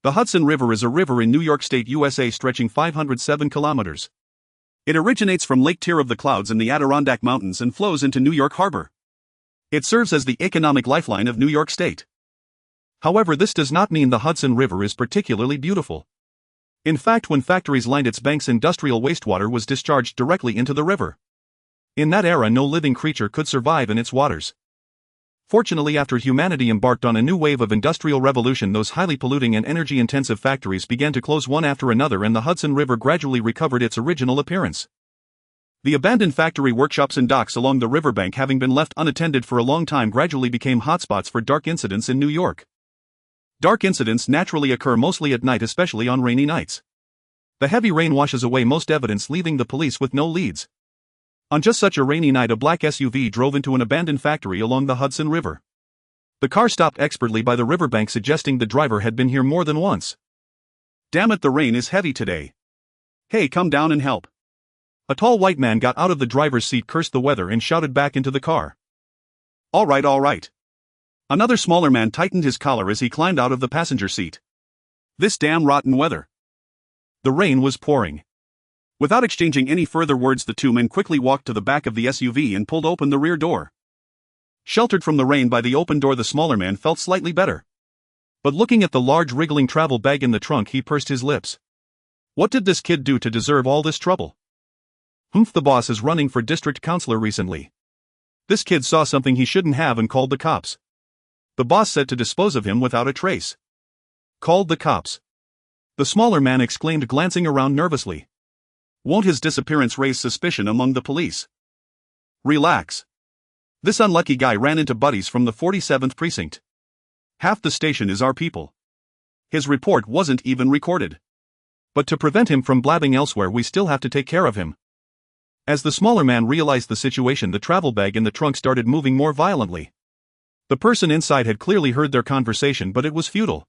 The Hudson River is a river in New York State, USA stretching 507 kilometers. It originates from Lake Tier of the Clouds in the Adirondack Mountains and flows into New York Harbor. It serves as the economic lifeline of New York State. However, this does not mean the Hudson River is particularly beautiful. In fact, when factories lined its banks, industrial wastewater was discharged directly into the river. In that era, no living creature could survive in its waters. Fortunately, after humanity embarked on a new wave of industrial revolution, those highly polluting and energy-intensive factories began to close one after another, and the Hudson River gradually recovered its original appearance. The abandoned factory workshops and docks along the riverbank, having been left unattended for a long time, gradually became hotspots for dark incidents in New York. Dark incidents naturally occur mostly at night, especially on rainy nights. The heavy rain washes away most evidence, leaving the police with no leads. On just such a rainy night, a black SUV drove into an abandoned factory along the Hudson River. The car stopped expertly by the riverbank, suggesting the driver had been here more than once. "Damn it, the rain is heavy today. Hey, come down and help." A tall white man got out of the driver's seat, cursed the weather, and shouted back into the car. All right. Another smaller man tightened his collar as he climbed out of the passenger seat. "This damn rotten weather." The rain was pouring. Without exchanging any further words, the two men quickly walked to the back of the SUV and pulled open the rear door. Sheltered from the rain by the open door, the smaller man felt slightly better. But looking at the large wriggling travel bag in the trunk, he pursed his lips. What did this kid do to deserve all this trouble? The boss is running for district councilor recently. This kid saw something he shouldn't have and called the cops. The boss said to dispose of him without a trace. Called the cops? The smaller man exclaimed, glancing around nervously. Won't his disappearance raise suspicion among the police? Relax. This unlucky guy ran into buddies from the 47th precinct. Half the station is our people. His report wasn't even recorded. But to prevent him from blabbing elsewhere, we still have to take care of him. As the smaller man realized the situation, the travel bag in the trunk started moving more violently. The person inside had clearly heard their conversation, but it was futile.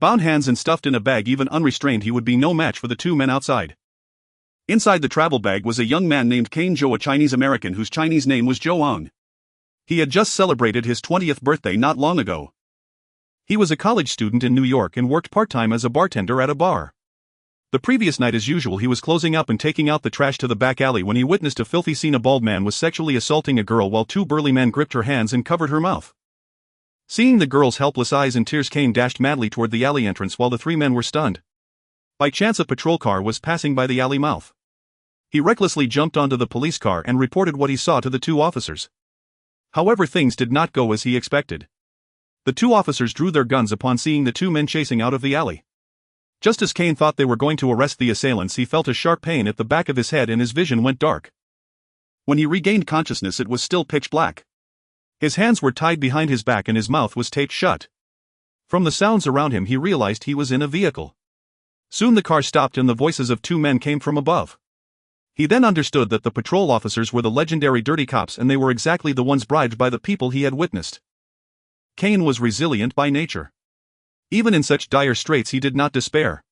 Bound hands and stuffed in a bag, even unrestrained, he would be no match for the two men outside. Inside the travel bag was a young man named Kane Zhou, a Chinese American whose Chinese name was Zhou Ong. He had just celebrated his 20th birthday not long ago. He was a college student in New York and worked part-time as a bartender at a bar. The previous night, as usual, he was closing up and taking out the trash to the back alley when he witnessed a filthy scene. A bald man was sexually assaulting a girl while two burly men gripped her hands and covered her mouth. Seeing the girl's helpless eyes and tears, Kane dashed madly toward the alley entrance while the three men were stunned. By chance, a patrol car was passing by the alley mouth. He recklessly jumped onto the police car and reported what he saw to the two officers. However, things did not go as he expected. The two officers drew their guns upon seeing the two men chasing out of the alley. Just as Kane thought they were going to arrest the assailants, he felt a sharp pain at the back of his head and his vision went dark. When he regained consciousness, it was still pitch black. His hands were tied behind his back and his mouth was taped shut. From the sounds around him, he realized he was in a vehicle. Soon the car stopped and the voices of two men came from above. He then understood that the patrol officers were the legendary dirty cops, and they were exactly the ones bribed by the people he had witnessed. Kane was resilient by nature. Even in such dire straits, he did not despair.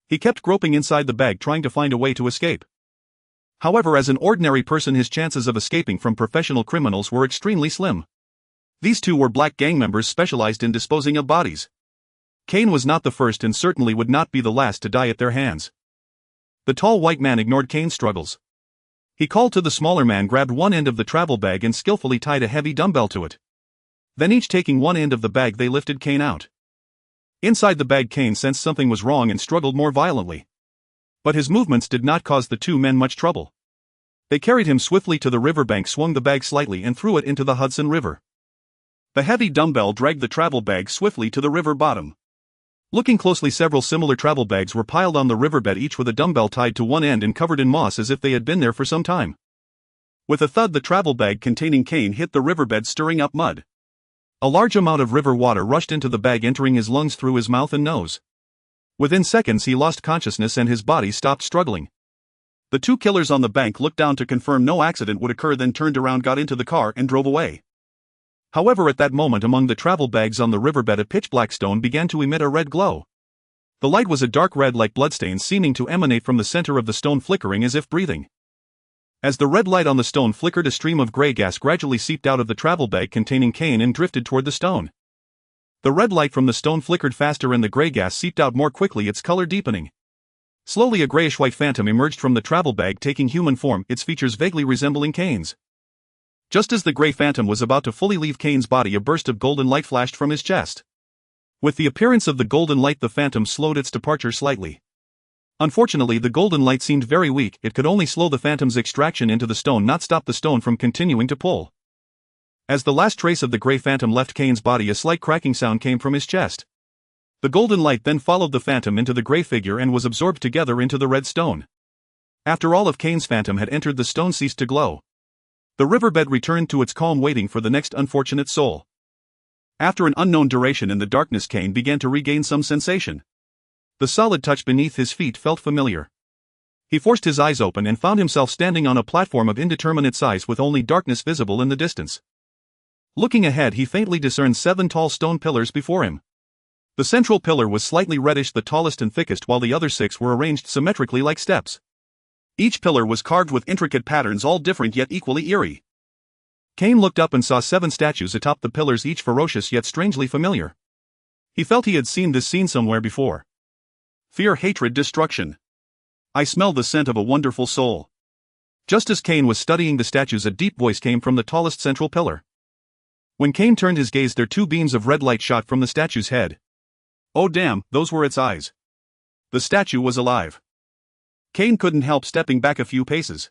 He kept groping inside the bag, trying to find a way to escape. However, as an ordinary person, his chances of escaping from professional criminals were extremely slim. These two were black gang members specialized in disposing of bodies. Kane was not the first and certainly would not be the last to die at their hands. The tall white man ignored Kane's struggles. He called to the smaller man, grabbed one end of the travel bag and skillfully tied a heavy dumbbell to it. Then, each taking one end of the bag, they lifted Kane out. Inside the bag, Kane sensed something was wrong and struggled more violently. But his movements did not cause the two men much trouble. They carried him swiftly to the riverbank, swung the bag slightly, and threw it into the Hudson River. The heavy dumbbell dragged the travel bag swiftly to the river bottom. Looking closely, several similar travel bags were piled on the riverbed, each with a dumbbell tied to one end and covered in moss as if they had been there for some time. With a thud, the travel bag containing Kane hit the riverbed, stirring up mud. A large amount of river water rushed into the bag, entering his lungs through his mouth and nose. Within seconds, he lost consciousness and his body stopped struggling. The two killers on the bank looked down to confirm no accident would occur, then turned around, got into the car, and drove away. However, at that moment, among the travel bags on the riverbed, a pitch-black stone began to emit a red glow. The light was a dark red like bloodstains, seeming to emanate from the center of the stone, flickering as if breathing. As the red light on the stone flickered, a stream of gray gas gradually seeped out of the travel bag containing Kane and drifted toward the stone. The red light from the stone flickered faster and the gray gas seeped out more quickly, its color deepening. Slowly a grayish-white phantom emerged from the travel bag, taking human form, its features vaguely resembling Kane's. Just as the gray phantom was about to fully leave Kane's body, a burst of golden light flashed from his chest. With the appearance of the golden light, the phantom slowed its departure slightly. Unfortunately, the golden light seemed very weak. It could only slow the phantom's extraction into the stone, not stop the stone from continuing to pull. As the last trace of the gray phantom left Kane's body, a slight cracking sound came from his chest. The golden light then followed the phantom into the gray figure and was absorbed together into the red stone. After all of Kane's phantom had entered, the stone ceased to glow. The riverbed returned to its calm, waiting for the next unfortunate soul. After an unknown duration in the darkness, Kane began to regain some sensation. The solid touch beneath his feet felt familiar. He forced his eyes open and found himself standing on a platform of indeterminate size with only darkness visible in the distance. Looking ahead, he faintly discerned 7 tall stone pillars before him. The central pillar was slightly reddish, the tallest and thickest, while the other 6 were arranged symmetrically like steps. Each pillar was carved with intricate patterns, all different yet equally eerie. Kane looked up and saw 7 statues atop the pillars, each ferocious yet strangely familiar. He felt he had seen this scene somewhere before. Fear, hatred, destruction. I smell the scent of a wonderful soul. Just as Kane was studying the statues, a deep voice came from the tallest central pillar. When Kane turned his gaze, there 2 beams of red light shot from the statue's head. Oh damn, those were its eyes. The statue was alive. Kane couldn't help stepping back a few paces.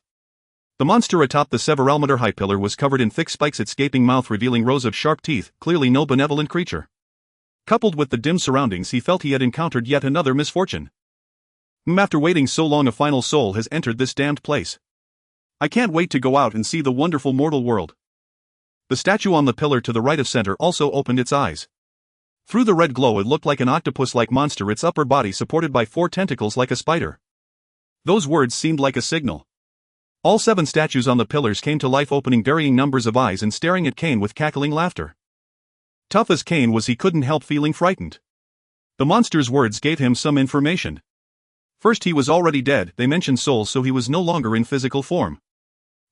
The monster atop the several-meter-high pillar was covered in thick spikes, its gaping mouth revealing rows of sharp teeth, clearly no benevolent creature. Coupled with the dim surroundings, he felt he had encountered yet another misfortune. After waiting so long, a final soul has entered this damned place. I can't wait to go out and see the wonderful mortal world. The statue on the pillar to the right of center also opened its eyes. Through the red glow, it looked like an octopus-like monster, its upper body supported by 4 tentacles like a spider. Those words seemed like a signal. All 7 statues on the pillars came to life, opening varying numbers of eyes and staring at Kane with cackling laughter. Tough as Kane was, he couldn't help feeling frightened. The monster's words gave him some information. First, he was already dead. They mentioned souls, so he was no longer in physical form.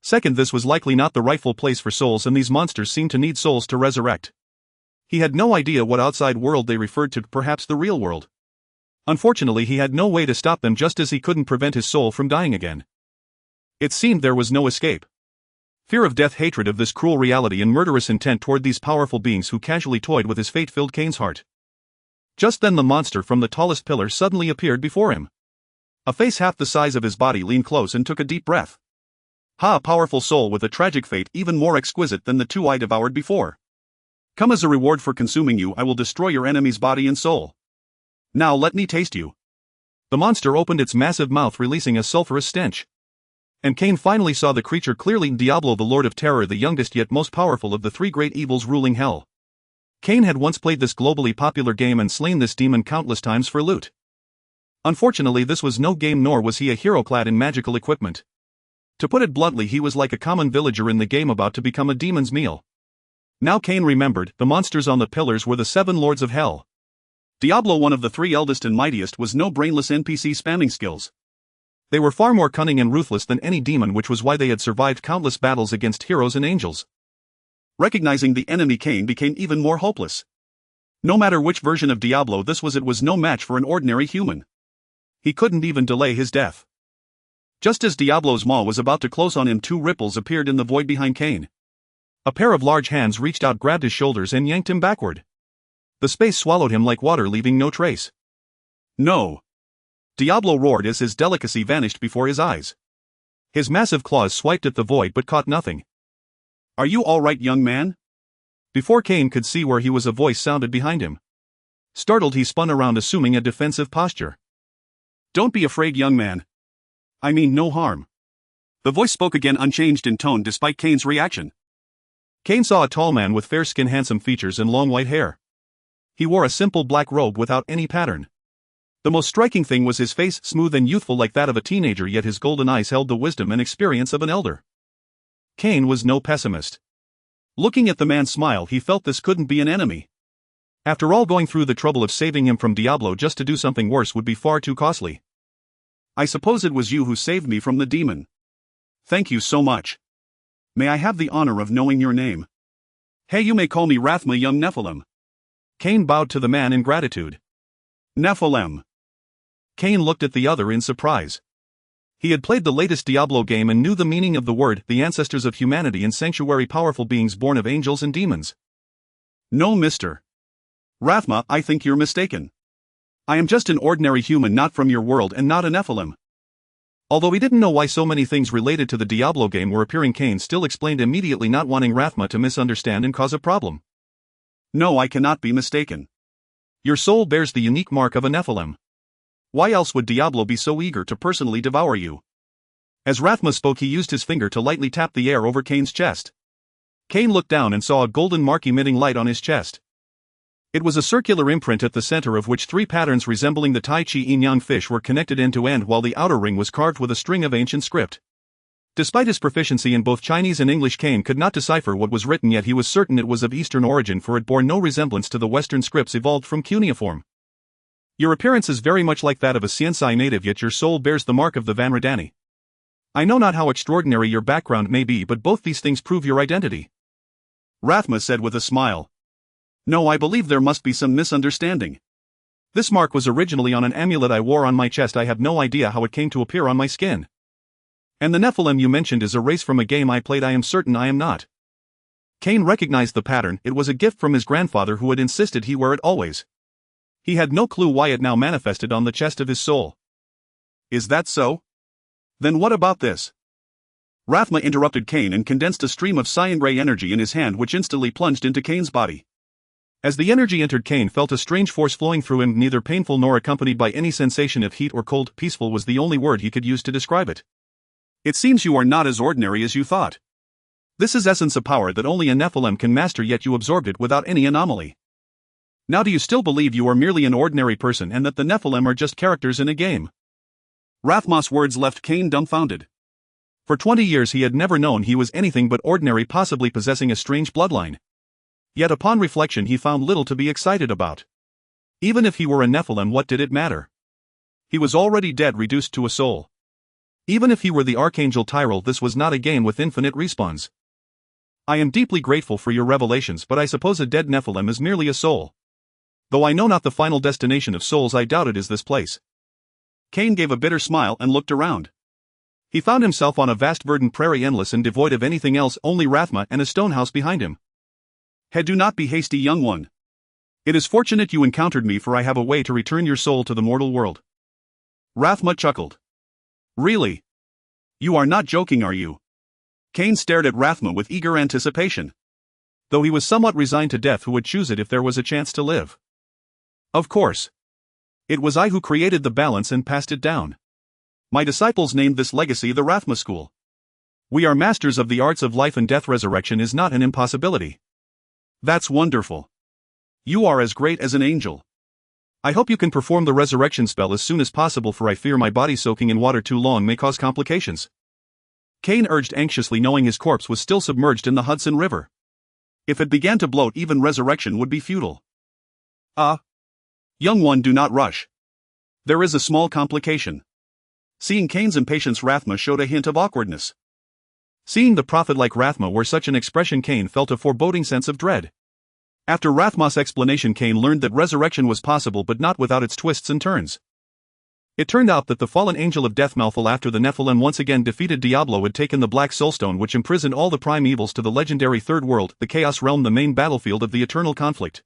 Second, this was likely not the rightful place for souls, and these monsters seemed to need souls to resurrect. He had no idea what outside world they referred to, perhaps the real world. Unfortunately, he had no way to stop them, just as he couldn't prevent his soul from dying again. It seemed there was no escape. Fear of death, hatred of this cruel reality, and murderous intent toward these powerful beings who casually toyed with his fate filled Kane's heart. Just then the monster from the tallest pillar suddenly appeared before him. A face half the size of his body leaned close and took a deep breath. Ha, a powerful soul with a tragic fate, even more exquisite than the 2 I devoured before. Come, as a reward for consuming you, I will destroy your enemy's body and soul. Now let me taste you. The monster opened its massive mouth, releasing a sulphurous stench. And Kane finally saw the creature clearly: Diablo, the Lord of Terror, the youngest yet most powerful of the 3 great evils ruling hell. Kane had once played this globally popular game and slain this demon countless times for loot. Unfortunately, this was no game, nor was he a hero clad in magical equipment. To put it bluntly, he was like a common villager in the game about to become a demon's meal. Now Kane remembered, the monsters on the pillars were the 7 lords of hell. Diablo, one of the 3 eldest and mightiest, was no brainless NPC spamming skills. They were far more cunning and ruthless than any demon, which was why they had survived countless battles against heroes and angels. Recognizing the enemy, Kane became even more hopeless. No matter which version of Diablo this was, it was no match for an ordinary human. He couldn't even delay his death. Just as Diablo's maw was about to close on him, 2 ripples appeared in the void behind Kane. A pair of large hands reached out, grabbed his shoulders, and yanked him backward. The space swallowed him like water, leaving no trace. No! Diablo roared as his delicacy vanished before his eyes. His massive claws swiped at the void but caught nothing. Are you all right, young man? Before Kane could see where he was, a voice sounded behind him. Startled, he spun around, assuming a defensive posture. Don't be afraid, young man. I mean no harm. The voice spoke again, unchanged in tone despite Kane's reaction. Kane saw a tall man with fair skin, handsome features, and long white hair. He wore a simple black robe without any pattern. The most striking thing was his face, smooth and youthful like that of a teenager, yet his golden eyes held the wisdom and experience of an elder. Kane was no pessimist. Looking at the man's smile, he felt this couldn't be an enemy. After all, going through the trouble of saving him from Diablo just to do something worse would be far too costly. I suppose it was you who saved me from the demon. Thank you so much. May I have the honor of knowing your name? Hey, you may call me Rathma, young Nephilim. Cain bowed to the man in gratitude. Nephilim. Cain looked at the other in surprise. He had played the latest Diablo game and knew the meaning of the word, the ancestors of humanity and sanctuary, powerful beings born of angels and demons. No, Mr. Rathma, I think you're mistaken. I am just an ordinary human not from your world and not a Nephilim. Although he didn't know why so many things related to the Diablo game were appearing, Cain still explained immediately, not wanting Rathma to misunderstand and cause a problem. No, I cannot be mistaken. Your soul bears the unique mark of a Nephilim. Why else would Diablo be so eager to personally devour you? As Rathma spoke, he used his finger to lightly tap the air over Cain's chest. Cain looked down and saw a golden mark emitting light on his chest. It was a circular imprint at the center of which 3 patterns resembling the Tai Chi yin-yang fish were connected end to end, while the outer ring was carved with a string of ancient script. Despite his proficiency in both Chinese and English, Cain could not decipher what was written, yet he was certain it was of Eastern origin, for it bore no resemblance to the Western scripts evolved from cuneiform. Your appearance is very much like that of a Xiansai native, yet your soul bears the mark of the Vanradani. I know not how extraordinary your background may be, but both these things prove your identity. Rathma said with a smile. No, I believe there must be some misunderstanding. This mark was originally on an amulet I wore on my chest. I have no idea how it came to appear on my skin. And the Nephilim you mentioned is a race from a game I played. I am certain I am not. Cain recognized the pattern. It was a gift from his grandfather, who had insisted he wear it always. He had no clue why it now manifested on the chest of his soul. Is that so? Then what about this? Rathma interrupted Cain and condensed a stream of cyan gray energy in his hand, which instantly plunged into Cain's body. As the energy entered, Cain felt a strange force flowing through him, neither painful nor accompanied by any sensation of heat or cold. Peaceful was the only word he could use to describe it. It seems you are not as ordinary as you thought. This is essence of power that only a Nephilim can master, yet you absorbed it without any anomaly. Now do you still believe you are merely an ordinary person and that the Nephilim are just characters in a game? Rathma's words left Cain dumbfounded. For 20 years he had never known he was anything but ordinary, possibly possessing a strange bloodline. Yet upon reflection he found little to be excited about. Even if he were a Nephilim, what did it matter? He was already dead, reduced to a soul. Even if he were the Archangel Tyrell, this was not a game with infinite respawns. I am deeply grateful for your revelations, but I suppose a dead Nephilim is merely a soul. Though I know not the final destination of souls, I doubt it is this place. Cain gave a bitter smile and looked around. He found himself on a vast verdant prairie, endless and devoid of anything else, only Rathma and a stone house behind him. Do not be hasty, young one. It is fortunate you encountered me, for I have a way to return your soul to the mortal world. Rathma chuckled. Really? You are not joking, are you? Cain stared at Rathma with eager anticipation. Though he was somewhat resigned to death, who would choose it if there was a chance to live? Of course. It was I who created the balance and passed it down. My disciples named this legacy the Rathma School. We are masters of the arts of life and death. Resurrection is not an impossibility. That's wonderful. You are as great as an angel. I hope you can perform the resurrection spell as soon as possible, for I fear my body soaking in water too long may cause complications. Cain urged anxiously, knowing his corpse was still submerged in the Hudson River. If it began to bloat, even resurrection would be futile. Young one, do not rush. There is a small complication. Seeing Cain's impatience, Rathma showed a hint of awkwardness. Seeing the prophet like Rathma wear such an expression, Cain felt a foreboding sense of dread. After Rathma's explanation, Cain learned that resurrection was possible, but not without its twists and turns. It turned out that the fallen angel of death, Malthal, after the Nephilim once again defeated Diablo, had taken the Black Soulstone, which imprisoned all the prime evils, to the legendary Third World, the Chaos Realm, the main battlefield of the eternal conflict.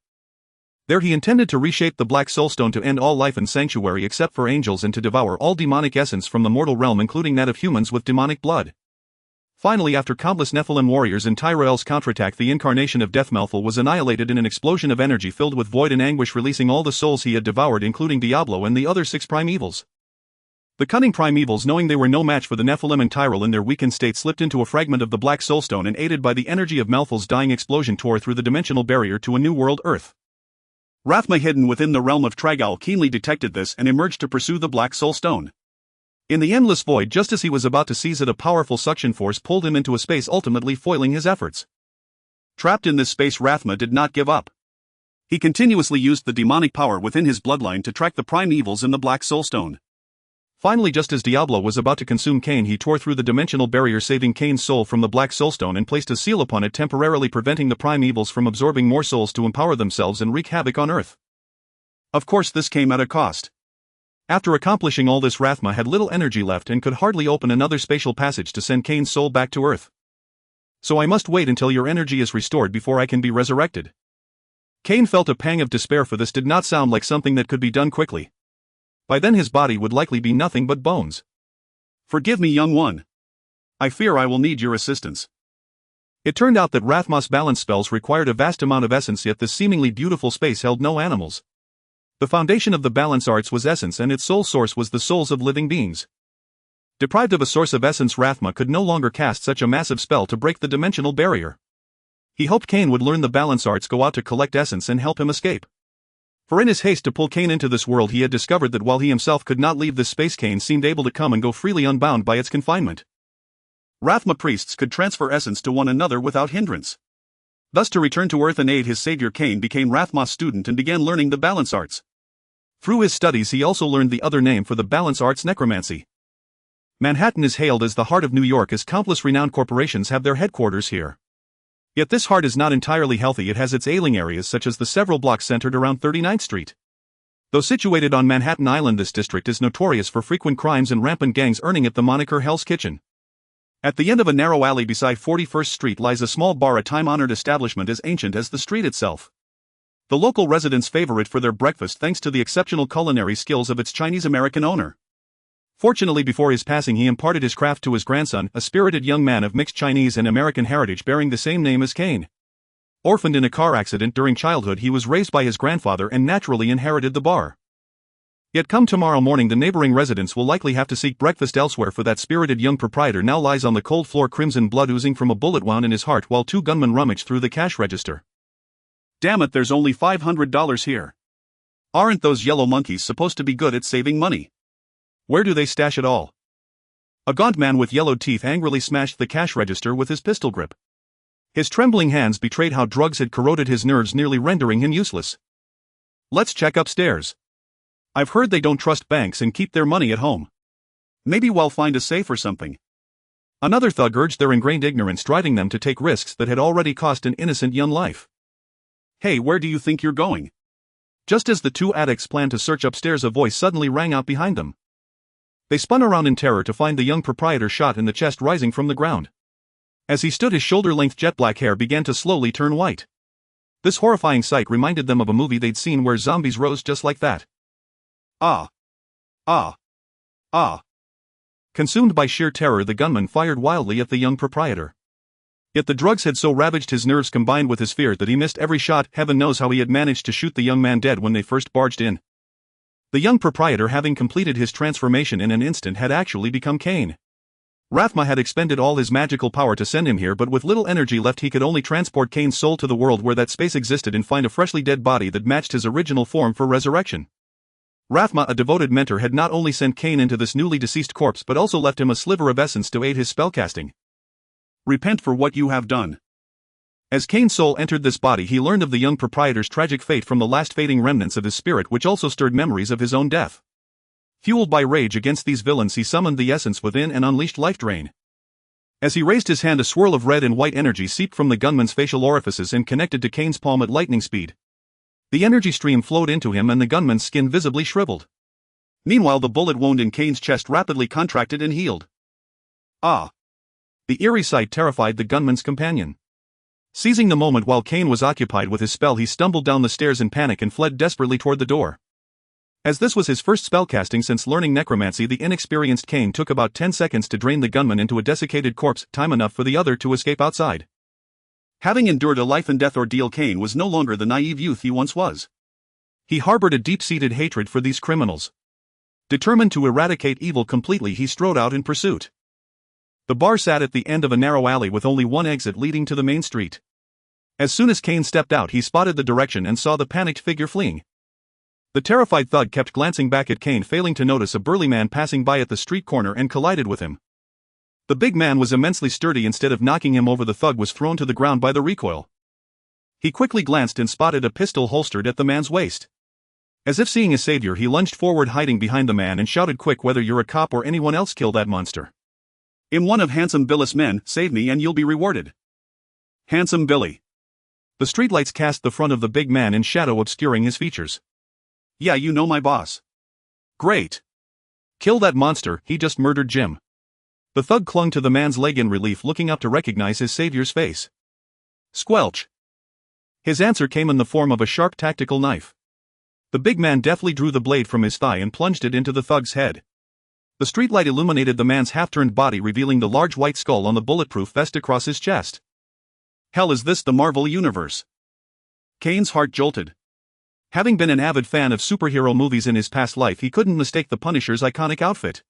There he intended to reshape the Black Soulstone to end all life in sanctuary except for angels, and to devour all demonic essence from the mortal realm, including that of humans with demonic blood. Finally, after countless Nephilim warriors and Tyrael's counterattack, the incarnation of Death, Malthal, was annihilated in an explosion of energy filled with void and anguish, releasing all the souls he had devoured, including Diablo and the other 6 primevals. The cunning primevals, knowing they were no match for the Nephilim and Tyrell in their weakened state, slipped into a fragment of the Black Soulstone and, aided by the energy of Malthal's dying explosion, tore through the dimensional barrier to a new world, Earth. Rathma, hidden within the realm of Tragal, keenly detected this and emerged to pursue the Black Soulstone. In the endless void, just as he was about to seize it, a powerful suction force pulled him into a space, ultimately foiling his efforts. Trapped in this space, Rathma did not give up. He continuously used the demonic power within his bloodline to track the prime evils in the Black Soulstone. Finally, just as Diablo was about to consume Kane, he tore through the dimensional barrier, saving Kane's soul from the Black Soulstone and placed a seal upon it, temporarily preventing the prime evils from absorbing more souls to empower themselves and wreak havoc on Earth. Of course, this came at a cost. After accomplishing all this, Rathma had little energy left and could hardly open another spatial passage to send Kane's soul back to Earth. So I must wait until your energy is restored before I can be resurrected. Kane felt a pang of despair, for this did not sound like something that could be done quickly. By then his body would likely be nothing but bones. Forgive me, young one. I fear I will need your assistance. It turned out that Rathma's balance spells required a vast amount of essence, yet this seemingly beautiful space held no animals. The foundation of the balance arts was essence, and its sole source was the souls of living beings. Deprived of a source of essence, Rathma could no longer cast such a massive spell to break the dimensional barrier. He hoped Kane would learn the balance arts, go out to collect essence, and help him escape. For in his haste to pull Kane into this world, he had discovered that while he himself could not leave this space, Kane seemed able to come and go freely, unbound by its confinement. Rathma priests could transfer essence to one another without hindrance. Thus, to return to Earth and aid his savior, Kane became Rathma's student and began learning the balance arts. Through his studies, he also learned the other name for the balance arts, necromancy. Manhattan is hailed as the heart of New York, as countless renowned corporations have their headquarters here. Yet this heart is not entirely healthy. It has its ailing areas, such as the several blocks centered around 39th Street. Though situated on Manhattan Island, this district is notorious for frequent crimes and rampant gangs, earning it the moniker Hell's Kitchen. At the end of a narrow alley beside 41st Street lies a small bar, a time-honored establishment as ancient as the street itself. The local residents favor it for their breakfast, thanks to the exceptional culinary skills of its Chinese-American owner. Fortunately, before his passing, he imparted his craft to his grandson, a spirited young man of mixed Chinese and American heritage bearing the same name as Kane. Orphaned in a car accident during childhood, he was raised by his grandfather and naturally inherited the bar. Yet come tomorrow morning, the neighboring residents will likely have to seek breakfast elsewhere, for that spirited young proprietor now lies on the cold floor, crimson blood oozing from a bullet wound in his heart, while two gunmen rummage through the cash register. Damn it, there's only $500 here. Aren't those yellow monkeys supposed to be good at saving money? Where do they stash it all? A gaunt man with yellowed teeth angrily smashed the cash register with his pistol grip. His trembling hands betrayed how drugs had corroded his nerves, nearly rendering him useless. Let's check upstairs. I've heard they don't trust banks and keep their money at home. Maybe we'll find a safe or something. Another thug urged, their ingrained ignorance driving them to take risks that had already cost an innocent young life. Hey, where do you think you're going? Just as the two addicts planned to search upstairs, a voice suddenly rang out behind them. They spun around in terror to find the young proprietor shot in the chest, rising from the ground. As he stood, his shoulder-length jet-black hair began to slowly turn white. This horrifying sight reminded them of a movie they'd seen where zombies rose just like that. Ah! Ah! Ah! Consumed by sheer terror, the gunman fired wildly at the young proprietor. Yet the drugs had so ravaged his nerves, combined with his fear, that he missed every shot. Heaven knows how he had managed to shoot the young man dead when they first barged in. The young proprietor, having completed his transformation in an instant, had actually become Kane. Rathma had expended all his magical power to send him here, but with little energy left, he could only transport Kane's soul to the world where that space existed and find a freshly dead body that matched his original form for resurrection. Rathma, a devoted mentor, had not only sent Kane into this newly deceased corpse but also left him a sliver of essence to aid his spellcasting. Repent for what you have done. As Kane's soul entered this body, he learned of the young proprietor's tragic fate from the last fading remnants of his spirit, which also stirred memories of his own death. Fueled by rage against these villains, he summoned the essence within and unleashed life drain. As he raised his hand, a swirl of red and white energy seeped from the gunman's facial orifices and connected to Kane's palm at lightning speed. The energy stream flowed into him and the gunman's skin visibly shriveled. Meanwhile, the bullet wound in Kane's chest rapidly contracted and healed. Ah! The eerie sight terrified the gunman's companion. Seizing the moment while Kane was occupied with his spell, he stumbled down the stairs in panic and fled desperately toward the door. As this was his first spellcasting since learning necromancy, the inexperienced Kane took about 10 seconds to drain the gunman into a desiccated corpse, time enough for the other to escape outside. Having endured a life-and-death ordeal, Kane was no longer the naive youth he once was. He harbored a deep-seated hatred for these criminals. Determined to eradicate evil completely, he strode out in pursuit. The bar sat at the end of a narrow alley with only one exit leading to the main street. As soon as Kane stepped out, he spotted the direction and saw the panicked figure fleeing. The terrified thug kept glancing back at Kane, failing to notice a burly man passing by at the street corner, and collided with him. The big man was immensely sturdy. Instead of knocking him over, the thug was thrown to the ground by the recoil. He quickly glanced and spotted a pistol holstered at the man's waist. As if seeing a savior, he lunged forward, hiding behind the man, and shouted, "Quick, whether you're a cop or anyone else, kill that monster. I'm one of Handsome Billy's men, save me and you'll be rewarded." Handsome Billy. The streetlights cast the front of the big man in shadow, obscuring his features. "Yeah, you know my boss." "Great. Kill that monster, he just murdered Jim." The thug clung to the man's leg in relief, looking up to recognize his savior's face. Squelch. His answer came in the form of a sharp tactical knife. The big man deftly drew the blade from his thigh and plunged it into the thug's head. The streetlight illuminated the man's half-turned body, revealing the large white skull on the bulletproof vest across his chest. Hell, is this the Marvel Universe? Kane's heart jolted. Having been an avid fan of superhero movies in his past life, he couldn't mistake the Punisher's iconic outfit.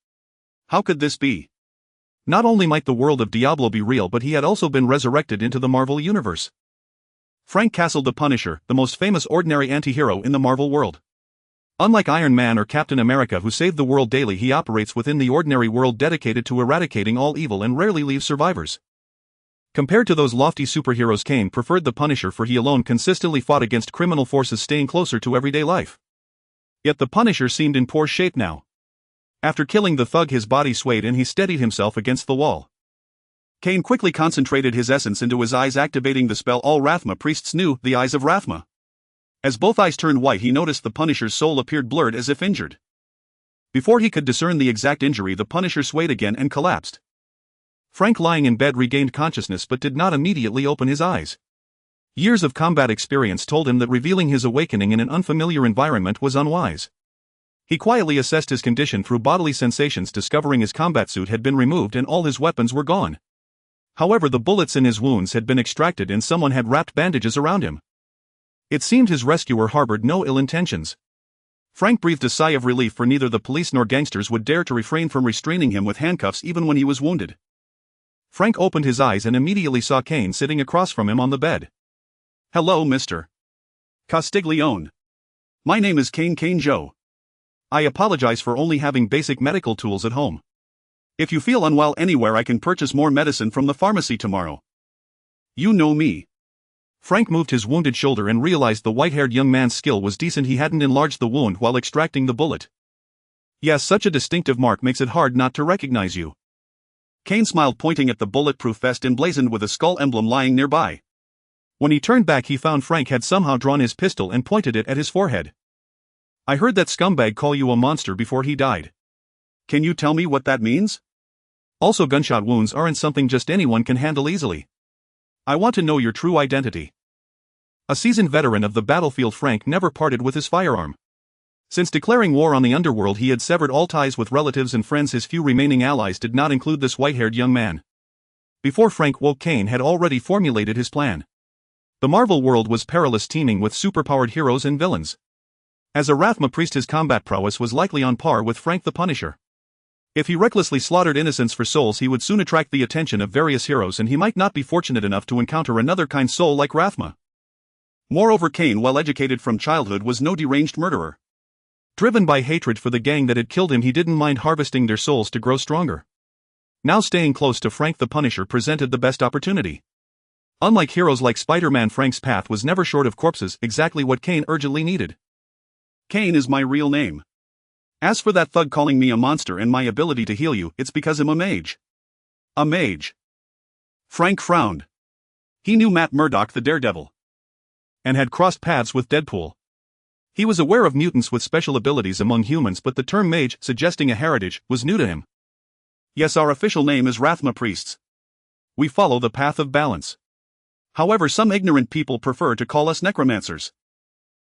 How could this be? Not only might the world of Diablo be real, but he had also been resurrected into the Marvel Universe. Frank Castle, the Punisher, the most famous ordinary anti-hero in the Marvel world. Unlike Iron Man or Captain America, who save the world daily, he operates within the ordinary world, dedicated to eradicating all evil and rarely leaves survivors. Compared to those lofty superheroes, Kane preferred the Punisher, for he alone consistently fought against criminal forces, staying closer to everyday life. Yet the Punisher seemed in poor shape now. After killing the thug, his body swayed and he steadied himself against the wall. Kane quickly concentrated his essence into his eyes, activating the spell all Rathma priests knew, the Eyes of Rathma. As both eyes turned white, he noticed the Punisher's soul appeared blurred, as if injured. Before he could discern the exact injury, the Punisher swayed again and collapsed. Frank, lying in bed, regained consciousness but did not immediately open his eyes. Years of combat experience told him that revealing his awakening in an unfamiliar environment was unwise. He quietly assessed his condition through bodily sensations, discovering his combat suit had been removed and all his weapons were gone. However, the bullets in his wounds had been extracted and someone had wrapped bandages around him. It seemed his rescuer harbored no ill intentions. Frank breathed a sigh of relief, for neither the police nor gangsters would dare to refrain from restraining him with handcuffs even when he was wounded. Frank opened his eyes and immediately saw Kane sitting across from him on the bed. "Hello, Mr. Castiglione. My name is Kane Joe. I apologize for only having basic medical tools at home. If you feel unwell anywhere, I can purchase more medicine from the pharmacy tomorrow. You know me." Frank moved his wounded shoulder and realized the white-haired young man's skill was decent. He hadn't enlarged the wound while extracting the bullet. "Yes, such a distinctive mark makes it hard not to recognize you." Kane smiled, pointing at the bulletproof vest emblazoned with a skull emblem lying nearby. When he turned back, he found Frank had somehow drawn his pistol and pointed it at his forehead. "I heard that scumbag call you a monster before he died. Can you tell me what that means? Also, gunshot wounds aren't something just anyone can handle easily. I want to know your true identity." A seasoned veteran of the battlefield, Frank never parted with his firearm. Since declaring war on the underworld, he had severed all ties with relatives and friends. His few remaining allies did not include this white-haired young man. Before Frank woke, Kane had already formulated his plan. The Marvel world was perilous, teeming with superpowered heroes and villains. As a Rathma priest, his combat prowess was likely on par with Frank the Punisher. If he recklessly slaughtered innocents for souls, he would soon attract the attention of various heroes, and he might not be fortunate enough to encounter another kind soul like Rathma. Moreover, Kane, well educated from childhood, was no deranged murderer. Driven by hatred for the gang that had killed him, he didn't mind harvesting their souls to grow stronger. Now, staying close to Frank the Punisher presented the best opportunity. Unlike heroes like Spider-Man, Frank's path was never short of corpses, exactly what Kane urgently needed. "Kane is my real name. As for that thug calling me a monster and my ability to heal you, it's because I'm a mage." "A mage?" Frank frowned. He knew Matt Murdock, the Daredevil, and had crossed paths with Deadpool. He was aware of mutants with special abilities among humans, but the term mage, suggesting a heritage, was new to him. "Yes, our official name is Rathma Priests. We follow the path of balance. However, some ignorant people prefer to call us necromancers."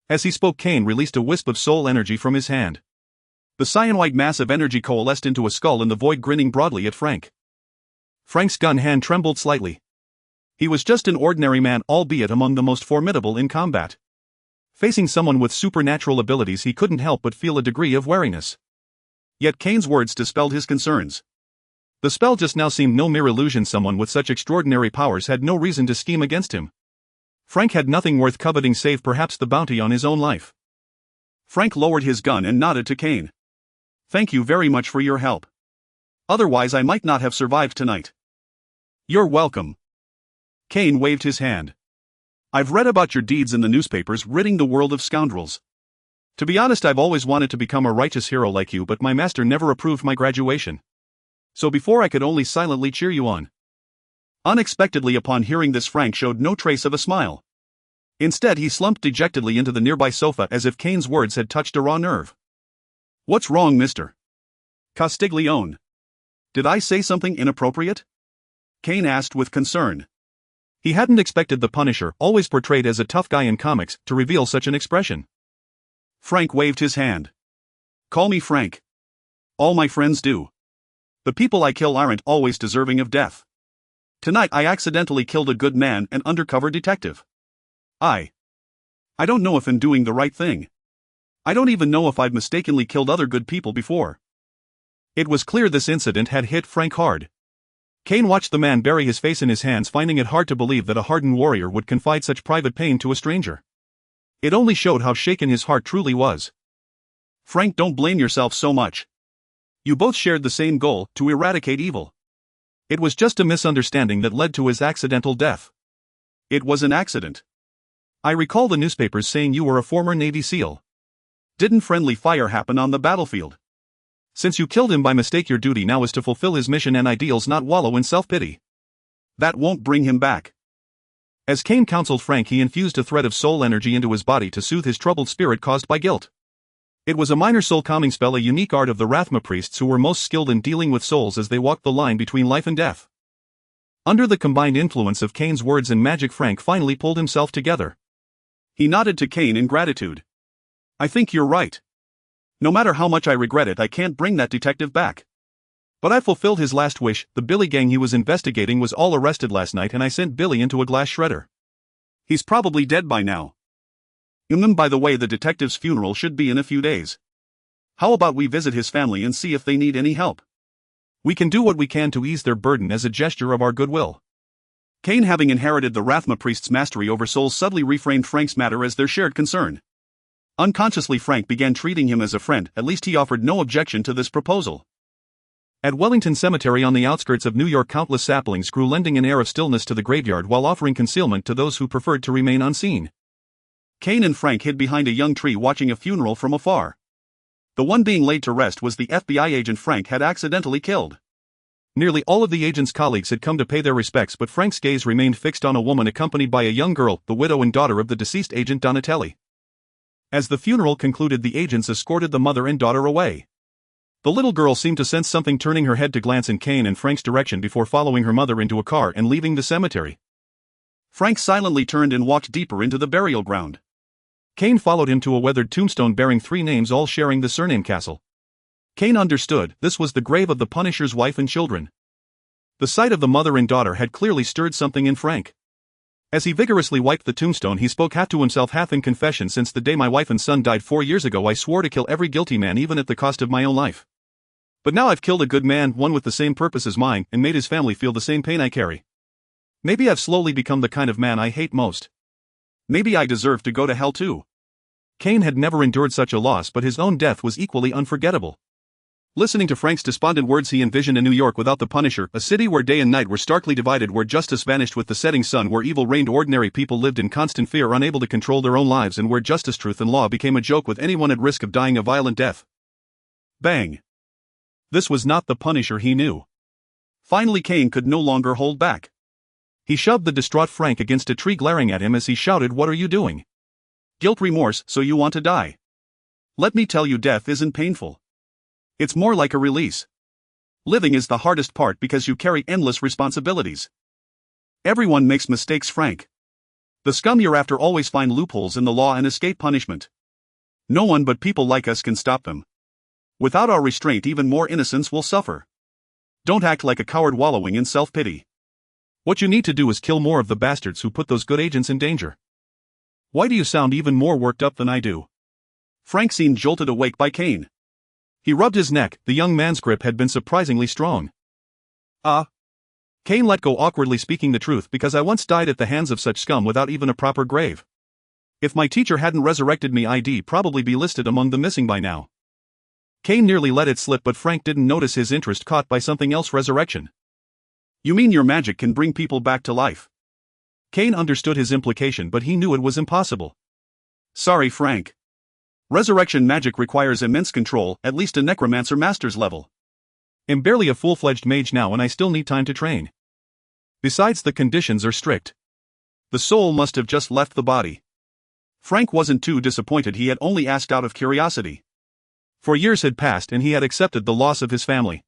As he spoke, Kane released a wisp of soul energy from his hand. The cyanide mass of energy coalesced into a skull in the void, grinning broadly at Frank. Frank's gun hand trembled slightly. He was just an ordinary man, albeit among the most formidable in combat. Facing someone with supernatural abilities, he couldn't help but feel a degree of wariness. Yet Kane's words dispelled his concerns. The spell just now seemed no mere illusion. Someone with such extraordinary powers had no reason to scheme against him. Frank had nothing worth coveting save perhaps the bounty on his own life. Frank lowered his gun and nodded to Kane. "Thank you very much for your help. Otherwise, I might not have survived tonight." "You're welcome." Kane waved his hand. "I've read about your deeds in the newspapers, ridding the world of scoundrels. To be honest, I've always wanted to become a righteous hero like you, but my master never approved my graduation. So before I could only silently cheer you on." Unexpectedly, upon hearing this, Frank showed no trace of a smile. Instead, he slumped dejectedly into the nearby sofa as if Kane's words had touched a raw nerve. "What's wrong, Mr. Castiglione? Did I say something inappropriate?" Kane asked with concern. He hadn't expected the Punisher, always portrayed as a tough guy in comics, to reveal such an expression. Frank waved his hand. "Call me Frank. All my friends do. The people I kill aren't always deserving of death. Tonight I accidentally killed a good man, an undercover detective. I don't know if I'm doing the right thing. I don't even know if I've mistakenly killed other good people before." It was clear this incident had hit Frank hard. Kane watched the man bury his face in his hands, finding it hard to believe that a hardened warrior would confide such private pain to a stranger. It only showed how shaken his heart truly was. "Frank, don't blame yourself so much. You both shared the same goal, to eradicate evil. It was just a misunderstanding that led to his accidental death. It was an accident. I recall the newspapers saying you were a former Navy SEAL. Didn't friendly fire happen on the battlefield? Since you killed him by mistake, your duty now is to fulfill his mission and ideals, not wallow in self-pity. That won't bring him back." As Kane counseled Frank, he infused a thread of soul energy into his body to soothe his troubled spirit caused by guilt. It was a minor soul calming spell, a unique art of the Rathma priests who were most skilled in dealing with souls as they walked the line between life and death. Under the combined influence of Kane's words and magic, Frank finally pulled himself together. He nodded to Kane in gratitude. "I think you're right. No matter how much I regret it, I can't bring that detective back. But I fulfilled his last wish. The Billy gang he was investigating was all arrested last night, and I sent Billy into a glass shredder. He's probably dead by now. By the way, the detective's funeral should be in a few days. How about we visit his family and see if they need any help? We can do what we can to ease their burden as a gesture of our goodwill." Kane, having inherited the Rathma priest's mastery over souls, subtly reframed Frank's matter as their shared concern. Unconsciously, Frank began treating him as a friend. At least he offered no objection to this proposal. At Wellington Cemetery on the outskirts of New York, countless saplings grew, lending an air of stillness to the graveyard while offering concealment to those who preferred to remain unseen. Kane and Frank hid behind a young tree, watching a funeral from afar. The one being laid to rest was the FBI agent Frank had accidentally killed. Nearly all of the agent's colleagues had come to pay their respects, but Frank's gaze remained fixed on a woman accompanied by a young girl, the widow and daughter of the deceased agent Donatelli. As the funeral concluded, the agents escorted the mother and daughter away. The little girl seemed to sense something, turning her head to glance in Kane and Frank's direction before following her mother into a car and leaving the cemetery. Frank silently turned and walked deeper into the burial ground. Kane followed him to a weathered tombstone bearing 3 names, all sharing the surname Castle. Kane understood this was the grave of the Punisher's wife and children. The sight of the mother and daughter had clearly stirred something in Frank. As he vigorously wiped the tombstone, he spoke half to himself, half in confession. "Since the day my wife and son died 4 years ago, I swore to kill every guilty man, even at the cost of my own life. But now I've killed a good man, one with the same purpose as mine, and made his family feel the same pain I carry. Maybe I've slowly become the kind of man I hate most. Maybe I deserve to go to hell too." Kane had never endured such a loss, but his own death was equally unforgettable. Listening to Frank's despondent words, he envisioned a New York without the Punisher, a city where day and night were starkly divided, where justice vanished with the setting sun, where evil reigned, ordinary people lived in constant fear, unable to control their own lives, and where justice, truth, and law became a joke with anyone at risk of dying a violent death. Bang! This was not the Punisher he knew. Finally, Kane could no longer hold back. He shoved the distraught Frank against a tree, glaring at him as he shouted, "What are you doing? Guilt, remorse, so you want to die? Let me tell you, death isn't painful. It's more like a release. Living is the hardest part because you carry endless responsibilities. Everyone makes mistakes, Frank. The scum you're after always find loopholes in the law and escape punishment. No one but people like us can stop them. Without our restraint, even more innocents will suffer. Don't act like a coward wallowing in self-pity. What you need to do is kill more of the bastards who put those good agents in danger." "Why do you sound even more worked up than I do?" Frank seemed jolted awake by Kane. He rubbed his neck. The young man's grip had been surprisingly strong. Kane let go awkwardly, speaking the truth, "Because I once died at the hands of such scum without even a proper grave. If my teacher hadn't resurrected me, I'd probably be listed among the missing by now." Kane nearly let it slip, but Frank didn't notice his interest caught by something else. "Resurrection? You mean your magic can bring people back to life?" Kane understood his implication, but he knew it was impossible. "Sorry, Frank. Resurrection magic requires immense control, at least a necromancer master's level. I'm barely a full-fledged mage now and I still need time to train. Besides, the conditions are strict. The soul must have just left the body. Frank wasn't too disappointed, he had only asked out of curiosity. For years had passed and he had accepted the loss of his family.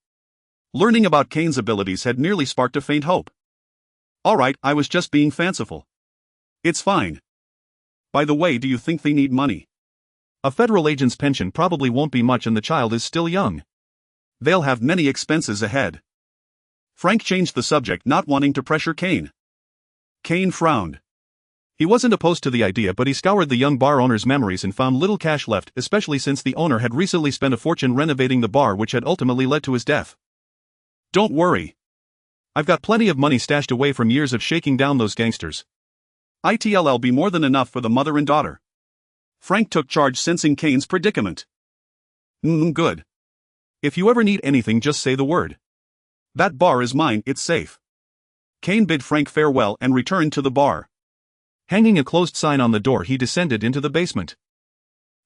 Learning about Kane's abilities had nearly sparked a faint hope. Alright, I was just being fanciful. It's fine. By the way, do you think they need money? A federal agent's pension probably won't be much and the child is still young. They'll have many expenses ahead. Frank changed the subject, not wanting to pressure Kane. Kane frowned. He wasn't opposed to the idea, but he scoured the young bar owner's memories and found little cash left, especially since the owner had recently spent a fortune renovating the bar, which had ultimately led to his death. Don't worry. I've got plenty of money stashed away from years of shaking down those gangsters. It'll be more than enough for the mother and daughter. Frank took charge, sensing Kane's predicament. Good. If you ever need anything, just say the word. That bar is mine, it's safe. Kane bid Frank farewell and returned to the bar. Hanging a closed sign on the door, he descended into the basement.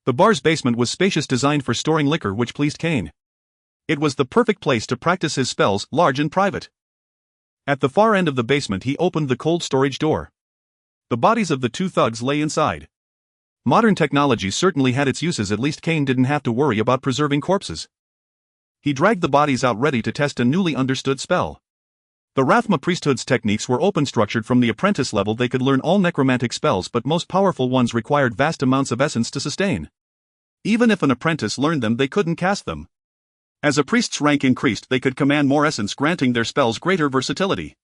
The bar's basement was spacious, designed for storing liquor, which pleased Kane. It was the perfect place to practice his spells, large and private. At the far end of the basement, he opened the cold storage door. The bodies of the two thugs lay inside. Modern technology certainly had its uses, at least Kane didn't have to worry about preserving corpses. He dragged the bodies out, ready to test a newly understood spell. The Rathma priesthood's techniques were open, structured from the apprentice level. They could learn all necromantic spells, but most powerful ones required vast amounts of essence to sustain. Even if an apprentice learned them, they couldn't cast them. As a priest's rank increased, they could command more essence, granting their spells greater versatility.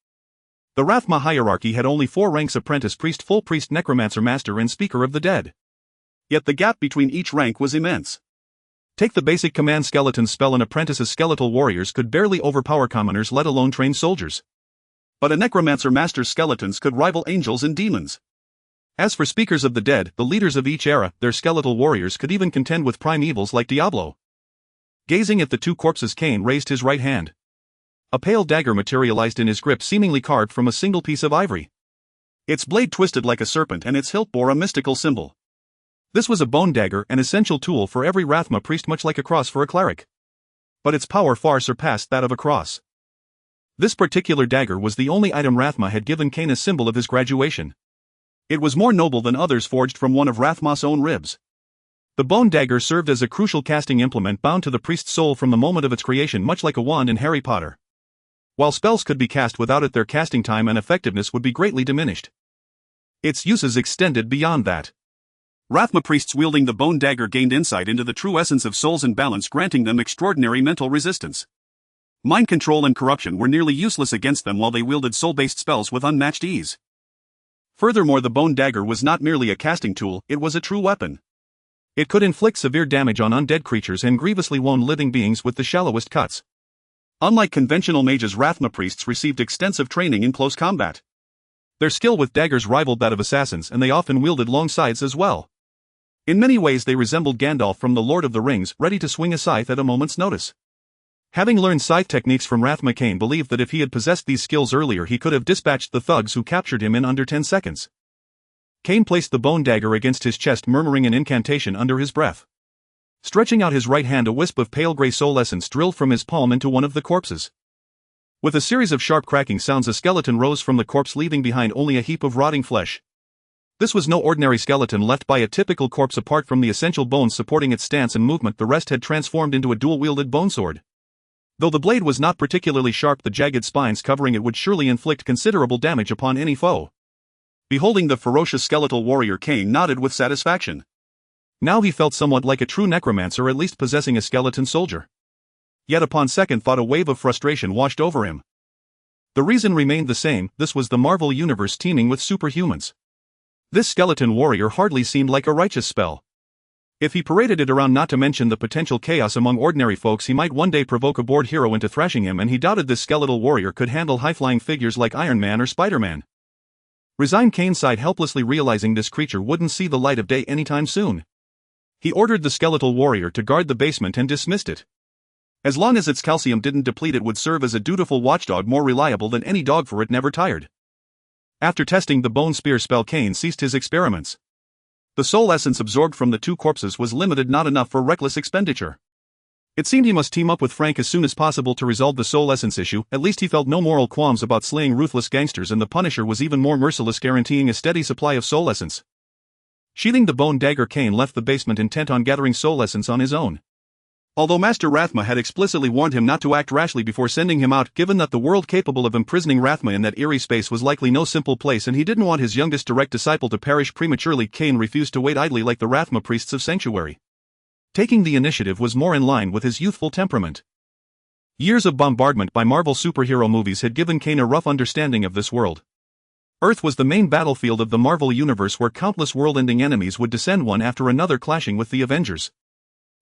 The Rathma hierarchy had only 4 ranks: apprentice, priest, full priest, necromancer, master, and speaker of the dead. Yet the gap between each rank was immense. Take the basic command skeleton spell. An apprentice's skeletal warriors could barely overpower commoners, let alone trained soldiers. But a necromancer master's skeletons could rival angels and demons. As for speakers of the dead, the leaders of each era, their skeletal warriors could even contend with primevals like Diablo. Gazing at the two corpses, Kane raised his right hand. A pale dagger materialized in his grip, seemingly carved from a single piece of ivory. Its blade twisted like a serpent and its hilt bore a mystical symbol. This was a bone dagger, an essential tool for every Rathma priest, much like a cross for a cleric. But its power far surpassed that of a cross. This particular dagger was the only item Rathma had given Kane, a symbol of his graduation. It was more noble than others, forged from one of Rathma's own ribs. The bone dagger served as a crucial casting implement, bound to the priest's soul from the moment of its creation, much like a wand in Harry Potter. While spells could be cast without it, their casting time and effectiveness would be greatly diminished. Its uses extended beyond that. Rathma priests wielding the bone dagger gained insight into the true essence of souls and balance, granting them extraordinary mental resistance. Mind control and corruption were nearly useless against them, while they wielded soul-based spells with unmatched ease. Furthermore, the bone dagger was not merely a casting tool, it was a true weapon. It could inflict severe damage on undead creatures and grievously wound living beings with the shallowest cuts. Unlike conventional mages, Rathma priests received extensive training in close combat. Their skill with daggers rivaled that of assassins, and they often wielded long scythes as well. In many ways they resembled Gandalf from The Lord of the Rings, ready to swing a scythe at a moment's notice. Having learned scythe techniques from Rathma, Kane believed that if he had possessed these skills earlier, he could have dispatched the thugs who captured him in under 10 seconds. Kane placed the bone dagger against his chest, murmuring an incantation under his breath. Stretching out his right hand, a wisp of pale gray soul essence drilled from his palm into one of the corpses. With a series of sharp cracking sounds, a skeleton rose from the corpse, leaving behind only a heap of rotting flesh. This was no ordinary skeleton left by a typical corpse. Apart from the essential bones supporting its stance and movement, the rest had transformed into a dual-wielded bone sword. Though the blade was not particularly sharp, the jagged spines covering it would surely inflict considerable damage upon any foe. Beholding the ferocious skeletal warrior, Kane nodded with satisfaction. Now he felt somewhat like a true necromancer, at least possessing a skeleton soldier. Yet upon second thought, a wave of frustration washed over him. The reason remained the same: this was the Marvel universe teeming with superhumans. This skeleton warrior hardly seemed like a righteous spell. If he paraded it around, not to mention the potential chaos among ordinary folks, he might one day provoke a bored hero into thrashing him, and he doubted this skeletal warrior could handle high-flying figures like Iron Man or Spider-Man. Resigned, Kane sighed helplessly, realizing this creature wouldn't see the light of day anytime soon. He ordered the skeletal warrior to guard the basement and dismissed it. As long as its calcium didn't deplete, it would serve as a dutiful watchdog, more reliable than any dog, for it never tired. After testing the bone spear spell, Kane ceased his experiments. The soul essence absorbed from the two corpses was limited, not enough for reckless expenditure. It seemed he must team up with Frank as soon as possible to resolve the soul essence issue. At least he felt no moral qualms about slaying ruthless gangsters, and the Punisher was even more merciless, guaranteeing a steady supply of soul essence. Sheathing the bone dagger, Kane left the basement intent on gathering soul essence on his own. Although Master Rathma had explicitly warned him not to act rashly before sending him out, given that the world capable of imprisoning Rathma in that eerie space was likely no simple place and he didn't want his youngest direct disciple to perish prematurely, Kane refused to wait idly like the Rathma priests of Sanctuary. Taking the initiative was more in line with his youthful temperament. Years of bombardment by Marvel superhero movies had given Kane a rough understanding of this world. Earth was the main battlefield of the Marvel universe, where countless world-ending enemies would descend one after another, clashing with the Avengers.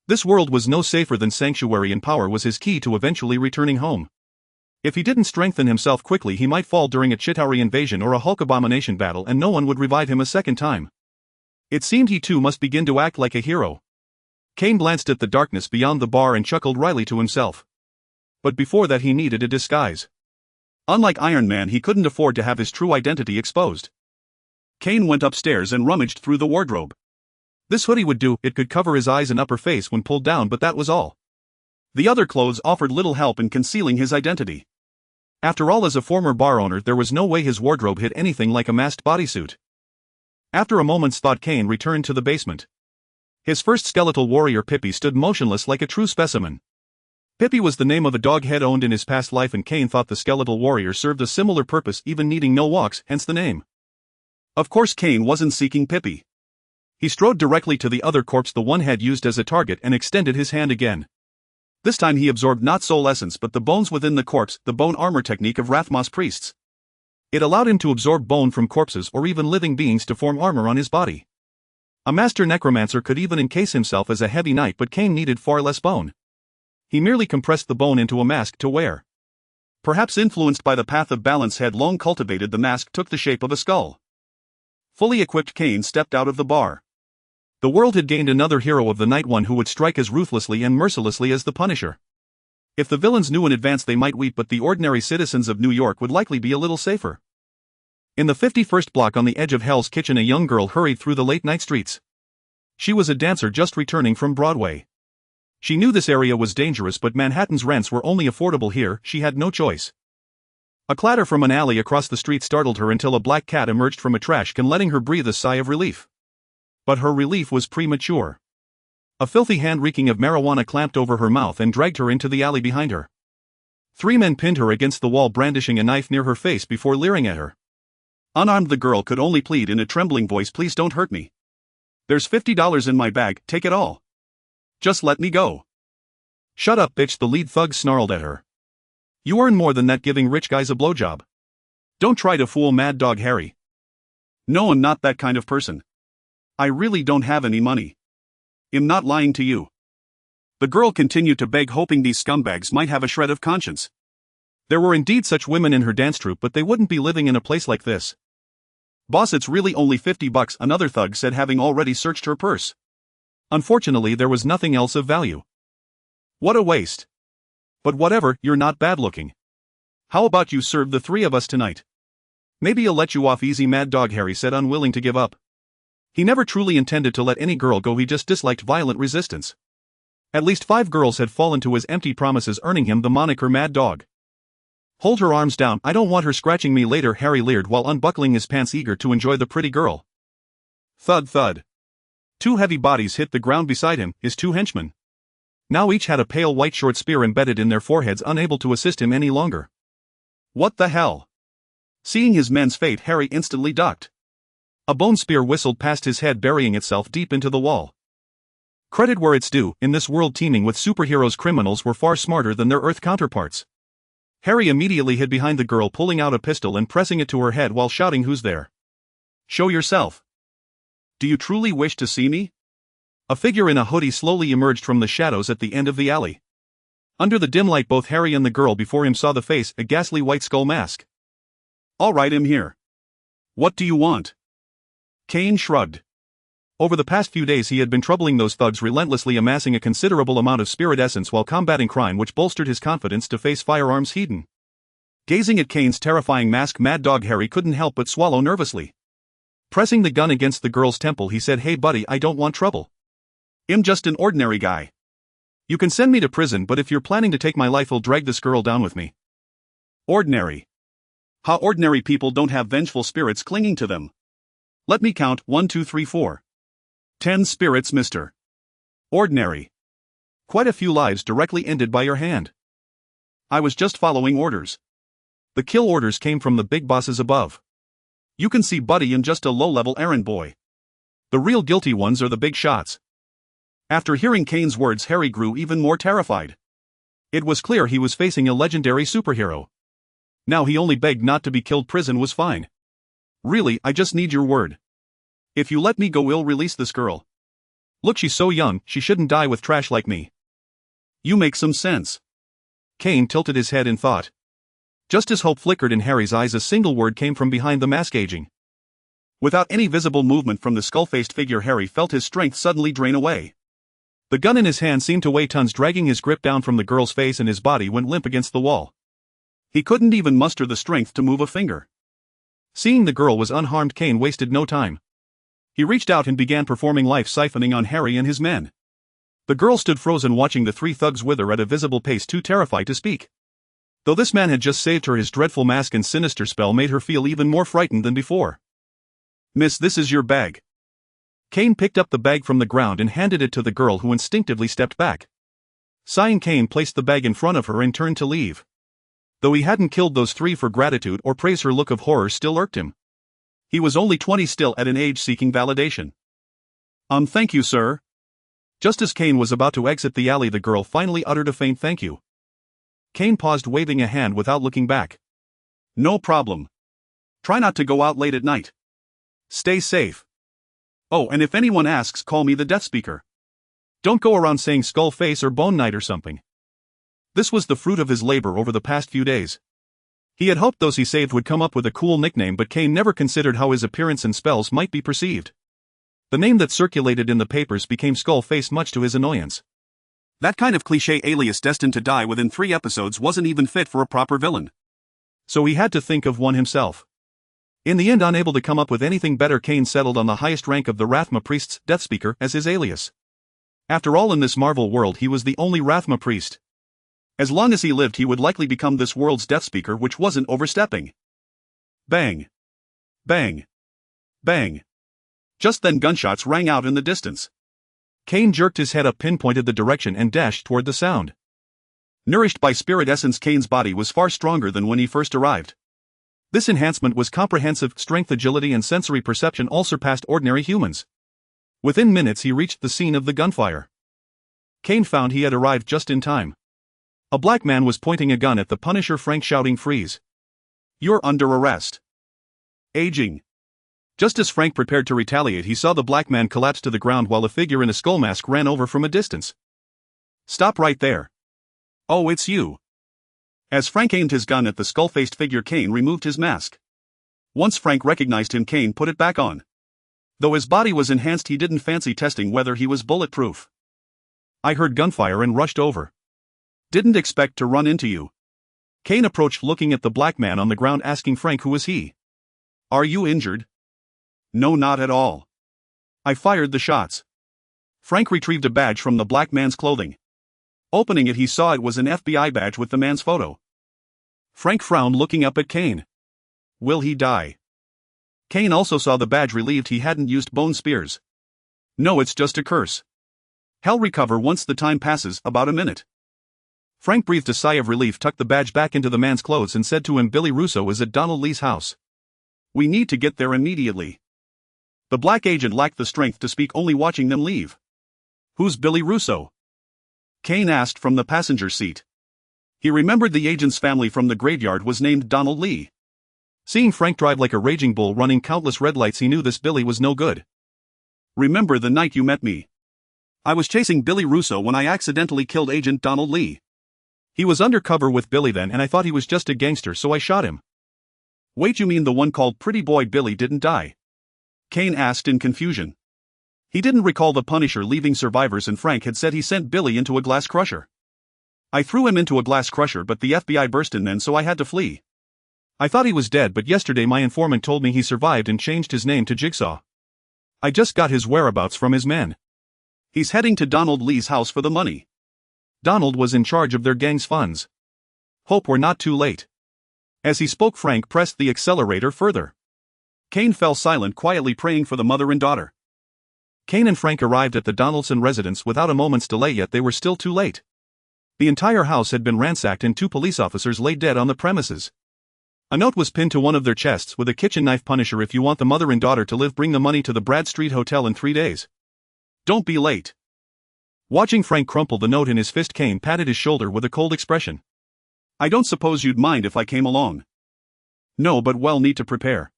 This world was no safer than Sanctuary, and power was his key to eventually returning home. If he didn't strengthen himself quickly, he might fall during a Chitauri invasion or a Hulk abomination battle, and no one would revive him a second time. It seemed he too must begin to act like a hero. Kane glanced at the darkness beyond the bar and chuckled wryly to himself. But before that he needed a disguise. Unlike Iron Man, he couldn't afford to have his true identity exposed. Kane went upstairs and rummaged through the wardrobe. This hoodie would do. It could cover his eyes and upper face when pulled down, but that was all. The other clothes offered little help in concealing his identity. After all, as a former bar owner, there was no way his wardrobe hid anything like a masked bodysuit. After a moment's thought, Kane returned to the basement. His first skeletal warrior, Pippi, stood motionless like a true specimen. Pippi was the name of a dog head owned in his past life, and Kane thought the skeletal warrior served a similar purpose, even needing no walks, hence the name. Of course, Kane wasn't seeking Pippi. He strode directly to the other corpse the one had used as a target and extended his hand again. This time he absorbed not soul essence but the bones within the corpse, the bone armor technique of Rathma's priests. It allowed him to absorb bone from corpses or even living beings to form armor on his body. A master necromancer could even encase himself as a heavy knight, but Kane needed far less bone. He merely compressed the bone into a mask to wear. Perhaps influenced by the path of balance had long cultivated, the mask took the shape of a skull. Fully equipped, Kane stepped out of the bar. The world had gained another hero of the night, one who would strike as ruthlessly and mercilessly as the Punisher. If the villains knew in advance, they might weep, but the ordinary citizens of New York would likely be a little safer. In the 51st block on the edge of Hell's Kitchen, a young girl hurried through the late-night streets. She was a dancer just returning from Broadway. She knew this area was dangerous, but Manhattan's rents were only affordable here. She had no choice. A clatter from an alley across the street startled her until a black cat emerged from a trash can, letting her breathe a sigh of relief. But her relief was premature. A filthy hand reeking of marijuana clamped over her mouth and dragged her into the alley behind her. 3 men pinned her against the wall, brandishing a knife near her face before leering at her. Unarmed, the girl could only plead in a trembling voice, "Please don't hurt me. There's $50 in my bag, take it all. Just let me go." "Shut up, bitch," the lead thug snarled at her. "You earn more than that giving rich guys a blowjob. Don't try to fool Mad Dog Harry. No, I'm not that kind of person. I really don't have any money. I'm not lying to you." The girl continued to beg, hoping these scumbags might have a shred of conscience. There were indeed such women in her dance troupe, but they wouldn't be living in a place like this. "Boss, it's really only $50, another thug said, having already searched her purse. Unfortunately, there was nothing else of value. What a waste. But whatever, you're not bad looking. How about you serve the 3 of us tonight? Maybe I'll let you off easy," Mad Dog Harry said, unwilling to give up. He never truly intended to let any girl go, he just disliked violent resistance. At least 5 girls had fallen to his empty promises, earning him the moniker Mad Dog. "Hold her arms down, I don't want her scratching me later," Harry leered while unbuckling his pants, eager to enjoy the pretty girl. Thud thud. 2 heavy bodies hit the ground beside him, his 2 henchmen. Now each had a pale white short spear embedded in their foreheads, unable to assist him any longer. What the hell? Seeing his men's fate, Harry instantly ducked. A bone spear whistled past his head, burying itself deep into the wall. Credit where it's due, in this world teeming with superheroes, criminals were far smarter than their Earth counterparts. Harry immediately hid behind the girl, pulling out a pistol and pressing it to her head while shouting, "Who's there? Show yourself. Do you truly wish to see me?" A figure in a hoodie slowly emerged from the shadows at the end of the alley. Under the dim light, both Harry and the girl before him saw the face, a ghastly white skull mask. "All right, I'm here. What do you want?" Kane shrugged. Over the past few days he had been troubling those thugs, relentlessly amassing a considerable amount of spirit essence while combating crime, which bolstered his confidence to face firearms heathen. Gazing at Kane's terrifying mask, Mad Dog Harry couldn't help but swallow nervously. Pressing the gun against the girl's temple, he said, "Hey buddy, I don't want trouble. I'm just an ordinary guy. You can send me to prison, but if you're planning to take my life, I'll drag this girl down with me." Ordinary. How ordinary people don't have vengeful spirits clinging to them. Let me count: 1, 2, 3, 4. 10 spirits, Mr. Ordinary. Quite a few lives directly ended by your hand. I was just following orders. The kill orders came from the big bosses above. You can see Buddy and just a low-level errand boy. The real guilty ones are the big shots. After hearing Kane's words, Harry grew even more terrified. It was clear he was facing a legendary superhero. Now he only begged not to be killed. Prison was fine. Really, I just need your word. If you let me go, we'll release this girl. Look, she's so young, she shouldn't die with trash like me. You make some sense. Kane tilted his head in thought. Just as hope flickered in Harry's eyes, a single word came from behind the mask. Aging. Without any visible movement from the skull-faced figure, Harry felt his strength suddenly drain away. The gun in his hand seemed to weigh tons, dragging his grip down from the girl's face, and his body went limp against the wall. He couldn't even muster the strength to move a finger. Seeing the girl was unharmed, Kane wasted no time. He reached out and began performing life siphoning on Harry and his men. The girl stood frozen, watching the three thugs wither at a visible pace, too terrified to speak. Though this man had just saved her, his dreadful mask and sinister spell made her feel even more frightened than before. "Miss, this is your bag." Kane picked up the bag from the ground and handed it to the girl, who instinctively stepped back. Sighing, Kane placed the bag in front of her and turned to leave. Though he hadn't killed those three for gratitude or praise, her look of horror still irked him. He was only 20, still at an age seeking validation. Thank you, sir." Just as Kane was about to exit the alley, the girl finally uttered a faint "thank you." Kane paused, waving a hand without looking back. "No problem. Try not to go out late at night. Stay safe. Oh, and if anyone asks, call me the Death Speaker. Don't go around saying Skull Face or Bone Knight or something." This was the fruit of his labor over the past few days. He had hoped those he saved would come up with a cool nickname, but Kane never considered how his appearance and spells might be perceived. The name that circulated in the papers became Skull Face, much to his annoyance. That kind of cliché alias destined to die within 3 episodes wasn't even fit for a proper villain. So he had to think of one himself. In the end, unable to come up with anything better, Kane settled on the highest rank of the Rathma priests, Deathspeaker, as his alias. After all, in this Marvel world he was the only Rathma priest. As long as he lived, he would likely become this world's Deathspeaker, which wasn't overstepping. Bang. Bang. Bang. Just then gunshots rang out in the distance. Kane jerked his head up, pinpointed the direction, and dashed toward the sound. Nourished by spirit essence, Kane's body was far stronger than when he first arrived. This enhancement was comprehensive: strength, agility, and sensory perception all surpassed ordinary humans. Within minutes he reached the scene of the gunfire. Kane found he had arrived just in time. A black man was pointing a gun at the Punisher, Frank, shouting, "Freeze! You're under arrest." Aging. Just as Frank prepared to retaliate, he saw the black man collapse to the ground while a figure in a skull mask ran over from a distance. "Stop right there. Oh, it's you." As Frank aimed his gun at the skull-faced figure, Kane removed his mask. Once Frank recognized him, Kane put it back on. Though his body was enhanced, he didn't fancy testing whether he was bulletproof. "I heard gunfire and rushed over. Didn't expect to run into you." Kane approached, looking at the black man on the ground, asking Frank who was he. "Are you injured?" "No, not at all. I fired the shots." Frank retrieved a badge from the black man's clothing. Opening it, he saw it was an FBI badge with the man's photo. Frank frowned, looking up at Kane. "Will he die?" Kane also saw the badge, relieved he hadn't used bone spears. "No, it's just a curse. He'll recover once the time passes, about a minute." Frank breathed a sigh of relief, tucked the badge back into the man's clothes, and said to him, "Billy Russo is at Donald Lee's house. We need to get there immediately." The black agent lacked the strength to speak, only watching them leave. "Who's Billy Russo?" Kane asked from the passenger seat. He remembered the agent's family from the graveyard was named Donald Lee. Seeing Frank drive like a raging bull, running countless red lights, he knew this Billy was no good. "Remember the night you met me? I was chasing Billy Russo when I accidentally killed Agent Donald Lee. He was undercover with Billy then, and I thought he was just a gangster, so I shot him." "Wait, you mean the one called Pretty Boy Billy didn't die?" Kane asked in confusion. He didn't recall the Punisher leaving survivors, and Frank had said he sent Billy into a glass crusher. "I threw him into a glass crusher, but the FBI burst in then, so I had to flee." I thought he was dead, but yesterday my informant told me he survived and changed his name to Jigsaw. I just got his whereabouts from his men. He's heading to Donald Lee's house for the money. Donald was in charge of their gang's funds. Hope we're not too late. As he spoke, Frank pressed the accelerator further. Kane fell silent, quietly praying for the mother and daughter. Kane and Frank arrived at the Donaldson residence without a moment's delay, yet they were still too late. The entire house had been ransacked and 2 police officers lay dead on the premises. A note was pinned to one of their chests with a kitchen knife: Punisher, if you want the mother and daughter to live, bring the money to the Brad Street Hotel in 3 days. Don't be late. Watching Frank crumple the note in his fist, Kane patted his shoulder with a cold expression. I don't suppose you'd mind if I came along. No, but we'll need to prepare.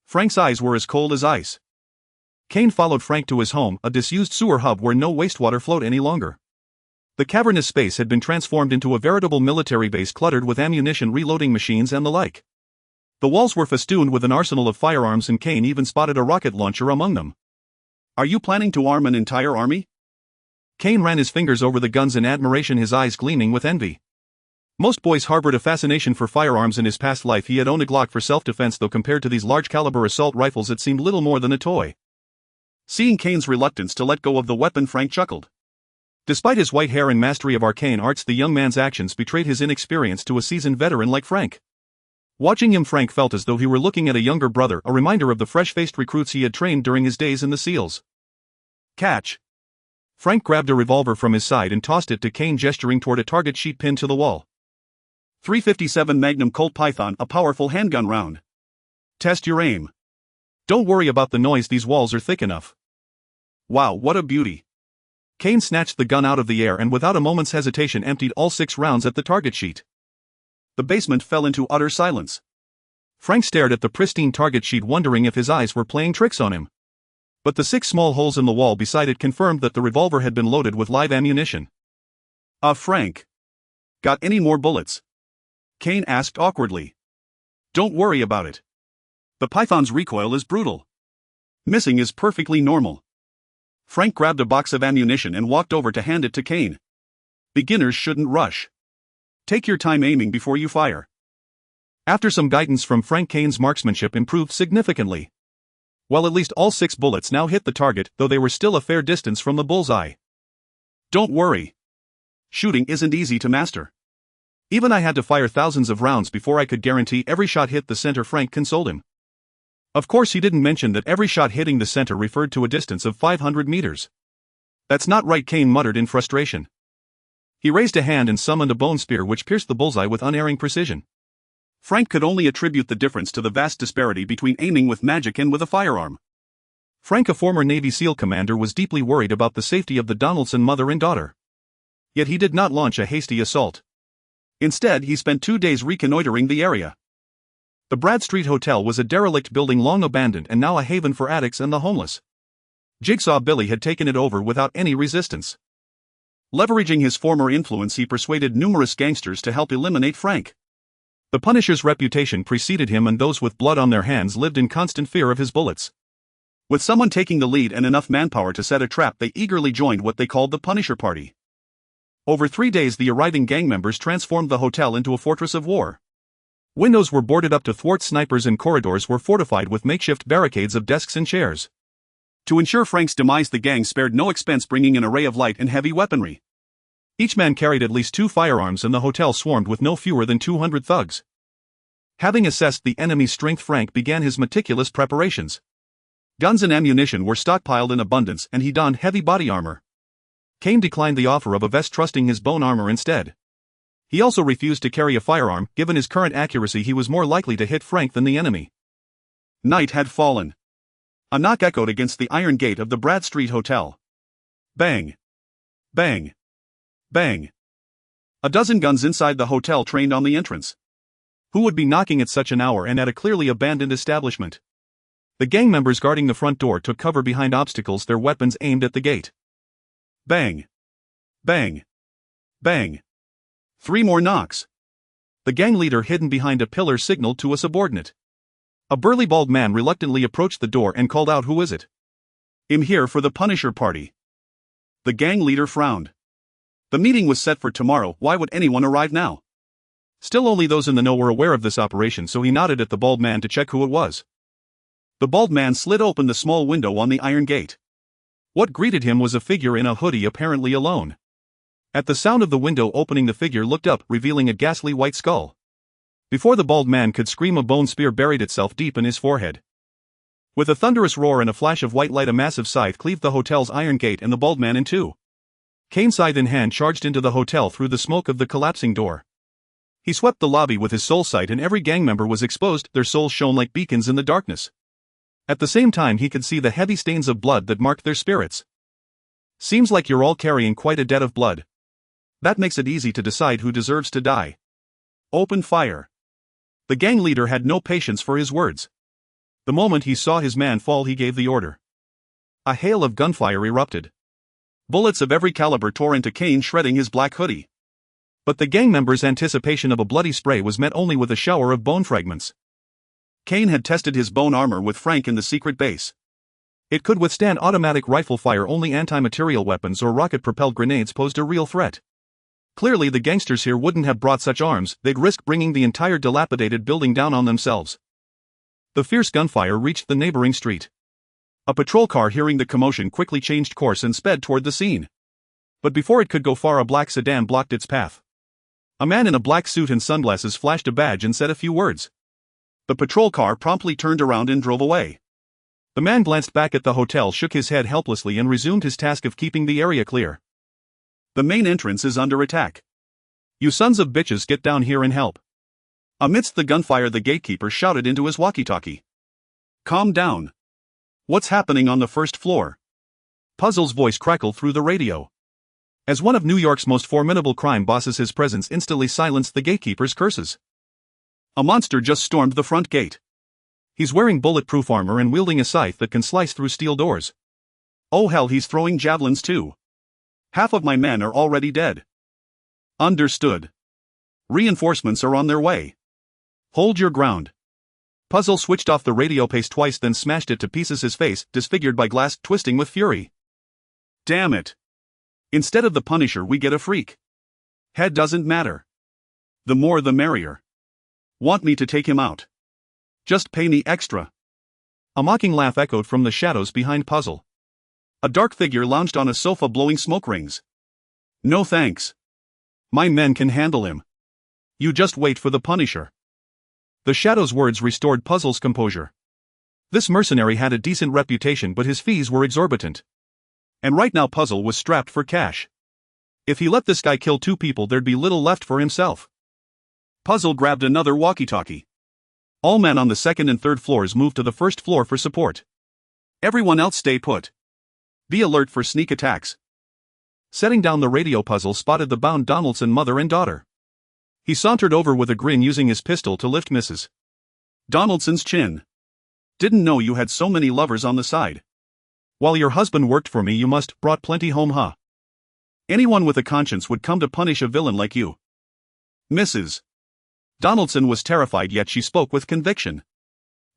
Frank's eyes were as cold as ice. Kane followed Frank to his home, a disused sewer hub where no wastewater flowed any longer. The cavernous space had been transformed into a veritable military base cluttered with ammunition, reloading machines and the like. The walls were festooned with an arsenal of firearms, and Kane even spotted a rocket launcher among them. Are you planning to arm an entire army? Kane ran his fingers over the guns in admiration, his eyes gleaming with envy. Most boys harbored a fascination for firearms. In his past life he had owned a Glock for self-defense, though compared to these large-caliber assault rifles it seemed little more than a toy. Seeing Kane's reluctance to let go of the weapon, Frank chuckled. Despite his white hair and mastery of arcane arts, the young man's actions betrayed his inexperience to a seasoned veteran like Frank. Watching him, Frank felt as though he were looking at a younger brother, a reminder of the fresh-faced recruits he had trained during his days in the SEALs. Catch! Frank grabbed a revolver from his side and tossed it to Kane, gesturing toward a target sheet pinned to the wall. .357 Magnum Colt Python, a powerful handgun round. Test your aim. Don't worry about the noise, these walls are thick enough. Wow, what a beauty. Kane snatched the gun out of the air and without a moment's hesitation emptied all 6 rounds at the target sheet. The basement fell into utter silence. Frank stared at the pristine target sheet, wondering if his eyes were playing tricks on him. But the 6 small holes in the wall beside it confirmed that the revolver had been loaded with live ammunition. Frank. Got any more bullets? Kane asked awkwardly. Don't worry about it. The Python's recoil is brutal. Missing is perfectly normal. Frank grabbed a box of ammunition and walked over to hand it to Kane. Beginners shouldn't rush. Take your time aiming before you fire. After some guidance from Frank, Kane's marksmanship improved significantly. Well, at least all 6 bullets now hit the target, though they were still a fair distance from the bullseye. Don't worry. Shooting isn't easy to master. Even I had to fire thousands of rounds before I could guarantee every shot hit the center, Frank consoled him. Of course, he didn't mention that every shot hitting the center referred to a distance of 500 meters. That's not right, Kane muttered in frustration. He raised a hand and summoned a bone spear which pierced the bullseye with unerring precision. Frank could only attribute the difference to the vast disparity between aiming with magic and with a firearm. Frank, a former Navy SEAL commander, was deeply worried about the safety of the Donaldson mother and daughter. Yet he did not launch a hasty assault. Instead, he spent 2 days reconnoitering the area. The Brad Street Hotel was a derelict building long abandoned and now a haven for addicts and the homeless. Jigsaw Billy had taken it over without any resistance. Leveraging his former influence, he persuaded numerous gangsters to help eliminate Frank. The Punisher's reputation preceded him, and those with blood on their hands lived in constant fear of his bullets. With someone taking the lead and enough manpower to set a trap, they eagerly joined what they called the Punisher Party. Over 3 days, the arriving gang members transformed the hotel into a fortress of war. Windows were boarded up to thwart snipers and corridors were fortified with makeshift barricades of desks and chairs. To ensure Frank's demise, the gang spared no expense bringing an array of light and heavy weaponry. Each man carried at least 2 firearms, and the hotel swarmed with no fewer than 200 thugs. Having assessed the enemy's strength, Frank began his meticulous preparations. Guns and ammunition were stockpiled in abundance, and he donned heavy body armor. Kane declined the offer of a vest, trusting his bone armor instead. He also refused to carry a firearm. Given his current accuracy, he was more likely to hit Frank than the enemy. Night had fallen. A knock echoed against the iron gate of the Brad Street Hotel. Bang! Bang! Bang! A dozen guns inside the hotel trained on the entrance. Who would be knocking at such an hour and at a clearly abandoned establishment? The gang members guarding the front door took cover behind obstacles, their weapons aimed at the gate. Bang! Bang! Bang! 3 more knocks. The gang leader, hidden behind a pillar, signaled to a subordinate. A burly bald man reluctantly approached the door and called out, "Who is it?" "I'm here for the Punisher Party." The gang leader frowned. The meeting was set for tomorrow. Why would anyone arrive now? Still only those in the know were aware of this operation, so he nodded at the bald man to check who it was. The bald man slid open the small window on the iron gate. What greeted him was a figure in a hoodie, apparently alone. At the sound of the window opening, the figure looked up, revealing a ghastly white skull. Before the bald man could scream, a bone spear buried itself deep in his forehead. With a thunderous roar and a flash of white light, a massive scythe cleaved the hotel's iron gate and the bald man in two. Kane, scythe in hand, charged into the hotel through the smoke of the collapsing door. He swept the lobby with his soul sight, and every gang member was exposed. Their souls shone like beacons in the darkness. At the same time, he could see the heavy stains of blood that marked their spirits. Seems like you're all carrying quite a debt of blood. That makes it easy to decide who deserves to die. Open fire. The gang leader had no patience for his words. The moment he saw his man fall, he gave the order. A hail of gunfire erupted. Bullets of every caliber tore into Kane, shredding his black hoodie. But the gang members' anticipation of a bloody spray was met only with a shower of bone fragments. Kane had tested his bone armor with Frank in the secret base. It could withstand automatic rifle fire, only anti-material weapons or rocket-propelled grenades posed a real threat. Clearly the gangsters here wouldn't have brought such arms, they'd risk bringing the entire dilapidated building down on themselves. The fierce gunfire reached the neighboring street. A patrol car, hearing the commotion, quickly changed course and sped toward the scene. But before it could go far, a black sedan blocked its path. A man in a black suit and sunglasses flashed a badge and said a few words. The patrol car promptly turned around and drove away. The man glanced back at the hotel, shook his head helplessly, and resumed his task of keeping the area clear. The main entrance is under attack. You sons of bitches, get down here and help. Amidst the gunfire, the gatekeeper shouted into his walkie-talkie. Calm down. What's happening on the first floor? Puzzle's voice crackled through the radio. As one of New York's most formidable crime bosses, his presence instantly silenced the gatekeeper's curses. A monster just stormed the front gate. He's wearing bulletproof armor and wielding a scythe that can slice through steel doors. Oh hell, he's throwing javelins too. Half of my men are already dead. Understood. Reinforcements are on their way. Hold your ground. Puzzle switched off the radio pace twice, then smashed it to pieces, his face, disfigured by glass, twisting with fury. Damn it. Instead of the Punisher, we get a freak. Head doesn't matter. The more the merrier. Want me to take him out? Just pay me extra. A mocking laugh echoed from the shadows behind Puzzle. A dark figure lounged on a sofa, blowing smoke rings. No thanks. My men can handle him. You just wait for the Punisher. The Shadow's words restored Puzzle's composure. This mercenary had a decent reputation, but his fees were exorbitant. And right now Puzzle was strapped for cash. If he let this guy kill two people, there'd be little left for himself. Puzzle grabbed another walkie-talkie. All men on the second and third floors moved to the first floor for support. Everyone else stay put. Be alert for sneak attacks. Setting down the radio, Puzzle spotted the bound Donaldson mother and daughter. He sauntered over with a grin, using his pistol to lift Mrs. Donaldson's chin. Didn't know you had so many lovers on the side. While your husband worked for me, you must brought plenty home, huh? Anyone with a conscience would come to punish a villain like you. Mrs. Donaldson was terrified, yet she spoke with conviction.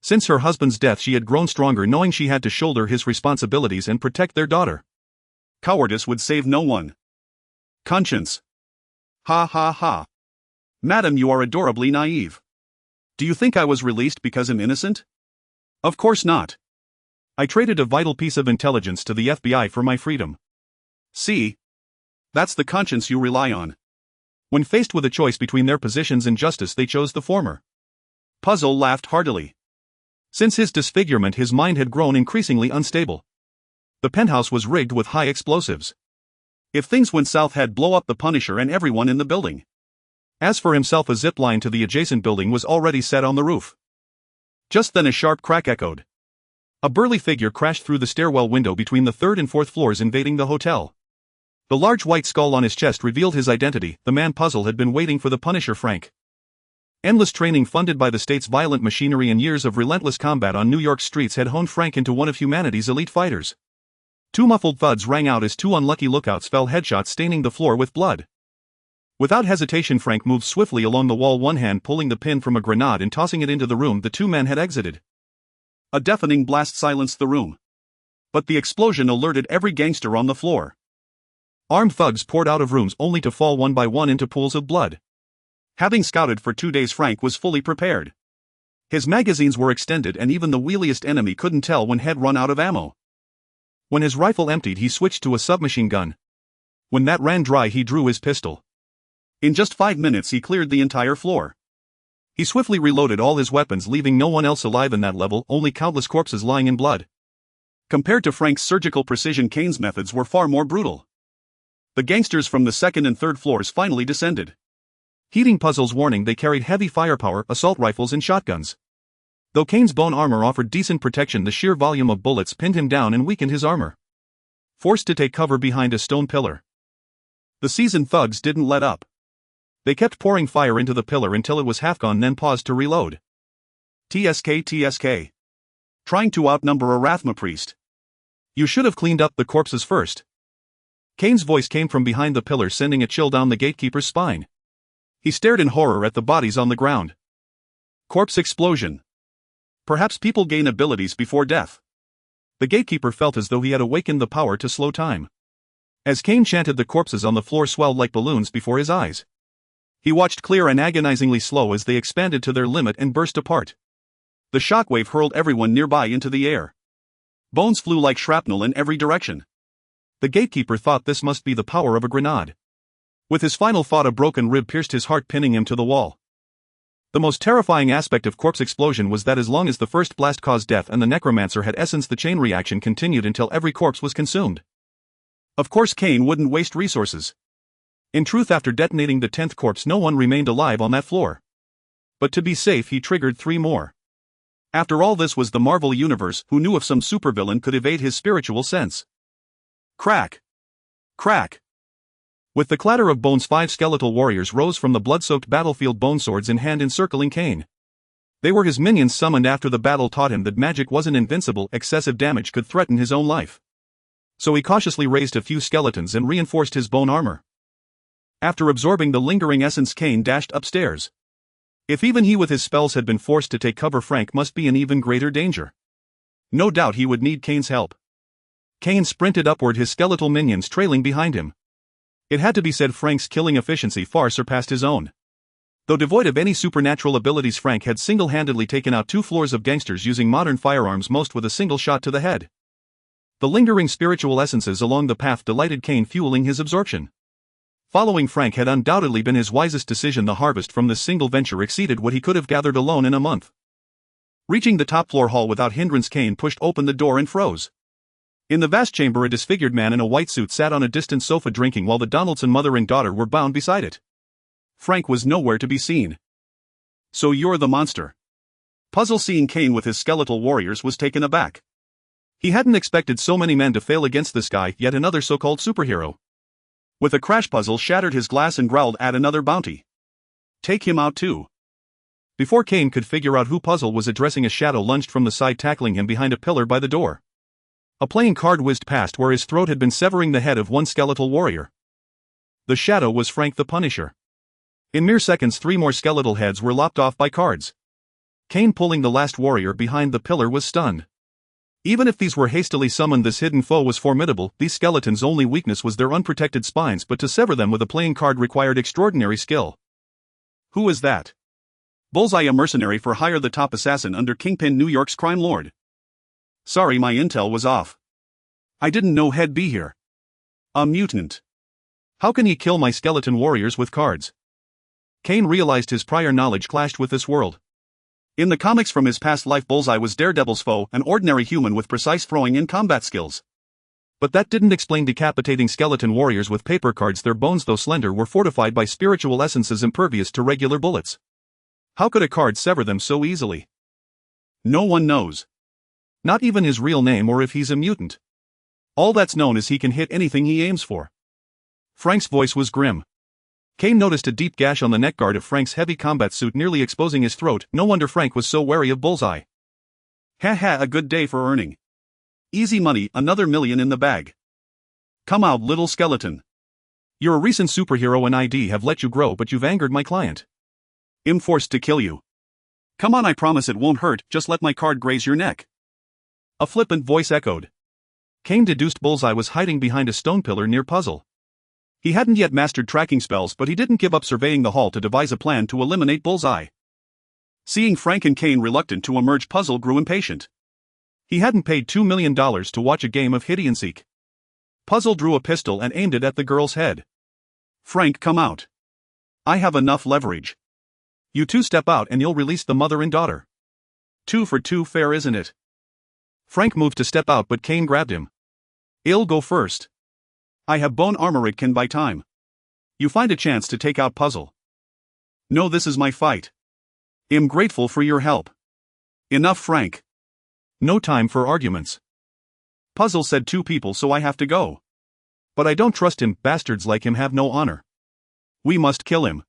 Since her husband's death, she had grown stronger, knowing she had to shoulder his responsibilities and protect their daughter. Cowardice would save no one. Conscience. Ha ha ha. Madam, you are adorably naive. Do you think I was released because I'm innocent? Of course not. I traded a vital piece of intelligence to the FBI for my freedom. See? That's the conscience you rely on. When faced with a choice between their positions and justice, they chose the former. Puzzle laughed heartily. Since his disfigurement, his mind had grown increasingly unstable. The penthouse was rigged with high explosives. If things went south, he'd blow up the Punisher and everyone in the building. As for himself, a zip line to the adjacent building was already set on the roof. Just then a sharp crack echoed. A burly figure crashed through the stairwell window between the third and fourth floors, invading the hotel. The large white skull on his chest revealed his identity. The man Puzzle had been waiting for, the Punisher, Frank. Endless training funded by the state's violent machinery and years of relentless combat on New York streets had honed Frank into one of humanity's elite fighters. Two muffled thuds rang out as two unlucky lookouts fell headshots, staining the floor with blood. Without hesitation, Frank moved swiftly along the wall, one hand pulling the pin from a grenade and tossing it into the room the two men had exited. A deafening blast silenced the room. But the explosion alerted every gangster on the floor. Armed thugs poured out of rooms, only to fall one by one into pools of blood. Having scouted for 2 days, Frank was fully prepared. His magazines were extended and even the wheeliest enemy couldn't tell when he'd run out of ammo. When his rifle emptied, he switched to a submachine gun. When that ran dry, he drew his pistol. In just 5 minutes he cleared the entire floor. He swiftly reloaded all his weapons, leaving no one else alive in that level, only countless corpses lying in blood. Compared to Frank's surgical precision, Kane's methods were far more brutal. The gangsters from the second and third floors finally descended. Heeding Puzzle's warning, they carried heavy firepower, assault rifles and shotguns. Though Kane's bone armor offered decent protection, the sheer volume of bullets pinned him down and weakened his armor. Forced to take cover behind a stone pillar, the seasoned thugs didn't let up. They kept pouring fire into the pillar until it was half gone, then paused to reload. TSK. Trying to outnumber a Rathma priest. You should have cleaned up the corpses first. Kane's voice came from behind the pillar, sending a chill down the gatekeeper's spine. He stared in horror at the bodies on the ground. Corpse explosion. Perhaps people gain abilities before death. The gatekeeper felt as though he had awakened the power to slow time. As Kane chanted, the corpses on the floor swelled like balloons before his eyes. He watched, clear and agonizingly slow, as they expanded to their limit and burst apart. The shockwave hurled everyone nearby into the air. Bones flew like shrapnel in every direction. The gatekeeper thought this must be the power of a grenade. With his final thought, a broken rib pierced his heart, pinning him to the wall. The most terrifying aspect of corpse explosion was that as long as the first blast caused death and the necromancer had essence, the chain reaction continued until every corpse was consumed. Of course, Kane wouldn't waste resources. In truth, after detonating the 10th corpse, no one remained alive on that floor. But to be safe, he triggered 3 more. After all, this was the Marvel Universe. Who knew if some supervillain could evade his spiritual sense? Crack! Crack! With the clatter of bones, 5 skeletal warriors rose from the blood-soaked battlefield, bone swords in hand, encircling Kane. They were his minions, summoned after the battle taught him that magic wasn't invincible, excessive damage could threaten his own life. So he cautiously raised a few skeletons and reinforced his bone armor. After absorbing the lingering essence, Kane dashed upstairs. If even he with his spells had been forced to take cover, Frank must be in even greater danger. No doubt he would need Kane's help. Kane sprinted upward, his skeletal minions trailing behind him. It had to be said, Frank's killing efficiency far surpassed his own. Though devoid of any supernatural abilities, Frank had single-handedly taken out 2 floors of gangsters using modern firearms, most with a single shot to the head. The lingering spiritual essences along the path delighted Kane, fueling his absorption. Following Frank had undoubtedly been his wisest decision. The harvest from this single venture exceeded what he could have gathered alone in a month. Reaching the top floor hall without hindrance, Kane pushed open the door and froze. In the vast chamber, a disfigured man in a white suit sat on a distant sofa drinking, while the Donaldson mother and daughter were bound beside it. Frank was nowhere to be seen. So you're the monster? Puzzle, seeing Kane with his skeletal warriors, was taken aback. He hadn't expected so many men to fail against this guy, yet another so-called superhero. With a crash, Puzzle shattered his glass and growled at another bounty. Take him out too. Before Kane could figure out who Puzzle was addressing, a shadow lunged from the side, tackling him behind a pillar by the door. A playing card whizzed past where his throat had been, severing the head of one skeletal warrior. The shadow was Frank the Punisher. In mere seconds, 3 more skeletal heads were lopped off by cards. Kane, pulling the last warrior behind the pillar, was stunned. Even if these were hastily summoned, this hidden foe was formidable. These skeletons' only weakness was their unprotected spines, but to sever them with a playing card required extraordinary skill. Who is that? Bullseye, a mercenary for hire, the top assassin under Kingpin, New York's crime lord. Sorry, my intel was off. I didn't know he'd be here. A mutant. How can he kill my skeleton warriors with cards? Kane realized his prior knowledge clashed with this world. In the comics from his past life, Bullseye was Daredevil's foe, an ordinary human with precise throwing and combat skills. But that didn't explain decapitating skeleton warriors with paper cards. Their bones, though slender, were fortified by spiritual essences impervious to regular bullets. How could a card sever them so easily? No one knows. Not even his real name, or if he's a mutant. All that's known is he can hit anything he aims for. Frank's voice was grim. Kane noticed a deep gash on the neckguard of Frank's heavy combat suit, nearly exposing his throat. No wonder Frank was so wary of Bullseye. Ha, a good day for earning. Easy money, another $1 million in the bag. Come out, little skeleton. You're a recent superhero and ID have let you grow, but you've angered my client. I'm forced to kill you. Come on, I promise it won't hurt, just let my card graze your neck. A flippant voice echoed. Kane deduced Bullseye was hiding behind a stone pillar near Puzzle. He hadn't yet mastered tracking spells, but he didn't give up surveying the hall to devise a plan to eliminate Bullseye. Seeing Frank and Kane reluctant to emerge, Puzzle grew impatient. He hadn't paid $2 million to watch a game of hide-and-seek. Puzzle drew a pistol and aimed it at the girl's head. "Frank, come out. I have enough leverage. You two step out and you'll release the mother and daughter. 2 for 2 fair, isn't it?" Frank moved to step out, but Kane grabbed him. "I'll go first. I have bone armor, it can buy time. You find a chance to take out Puzzle." "No, this is my fight. I'm grateful for your help." "Enough, Frank. No time for arguments. Puzzle said 2 people, so I have to go. But I don't trust him, bastards like him have no honor. We must kill him.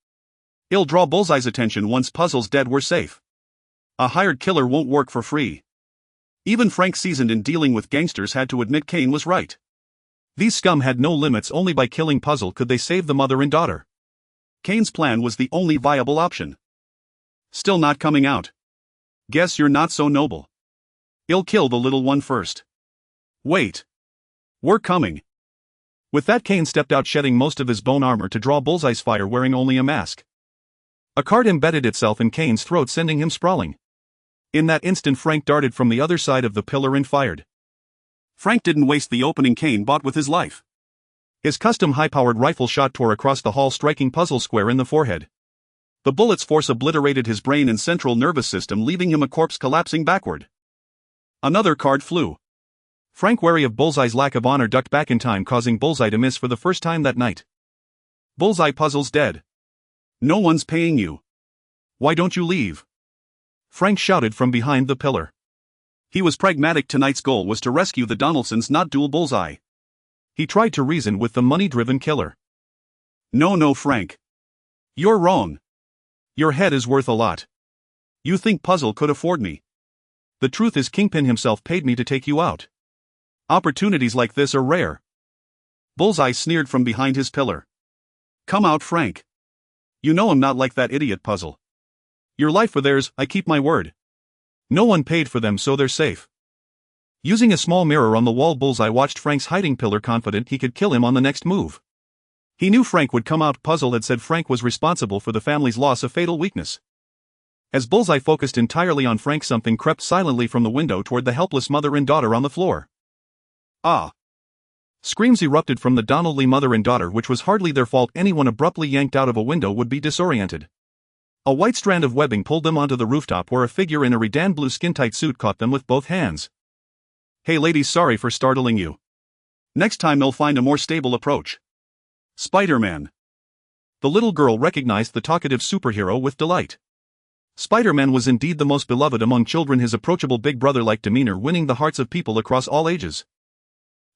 I'll draw Bullseye's attention once Puzzle's dead, we're safe. A hired killer won't work for free." Even Frank, seasoned in dealing with gangsters, had to admit Kane was right. These scum had no limits, only by killing Puzzle could they save the mother and daughter. Kane's plan was the only viable option. "Still not coming out? Guess you're not so noble. I'll kill the little one first." "Wait. We're coming." With that, Kane stepped out, shedding most of his bone armor to draw Bullseye's fire, wearing only a mask. A card embedded itself in Kane's throat, sending him sprawling. In that instant, Frank darted from the other side of the pillar and fired. Frank didn't waste the opening Kane bought with his life. His custom high-powered rifle shot tore across the hall, striking Puzzle square in the forehead. The bullet's force obliterated his brain and central nervous system, leaving him a corpse collapsing backward. Another card flew. Frank, wary of Bullseye's lack of honor, ducked back in time, causing Bullseye to miss for the first time that night. "Bullseye, Puzzle's dead. No one's paying you. Why don't you leave?" Frank shouted from behind the pillar. He was pragmatic. Tonight's goal was to rescue the Donaldsons, not duel Bullseye. He tried to reason with the money-driven killer. No, Frank. You're wrong. Your head is worth a lot. You think Puzzle could afford me. The truth is, Kingpin himself paid me to take you out. Opportunities like this are rare." Bullseye sneered from behind his pillar. "Come out, Frank. You know I'm not like that idiot, Puzzle. Your life or theirs, I keep my word. No one paid for them, so they're safe." Using a small mirror on the wall, Bullseye watched Frank's hiding pillar, confident he could kill him on the next move. He knew Frank would come out. Puzzle had said Frank was responsible for the family's loss, a fatal weakness. As Bullseye focused entirely on Frank, something crept silently from the window toward the helpless mother and daughter on the floor. "Ah!" Screams erupted from the Donnelly mother and daughter, which was hardly their fault. Anyone abruptly yanked out of a window would be disoriented. A white strand of webbing pulled them onto the rooftop, where a figure in a redan blue skin-tight suit caught them with both hands. "Hey ladies, sorry for startling you. Next time I'll find a more stable approach. Spider-Man." The little girl recognized the talkative superhero with delight. Spider-Man was indeed the most beloved among children, his approachable big brother-like demeanor winning the hearts of people across all ages.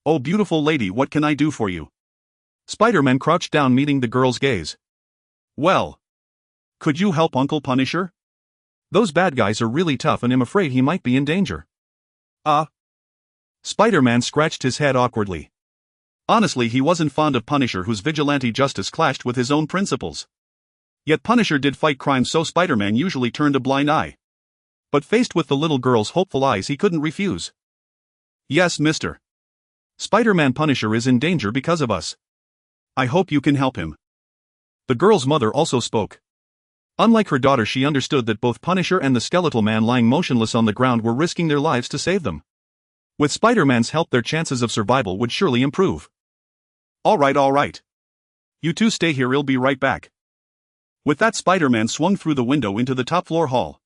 "Oh beautiful lady, what can I do for you?" Spider-Man crouched down, meeting the girl's gaze. "Well, could you help Uncle Punisher? Those bad guys are really tough and I'm afraid he might be in danger." Spider-Man scratched his head awkwardly. Honestly, he wasn't fond of Punisher, whose vigilante justice clashed with his own principles. Yet Punisher did fight crime, so Spider-Man usually turned a blind eye. But faced with the little girl's hopeful eyes, he couldn't refuse. "Yes, mister. Spider-Man, Punisher is in danger because of us. I hope you can help him." The girl's mother also spoke. Unlike her daughter, she understood that both Punisher and the skeletal man lying motionless on the ground were risking their lives to save them. With Spider-Man's help, their chances of survival would surely improve. All right. You two stay here, I'll be right back." With that, Spider-Man swung through the window into the top-floor hall.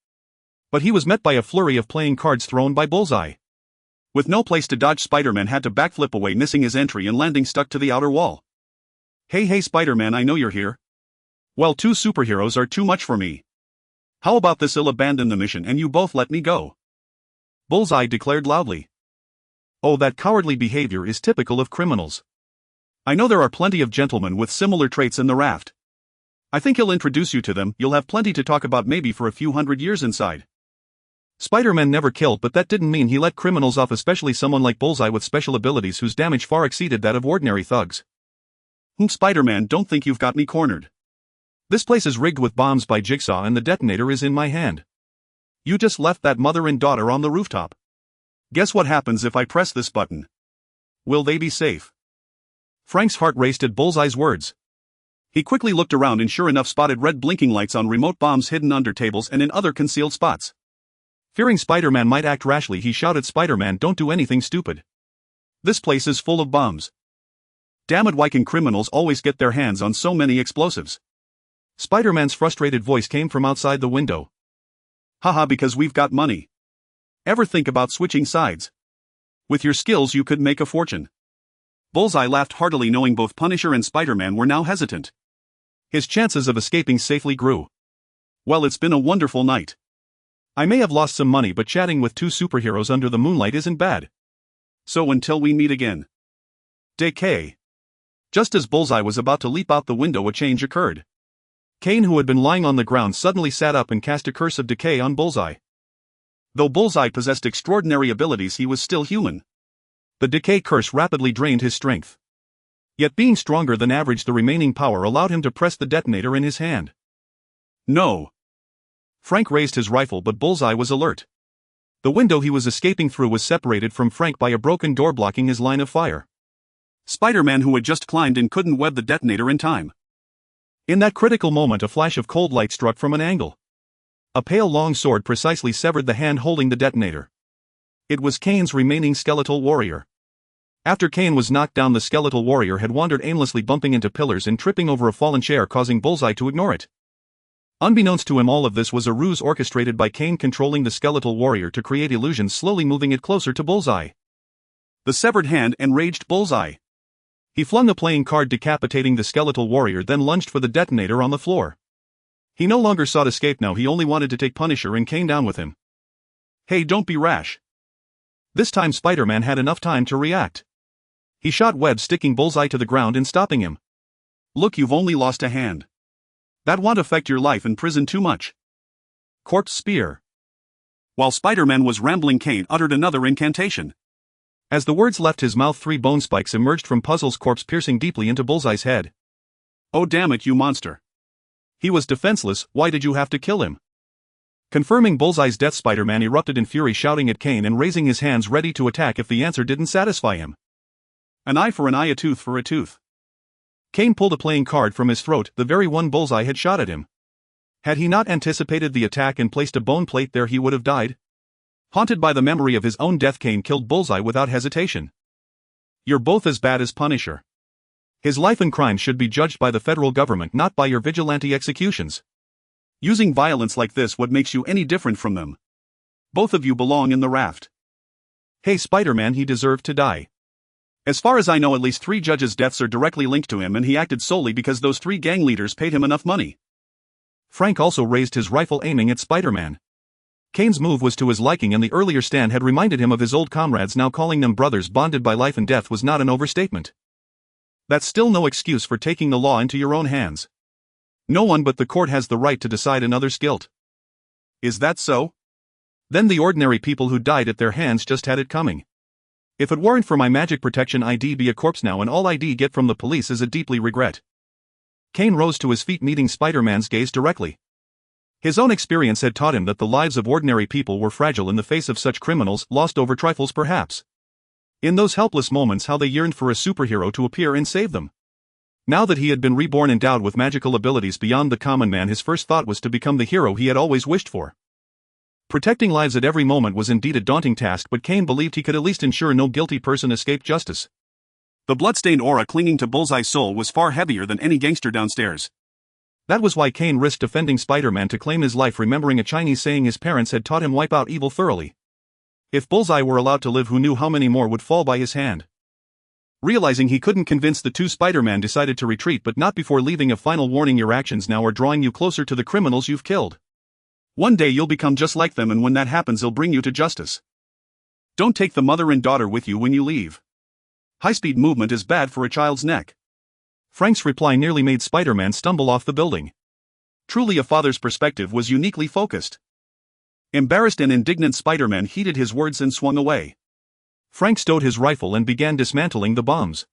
But he was met by a flurry of playing cards thrown by Bullseye. With no place to dodge, Spider-Man had to backflip away, missing his entry and landing stuck to the outer wall. Hey Spider-Man, I know you're here. Well, 2 superheroes are too much for me. How about this? I'll abandon the mission and you both let me go." Bullseye declared loudly. "Oh, that cowardly behavior is typical of criminals. I know there are plenty of gentlemen with similar traits in the raft. I think he'll introduce you to them. You'll have plenty to talk about, maybe for a few hundred years inside." Spider-Man never killed, but that didn't mean he let criminals off, especially someone like Bullseye with special abilities whose damage far exceeded that of ordinary thugs. Spider-Man, don't think you've got me cornered. This place is rigged with bombs by Jigsaw and the detonator is in my hand. You just left that mother and daughter on the rooftop. Guess what happens if I press this button? Will they be safe? Frank's heart raced at Bullseye's words. He quickly looked around and sure enough spotted red blinking lights on remote bombs hidden under tables and in other concealed spots. Fearing Spider-Man might act rashly, he shouted, "Spider-Man, don't do anything stupid. This place is full of bombs. Damn it, why can criminals always get their hands on so many explosives?" Spider-Man's frustrated voice came from outside the window. "Haha, because we've got money. Ever think about switching sides? With your skills you could make a fortune." Bullseye laughed heartily, knowing both Punisher and Spider-Man were now hesitant. His chances of escaping safely grew. "Well, it's been a wonderful night. I may have lost some money, but chatting with two superheroes under the moonlight isn't bad. So until we meet again." Decay. Just as Bullseye was about to leap out the window, a change occurred. Kane, who had been lying on the ground, suddenly sat up and cast a curse of decay on Bullseye. Though Bullseye possessed extraordinary abilities, he was still human. The decay curse rapidly drained his strength. Yet being stronger than average, the remaining power allowed him to press the detonator in his hand. "No." Frank raised his rifle, but Bullseye was alert. The window he was escaping through was separated from Frank by a broken door blocking his line of fire. Spider-Man, who had just climbed in, couldn't web the detonator in time. In that critical moment, a flash of cold light struck from an angle. A pale long sword precisely severed the hand holding the detonator. It was Kane's remaining skeletal warrior. After Kane was knocked down, the skeletal warrior had wandered aimlessly, bumping into pillars and tripping over a fallen chair, causing Bullseye to ignore it. Unbeknownst to him, all of this was a ruse orchestrated by Kane, controlling the skeletal warrior to create illusions, slowly moving it closer to Bullseye. The severed hand enraged Bullseye. He flung the playing card, decapitating the skeletal warrior, then lunged for the detonator on the floor. He no longer sought escape now, he only wanted to take Punisher and Kane down with him. "Hey, don't be rash." This time Spider-Man had enough time to react. He shot webs, sticking Bullseye to the ground and stopping him. "Look, you've only lost a hand. That won't affect your life in prison too much." Corpse Spear. While Spider-Man was rambling, Kane uttered another incantation. As the words left his mouth, 3 bone spikes emerged from Puzzle's corpse, piercing deeply into Bullseye's head. "Oh damn it, you monster. He was defenseless, why did you have to kill him?" Confirming Bullseye's death, Spider-Man erupted in fury, shouting at Kane and raising his hands ready to attack if the answer didn't satisfy him. "An eye for an eye, a tooth for a tooth." Kane pulled a playing card from his throat, the very one Bullseye had shot at him. Had he not anticipated the attack and placed a bone plate there, he would have died. Haunted by the memory of his own death, Kane killed Bullseye without hesitation. "You're both as bad as Punisher. His life and crime should be judged by the federal government, not by your vigilante executions. Using violence like this, what makes you any different from them? Both of you belong in the raft." "Hey Spider-Man, he deserved to die. As far as I know, at least 3 judges' deaths are directly linked to him, and he acted solely because those 3 gang leaders paid him enough money." Frank also raised his rifle, aiming at Spider-Man. Kane's move was to his liking, and the earlier stand had reminded him of his old comrades. Now calling them brothers bonded by life and death was not an overstatement. That's still no excuse for taking the law into your own hands. No one but the court has the right to decide another's guilt. Is that so? Then the ordinary people who died at their hands just had it coming. If it weren't for my magic protection, I'd be a corpse now, and all I'd get from the police is a deeply regret. Kane rose to his feet, meeting Spider-Man's gaze directly. His own experience had taught him that the lives of ordinary people were fragile in the face of such criminals, lost over trifles perhaps. In those helpless moments, how they yearned for a superhero to appear and save them. Now that he had been reborn endowed with magical abilities beyond the common man, his first thought was to become the hero he had always wished for. Protecting lives at every moment was indeed a daunting task, but Kane believed he could at least ensure no guilty person escaped justice. The bloodstained aura clinging to Bullseye's soul was far heavier than any gangster downstairs. That was why Kane risked defending Spider-Man to claim his life, remembering a Chinese saying his parents had taught him: wipe out evil thoroughly. If Bullseye were allowed to live, who knew how many more would fall by his hand? Realizing he couldn't convince the two, Spider-Man decided to retreat, but not before leaving a final warning: your actions now are drawing you closer to the criminals you've killed. One day you'll become just like them, and when that happens, they'll bring you to justice. Don't take the mother and daughter with you when you leave. High-speed movement is bad for a child's neck. Frank's reply nearly made Spider-Man stumble off the building. Truly, a father's perspective was uniquely focused. Embarrassed and indignant, Spider-Man heeded his words and swung away. Frank stowed his rifle and began dismantling the bombs.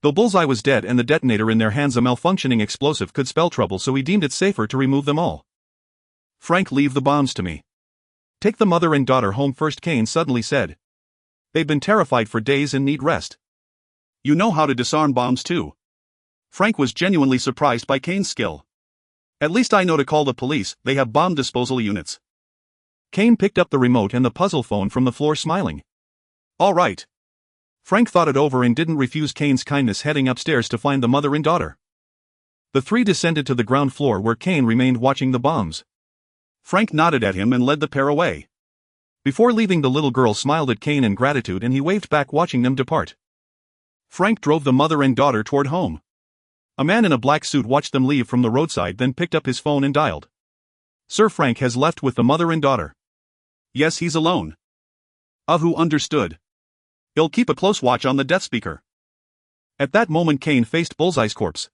Though Bullseye was dead and the detonator in their hands, a malfunctioning explosive could spell trouble, so he deemed it safer to remove them all. Frank, leave the bombs to me. Take the mother and daughter home first, Kane suddenly said. They've been terrified for days and need rest. You know how to disarm bombs too. Frank was genuinely surprised by Kane's skill. At least I know to call the police, they have bomb disposal units. Kane picked up the remote and the puzzle phone from the floor smiling. All right. Frank thought it over and didn't refuse Kane's kindness, heading upstairs to find the mother and daughter. The three descended to the ground floor where Kane remained watching the bombs. Frank nodded at him and led the pair away. Before leaving, the little girl smiled at Kane in gratitude and he waved back, watching them depart. Frank drove the mother and daughter toward home. A man in a black suit watched them leave from the roadside, then picked up his phone and dialed. Sir, Frank has left with the mother and daughter. Yes, he's alone. Who understood. He'll keep a close watch on the death speaker. At that moment Kane faced Bullseye's corpse.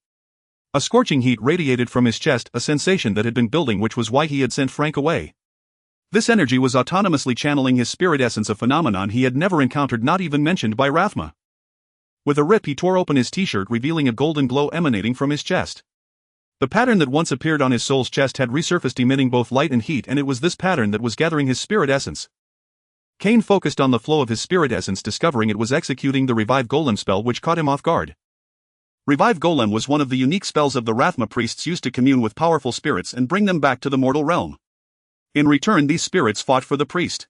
A scorching heat radiated from his chest, a sensation that had been building, which was why he had sent Frank away. This energy was autonomously channeling his spirit essence, a phenomenon he had never encountered, not even mentioned by Rathma. With a rip he tore open his t-shirt, revealing a golden glow emanating from his chest. The pattern that once appeared on his soul's chest had resurfaced, emitting both light and heat, and it was this pattern that was gathering his spirit essence. Kane focused on the flow of his spirit essence, discovering it was executing the Revive Golem spell, which caught him off guard. Revive Golem was one of the unique spells of the Rathma priests used to commune with powerful spirits and bring them back to the mortal realm. In return, these spirits fought for the priest.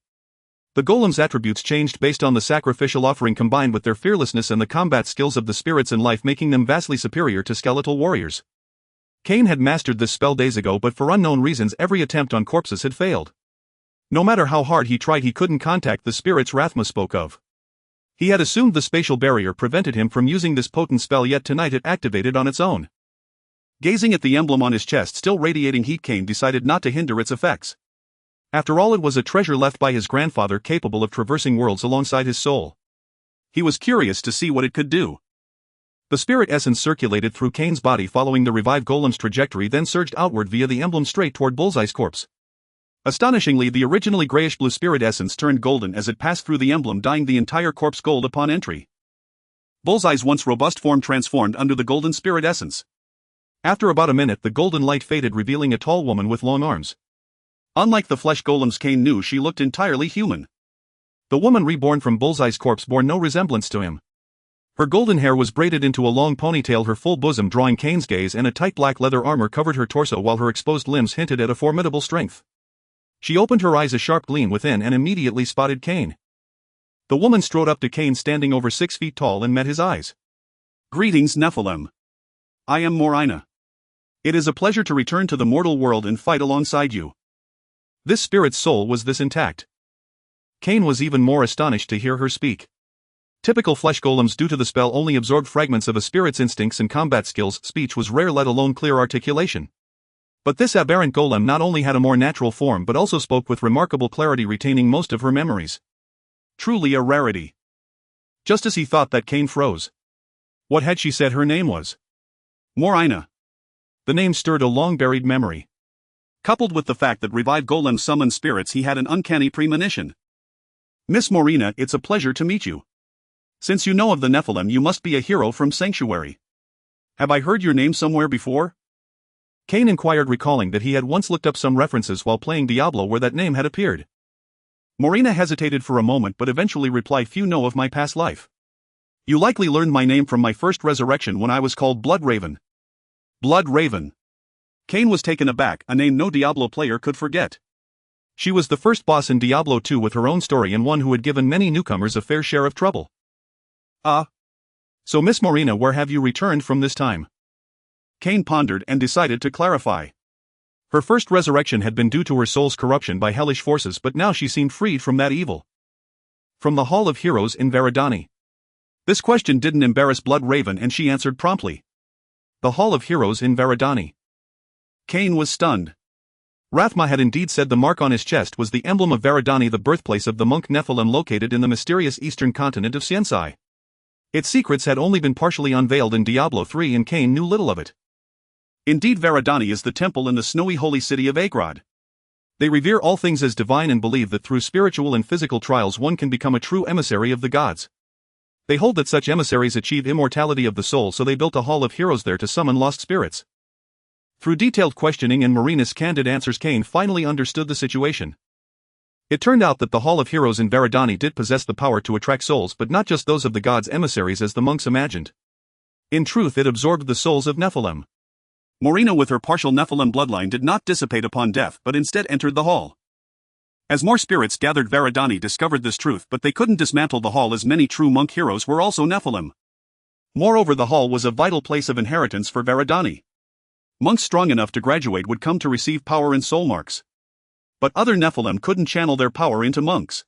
The golem's attributes changed based on the sacrificial offering, combined with their fearlessness and the combat skills of the spirits in life, making them vastly superior to skeletal warriors. Kane had mastered this spell days ago, but for unknown reasons every attempt on corpses had failed. No matter how hard he tried, he couldn't contact the spirits Rathma spoke of. He had assumed the spatial barrier prevented him from using this potent spell, yet tonight it activated on its own. Gazing at the emblem on his chest, still radiating heat, Kane decided not to hinder its effects. After all, it was a treasure left by his grandfather, capable of traversing worlds alongside his soul. He was curious to see what it could do. The spirit essence circulated through Kane's body, following the Revive Golem's trajectory, then surged outward via the emblem straight toward Bullseye's corpse. Astonishingly, the originally grayish-blue spirit essence turned golden as it passed through the emblem, dyeing the entire corpse gold upon entry. Bullseye's once robust form transformed under the golden spirit essence. After about a minute, the golden light faded, revealing a tall woman with long arms. Unlike the flesh golems Kane knew, she looked entirely human. The woman reborn from Bullseye's corpse bore no resemblance to him. Her golden hair was braided into a long ponytail, her full bosom drawing Kane's gaze, and a tight black leather armor covered her torso, while her exposed limbs hinted at a formidable strength. She opened her eyes, a sharp gleam within, and immediately spotted Kane. The woman strode up to Kane, standing over 6 feet tall, and met his eyes. Greetings, Nephilim. I am Morina. It is a pleasure to return to the mortal world and fight alongside you. This spirit's soul was this intact. Kane was even more astonished to hear her speak. Typical flesh golems, due to the spell, only absorbed fragments of a spirit's instincts and combat skills. Speech was rare, let alone clear articulation. But this aberrant golem not only had a more natural form but also spoke with remarkable clarity, retaining most of her memories. Truly a rarity. Just as he thought that, Kane froze. What had she said her name was? Morina. The name stirred a long-buried memory. Coupled with the fact that Revive Golem summoned spirits, he had an uncanny premonition. Miss Morina, it's a pleasure to meet you. Since you know of the Nephilim, you must be a hero from Sanctuary. Have I heard your name somewhere before? Kane inquired, recalling that he had once looked up some references while playing Diablo where that name had appeared. Morina hesitated for a moment but eventually replied, few know of my past life. You likely learned my name from my first resurrection when I was called Blood Raven. Blood Raven. Kane was taken aback, a name no Diablo player could forget. She was the first boss in Diablo 2 with her own story, and one who had given many newcomers a fair share of trouble. So Miss Morina, where have you returned from this time? Kane pondered and decided to clarify. Her first resurrection had been due to her soul's corruption by hellish forces, but now she seemed freed from that evil. From the Hall of Heroes in Veridani. This question didn't embarrass Blood Raven, and she answered promptly. The Hall of Heroes in Veridani. Kane was stunned. Rathma had indeed said the mark on his chest was the emblem of Veridani, the birthplace of the monk Nephilim located in the mysterious eastern continent of Xiensai. Its secrets had only been partially unveiled in Diablo 3, and Kane knew little of it. Indeed, Veridani is the temple in the snowy holy city of Agrod. They revere all things as divine and believe that through spiritual and physical trials one can become a true emissary of the gods. They hold that such emissaries achieve immortality of the soul, so they built a hall of heroes there to summon lost spirits. Through detailed questioning and Morina's candid answers, Kane finally understood the situation. It turned out that the Hall of Heroes in Veridani did possess the power to attract souls, but not just those of the gods' emissaries as the monks imagined. In truth, it absorbed the souls of Nephilim. Morina, with her partial Nephilim bloodline, did not dissipate upon death but instead entered the hall. As more spirits gathered, Veridani discovered this truth, but they couldn't dismantle the hall as many true monk heroes were also Nephilim. Moreover, the hall was a vital place of inheritance for Veridani. Monks strong enough to graduate would come to receive power and soul marks. But other Nephilim couldn't channel their power into monks.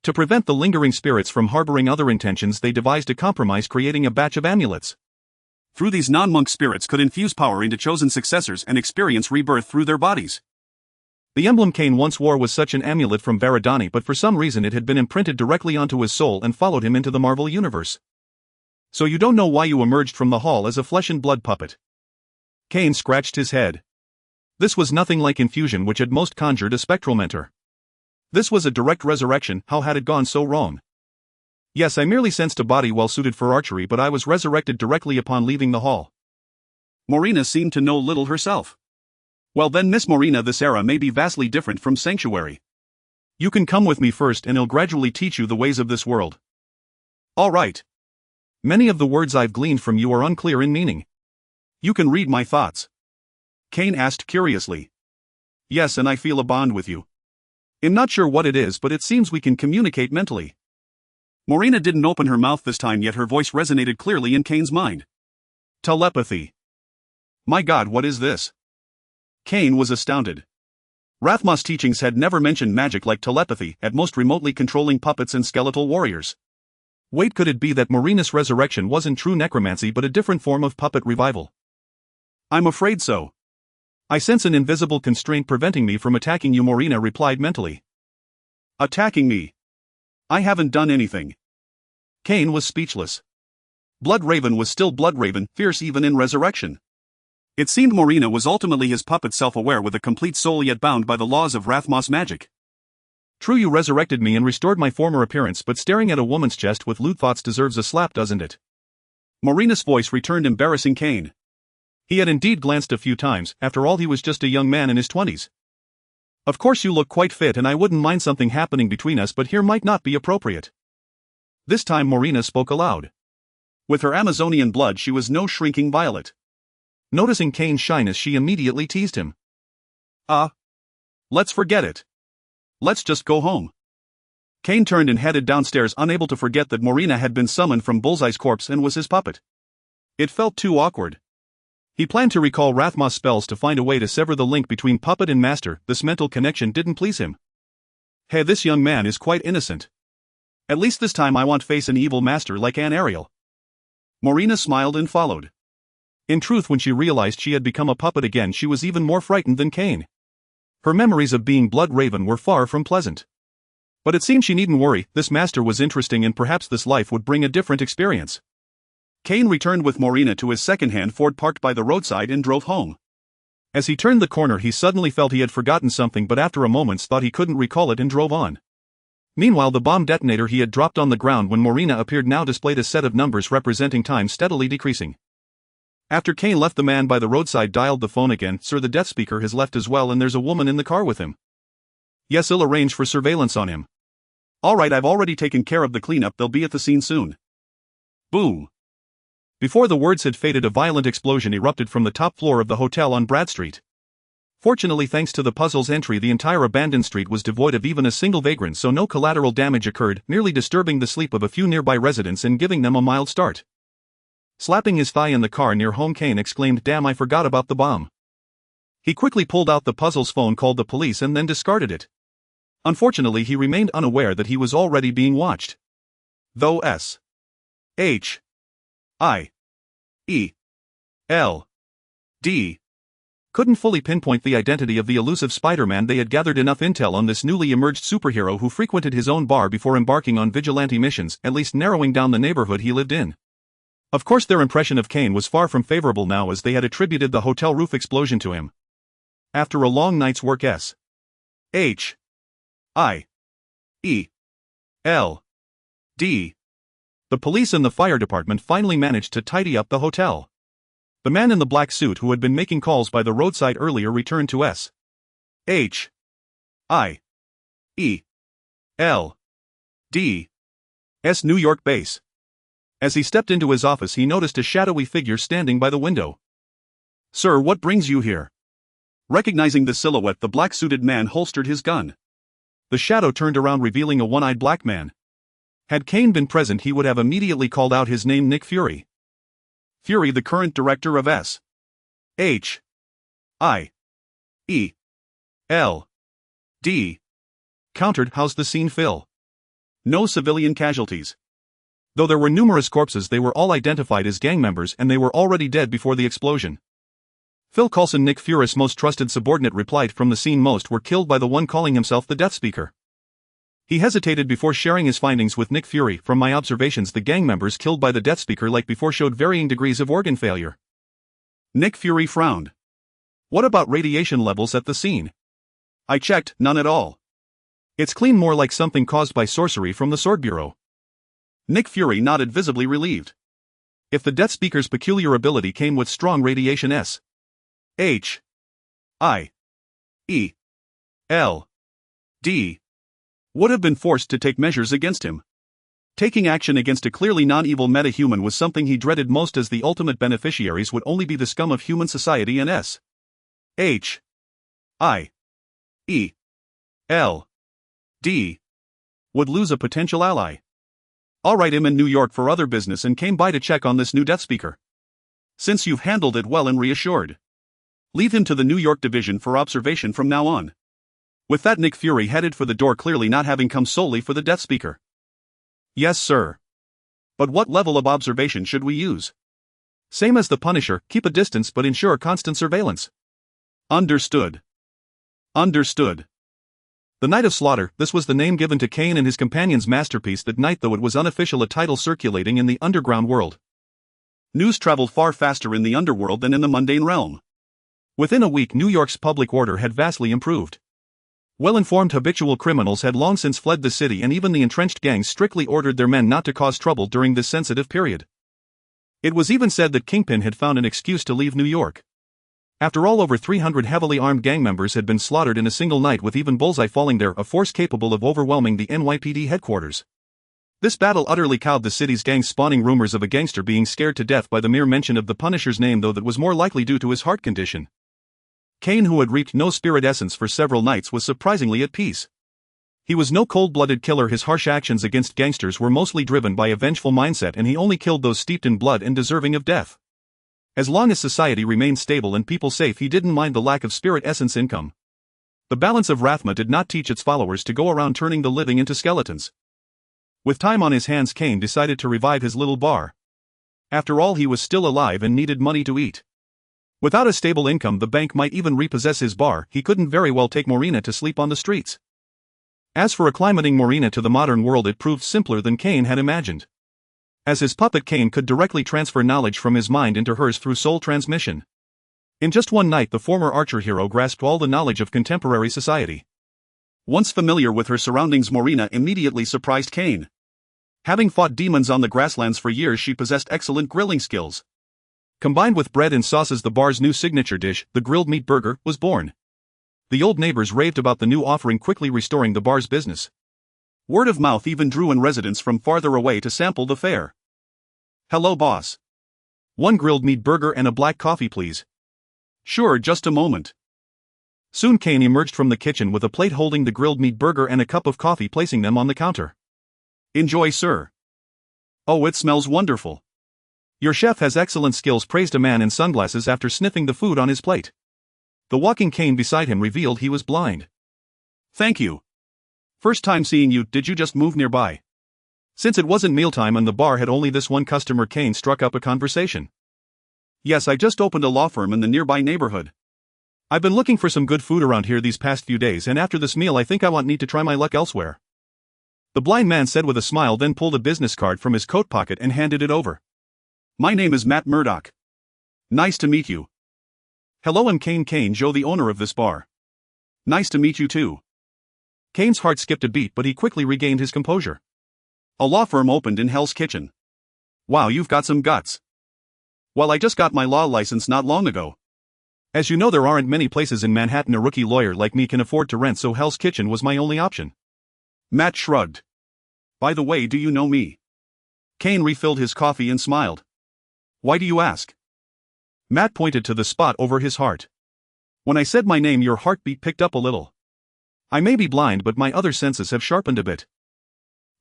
To prevent the lingering spirits from harboring other intentions, they devised a compromise, creating a batch of amulets. Through these, non-monk spirits could infuse power into chosen successors and experience rebirth through their bodies. The emblem Cain once wore was such an amulet from Veridani, but for some reason it had been imprinted directly onto his soul and followed him into the Marvel Universe. So you don't know why you emerged from the hall as a flesh and blood puppet? Cain scratched his head. This was nothing like infusion, which had most conjured a spectral mentor. This was a direct resurrection. How had it gone so wrong? Yes, I merely sensed a body well suited for archery, but I was resurrected directly upon leaving the hall. Morina seemed to know little herself. Well then, Miss Morina, this era may be vastly different from Sanctuary. You can come with me first and I'll gradually teach you the ways of this world. All right. Many of the words I've gleaned from you are unclear in meaning. You can read my thoughts? Cain asked curiously. Yes, and I feel a bond with you. I'm not sure what it is, but it seems we can communicate mentally. Morina didn't open her mouth this time, yet her voice resonated clearly in Cain's mind. Telepathy. My God, what is this? Cain was astounded. Rathmos' teachings had never mentioned magic like telepathy, at most remotely controlling puppets and skeletal warriors. Wait, could it be that Morina's resurrection wasn't true necromancy but a different form of puppet revival? I'm afraid so. I sense an invisible constraint preventing me from attacking you, Morina replied mentally. Attacking me? I haven't done anything. Cain was speechless. Bloodraven was still Bloodraven, fierce even in resurrection. It seemed Morina was ultimately his puppet, self-aware with a complete soul yet bound by the laws of Rathmos magic. True, you resurrected me and restored my former appearance, but staring at a woman's chest with lewd thoughts deserves a slap, doesn't it? Morina's voice returned, embarrassing Cain. He had indeed glanced a few times. After all, he was just a young man in his 20s. Of course you look quite fit and I wouldn't mind something happening between us, but here might not be appropriate. This time Morina spoke aloud. With her Amazonian blood, she was no shrinking violet. Noticing Cain's shyness, she immediately teased him. Let's forget it. Let's just go home. Cain turned and headed downstairs, unable to forget that Morina had been summoned from Bullseye's corpse and was his puppet. It felt too awkward. He planned to recall Rathmos' spells to find a way to sever the link between puppet and master. This mental connection didn't please him. Hey, this young man is quite innocent. At least this time I won't face an evil master like Aunt Ariel. Morina smiled and followed. In truth, when she realized she had become a puppet again, she was even more frightened than Cain. Her memories of being Bloodraven were far from pleasant. But it seemed she needn't worry. This master was interesting and perhaps this life would bring a different experience. Cain returned with Morina to his second-hand Ford parked by the roadside and drove home. As he turned the corner, he suddenly felt he had forgotten something, but after a moment's thought he couldn't recall it and drove on. Meanwhile, the bomb detonator he had dropped on the ground when Morina appeared now displayed a set of numbers representing time steadily decreasing. After Cain left, the man by the roadside dialed the phone again. Sir, the death speaker has left as well and there's a woman in the car with him. Yes, I'll arrange for surveillance on him. Alright, I've already taken care of the cleanup, they'll be at the scene soon. Boom. Before the words had faded, a violent explosion erupted from the top floor of the hotel on Brad Street. Fortunately, thanks to the puzzle's entry, the entire abandoned street was devoid of even a single vagrant, so no collateral damage occurred, merely disturbing the sleep of a few nearby residents and giving them a mild start. Slapping his thigh in the car near home, Cain exclaimed, "Damn, I forgot about the bomb." He quickly pulled out the puzzle's phone, called the police and then discarded it. Unfortunately, he remained unaware that he was already being watched. Though S.H.I.E.L.D. couldn't fully pinpoint the identity of the elusive Spider-Man, they had gathered enough intel on this newly emerged superhero who frequented his own bar before embarking on vigilante missions, at least narrowing down the neighborhood he lived in. Of course, their impression of Cain was far from favorable now, as they had attributed the hotel roof explosion to him. After a long night's work, S.H.I.E.L.D. the police and the fire department finally managed to tidy up the hotel. The man in the black suit who had been making calls by the roadside earlier returned to S.H.I.E.L.D. E. L. D. S. New York base. As he stepped into his office, he noticed a shadowy figure standing by the window. "Sir, what brings you here?" Recognizing the silhouette, the black-suited man holstered his gun. The shadow turned around, revealing a one-eyed black man. Had Kane been present, he would have immediately called out his name: Nick Fury. Fury, the current director of S. H. I. E. L. D. Countered. "How's the scene, Phil?" "No civilian casualties. Though there were numerous corpses, they were all identified as gang members and they were already dead before the explosion." Phil Coulson, Nick Fury's most trusted subordinate, replied. "From the scene, most were killed by the one calling himself the Death Speaker." He hesitated before sharing his findings with Nick Fury. "From my observations, the gang members killed by the Death Speaker like before showed varying degrees of organ failure." Nick Fury frowned. "What about radiation levels at the scene?" "I checked, none at all. It's clean, more like something caused by sorcery from the Sword Bureau." Nick Fury nodded, visibly relieved. If the Death Speaker's peculiar ability came with strong radiation, S. H. I. E. L. D. would have been forced to take measures against him. Taking action against a clearly non-evil meta-human was something he dreaded most, as the ultimate beneficiaries would only be the scum of human society, and S. H. I. E. L. D. would lose a potential ally. "I'll write him in New York for other business and came by to check on this new Death Speaker. Since you've handled it well and reassured, leave him to the New York division for observation from now on." With that, Nick Fury headed for the door, clearly not having come solely for the Death Speaker. "Yes, sir. But what level of observation should we use?" "Same as the Punisher, keep a distance but ensure constant surveillance." "Understood. Understood." The Night of Slaughter, this was the name given to Kane and his companion's masterpiece that night, though it was unofficial, a title circulating in the underground world. News traveled far faster in the underworld than in the mundane realm. Within a week, New York's public order had vastly improved. Well-informed habitual criminals had long since fled the city, and even the entrenched gangs strictly ordered their men not to cause trouble during this sensitive period. It was even said that Kingpin had found an excuse to leave New York. After all, over 300 heavily armed gang members had been slaughtered in a single night, with even Bullseye falling there, a force capable of overwhelming the NYPD headquarters. This battle utterly cowed the city's gangs, spawning rumors of a gangster being scared to death by the mere mention of the Punisher's name, though that was more likely due to his heart condition. Kane, who had reaped no spirit essence for several nights, was surprisingly at peace. He was no cold-blooded killer. His harsh actions against gangsters were mostly driven by a vengeful mindset, and he only killed those steeped in blood and deserving of death. As long as society remained stable and people safe, he didn't mind the lack of spirit essence income. The balance of Rathma did not teach its followers to go around turning the living into skeletons. With time on his hands, Kane decided to revive his little bar. After all, he was still alive and needed money to eat. Without a stable income, the bank might even repossess his bar. He couldn't very well take Morena to sleep on the streets. As for acclimating Morena to the modern world, it proved simpler than Kane had imagined. As his puppet, Kane could directly transfer knowledge from his mind into hers through soul transmission. In just one night, the former Archer hero grasped all the knowledge of contemporary society. Once familiar with her surroundings, Morena immediately surprised Kane. Having fought demons on the grasslands for years, she possessed excellent grilling skills. Combined with bread and sauces, the bar's new signature dish, the grilled meat burger, was born. The old neighbors raved about the new offering, quickly restoring the bar's business. Word of mouth even drew in residents from farther away to sample the fare. "Hello, boss. One grilled meat burger and a black coffee, please." "Sure, just a moment." Soon Kane emerged from the kitchen with a plate holding the grilled meat burger and a cup of coffee, placing them on the counter. "Enjoy, sir." "Oh, it smells wonderful." "Your chef has excellent skills," praised a man in sunglasses after sniffing the food on his plate. The walking cane beside him revealed he was blind. "Thank you. First time seeing you. Did you just move nearby?" Since it wasn't mealtime and the bar had only this one customer, Kane struck up a conversation. "Yes, I just opened a law firm in the nearby neighborhood. I've been looking for some good food around here these past few days, and after this meal I think I need to try my luck elsewhere." The blind man said with a smile, then pulled a business card from his coat pocket and handed it over. "My name is Matt Murdoch. Nice to meet you." "Hello, I'm Kane Joe, the owner of this bar." "Nice to meet you too." Kane's heart skipped a beat, but he quickly regained his composure. "A law firm opened in Hell's Kitchen. Wow, you've got some guts." "Well, I just got my law license not long ago. As you know, there aren't many places in Manhattan a rookie lawyer like me can afford to rent, so Hell's Kitchen was my only option." Matt shrugged. By the way, do you know me? Kane refilled his coffee and smiled. Why do you ask? Matt pointed to the spot over his heart. When I said my name, your heartbeat picked up a little. I may be blind, but my other senses have sharpened a bit.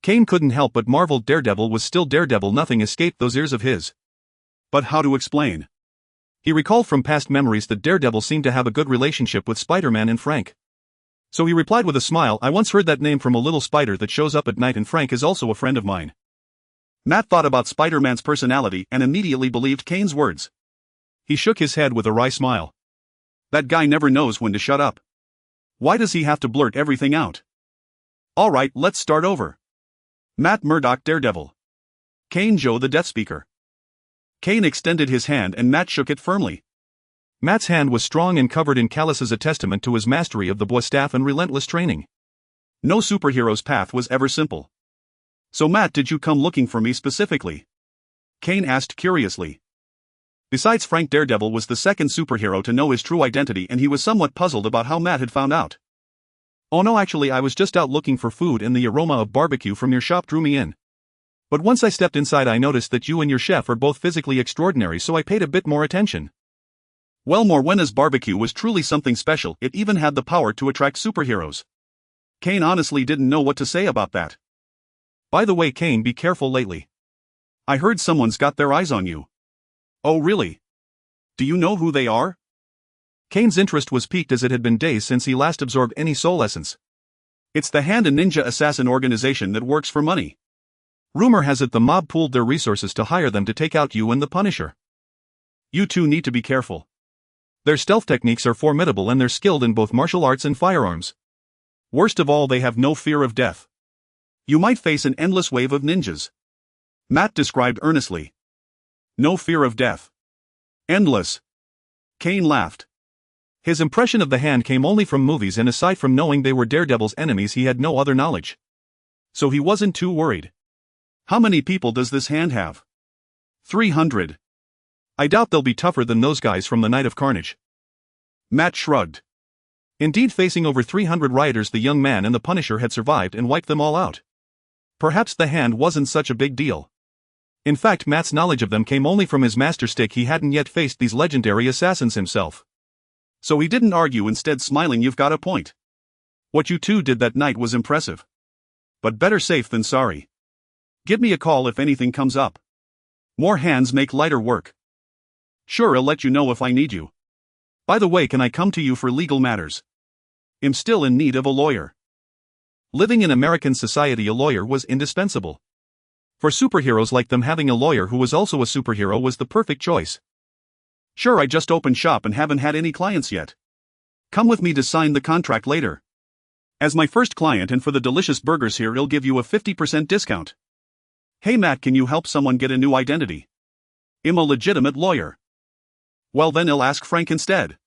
Kane couldn't help but marvel. Daredevil was still Daredevil. Nothing escaped those ears of his. But how to explain? He recalled from past memories that Daredevil seemed to have a good relationship with Spider-Man and Frank. So he replied with a smile, I once heard that name from a little spider that shows up at night, and Frank is also a friend of mine. Matt thought about Spider-Man's personality and immediately believed Kane's words. He shook his head with a wry smile. That guy never knows when to shut up. Why does he have to blurt everything out? Alright, let's start over. Matt Murdock, Daredevil. Kane Joe, the Death Speaker. Kane extended his hand and Matt shook it firmly. Matt's hand was strong and covered in calluses, a testament to his mastery of the boy staff and relentless training. No superhero's path was ever simple. So Matt, did you come looking for me specifically? Kane asked curiously. Besides Frank, Daredevil was the second superhero to know his true identity, and he was somewhat puzzled about how Matt had found out. Oh no, actually I was just out looking for food and the aroma of barbecue from your shop drew me in. But once I stepped inside I noticed that you and your chef are both physically extraordinary, so I paid a bit more attention. Well, Morwenna's barbecue was truly something special. It even had the power to attract superheroes. Kane honestly didn't know what to say about that. By the way, Kane, be careful lately. I heard someone's got their eyes on you. Oh really? Do you know who they are? Kane's interest was piqued, as it had been days since he last absorbed any soul essence. It's the Hand, a ninja assassin organization that works for money. Rumor has it the mob pooled their resources to hire them to take out you and the Punisher. You two need to be careful. Their stealth techniques are formidable and they're skilled in both martial arts and firearms. Worst of all, they have no fear of death. You might face an endless wave of ninjas. Matt described earnestly. No fear of death. Endless. Kane laughed. His impression of the Hand came only from movies, and aside from knowing they were Daredevil's enemies he had no other knowledge. So he wasn't too worried. How many people does this Hand have? 300. I doubt they'll be tougher than those guys from the Night of Carnage. Matt shrugged. Indeed, facing over 300 rioters, the young man and the Punisher had survived and wiped them all out. Perhaps the Hand wasn't such a big deal. In fact, Matt's knowledge of them came only from his master stick. He hadn't yet faced these legendary assassins himself. So he didn't argue, instead smiling. You've got a point. What you two did that night was impressive. But better safe than sorry. Give me a call if anything comes up. More hands make lighter work. Sure, I'll let you know if I need you. By the way, can I come to you for legal matters? I'm still in need of a lawyer. Living in American society, a lawyer was indispensable. For superheroes like them, having a lawyer who was also a superhero was the perfect choice. Sure, I just opened shop and haven't had any clients yet. Come with me to sign the contract later. As my first client and for the delicious burgers here, I'll give you a 50% discount. Hey Matt, can you help someone get a new identity? I'm a legitimate lawyer. Well then I'll ask Frank instead.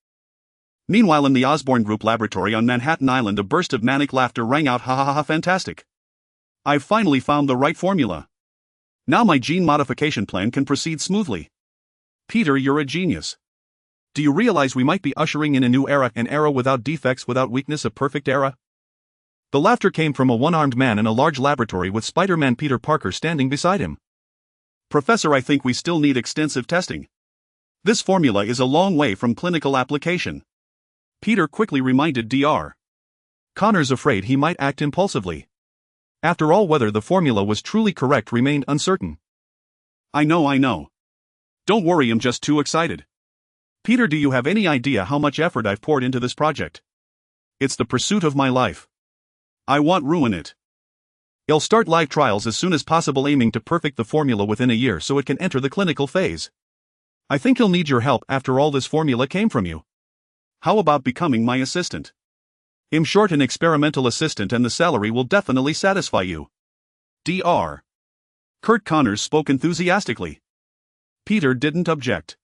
Meanwhile, in the Osborn Group laboratory on Manhattan Island, a burst of manic laughter rang out. Ha ha ha, fantastic. I've finally found the right formula. Now my gene modification plan can proceed smoothly. Peter, you're a genius. Do you realize we might be ushering in a new era, an era without defects, without weakness, a perfect era? The laughter came from a one-armed man in a large laboratory with Spider-Man Peter Parker standing beside him. Professor, I think we still need extensive testing. This formula is a long way from clinical application. Peter quickly reminded Dr. Connor's afraid he might act impulsively. After all, whether the formula was truly correct remained uncertain. I know. Don't worry, I'm just too excited. Peter, do you have any idea how much effort I've poured into this project? It's the pursuit of my life. I won't ruin it. I'll start live trials as soon as possible, aiming to perfect the formula within a year so it can enter the clinical phase. I think he'll need your help. After all, this formula came from you. How about becoming my assistant? I'm short an experimental assistant and the salary will definitely satisfy you. Dr. Kurt Connors spoke enthusiastically. Peter didn't object.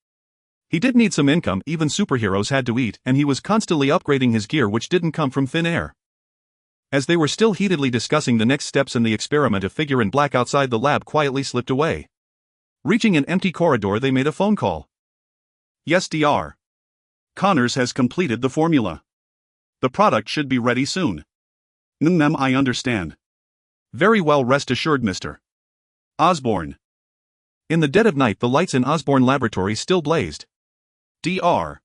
He did need some income, even superheroes had to eat, and he was constantly upgrading his gear, which didn't come from thin air. As they were still heatedly discussing the next steps in the experiment, a figure in black outside the lab quietly slipped away. Reaching an empty corridor, they made a phone call. Yes, Dr. Connors has completed the formula. The product should be ready soon. I understand. Very well, rest assured, Mr. Osborne. In the dead of night, the lights in Osborne Laboratory still blazed. Dr.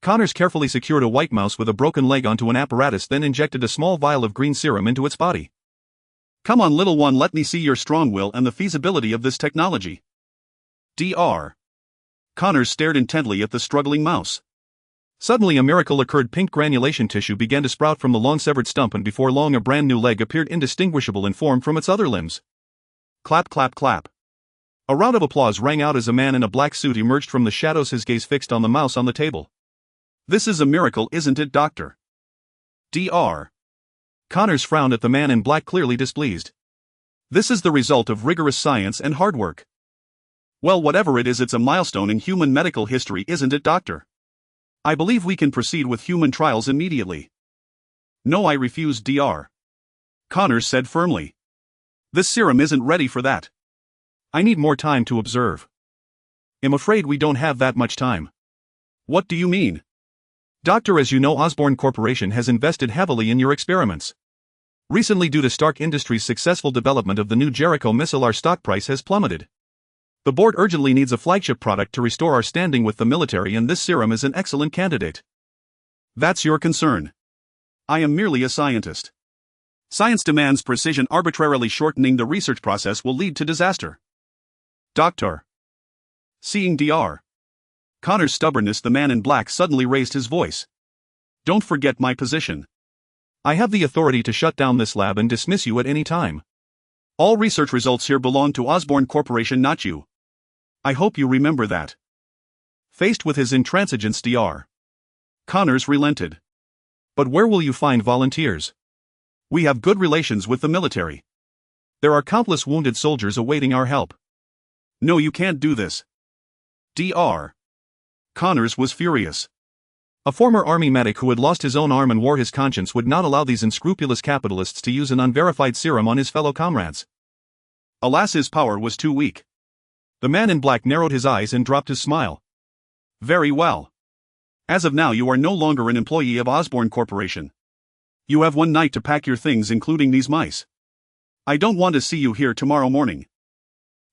Connors carefully secured a white mouse with a broken leg onto an apparatus, then injected a small vial of green serum into its body. Come on, little one, let me see your strong will and the feasibility of this technology. Dr. Connors stared intently at the struggling mouse. Suddenly a miracle occurred. Pink granulation tissue began to sprout from the long-severed stump, and before long a brand new leg appeared, indistinguishable in form from its other limbs. Clap, clap, clap. A round of applause rang out as a man in a black suit emerged from the shadows, his gaze fixed on the mouse on the table. This is a miracle, isn't it, Dr. Dr. Connors frowned at the man in black, clearly displeased. This is the result of rigorous science and hard work. Well, whatever it is, it's a milestone in human medical history, isn't it, Doctor? I believe we can proceed with human trials immediately. No, I refuse, Dr. Connors said firmly. This serum isn't ready for that. I need more time to observe. I'm afraid we don't have that much time. What do you mean? Doctor, as you know, Osborne Corporation has invested heavily in your experiments. Recently, due to Stark Industries' successful development of the new Jericho missile, our stock price has plummeted. The board urgently needs a flagship product to restore our standing with the military, and this serum is an excellent candidate. That's your concern. I am merely a scientist. Science demands precision. Arbitrarily shortening the research process will lead to disaster. Doctor. Seeing Dr. Connors' stubbornness, the man in black suddenly raised his voice. Don't forget my position. I have the authority to shut down this lab and dismiss you at any time. All research results here belong to Osborne Corporation, not you. I hope you remember that. Faced with his intransigence, Dr. Connors relented. But where will you find volunteers? We have good relations with the military. There are countless wounded soldiers awaiting our help. No, you can't do this. Dr. Connors was furious. A former army medic who had lost his own arm and wore his conscience would not allow these unscrupulous capitalists to use an unverified serum on his fellow comrades. Alas, his power was too weak. The man in black narrowed his eyes and dropped his smile. Very well. As of now, you are no longer an employee of Osborne Corporation. You have one night to pack your things, including these mice. I don't want to see you here tomorrow morning.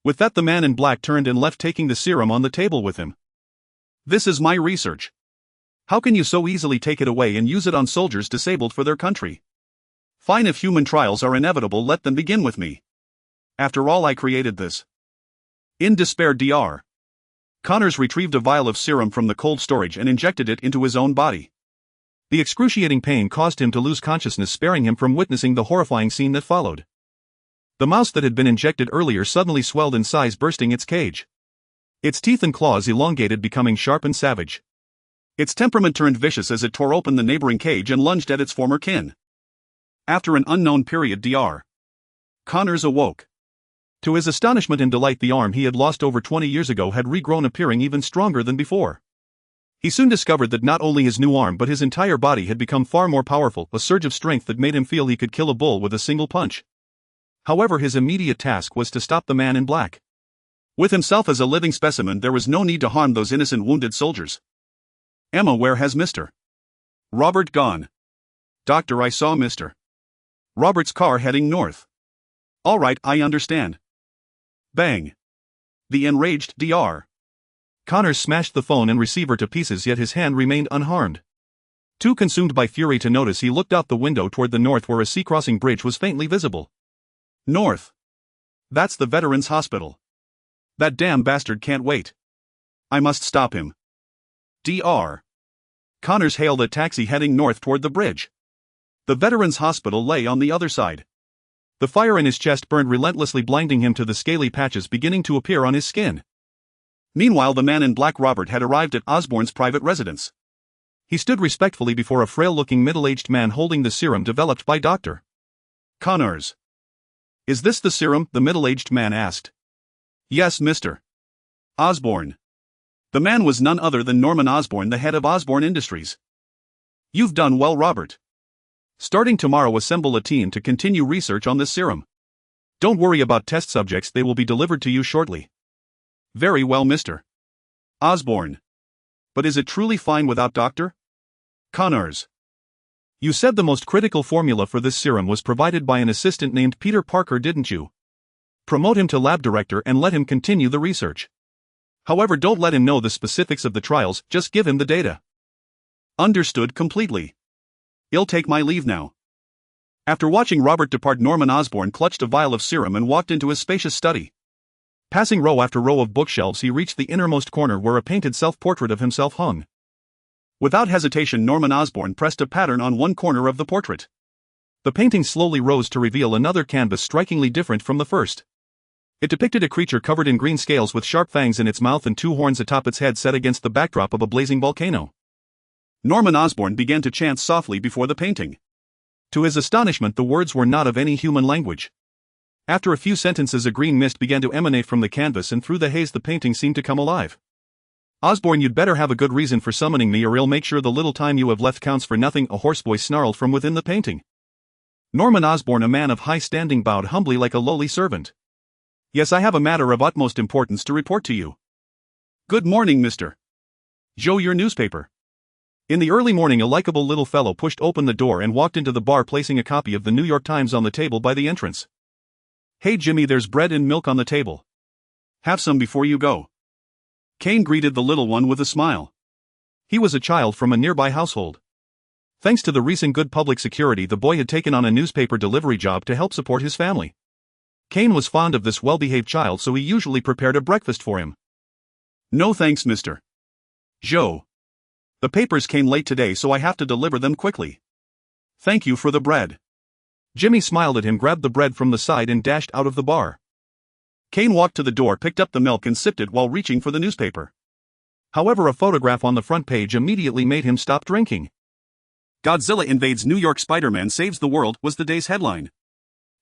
With that, the man in black turned and left, taking the serum on the table with him. This is my research. How can you so easily take it away and use it on soldiers disabled for their country? Fine, if human trials are inevitable, let them begin with me. After all, I created this. In despair, Dr. Connors retrieved a vial of serum from the cold storage and injected it into his own body. The excruciating pain caused him to lose consciousness, sparing him from witnessing the horrifying scene that followed. The mouse that had been injected earlier suddenly swelled in size, bursting its cage. Its teeth and claws elongated, becoming sharp and savage. Its temperament turned vicious as it tore open the neighboring cage and lunged at its former kin. After an unknown period, Dr. Connors awoke. To his astonishment and delight, the arm he had lost over 20 years ago had regrown, appearing even stronger than before. He soon discovered that not only his new arm but his entire body had become far more powerful, a surge of strength that made him feel he could kill a bull with a single punch. However, his immediate task was to stop the man in black. With himself as a living specimen, there was no need to harm those innocent wounded soldiers. Emma, where has Mr. Robert gone? Doctor, I saw Mr. Robert's car heading north. All right, I understand. Bang. The enraged Dr. Connors smashed the phone and receiver to pieces, yet his hand remained unharmed. Too consumed by fury to notice, he looked out the window toward the north, where a sea-crossing bridge was faintly visible. North. That's the Veterans Hospital. That damn bastard can't wait. I must stop him. Dr. Connors hailed a taxi heading north toward the bridge. The Veterans Hospital lay on the other side. The fire in his chest burned relentlessly, blinding him to the scaly patches beginning to appear on his skin. Meanwhile, the man in black, Robert, had arrived at Osborne's private residence. He stood respectfully before a frail-looking middle-aged man holding the serum developed by Dr. Connors. Is this the serum? The middle-aged man asked. Yes, Mr. Osborne. The man was none other than Norman Osborne, the head of Osborne Industries. You've done well, Robert. Starting tomorrow, assemble a team to continue research on this serum. Don't worry about test subjects, they will be delivered to you shortly. Very well, Mr. Osborne. But is it truly fine without Dr. Connors? You said the most critical formula for this serum was provided by an assistant named Peter Parker, didn't you? Promote him to lab director and let him continue the research. However, don't let him know the specifics of the trials, just give him the data. Understood completely. I'll take my leave now. After watching Robert depart, Norman Osborn clutched a vial of serum and walked into his spacious study. Passing row after row of bookshelves, he reached the innermost corner where a painted self-portrait of himself hung. Without hesitation, Norman Osborn pressed a pattern on one corner of the portrait. The painting slowly rose to reveal another canvas strikingly different from the first. It depicted a creature covered in green scales with sharp fangs in its mouth and two horns atop its head set against the backdrop of a blazing volcano. Norman Osborn began to chant softly before the painting. To his astonishment, the words were not of any human language. After a few sentences, a green mist began to emanate from the canvas, and through the haze the painting seemed to come alive. Osborn, you'd better have a good reason for summoning me, or I'll make sure the little time you have left counts for nothing, a hoarse voice snarled from within the painting. Norman Osborn, a man of high standing, bowed humbly like a lowly servant. Yes, I have a matter of utmost importance to report to you. Good morning, Mr. Joe, your newspaper. In the early morning, a likable little fellow pushed open the door and walked into the bar, placing a copy of the New York Times on the table by the entrance. Hey Jimmy, there's bread and milk on the table. Have some before you go. Kane greeted the little one with a smile. He was a child from a nearby household. Thanks to the recent good public security, the boy had taken on a newspaper delivery job to help support his family. Kane was fond of this well-behaved child, so he usually prepared a breakfast for him. No thanks, Mr. Joe. The papers came late today, so I have to deliver them quickly. Thank you for the bread. Jimmy smiled at him, grabbed the bread from the side, and dashed out of the bar. Kane walked to the door, picked up the milk, and sipped it while reaching for the newspaper. However, a photograph on the front page immediately made him stop drinking. Godzilla invades New York, Spider-Man saves the world was the day's headline.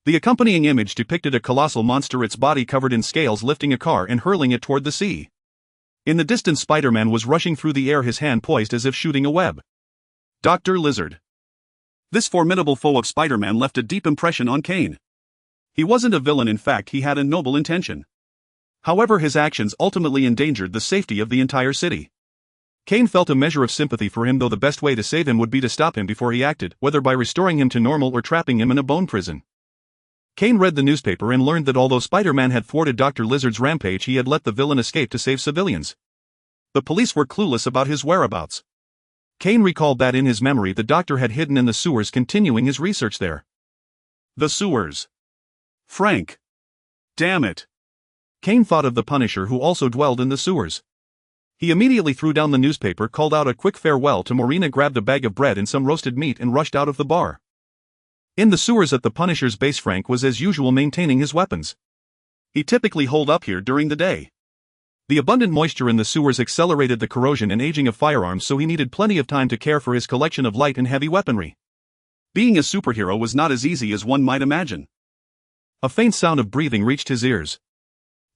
The accompanying image depicted a colossal monster, its body covered in scales, lifting a car and hurling it toward the sea. In the distance, Spider-Man was rushing through the air, his hand poised as if shooting a web. Dr. Lizard. This formidable foe of Spider-Man left a deep impression on Kane. He wasn't a villain, in fact, he had a noble intention. However, his actions ultimately endangered the safety of the entire city. Kane felt a measure of sympathy for him, though the best way to save him would be to stop him before he acted, whether by restoring him to normal or trapping him in a bone prison. Kane read the newspaper and learned that although Spider-Man had thwarted Dr. Lizard's rampage, he had let the villain escape to save civilians. The police were clueless about his whereabouts. Kane recalled that in his memory the doctor had hidden in the sewers, continuing his research there. The sewers. Frank. Damn it. Kane thought of the Punisher, who also dwelled in the sewers. He immediately threw down the newspaper, called out a quick farewell to Marina, grabbed a bag of bread and some roasted meat, and rushed out of the bar. In the sewers at the Punisher's base, Frank was as usual maintaining his weapons. He typically holed up here during the day. The abundant moisture in the sewers accelerated the corrosion and aging of firearms, so he needed plenty of time to care for his collection of light and heavy weaponry. Being a superhero was not as easy as one might imagine. A faint sound of breathing reached his ears.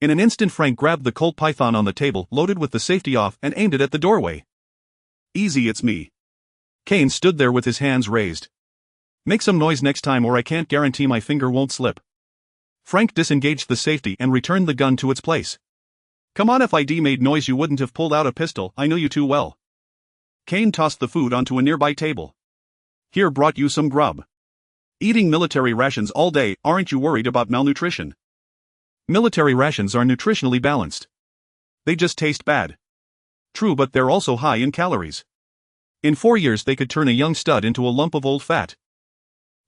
In an instant, Frank grabbed the Colt Python on the table, loaded with the safety off, and aimed it at the doorway. Easy, it's me. Kane stood there with his hands raised. Make some noise next time, or I can't guarantee my finger won't slip. Frank disengaged the safety and returned the gun to its place. Come on, if I'd made noise you wouldn't have pulled out a pistol, I know you too well. Kane tossed the food onto a nearby table. Here, brought you some grub. Eating military rations all day, aren't you worried about malnutrition? Military rations are nutritionally balanced. They just taste bad. True, but they're also high in calories. In 4 years they could turn a young stud into a lump of old fat.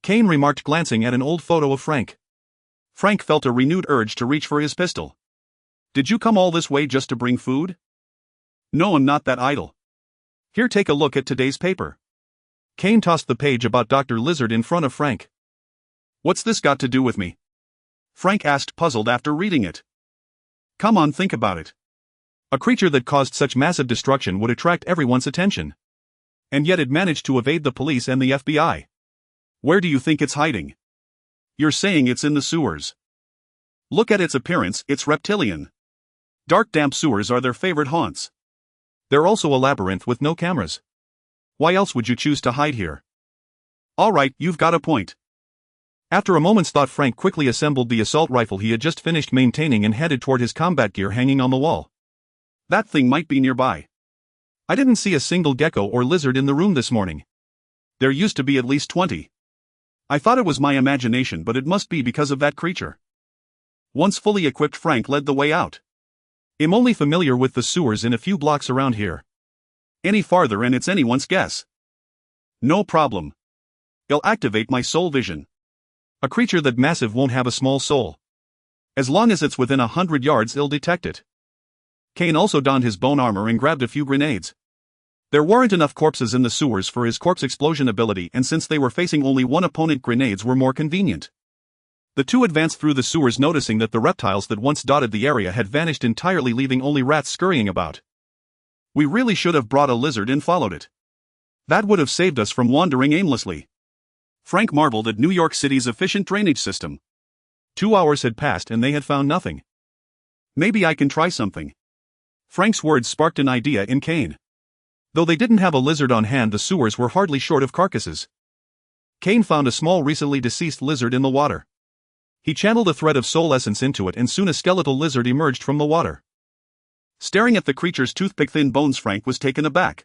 Kane remarked, glancing at an old photo of Frank. Frank felt a renewed urge to reach for his pistol. Did you come all this way just to bring food? No, I'm not that idle. Here, take a look at today's paper. Kane tossed the page about Dr. Lizard in front of Frank. What's this got to do with me? Frank asked, puzzled after reading it. Come on, think about it. A creature that caused such massive destruction would attract everyone's attention. And yet it managed to evade the police and the FBI. Where do you think it's hiding? You're saying it's in the sewers. Look at its appearance, it's reptilian. Dark, damp sewers are their favorite haunts. They're also a labyrinth with no cameras. Why else would you choose to hide here? All right, you've got a point. After a moment's thought, Frank quickly assembled the assault rifle he had just finished maintaining and headed toward his combat gear hanging on the wall. That thing might be nearby. I didn't see a single gecko or lizard in the room this morning. There used to be at least 20. I thought it was my imagination, but it must be because of that creature. Once fully equipped, Frank led the way out. I'm only familiar with the sewers in a few blocks around here. Any farther and it's anyone's guess. No problem. I'll activate my soul vision. A creature that massive won't have a small soul. As long as it's within 100 yards, it'll detect it. Kane also donned his bone armor and grabbed a few grenades. There weren't enough corpses in the sewers for his corpse explosion ability, and since they were facing only one opponent, grenades were more convenient. The two advanced through the sewers, noticing that the reptiles that once dotted the area had vanished entirely, leaving only rats scurrying about. We really should have brought a lizard and followed it. That would have saved us from wandering aimlessly. Frank marveled at New York City's efficient drainage system. 2 hours had passed and they had found nothing. Maybe I can try something. Frank's words sparked an idea in Kane. Though they didn't have a lizard on hand, the sewers were hardly short of carcasses. Kane found a small recently deceased lizard in the water. He channeled a thread of soul essence into it, and soon a skeletal lizard emerged from the water. Staring at the creature's toothpick-thin bones, Frank was taken aback.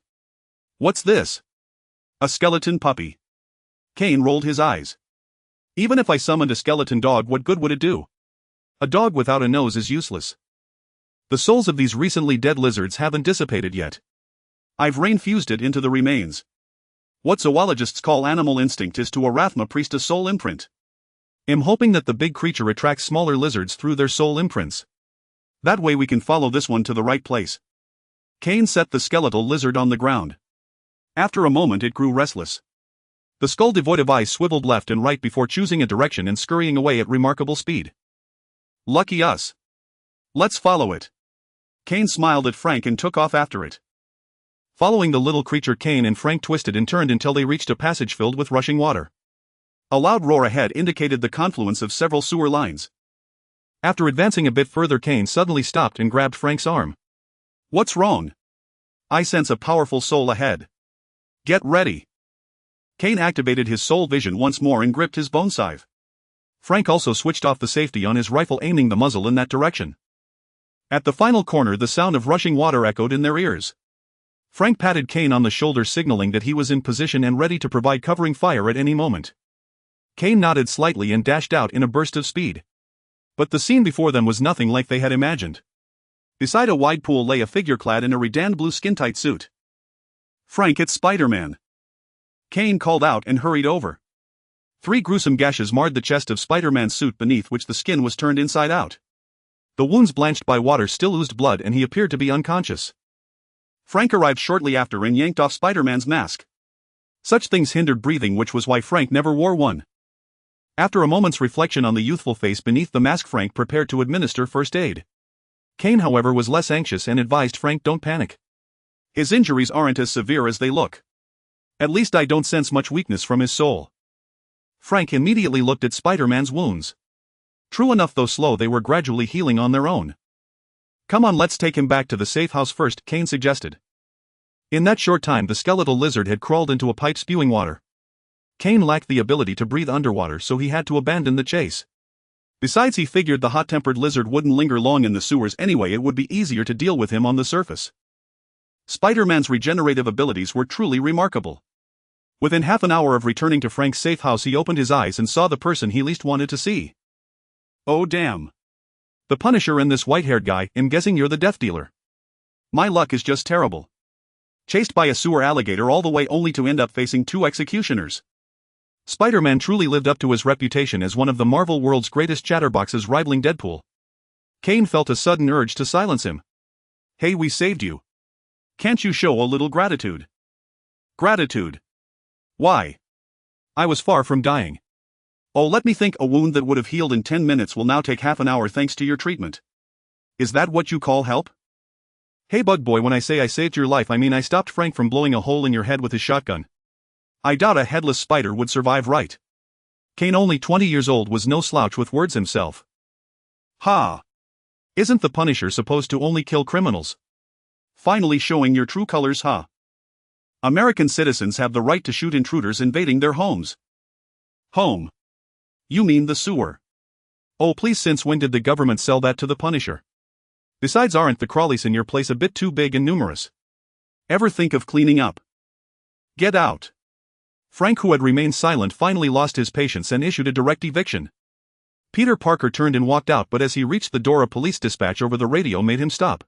What's this? A skeleton puppy. Kane rolled his eyes. Even if I summoned a skeleton dog, what good would it do? A dog without a nose is useless. The souls of these recently dead lizards haven't dissipated yet. I've rain-fused it into the remains. What zoologists call animal instinct is to a Rathma priest a soul imprint. I'm hoping that the big creature attracts smaller lizards through their soul imprints. That way we can follow this one to the right place. Kane set the skeletal lizard on the ground. After a moment it grew restless. The skull, devoid of eyes, swiveled left and right before choosing a direction and scurrying away at remarkable speed. Lucky us. Let's follow it. Kane smiled at Frank and took off after it. Following the little creature, Kane and Frank twisted and turned until they reached a passage filled with rushing water. A loud roar ahead indicated the confluence of several sewer lines. After advancing a bit further, Kane suddenly stopped and grabbed Frank's arm. What's wrong? I sense a powerful soul ahead. Get ready. Kane activated his soul vision once more and gripped his bone scythe. Frank also switched off the safety on his rifle, aiming the muzzle in that direction. At the final corner, the sound of rushing water echoed in their ears. Frank patted Kane on the shoulder, signaling that he was in position and ready to provide covering fire at any moment. Kane nodded slightly and dashed out in a burst of speed. But the scene before them was nothing like they had imagined. Beside a wide pool lay a figure clad in a redanned blue skin-tight suit. Frank, it's Spider-Man. Kane called out and hurried over. 3 gruesome gashes marred the chest of Spider-Man's suit, beneath which the skin was turned inside out. The wounds, blanched by water, still oozed blood, and he appeared to be unconscious. Frank arrived shortly after and yanked off Spider-Man's mask. Such things hindered breathing, which was why Frank never wore one. After a moment's reflection on the youthful face beneath the mask, Frank prepared to administer first aid. Kane, however, was less anxious and advised Frank, don't panic. His injuries aren't as severe as they look. At least I don't sense much weakness from his soul. Frank immediately looked at Spider-Man's wounds. True enough, though slow, they were gradually healing on their own. Come on, let's take him back to the safe house first, Kane suggested. In that short time, the skeletal lizard had crawled into a pipe spewing water. Kane lacked the ability to breathe underwater, so he had to abandon the chase. Besides, he figured the hot-tempered lizard wouldn't linger long in the sewers anyway. It would be easier to deal with him on the surface. Spider-Man's regenerative abilities were truly remarkable. Within half an hour of returning to Frank's safe house, he opened his eyes and saw the person he least wanted to see. Oh damn. The Punisher and this white-haired guy. I'm guessing you're the death dealer. My luck is just terrible. Chased by a sewer alligator all the way, only to end up facing 2 executioners. Spider-Man truly lived up to his reputation as one of the Marvel world's greatest chatterboxes, rivaling Deadpool. Kane felt a sudden urge to silence him. Hey, we saved you. Can't you show a little gratitude? Gratitude? Why? I was far from dying. Oh, let me think. A wound that would have healed in 10 minutes will now take half an hour thanks to your treatment. Is that what you call help? Hey, Bug Boy, when I say I saved your life, I mean I stopped Frank from blowing a hole in your head with his shotgun. I doubt a headless spider would survive, right? Kane, only 20 years old, was no slouch with words himself. Ha! Isn't the Punisher supposed to only kill criminals? Finally showing your true colors, huh? American citizens have the right to shoot intruders invading their homes. Home? You mean the sewer? Oh please, since when did the government sell that to the Punisher? Besides, aren't the crawlies in your place a bit too big and numerous? Ever think of cleaning up? Get out. Frank, who had remained silent, finally lost his patience and issued a direct eviction. Peter Parker turned and walked out, but as he reached the door, a police dispatch over the radio made him stop.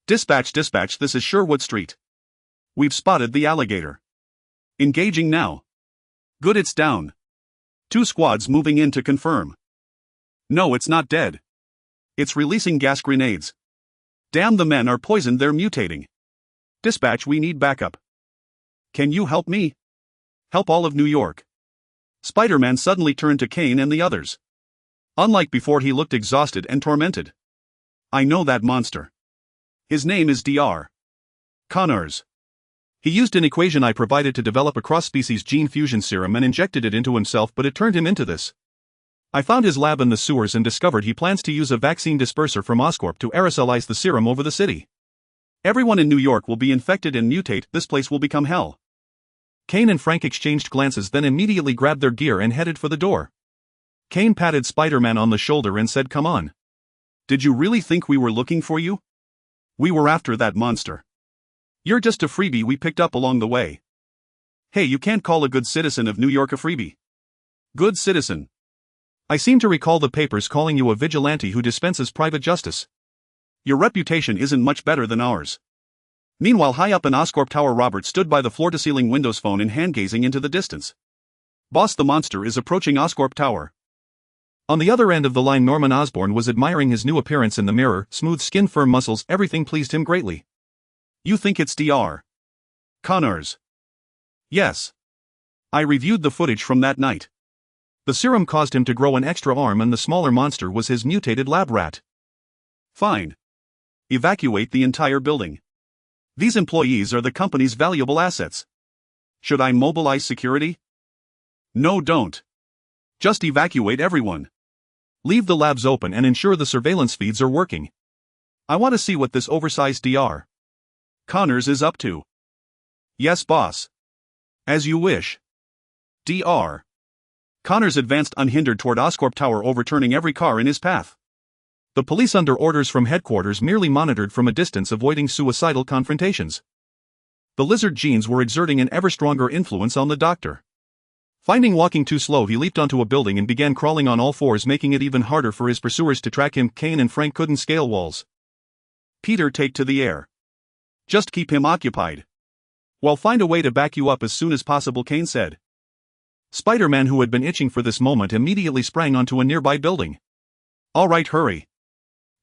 Dispatch, this is Sherwood Street. We've spotted the alligator. Engaging now. Good, it's down. 2 squads moving in to confirm. No, it's not dead. It's releasing gas grenades. Damn, the men are poisoned, they're mutating. Dispatch, we need backup. Can you help me? Help all of New York. Spider-Man suddenly turned to Kane and the others. Unlike before, he looked exhausted and tormented. I know that monster. His name is Dr. Connors. He used an equation I provided to develop a cross-species gene fusion serum and injected it into himself, but it turned him into this. I found his lab in the sewers and discovered he plans to use a vaccine disperser from Oscorp to aerosolize the serum over the city. Everyone in New York will be infected and mutate, this place will become hell. Kane and Frank exchanged glances, then immediately grabbed their gear and headed for the door. Kane patted Spider-Man on the shoulder and said, "Come on. Did you really think we were looking for you? We were after that monster. You're just a freebie we picked up along the way." Hey, you can't call a good citizen of New York a freebie. Good citizen. I seem to recall the papers calling you a vigilante who dispenses private justice. Your reputation isn't much better than ours. Meanwhile, high up in Oscorp Tower, Robert stood by the floor-to-ceiling Windows phone in hand, gazing into the distance. Boss, the monster is approaching Oscorp Tower. On the other end of the line, Norman Osborn was admiring his new appearance in the mirror, smooth skin, firm muscles, everything pleased him greatly. You think it's Dr. Connors? Yes. I reviewed the footage from that night. The serum caused him to grow an extra arm, and the smaller monster was his mutated lab rat. Fine. Evacuate the entire building. These employees are the company's valuable assets. Should I mobilize security? No, don't. Just evacuate everyone. Leave the labs open and ensure the surveillance feeds are working. I want to see what this oversized Dr. Connors is up to. Yes, boss. As you wish. Dr. Connors advanced unhindered toward Oscorp Tower, overturning every car in his path. The police, under orders from headquarters, merely monitored from a distance, avoiding suicidal confrontations. The lizard genes were exerting an ever stronger influence on the doctor. Finding walking too slow, he leaped onto a building and began crawling on all fours, making it even harder for his pursuers to track him. Kane and Frank couldn't scale walls. Peter, take to the air. Just keep him occupied. We'll find a way to back you up as soon as possible, Kane said. Spider-Man, who had been itching for this moment, immediately sprang onto a nearby building. All right, hurry.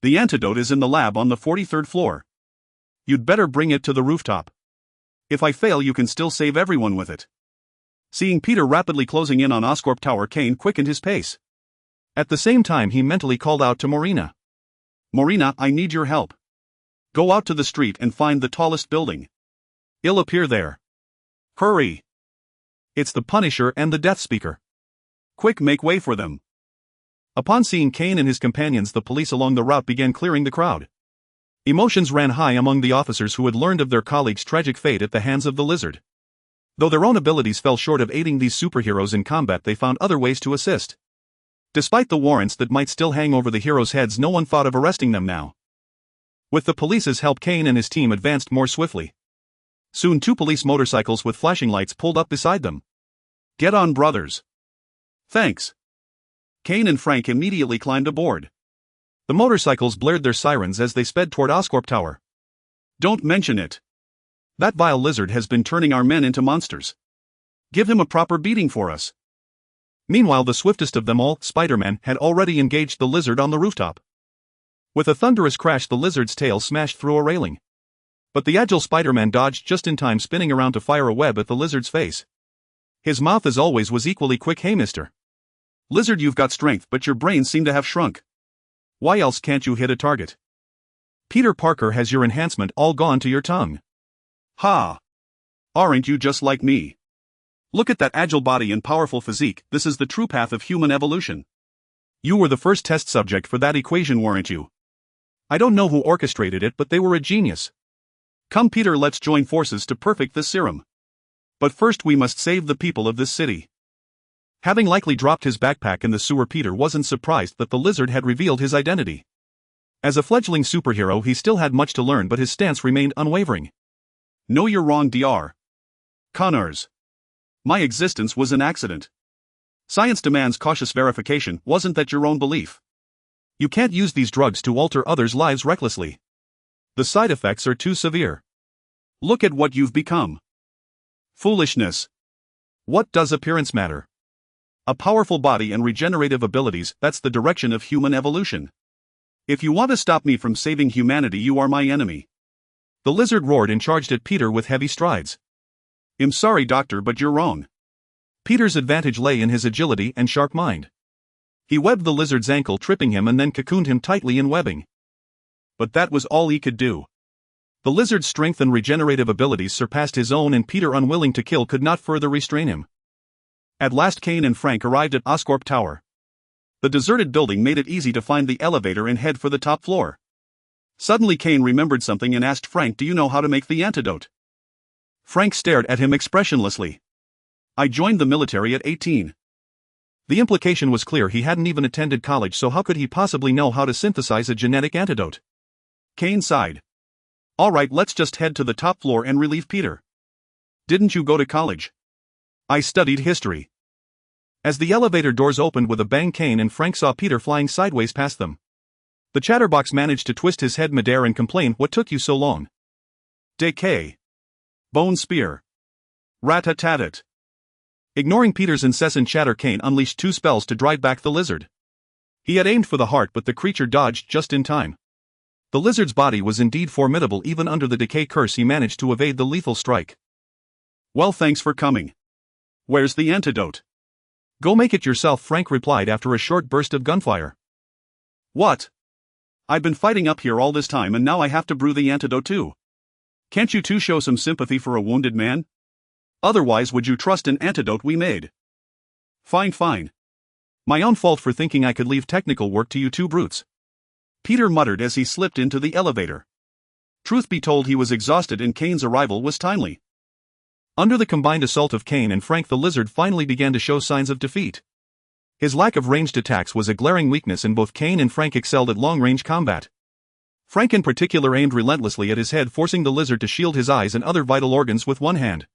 The antidote is in the lab on the 43rd floor. You'd better bring it to the rooftop. If I fail, you can still save everyone with it. Seeing Peter rapidly closing in on Oscorp Tower, Kane quickened his pace. At the same time, he mentally called out to Morena. Morena, I need your help. Go out to the street and find the tallest building. It'll appear there. Hurry. It's the Punisher and the Death Speaker. Quick, make way for them. Upon seeing Kane and his companions, the police along the route began clearing the crowd. Emotions ran high among the officers who had learned of their colleagues' tragic fate at the hands of the lizard. Though their own abilities fell short of aiding these superheroes in combat, they found other ways to assist. Despite the warrants that might still hang over the heroes' heads, no one thought of arresting them now. With the police's help, Kane and his team advanced more swiftly. Soon 2 police motorcycles with flashing lights pulled up beside them. Get on, brothers. Thanks. Kane and Frank immediately climbed aboard. The motorcycles blared their sirens as they sped toward Oscorp Tower. Don't mention it. That vile lizard has been turning our men into monsters. Give him a proper beating for us. Meanwhile, the swiftest of them all, Spider-Man, had already engaged the lizard on the rooftop. With a thunderous crash, the lizard's tail smashed through a railing. But the agile Spider-Man dodged just in time, spinning around to fire a web at the lizard's face. His mouth, as always, was equally quick. Hey, mister. Lizard, you've got strength, but your brains seem to have shrunk. Why else can't you hit a target? Peter Parker has your enhancement all gone to your tongue. Ha! Aren't you just like me? Look at that agile body and powerful physique, this is the true path of human evolution. You were the first test subject for that equation, weren't you? I don't know who orchestrated it, but they were a genius. Come, Peter, let's join forces to perfect this serum. But first we must save the people of this city. Having likely dropped his backpack in the sewer, Peter wasn't surprised that the lizard had revealed his identity. As a fledgling superhero, he still had much to learn, but his stance remained unwavering. No, you're wrong, Dr. Connors. My existence was an accident. Science demands cautious verification, wasn't that your own belief? You can't use these drugs to alter others' lives recklessly. The side effects are too severe. Look at what you've become. Foolishness. What does appearance matter? A powerful body and regenerative abilities, that's the direction of human evolution. If you want to stop me from saving humanity, you are my enemy. The lizard roared and charged at Peter with heavy strides. I'm sorry, Doctor, but you're wrong. Peter's advantage lay in his agility and sharp mind. He webbed the lizard's ankle, tripping him, and then cocooned him tightly in webbing. But that was all he could do. The lizard's strength and regenerative abilities surpassed his own, and Peter, unwilling to kill, could not further restrain him. At last Kane and Frank arrived at Oscorp Tower. The deserted building made it easy to find the elevator and head for the top floor. Suddenly Kane remembered something and asked Frank, "Do you know how to make the antidote?" Frank stared at him expressionlessly. "I joined the military at 18. The implication was clear: he hadn't even attended college, so how could he possibly know how to synthesize a genetic antidote? Kane sighed. "All right, let's just head to the top floor and relieve Peter." "Didn't you go to college?" "I studied history." As the elevator doors opened with a bang, Kane and Frank saw Peter flying sideways past them. The chatterbox managed to twist his head midair and complain, "What took you so long?" "Decay. Bone spear. Rat-a-tat-tat." Ignoring Peter's incessant chatter, Kane unleashed 2 spells to drive back the lizard. He had aimed for the heart, but the creature dodged just in time. The lizard's body was indeed formidable. Even under the decay curse, he managed to evade the lethal strike. "Well, thanks for coming. Where's the antidote?" "Go make it yourself," Frank replied after a short burst of gunfire. "What? I've been fighting up here all this time, and now I have to brew the antidote too. Can't you two show some sympathy for a wounded man? Otherwise, would you trust an antidote we made?" Fine. My own fault for thinking I could leave technical work to you two brutes," Peter muttered as he slipped into the elevator. Truth be told, he was exhausted, and Kane's arrival was timely. Under the combined assault of Kane and Frank, the lizard finally began to show signs of defeat. His lack of ranged attacks was a glaring weakness, and both Kane and Frank excelled at long-range combat. Frank in particular aimed relentlessly at his head, forcing the lizard to shield his eyes and other vital organs with one hand.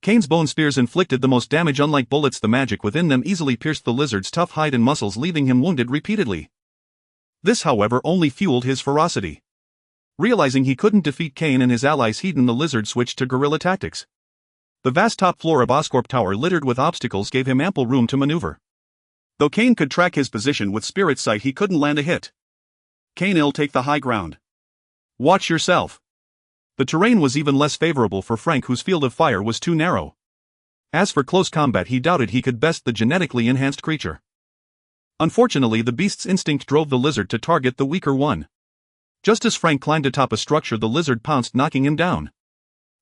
Kane's bone spears inflicted the most damage. Unlike bullets, the magic within them easily pierced the lizard's tough hide and muscles, leaving him wounded repeatedly. This, however, only fueled his ferocity. Realizing he couldn't defeat Kane and his allies, the lizard switched to guerrilla tactics. The vast top floor of Oscorp Tower, littered with obstacles, gave him ample room to maneuver. Though Kane could track his position with spirit sight, he couldn't land a hit. "Kane'll take the high ground. Watch yourself." The terrain was even less favorable for Frank, whose field of fire was too narrow. As for close combat, he doubted he could best the genetically enhanced creature. Unfortunately, the beast's instinct drove the lizard to target the weaker one. Just as Frank climbed atop a structure, the lizard pounced, knocking him down.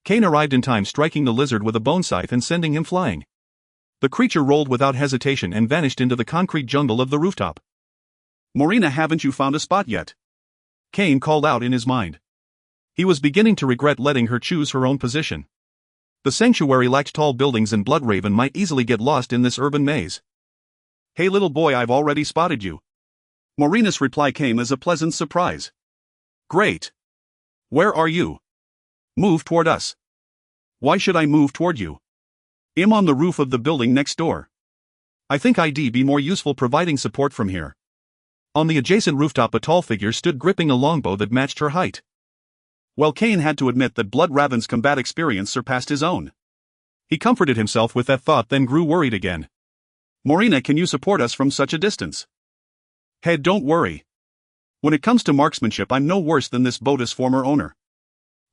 Kane arrived in time, striking the lizard with a bone scythe and sending him flying. The creature rolled without hesitation and vanished into the concrete jungle of the rooftop. "Morena, haven't you found a spot yet?" Kane called out in his mind. He was beginning to regret letting her choose her own position. The sanctuary lacked tall buildings, and Bloodraven might easily get lost in this urban maze. "Hey little boy, I've already spotted you." Morena's reply came as a pleasant surprise. "Great. Where are you?" "Move toward us." "Why should I move toward you?" "I'm on the roof of the building next door. I think I'd be more useful providing support from here." On the adjacent rooftop, a tall figure stood, gripping a longbow that matched her height. Well, Kane had to admit that Bloodraven's combat experience surpassed his own. He comforted himself with that thought, then grew worried again. "Morena, can you support us from such a distance?" "Hey, don't worry. When it comes to marksmanship, I'm no worse than this boat's former owner."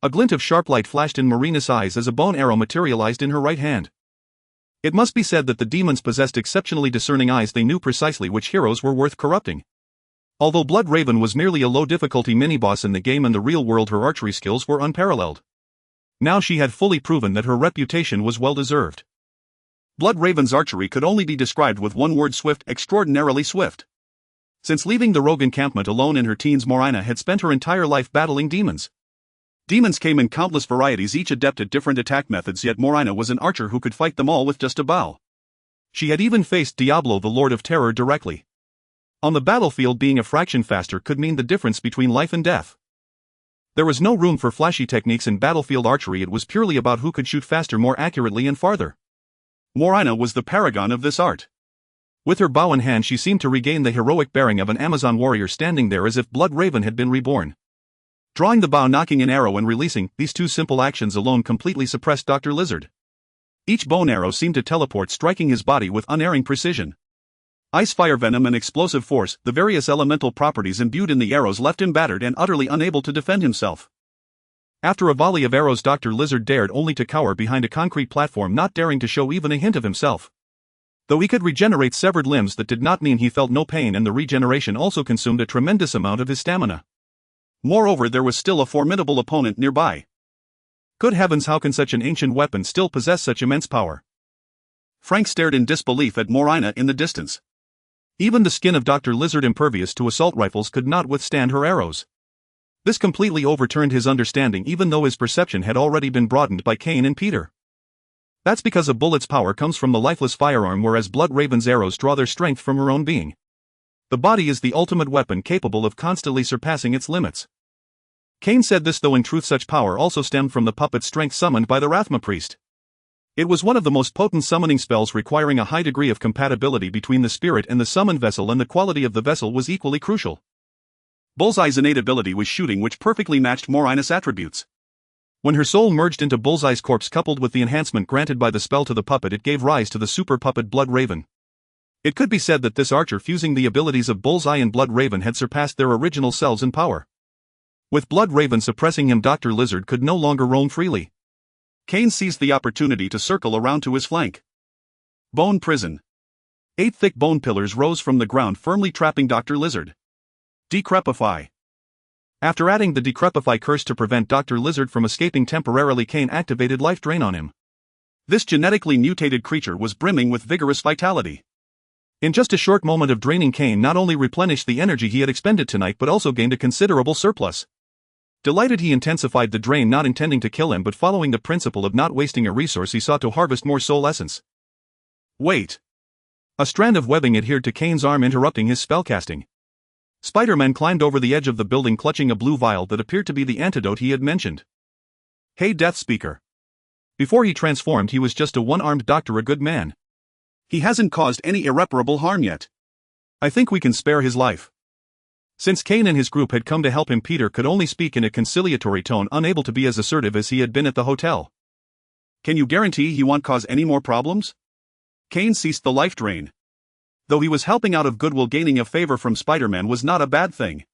A glint of sharp light flashed in Morena's eyes as a bone arrow materialized in her right hand. It must be said that the demons possessed exceptionally discerning eyes. They knew precisely which heroes were worth corrupting. Although Bloodraven was merely a low-difficulty mini-boss in the game, in the real world her archery skills were unparalleled. Now she had fully proven that her reputation was well-deserved. Bloodraven's archery could only be described with one word: swift, extraordinarily swift. Since leaving the rogue encampment alone in her teens, Morena had spent her entire life battling demons. Demons came in countless varieties, each adept at different attack methods, yet Morena was an archer who could fight them all with just a bow. She had even faced Diablo, the Lord of Terror, directly. On the battlefield, being a fraction faster could mean the difference between life and death. There was no room for flashy techniques in battlefield archery. It was purely about who could shoot faster, more accurately, and farther. Morina was the paragon of this art. With her bow in hand, she seemed to regain the heroic bearing of an Amazon warrior standing there as if Blood Raven had been reborn. Drawing the bow, nocking an arrow and releasing, these two simple actions alone completely suppressed Dr. Lizard. Each bone arrow seemed to teleport, striking his body with unerring precision. Ice, fire, venom and explosive force, the various elemental properties imbued in the arrows, left him battered and utterly unable to defend himself. After a volley of arrows, Dr. Lizard dared only to cower behind a concrete platform, not daring to show even a hint of himself. Though he could regenerate severed limbs, that did not mean he felt no pain, and the regeneration also consumed a tremendous amount of his stamina. Moreover, there was still a formidable opponent nearby. Good heavens, how can such an ancient weapon still possess such immense power? Frank stared in disbelief at Morina in the distance. Even the skin of Dr. Lizard, impervious to assault rifles, could not withstand her arrows. This completely overturned his understanding, even though his perception had already been broadened by Kane and Peter. That's because a bullet's power comes from the lifeless firearm, whereas Blood Raven's arrows draw their strength from her own being. The body is the ultimate weapon, capable of constantly surpassing its limits. Kane said this, though in truth such power also stemmed from the puppet's strength summoned by the Rathma priest. It was one of the most potent summoning spells, requiring a high degree of compatibility between the spirit and the summoned vessel, and the quality of the vessel was equally crucial. Bullseye's innate ability was shooting, which perfectly matched Morina's attributes. When her soul merged into Bullseye's corpse, coupled with the enhancement granted by the spell to the puppet, it gave rise to the super puppet Blood Raven. It could be said that this archer, fusing the abilities of Bullseye and Blood Raven, had surpassed their original selves in power. With Blood Raven suppressing him, Dr. Lizard could no longer roam freely. Kane seized the opportunity to circle around to his flank. Bone prison. 8 thick bone pillars rose from the ground, firmly trapping Dr. Lizard. Decrepify. After adding the Decrepify curse to prevent Dr. Lizard from escaping temporarily, Kane activated Life Drain on him. This genetically mutated creature was brimming with vigorous vitality. In just a short moment of draining, Kane not only replenished the energy he had expended tonight, but also gained a considerable surplus. Delighted, he intensified the drain, not intending to kill him, but following the principle of not wasting a resource, he sought to harvest more soul essence. Wait. A strand of webbing adhered to Kane's arm, interrupting his spellcasting. Spider-Man climbed over the edge of the building, clutching a blue vial that appeared to be the antidote he had mentioned. Hey, Death Speaker. Before he transformed, he was just a one-armed doctor, a good man. He hasn't caused any irreparable harm yet. I think we can spare his life. Since Kane and his group had come to help him, Peter could only speak in a conciliatory tone, unable to be as assertive as he had been at the hotel. Can you guarantee he won't cause any more problems? Kane ceased the life drain. Though he was helping out of goodwill, gaining a favor from Spider-Man was not a bad thing.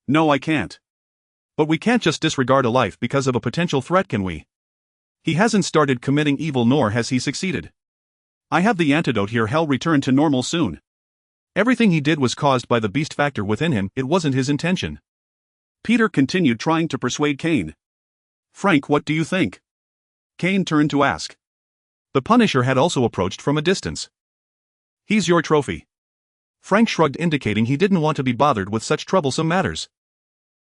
No, I can't. But we can't just disregard a life because of a potential threat, can we? He hasn't started committing evil, nor has he succeeded. I have the antidote here. He'll return to normal soon. Everything he did was caused by the beast factor within him, it wasn't his intention. Peter continued trying to persuade Kane. Frank, what do you think? Kane turned to ask. The Punisher had also approached from a distance. He's your trophy. Frank shrugged, indicating he didn't want to be bothered with such troublesome matters.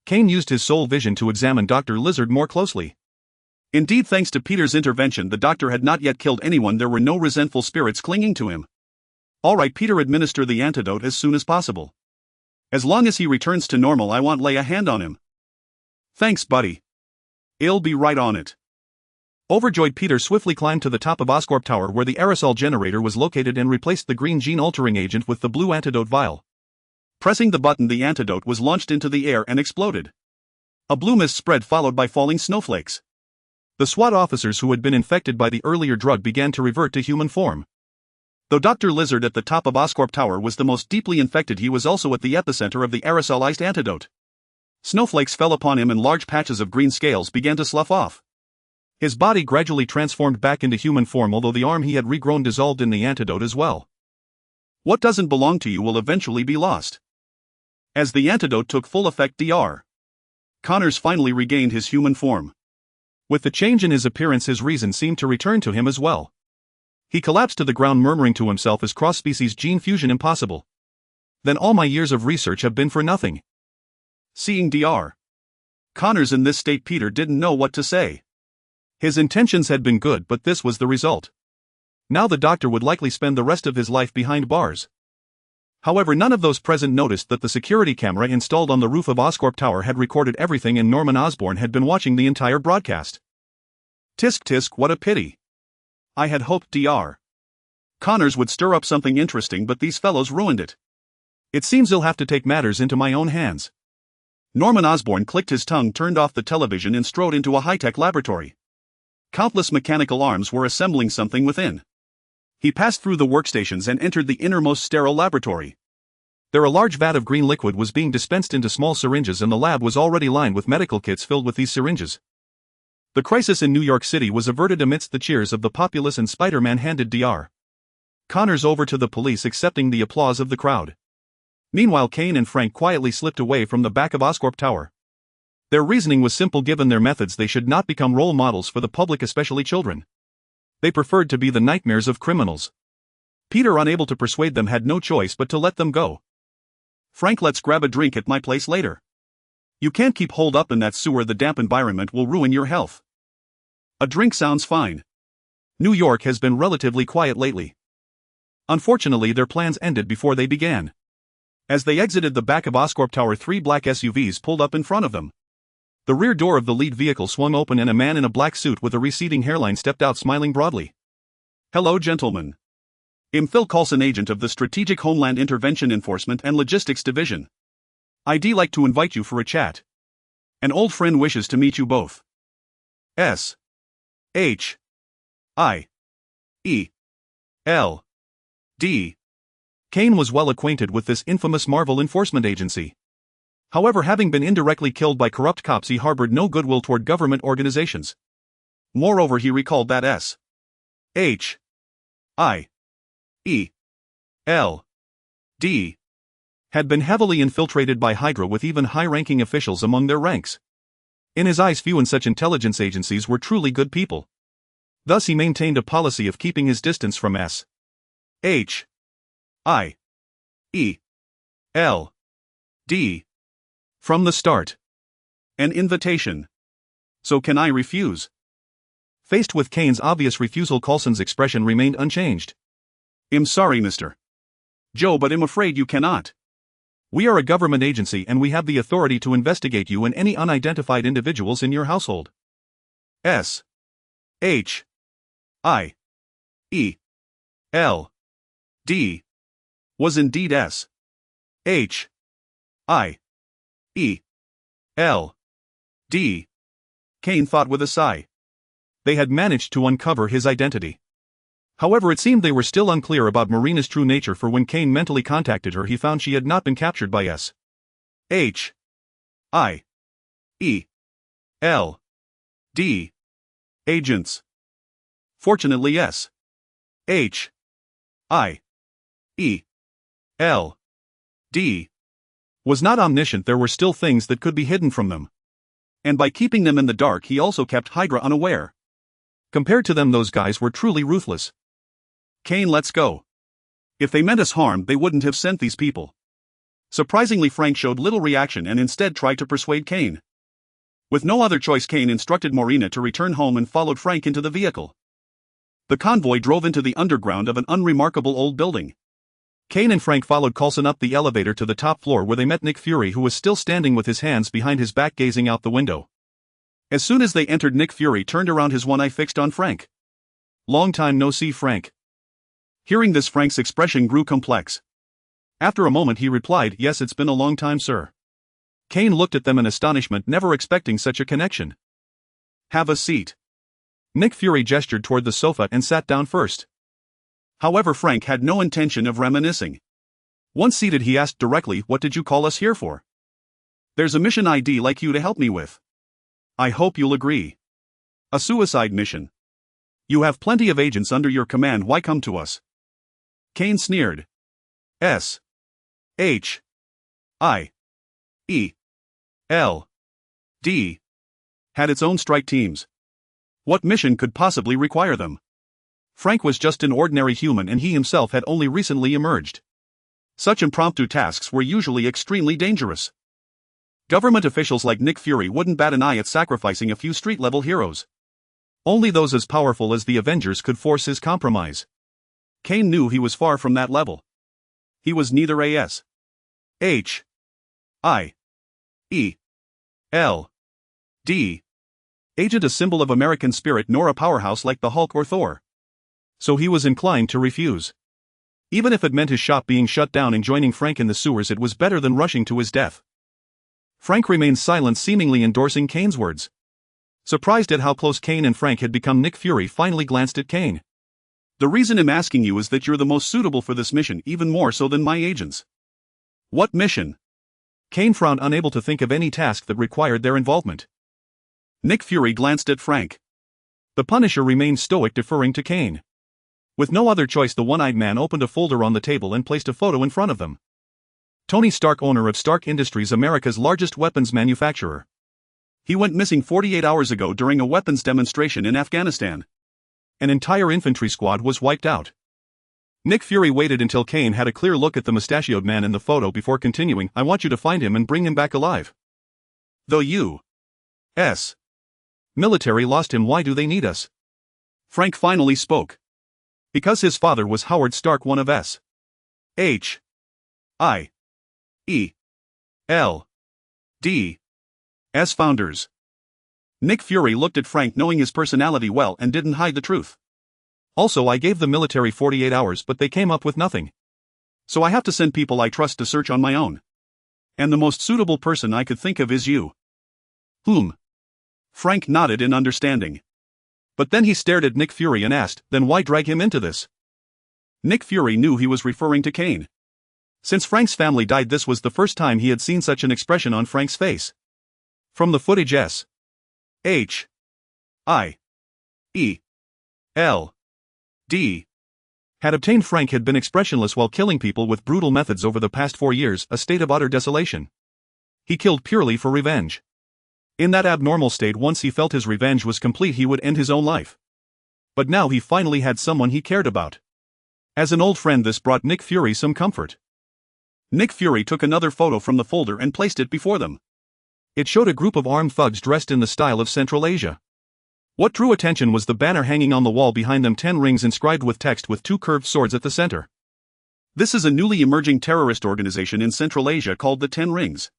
Kane used his soul vision to examine Dr. Lizard more closely. Indeed, thanks to Peter's intervention, the doctor had not yet killed anyone. There were no resentful spirits clinging to him. All right, Peter, administer the antidote as soon as possible. As long as he returns to normal, I won't lay a hand on him. Thanks, buddy. I'll be right on it. Overjoyed, Peter swiftly climbed to the top of Oscorp Tower, where the aerosol generator was located, and replaced the green gene-altering agent with the blue antidote vial. Pressing the button, the antidote was launched into the air and exploded. A blue mist spread, followed by falling snowflakes. The SWAT officers who had been infected by the earlier drug began to revert to human form. Though Dr. Lizard at the top of Oscorp Tower was the most deeply infected, he was also at the epicenter of the aerosolized antidote. Snowflakes fell upon him and large patches of green scales began to slough off. His body gradually transformed back into human form, although the arm he had regrown dissolved in the antidote as well. What doesn't belong to you will eventually be lost. As the antidote took full effect, Dr. Connors finally regained his human form. With the change in his appearance, his reason seemed to return to him as well. He collapsed to the ground, murmuring to himself, "Is cross-species gene fusion impossible? Then all my years of research have been for nothing." Seeing Dr. Connors in this state, Peter didn't know what to say. His intentions had been good, but this was the result. Now the doctor would likely spend the rest of his life behind bars. However, none of those present noticed that the security camera installed on the roof of Oscorp Tower had recorded everything, and Norman Osborn had been watching the entire broadcast. Tisk tisk, what a pity. I had hoped Dr. Connors would stir up something interesting, but these fellows ruined it. It seems I'll have to take matters into my own hands. Norman Osborn clicked his tongue, turned off the television and strode into a high-tech laboratory. Countless mechanical arms were assembling something within. He passed through the workstations and entered the innermost sterile laboratory. There a large vat of green liquid was being dispensed into small syringes, and the lab was already lined with medical kits filled with these syringes. The crisis in New York City was averted amidst the cheers of the populace, and Spider-Man handed Dr. Connors over to the police, accepting the applause of the crowd. Meanwhile, Kane and Frank quietly slipped away from the back of Oscorp Tower. Their reasoning was simple: given their methods, they should not become role models for the public, especially children. They preferred to be the nightmares of criminals. Peter, unable to persuade them, had no choice but to let them go. Frank, let's grab a drink at my place later. You can't keep holed up in that sewer. The damp environment will ruin your health. A drink sounds fine. New York has been relatively quiet lately. Unfortunately, their plans ended before they began. As they exited the back of Oscorp Tower, 3 black SUVs pulled up in front of them. The rear door of the lead vehicle swung open and a man in a black suit with a receding hairline stepped out, smiling broadly. Hello, gentlemen. I'm Phil Coulson, agent of the Strategic Homeland Intervention Enforcement and Logistics Division. I'd like to invite you for a chat. An old friend wishes to meet you both. S. H. I. E. L. D. Kane was well acquainted with this infamous Marvel enforcement agency. However, having been indirectly killed by corrupt cops, he harbored no goodwill toward government organizations. Moreover, he recalled that S. H. I. E. L. D. had been heavily infiltrated by Hydra, with even high-ranking officials among their ranks. In his eyes, few in such intelligence agencies were truly good people. Thus he maintained a policy of keeping his distance from S. H. I. E. L. D. from the start. An invitation. So can I refuse? Faced with Kane's obvious refusal, Coulson's expression remained unchanged. I'm sorry, Mr. Joe, but I'm afraid you cannot. We are a government agency and we have the authority to investigate you and any unidentified individuals in your household. S. H. I. E. L. D. was indeed S. H. I. E. L. D. Kane thought with a sigh. They had managed to uncover his identity. However, it seemed they were still unclear about Marina's true nature, for when Kane mentally contacted her, he found she had not been captured by S. H. I. E. L. D. agents. Fortunately, S. H. I. E. L. D. was not omniscient. There were still things that could be hidden from them. And by keeping them in the dark, he also kept Hydra unaware. Compared to them, those guys were truly ruthless. Kane, let's go. If they meant us harm, they wouldn't have sent these people. Surprisingly, Frank showed little reaction and instead tried to persuade Kane. With no other choice, Kane instructed Marina to return home and followed Frank into the vehicle. The convoy drove into the underground of an unremarkable old building. Kane and Frank followed Coulson up the elevator to the top floor, where they met Nick Fury, who was still standing with his hands behind his back, gazing out the window. As soon as they entered, Nick Fury turned around, his one eye fixed on Frank. Long time no see, Frank. Hearing this, Frank's expression grew complex. After a moment, he replied, Yes, it's been a long time, sir. Kane looked at them in astonishment, never expecting such a connection. Have a seat. Nick Fury gestured toward the sofa and sat down first. However, Frank had no intention of reminiscing. Once seated, he asked directly, What did you call us here for? There's a mission I'd like you to help me with. I hope you'll agree. A suicide mission. You have plenty of agents under your command, why come to us? Kane sneered. S. H. I. E. L. D. had its own strike teams. What mission could possibly require them? Frank was just an ordinary human, and he himself had only recently emerged. Such impromptu tasks were usually extremely dangerous. Government officials like Nick Fury wouldn't bat an eye at sacrificing a few street-level heroes. Only those as powerful as the Avengers could force his compromise. Kane knew he was far from that level. He was neither a S. H. I. E. L. D. agent, a symbol of American spirit, nor a powerhouse like the Hulk or Thor. So he was inclined to refuse. Even if it meant his shop being shut down and joining Frank in the sewers, it was better than rushing to his death. Frank remained silent, seemingly endorsing Kane's words. Surprised at how close Kane and Frank had become, Nick Fury finally glanced at Kane. "The reason I'm asking you is that you're the most suitable for this mission, even more so than my agents." "What mission?" Kane frowned, unable to think of any task that required their involvement. Nick Fury glanced at Frank. The Punisher remained stoic, deferring to Kane. With no other choice, the one-eyed man opened a folder on the table and placed a photo in front of them. Tony Stark, owner of Stark Industries, America's largest weapons manufacturer. He went missing 48 hours ago during a weapons demonstration in Afghanistan. An entire infantry squad was wiped out. Nick Fury waited until Kane had a clear look at the mustachioed man in the photo before continuing, "I want you to find him and bring him back alive. The U.S. military lost him. Why do they need us?" Frank finally spoke. "Because his father was Howard Stark, one of S.H.I.E.L.D.'s founders." Nick Fury looked at Frank, knowing his personality well, and didn't hide the truth. "Also, I gave the military 48 hours, but they came up with nothing. So I have to send people I trust to search on my own. And the most suitable person I could think of is you." "Whom?" Frank nodded in understanding. But then he stared at Nick Fury and asked, "Then why drag him into this?" Nick Fury knew he was referring to Kane. Since Frank's family died, this was the first time he had seen such an expression on Frank's face. From the footage, S.H.I.E.L.D. had obtained, Frank had been expressionless while killing people with brutal methods over the past 4 years, a state of utter desolation. He killed purely for revenge. In that abnormal state, once he felt his revenge was complete, he would end his own life. But now he finally had someone he cared about. As an old friend, this brought Nick Fury some comfort. Nick Fury took another photo from the folder and placed it before them. It showed a group of armed thugs dressed in the style of Central Asia. What drew attention was the banner hanging on the wall behind them, 10 rings inscribed with text with 2 curved swords at the center. This is a newly emerging terrorist organization in Central Asia called the 10 Rings.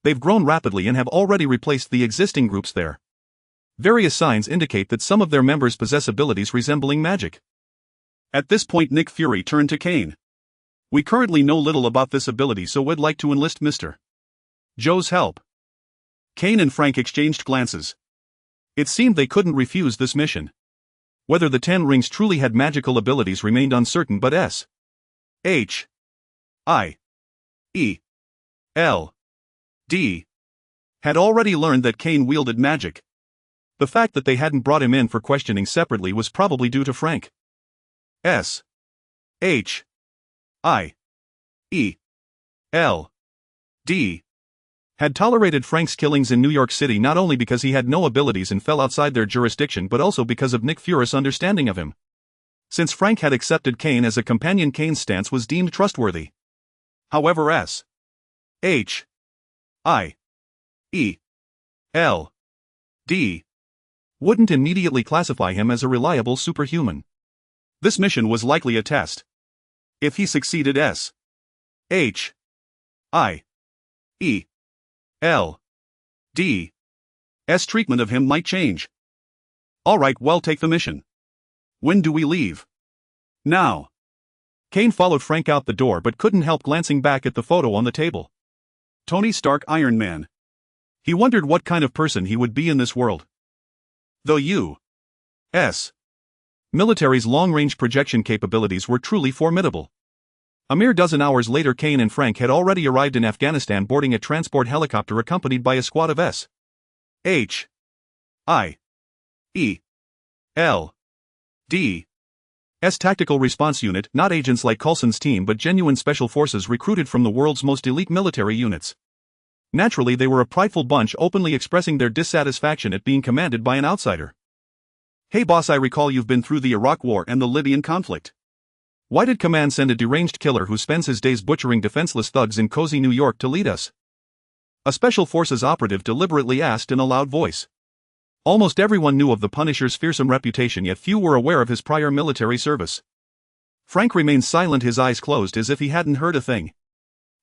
They've grown rapidly and have already replaced the existing groups there. Various signs indicate that some of their members possess abilities resembling magic. At this point, Nick Fury turned to Kane. "We currently know little about this ability, so we'd like to enlist Mr. Joe's help." Kane and Frank exchanged glances. It seemed they couldn't refuse this mission. Whether the 10 Rings truly had magical abilities remained uncertain, but S.H.I.E.L.D. had already learned that Kane wielded magic. The fact that they hadn't brought him in for questioning separately was probably due to Frank. S.H.I.E.L.D. had tolerated Frank's killings in New York City not only because he had no abilities and fell outside their jurisdiction, but also because of Nick Fury's understanding of him. Since Frank had accepted Kane as a companion, Kane's stance was deemed trustworthy. However, S.H.I.E.L.D. wouldn't immediately classify him as a reliable superhuman. This mission was likely a test. If he succeeded, S.H.I.E.L.D.'s treatment of him might change. "All right, well, take the mission. When do we leave?" "Now." Kane followed Frank out the door but couldn't help glancing back at the photo on the table. Tony Stark, Iron Man. He wondered what kind of person he would be in this world. The U.S. military's long-range projection capabilities were truly formidable. A mere dozen hours later, Kane and Frank had already arrived in Afghanistan, boarding a transport helicopter accompanied by a squad of S.H.I.E.L.D.'s tactical response unit, not agents like Coulson's team but genuine special forces recruited from the world's most elite military units. Naturally, they were a prideful bunch, openly expressing their dissatisfaction at being commanded by an outsider. "Hey boss, I recall you've been through the Iraq War and the Libyan conflict. Why did command send a deranged killer who spends his days butchering defenseless thugs in cozy New York to lead us?" A special forces operative deliberately asked in a loud voice. Almost everyone knew of the Punisher's fearsome reputation, yet few were aware of his prior military service. Frank remained silent, his eyes closed as if he hadn't heard a thing.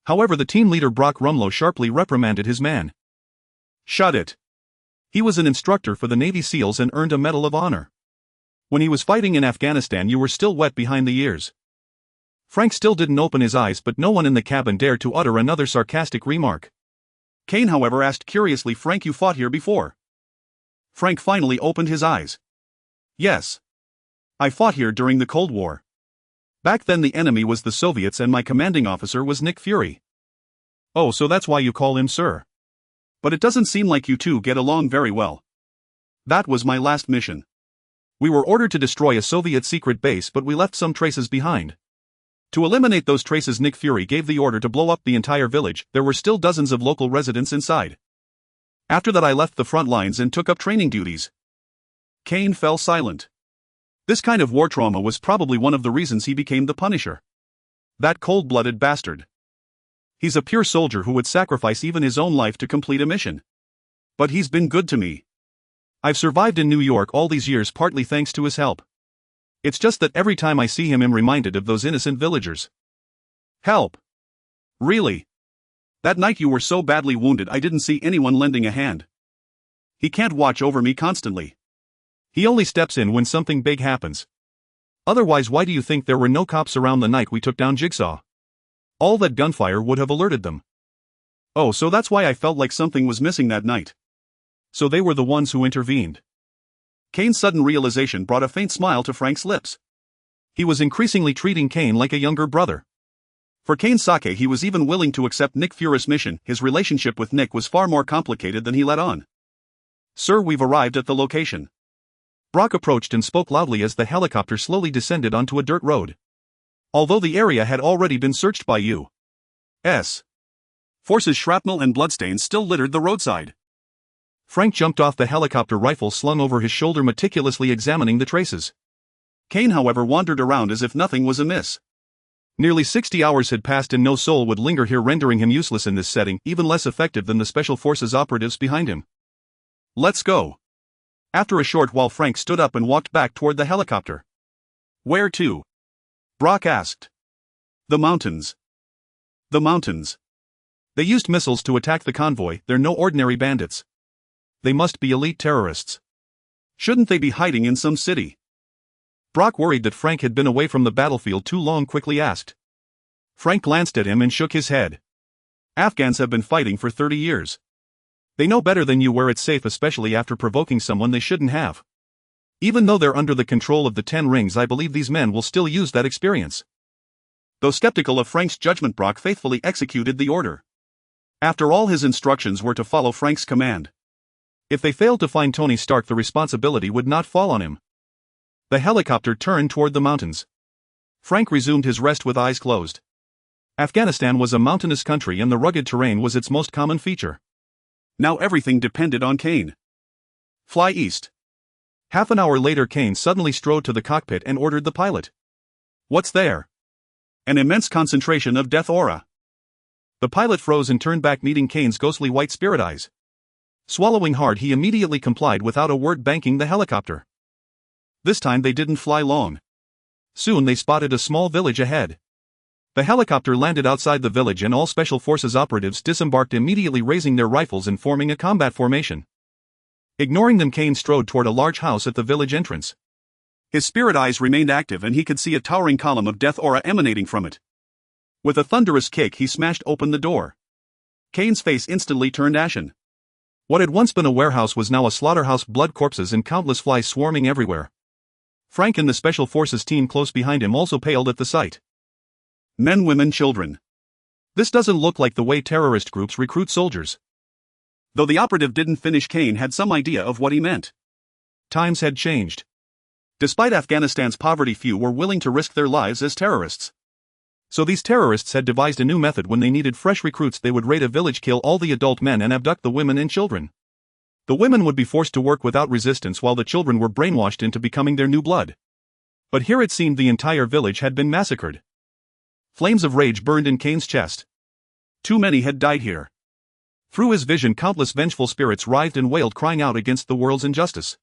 However, the team leader Brock Rumlow sharply reprimanded his man. "Shut it. He was an instructor for the Navy SEALs and earned a Medal of Honor. When he was fighting in Afghanistan, you were still wet behind the ears. Frank still didn't open his eyes, but no one in the cabin dared to utter another sarcastic remark. Kane, however, asked curiously, Frank, you fought here before? Frank finally opened his eyes. Yes. I fought here during the Cold War. Back then the enemy was the Soviets and my commanding officer was Nick Fury. Oh, so that's why you call him sir. But it doesn't seem like you two get along very well. That was my last mission. We were ordered to destroy a Soviet secret base, but we left some traces behind. To eliminate those traces, Nick Fury gave the order to blow up the entire village. There were still dozens of local residents inside. After that I left the front lines and took up training duties. Kane fell silent. This kind of war trauma was probably one of the reasons he became the Punisher. That cold-blooded bastard. He's a pure soldier who would sacrifice even his own life to complete a mission. But he's been good to me. I've survived in New York all these years partly thanks to his help. It's just that every time I see him I'm reminded of those innocent villagers. Help! Really? That night you were so badly wounded I didn't see anyone lending a hand. He can't watch over me constantly. He only steps in when something big happens. Otherwise, why do you think there were no cops around the night we took down Jigsaw? All that gunfire would have alerted them. Oh, so that's why I felt like something was missing that night. So they were the ones who intervened. Kane's sudden realization brought a faint smile to Frank's lips. He was increasingly treating Kane like a younger brother. For Kane's sake, he was even willing to accept Nick Fury's mission. His relationship with Nick was far more complicated than he let on. Sir, we've arrived at the location. Brock approached and spoke loudly as the helicopter slowly descended onto a dirt road. Although the area had already been searched by U.S. forces, shrapnel and bloodstains still littered the roadside. Frank jumped off the helicopter, rifle slung over his shoulder, meticulously examining the traces. Kane, however, wandered around as if nothing was amiss. Nearly 60 hours had passed and no soul would linger here, rendering him useless in this setting, even less effective than the Special Forces operatives behind him. Let's go. After a short while, Frank stood up and walked back toward the helicopter. Where to? Brock asked. The mountains. The mountains. They used missiles to attack the convoy. They're no ordinary bandits. They must be elite terrorists. Shouldn't they be hiding in some city? Brock, worried that Frank had been away from the battlefield too long, quickly asked. Frank glanced at him and shook his head. Afghans have been fighting for 30 years. They know better than you where it's safe, especially after provoking someone they shouldn't have. Even though they're under the control of the 10 Rings, I believe these men will still use that experience. Though skeptical of Frank's judgment, Brock faithfully executed the order. After all, his instructions were to follow Frank's command. If they failed to find Tony Stark, the responsibility would not fall on him. The helicopter turned toward the mountains. Frank resumed his rest with eyes closed. Afghanistan was a mountainous country and the rugged terrain was its most common feature. Now everything depended on Kane. Fly east. Half an hour later, Kane suddenly strode to the cockpit and ordered the pilot. What's there? An immense concentration of death aura. The pilot froze and turned back, meeting Kane's ghostly white spirit eyes. Swallowing hard, he immediately complied without a word, banking the helicopter. This time they didn't fly long. Soon they spotted a small village ahead. The helicopter landed outside the village and all Special Forces operatives disembarked, immediately raising their rifles and forming a combat formation. Ignoring them, Kane strode toward a large house at the village entrance. His spirit eyes remained active and he could see a towering column of death aura emanating from it. With a thunderous kick, he smashed open the door. Kane's face instantly turned ashen. What had once been a warehouse was now a slaughterhouse, blood, corpses and countless flies swarming everywhere. Frank and the Special Forces team close behind him also paled at the sight. Men, women, children. This doesn't look like the way terrorist groups recruit soldiers. Though the operative didn't finish, Kane had some idea of what he meant. Times had changed. Despite Afghanistan's poverty, few were willing to risk their lives as terrorists. So these terrorists had devised a new method. When they needed fresh recruits, they would raid a village, kill all the adult men and abduct the women and children. The women would be forced to work without resistance while the children were brainwashed into becoming their new blood. But here it seemed the entire village had been massacred. Flames of rage burned in Kane's chest. Too many had died here. Through his vision, countless vengeful spirits writhed and wailed, crying out against the world's injustice.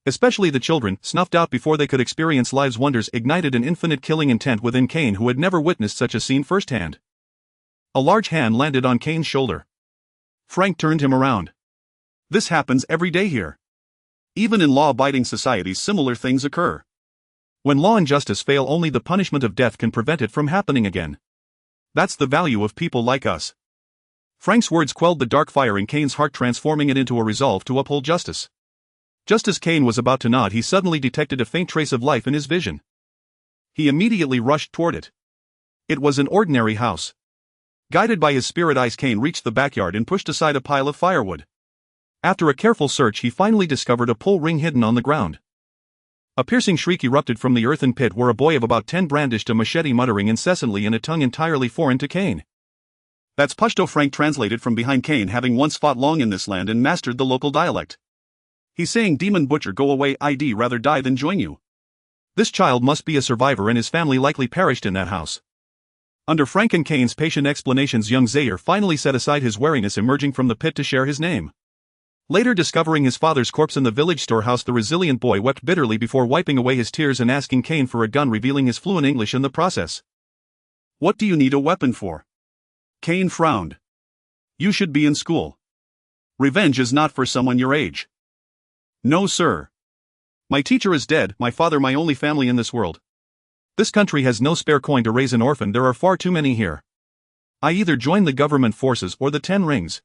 Especially the children, snuffed out before they could experience life's wonders, ignited an infinite killing intent within Kane, who had never witnessed such a scene firsthand. A large hand landed on Kane's shoulder. Frank turned him around. This happens every day here. Even in law-abiding societies similar things occur. When law and justice fail, only the punishment of death can prevent it from happening again. That's the value of people like us. Frank's words quelled the dark fire in Kane's heart, transforming it into a resolve to uphold justice. Just as Kane was about to nod, he suddenly detected a faint trace of life in his vision. He immediately rushed toward it. It was an ordinary house. Guided by his spirit eyes, Kane reached the backyard and pushed aside a pile of firewood. After a careful search, he finally discovered a pull ring hidden on the ground. A piercing shriek erupted from the earthen pit, where a boy of about 10 brandished a machete, muttering incessantly in a tongue entirely foreign to Kane. That's Pashto, Frank translated from behind Kane, having once fought long in this land and mastered the local dialect. He's saying, "Demon butcher, go away, I'd rather die than join you." This child must be a survivor, and his family likely perished in that house. Under Frank and Kane's patient explanations, young Zaire finally set aside his wariness, emerging from the pit to share his name. Later, discovering his father's corpse in the village storehouse, the resilient boy wept bitterly before wiping away his tears and asking Kane for a gun, revealing his fluent English in the process. "What do you need a weapon for?" Kane frowned. "You should be in school. Revenge is not for someone your age." "No, sir. My teacher is dead, my father my only family in this world. This country has no spare coin to raise an orphan, there are far too many here. I either join the government forces or the 10 rings.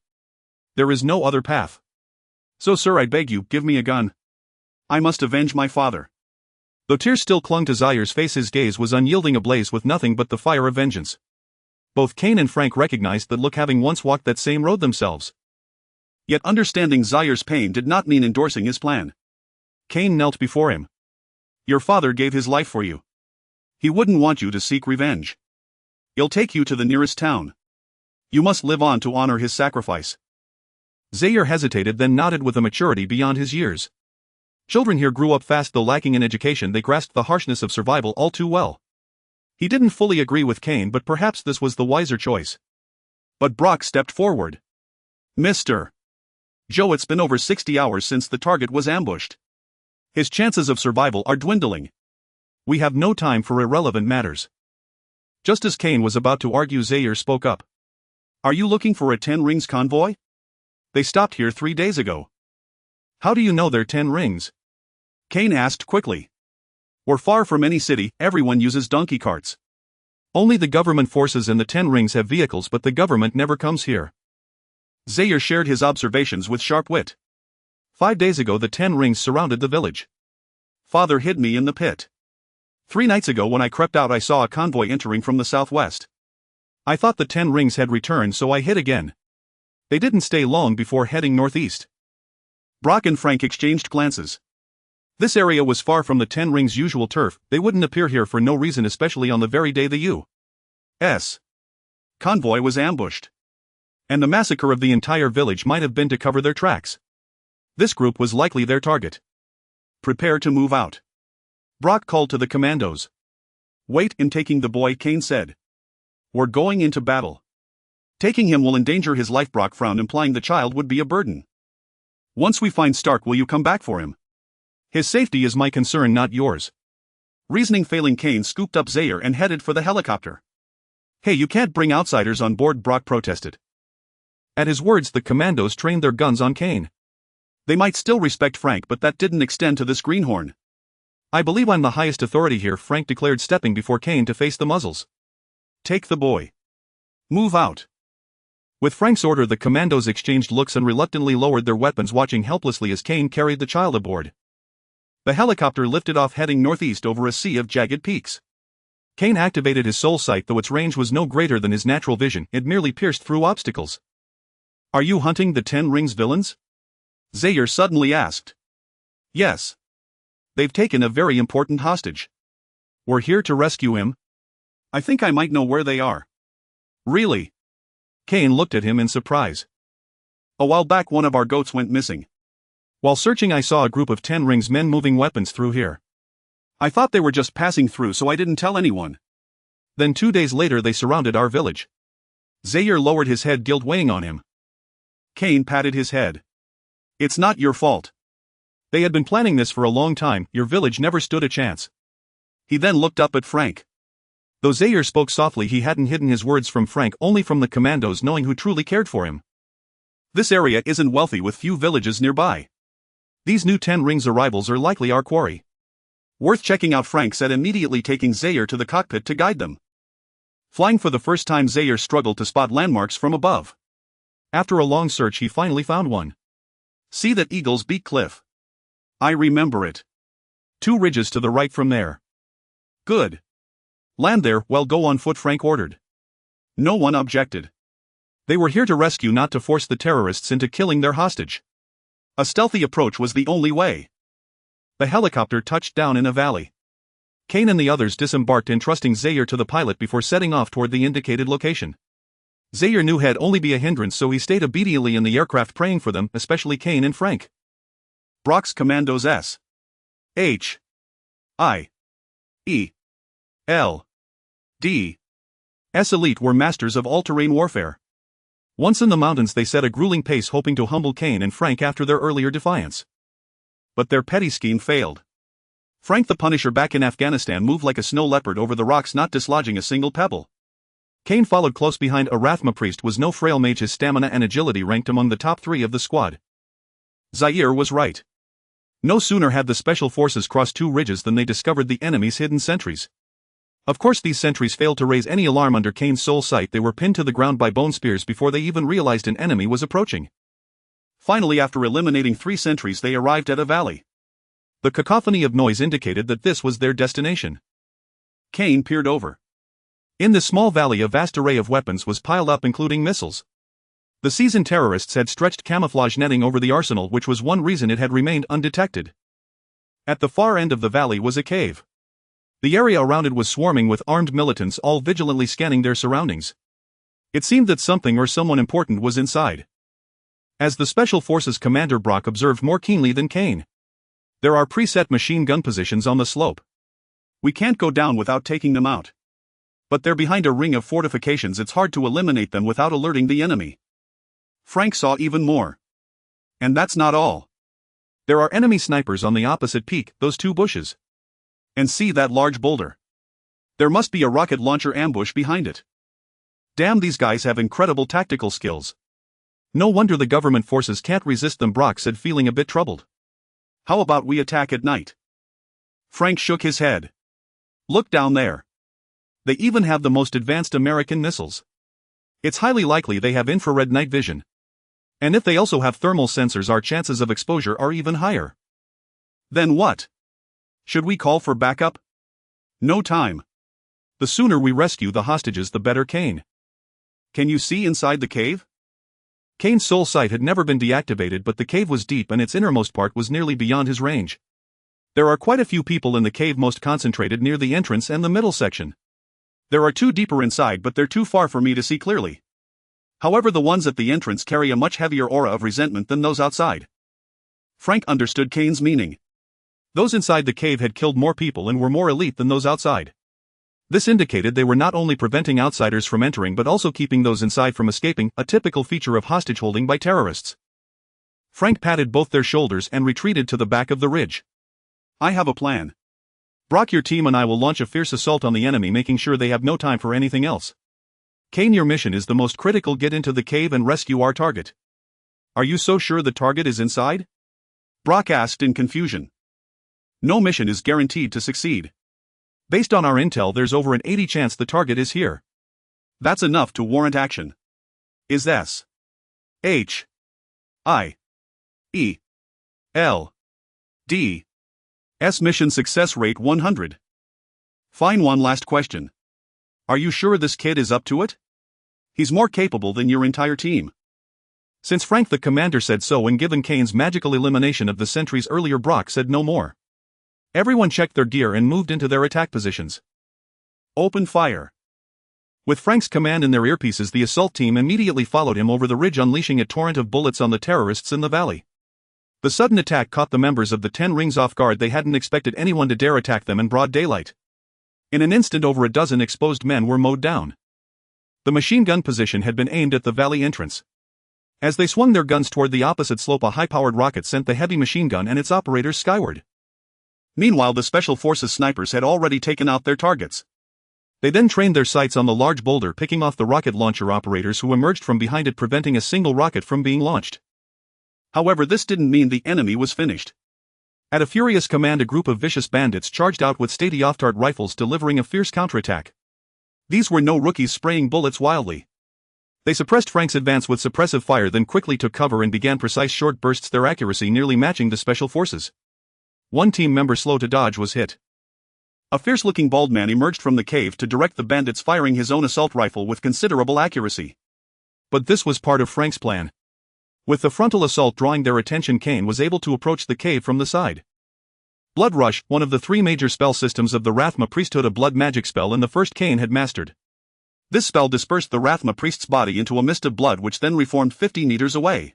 There is no other path. So sir, I beg you, give me a gun. I must avenge my father." Though tears still clung to Zaire's face, his gaze was unyielding, ablaze with nothing but the fire of vengeance. Both Kane and Frank recognized that look, having once walked that same road themselves. Yet understanding Zaire's pain did not mean endorsing his plan. Kane knelt before him. "Your father gave his life for you. He wouldn't want you to seek revenge. He'll take you to the nearest town. You must live on to honor his sacrifice." Zaire hesitated, then nodded with a maturity beyond his years. Children here grew up fast, though lacking in education. They grasped the harshness of survival all too well. He didn't fully agree with Kane, but perhaps this was the wiser choice. But Brock stepped forward. "Mr. Joe, it's been over 60 hours since the target was ambushed. His chances of survival are dwindling. We have no time for irrelevant matters." Just as Kane was about to argue, Zaire spoke up. "Are you looking for a 10 rings convoy? They stopped here 3 days ago." "How do you know they're 10 rings?" Kane asked quickly. "We're far from any city, everyone uses donkey carts. Only the government forces and the 10 rings have vehicles, but the government never comes here." Zaire shared his observations with sharp wit. 5 days ago the 10 rings surrounded the village. Father hid me in the pit. 3 nights ago when I crept out, I saw a convoy entering from the southwest. I thought the 10 rings had returned, so I hid again. They didn't stay long before heading northeast." Brock and Frank exchanged glances. This area was far from the 10 rings' usual turf. They wouldn't appear here for no reason, especially on the very day the U.S. convoy was ambushed. And the massacre of the entire village might have been to cover their tracks. This group was likely their target. "Prepare to move out." Brock called to the commandos. "Wait, in taking the boy," Kane said. "We're going into battle. Taking him will endanger his life." Brock frowned, implying the child would be a burden. "Once we find Stark, will you come back for him? His safety is my concern, not yours." Reasoning failing, Kane scooped up Zaire and headed for the helicopter. "Hey, you can't bring outsiders on board," Brock protested. At his words, the commandos trained their guns on Kane. They might still respect Frank, but that didn't extend to this greenhorn. "I believe I'm the highest authority here," Frank declared, stepping before Kane to face the muzzles. "Take the boy. Move out." With Frank's order, the commandos exchanged looks and reluctantly lowered their weapons, watching helplessly as Kane carried the child aboard. The helicopter lifted off, heading northeast over a sea of jagged peaks. Kane activated his soul sight, though its range was no greater than his natural vision. It merely pierced through obstacles. "Are you hunting the 10 rings villains?" Zaire suddenly asked. "Yes. They've taken a very important hostage. We're here to rescue him. I think I might know where they are." "Really?" Kane looked at him in surprise. "A while back one of our goats went missing. While searching, I saw a group of 10 rings men moving weapons through here. I thought they were just passing through, so I didn't tell anyone. Then 2 days later they surrounded our village." Zaire lowered his head, guilt weighing on him. Kane patted his head. "It's not your fault. They had been planning this for a long time. Your village never stood a chance." He then looked up at Frank. Though Zaire spoke softly, he hadn't hidden his words from Frank, only from the commandos, knowing who truly cared for him. "This area isn't wealthy, with few villages nearby. These new 10 Rings arrivals are likely our quarry. Worth checking out, Frank said, immediately taking Zaire to the cockpit to guide them. Flying for the first time, Zaire struggled to spot landmarks from above. After a long search, he finally found one. See that Eagle's Beak Cliff? I remember it. 2 ridges to the right from there. Good. Land there. Well, go on foot, Frank ordered. No one objected. They were here to rescue, not to force the terrorists into killing their hostage. A stealthy approach was the only way. The helicopter touched down in a valley. Kane and the others disembarked, entrusting Zaire to the pilot before setting off toward the indicated location. Zaire knew he'd only be a hindrance, so he stayed obediently in the aircraft, praying for them, especially Kane and Frank. Brock's Commandos S. H. I. E. L. D. S elite were masters of all-terrain warfare. Once in the mountains, they set a grueling pace, hoping to humble Kane and Frank after their earlier defiance. But their petty scheme failed. Frank the Punisher, back in Afghanistan, moved like a snow leopard over the rocks, not dislodging a single pebble. Kane followed close behind. A Rathma priest was no frail mage. His stamina and agility ranked among the top 3 of the squad. Zaire was right. No sooner had the special forces crossed 2 ridges than they discovered the enemy's hidden sentries. Of course, these sentries failed to raise any alarm under Kane's sole sight. They were pinned to the ground by bone spears before they even realized an enemy was approaching. Finally, after eliminating 3 sentries, they arrived at a valley. The cacophony of noise indicated that this was their destination. Kane peered over. In this small valley, a vast array of weapons was piled up, including missiles. The seasoned terrorists had stretched camouflage netting over the arsenal, which was one reason it had remained undetected. At the far end of the valley was a cave. The area around it was swarming with armed militants, all vigilantly scanning their surroundings. It seemed that something or someone important was inside. As the Special Forces commander, Brock observed more keenly than Kane. There are preset machine gun positions on the slope. We can't go down without taking them out. But they're behind a ring of fortifications. It's hard to eliminate them without alerting the enemy. Frank saw even more. And that's not all. There are enemy snipers on the opposite peak, those 2 bushes. And see that large boulder? There must be a rocket launcher ambush behind it. Damn, these guys have incredible tactical skills. No wonder the government forces can't resist them, Brock said, feeling a bit troubled. How about we attack at night? Frank shook his head. Look down there. They even have the most advanced American missiles. It's highly likely they have infrared night vision. And if they also have thermal sensors, our chances of exposure are even higher. Then what? Should we call for backup? No time. The sooner we rescue the hostages, the better, Kane. Can you see inside the cave? Kane's soul sight had never been deactivated, but the cave was deep and its innermost part was nearly beyond his range. There are quite a few people in the cave, most concentrated near the entrance and the middle section. There are 2 deeper inside, but they're too far for me to see clearly. However, the ones at the entrance carry a much heavier aura of resentment than those outside. Frank understood Kane's meaning. Those inside the cave had killed more people and were more elite than those outside. This indicated they were not only preventing outsiders from entering but also keeping those inside from escaping, a typical feature of hostage holding by terrorists. Frank patted both their shoulders and retreated to the back of the ridge. I have a plan. Brock, your team and I will launch a fierce assault on the enemy, making sure they have no time for anything else. Kane, your mission is the most critical. Get into the cave and rescue our target. Are you so sure the target is inside? Brock asked in confusion. No mission is guaranteed to succeed. Based on our intel, there's over an 80% chance the target is here. That's enough to warrant action. Is S. H. I. E. L. D. S mission success rate 100. Fine, one last question. Are you sure this kid is up to it? He's more capable than your entire team. Since Frank the commander said so, and given Kane's magical elimination of the sentries earlier, Brock said no more. Everyone checked their gear and moved into their attack positions. Open fire. With Frank's command in their earpieces, the assault team immediately followed him over the ridge, unleashing a torrent of bullets on the terrorists in the valley. The sudden attack caught the members of the 10 Rings off guard. They hadn't expected anyone to dare attack them in broad daylight. In an instant, over a dozen exposed men were mowed down. The machine gun position had been aimed at the valley entrance. As they swung their guns toward the opposite slope, a high-powered rocket sent the heavy machine gun and its operators skyward. Meanwhile, the Special Forces snipers had already taken out their targets. They then trained their sights on the large boulder, picking off the rocket launcher operators who emerged from behind it, preventing a single rocket from being launched. However, this didn't mean the enemy was finished. At a furious command, a group of vicious bandits charged out with state-of-the-art rifles, delivering a fierce counterattack. These were no rookies spraying bullets wildly. They suppressed Frank's advance with suppressive fire, then quickly took cover and began precise short bursts, their accuracy nearly matching the special forces. One team member, slow to dodge, was hit. A fierce-looking bald man emerged from the cave to direct the bandits, firing his own assault rifle with considerable accuracy. But this was part of Frank's plan. With the frontal assault drawing their attention, Kane was able to approach the cave from the side. Blood Rush, one of the three major spell systems of the Rathma priesthood, a blood magic spell, and the first Kane had mastered. This spell dispersed the Rathma priest's body into a mist of blood, which then reformed 50 meters away.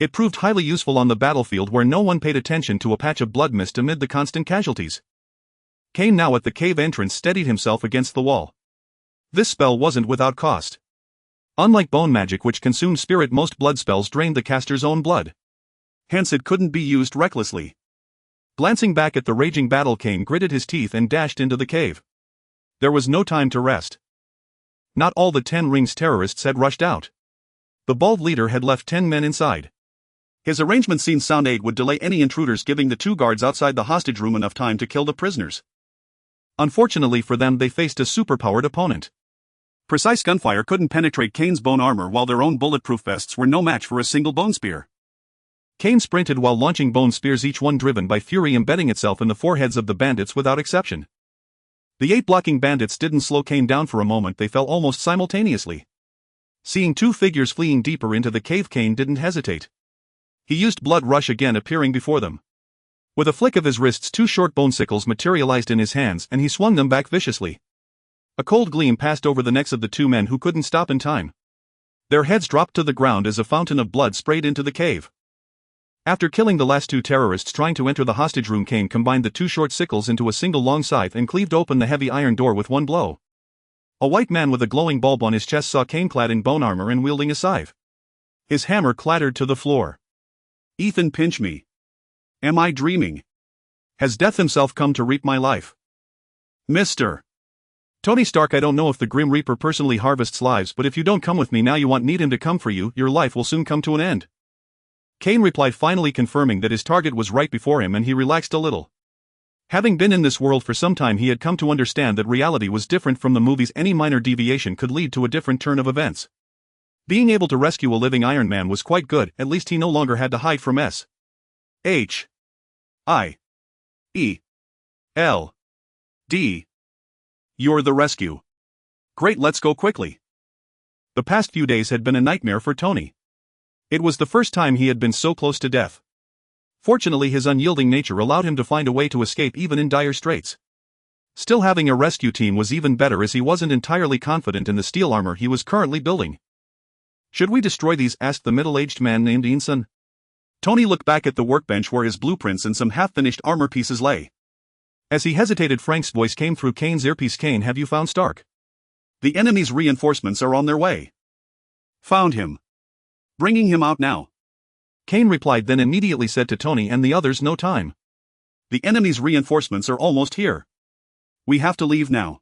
It proved highly useful on the battlefield, where no one paid attention to a patch of blood mist amid the constant casualties. Kane, now at the cave entrance, steadied himself against the wall. This spell wasn't without cost. Unlike bone magic, which consumed spirit, most blood spells drained the caster's own blood. Hence it couldn't be used recklessly. Glancing back at the raging battle, Kane gritted his teeth and dashed into the cave. There was no time to rest. Not all the 10 Rings terrorists had rushed out. The bald leader had left 10 men inside. His arrangement seemed sound. 8 would delay any intruders, giving the 2 guards outside the hostage room enough time to kill the prisoners. Unfortunately for them, they faced a superpowered opponent. Precise gunfire couldn't penetrate Kane's bone armor, while their own bulletproof vests were no match for a single bone spear. Kane sprinted while launching bone spears, each one driven by fury, embedding itself in the foreheads of the bandits without exception. The 8 blocking bandits didn't slow Kane down for a moment, they fell almost simultaneously. Seeing 2 figures fleeing deeper into the cave, Kane didn't hesitate. He used Blood Rush again, appearing before them. With a flick of his wrists, 2 short bone sickles materialized in his hands, and he swung them back viciously. A cold gleam passed over the necks of the 2 men, who couldn't stop in time. Their heads dropped to the ground as a fountain of blood sprayed into the cave. After killing the last 2 terrorists trying to enter the hostage room, Kane combined the 2 short sickles into a single long scythe and cleaved open the heavy iron door with one blow. A white man with a glowing bulb on his chest saw Kane clad in bone armor and wielding a scythe. His hammer clattered to the floor. "Ethan, pinch me. Am I dreaming? Has Death himself come to reap my life? Mr. Tony Stark, I don't know if the Grim Reaper personally harvests lives, but if you don't come with me now, you won't need him to come for you, your life will soon come to an end." Kane replied, finally confirming that his target was right before him, and he relaxed a little. Having been in this world for some time, he had come to understand that reality was different from the movies. Any minor deviation could lead to a different turn of events. Being able to rescue a living Iron Man was quite good, at least he no longer had to hide from S.H.I.E.L.D. You're the rescue. Great, let's go quickly. The past few days had been a nightmare for Tony. It was the first time he had been so close to death. Fortunately, his unyielding nature allowed him to find a way to escape even in dire straits. Still, having a rescue team was even better, as he wasn't entirely confident in the steel armor he was currently building. "Should we destroy these?" asked the middle-aged man named Ensign. Tony looked back at the workbench where his blueprints and some half-finished armor pieces lay. As he hesitated, Frank's voice came through Kane's earpiece. "Kane, have you found Stark?" "The enemy's reinforcements are on their way." "Found him. Bringing him out now," Kane replied, then immediately said to Tony and the others, "No time. The enemy's reinforcements are almost here. We have to leave now."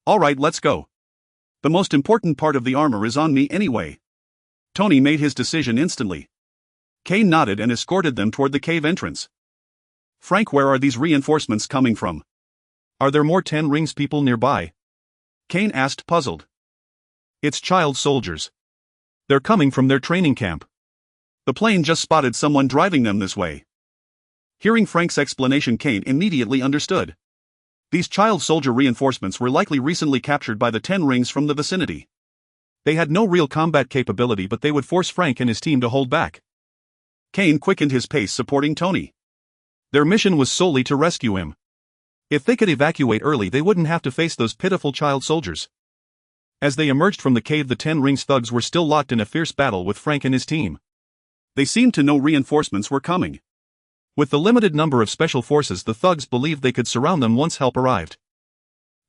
"All right, let's go. The most important part of the armor is on me anyway." Tony made his decision instantly. Kane nodded and escorted them toward the cave entrance. "Frank, where are these reinforcements coming from? Are there more 10 Rings people nearby?" Kane asked, puzzled. "It's child soldiers. They're coming from their training camp. The plane just spotted someone driving them this way." Hearing Frank's explanation, Kane immediately understood. These child soldier reinforcements were likely recently captured by the 10 Rings from the vicinity. They had no real combat capability, but they would force Frank and his team to hold back. Kane quickened his pace, supporting Tony. Their mission was solely to rescue him. If they could evacuate early, they wouldn't have to face those pitiful child soldiers. As they emerged from the cave, the 10 Rings thugs were still locked in a fierce battle with Frank and his team. They seemed to know reinforcements were coming. With the limited number of special forces, the thugs believed they could surround them once help arrived.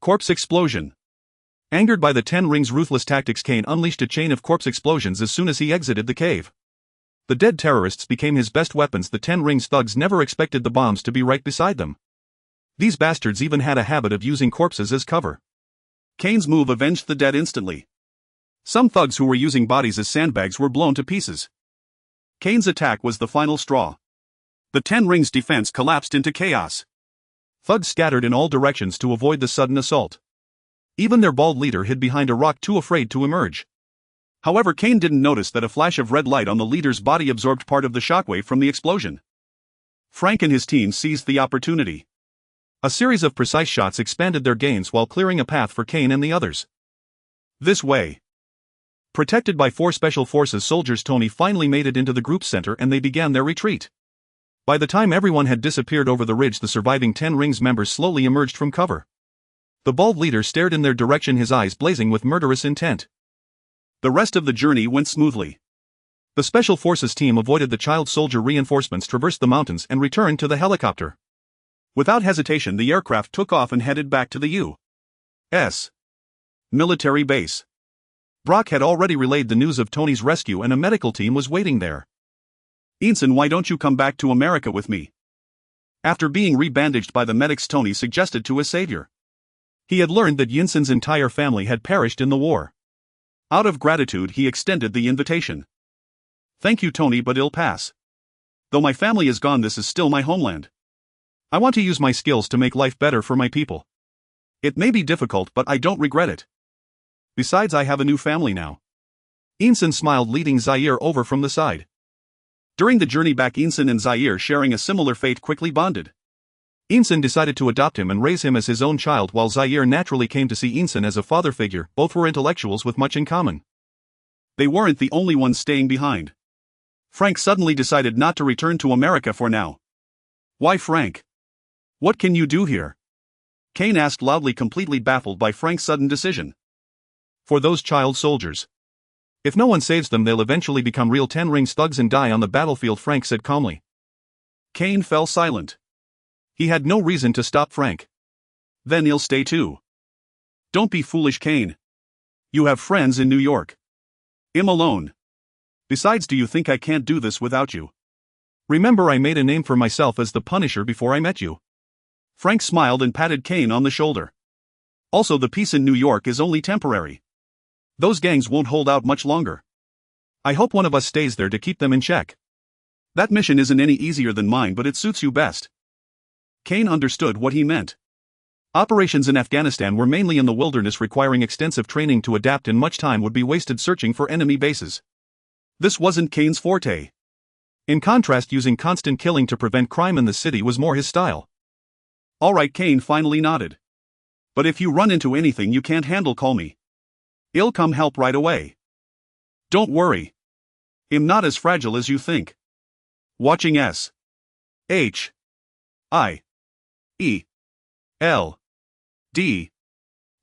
Corpse explosion. Angered by the 10 Rings' ruthless tactics, Kane unleashed a chain of corpse explosions as soon as he exited the cave. The dead terrorists became his best weapons. The 10 Rings thugs never expected the bombs to be right beside them. These bastards even had a habit of using corpses as cover. Kane's move avenged the dead instantly. Some thugs who were using bodies as sandbags were blown to pieces. Kane's attack was the final straw. The Ten Rings' defense collapsed into chaos. Thugs scattered in all directions to avoid the sudden assault. Even their bald leader hid behind a rock, too afraid to emerge. However, Kane didn't notice that a flash of red light on the leader's body absorbed part of the shockwave from the explosion. Frank and his team seized the opportunity. A series of precise shots expanded their gains while clearing a path for Kane and the others. This way. Protected by 4 Special Forces soldiers, Tony finally made it into the group's center and they began their retreat. By the time everyone had disappeared over the ridge, the surviving Ten Rings members slowly emerged from cover. The bald leader stared in their direction, his eyes blazing with murderous intent. The rest of the journey went smoothly. The Special Forces team avoided the child soldier reinforcements, traversed the mountains, and returned to the helicopter. Without hesitation, the aircraft took off and headed back to the U.S. military base. Brock had already relayed the news of Tony's rescue and a medical team was waiting there. "Ensign, why don't you come back to America with me?" After being rebandaged by the medics, Tony suggested to his savior. He had learned that Yinsen's entire family had perished in the war. Out of gratitude, he extended the invitation. "Thank you, Tony, but I'll pass. Though my family is gone, this is still my homeland. I want to use my skills to make life better for my people. It may be difficult, but I don't regret it. Besides, I have a new family now." Ensign smiled, leading Zaire over from the side. During the journey back, Ensign and Zaire, sharing a similar fate, quickly bonded. Ensign decided to adopt him and raise him as his own child, while Zaire naturally came to see Ensign as a father figure. Both were intellectuals with much in common. They weren't the only ones staying behind. Frank suddenly decided not to return to America for now. "Why, Frank? What can you do here?" Kane asked loudly, completely baffled by Frank's sudden decision. "For those child soldiers. If no one saves them, they'll eventually become real Ten Rings thugs and die on the battlefield," Frank said calmly. Kane fell silent. He had no reason to stop Frank. "Then he'll stay too." "Don't be foolish, Kane. You have friends in New York. I'm alone. Besides, do you think I can't do this without you? Remember, I made a name for myself as the Punisher before I met you." Frank smiled and patted Kane on the shoulder. "Also, the peace in New York is only temporary. Those gangs won't hold out much longer. I hope one of us stays there to keep them in check. That mission isn't any easier than mine, but it suits you best." Kane understood what he meant. Operations in Afghanistan were mainly in the wilderness, requiring extensive training to adapt, and much time would be wasted searching for enemy bases. This wasn't Kane's forte. In contrast, using constant killing to prevent crime in the city was more his style. "All right," Kane finally nodded. "But if you run into anything you can't handle, call me. I'll come help right away. Don't worry. I'm not as fragile as you think." Watching S.H.I.E.L.D.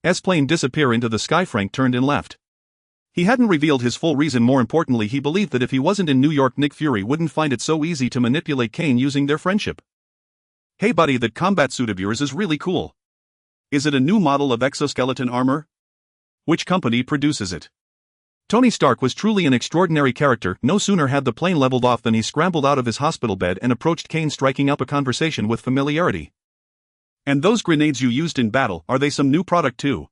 S-plane disappear into the sky, Frank turned and left. He hadn't revealed his full reason. More importantly, he believed that if he wasn't in New York, Nick Fury wouldn't find it so easy to manipulate Kane using their friendship. "Hey buddy, that combat suit of yours is really cool. Is it a new model of exoskeleton armor? Which company produces it?" Tony Stark was truly an extraordinary character. No sooner had the plane leveled off than he scrambled out of his hospital bed and approached Kane, striking up a conversation with familiarity. "And those grenades you used in battle, are they some new product too?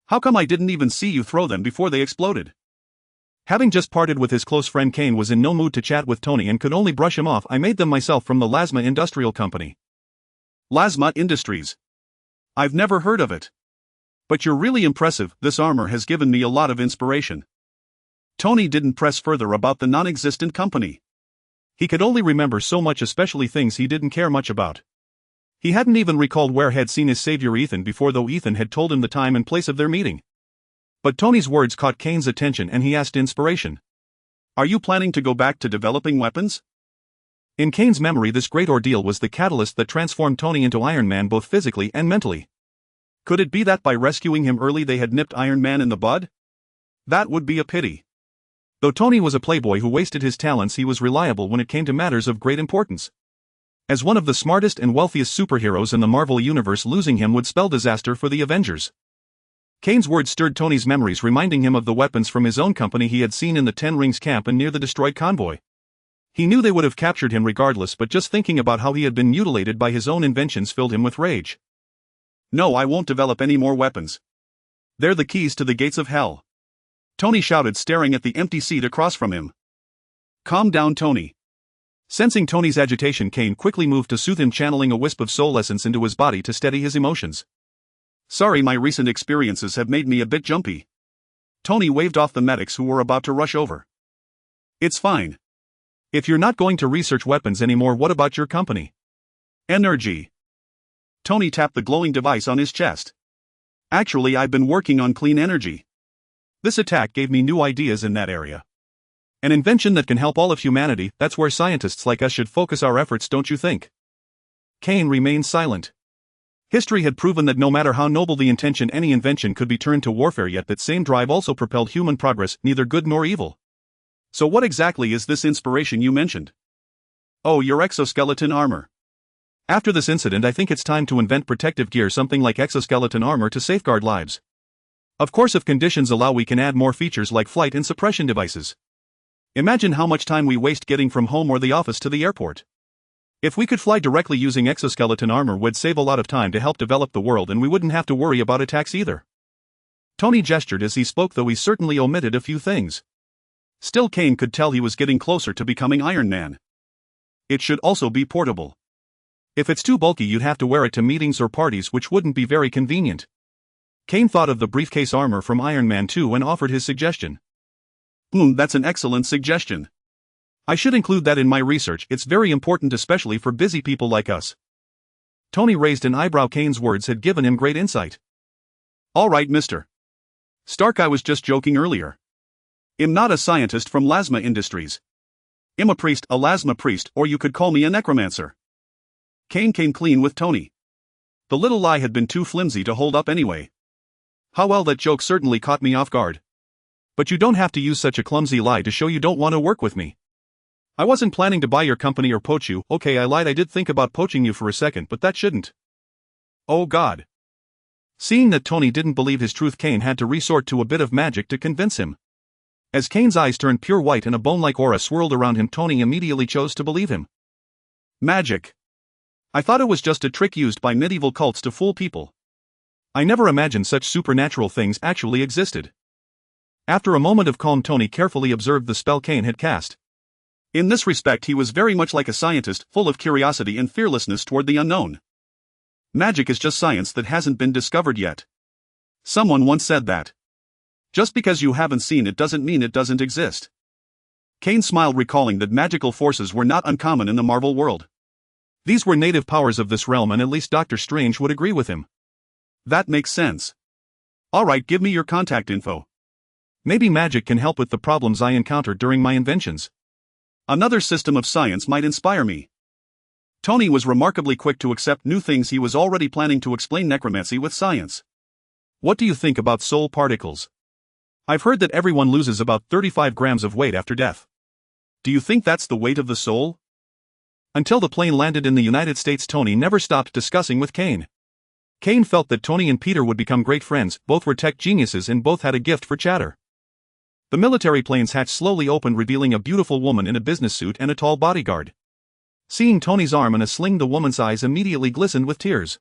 How come I didn't even see you throw them before they exploded?" Having just parted with his close friend, Kane was in no mood to chat with Tony and could only brush him off. "I made them myself from the Lasma Industrial Company." "Lasma Industries? I've never heard of it. But you're really impressive. This armor has given me a lot of inspiration." Tony didn't press further about the non-existent company. He could only remember so much, especially things he didn't care much about. He hadn't even recalled where had seen his savior Ethan before, though Ethan had told him the time and place of their meeting. But Tony's words caught Kane's attention and he asked inspiration. "Are you planning to go back to developing weapons?" In Kane's memory, this great ordeal was the catalyst that transformed Tony into Iron Man, both physically and mentally. Could it be that by rescuing him early they had nipped Iron Man in the bud? That would be a pity. Though Tony was a playboy who wasted his talents, he was reliable when it came to matters of great importance. As one of the smartest and wealthiest superheroes in the Marvel Universe, losing him would spell disaster for the Avengers. Kane's words stirred Tony's memories, reminding him of the weapons from his own company he had seen in the Ten Rings camp and near the destroyed convoy. He knew they would have captured him regardless, but just thinking about how he had been mutilated by his own inventions filled him with rage. "No, I won't develop any more weapons. They're the keys to the gates of hell," Tony shouted, staring at the empty seat across from him. Calm down, Tony. Sensing Tony's agitation, Kane quickly moved to soothe him, channeling a wisp of soul essence into his body to steady his emotions. Sorry, my recent experiences have made me a bit jumpy. Tony waved off the medics who were about to rush over. It's fine. If you're not going to research weapons anymore, what about your company? Energy. Tony tapped the glowing device on his chest. Actually, I've been working on clean energy. This attack gave me new ideas in that area. An invention that can help all of humanity. That's where scientists like us should focus our efforts, don't you think? Kane remained silent. History had proven that no matter how noble the intention, any invention could be turned to warfare, yet that same drive also propelled human progress, neither good nor evil. So what exactly is this inspiration you mentioned? Oh, your exoskeleton armor. After this incident, I think it's time to invent protective gear, something like exoskeleton armor to safeguard lives. Of course, if conditions allow, we can add more features like flight and suppression devices. Imagine how much time we waste getting from home or the office to the airport. If we could fly directly using exoskeleton armor, we'd save a lot of time to help develop the world, and we wouldn't have to worry about attacks either. Tony gestured as he spoke, though he certainly omitted a few things. Still, Kane could tell he was getting closer to becoming Iron Man. It should also be portable. If it's too bulky, you'd have to wear it to meetings or parties, which wouldn't be very convenient. Kane thought of the briefcase armor from Iron Man 2 and offered his suggestion. That's an excellent suggestion. I should include that in my research. It's very important, especially for busy people like us. Tony raised an eyebrow. Kane's words had given him great insight. All right, Mr. Stark, I was just joking earlier. I'm not a scientist from Lasma Industries. I'm a priest, a Lasma priest, or you could call me a necromancer. Kane came clean with Tony. The little lie had been too flimsy to hold up anyway. How well, that joke certainly caught me off guard. But you don't have to use such a clumsy lie to show you don't want to work with me. I wasn't planning to buy your company or poach you. Okay, I lied. I did think about poaching you for a second, but that shouldn't. Oh God. Seeing that Tony didn't believe his truth, Kane had to resort to a bit of magic to convince him. As Kane's eyes turned pure white and a bone-like aura swirled around him, Tony immediately chose to believe him. Magic. I thought it was just a trick used by medieval cults to fool people. I never imagined such supernatural things actually existed. After a moment of calm, Tony carefully observed the spell Kane had cast. In this respect, he was very much like a scientist, full of curiosity and fearlessness toward the unknown. Magic is just science that hasn't been discovered yet. Someone once said that. Just because you haven't seen it doesn't mean it doesn't exist. Kane smiled, recalling that magical forces were not uncommon in the Marvel world. These were native powers of this realm, and at least Doctor Strange would agree with him. That makes sense. Alright, give me your contact info. Maybe magic can help with the problems I encountered during my inventions. Another system of science might inspire me. Tony was remarkably quick to accept new things. He was already planning to explain necromancy with science. What do you think about soul particles? I've heard that everyone loses about 35 grams of weight after death. Do you think that's the weight of the soul? Until the plane landed in the United States, Tony never stopped discussing with Kane. Kane felt that Tony and Peter would become great friends. Both were tech geniuses and both had a gift for chatter. The military plane's hatch slowly opened, revealing a beautiful woman in a business suit and a tall bodyguard. Seeing Tony's arm in a sling, the woman's eyes immediately glistened with tears.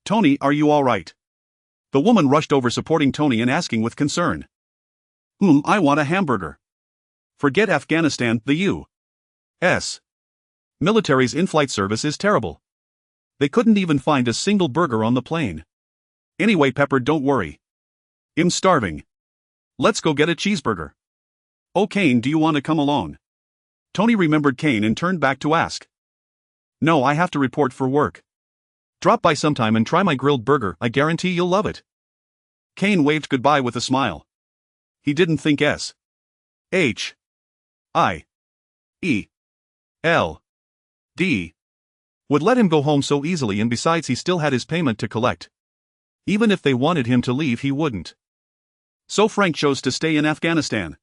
Tony, are you all right? The woman rushed over, supporting Tony and asking with concern. I want a hamburger. Forget Afghanistan, the U.S. military's in-flight service is terrible. They couldn't even find a single burger on the plane. Anyway, Pepper, don't worry. I'm starving. Let's go get a cheeseburger. Oh, Kane, do you want to come along? Tony remembered Kane and turned back to ask. No, I have to report for work. Drop by sometime and try my grilled burger. I guarantee you'll love it. Kane waved goodbye with a smile. He didn't think S.H.I.E.L.D. would let him go home so easily, and besides, he still had his payment to collect. Even if they wanted him to leave, he wouldn't. So Frank chose to stay in Afghanistan.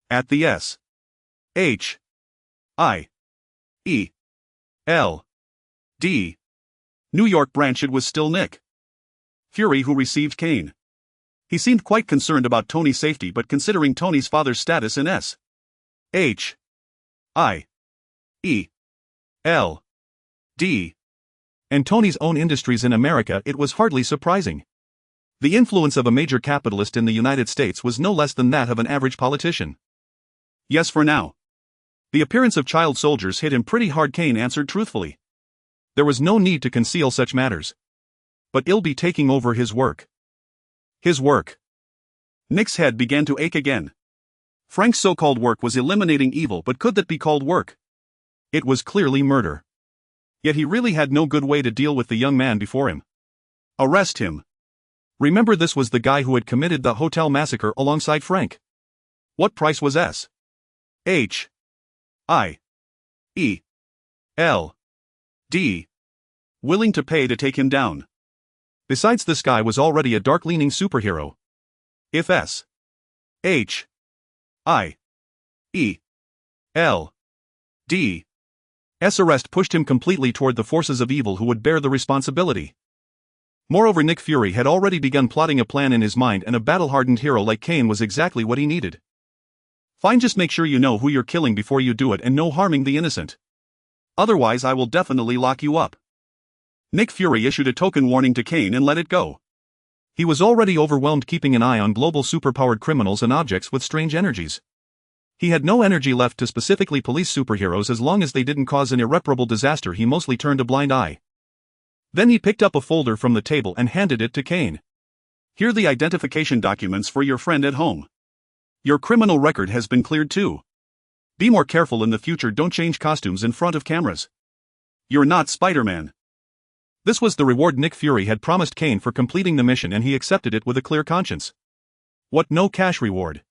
At the S.H.I.E.L.D. New York branch, it was still Nick Fury who received Kane. He seemed quite concerned about Tony's safety, but considering Tony's father's status in S.H.I.E.L.D. and Tony's own industries in America, it was hardly surprising. The influence of a major capitalist in the United States was no less than that of an average politician. Yes, for now. The appearance of child soldiers hit him pretty hard, Kane answered truthfully. There was no need to conceal such matters. But it'll be taking over his work. His work. Nick's head began to ache again. Frank's so-called work was eliminating evil, but could that be called work? It was clearly murder. Yet he really had no good way to deal with the young man before him. Arrest him. Remember, this was the guy who had committed the hotel massacre alongside Frank. What price was S.H.I.E.L.D. willing to pay to take him down? Besides, this guy was already a dark-leaning superhero. If S.H.I.E.L.D.'s arrest pushed him completely toward the forces of evil who would bear the responsibility. Moreover, Nick Fury had already begun plotting a plan in his mind, and a battle-hardened hero like Kane was exactly what he needed. Fine, just make sure you know who you're killing before you do it, and no harming the innocent. Otherwise I will definitely lock you up. Nick Fury issued a token warning to Kane and let it go. He was already overwhelmed keeping an eye on global superpowered criminals and objects with strange energies. He had no energy left to specifically police superheroes as long as they didn't cause an irreparable disaster. He mostly turned a blind eye. Then he picked up a folder from the table and handed it to Kane. Here are the identification documents for your friend at home. Your criminal record has been cleared too. Be more careful in the future, don't change costumes in front of cameras. You're not Spider-Man. This was the reward Nick Fury had promised Kane for completing the mission, and he accepted it with a clear conscience. What, no cash reward?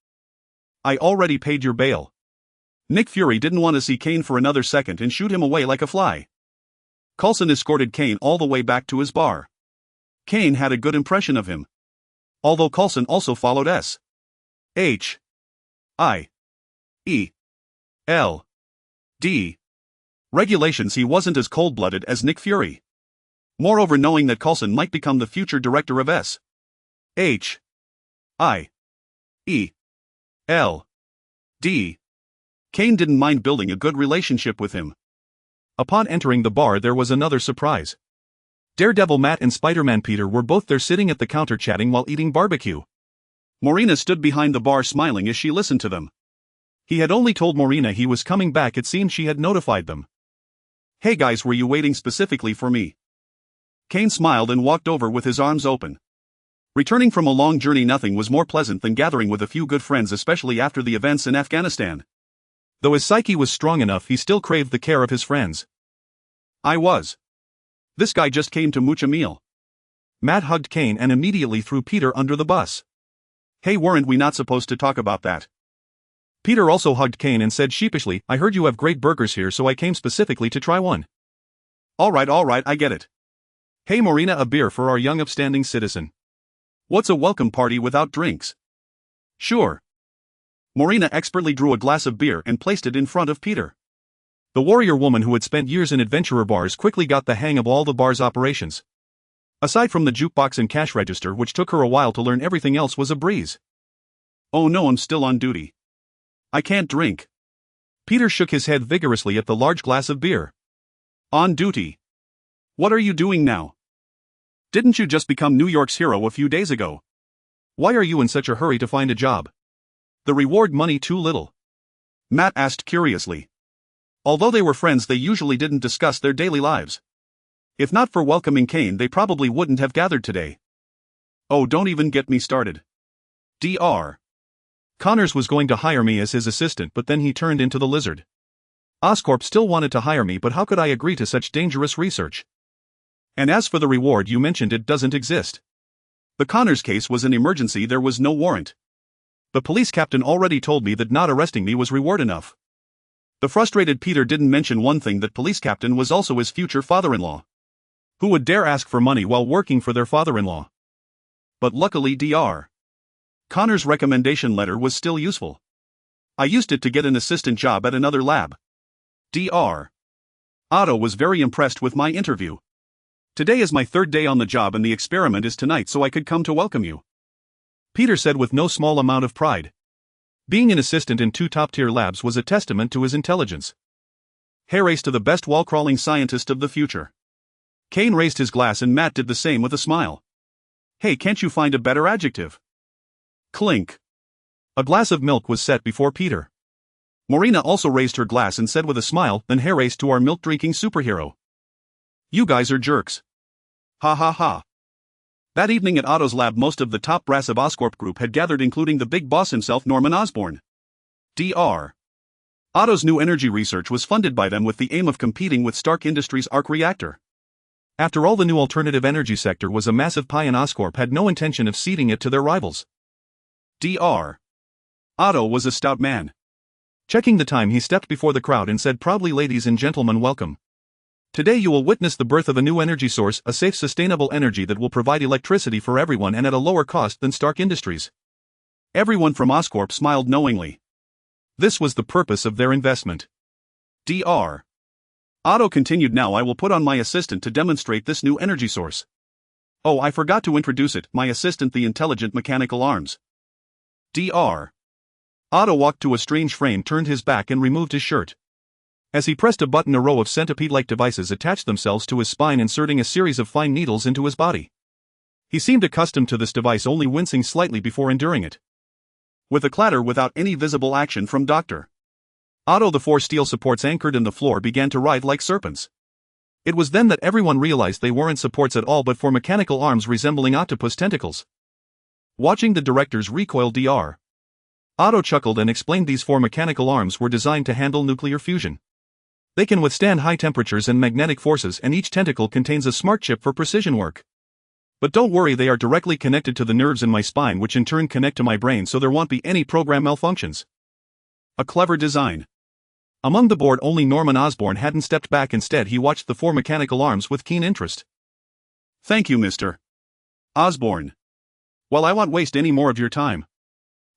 I already paid your bail. Nick Fury didn't want to see Kane for another second and shoot him away like a fly. Coulson escorted Kane all the way back to his bar. Kane had a good impression of him. Although Coulson also followed S.H.I.E.L.D. regulations, he wasn't as cold-blooded as Nick Fury. Moreover, knowing that Coulson might become the future director of S.H.I.E.L.D., Kane didn't mind building a good relationship with him. Upon entering the bar, there was another surprise. Daredevil Matt and Spider-Man Peter were both there, sitting at the counter chatting while eating barbecue. Morena stood behind the bar smiling as she listened to them. He had only told Morena he was coming back. It seemed she had notified them. Hey guys, were you waiting specifically for me? Kane smiled and walked over with his arms open. Returning from a long journey, nothing was more pleasant than gathering with a few good friends, especially after the events in Afghanistan. Though his psyche was strong enough, he still craved the care of his friends. This guy just came to mooch a meal. Matt hugged Kane and immediately threw Peter under the bus. Hey, weren't we not supposed to talk about that? Peter also hugged Kane and said sheepishly, I heard you have great burgers here, so I came specifically to try one. Alright, I get it. Hey Morena, a beer for our young upstanding citizen. What's a welcome party without drinks? Sure. Morena expertly drew a glass of beer and placed it in front of Peter. The warrior woman who had spent years in adventurer bars quickly got the hang of all the bar's operations. Aside from the jukebox and cash register, which took her a while to learn, everything else was a breeze. Oh no, I'm still on duty. I can't drink. Peter shook his head vigorously at the large glass of beer. On duty? What are you doing now? Didn't you just become New York's hero a few days ago? Why are you in such a hurry to find a job? The reward money too little? Matt asked curiously. Although they were friends, they usually didn't discuss their daily lives. If not for welcoming Kane, they probably wouldn't have gathered today. Oh, don't even get me started. Dr. Connors was going to hire me as his assistant, but then he turned into the lizard. Oscorp still wanted to hire me, but how could I agree to such dangerous research? And as for the reward you mentioned, it doesn't exist. The Connors case was an emergency, there was no warrant. The police captain already told me that not arresting me was reward enough. The frustrated Peter didn't mention one thing, that police captain was also his future father-in-law. Who would dare ask for money while working for their father-in-law? But luckily Dr. Connors' recommendation letter was still useful. I used it to get an assistant job at another lab. Dr. Otto was very impressed with my interview. Today is my third day on the job and the experiment is tonight, so I could come to welcome you. Peter said with no small amount of pride. Being an assistant in 2 top-tier labs was a testament to his intelligence. Hey, race to the best wall-crawling scientist of the future. Kane raised his glass and Matt did the same with a smile. Hey, can't you find a better adjective? Clink. A glass of milk was set before Peter. Morena also raised her glass and said with a smile, then hair raced to our milk-drinking superhero. You guys are jerks. Ha ha ha. That evening at Otto's lab most of the top brass of Oscorp Group had gathered, including the big boss himself, Norman Osborn. Dr. Otto's new energy research was funded by them with the aim of competing with Stark Industries' arc reactor. After all, the new alternative energy sector was a massive pie and Oscorp had no intention of ceding it to their rivals. Dr. Otto was a stout man. Checking the time, he stepped before the crowd and said proudly, "Ladies and gentlemen, welcome. Today you will witness the birth of a new energy source, a safe, sustainable energy that will provide electricity for everyone and at a lower cost than Stark Industries." Everyone from Oscorp smiled knowingly. This was the purpose of their investment. Dr. Otto continued, "Now I will put on my assistant to demonstrate this new energy source. Oh, I forgot to introduce it, my assistant, the intelligent mechanical arms." Dr. Otto walked to a strange frame, turned his back and removed his shirt. As he pressed a button, a row of centipede-like devices attached themselves to his spine, inserting a series of fine needles into his body. He seemed accustomed to this device, only wincing slightly before enduring it. With a clatter, without any visible action from Dr. Otto, the four steel supports anchored in the floor began to writhe like serpents. It was then that everyone realized they weren't supports at all but for mechanical arms resembling octopus tentacles. Watching the directors recoil, Dr. Otto chuckled and explained these four mechanical arms were designed to handle nuclear fusion. They can withstand high temperatures and magnetic forces, and each tentacle contains a smart chip for precision work. But don't worry, they are directly connected to the nerves in my spine, which in turn connect to my brain, so there won't be any program malfunctions. A clever design. Among the board, only Norman Osborn hadn't stepped back. Instead, he watched the four mechanical arms with keen interest. "Thank you, Mr. Osborn. Well, I won't waste any more of your time.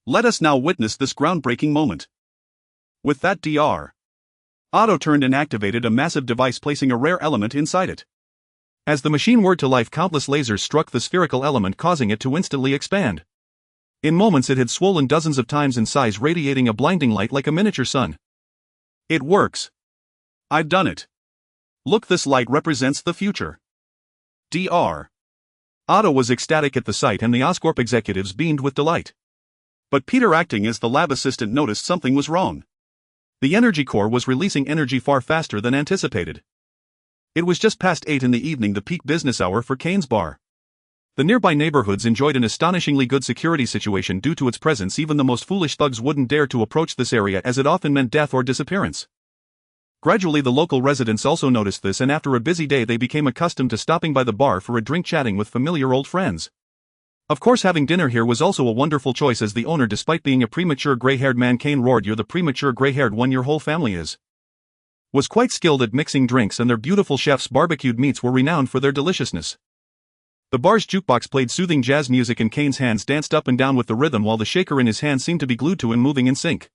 Let us now witness this groundbreaking moment." With that, Dr. Otto turned and activated a massive device, placing a rare element inside it. As the machine whirred to life, countless lasers struck the spherical element, causing it to instantly expand. In moments it had swollen dozens of times in size, radiating a blinding light like a miniature sun. "It works. I've done it. Look, this light represents the future." Dr. Otto was ecstatic at the sight, and the Oscorp executives beamed with delight. But Peter, acting as the lab assistant, noticed something was wrong. The energy core was releasing energy far faster than anticipated. It was just past 8 in the evening, the peak business hour for Kane's bar. The nearby neighborhoods enjoyed an astonishingly good security situation due to its presence. Even the most foolish thugs wouldn't dare to approach this area, as it often meant death or disappearance. Gradually, the local residents also noticed this, and after a busy day they became accustomed to stopping by the bar for a drink, chatting with familiar old friends. Of course, having dinner here was also a wonderful choice, as the owner, despite being a premature gray-haired man, Kane roared, "You're the premature gray-haired one, your whole family is," was quite skilled at mixing drinks, and their beautiful chef's barbecued meats were renowned for their deliciousness. The bar's jukebox played soothing jazz music, and Kane's hands danced up and down with the rhythm, while the shaker in his hand seemed to be glued to him, moving in sync.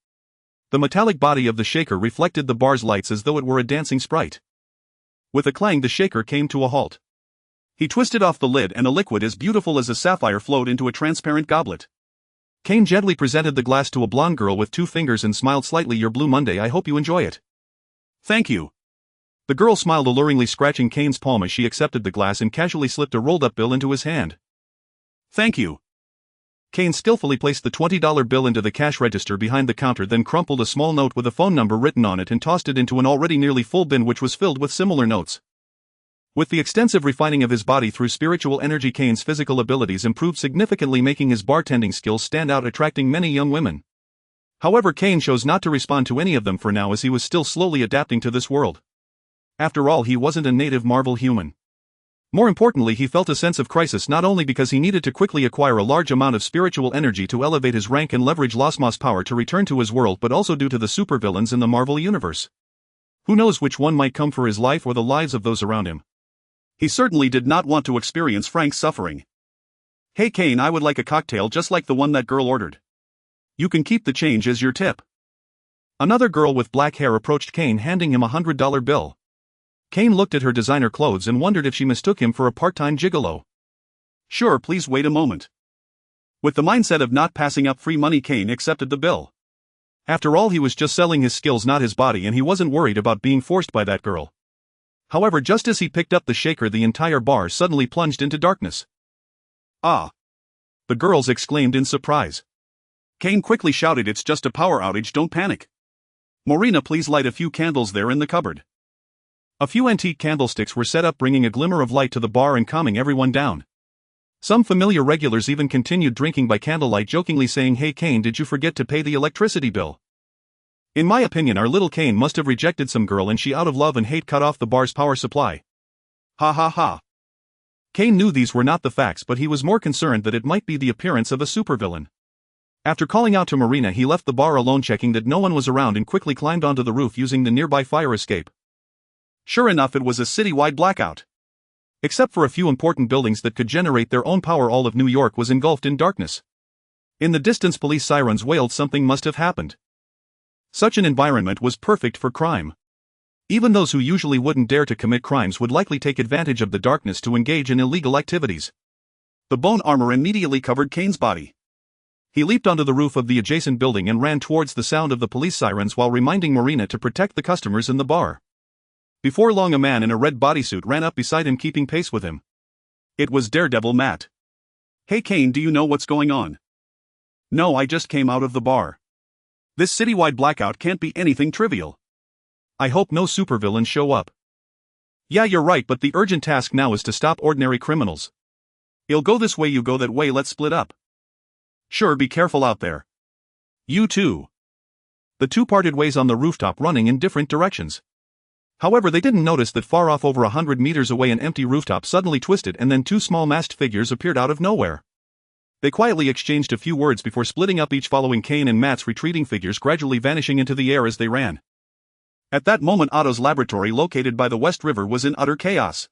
The metallic body of the shaker reflected the bar's lights as though it were a dancing sprite. With a clang, the shaker came to a halt. He twisted off the lid, and a liquid as beautiful as a sapphire flowed into a transparent goblet. Kane gently presented the glass to a blonde girl with 2 fingers and smiled slightly. "Your Blue Monday, I hope you enjoy it." "Thank you." The girl smiled alluringly, scratching Kane's palm as she accepted the glass and casually slipped a rolled-up bill into his hand. "Thank you." Kane skillfully placed the $20 bill into the cash register behind the counter, then crumpled a small note with a phone number written on it and tossed it into an already nearly full bin which was filled with similar notes. With the extensive refining of his body through spiritual energy, Kane's physical abilities improved significantly, making his bartending skills stand out, attracting many young women. However, Kane chose not to respond to any of them for now, as he was still slowly adapting to this world. After all, he wasn't a native Marvel human. More importantly, he felt a sense of crisis, not only because he needed to quickly acquire a large amount of spiritual energy to elevate his rank and leverage Losmos power to return to his world, but also due to the supervillains in the Marvel universe. Who knows which one might come for his life or the lives of those around him. He certainly did not want to experience Frank's suffering. "Hey Kane, I would like a cocktail just like the one that girl ordered. You can keep the change as your tip." Another girl with black hair approached Kane, handing him a $100 bill. Kane looked at her designer clothes and wondered if she mistook him for a part-time gigolo. "Sure, please wait a moment." With the mindset of not passing up free money, Kane accepted the bill. After all, he was just selling his skills, not his body, and he wasn't worried about being forced by that girl. However, just as he picked up the shaker, the entire bar suddenly plunged into darkness. "Ah!" the girls exclaimed in surprise. Kane quickly shouted, "It's just a power outage, don't panic." Marina, please light a few candles there in the cupboard. A few antique candlesticks were set up, bringing a glimmer of light to the bar and calming everyone down. Some familiar regulars even continued drinking by candlelight, jokingly saying, "Hey Kane, did you forget to pay the electricity bill?" In my opinion, our little Kane must have rejected some girl and she, out of love and hate, cut off the bar's power supply. Ha ha ha. Kane knew these were not the facts, but he was more concerned that it might be the appearance of a supervillain. After calling out to Marina, he left the bar alone, checking that no one was around, and quickly climbed onto the roof using the nearby fire escape. Sure enough, it was a citywide blackout. Except for a few important buildings that could generate their own power, all of New York was engulfed in darkness. In the distance, police sirens wailed. Something must have happened. Such an environment was perfect for crime. Even those who usually wouldn't dare to commit crimes would likely take advantage of the darkness to engage in illegal activities. The bone armor immediately covered Kane's body. He leaped onto the roof of the adjacent building and ran towards the sound of the police sirens while reminding Marina to protect the customers in the bar. Before long, a man in a red bodysuit ran up beside him, keeping pace with him. It was Daredevil Matt. "Hey Kane, do you know what's going on?" "No, I just came out of the bar. This citywide blackout can't be anything trivial. I hope no supervillains show up." "Yeah, you're right, but the urgent task now is to stop ordinary criminals. He'll go this way, you go that way, let's split up." "Sure, be careful out there." "You too." The two parted ways on the rooftop, running in different directions. However, they didn't notice that far off, over 100 meters away, an empty rooftop suddenly twisted and then two small masked figures appeared out of nowhere. They quietly exchanged a few words before splitting up, each following Kane and Matt's retreating figures, gradually vanishing into the air as they ran. At that moment, Otto's laboratory, located by the West River, was in utter chaos.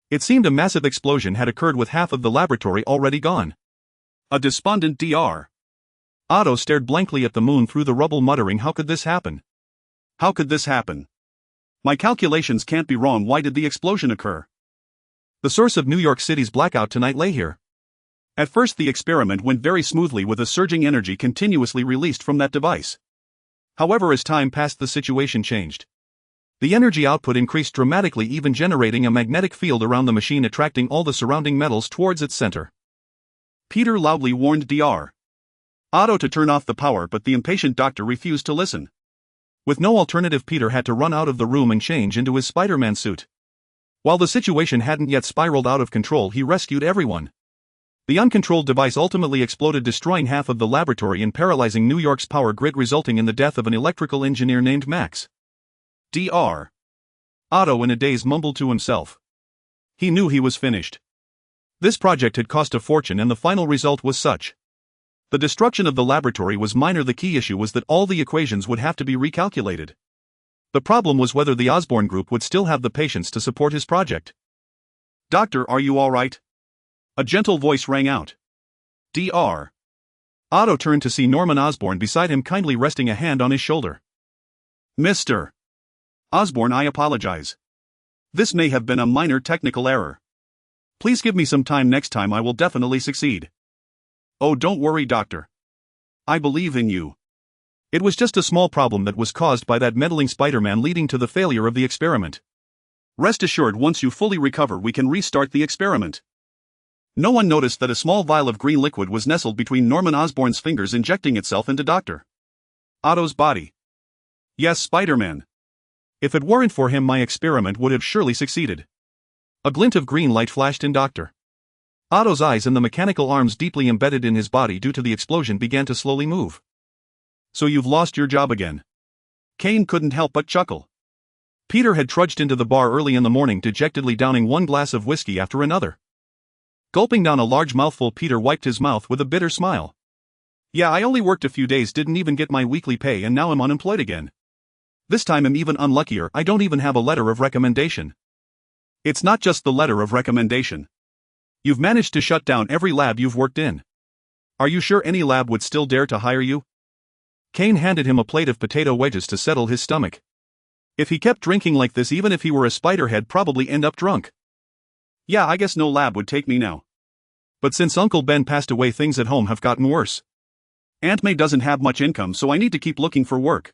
It seemed a massive explosion had occurred, with half of the laboratory already gone. A despondent Dr. Otto stared blankly at the moon through the rubble, muttering, "How could this happen? How could this happen? My calculations can't be wrong. Why did the explosion occur?" The source of New York City's blackout tonight lay here. At first, the experiment went very smoothly, with a surging energy continuously released from that device. However, as time passed, the situation changed. The energy output increased dramatically, even generating a magnetic field around the machine, attracting all the surrounding metals towards its center. Peter loudly warned Dr. Otto to turn off the power, but the impatient doctor refused to listen. With no alternative, Peter had to run out of the room and change into his Spider-Man suit. While the situation hadn't yet spiraled out of control, he rescued everyone. The uncontrolled device ultimately exploded, destroying half of the laboratory and paralyzing New York's power grid, resulting in the death of an electrical engineer named Max. Dr. Otto, in a daze, mumbled to himself. He knew he was finished. This project had cost a fortune, and the final result was such. The destruction of the laboratory was minor. The key issue was that all the equations would have to be recalculated. The problem was whether the Osborn group would still have the patience to support his project. "Doctor, are you all right?" A gentle voice rang out. Dr. Otto turned to see Norman Osborn beside him, kindly resting a hand on his shoulder. "Mr. Osborn, I apologize. This may have been a minor technical error. Please give me some time. Next time I will definitely succeed." "Oh, don't worry, Doctor. I believe in you. It was just a small problem that was caused by that meddling Spider-Man, leading to the failure of the experiment. Rest assured, once you fully recover, we can restart the experiment." No one noticed that a small vial of green liquid was nestled between Norman Osborn's fingers, injecting itself into Dr. Otto's body. Yes, Spider-Man. If it weren't for him, my experiment would have surely succeeded. A glint of green light flashed in Dr. Otto's eyes, and the mechanical arms deeply embedded in his body due to the explosion began to slowly move. "So you've lost your job again?" Kane couldn't help but chuckle. Peter had trudged into the bar early in the morning, dejectedly downing one glass of whiskey after another. Gulping down a large mouthful, Peter wiped his mouth with a bitter smile. "Yeah, I only worked a few days, didn't even get my weekly pay, and now I'm unemployed again. This time I'm even unluckier, I don't even have a letter of recommendation." "It's not just the letter of recommendation. You've managed to shut down every lab you've worked in. Are you sure any lab would still dare to hire you?" Kane handed him a plate of potato wedges to settle his stomach. If he kept drinking like this, even if he were a spider, he'd probably end up drunk. "Yeah, I guess no lab would take me now. But since Uncle Ben passed away, things at home have gotten worse. Aunt May doesn't have much income, so I need to keep looking for work."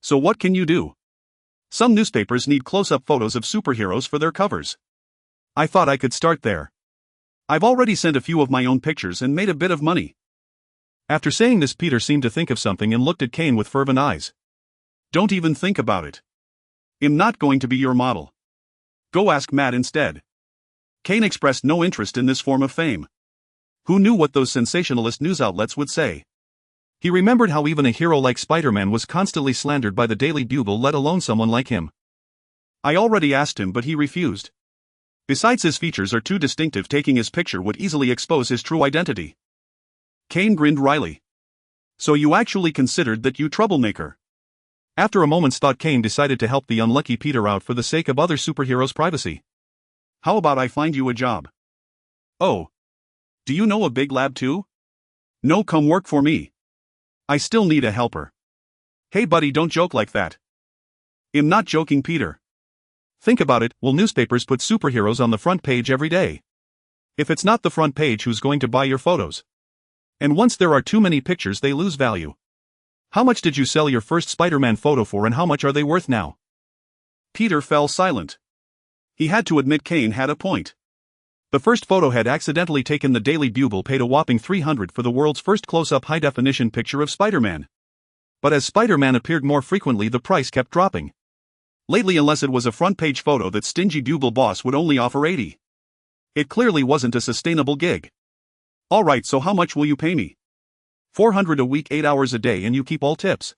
"So what can you do?" "Some newspapers need close-up photos of superheroes for their covers. I thought I could start there. I've already sent a few of my own pictures and made a bit of money." After saying this, Peter seemed to think of something and looked at Kane with fervent eyes. Don't even think about it. I'm not going to be your model. Go ask Matt instead. Kane expressed no interest in this form of fame. Who knew what those sensationalist news outlets would say? He remembered how even a hero like Spider-Man was constantly slandered by the Daily Bugle, let alone someone like him. I already asked him, but he refused. Besides, his features are too distinctive. Taking his picture would easily expose his true identity. Kane grinned wryly. So you actually considered that, you troublemaker? After a moment's thought, Kane decided to help the unlucky Peter out for the sake of other superheroes' privacy. How about I find you a job? Oh. Do you know a big lab too? No, come work for me. I still need a helper. Hey buddy, don't joke like that. I'm not joking, Peter. Think about it, will newspapers put superheroes on the front page every day? If it's not the front page, who's going to buy your photos? And once there are too many pictures, they lose value. How much did you sell your first Spider-Man photo for, and how much are they worth now? Peter fell silent. He had to admit Kane had a point. The first photo had accidentally taken. The Daily Bugle paid a whopping $300 for the world's first close-up high-definition picture of Spider-Man. But as Spider-Man appeared more frequently, the price kept dropping. Lately, unless it was a front-page photo, that stingy Bugle boss would only offer $80. It clearly wasn't a sustainable gig. Alright, so how much will you pay me? $400 a week, 8 hours a day, and you keep all tips.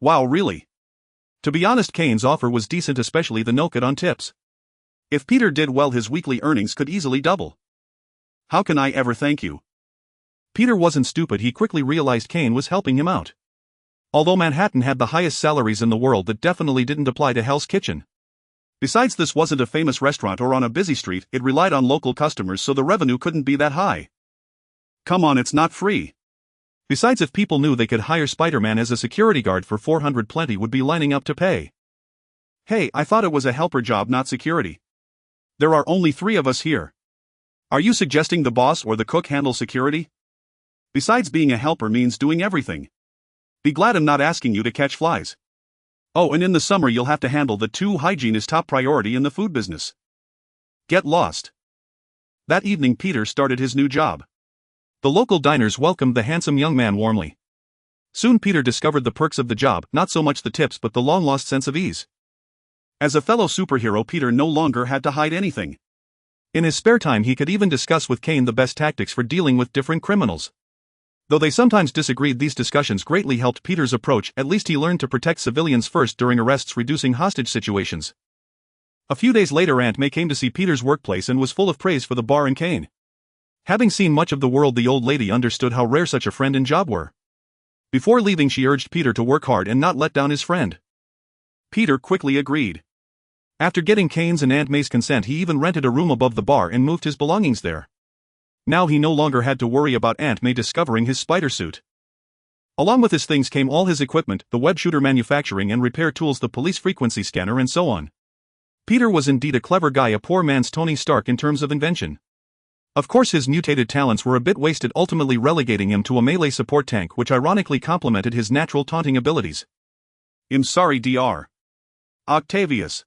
Wow, really? To be honest, Kane's offer was decent, especially the no cut on tips. If Peter did well, his weekly earnings could easily double. How can I ever thank you? Peter wasn't stupid. He quickly realized Kane was helping him out. Although Manhattan had the highest salaries in the world, that definitely didn't apply to Hell's Kitchen. Besides, this wasn't a famous restaurant or on a busy street. It relied on local customers, so the revenue couldn't be that high. Come on, it's not free. Besides, if people knew they could hire Spider-Man as a security guard for $400, plenty would be lining up to pay. Hey, I thought it was a helper job, not security. There are only 3 of us here. Are you suggesting the boss or the cook handle security? Besides, being a helper means doing everything. Be glad I'm not asking you to catch flies. Oh, and in the summer you'll have to handle the 2. Hygiene is top priority in the food business. Get lost. That evening, Peter started his new job. The local diners welcomed the handsome young man warmly. Soon Peter discovered the perks of the job, not so much the tips but the long-lost sense of ease. As a fellow superhero, Peter no longer had to hide anything. In his spare time, he could even discuss with Kane the best tactics for dealing with different criminals. Though they sometimes disagreed, these discussions greatly helped Peter's approach. At least he learned to protect civilians first during arrests, reducing hostage situations. A few days later, Aunt May came to see Peter's workplace and was full of praise for the bar and Kane. Having seen much of the world, the old lady understood how rare such a friend and job were. Before leaving, she urged Peter to work hard and not let down his friend. Peter quickly agreed. After getting Kane's and Aunt May's consent, he even rented a room above the bar and moved his belongings there. Now he no longer had to worry about Aunt May discovering his spider suit. Along with his things came all his equipment, the web shooter manufacturing and repair tools, the police frequency scanner, and so on. Peter was indeed a clever guy, a poor man's Tony Stark in terms of invention. Of course, his mutated talents were a bit wasted, ultimately relegating him to a melee support tank, which ironically complemented his natural taunting abilities. I'm sorry, Dr. Octavius.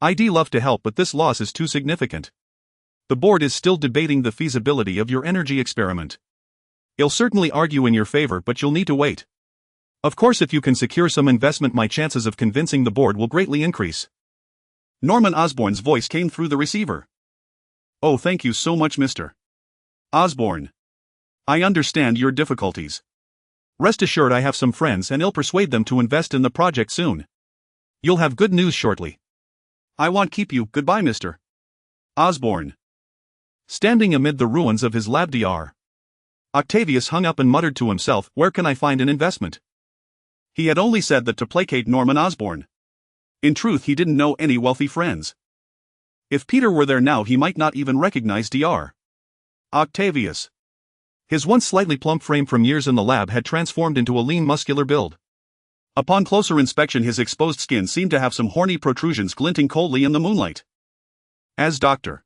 I'd love to help, but this loss is too significant. The board is still debating the feasibility of your energy experiment. It'll certainly argue in your favor, but you'll need to wait. Of course, if you can secure some investment, my chances of convincing the board will greatly increase. Norman Osborn's voice came through the receiver. Oh, thank you so much, Mr. Osborn. I understand your difficulties. Rest assured, I have some friends and I'll persuade them to invest in the project soon. You'll have good news shortly. I won't keep you. Goodbye, Mr. Osborn. Standing amid the ruins of his lab, Dr. Octavius hung up and muttered to himself, where can I find an investment? He had only said that to placate Norman Osborn. In truth, he didn't know any wealthy friends. If Peter were there now, he might not even recognize Dr. Octavius. His once slightly plump frame from years in the lab had transformed into a lean, muscular build. Upon closer inspection, his exposed skin seemed to have some horny protrusions glinting coldly in the moonlight. As Dr.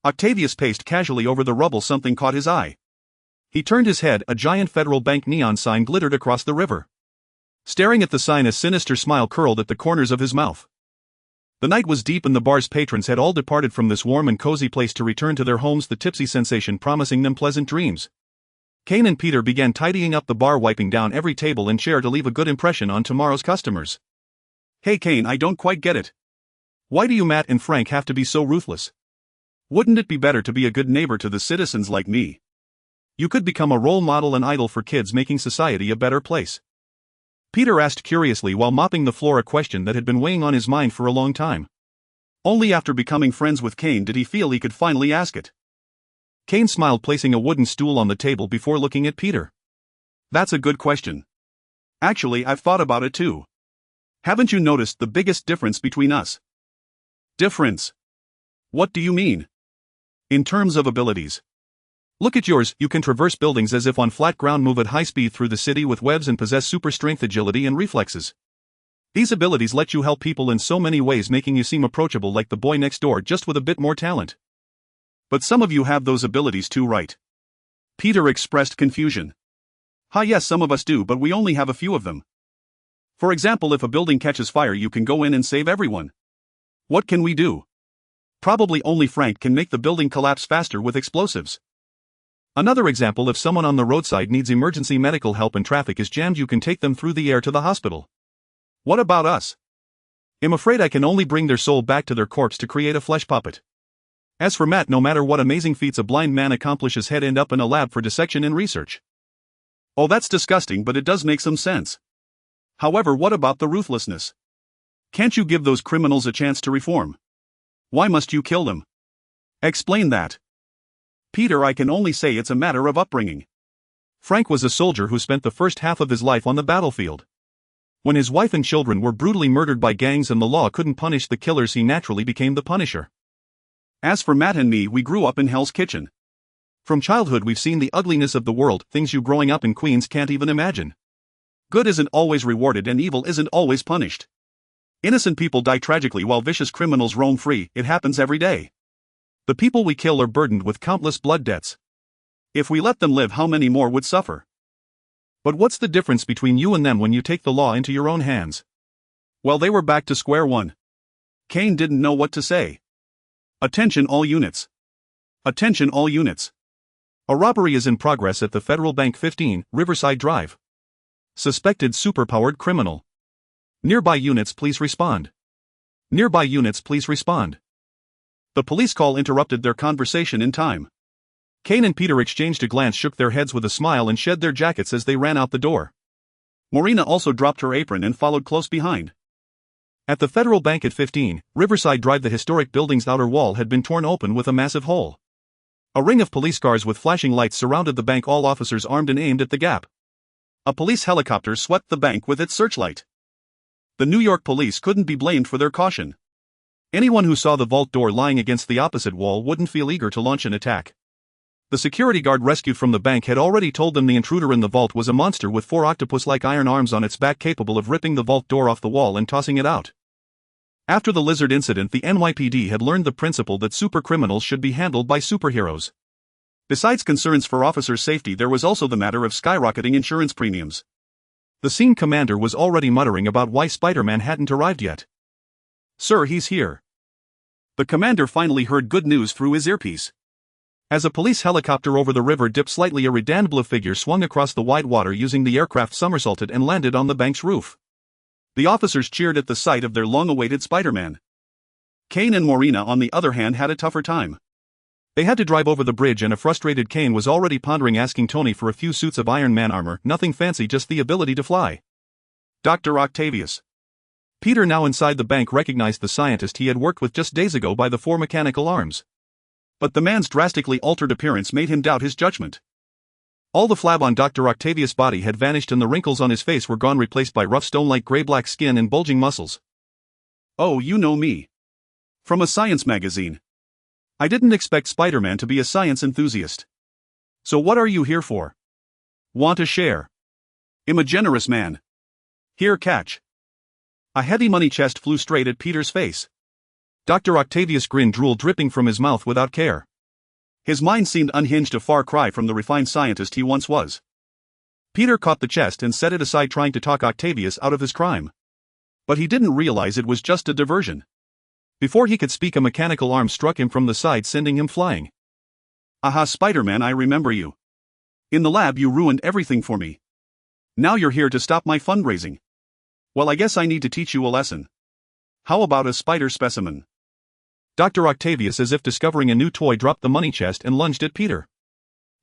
Octavius paced casually over the rubble, something caught his eye. He turned his head. A giant Federal Bank neon sign glittered across the river. Staring at the sign, a sinister smile curled at the corners of his mouth. The night was deep and the bar's patrons had all departed from this warm and cozy place to return to their homes, the tipsy sensation promising them pleasant dreams. Kane and Peter began tidying up the bar, wiping down every table and chair to leave a good impression on tomorrow's customers. Hey Kane, I don't quite get it. Why do you Matt and Frank have to be so ruthless? Wouldn't it be better to be a good neighbor to the citizens like me? You could become a role model and idol for kids, making society a better place. Peter asked curiously while mopping the floor, a question that had been weighing on his mind for a long time. Only after becoming friends with Kane did he feel he could finally ask it. Kane smiled, placing a wooden stool on the table before looking at Peter. That's a good question. Actually, I've thought about it too. Haven't you noticed the biggest difference between us? Difference? What do you mean? In terms of abilities. Look at yours, you can traverse buildings as if on flat ground, move at high speed through the city with webs, and possess super strength, agility, and reflexes. These abilities let you help people in so many ways, making you seem approachable like the boy next door, just with a bit more talent. But some of you have those abilities too, right? Peter expressed confusion. Yes, some of us do, but we only have a few of them. For example, if a building catches fire, you can go in and save everyone. What can we do? Probably only Frank can make the building collapse faster with explosives. Another example, if someone on the roadside needs emergency medical help and traffic is jammed, you can take them through the air to the hospital. What about us? I'm afraid I can only bring their soul back to their corpse to create a flesh puppet. As for Matt, no matter what amazing feats a blind man accomplishes, he'd end up in a lab for dissection and research. Oh, that's disgusting, but it does make some sense. However, what about the ruthlessness? Can't you give those criminals a chance to reform? Why must you kill them? Explain that. Peter, I can only say it's a matter of upbringing. Frank was a soldier who spent the first half of his life on the battlefield. When his wife and children were brutally murdered by gangs and the law couldn't punish the killers, he naturally became the punisher. As for Matt and me, we grew up in Hell's Kitchen. From childhood we've seen the ugliness of the world, things you growing up in Queens can't even imagine. Good isn't always rewarded and evil isn't always punished. Innocent people die tragically while vicious criminals roam free. It happens every day. The people we kill are burdened with countless blood debts. If we let them live, how many more would suffer? But what's the difference between you and them when you take the law into your own hands? Well, they were back to square one. Kane didn't know what to say. Attention all units. Attention all units. A robbery is in progress at the Federal Bank, 15, Riverside Drive. Suspected superpowered criminal. Nearby units please respond. Nearby units please respond. The police call interrupted their conversation in time. Kane and Peter exchanged a glance, shook their heads with a smile, and shed their jackets as they ran out the door. Morena also dropped her apron and followed close behind. At the Federal Bank at 15, Riverside Drive, the historic building's outer wall had been torn open with a massive hole. A ring of police cars with flashing lights surrounded the bank, all officers armed and aimed at the gap. A police helicopter swept the bank with its searchlight. The New York police couldn't be blamed for their caution. Anyone who saw the vault door lying against the opposite wall wouldn't feel eager to launch an attack. The security guard rescued from the bank had already told them the intruder in the vault was a monster with 4 octopus-like iron arms on its back, capable of ripping the vault door off the wall and tossing it out. After the lizard incident, the NYPD had learned the principle that supercriminals should be handled by superheroes. Besides concerns for officers' safety, there was also the matter of skyrocketing insurance premiums. The scene commander was already muttering about why Spider-Man hadn't arrived yet. "Sir, he's here." The commander finally heard good news through his earpiece. As a police helicopter over the river dipped slightly, a redoubled blue figure swung across the wide water using the aircraft, somersaulted, and landed on the bank's roof. The officers cheered at the sight of their long-awaited Spider-Man. Kane and Morena, on the other hand, had a tougher time. They had to drive over the bridge, and a frustrated Kane was already pondering asking Tony for a few suits of Iron Man armor, nothing fancy, just the ability to fly. Dr. Octavius. Peter, now inside the bank, recognized the scientist he had worked with just days ago by the 4 mechanical arms. But the man's drastically altered appearance made him doubt his judgment. All the flab on Dr. Octavius' body had vanished, and the wrinkles on his face were gone, replaced by rough stone-like gray-black skin and bulging muscles. "Oh, you know me. From a science magazine. I didn't expect Spider-Man to be a science enthusiast. So what are you here for? Want a share? I'm a generous man. Here, catch." A heavy money chest flew straight at Peter's face. Dr. Octavius grinned, drool dripping from his mouth without care. His mind seemed unhinged, a far cry from the refined scientist he once was. Peter caught the chest and set it aside, trying to talk Octavius out of his crime. But he didn't realize it was just a diversion. Before he could speak, a mechanical arm struck him from the side, sending him flying. "Aha, Spider-Man, I remember you. In the lab you ruined everything for me. Now you're here to stop my fundraising. Well, I guess I need to teach you a lesson. How about a spider specimen? Dr. Octavius, as if discovering a new toy, dropped the money chest and lunged at Peter.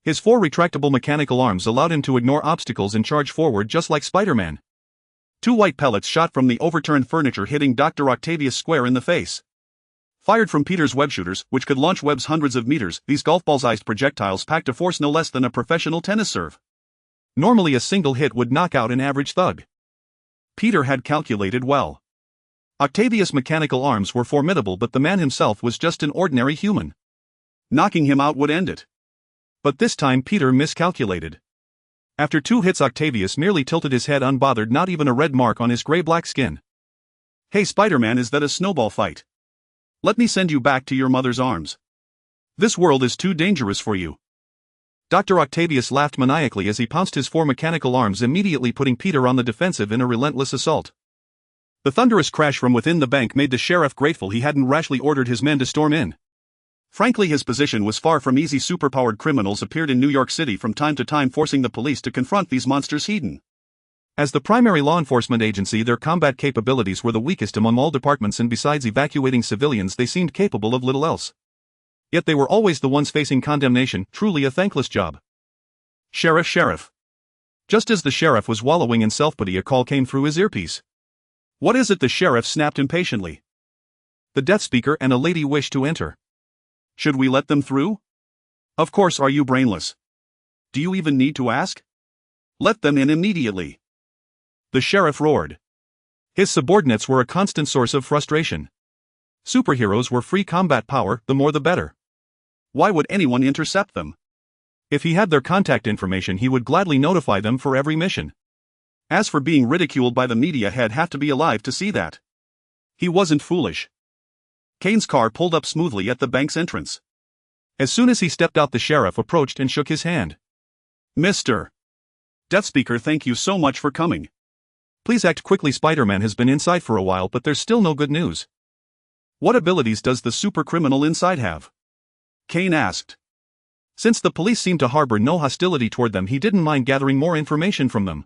His 4 retractable mechanical arms allowed him to ignore obstacles and charge forward just like Spider-Man. 2 white pellets shot from the overturned furniture, hitting Dr. Octavius square in the face. Fired from Peter's web shooters, which could launch webs hundreds of meters, these golf ball-sized projectiles packed a force no less than a professional tennis serve. Normally a single hit would knock out an average thug. Peter had calculated well. Octavius' mechanical arms were formidable, but the man himself was just an ordinary human. Knocking him out would end it. But this time Peter miscalculated. After 2 hits, Octavius merely tilted his head unbothered, not even a red mark on his gray-black skin. Hey Spider-Man, is that a snowball fight? Let me send you back to your mother's arms. This world is too dangerous for you. Dr. Octavius laughed maniacally as he pounced his 4 mechanical arms, immediately putting Peter on the defensive in a relentless assault. The thunderous crash from within the bank made the sheriff grateful he hadn't rashly ordered his men to storm in. Frankly, his position was far from easy. Superpowered criminals appeared in New York City from time to time, forcing the police to confront these monsters head-on. As the primary law enforcement agency, their combat capabilities were the weakest among all departments, and besides evacuating civilians, they seemed capable of little else. Yet they were always the ones facing condemnation, truly a thankless job. Sheriff. Just as the sheriff was wallowing in self-pity, a call came through his earpiece. What is it? The sheriff snapped impatiently. The death speaker and a lady wish to enter. Should we let them through? Of course. Are you brainless? Do you even need to ask? Let them in immediately. The sheriff roared. His subordinates were a constant source of frustration. Superheroes were free combat power, the more the better. Why would anyone intercept them? If he had their contact information, he would gladly notify them for every mission. As for being ridiculed by the media, he'd have to be alive to see that. He wasn't foolish. Kane's car pulled up smoothly at the bank's entrance. As soon as he stepped out, the sheriff approached and shook his hand. Mr. Death Speaker, thank you so much for coming. Please act quickly. Spider-Man has been inside for a while, but there's still no good news. What abilities does the super criminal inside have? Kane asked. Since the police seemed to harbor no hostility toward them, he didn't mind gathering more information from them.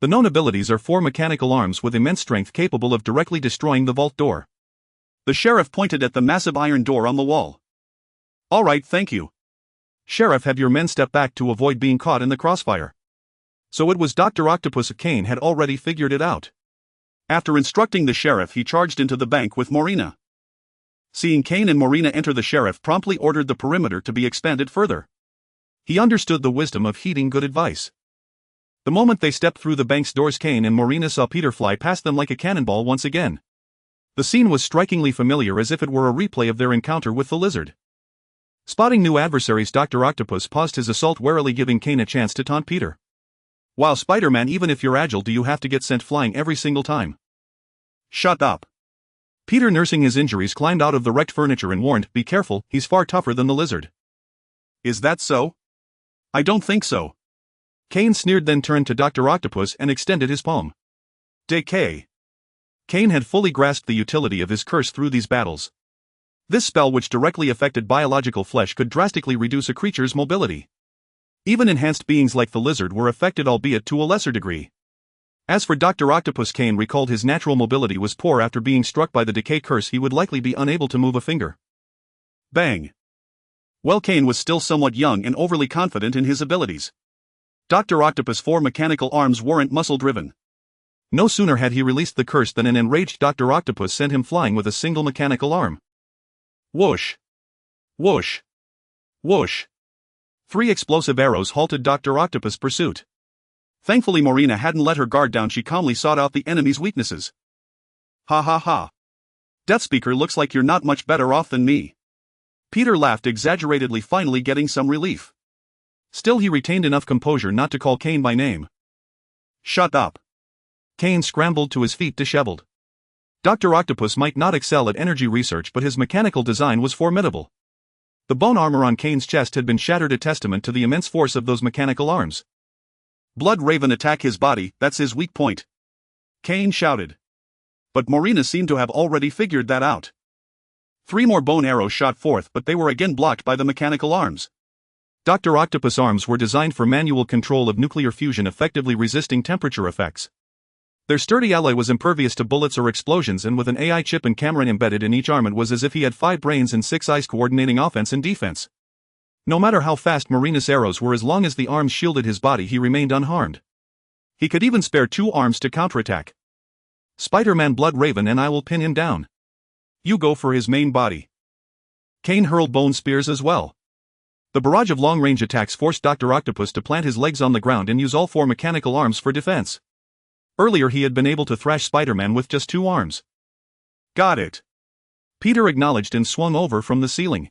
The known abilities are 4 mechanical arms with immense strength, capable of directly destroying the vault door. The sheriff pointed at the massive iron door on the wall. All right, thank you. Sheriff, have your men step back to avoid being caught in the crossfire. So it was Dr. Octopus. Kane had already figured it out. After instructing the sheriff, he charged into the bank with Morena. Seeing Kane and Morena enter, the sheriff promptly ordered the perimeter to be expanded further. He understood the wisdom of heeding good advice. The moment they stepped through the bank's doors, Kane and Morena saw Peter fly past them like a cannonball once again. The scene was strikingly familiar, as if it were a replay of their encounter with the lizard. Spotting new adversaries, Dr. Octopus paused his assault, warily giving Kane a chance to taunt Peter. Wow, Spider-Man, even if you're agile, do you have to get sent flying every single time? Shut up. Peter, nursing his injuries, climbed out of the wrecked furniture and warned, be careful, he's far tougher than the lizard. Is that so? I don't think so. Kane sneered, then turned to Dr. Octopus and extended his palm. Decay. Kane had fully grasped the utility of his curse through these battles. This spell, which directly affected biological flesh, could drastically reduce a creature's mobility. Even enhanced beings like the lizard were affected, albeit to a lesser degree. As for Dr. Octopus, Kane recalled his natural mobility was poor. After being struck by the decay curse, he would likely be unable to move a finger. Bang. Well, Kane was still somewhat young and overly confident in his abilities. Dr. Octopus' 4 mechanical arms weren't muscle-driven. No sooner had he released the curse than an enraged Dr. Octopus sent him flying with a single mechanical arm. Whoosh. Whoosh. Whoosh. 3 explosive arrows halted Dr. Octopus' pursuit. Thankfully, Morena hadn't let her guard down. She calmly sought out the enemy's weaknesses. Ha ha ha. Death Speaker, looks like you're not much better off than me. Peter laughed exaggeratedly, finally getting some relief. Still, he retained enough composure not to call Kane by name. Shut up. Kane scrambled to his feet, disheveled. Dr. Octopus might not excel at energy research, but his mechanical design was formidable. The bone armor on Kane's chest had been shattered, a testament to the immense force of those mechanical arms. Blood Raven, attack his body, that's his weak point. Kane shouted. But Morena seemed to have already figured that out. 3 more bone arrows shot forth, but they were again blocked by the mechanical arms. Dr. Octopus' arms were designed for manual control of nuclear fusion, effectively resisting temperature effects. Their sturdy alloy was impervious to bullets or explosions, and with an AI chip and camera embedded in each arm, it was as if he had 5 brains and 6 eyes coordinating offense and defense. No matter how fast Marina's arrows were, as long as the arms shielded his body, he remained unharmed. He could even spare 2 arms to counterattack. Spider-Man, Blood Raven, and I will pin him down. You go for his main body. Kane hurled bone spears as well. The barrage of long-range attacks forced Dr. Octopus to plant his legs on the ground and use all 4 mechanical arms for defense. Earlier he had been able to thrash Spider-Man with just 2 arms. Got it. Peter acknowledged and swung over from the ceiling.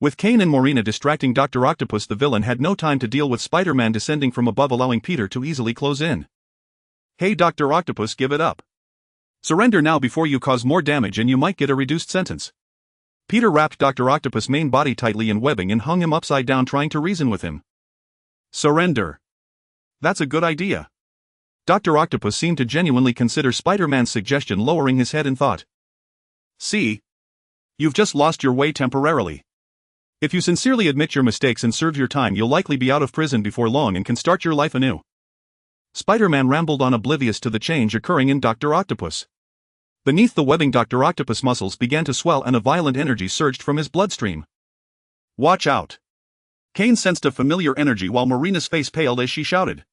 With Kane and Marina distracting Dr. Octopus, the villain had no time to deal with Spider-Man descending from above, allowing Peter to easily close in. Hey Dr. Octopus, give it up. Surrender now before you cause more damage and you might get a reduced sentence. Peter wrapped Dr. Octopus' main body tightly in webbing and hung him upside down, trying to reason with him. Surrender. That's a good idea. Dr. Octopus seemed to genuinely consider Spider-Man's suggestion, lowering his head in thought. See? You've just lost your way temporarily. If you sincerely admit your mistakes and serve your time, you'll likely be out of prison before long and can start your life anew. Spider-Man rambled on, oblivious to the change occurring in Dr. Octopus. Beneath the webbing, Dr. Octopus' muscles began to swell and a violent energy surged from his bloodstream. Watch out! Kane sensed a familiar energy while Marina's face paled as she shouted.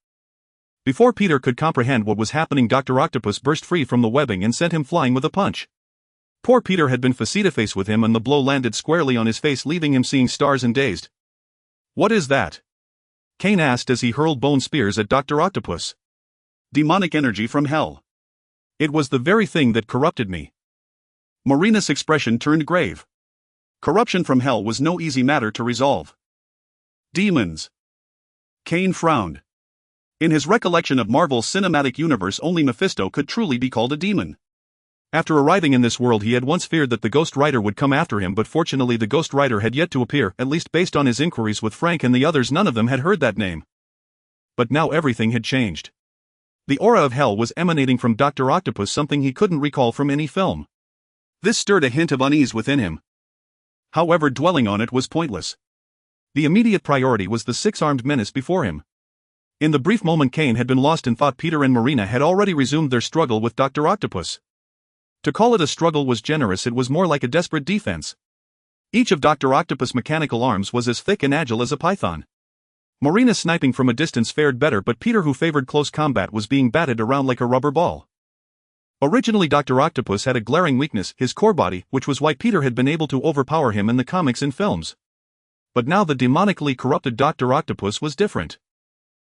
Before Peter could comprehend what was happening, Dr. Octopus burst free from the webbing and sent him flying with a punch. Poor Peter had been face-to-face with him, and the blow landed squarely on his face, leaving him seeing stars and dazed. What is that? Kane asked as he hurled bone spears at Dr. Octopus. Demonic energy from hell. It was the very thing that corrupted me. Marina's expression turned grave. Corruption from hell was no easy matter to resolve. Demons. Kane frowned. In his recollection of Marvel's cinematic universe, only Mephisto could truly be called a demon. After arriving in this world, he had once feared that the Ghost Rider would come after him, but fortunately the Ghost Rider had yet to appear. At least based on his inquiries with Frank and the others, none of them had heard that name. But now everything had changed. The aura of hell was emanating from Dr. Octopus, something he couldn't recall from any film. This stirred a hint of unease within him. However, dwelling on it was pointless. The immediate priority was the 6-armed menace before him. In the brief moment Kane had been lost in thought, Peter and Marina had already resumed their struggle with Dr. Octopus. To call it a struggle was generous, it was more like a desperate defense. Each of Dr. Octopus' mechanical arms was as thick and agile as a python. Marina sniping from a distance fared better, but Peter, who favored close combat, was being batted around like a rubber ball. Originally Dr. Octopus had a glaring weakness, his core body, which was why Peter had been able to overpower him in the comics and films. But now the demonically corrupted Dr. Octopus was different.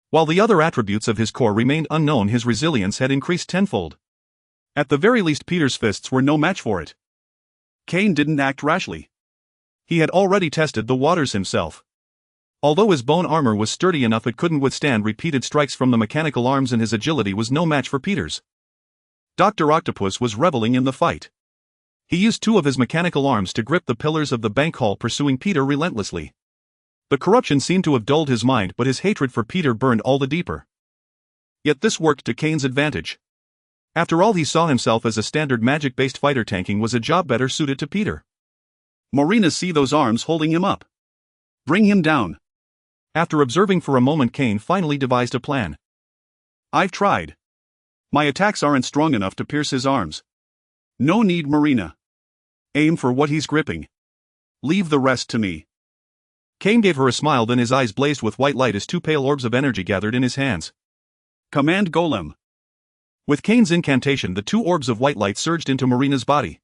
While the other attributes of his core remained unknown, his resilience had increased tenfold. At the very least, Peter's fists were no match for it. Kane didn't act rashly. He had already tested the waters himself. Although his bone armor was sturdy enough, it couldn't withstand repeated strikes from the mechanical arms, and his agility was no match for Peter's. Dr. Octopus was reveling in the fight. He used 2 of his mechanical arms to grip the pillars of the bank hall, pursuing Peter relentlessly. The corruption seemed to have dulled his mind, but his hatred for Peter burned all the deeper. Yet this worked to Kane's advantage. After all, he saw himself as a standard magic-based fighter. Tanking was a job better suited to Peter. Marina, see those arms holding him up. Bring him down. After observing for a moment, Kane finally devised a plan. I've tried. My attacks aren't strong enough to pierce his arms. No need, Marina. Aim for what he's gripping. Leave the rest to me. Kane gave her a smile, then his eyes blazed with white light as 2 pale orbs of energy gathered in his hands. Command Golem. With Kane's incantation, the 2 orbs of white light surged into Marina's body.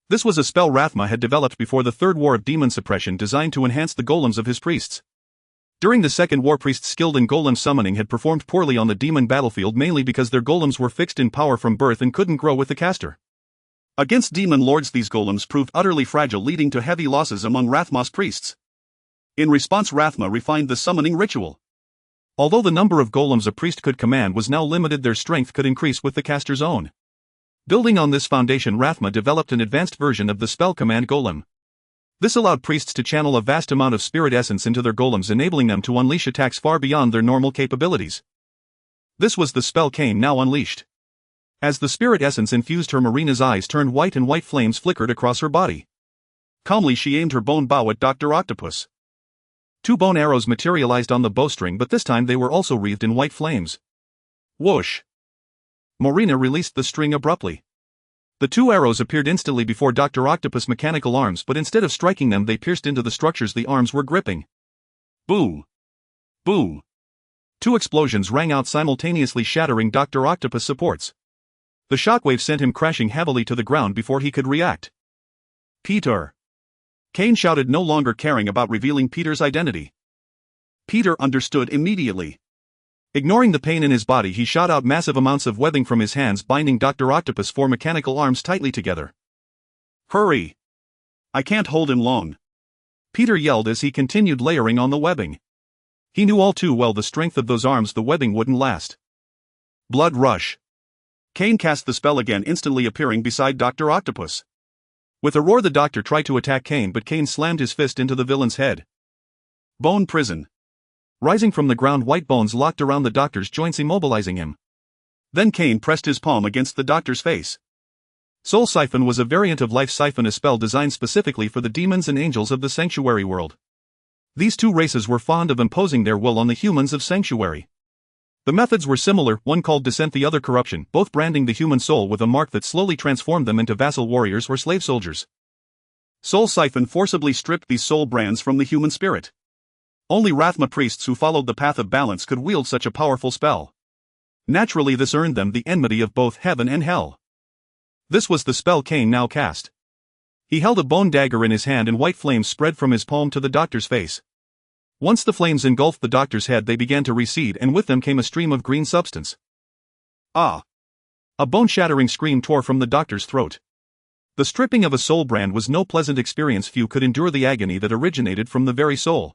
This was a spell Rathma had developed before the Third War of Demon Suppression, designed to enhance the golems of his priests. During the Second War, priests skilled in golem summoning had performed poorly on the demon battlefield, mainly because their golems were fixed in power from birth and couldn't grow with the caster. Against demon lords, these golems proved utterly fragile, leading to heavy losses among Rathma's priests. In response, Rathma refined the summoning ritual. Although the number of golems a priest could command was now limited, their strength could increase with the caster's own. Building on this foundation, Rathma developed an advanced version of the spell Command Golem. This allowed priests to channel a vast amount of spirit essence into their golems, enabling them to unleash attacks far beyond their normal capabilities. This was the spell Kane now unleashed. As the spirit essence infused her, Marina's eyes turned white and white flames flickered across her body. Calmly she aimed her bone bow at Dr. Octopus. 2 bone arrows materialized on the bowstring, but this time they were also wreathed in white flames. Whoosh! Morina released the string abruptly. The 2 arrows appeared instantly before Dr. Octopus' mechanical arms, but instead of striking them they pierced into the structures the arms were gripping. Boo! Boo! 2 explosions rang out simultaneously, shattering Dr. Octopus' supports. The shockwave sent him crashing heavily to the ground before he could react. Peter! Kane shouted, no longer caring about revealing Peter's identity. Peter understood immediately. Ignoring the pain in his body, he shot out massive amounts of webbing from his hands, binding Dr. Octopus' 4 mechanical arms tightly together. Hurry! I can't hold him long, Peter yelled as he continued layering on the webbing. He knew all too well the strength of those arms, the webbing wouldn't last. Blood rush. Kane cast the spell again, instantly appearing beside Dr. Octopus. With a roar, the doctor tried to attack Kane, but Kane slammed his fist into the villain's head. Bone prison. Rising from the ground, white bones locked around the doctor's joints, immobilizing him. Then Kane pressed his palm against the doctor's face. Soul Siphon was a variant of Life Siphon, a spell designed specifically for the demons and angels of the Sanctuary world. These 2 races were fond of imposing their will on the humans of Sanctuary. The methods were similar, one called Descent, the other Corruption, both branding the human soul with a mark that slowly transformed them into vassal warriors or slave soldiers. Soul Siphon forcibly stripped these soul brands from the human spirit. Only Rathma priests who followed the path of balance could wield such a powerful spell. Naturally, this earned them the enmity of both heaven and hell. This was the spell Kane now cast. He held a bone dagger in his hand, and white flames spread from his palm to the doctor's face. Once the flames engulfed the doctor's head, they began to recede, and with them came a stream of green substance. Ah! A bone-shattering scream tore from the doctor's throat. The stripping of a soul brand was no pleasant experience. Few could endure the agony that originated from the very soul.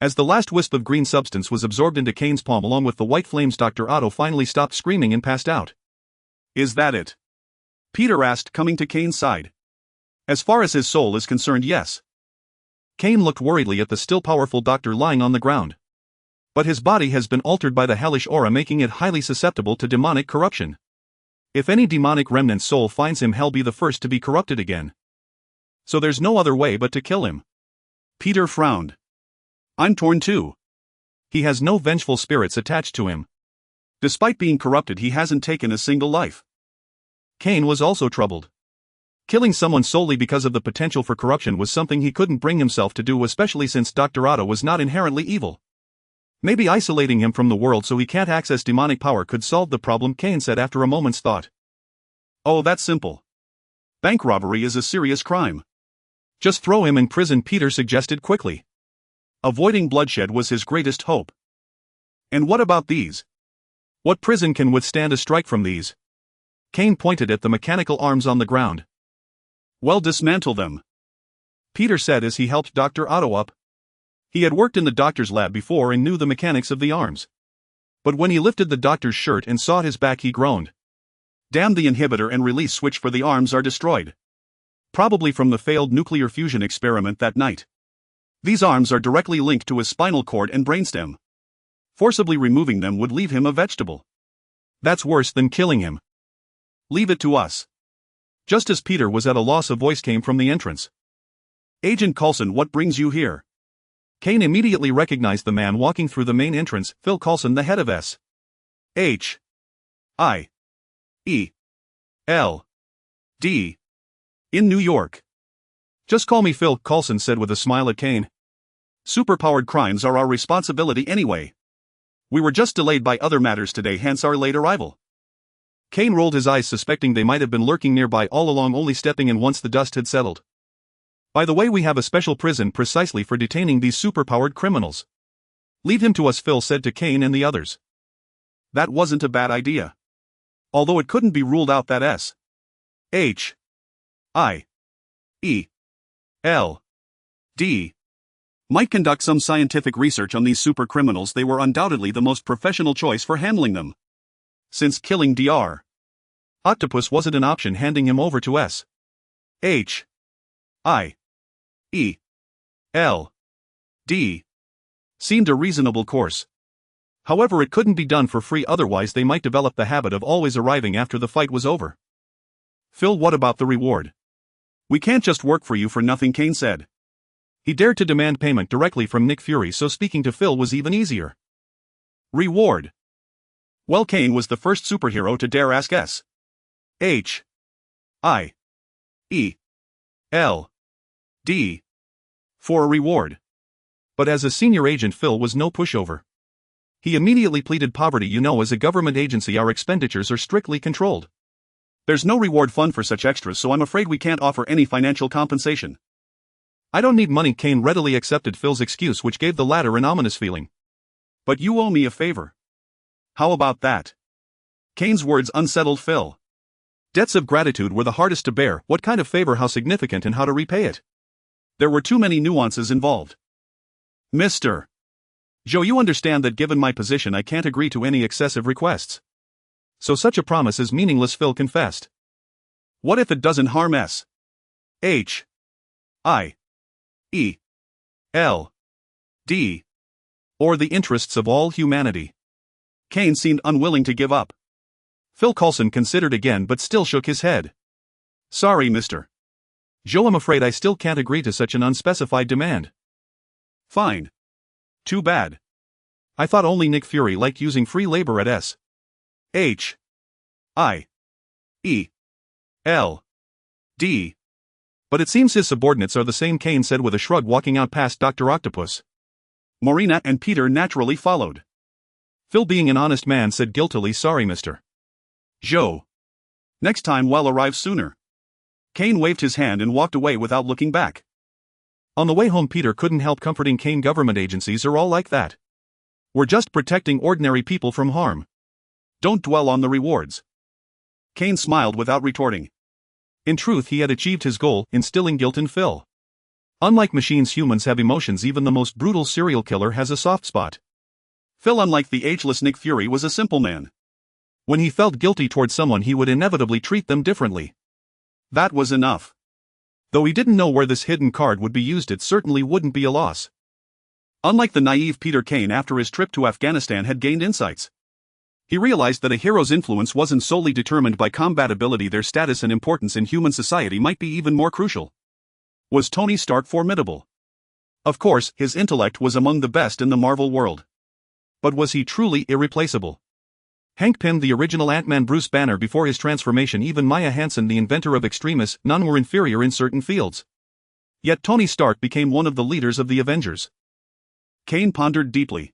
As the last wisp of green substance was absorbed into Kane's palm along with the white flames, Dr. Otto finally stopped screaming and passed out. Is that it? Peter asked, coming to Kane's side. As far as his soul is concerned, yes. Kane looked worriedly at the still powerful doctor lying on the ground. But his body has been altered by the hellish aura, making it highly susceptible to demonic corruption. If any demonic remnant soul finds him, hell be the first to be corrupted again. So there's no other way but to kill him. Peter frowned. I'm torn too. He has no vengeful spirits attached to him. Despite being corrupted, he hasn't taken a single life. Kane was also troubled. Killing someone solely because of the potential for corruption was something he couldn't bring himself to do, especially since Dr. Otto was not inherently evil. Maybe isolating him from the world so he can't access demonic power could solve the problem, Kane said after a moment's thought. Oh, that's simple. Bank robbery is a serious crime. Just throw him in prison, Peter suggested quickly. Avoiding bloodshed was his greatest hope. And what about these? What prison can withstand a strike from these? Kane pointed at the mechanical arms on the ground. Well, dismantle them, Peter said as he helped Dr. Otto up. He had worked in the doctor's lab before and knew the mechanics of the arms. But when he lifted the doctor's shirt and saw his back, he groaned. Damn, the inhibitor and release switch for the arms are destroyed. Probably from the failed nuclear fusion experiment that night. These arms are directly linked to his spinal cord and brainstem. Forcibly removing them would leave him a vegetable. That's worse than killing him. Leave it to us. Just as Peter was at a loss, a voice came from the entrance. Agent Coulson, what brings you here? Kane immediately recognized the man walking through the main entrance, Phil Coulson, the head of S.H.I.E.L.D. in New York. Just call me Phil, Coulson said with a smile at Kane. Superpowered crimes are our responsibility anyway. We were just delayed by other matters today, hence our late arrival. Kane rolled his eyes, suspecting they might have been lurking nearby all along, only stepping in once the dust had settled. By the way, we have a special prison precisely for detaining these superpowered criminals. Leave him to us, Phil said to Kane and the others. That wasn't a bad idea. Although it couldn't be ruled out that S.H.I.E.L.D. might conduct some scientific research on these super criminals. They were undoubtedly the most professional choice for handling them. Since killing Dr. Octopus wasn't an option, handing him over to S.H.I.E.L.D. seemed a reasonable course. However, it couldn't be done for free, otherwise they might develop the habit of always arriving after the fight was over. Phil, what about the reward? We can't just work for you for nothing, Kane said. He dared to demand payment directly from Nick Fury, so speaking to Phil was even easier. Reward. Well, Kane was the first superhero to dare ask S. H. I. E. L. D. for a reward. But as a senior agent, Phil was no pushover. He immediately pleaded poverty. As a government agency, our expenditures are strictly controlled. There's no reward fund for such extras, so I'm afraid we can't offer any financial compensation. I don't need money. Kane readily accepted Phil's excuse, which gave the latter an ominous feeling. But you owe me a favor. How about that? Kane's words unsettled Phil. Debts of gratitude were the hardest to bear. What kind of favor, how significant, and how to repay it? There were too many nuances involved. Mr. Joe, you understand that given my position I can't agree to any excessive requests. So such a promise is meaningless, Phil confessed. What if it doesn't harm S. H. I. E. L. D. or the interests of all humanity? Kane seemed unwilling to give up. Phil Coulson considered again but still shook his head. Sorry, Mr. Joe, I'm afraid I still can't agree to such an unspecified demand. Fine. Too bad. I thought only Nick Fury liked using free labor at S. H. I. E. L. D. But it seems his subordinates are the same, Kane said with a shrug, walking out past Dr. Octopus. Morena and Peter naturally followed. Phil, being an honest man, said guiltily, Sorry, Mr. Joe. Next time we'll arrive sooner. Kane waved his hand and walked away without looking back. On the way home, Peter couldn't help comforting Kane. Government agencies are all like that. We're just protecting ordinary people from harm. Don't dwell on the rewards. Kane smiled without retorting. In truth, he had achieved his goal, instilling guilt in Phil. Unlike machines, humans have emotions. Even the most brutal serial killer has a soft spot. Phil, unlike the ageless Nick Fury, was a simple man. When he felt guilty towards someone, he would inevitably treat them differently. That was enough. Though he didn't know where this hidden card would be used, it certainly wouldn't be a loss. Unlike the naive Peter, Kane, after his trip to Afghanistan, had gained insights. He realized that a hero's influence wasn't solely determined by combat ability. Their status and importance in human society might be even more crucial. Was Tony Stark formidable? Of course, his intellect was among the best in the Marvel world. But was he truly irreplaceable? Hank Pym, the original Ant-Man, Bruce Banner before his transformation, even Maya Hansen, the inventor of Extremis, none were inferior in certain fields. Yet Tony Stark became one of the leaders of the Avengers. Kane pondered deeply.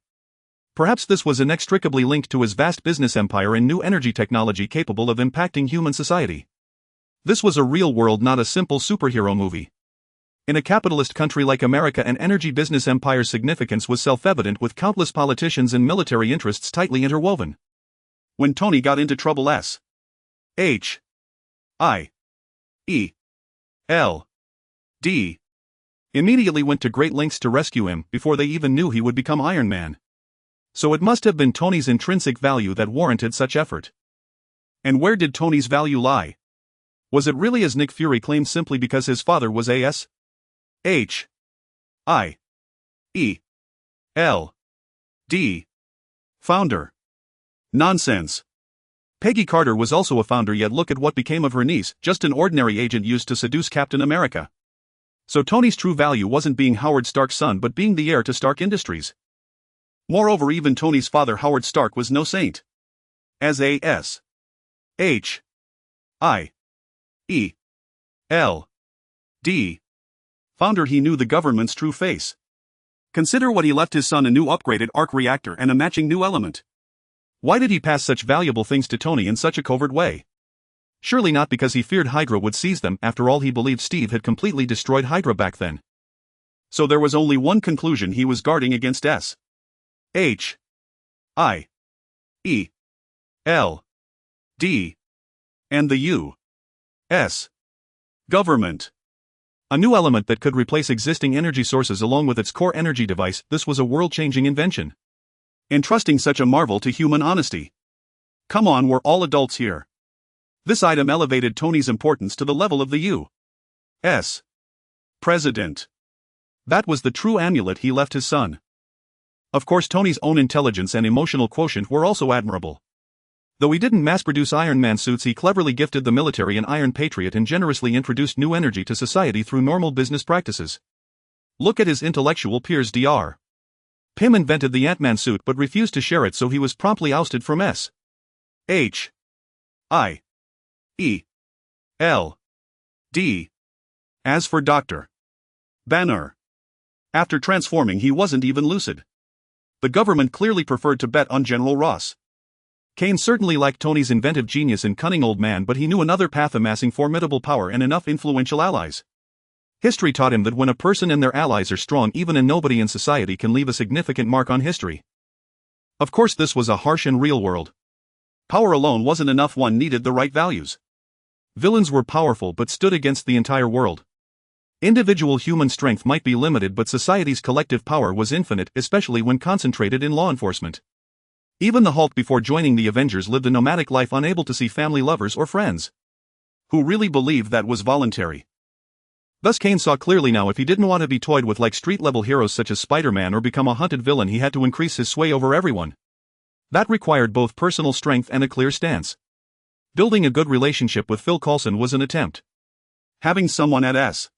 Perhaps this was inextricably linked to his vast business empire and new energy technology capable of impacting human society. This was a real world, not a simple superhero movie. In a capitalist country like America, an energy business empire's significance was self-evident, with countless politicians and military interests tightly interwoven. When Tony got into trouble, S. H. I. E. L. D. immediately went to great lengths to rescue him before they even knew he would become Iron Man. So it must have been Tony's intrinsic value that warranted such effort. And where did Tony's value lie? Was it really as Nick Fury claimed, simply because his father was a S. H. I. E. L. D. founder? Nonsense. Peggy Carter was also a founder, yet look at what became of her niece, just an ordinary agent used to seduce Captain America. So Tony's true value wasn't being Howard Stark's son, but being the heir to Stark Industries. Moreover, even Tony's father, Howard Stark, was no saint. As a S. H. I. E. L. D. founder, he knew the government's true face. Consider what he left his son: a new upgraded arc reactor and a matching new element. Why did he pass such valuable things to Tony in such a covert way? Surely not because he feared Hydra would seize them. After all, he believed Steve had completely destroyed Hydra back then. So there was only one conclusion: he was guarding against S. H. I. E. L. D. and the U.S. government. A new element that could replace existing energy sources along with its core energy device. This was a world-changing invention. Entrusting such a marvel to human honesty. Come on, we're all adults here. This item elevated Tony's importance to the level of the U.S. president. That was the true amulet he left his son. Of course, Tony's own intelligence and emotional quotient were also admirable. Though he didn't mass-produce Iron Man suits, he cleverly gifted the military an Iron Patriot and generously introduced new energy to society through normal business practices. Look at his intellectual peers. Dr. Pym invented the Ant-Man suit but refused to share it, so he was promptly ousted from S.H.I.E.L.D. As for Dr. Banner, after transforming, he wasn't even lucid. The government clearly preferred to bet on General Ross. Kane certainly liked Tony's inventive genius and cunning old man, but he knew another path: amassing formidable power and enough influential allies. History taught him that when a person and their allies are strong, even a nobody in society can leave a significant mark on history. Of course, this was a harsh and real world. Power alone wasn't enough, one needed the right values. Villains were powerful but stood against the entire world. Individual human strength might be limited, but society's collective power was infinite, especially when concentrated in law enforcement. Even the Hulk, before joining the Avengers, lived a nomadic life, unable to see family, lovers, or friends. Who really believed that was voluntary? Thus Kane saw clearly now, if he didn't want to be toyed with like street-level heroes such as Spider-Man or become a hunted villain, he had to increase his sway over everyone. That required both personal strength and a clear stance. Building a good relationship with Phil Coulson was an attempt. Having someone at S.H.I.E.L.D.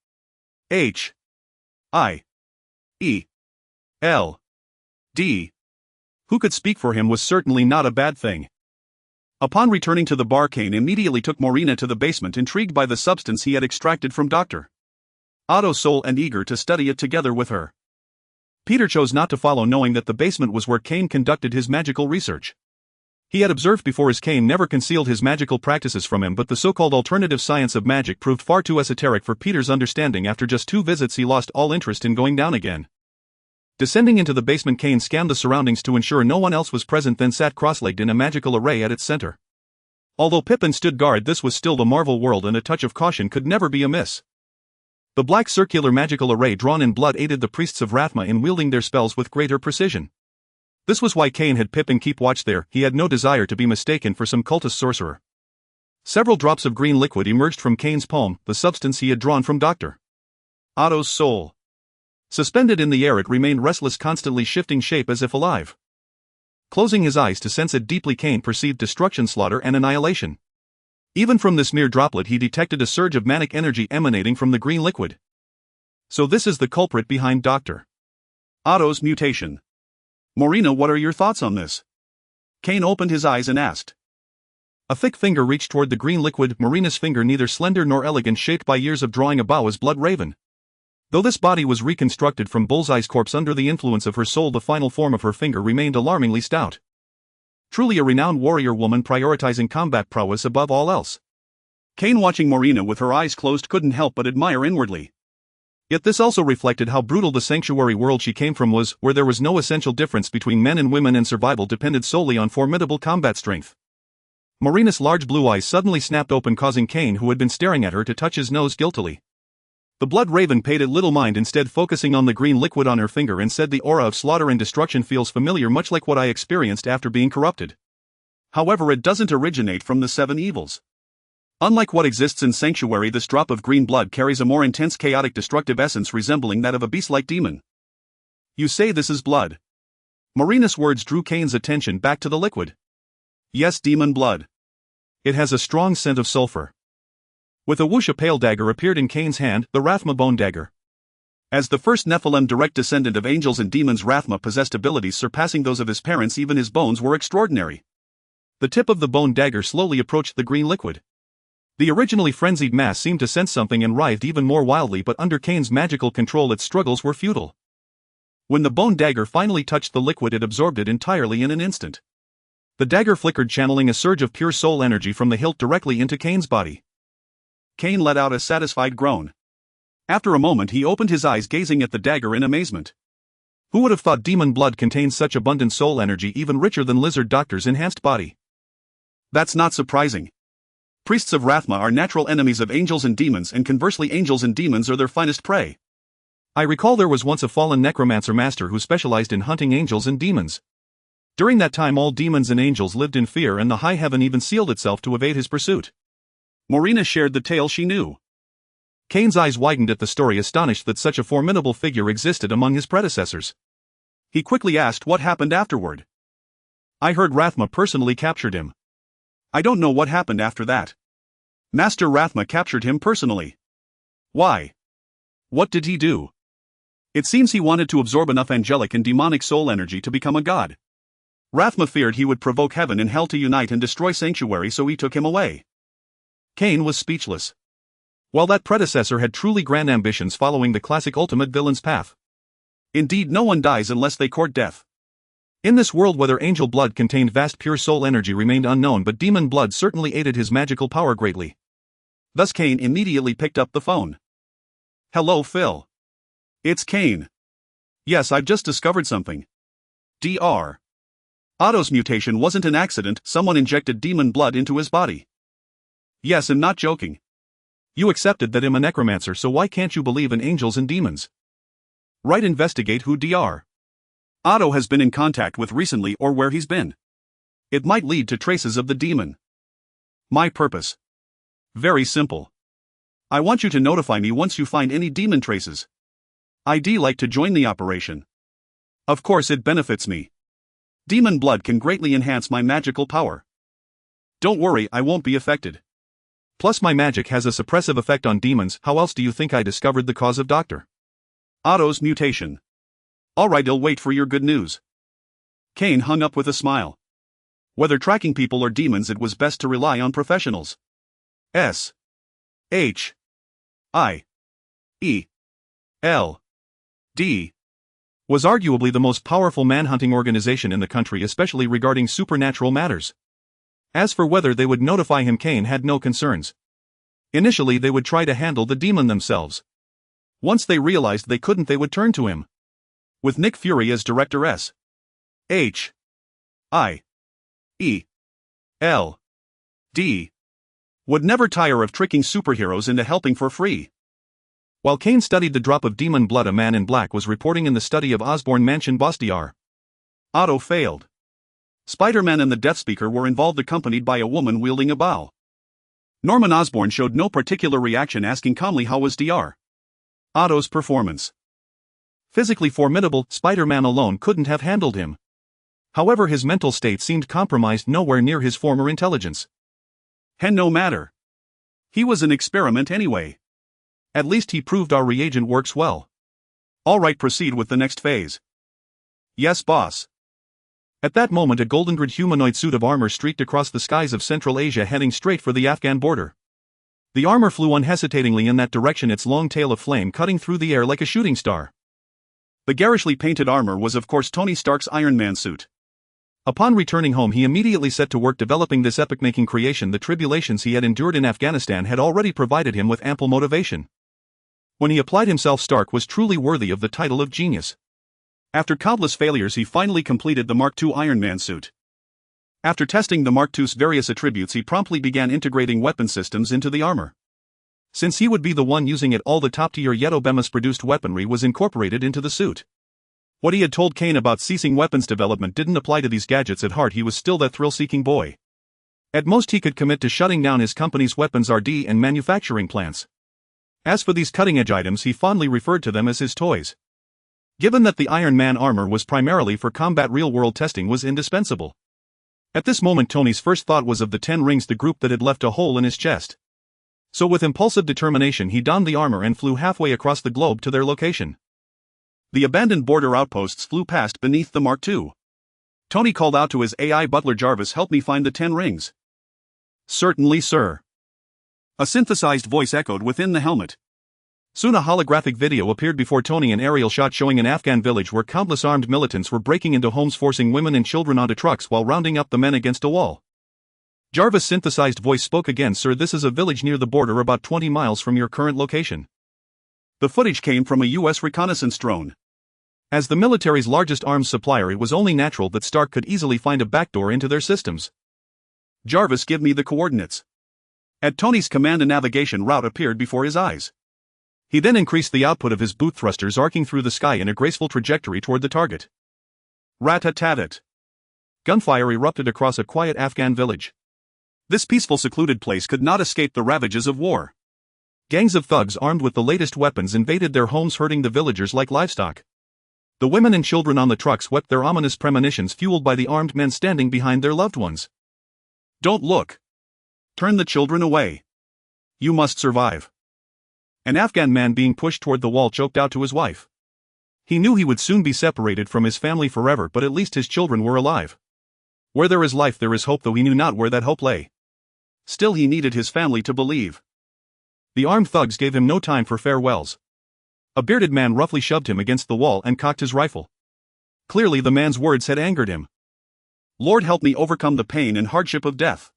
who could speak for him was certainly not a bad thing. Upon returning to the bar, Kane immediately took Morena to the basement, intrigued by the substance he had extracted from Dr. Otto's soul and eager to study it together with her. Peter chose not to follow, knowing that the basement was where Kane conducted his magical research. He had observed before as Kane never concealed his magical practices from him, but the so-called alternative science of magic proved far too esoteric for Peter's understanding. After just 2 visits, he lost all interest in going down again. Descending into the basement, Kane scanned the surroundings to ensure no one else was present, then sat cross-legged in a magical array at its center. Although Pippin stood guard, this was still the Marvel world, and a touch of caution could never be amiss. The black circular magical array drawn in blood aided the priests of Rathma in wielding their spells with greater precision. This was why Kane had Pippin keep watch there. He had no desire to be mistaken for some cultist sorcerer. Several drops of green liquid emerged from Kane's palm, the substance he had drawn from Dr. Otto's soul. Suspended in the air, it remained restless, constantly shifting shape as if alive. Closing his eyes to sense it deeply, Kane perceived destruction, slaughter, and annihilation. Even from this mere droplet he detected a surge of manic energy emanating from the green liquid. So this is the culprit behind Dr. Otto's mutation. Morena, what are your thoughts on this? Kane opened his eyes and asked. A thick finger reached toward the green liquid. Morena's finger, neither slender nor elegant, shaped by years of drawing a bow as blood raven. Though this body was reconstructed from Bullseye's corpse under the influence of her soul, the final form of her finger remained alarmingly stout. Truly a renowned warrior woman, prioritizing combat prowess above all else. Kane, watching Morena with her eyes closed, couldn't help but admire inwardly. Yet this also reflected how brutal the sanctuary world she came from was, where there was no essential difference between men and women, and survival depended solely on formidable combat strength. Morena's large blue eyes suddenly snapped open, causing Kane, who had been staring at her, to touch his nose guiltily. The blood raven paid it little mind, instead focusing on the green liquid on her finger, and said, "The aura of slaughter and destruction feels familiar, much like what I experienced after being corrupted. However, it doesn't originate from the 7 evils. Unlike what exists in Sanctuary, this drop of green blood carries a more intense, chaotic, destructive essence resembling that of a beast-like demon." "You say this is blood?" Morena's words drew Kane's attention back to the liquid. "Yes, demon blood. It has a strong scent of sulfur." With a whoosh, a pale dagger appeared in Kane's hand, the Rathma bone dagger. As the first Nephilim, direct descendant of angels and demons, Rathma possessed abilities surpassing those of his parents. Even his bones were extraordinary. The tip of the bone dagger slowly approached the green liquid. The originally frenzied mass seemed to sense something and writhed even more wildly, but under Kane's magical control its struggles were futile. When the bone dagger finally touched the liquid, it absorbed it entirely in an instant. The dagger flickered, channeling a surge of pure soul energy from the hilt directly into Kane's body. Kane let out a satisfied groan. After a moment he opened his eyes, gazing at the dagger in amazement. Who would have thought demon blood contained such abundant soul energy, even richer than Lizard Doctor's enhanced body? That's not surprising. Priests of Rathma are natural enemies of angels and demons, and conversely angels and demons are their finest prey. I recall there was once a fallen necromancer master who specialized in hunting angels and demons. During that time all demons and angels lived in fear, and the high heaven even sealed itself to evade his pursuit. Morena shared the tale she knew. Kane's eyes widened at the story, astonished that such a formidable figure existed among his predecessors. He quickly asked what happened afterward. I heard Rathma personally captured him. I don't know what happened after that. Master Rathma captured him personally. Why? What did he do? It seems he wanted to absorb enough angelic and demonic soul energy to become a god. Rathma feared he would provoke heaven and hell to unite and destroy Sanctuary, so he took him away. Cain was speechless. While that predecessor had truly grand ambitions following the classic ultimate villain's path. Indeed, no one dies unless they court death. In this world, whether angel blood contained vast pure soul energy remained unknown, but demon blood certainly aided his magical power greatly. Thus Cain immediately picked up the phone. "Hello, Phil. It's Cain. Yes, I've just discovered something. Dr. Otto's mutation wasn't an accident, someone injected demon blood into his body. Yes, I'm not joking. You accepted that I'm a necromancer, so why can't you believe in angels and demons? Right, investigate who Dr. Otto has been in contact with recently or where he's been. It might lead to traces of the demon. My purpose. Very simple. I want you to notify me once you find any demon traces. I'd like to join the operation. Of course, it benefits me. Demon blood can greatly enhance my magical power. Don't worry, I won't be affected. Plus my magic has a suppressive effect on demons. How else do you think I discovered the cause of Dr. Otto's mutation? Alright, I'll wait for your good news." Cain hung up with a smile. Whether tracking people or demons, it was best to rely on professionals. SHIELD was arguably the most powerful manhunting organization in the country, especially regarding supernatural matters. As for whether they would notify him, Cain had no concerns. Initially, they would try to handle the demon themselves. Once they realized they couldn't, they would turn to him. With Nick Fury as director, SHIELD would never tire of tricking superheroes into helping for free. While Cain studied the drop of demon blood, a man in black was reporting in the study of Osborn Mansion boss Dr. Otto failed. Spider-Man and the Death Speaker were involved, accompanied by a woman wielding a bow. Norman Osborn showed no particular reaction, asking calmly how was Dr. Otto's performance. Physically formidable, Spider-Man alone couldn't have handled him. However, his mental state seemed compromised, nowhere near his former intelligence. And no matter. He was an experiment anyway. At least he proved our reagent works well. Alright, proceed with the next phase. Yes, boss. At that moment, a golden-grid humanoid suit of armor streaked across the skies of Central Asia, heading straight for the Afghan border. The armor flew unhesitatingly in that direction, its long tail of flame cutting through the air like a shooting star. The garishly painted armor was, of course, Tony Stark's Iron Man suit. Upon returning home, he immediately set to work developing this epic-making creation. The tribulations he had endured in Afghanistan had already provided him with ample motivation. When he applied himself, Stark was truly worthy of the title of genius. After countless failures, he finally completed the Mark II Iron Man suit. After testing the Mark II's various attributes, he promptly began integrating weapon systems into the armor. Since he would be the one using it all, the top-tier yet Obemus-produced weaponry was incorporated into the suit. What he had told Cain about ceasing weapons development didn't apply to these gadgets. At heart, he was still that thrill-seeking boy. At most, he could commit to shutting down his company's weapons R&D and manufacturing plants. As for these cutting-edge items, he fondly referred to them as his toys. Given that the Iron Man armor was primarily for combat, real-world testing was indispensable. At this moment, Tony's first thought was of the 10 rings, the group that had left a hole in his chest. So with impulsive determination, he donned the armor and flew halfway across the globe to their location. The abandoned border outposts flew past beneath the Mark II. Tony called out to his AI butler Jarvis, "Help me find the 10 rings." "Certainly, sir." A synthesized voice echoed within the helmet. Soon a holographic video appeared before Tony, an aerial shot showing an Afghan village where countless armed militants were breaking into homes, forcing women and children onto trucks while rounding up the men against a wall. Jarvis' synthesized voice spoke again, "Sir, this is a village near the border about 20 miles from your current location." The footage came from a U.S. reconnaissance drone. As the military's largest arms supplier, it was only natural that Stark could easily find a backdoor into their systems. "Jarvis, give me the coordinates." At Tony's command, a navigation route appeared before his eyes. He then increased the output of his boot thrusters, arcing through the sky in a graceful trajectory toward the target. Rat-a-tat-tat. Gunfire erupted across a quiet Afghan village. This peaceful, secluded place could not escape the ravages of war. Gangs of thugs armed with the latest weapons invaded their homes, herding the villagers like livestock. The women and children on the trucks wept their ominous premonitions, fueled by the armed men standing behind their loved ones. "Don't look. Turn the children away. You must survive." An Afghan man being pushed toward the wall choked out to his wife. He knew he would soon be separated from his family forever, but at least his children were alive. Where there is life there is hope, though he knew not where that hope lay. Still he needed his family to believe. The armed thugs gave him no time for farewells. A bearded man roughly shoved him against the wall and cocked his rifle. Clearly the man's words had angered him. "Lord, help me overcome the pain and hardship of death,"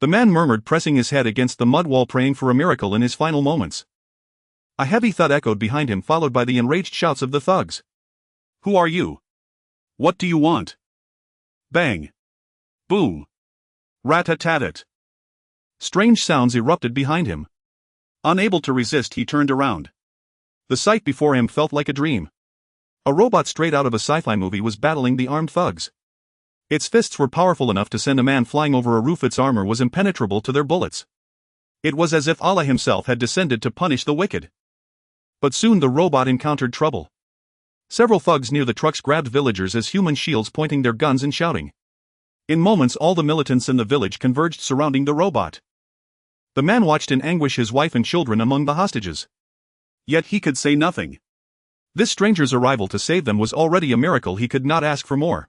the man murmured, pressing his head against the mud wall, praying for a miracle in his final moments. A heavy thud echoed behind him, followed by the enraged shouts of the thugs. "Who are you? What do you want?" Bang! Boom! Rat-a-tat-tat! Strange sounds erupted behind him. Unable to resist, he turned around. The sight before him felt like a dream. A robot straight out of a sci-fi movie was battling the armed thugs. Its fists were powerful enough to send a man flying over a roof. Its armor was impenetrable to their bullets. It was as if Allah himself had descended to punish the wicked. But soon the robot encountered trouble. Several thugs near the trucks grabbed villagers as human shields, pointing their guns and shouting. In moments all the militants in the village converged surrounding the robot. The man watched in anguish, his wife and children among the hostages. Yet he could say nothing. This stranger's arrival to save them was already a miracle. He could not ask for more.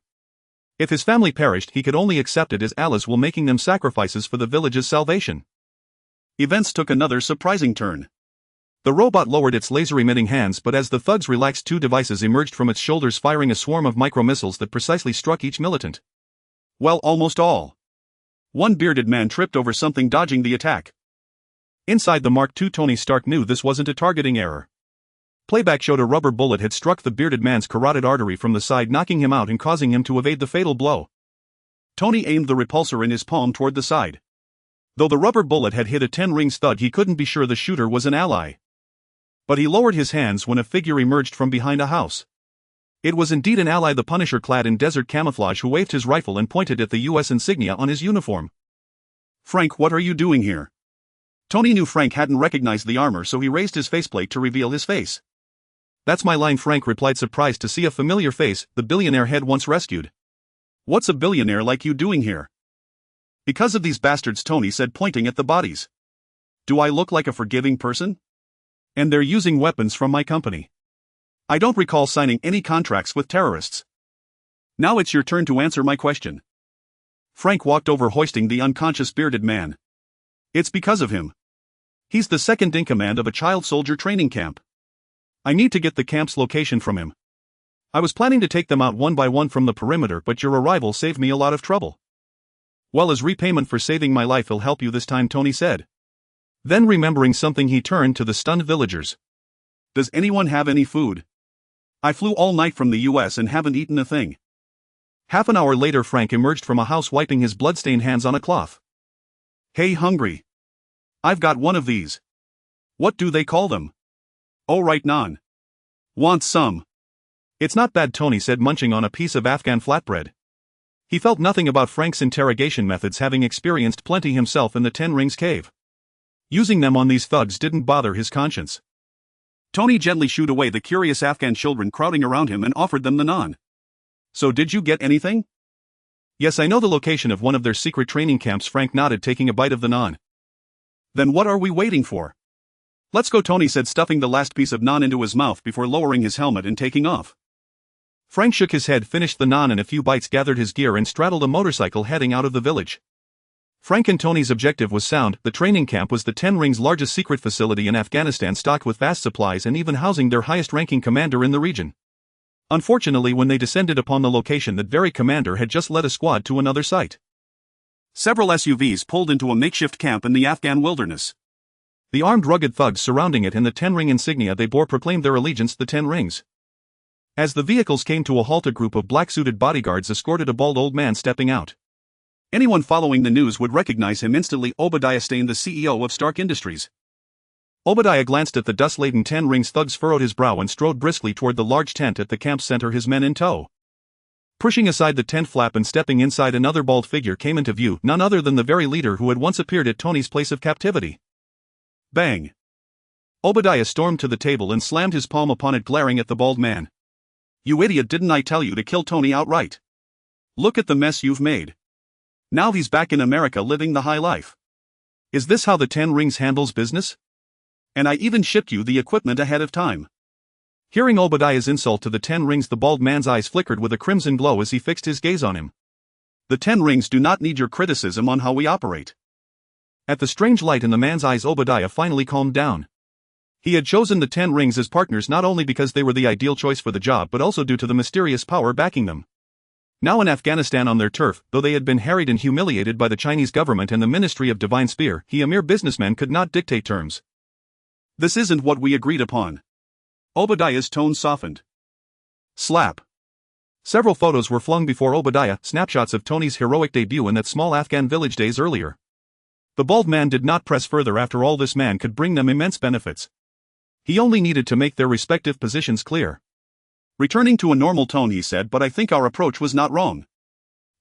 If his family perished, he could only accept it as Allah's will, making them sacrifices for the village's salvation. Events took another surprising turn. The robot lowered its laser-emitting hands, but as the thugs relaxed, two devices emerged from its shoulders, firing a swarm of micro-missiles that precisely struck each militant. Well, almost all. One bearded man tripped over something, dodging the attack. Inside the Mark II, Tony Stark knew this wasn't a targeting error. Playback showed a rubber bullet had struck the bearded man's carotid artery from the side, knocking him out and causing him to evade the fatal blow. Tony aimed the repulsor in his palm toward the side. Though the rubber bullet had hit a 10-rings thud, he couldn't be sure the shooter was an ally. But he lowered his hands when a figure emerged from behind a house. It was indeed an ally, the Punisher, clad in desert camouflage, who waved his rifle and pointed at the U.S. insignia on his uniform. "Frank, what are you doing here?" Tony knew Frank hadn't recognized the armor, so he raised his faceplate to reveal his face. "That's my line," Frank replied, surprised to see a familiar face the billionaire had once rescued. "What's a billionaire like you doing here?" "Because of these bastards," Tony said, pointing at the bodies. "Do I look like a forgiving person? And they're using weapons from my company. I don't recall signing any contracts with terrorists. Now it's your turn to answer my question." Frank walked over, hoisting the unconscious bearded man. "It's because of him. He's the second in command of a child soldier training camp. I need to get the camp's location from him. I was planning to take them out one by one from the perimeter, but your arrival saved me a lot of trouble." "Well, as repayment for saving my life, I'll help you this time," Tony said. Then, remembering something, he turned to the stunned villagers. "Does anyone have any food? I flew all night from the US and haven't eaten a thing." Half an hour later, Frank emerged from a house, wiping his blood-stained hands on a cloth. "Hey, hungry? I've got one of these. What do they call them?" "Oh, right, naan. Want some?" "It's not bad," Tony said, munching on a piece of Afghan flatbread. He felt nothing about Frank's interrogation methods, having experienced plenty himself in the 10 Rings cave. Using them on these thugs didn't bother his conscience. Tony gently shooed away the curious Afghan children crowding around him and offered them the naan. "So did you get anything?" "Yes, I know the location of one of their secret training camps," Frank nodded, taking a bite of the naan. "Then what are we waiting for? Let's go," Tony said, stuffing the last piece of naan into his mouth before lowering his helmet and taking off. Frank shook his head, finished the naan in a few bites, gathered his gear and straddled a motorcycle, heading out of the village. Frank and Tony's objective was sound. The training camp was the 10 Rings' largest secret facility in Afghanistan, stocked with vast supplies and even housing their highest-ranking commander in the region. Unfortunately, when they descended upon the location, that very commander had just led a squad to another site. Several SUVs pulled into a makeshift camp in the Afghan wilderness. The armed, rugged thugs surrounding it and the 10 Ring insignia they bore proclaimed their allegiance to the 10 Rings. As the vehicles came to a halt, a group of black-suited bodyguards escorted a bald old man stepping out. Anyone following the news would recognize him instantly: Obadiah Stane, the CEO of Stark Industries. Obadiah glanced at the dust-laden 10 Rings thugs, furrowed his brow, and strode briskly toward the large tent at the camp's center, his men in tow. Pushing aside the tent flap and stepping inside, another bald figure came into view, none other than the very leader who had once appeared at Tony's place of captivity. Bang! Obadiah stormed to the table and slammed his palm upon it, glaring at the bald man. "You idiot, didn't I tell you to kill Tony outright? Look at the mess you've made. Now he's back in America living the high life. Is this how the 10 Rings handles business? And I even shipped you the equipment ahead of time." Hearing Obadiah's insult to the 10 rings, the bald man's eyes flickered with a crimson glow as he fixed his gaze on him. The 10 rings do not need your criticism on how we operate. At the strange light in the man's eyes, Obadiah finally calmed down. He had chosen the 10 rings as partners not only because they were the ideal choice for the job but also due to the mysterious power backing them. Now in Afghanistan on their turf, though they had been harried and humiliated by the Chinese government and the Ministry of Divine Spear, he, a mere businessman, could not dictate terms. This isn't what we agreed upon. Obadiah's tone softened. Slap. Several photos were flung before Obadiah, snapshots of Tony's heroic debut in that small Afghan village days earlier. The bald man did not press further. After all, this man could bring them immense benefits. He only needed to make their respective positions clear. Returning to a normal tone, he said, "But I think our approach was not wrong.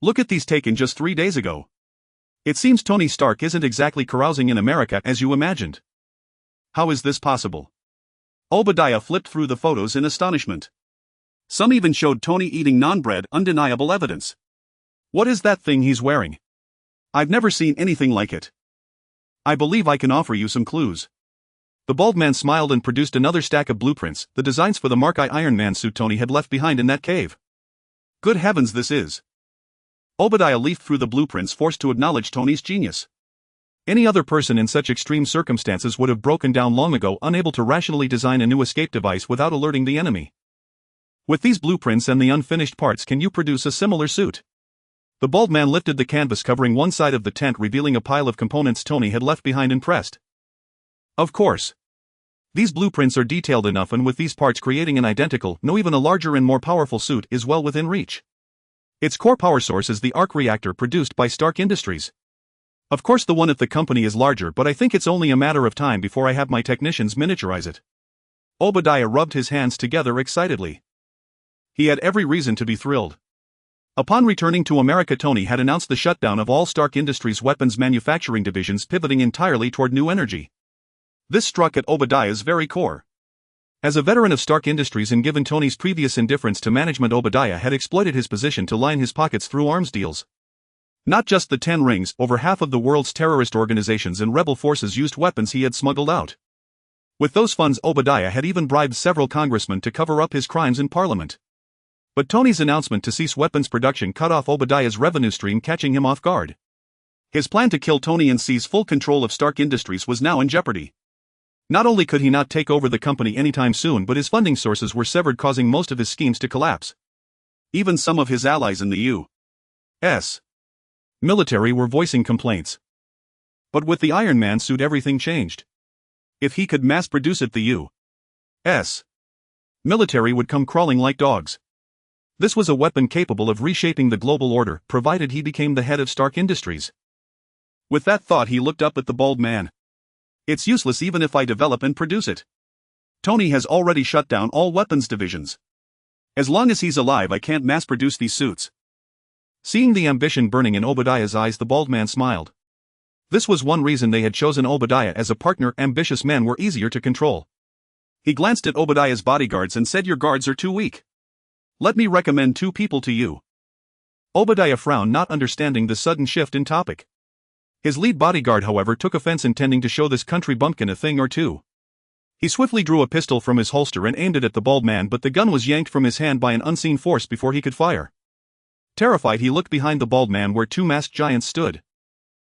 Look at these taken just 3 days ago. It seems Tony Stark isn't exactly carousing in America as you imagined. How is this possible?" Obadiah flipped through the photos in astonishment. Some even showed Tony eating naan bread, undeniable evidence. What is that thing he's wearing? I've never seen anything like it. I believe I can offer you some clues. The bald man smiled and produced another stack of blueprints, the designs for the Mark I Iron Man suit Tony had left behind in that cave. Good heavens, this is. Obadiah leafed through the blueprints, forced to acknowledge Tony's genius. Any other person in such extreme circumstances would have broken down long ago, unable to rationally design a new escape device without alerting the enemy. With these blueprints and the unfinished parts, can you produce a similar suit? The bald man lifted the canvas covering one side of the tent, revealing a pile of components Tony had left behind, and pressed. Of course. These blueprints are detailed enough, and with these parts, creating an identical, no, even a larger and more powerful suit is well within reach. Its core power source is the arc reactor produced by Stark Industries. Of course the one at the company is larger, but I think it's only a matter of time before I have my technicians miniaturize it. Obadiah rubbed his hands together excitedly. He had every reason to be thrilled. Upon returning to America, Tony had announced the shutdown of all Stark Industries' weapons manufacturing divisions, pivoting entirely toward new energy. This struck at Obadiah's very core. As a veteran of Stark Industries and given Tony's previous indifference to management, Obadiah had exploited his position to line his pockets through arms deals. Not just the 10 rings, over half of the world's terrorist organizations and rebel forces used weapons he had smuggled out. With those funds, Obadiah had even bribed several congressmen to cover up his crimes in Parliament. But Tony's announcement to cease weapons production cut off Obadiah's revenue stream, catching him off guard. His plan to kill Tony and seize full control of Stark Industries was now in jeopardy. Not only could he not take over the company anytime soon, but his funding sources were severed, causing most of his schemes to collapse. Even some of his allies in the U.S. military were voicing complaints. But with the Iron Man suit, everything changed. If he could mass produce it, the U.S. military would come crawling like dogs. This was a weapon capable of reshaping the global order, provided he became the head of Stark Industries. With that thought, he looked up at the bald man. It's useless even if I develop and produce it. Tony has already shut down all weapons divisions. As long as he's alive, I can't mass produce these suits. Seeing the ambition burning in Obadiah's eyes, the bald man smiled. This was one reason they had chosen Obadiah as a partner. Ambitious men were easier to control. He glanced at Obadiah's bodyguards and said, "Your guards are too weak. Let me recommend 2 people to you." Obadiah frowned, not understanding the sudden shift in topic. His lead bodyguard, however, took offense, intending to show this country bumpkin a thing or two. He swiftly drew a pistol from his holster and aimed it at the bald man, but the gun was yanked from his hand by an unseen force before he could fire. Terrified, he looked behind the bald man where 2 masked giants stood.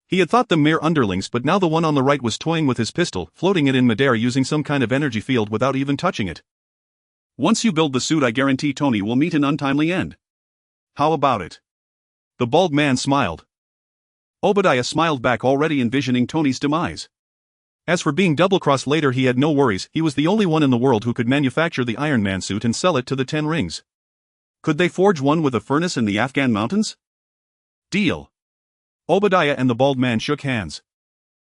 He had thought them mere underlings, but now the one on the right was toying with his pistol, floating it in midair using some kind of energy field without even touching it. "Once you build the suit, I guarantee Tony will meet an untimely end. How about it?" The bald man smiled. Obadiah smiled back, already envisioning Tony's demise. As for being double-crossed later, he had no worries. He was the only one in the world who could manufacture the Iron Man suit and sell it to the 10 rings. Could they forge one with a furnace in the Afghan mountains? Deal. Obadiah and the bald man shook hands.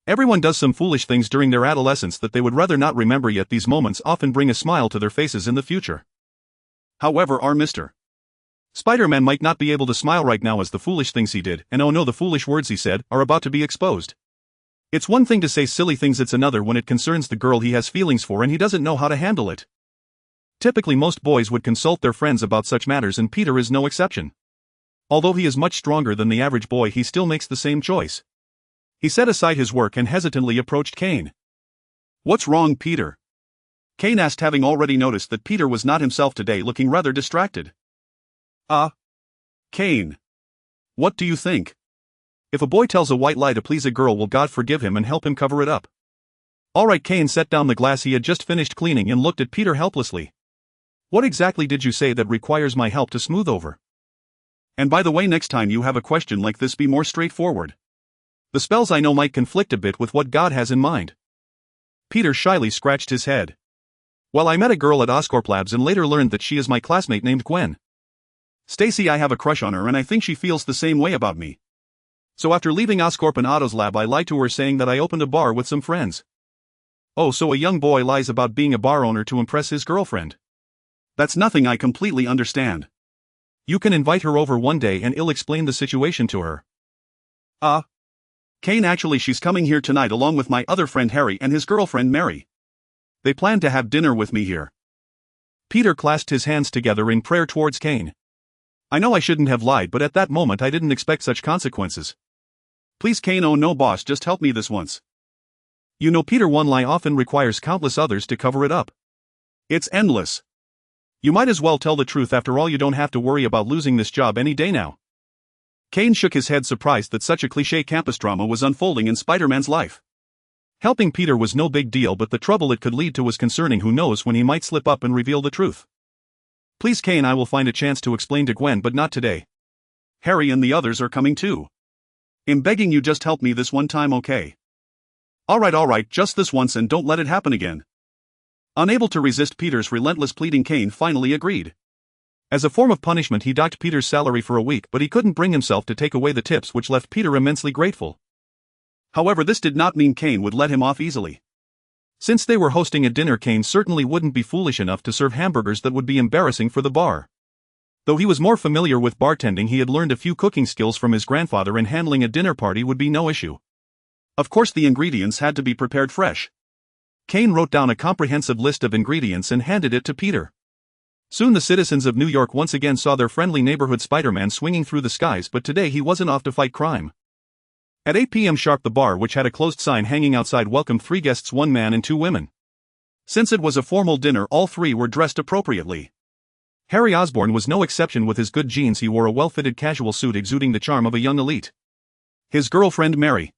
Everyone does some foolish things during their adolescence that they would rather not remember, yet these moments often bring a smile to their faces in the future. However, our Mr. Spider-Man might not be able to smile right now as the foolish things he did, and oh no, the foolish words he said, are about to be exposed. It's one thing to say silly things, it's another when it concerns the girl he has feelings for and he doesn't know how to handle it. Typically most boys would consult their friends about such matters, and Peter is no exception. Although he is much stronger than the average boy, he still makes the same choice. He set aside his work and hesitantly approached Kane. "What's wrong, Peter?" Kane asked, having already noticed that Peter was not himself today, looking rather distracted. Kane. What do you think? If a boy tells a white lie to please a girl, will God forgive him and help him cover it up? Alright. Kane set down the glass he had just finished cleaning and looked at Peter helplessly. What exactly did you say that requires my help to smooth over? And by the way, next time you have a question like this, be more straightforward. The spells I know might conflict a bit with what God has in mind. Peter shyly scratched his head. Well, I met a girl at Oscorp Labs and later learned that she is my classmate named Gwen. Stacy, I have a crush on her and I think she feels the same way about me. So after leaving Oscorp and Otto's lab, I lied to her saying that I opened a bar with some friends. Oh, so a young boy lies about being a bar owner to impress his girlfriend. That's nothing I completely understand. You can invite her over one day and I'll explain the situation to her. Kane, actually she's coming here tonight along with my other friend Harry and his girlfriend Mary. They plan to have dinner with me here. Peter clasped his hands together in prayer towards Kane. I know I shouldn't have lied, but at that moment I didn't expect such consequences. Please Kane, oh no boss, just help me this once. You know, Peter, one lie often requires countless others to cover it up. It's endless. You might as well tell the truth, after all you don't have to worry about losing this job any day now. Kane shook his head, surprised that such a cliché campus drama was unfolding in Spider-Man's life. Helping Peter was no big deal, but the trouble it could lead to was concerning. Who knows when he might slip up and reveal the truth. Please Kane, I will find a chance to explain to Gwen, but not today. Harry and the others are coming too. I'm begging you, just help me this one time, okay? Alright, just this once and don't let it happen again. Unable to resist Peter's relentless pleading, Kane finally agreed. As a form of punishment, he docked Peter's salary for a week, but he couldn't bring himself to take away the tips, which left Peter immensely grateful. However, this did not mean Kane would let him off easily. Since they were hosting a dinner, Kane certainly wouldn't be foolish enough to serve hamburgers that would be embarrassing for the bar. Though he was more familiar with bartending, he had learned a few cooking skills from his grandfather, and handling a dinner party would be no issue. Of course, the ingredients had to be prepared fresh. Kane wrote down a comprehensive list of ingredients and handed it to Peter. Soon the citizens of New York once again saw their friendly neighborhood Spider-Man swinging through the skies, but today he wasn't off to fight crime. At 8 p.m. sharp, the bar, which had a closed sign hanging outside, welcomed 3 guests, 1 man and 2 women. Since it was a formal dinner, all 3 were dressed appropriately. Harry Osborn was no exception. With his good genes, he wore a well-fitted casual suit exuding the charm of a young elite. His girlfriend Mary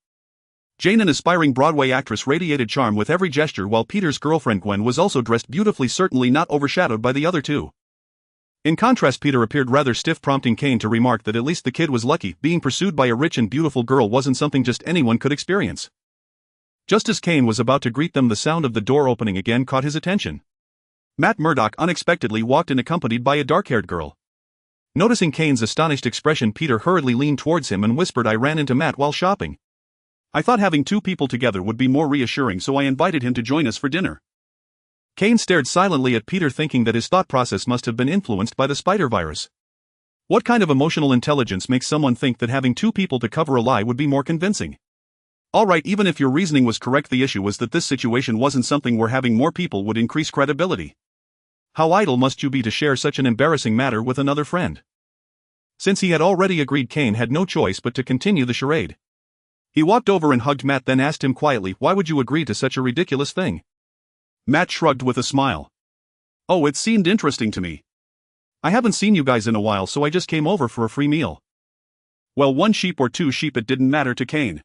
Jane, an aspiring Broadway actress, radiated charm with every gesture, while Peter's girlfriend Gwen was also dressed beautifully, certainly not overshadowed by the other 2. In contrast, Peter appeared rather stiff, prompting Kane to remark that at least the kid was lucky. Being pursued by a rich and beautiful girl wasn't something just anyone could experience. Just as Kane was about to greet them, the sound of the door opening again caught his attention. Matt Murdock unexpectedly walked in, accompanied by a dark-haired girl. Noticing Kane's astonished expression, Peter hurriedly leaned towards him and whispered, I ran into Matt while shopping. I thought having 2 people together would be more reassuring, so I invited him to join us for dinner. Kane stared silently at Peter, thinking that his thought process must have been influenced by the spider virus. What kind of emotional intelligence makes someone think that having 2 people to cover a lie would be more convincing? Alright, even if your reasoning was correct, the issue was that this situation wasn't something where having more people would increase credibility. How idle must you be to share such an embarrassing matter with another friend? Since he had already agreed, Kane had no choice but to continue the charade. He walked over and hugged Matt, then asked him quietly, why would you agree to such a ridiculous thing? Matt shrugged with a smile. Oh, it seemed interesting to me. I haven't seen you guys in a while, so I just came over for a free meal. Well, 1 sheep or 2 sheep, it didn't matter to Kane.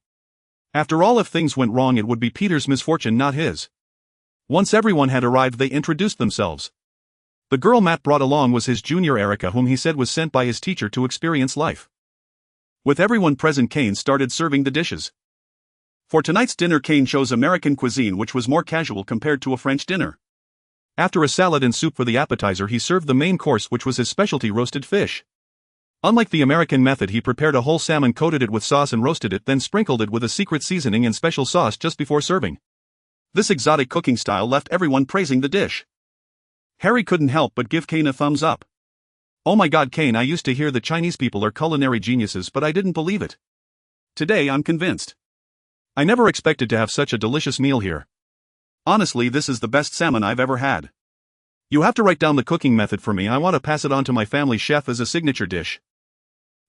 After all, if things went wrong, it would be Peter's misfortune, not his. Once everyone had arrived, they introduced themselves. The girl Matt brought along was his junior Erica, whom he said was sent by his teacher to experience life. With everyone present, Kane started serving the dishes. For tonight's dinner, Kane chose American cuisine, which was more casual compared to a French dinner. After a salad and soup for the appetizer, he served the main course, which was his specialty, roasted fish. Unlike the American method, he prepared a whole salmon, coated it with sauce and roasted it, then sprinkled it with a secret seasoning and special sauce just before serving. This exotic cooking style left everyone praising the dish. Harry couldn't help but give Kane a thumbs up. Oh my god, Kane, I used to hear that Chinese people are culinary geniuses, but I didn't believe it. Today I'm convinced. I never expected to have such a delicious meal here. Honestly, this is the best salmon I've ever had. You have to write down the cooking method for me. I want to pass it on to my family chef as a signature dish.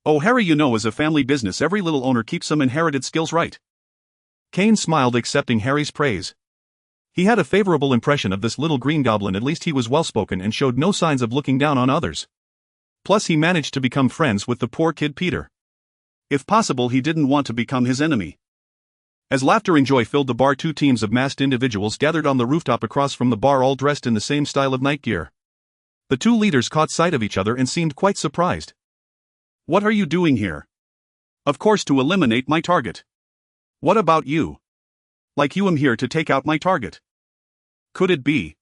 Oh Harry, you know, as a family business, every little owner keeps some inherited skills, right? Kane smiled, accepting Harry's praise. He had a favorable impression of this little green goblin. At least he was well-spoken and showed no signs of looking down on others. Plus he managed to become friends with the poor kid Peter. If possible, he didn't want to become his enemy. As laughter and joy filled the bar, two teams of masked individuals gathered on the rooftop across from the bar, all dressed in the same style of night gear. The two leaders caught sight of each other and seemed quite surprised. "What are you doing here?" "Of course, to eliminate my target." "What about you?" "Like you, am here to take out my target." Could it be?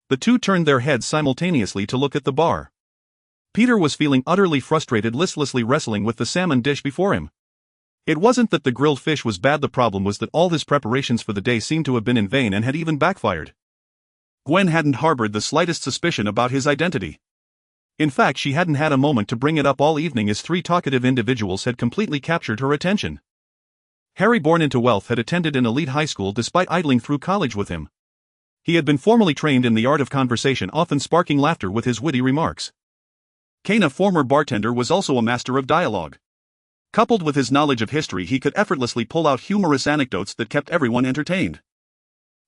The two turned their heads simultaneously to look at the bar. Peter was feeling utterly frustrated, listlessly wrestling with the salmon dish before him. It wasn't that the grilled fish was bad, the problem was that all his preparations for the day seemed to have been in vain and had even backfired. Gwen hadn't harbored the slightest suspicion about his identity. In fact, she hadn't had a moment to bring it up all evening, as three talkative individuals had completely captured her attention. Harry, born into wealth, had attended an elite high school despite idling through college with him. He had been formally trained in the art of conversation, often sparking laughter with his witty remarks. Kane, a former bartender, was also a master of dialogue. Coupled with his knowledge of history, he could effortlessly pull out humorous anecdotes that kept everyone entertained.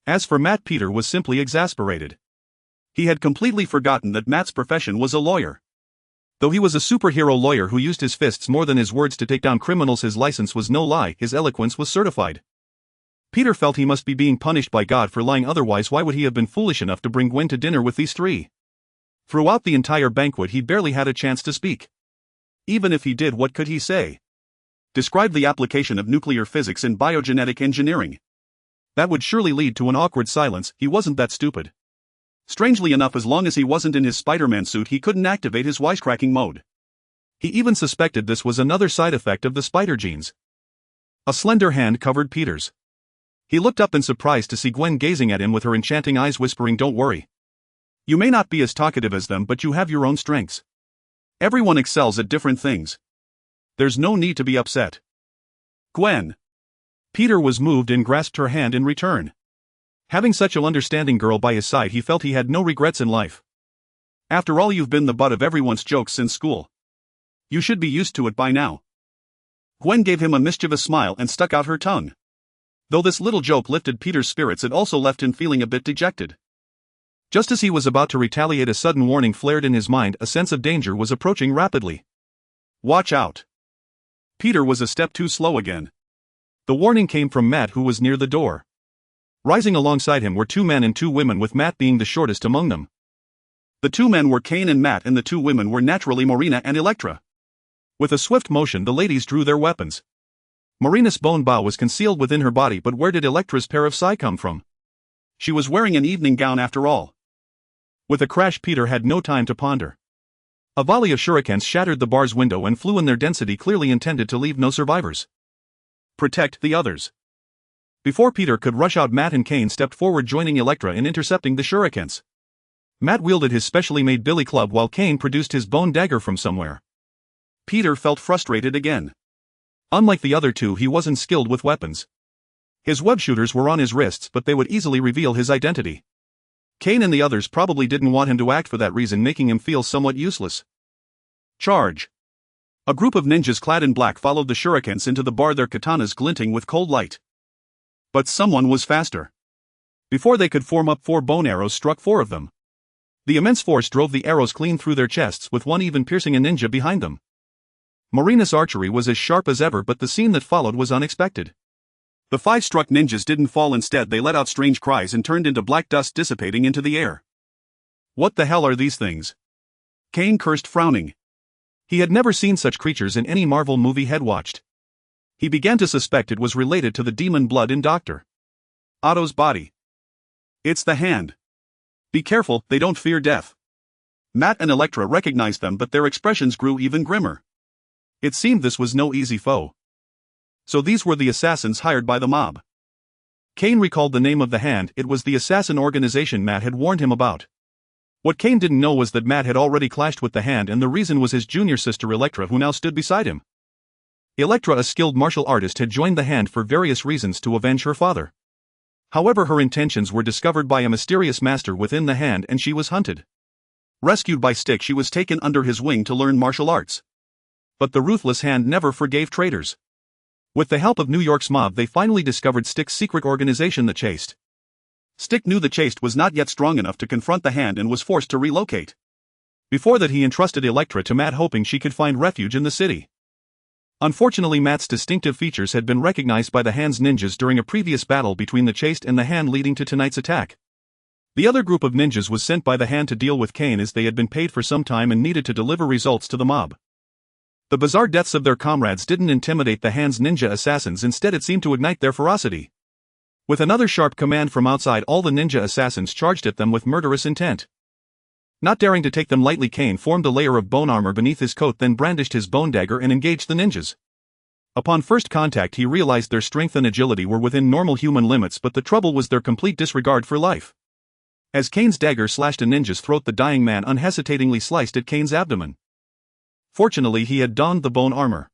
As for Matt, Peter was simply exasperated. He had completely forgotten that Matt's profession was a lawyer. Though he was a superhero lawyer who used his fists more than his words to take down criminals, his license was no lie, his eloquence was certified. Peter felt he must be being punished by God for lying, otherwise why would he have been foolish enough to bring Gwen to dinner with these three? Throughout the entire banquet he barely had a chance to speak. Even if he did, what could he say? Describe the application of nuclear physics in biogenetic engineering. That would surely lead to an awkward silence. He wasn't that stupid. Strangely enough, as long as he wasn't in his Spider-Man suit, he couldn't activate his wisecracking mode. He even suspected this was another side effect of the spider genes. A slender hand covered Peter's. He looked up in surprise to see Gwen gazing at him with her enchanting eyes, whispering, "Don't worry. You may not be as talkative as them, but you have your own strengths. Everyone excels at different things. There's no need to be upset." "Gwen." Peter was moved and grasped her hand in return. Having such an understanding girl by his side, he felt he had no regrets in life. After all, you've been the butt of everyone's jokes since school. You should be used to it by now. Gwen gave him a mischievous smile and stuck out her tongue. Though this little joke lifted Peter's spirits, it also left him feeling a bit dejected. Just as he was about to retaliate, a sudden warning flared in his mind. A sense of danger was approaching rapidly. "Watch out." Peter was a step too slow again. The warning came from Matt, who was near the door. Rising alongside him were two men and two women, with Matt being the shortest among them. The two men were Kane and Matt, and the two women were naturally Marina and Electra. With a swift motion, the ladies drew their weapons. Marina's bone bow was concealed within her body, but where did Electra's pair of sai come from? She was wearing an evening gown after all. With a crash, Peter had no time to ponder. A volley of shurikens shattered the bar's window and flew in their density, clearly intended to leave no survivors. Protect the others. Before Peter could rush out, Matt and Kane stepped forward, joining Electra in intercepting the shurikens. Matt wielded his specially made billy club while Kane produced his bone dagger from somewhere. Peter felt frustrated again. Unlike the other two, he wasn't skilled with weapons. His web shooters were on his wrists, but they would easily reveal his identity. Kane and the others probably didn't want him to act for that reason, making him feel somewhat useless. Charge. A group of ninjas clad in black followed the shurikens into the bar, their katanas glinting with cold light. But someone was faster. Before they could form up, 4 bone arrows struck 4 of them. The immense force drove the arrows clean through their chests, with one even piercing a ninja behind them. Marina's archery was as sharp as ever, but the scene that followed was unexpected. The 5 struck ninjas didn't fall. Instead, they let out strange cries and turned into black dust dissipating into the air. What the hell are these things? Kane cursed, frowning. He had never seen such creatures in any Marvel movie he'd watched. He began to suspect it was related to the demon blood in Dr. Otto's body. It's the hand. Be careful, they don't fear death. Matt and Electra recognized them, but their expressions grew even grimmer. It seemed this was no easy foe. So these were the assassins hired by the mob. Kane recalled the name of the hand. It was the assassin organization Matt had warned him about. What Kane didn't know was that Matt had already clashed with the hand, and the reason was his junior sister Electra, who now stood beside him. Electra, a skilled martial artist, had joined the hand for various reasons to avenge her father. However, her intentions were discovered by a mysterious master within the hand, and she was hunted. Rescued by Stick, she was taken under his wing to learn martial arts. But the ruthless hand never forgave traitors. With the help of New York's mob, they finally discovered Stick's secret organization, the Chased Stick knew the chase was not yet strong enough to confront the Hand and was forced to relocate. Before that he entrusted Elektra to Matt, hoping she could find refuge in the city. Unfortunately, Matt's distinctive features had been recognized by the Hand's ninjas during a previous battle between the chased and the Hand, leading to tonight's attack. The other group of ninjas was sent by the Hand to deal with Kane, as they had been paid for some time and needed to deliver results to the mob. The bizarre deaths of their comrades didn't intimidate the Hand's ninja assassins, instead it seemed to ignite their ferocity. With another sharp command from outside, all the ninja assassins charged at them with murderous intent. Not daring to take them lightly, Kane formed a layer of bone armor beneath his coat, then brandished his bone dagger and engaged the ninjas. Upon first contact he realized their strength and agility were within normal human limits, but the trouble was their complete disregard for life. As Kane's dagger slashed a ninja's throat, the dying man unhesitatingly sliced at Kane's abdomen. Fortunately he had donned the bone armor.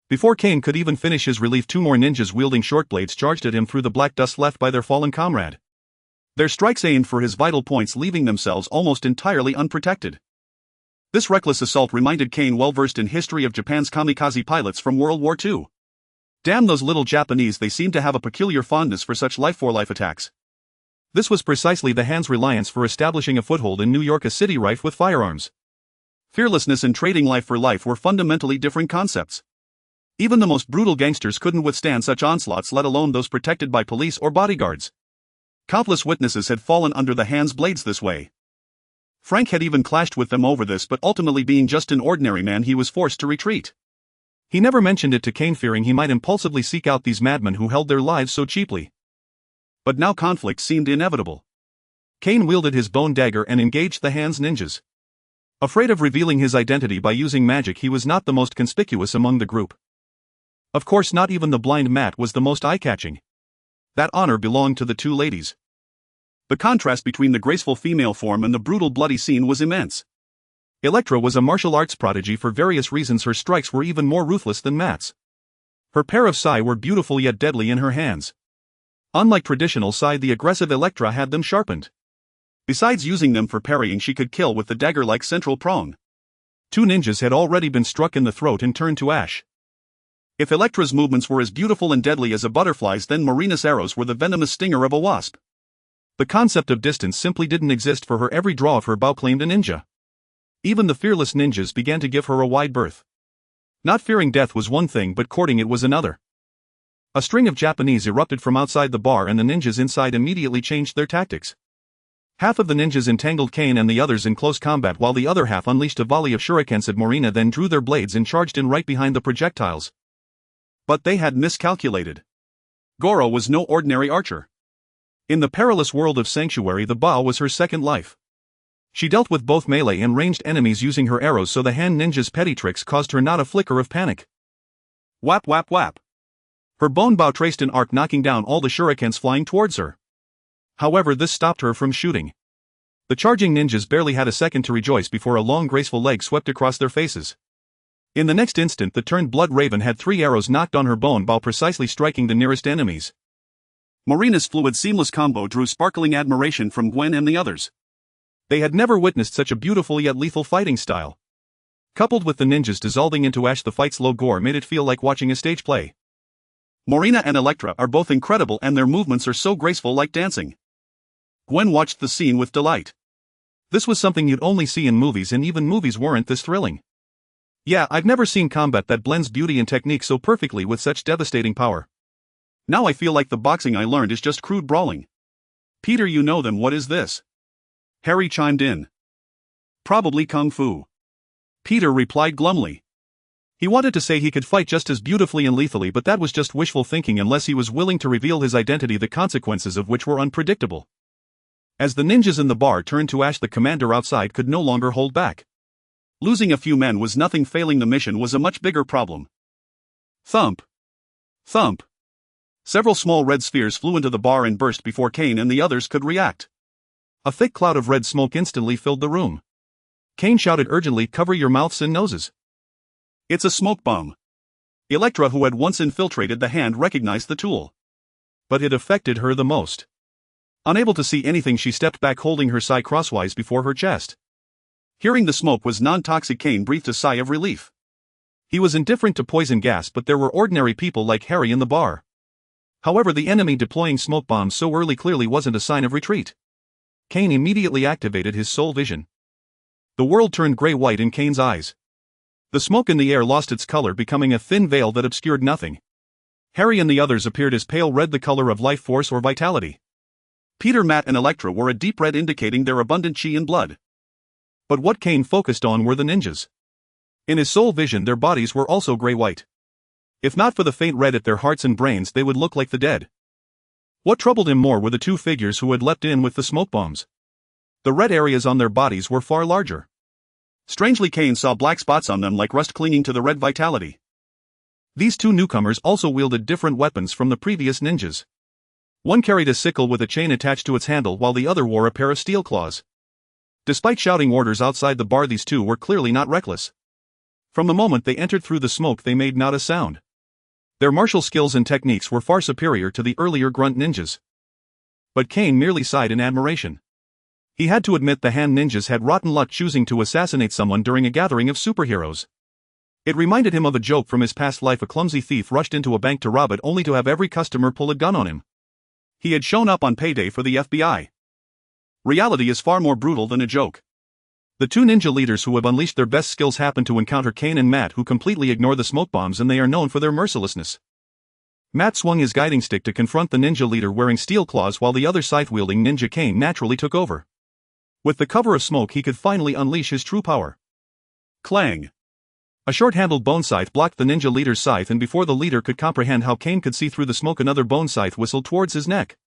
Before Kane could even finish his relief, two more ninjas wielding short blades charged at him through the black dust left by their fallen comrade. Their strikes aimed for his vital points, leaving themselves almost entirely unprotected. This reckless assault reminded Kane, well versed in history, of Japan's kamikaze pilots from World War II. Damn those little Japanese, they seem to have a peculiar fondness for such life-for-life attacks. This was precisely the Hand's reliance for establishing a foothold in New York, a city rife with firearms. Fearlessness and trading life for life were fundamentally different concepts. Even the most brutal gangsters couldn't withstand such onslaughts, let alone those protected by police or bodyguards. Countless witnesses had fallen under the Hand's blades this way. Frank had even clashed with them over this, but ultimately, being just an ordinary man, he was forced to retreat. He never mentioned it to Kane, fearing he might impulsively seek out these madmen who held their lives so cheaply. But now conflict seemed inevitable. Kane wielded his bone dagger and engaged the Hand's ninjas. Afraid of revealing his identity by using magic, he was not the most conspicuous among the group. Of course, not even the blind Matt was the most eye-catching. That honor belonged to the two ladies. The contrast between the graceful female form and the brutal, bloody scene was immense. Elektra was a martial arts prodigy. For various reasons her strikes were even more ruthless than Matt's. Her pair of sai were beautiful yet deadly in her hands. Unlike traditional sai, the aggressive Elektra had them sharpened. Besides using them for parrying, she could kill with the dagger-like central prong. Two ninjas had already been struck in the throat and turned to ash. If Elektra's movements were as beautiful and deadly as a butterfly's, then Marina's arrows were the venomous stinger of a wasp. The concept of distance simply didn't exist for her. Every draw of her bow claimed a ninja. Even the fearless ninjas began to give her a wide berth. Not fearing death was one thing, but courting it was another. A string of Japanese erupted from outside the bar, and the ninjas inside immediately changed their tactics. Half of the ninjas entangled Kane and the others in close combat, while the other half unleashed a volley of shurikens at Marina, then drew their blades and charged in right behind the projectiles. But they had miscalculated. Goro was no ordinary archer. In the perilous world of Sanctuary, the bow was her second life. She dealt with both melee and ranged enemies using her arrows, so the Hand ninja's petty tricks caused her not a flicker of panic. Whap whap whap. Her bone bow traced an arc, knocking down all the shurikens flying towards her. However, this stopped her from shooting. The charging ninjas barely had a second to rejoice before a long, graceful leg swept across their faces. In the next instant, the turned blood raven had 3 arrows knocked on her bone bow, precisely striking the nearest enemies. Marina's fluid, seamless combo drew sparkling admiration from Gwen and the others. They had never witnessed such a beautiful yet lethal fighting style. Coupled with the ninjas dissolving into ash, the fight's low gore made it feel like watching a stage play. Marina and Elektra are both incredible, and their movements are so graceful, like dancing. Gwen watched the scene with delight. This was something you'd only see in movies, and even movies weren't this thrilling. Yeah, I've never seen combat that blends beauty and technique so perfectly with such devastating power. Now I feel like the boxing I learned is just crude brawling. Peter, you know them, what is this? Harry chimed in. Probably kung fu. Peter replied glumly. He wanted to say he could fight just as beautifully and lethally, but that was just wishful thinking unless he was willing to reveal his identity, the consequences of which were unpredictable. As the ninjas in the bar turned to ash, the commander outside could no longer hold back. Losing a few men was nothing, failing the mission was a much bigger problem. Thump. Thump. Several small red spheres flew into the bar and burst before Kane and the others could react. A thick cloud of red smoke instantly filled the room. Kane shouted urgently, "Cover your mouths and noses. It's a smoke bomb." Elektra, who had once infiltrated the Hand, recognized the tool. But it affected her the most. Unable to see anything, she stepped back, holding her sai crosswise before her chest. Hearing the smoke was non-toxic, Kane breathed a sigh of relief. He was indifferent to poison gas, but there were ordinary people like Harry in the bar. However, the enemy deploying smoke bombs so early clearly wasn't a sign of retreat. Kane immediately activated his soul vision. The world turned gray-white in Kane's eyes. The smoke in the air lost its color, becoming a thin veil that obscured nothing. Harry and the others appeared as pale red, the color of life force or vitality. Peter, Matt and Elektra were a deep red, indicating their abundant chi and blood. But what Kane focused on were the ninjas. In his soul vision, their bodies were also gray-white. If not for the faint red at their hearts and brains, they would look like the dead. What troubled him more were the two figures who had leapt in with the smoke bombs. The red areas on their bodies were far larger. Strangely, Kane saw black spots on them like rust clinging to the red vitality. These two newcomers also wielded different weapons from the previous ninjas. One carried a sickle with a chain attached to its handle, while the other wore a pair of steel claws. Despite shouting orders outside the bar, these two were clearly not reckless. From the moment they entered through the smoke, they made not a sound. Their martial skills and techniques were far superior to the earlier grunt ninjas. But Kane merely sighed in admiration. He had to admit the hand ninjas had rotten luck choosing to assassinate someone during a gathering of superheroes. It reminded him of a joke from his past life. A clumsy thief rushed into a bank to rob it only to have every customer pull a gun on him. He had shown up on payday for the FBI. Reality is far more brutal than a joke. The two ninja leaders who have unleashed their best skills happen to encounter Kane and Matt, who completely ignore the smoke bombs, and they are known for their mercilessness. Matt swung his guiding stick to confront the ninja leader wearing steel claws, while the other scythe-wielding ninja Kane naturally took over. With the cover of smoke, he could finally unleash his true power. Clang! A short-handled bone scythe blocked the ninja leader's scythe, and before the leader could comprehend how Kane could see through the smoke, another bone scythe whistled towards his neck.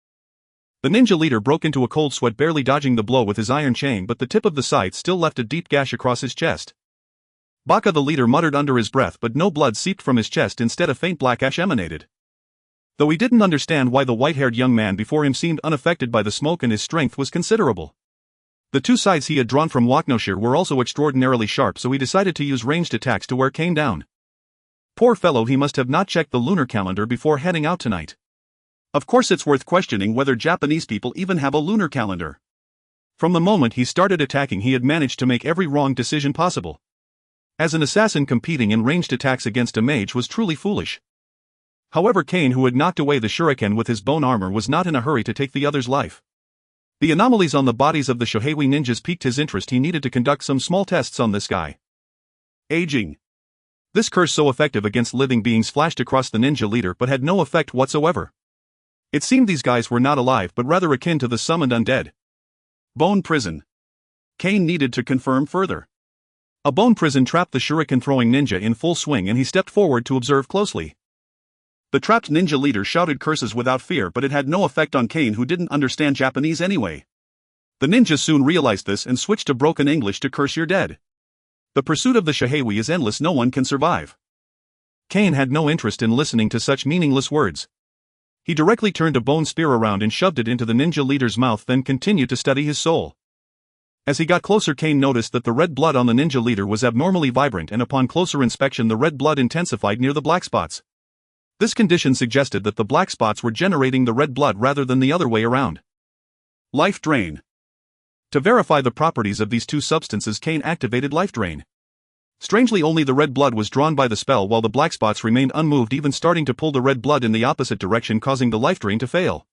The ninja leader broke into a cold sweat, barely dodging the blow with his iron chain, but the tip of the scythe still left a deep gash across his chest. Baka, the leader, muttered under his breath, but no blood seeped from his chest. Instead, a faint black ash emanated. Though he didn't understand why the white-haired young man before him seemed unaffected by the smoke, and his strength was considerable. The two scythes he had drawn from Waknoshire were also extraordinarily sharp, so he decided to use ranged attacks to wear Kane down. Poor fellow, he must have not checked the lunar calendar before heading out tonight. Of course, it's worth questioning whether Japanese people even have a lunar calendar. From the moment he started attacking, he had managed to make every wrong decision possible. As an assassin, competing in ranged attacks against a mage was truly foolish. However, Kane, who had knocked away the shuriken with his bone armor, was not in a hurry to take the other's life. The anomalies on the bodies of the Shohei ninjas piqued his interest. He needed to conduct some small tests on this guy. Aging. This curse, so effective against living beings, flashed across the ninja leader but had no effect whatsoever. It seemed these guys were not alive, but rather akin to the summoned undead. Bone prison. Kane needed to confirm further. A bone prison trapped the shuriken-throwing ninja in full swing, and he stepped forward to observe closely. The trapped ninja leader shouted curses without fear, but it had no effect on Kane, who didn't understand Japanese anyway. The ninja soon realized this and switched to broken English to curse "You're dead. The pursuit of the Shohei is endless, no one can survive." Kane had no interest in listening to such meaningless words. He directly turned a bone spear around and shoved it into the ninja leader's mouth, then continued to study his soul. As he got closer, Kane noticed that the red blood on the ninja leader was abnormally vibrant, and upon closer inspection the red blood intensified near the black spots. This condition suggested that the black spots were generating the red blood rather than the other way around. Life Drain. To verify the properties of these two substances, Kane activated Life Drain. Strangely, only the red blood was drawn by the spell, while the black spots remained unmoved, even starting to pull the red blood in the opposite direction, causing the life drain to fail.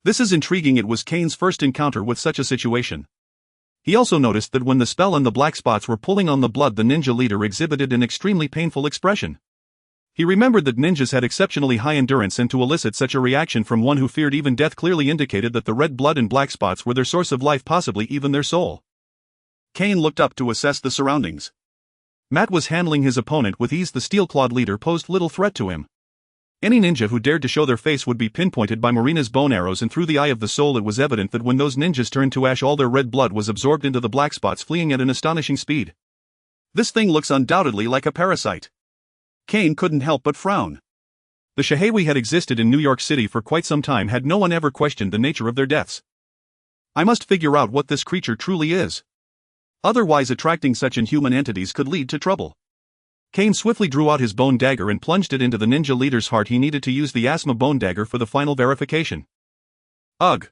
This is intriguing. It was Kane's first encounter with such a situation. He also noticed that when the spell and the black spots were pulling on the blood, the ninja leader exhibited an extremely painful expression. He remembered that ninjas had exceptionally high endurance, and to elicit such a reaction from one who feared even death clearly indicated that the red blood and black spots were their source of life, possibly even their soul. Kane looked up to assess the surroundings. Matt was handling his opponent with ease. The steel-clawed leader posed little threat to him. Any ninja who dared to show their face would be pinpointed by Marina's bone arrows, and through the eye of the soul it was evident that when those ninjas turned to ash, all their red blood was absorbed into the black spots, fleeing at an astonishing speed. This thing looks undoubtedly like a parasite. Kane couldn't help but frown. The Shohei had existed in New York City for quite some time. Had no one ever questioned the nature of their deaths? I must figure out what this creature truly is. Otherwise, attracting such inhuman entities could lead to trouble. Kane swiftly drew out his bone dagger and plunged it into the ninja leader's heart. He needed to use the asthma bone dagger for the final verification. Ugh!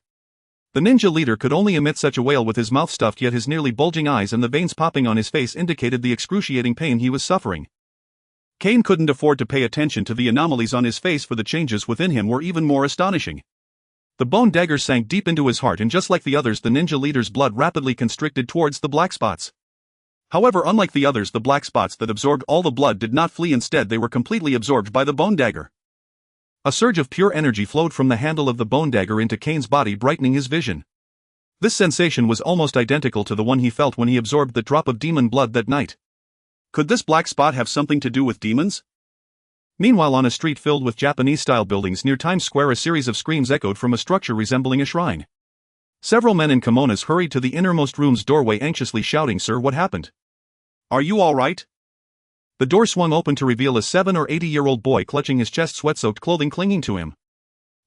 The ninja leader could only emit such a wail with his mouth stuffed, yet his nearly bulging eyes and the veins popping on his face indicated the excruciating pain he was suffering. Kane couldn't afford to pay attention to the anomalies on his face, for the changes within him were even more astonishing. The bone dagger sank deep into his heart, and just like the others, the ninja leader's blood rapidly constricted towards the black spots. However, unlike the others, the black spots that absorbed all the blood did not flee. Instead, they were completely absorbed by the bone dagger. A surge of pure energy flowed from the handle of the bone dagger into Kane's body, brightening his vision. This sensation was almost identical to the one he felt when he absorbed the drop of demon blood that night. Could this black spot have something to do with demons? Meanwhile, on a street filled with Japanese-style buildings near Times Square, a series of screams echoed from a structure resembling a shrine. Several men in kimonos hurried to the innermost room's doorway, anxiously shouting, "Sir, what happened? Are you all right?" The door swung open to reveal a 7 or 8-year-old boy clutching his chest, sweat-soaked clothing clinging to him.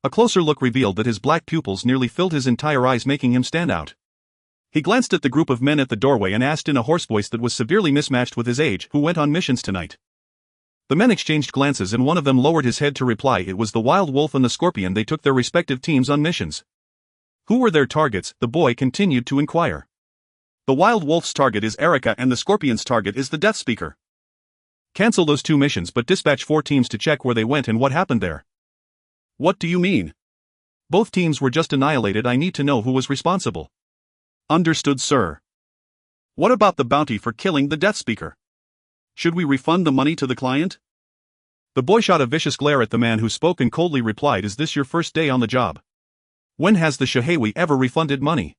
A closer look revealed that his black pupils nearly filled his entire eyes, making him stand out. He glanced at the group of men at the doorway and asked in a hoarse voice that was severely mismatched with his age, "Who went on missions tonight?" The men exchanged glances, and one of them lowered his head to reply, "It was the Wild Wolf and the Scorpion. They took their respective teams on missions." "Who were their targets?" the boy continued to inquire. "The Wild Wolf's target is Erica, and the Scorpion's target is the Death Speaker. Cancel those 2 missions, but dispatch 4 teams to check where they went and what happened there." "What do you mean?" "Both teams were just annihilated. I need to know who was responsible." "Understood, sir." "What about the bounty for killing the Death Speaker? Should we refund the money to the client?" The boy shot a vicious glare at the man who spoke and coldly replied, "Is this your first day on the job? When has the Shihewi ever refunded money?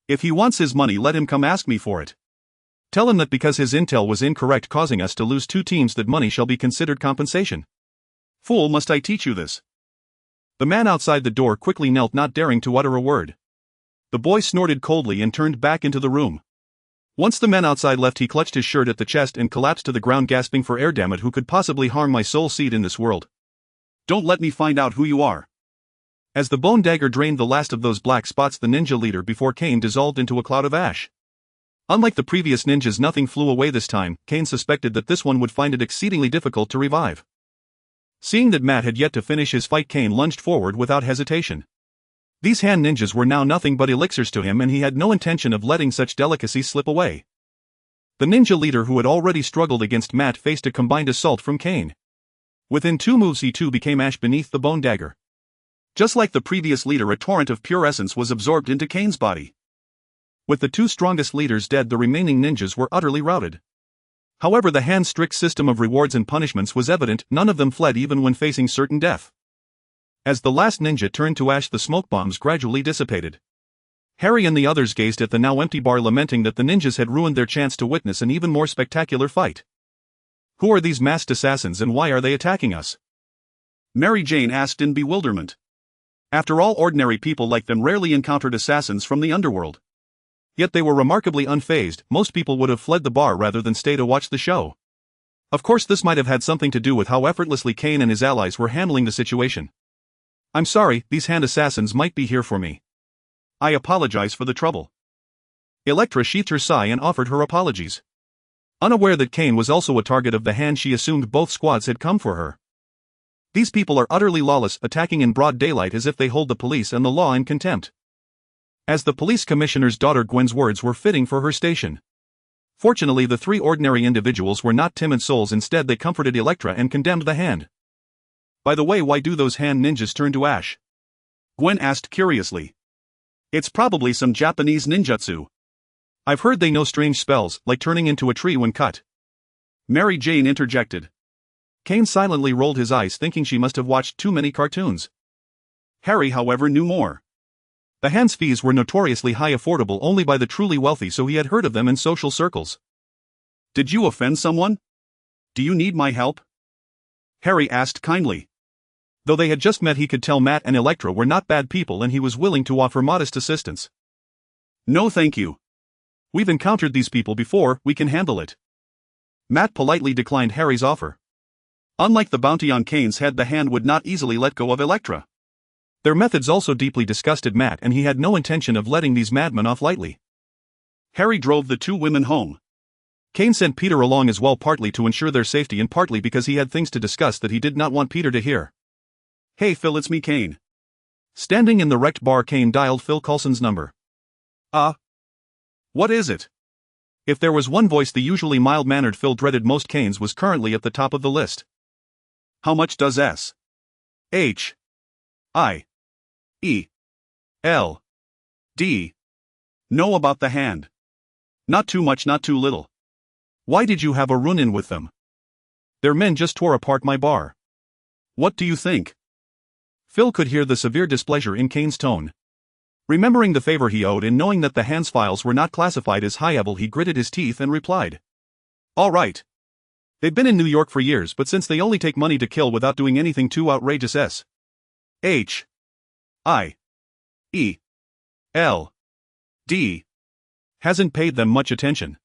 If he wants his money, let him come ask me for it. Tell him that because his intel was incorrect, causing us to lose 2 teams, that money shall be considered compensation." "Fool, must I teach you this?" The man outside the door quickly knelt, not daring to utter a word. The boy snorted coldly and turned back into the room. Once the men outside left, he clutched his shirt at the chest and collapsed to the ground, gasping for air. "Damn it, who could possibly harm my soul seed in this world? Don't let me find out who you are." As the bone dagger drained the last of those black spots, the ninja leader before Kane dissolved into a cloud of ash. Unlike the previous ninjas, nothing flew away this time. Kane suspected that this one would find it exceedingly difficult to revive. Seeing that Matt had yet to finish his fight, Kane lunged forward without hesitation. These hand ninjas were now nothing but elixirs to him, and he had no intention of letting such delicacies slip away. The ninja leader, who had already struggled against Matt, faced a combined assault from Kane. Within 2 moves, he too became ash beneath the bone dagger. Just like the previous leader, a torrent of pure essence was absorbed into Kane's body. With the 2 strongest leaders dead, the remaining ninjas were utterly routed. However, the hand's strict system of rewards and punishments was evident. None of them fled even when facing certain death. As the last ninja turned to ash, the smoke bombs gradually dissipated. Harry and the others gazed at the now empty bar, lamenting that the ninjas had ruined their chance to witness an even more spectacular fight. "Who are these masked assassins, and why are they attacking us?" Mary Jane asked in bewilderment. After all, ordinary people like them rarely encountered assassins from the underworld. Yet they were remarkably unfazed. Most people would have fled the bar rather than stay to watch the show. Of course, this might have had something to do with how effortlessly Kane and his allies were handling the situation. "I'm sorry, these hand assassins might be here for me. I apologize for the trouble." Elektra sheathed her sigh and offered her apologies. Unaware that Kane was also a target of the hand, she assumed both squads had come for her. These people are utterly lawless, attacking in broad daylight as if they hold the police and the law in contempt. As the police commissioner's daughter, Gwen's words were fitting for her station. Fortunately, the 3 ordinary individuals were not timid souls. Instead, they comforted Elektra and condemned the hand. "By the way, why do those hand ninjas turn to ash?" Gwen asked curiously. "It's probably some Japanese ninjutsu. I've heard they know strange spells, like turning into a tree when cut." Mary Jane interjected. Kane silently rolled his eyes, thinking she must have watched too many cartoons. Harry, however, knew more. The hand's fees were notoriously high, affordable only by the truly wealthy, so he had heard of them in social circles. "Did you offend someone? Do you need my help?" Harry asked kindly. Though they had just met, he could tell Matt and Elektra were not bad people, and he was willing to offer modest assistance. "No thank you. We've encountered these people before, we can handle it." Matt politely declined Harry's offer. Unlike the bounty on Kane's head, the hand would not easily let go of Elektra. Their methods also deeply disgusted Matt, and he had no intention of letting these madmen off lightly. Harry drove the 2 women home. Kane sent Peter along as well, partly to ensure their safety and partly because he had things to discuss that he did not want Peter to hear. "Hey Phil, it's me, Kane." Standing in the wrecked bar, Kane dialed Phil Coulson's number. What is it?" If there was one voice the usually mild-mannered Phil dreaded most, Kane's was currently at the top of the list. How much does S. H. I. E. L. D. know about the hand? Not too much, not too little. Why did you have a run-in with them? Their men just tore apart my bar. What do you think? Phil could hear the severe displeasure in Kane's tone. Remembering the favor he owed and knowing that the hand's files were not classified as high-level, he gritted his teeth and replied. All right. They've been in New York for years, but since they only take money to kill without doing anything too outrageous, S. H. I. E. L. D. hasn't paid them much attention.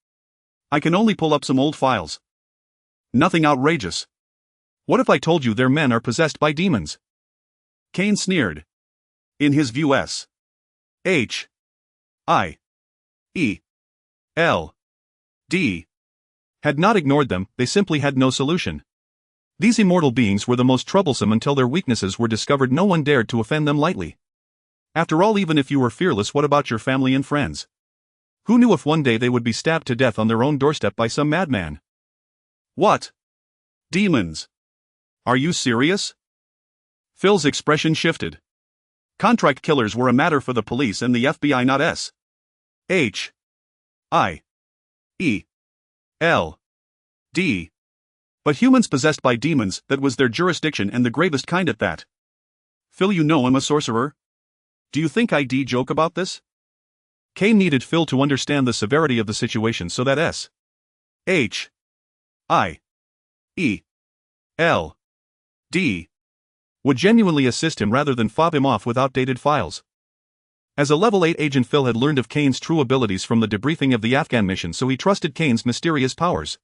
I can only pull up some old files. Nothing outrageous. What if I told you their men are possessed by demons? Kane sneered. In his view, S. H. I. E. L. D. had not ignored them, they simply had no solution. These immortal beings were the most troublesome until their weaknesses were discovered. No one dared to offend them lightly. After all, even if you were fearless, what about your family and friends? Who knew if one day they would be stabbed to death on their own doorstep by some madman? What? Demons? Are you serious? Phil's expression shifted. Contract killers were a matter for the police and the FBI, not S. H. I. E. L. D. But humans possessed by demons, that was their jurisdiction, and the gravest kind at that. Phil, you know I'm a sorcerer. Do you think I'd joke about this? Kane needed Phil to understand the severity of the situation so that S. H. I. E. L. D. would genuinely assist him rather than fob him off with outdated files. As a level 8 agent, Phil had learned of Kane's true abilities from the debriefing of the Afghan mission, so he trusted Kane's mysterious powers.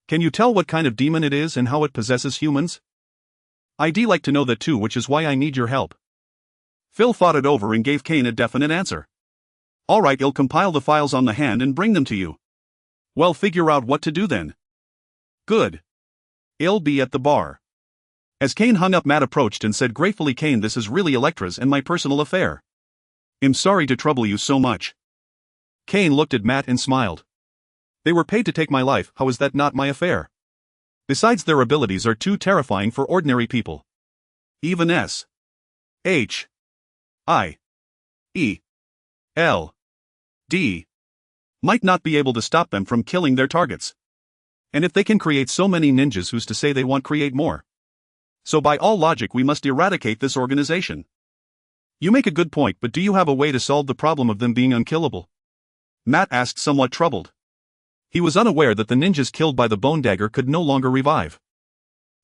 Can you tell what kind of demon it is and how it possesses humans? I'd like to know that too, which is why I need your help. Phil thought it over and gave Kane a definite answer. All right, I'll compile the files on the hand and bring them to you. Well, figure out what to do then. Good. I'll be at the bar. As Kane hung up, Matt approached and said gratefully, Kane, this is really Electra's and my personal affair. I'm sorry to trouble you so much. Kane looked at Matt and smiled. They were paid to take my life, how is that not my affair? Besides, their abilities are too terrifying for ordinary people. Even S. H. I. E. L. D. might not be able to stop them from killing their targets. And if they can create so many ninjas, who's to say they won't create more? So by all logic, we must eradicate this organization. You make a good point, but do you have a way to solve the problem of them being unkillable? Matt asked, somewhat troubled. He was unaware that the ninjas killed by the bone dagger could no longer revive.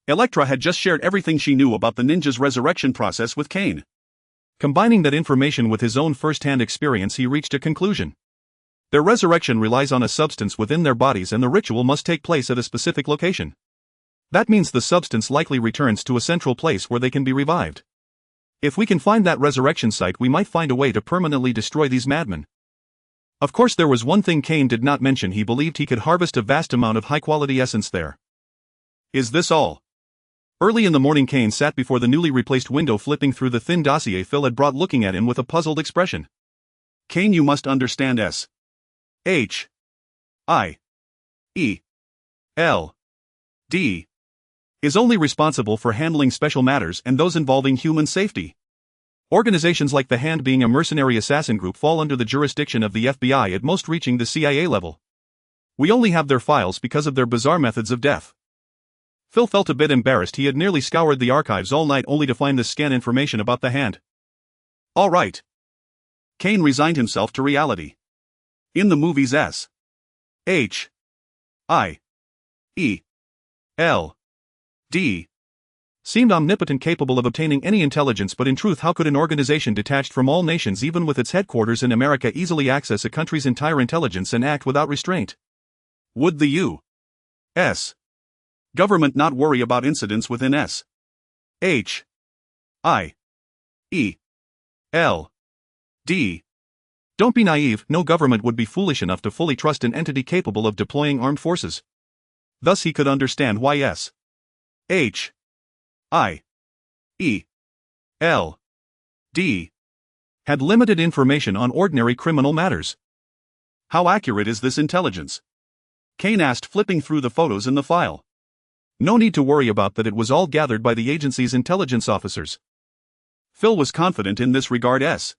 Elektra had just shared everything she knew about the ninjas' resurrection process with Kane. Combining that information with his own first-hand experience, he reached a conclusion. Their resurrection relies on a substance within their bodies, and the ritual must take place at a specific location. That means the substance likely returns to a central place where they can be revived. If we can find that resurrection site, we might find a way to permanently destroy these madmen. Of course, there was one thing Kane did not mention: he believed he could harvest a vast amount of high-quality essence there. Is this all? Early in the morning, Kane sat before the newly replaced window, flipping through the thin dossier Phil had brought, looking at him with a puzzled expression. Kane, you must understand, S. H. I. E. L. D. is only responsible for handling special matters and those involving human safety. Organizations like the Hand, being a mercenary assassin group, fall under the jurisdiction of the FBI, at most reaching the CIA level. We only have their files because of their bizarre methods of death. Phil felt a bit embarrassed. He had nearly scoured the archives all night only to find this scant information about the Hand. All right. Kane resigned himself to reality. In the movies, S. H. I. E. L. D. seemed omnipotent, capable of obtaining any intelligence, but in truth, how could an organization detached from all nations, even with its headquarters in America, easily access a country's entire intelligence and act without restraint? Would the U.S. government not worry about incidents within S. H. I. E. L. D. Don't be naive, no government would be foolish enough to fully trust an entity capable of deploying armed forces. Thus he could understand why S. H. I. E. L. D. had limited information on ordinary criminal matters. How accurate is this intelligence? Kane asked, flipping through the photos in the file. No need to worry about that, it was all gathered by the agency's intelligence officers. Phil was confident in this regard. S.H.I.E.L.D.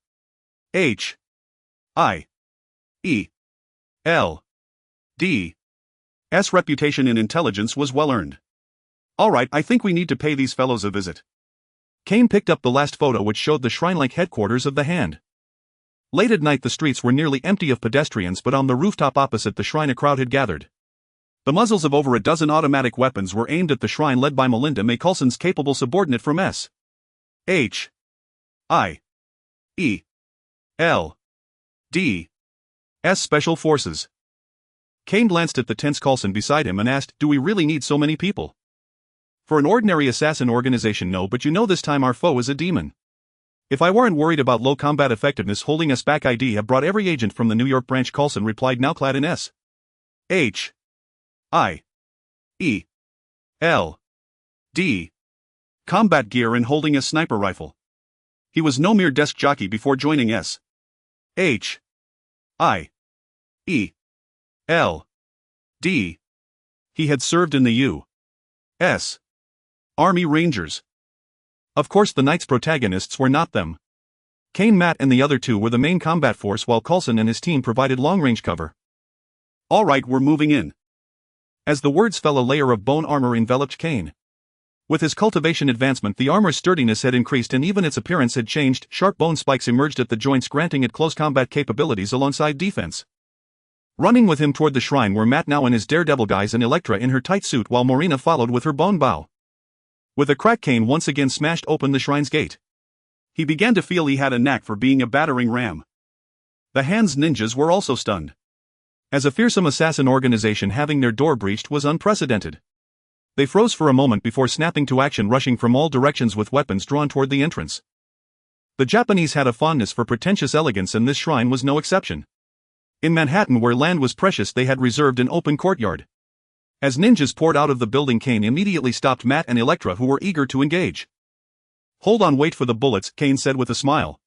S reputation in intelligence was well earned. Alright, I think we need to pay these fellows a visit. Kane picked up the last photo, which showed the shrine-like headquarters of the Hand. Late at night the streets were nearly empty of pedestrians, but on the rooftop opposite the shrine a crowd had gathered. The muzzles of over a dozen automatic weapons were aimed at the shrine, led by Melinda May, Coulson's capable subordinate from S.H.I.E.L.D. S Special Forces. Kane glanced at the tense Coulson beside him and asked, "Do we really need so many people?" "For an ordinary assassin organization, no, but this time our foe is a demon. If I weren't worried about low combat effectiveness holding us back, I'd have brought every agent from the New York branch," Coulson replied, now clad in S.H.I.E.L.D. combat gear and holding a sniper rifle. He was no mere desk jockey before joining S.H.I.E.L.D. He had served in the U.S. Army Rangers. Of course, the night's protagonists were not them. Kane, Matt, and the other two were the main combat force, while Coulson and his team provided long-range cover. "Alright, we're moving in." As the words fell, a layer of bone armor enveloped Kane. With his cultivation advancement, the armor's sturdiness had increased and even its appearance had changed. Sharp bone spikes emerged at the joints, granting it close combat capabilities alongside defense. Running with him toward the shrine were Matt, now in his daredevil guise, and Elektra in her tight suit, while Marina followed with her bone bow. With a crack, Kane once again smashed open the shrine's gate. He began to feel he had a knack for being a battering ram. The Hand's ninjas were also stunned. As a fearsome assassin organization, having their door breached was unprecedented. They froze for a moment before snapping to action, rushing from all directions with weapons drawn toward the entrance. The Japanese had a fondness for pretentious elegance, and this shrine was no exception. In Manhattan, where land was precious, they had reserved an open courtyard. As ninjas poured out of the building, Kane immediately stopped Matt and Elektra, who were eager to engage. "Hold on, wait for the bullets," Kane said with a smile.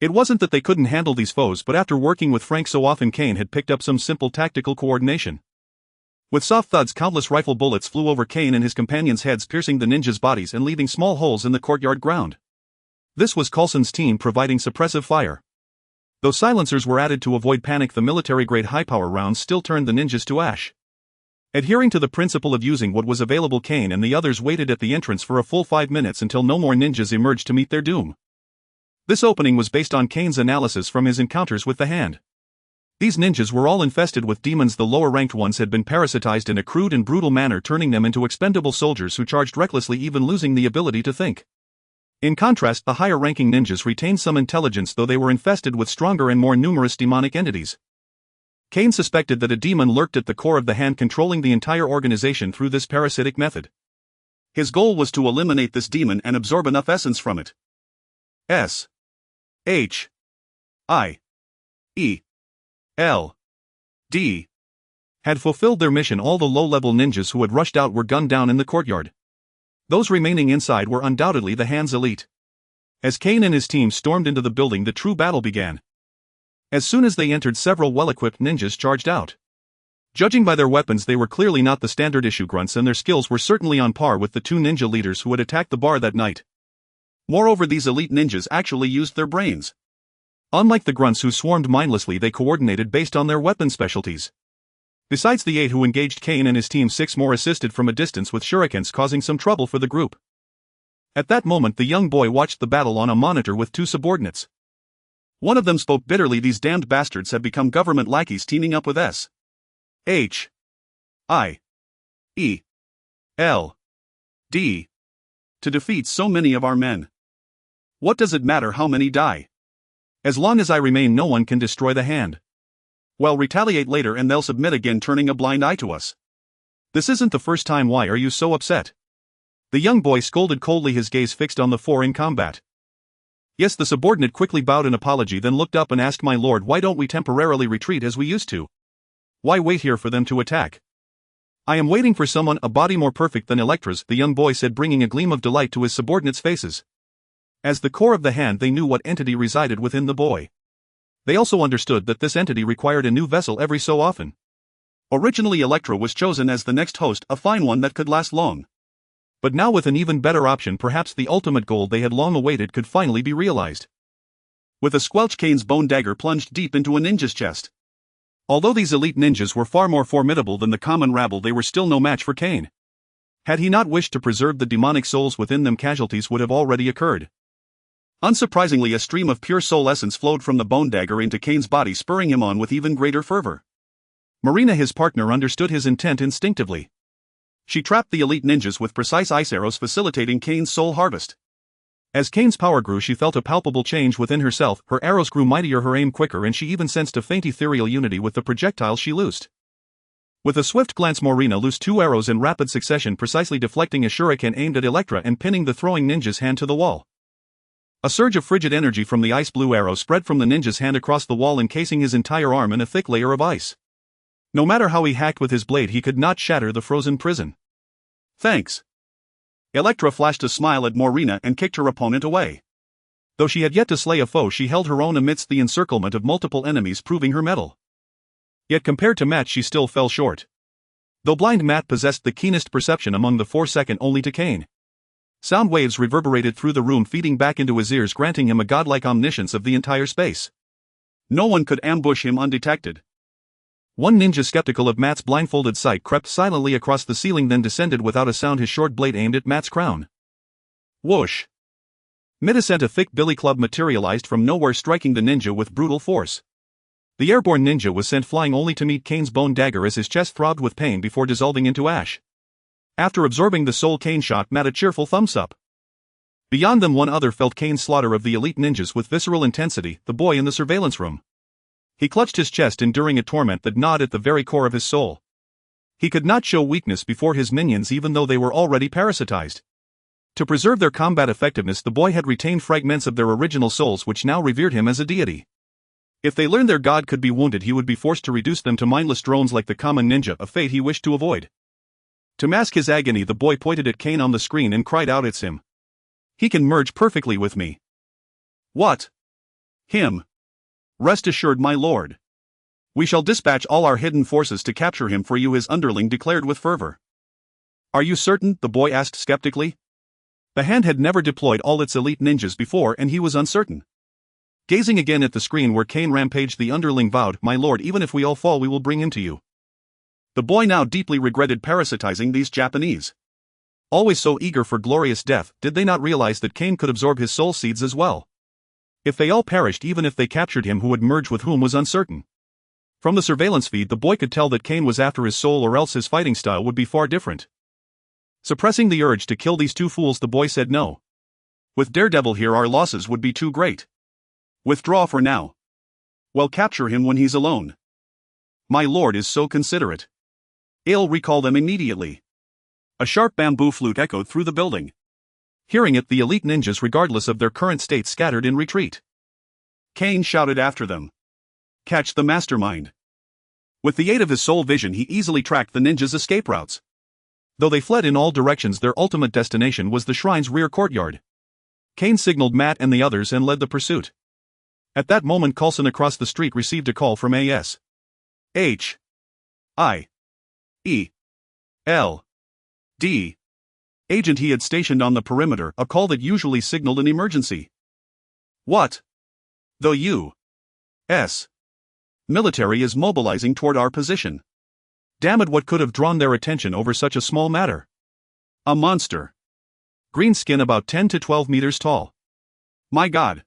It wasn't that they couldn't handle these foes, but after working with Frank so often, Kane had picked up some simple tactical coordination. With soft thuds, countless rifle bullets flew over Kane and his companions' heads, piercing the ninjas' bodies and leaving small holes in the courtyard ground. This was Coulson's team providing suppressive fire. Though silencers were added to avoid panic, the military-grade high-power rounds still turned the ninjas to ash. Adhering to the principle of using what was available, Kane and the others waited at the entrance for a full 5 minutes until no more ninjas emerged to meet their doom. This opening was based on Kane's analysis from his encounters with the Hand. These ninjas were all infested with demons. The lower-ranked ones had been parasitized in a crude and brutal manner, turning them into expendable soldiers who charged recklessly, even losing the ability to think. In contrast, the higher-ranking ninjas retained some intelligence, though they were infested with stronger and more numerous demonic entities. Kane suspected that a demon lurked at the core of the Hand, controlling the entire organization through this parasitic method. His goal was to eliminate this demon and absorb enough essence from it. S.H.I.E.L.D. had fulfilled their mission. All the low-level ninjas who had rushed out were gunned down in the courtyard. Those remaining inside were undoubtedly the Hand's elite. As Kane and his team stormed into the building, the true battle began. As soon as they entered, several well-equipped ninjas charged out. Judging by their weapons, they were clearly not the standard-issue grunts, and their skills were certainly on par with the 2 ninja leaders who had attacked the bar that night. Moreover, these elite ninjas actually used their brains. Unlike the grunts who swarmed mindlessly, they coordinated based on their weapon specialties. Besides the 8 who engaged Kane and his team, 6 more assisted from a distance with shurikens, causing some trouble for the group. At that moment, the young boy watched the battle on a monitor with 2 subordinates. One of them spoke bitterly. "These damned bastards have become government lackeys, teaming up with S.H.I.E.L.D. to defeat so many of our men. What does it matter how many die? As long as I remain, no one can destroy the Hand. Well, retaliate later and they'll submit again, turning a blind eye to us. This isn't the first time. Why are you so upset?" The young boy scolded coldly, his gaze fixed on the 4 in combat. "Yes," the subordinate quickly bowed in apology, then looked up and asked, "My lord, why don't we temporarily retreat as we used to? Why wait here for them to attack?" "I am waiting for someone, a body more perfect than Elektra's," the young boy said, bringing a gleam of delight to his subordinates' faces. As the core of the Hand, they knew what entity resided within the boy. They also understood that this entity required a new vessel every so often. Originally Elektra was chosen as the next host, a fine one that could last long. But now with an even better option, perhaps the ultimate goal they had long awaited could finally be realized. With a squelch, Kane's bone dagger plunged deep into a ninja's chest. Although these elite ninjas were far more formidable than the common rabble, they were still no match for Kane. Had he not wished to preserve the demonic souls within them, casualties would have already occurred. Unsurprisingly, a stream of pure soul essence flowed from the bone dagger into Kane's body, spurring him on with even greater fervor. Marina, his partner, understood his intent instinctively. She trapped the elite ninjas with precise ice arrows, facilitating Kane's soul harvest. As Kane's power grew, she felt a palpable change within herself. Her arrows grew mightier, her aim quicker, and she even sensed a faint ethereal unity with the projectiles she loosed. With a swift glance, Marina loosed 2 arrows in rapid succession, precisely deflecting a shuriken aimed at Elektra and pinning the throwing ninja's hand to the wall. A surge of frigid energy from the ice blue arrow spread from the ninja's hand across the wall, encasing his entire arm in a thick layer of ice. No matter how he hacked with his blade, he could not shatter the frozen prison. Thanks. Elektra flashed a smile at Marina and kicked her opponent away. Though she had yet to slay a foe, she held her own amidst the encirclement of multiple enemies, proving her mettle. Yet compared to Matt, she still fell short. Though blind, Matt possessed the keenest perception among the four, second only to Kane. Sound waves reverberated through the room, feeding back into his ears, granting him a godlike omniscience of the entire space. No one could ambush him undetected. One ninja, skeptical of Matt's blindfolded sight, crept silently across the ceiling, then descended without a sound, his short blade aimed at Matt's crown. Whoosh! Mid-ascent, a thick billy club materialized from nowhere, striking the ninja with brutal force. The airborne ninja was sent flying, only to meet Kane's bone dagger as his chest throbbed with pain before dissolving into ash. After absorbing the soul, Kane shot Matt a cheerful thumbs up. Beyond them, one other felt Kane's slaughter of the elite ninjas with visceral intensity, the boy in the surveillance room. He clutched his chest, enduring a torment that gnawed at the very core of his soul. He could not show weakness before his minions, even though they were already parasitized. To preserve their combat effectiveness, the boy had retained fragments of their original souls, which now revered him as a deity. If they learned their god could be wounded, he would be forced to reduce them to mindless drones like the common ninja, a fate he wished to avoid. To mask his agony, the boy pointed at Kane on the screen and cried out, "It's him. He can merge perfectly with me." "What? Him? Rest assured, my lord. We shall dispatch all our hidden forces to capture him for you," his underling declared with fervor. "Are you certain?" the boy asked skeptically. The hand had never deployed all its elite ninjas before, and he was uncertain. Gazing again at the screen where Kane rampaged, the underling vowed, "My lord, even if we all fall, we will bring him to you." The boy now deeply regretted parasitizing these Japanese. Always so eager for glorious death, did they not realize that Kane could absorb his soul seeds as well? If they all perished, even if they captured him, who would merge with whom was uncertain. From the surveillance feed, the boy could tell that Kane was after his soul, or else his fighting style would be far different. Suppressing the urge to kill these two fools, the boy said no. "With Daredevil here, our losses would be too great. Withdraw for now. We'll capture him when he's alone. My lord is so considerate. I'll recall them immediately." A sharp bamboo flute echoed through the building. Hearing it, the elite ninjas, regardless of their current state, scattered in retreat. Kane shouted after them, "Catch the mastermind." With the aid of his soul vision, he easily tracked the ninjas' escape routes. Though they fled in all directions, their ultimate destination was the shrine's rear courtyard. Kane signaled Matt and the others and led the pursuit. At that moment, Coulson across the street received a call from A.S. H. I. E. L. D. agent he had stationed on the perimeter, a call that usually signaled an emergency. "What? The U.S. military is mobilizing toward our position." Damn it, what could have drawn their attention over such a small matter? "A monster. Green skin, about 10 to 12 meters tall." My god.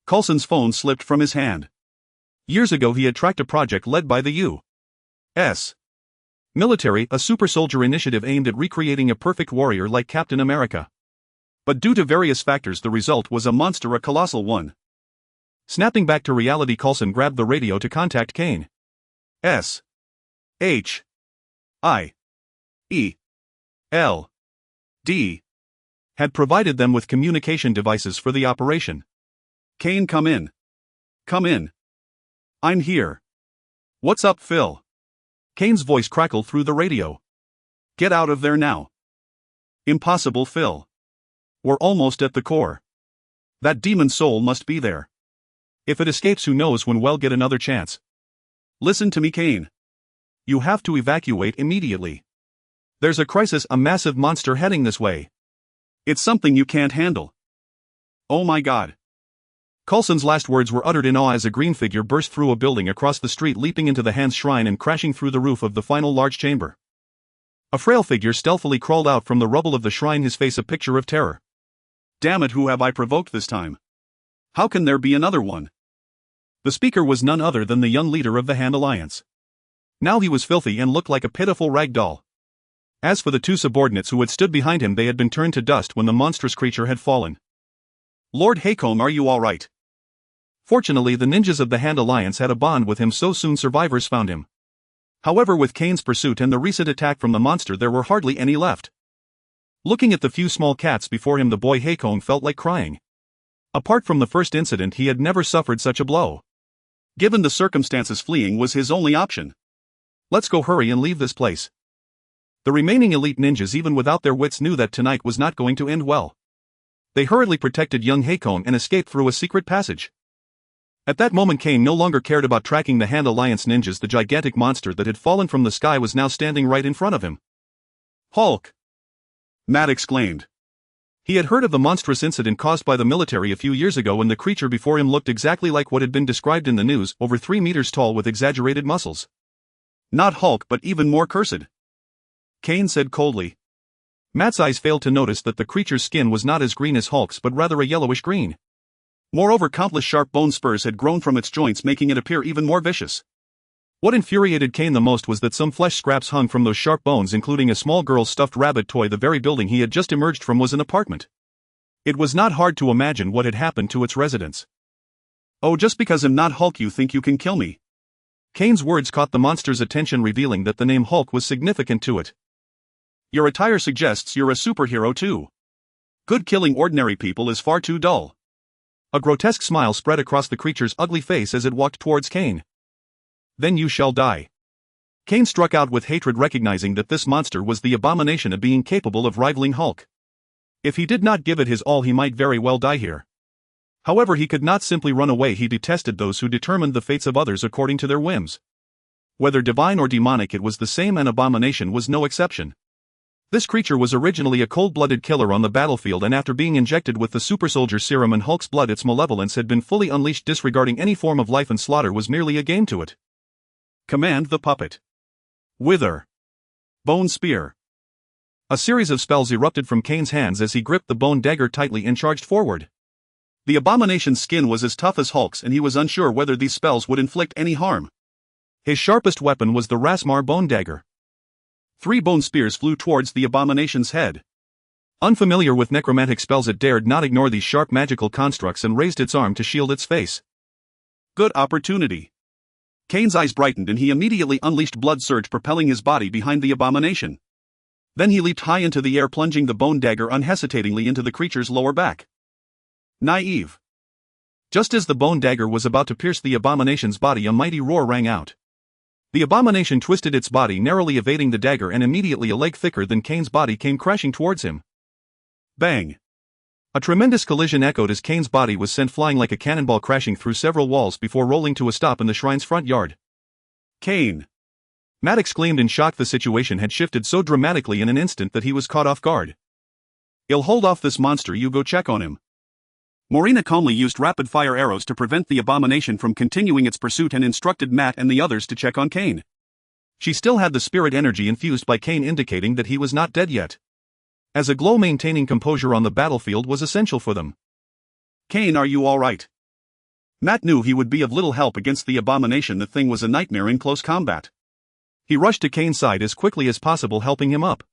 Coulson's phone slipped from his hand. Years ago he had tracked a project led by the U.S. military, a super soldier initiative aimed at recreating a perfect warrior like Captain America. But due to various factors, the result was a monster, a colossal one. Snapping back to reality, Coulson grabbed the radio to contact Kane. S. H. I. E. L. D. had provided them with communication devices for the operation. "Kane, come in. Come in. I'm here." "What's up, Phil?" Kane's voice crackled through the radio. "Get out of there now." "Impossible, Phil. We're almost at the core. That demon soul must be there. If it escapes, who knows when we'll get another chance. Listen to me, Kane. You have to evacuate immediately. There's a crisis, a massive monster heading this way. It's something you can't handle. Oh my god. Coulson's last words were uttered in awe as a green figure burst through a building across the street, leaping into the Hand's shrine and crashing through the roof of the final large chamber. A frail figure stealthily crawled out from the rubble of the shrine, his face a picture of terror. Damn it, who have I provoked this time? How can there be another one? The speaker was none other than the young leader of the Hand Alliance. Now he was filthy and looked like a pitiful rag doll. As for the two subordinates who had stood behind him, they had been turned to dust when the monstrous creature had fallen. Lord Haycombe, are you all right? Fortunately, the ninjas of the Hand Alliance had a bond with him, so soon survivors found him. However, with Kane's pursuit and the recent attack from the monster, there were hardly any left. Looking at the few small cats before him, the boy Haycombe felt like crying. Apart from the first incident, he had never suffered such a blow. Given the circumstances, fleeing was his only option. Let's go, hurry and leave this place. The remaining elite ninjas, even without their wits, knew that tonight was not going to end well. They hurriedly protected young Haycombe and escaped through a secret passage. At that moment, Kane no longer cared about tracking the Hand Alliance ninjas. The gigantic monster that had fallen from the sky was now standing right in front of him. Hulk! Matt exclaimed. He had heard of the monstrous incident caused by the military a few years ago, and the creature before him looked exactly like what had been described in the news, over 3 meters tall with exaggerated muscles. Not Hulk, but even more cursed. Kane said coldly. Matt's eyes failed to notice that the creature's skin was not as green as Hulk's, but rather a yellowish green. Moreover, countless sharp bone spurs had grown from its joints, making it appear even more vicious. What infuriated Kane the most was that some flesh scraps hung from those sharp bones, including a small girl's stuffed rabbit toy. The very building he had just emerged from was an apartment. It was not hard to imagine what had happened to its residents. Oh, just because I'm not Hulk, you think you can kill me? Kane's words caught the monster's attention, revealing that the name Hulk was significant to it. Your attire suggests you're a superhero too. Good, killing ordinary people is far too dull. A grotesque smile spread across the creature's ugly face as it walked towards Kane. Then you shall die. Kane struck out with hatred, recognizing that this monster was the abomination of being capable of rivaling Hulk. If he did not give it his all, he might very well die here. However, he could not simply run away. He detested those who determined the fates of others according to their whims. Whether divine or demonic, it was the same, and Abomination was no exception. This creature was originally a cold-blooded killer on the battlefield, and after being injected with the super soldier serum and Hulk's blood, its malevolence had been fully unleashed, disregarding any form of life, and slaughter was merely a game to it. Command the puppet. Wither. Bone spear. A series of spells erupted from Kane's hands as he gripped the bone dagger tightly and charged forward. The Abomination's skin was as tough as Hulk's, and he was unsure whether these spells would inflict any harm. His sharpest weapon was the Rasmar bone dagger. 3 bone spears flew towards the Abomination's head. Unfamiliar with necromantic spells, it dared not ignore these sharp magical constructs and raised its arm to shield its face. Good opportunity. Kane's eyes brightened and he immediately unleashed blood surge, propelling his body behind the Abomination. Then he leaped high into the air, plunging the bone dagger unhesitatingly into the creature's lower back. Naive. Just as the bone dagger was about to pierce the Abomination's body, a mighty roar rang out. The Abomination twisted its body, narrowly evading the dagger, and immediately a leg thicker than Kane's body came crashing towards him. Bang! A tremendous collision echoed as Kane's body was sent flying like a cannonball, crashing through several walls before rolling to a stop in the shrine's front yard. Kane! Matt exclaimed in shock. The situation had shifted so dramatically in an instant that he was caught off guard. I'll hold off this monster, you go check on him. Marina calmly used rapid-fire arrows to prevent the Abomination from continuing its pursuit and instructed Matt and the others to check on Kane. She still had the spirit energy infused by Kane, indicating that he was not dead yet. As a glow, maintaining composure on the battlefield was essential for them. Kane, are you all right? Matt knew he would be of little help against the Abomination. The thing was a nightmare in close combat. He rushed to Kane's side as quickly as possible, helping him up.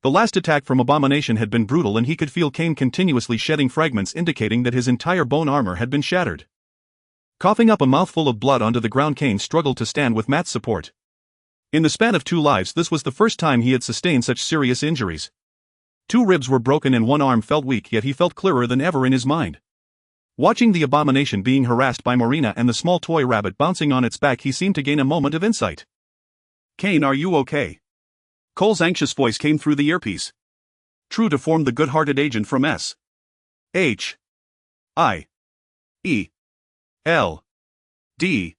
The last attack from Abomination had been brutal, and he could feel Kane continuously shedding fragments, indicating that his entire bone armor had been shattered. Coughing up a mouthful of blood onto the ground, Kane struggled to stand with Matt's support. In the span of 2 lives, this was the first time he had sustained such serious injuries. 2 ribs were broken and 1 arm felt weak, yet he felt clearer than ever in his mind. Watching the Abomination being harassed by Marina and the small toy rabbit bouncing on its back, he seemed to gain a moment of insight. Kane, are you okay? Cole's anxious voice came through the earpiece. True to form, the good-hearted agent from S. H. I. E. L.D.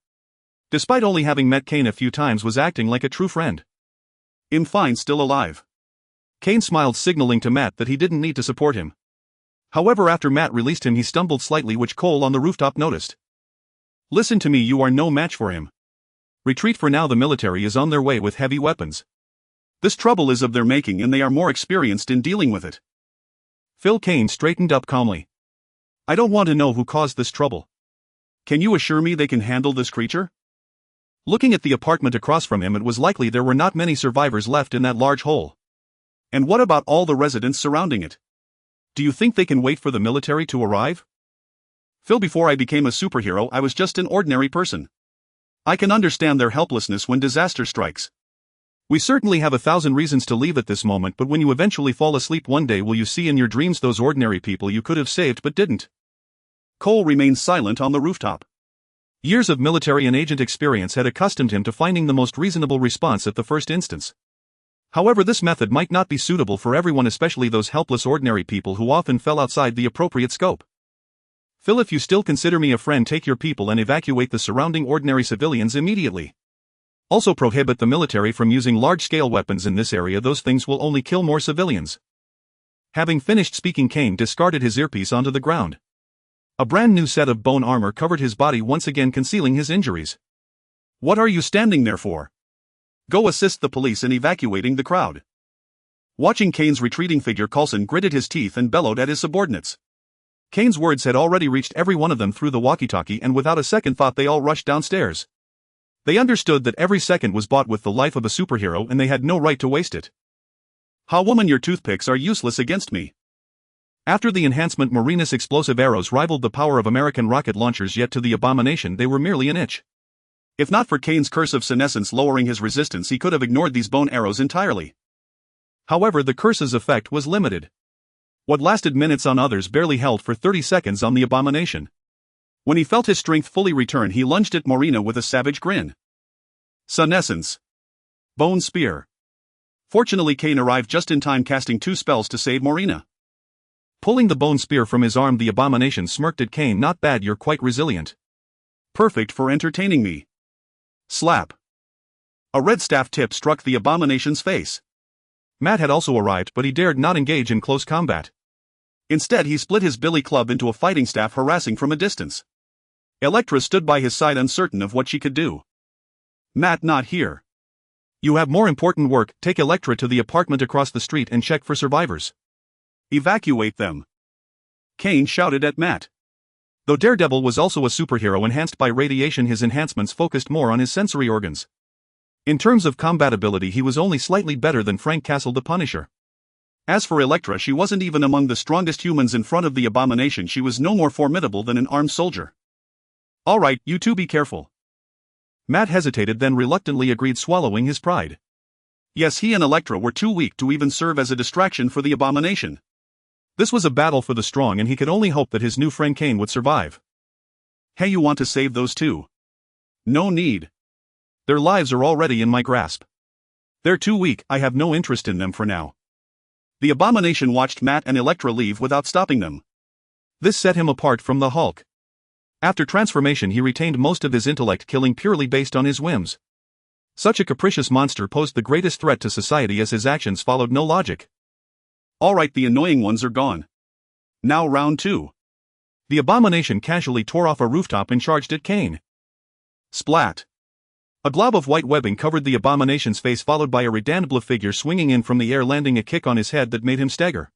Despite only having met Kane a few times, was acting like a true friend. "I'm fine, still alive." Kane smiled, signaling to Matt that he didn't need to support him. However, after Matt released him, he stumbled slightly, which Cole on the rooftop noticed. "Listen to me, you are no match for him. Retreat for now, the military is on their way with heavy weapons. This trouble is of their making and they are more experienced in dealing with it." Phil Kane straightened up calmly. "I don't want to know who caused this trouble. Can you assure me they can handle this creature?" Looking at the apartment across from him, it was likely there were not many survivors left in that large hole. "And what about all the residents surrounding it? Do you think they can wait for the military to arrive?" "Phil, before I became a superhero, I was just an ordinary person. I can understand their helplessness when disaster strikes. We certainly have 1,000 reasons to leave at this moment, but when you eventually fall asleep one day, will you see in your dreams those ordinary people you could have saved but didn't?" Cole remained silent on the rooftop. Years of military and agent experience had accustomed him to finding the most reasonable response at the first instance. However, this method might not be suitable for everyone, especially those helpless ordinary people who often fell outside the appropriate scope. "Phil, if you still consider me a friend, take your people and evacuate the surrounding ordinary civilians immediately. Also prohibit the military from using large-scale weapons in this area, those things will only kill more civilians." Having finished speaking, Kane discarded his earpiece onto the ground. A brand new set of bone armor covered his body, once again concealing his injuries. "What are you standing there for? Go assist the police in evacuating the crowd." Watching Kane's retreating figure, Coulson gritted his teeth and bellowed at his subordinates. Kane's words had already reached every one of them through the walkie-talkie, and without a second thought they all rushed downstairs. They understood that every second was bought with the life of a superhero and they had no right to waste it. "Ha, woman, your toothpicks are useless against me." After the enhancement, Marina's explosive arrows rivaled the power of American rocket launchers, yet to the abomination they were merely an itch. If not for Kane's curse of senescence lowering his resistance, he could have ignored these bone arrows entirely. However, the curse's effect was limited. What lasted minutes on others barely held for 30 seconds on the abomination. When he felt his strength fully return, he lunged at Marina with a savage grin. Senescence. Bone Spear. Fortunately, Kane arrived just in time, casting 2 spells to save Marina. Pulling the bone spear from his arm, the abomination smirked at Kane. "Not bad, you're quite resilient. Perfect for entertaining me." Slap. A red staff tip struck the abomination's face. Matt had also arrived, but he dared not engage in close combat. Instead, he split his billy club into a fighting staff, harassing from a distance. Elektra stood by his side, uncertain of what she could do. "Matt, not here. You have more important work. Take Elektra to the apartment across the street and check for survivors. Evacuate them." Kane shouted at Matt. Though Daredevil was also a superhero enhanced by radiation, his enhancements focused more on his sensory organs. In terms of combatability, he was only slightly better than Frank Castle the Punisher. As for Elektra, she wasn't even among the strongest humans in front of the abomination. She was no more formidable than an armed soldier. "All right, you two be careful." Matt hesitated, then reluctantly agreed, swallowing his pride. Yes, he and Elektra were too weak to even serve as a distraction for the abomination. This was a battle for the strong, and he could only hope that his new friend Kane would survive. "Hey, you want to save those two?" "No need. Their lives are already in my grasp. They're too weak, I have no interest in them for now." The abomination watched Matt and Elektra leave without stopping them. This set him apart from the Hulk. After transformation, he retained most of his intellect, killing purely based on his whims. Such a capricious monster posed the greatest threat to society, as his actions followed no logic. "All right, the annoying ones are gone. Now round 2. The abomination casually tore off a rooftop and charged at Kane. Splat. A glob of white webbing covered the abomination's face, followed by a redandble figure swinging in from the air, landing a kick on his head that made him stagger.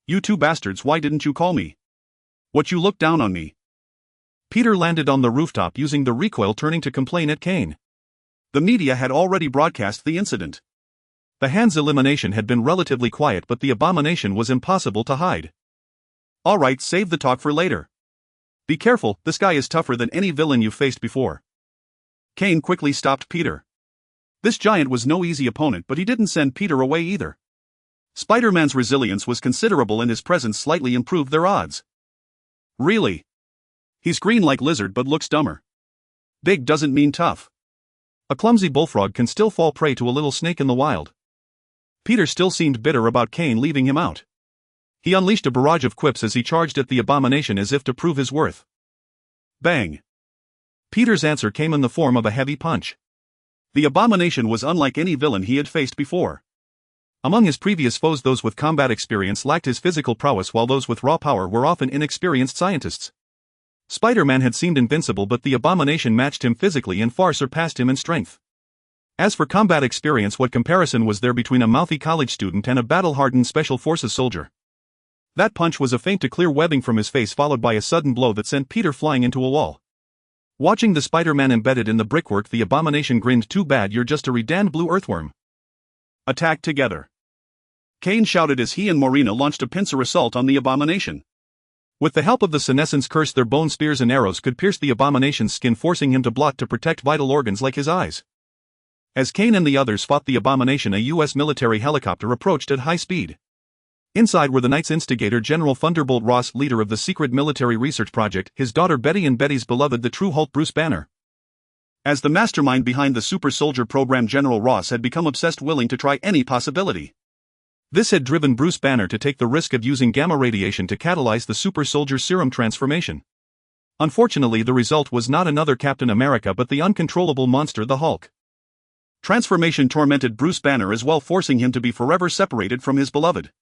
"You two bastards, why didn't you call me? What, you look down on me?" Peter landed on the rooftop using the recoil, turning to complain at Kane. The media had already broadcast the incident. The hand's elimination had been relatively quiet, but the abomination was impossible to hide. "All right, save the talk for later. Be careful, this guy is tougher than any villain you've faced before." Kane quickly stopped Peter. This giant was no easy opponent, but he didn't send Peter away either. Spider-Man's resilience was considerable and his presence slightly improved their odds. "Really? He's green like lizard but looks dumber. Big doesn't mean tough. A clumsy bullfrog can still fall prey to a little snake in the wild." Peter still seemed bitter about Kane leaving him out. He unleashed a barrage of quips as he charged at the abomination as if to prove his worth. Bang! Peter's answer came in the form of a heavy punch. The abomination was unlike any villain he had faced before. Among his previous foes, those with combat experience lacked his physical prowess, while those with raw power were often inexperienced scientists. Spider-Man had seemed invincible, but the abomination matched him physically and far surpassed him in strength. As for combat experience, what comparison was there between a mouthy college student and a battle-hardened Special Forces soldier? That punch was a feint to clear webbing from his face, followed by a sudden blow that sent Peter flying into a wall. Watching the Spider-Man embedded in the brickwork, the abomination grinned. "Too bad you're just a redanned blue earthworm." Attack together! Kane shouted as he and Morena launched a pincer assault on the abomination. With the help of the senescence curse, their bone spears and arrows could pierce the abomination's skin, forcing him to blot to protect vital organs like his eyes. As Kane and the others fought the abomination, a U.S. military helicopter approached at high speed. Inside were the Knight's instigator, General Thunderbolt Ross, leader of the secret military research project, his daughter Betty, and Betty's beloved, the true Hulk, Bruce Banner. As the mastermind behind the super soldier program, General Ross had become obsessed, willing to try any possibility. This had driven Bruce Banner to take the risk of using gamma radiation to catalyze the super soldier serum transformation. Unfortunately, the result was not another Captain America, but the uncontrollable monster, the Hulk. Transformation tormented Bruce Banner as well, forcing him to be forever separated from his beloved.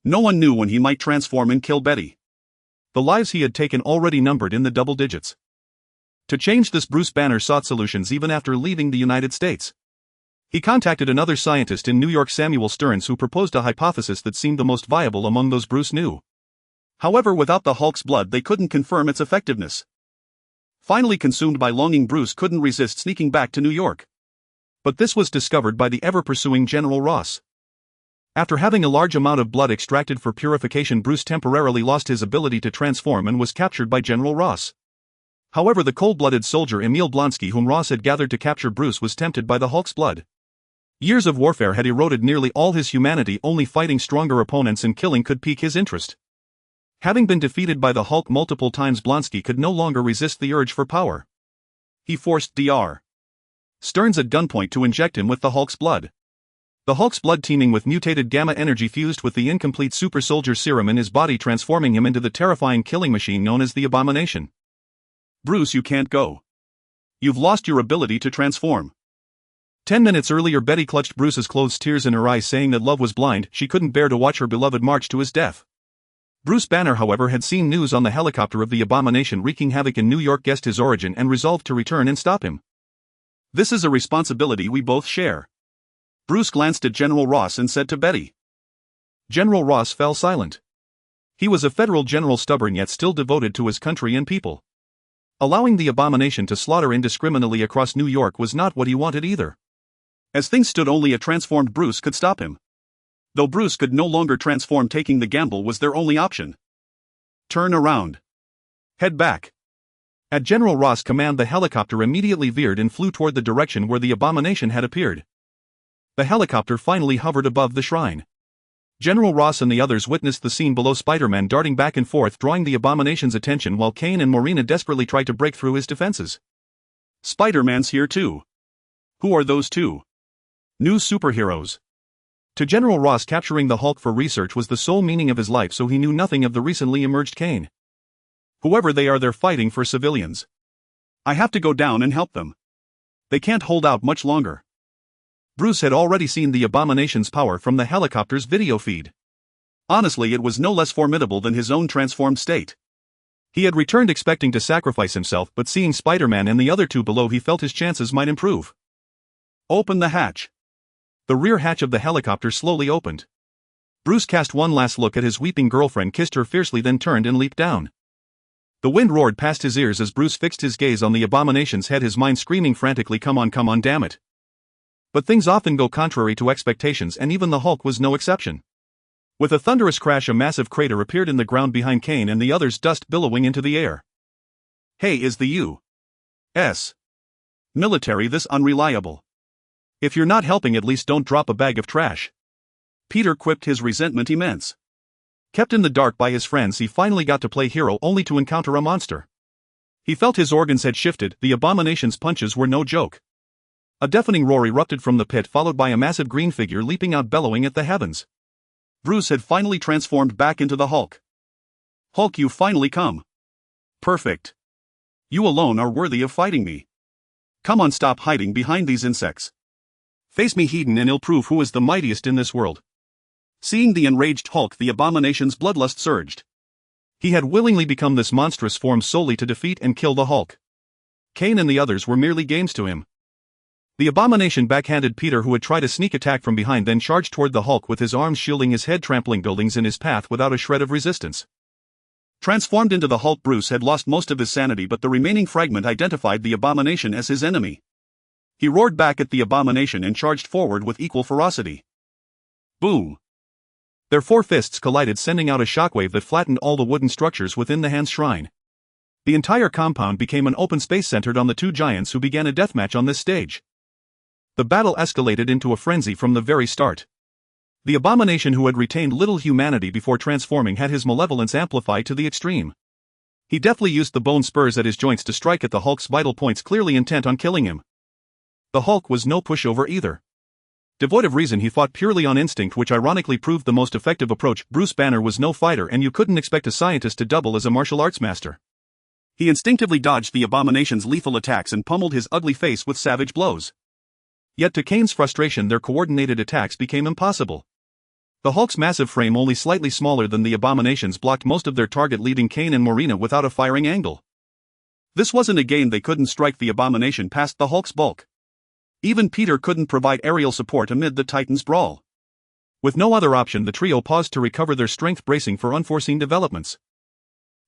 No one knew when he might transform and kill Betty. The lives he had taken already numbered in the double digits. To change this, Bruce Banner sought solutions even after leaving the United States. He contacted another scientist in New York, Samuel Stearns, who proposed a hypothesis that seemed the most viable among those Bruce knew. However, without the Hulk's blood, they couldn't confirm its effectiveness. Finally consumed by longing, Bruce couldn't resist sneaking back to New York. But this was discovered by the ever-pursuing General Ross. After having a large amount of blood extracted for purification, Bruce temporarily lost his ability to transform and was captured by General Ross. However, the cold-blooded soldier Emil Blonsky, whom Ross had gathered to capture Bruce, was tempted by the Hulk's blood. Years of warfare had eroded nearly all his humanity. Only fighting stronger opponents and killing could pique his interest. Having been defeated by the Hulk multiple times, Blonsky could no longer resist the urge for power. He forced Dr. Stearns at gunpoint to inject him with the Hulk's blood. The Hulk's blood, teeming with mutated gamma energy, fused with the incomplete super soldier serum in his body, transforming him into the terrifying killing machine known as the Abomination. "Bruce, you can't go. You've lost your ability to transform." 10 minutes earlier, Betty clutched Bruce's clothes, tears in her eyes, saying that love was blind. She couldn't bear to watch her beloved march to his death. Bruce Banner, however, had seen news on the helicopter of the Abomination wreaking havoc in New York, guessed his origin, and resolved to return and stop him. "This is a responsibility we both share." Bruce glanced at General Ross and said to Betty. General Ross fell silent. He was a federal general, stubborn yet still devoted to his country and people. Allowing the Abomination to slaughter indiscriminately across New York was not what he wanted either. As things stood, only a transformed Bruce could stop him. Though Bruce could no longer transform, taking the gamble was their only option. "Turn around. Head back." At General Ross' command, the helicopter immediately veered and flew toward the direction where the Abomination had appeared. The helicopter finally hovered above the shrine. General Ross and the others witnessed the scene below, Spider-Man darting back and forth, drawing the Abomination's attention, while Kane and Morena desperately tried to break through his defenses. "Spider-Man's here too." "Who are those two?" "New superheroes." To General Ross, capturing the Hulk for research was the sole meaning of his life, so he knew nothing of the recently emerged Kane. "Whoever they are, they're fighting for civilians. I have to go down and help them. They can't hold out much longer." Bruce had already seen the Abomination's power from the helicopter's video feed. Honestly, it was no less formidable than his own transformed state. He had returned expecting to sacrifice himself, but seeing Spider-Man and the other two below, he felt his chances might improve. "Open the hatch." The rear hatch of the helicopter slowly opened. Bruce cast one last look at his weeping girlfriend, kissed her fiercely, then turned and leaped down. The wind roared past his ears as Bruce fixed his gaze on the Abomination's head, his mind screaming frantically, come on, damn it." But things often go contrary to expectations, and even the Hulk was no exception. With a thunderous crash, a massive crater appeared in the ground behind Kane and the others, dust billowing into the air. "Hey, is the U.S. military this unreliable? If you're not helping, at least don't drop a bag of trash." Peter quipped, his resentment immense. Kept in the dark by his friends, he finally got to play hero, only to encounter a monster. He felt his organs had shifted. The Abomination's punches were no joke. A deafening roar erupted from the pit, followed by a massive green figure leaping out, bellowing at the heavens. Bruce had finally transformed back into the Hulk. "Hulk, you finally come. Perfect. You alone are worthy of fighting me. Come on, stop hiding behind these insects. Face me heathen and I'll prove who is the mightiest in this world. Seeing the enraged Hulk, the abomination's bloodlust surged. He had willingly become this monstrous form solely to defeat and kill the Hulk. Kane and the others were merely games to him. The abomination backhanded Peter, who had tried a sneak attack from behind, then charged toward the Hulk with his arms shielding his head, trampling buildings in his path without a shred of resistance. Transformed into the Hulk, Bruce had lost most of his sanity, but the remaining fragment identified the abomination as his enemy. He roared back at the abomination and charged forward with equal ferocity. Boom! Their four fists collided, sending out a shockwave that flattened all the wooden structures within the Hand's shrine. The entire compound became an open space centered on the two giants who began a deathmatch on this stage. The battle escalated into a frenzy from the very start. The abomination, who had retained little humanity before transforming, had his malevolence amplified to the extreme. He deftly used the bone spurs at his joints to strike at the Hulk's vital points, clearly intent on killing him. The Hulk was no pushover either. Devoid of reason, he fought purely on instinct, which ironically proved the most effective approach. Bruce Banner was no fighter, and you couldn't expect a scientist to double as a martial arts master. He instinctively dodged the abomination's lethal attacks and pummeled his ugly face with savage blows. Yet to Kane's frustration, their coordinated attacks became impossible. The Hulk's massive frame, only slightly smaller than the abomination's, blocked most of their target, leaving Kane and Marina without a firing angle. This wasn't a game; they couldn't strike the abomination past the Hulk's bulk. Even Peter couldn't provide aerial support amid the Titan's brawl. With no other option, the trio paused to recover their strength, bracing for unforeseen developments.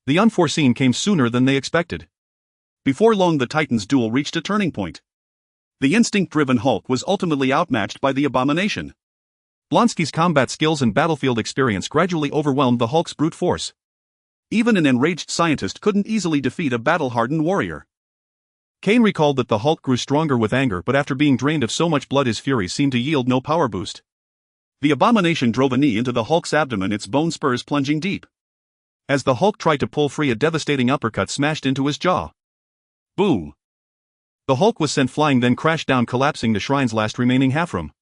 The unforeseen came sooner than they expected. Before long, the Titans' duel reached a turning point. The instinct-driven Hulk was ultimately outmatched by the abomination. Blonsky's combat skills and battlefield experience gradually overwhelmed the Hulk's brute force. Even an enraged scientist couldn't easily defeat a battle-hardened warrior. Kane recalled that the Hulk grew stronger with anger, but after being drained of so much blood, his fury seemed to yield no power boost. The abomination drove a knee into the Hulk's abdomen, its bone spurs plunging deep. As the Hulk tried to pull free, a devastating uppercut smashed into his jaw. Boom! The Hulk was sent flying, then crashed down, collapsing the shrine's last remaining half-room.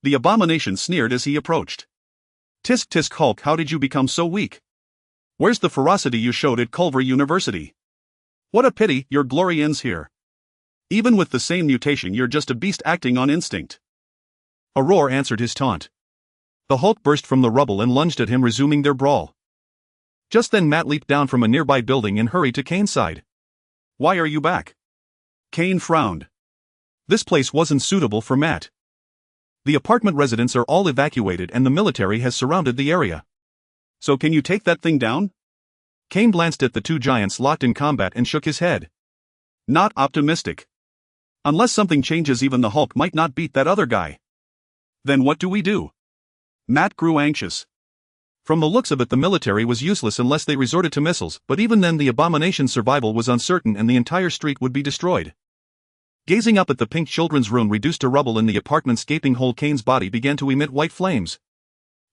The abomination sneered as he approached. Tisk tisk, Hulk, how did you become so weak? Where's the ferocity you showed at Culver University? What a pity, your glory ends here. Even with the same mutation, you're just a beast acting on instinct. A roar answered his taunt. The Hulk burst from the rubble and lunged at him, resuming their brawl. Just then Matt leaped down from a nearby building and hurried to Kane's side. Why are you back? Kane frowned. This place wasn't suitable for Matt. The apartment residents are all evacuated and the military has surrounded the area. So can you take that thing down? Kane glanced at the two giants locked in combat and shook his head. Not optimistic. Unless something changes, even the Hulk might not beat that other guy. Then what do we do? Matt grew anxious. From the looks of it, the military was useless unless they resorted to missiles, but even then the abomination's survival was uncertain and the entire street would be destroyed. Gazing up at the pink children's room reduced to rubble in the apartment's gaping hole, Kane's body began to emit white flames.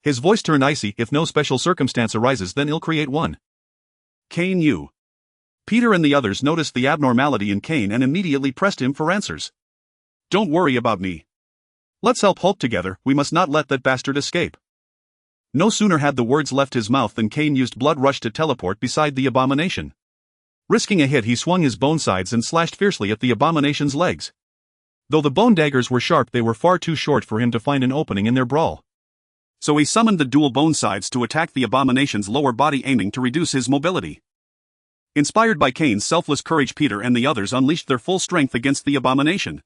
His voice turned icy. If no special circumstance arises, then I'll create one. Kane, you. Peter and the others noticed the abnormality in Kane and immediately pressed him for answers. Don't worry about me. Let's help Hulk together. We must not let that bastard escape. No sooner had the words left his mouth than Kane used Blood Rush to teleport beside the abomination. Risking a hit, he swung his bone sides and slashed fiercely at the abomination's legs. Though the bone daggers were sharp, they were far too short for him to find an opening in their brawl. So he summoned the dual bone sides to attack the abomination's lower body, aiming to reduce his mobility. Inspired by Kane's selfless courage, Peter and the others unleashed their full strength against the abomination.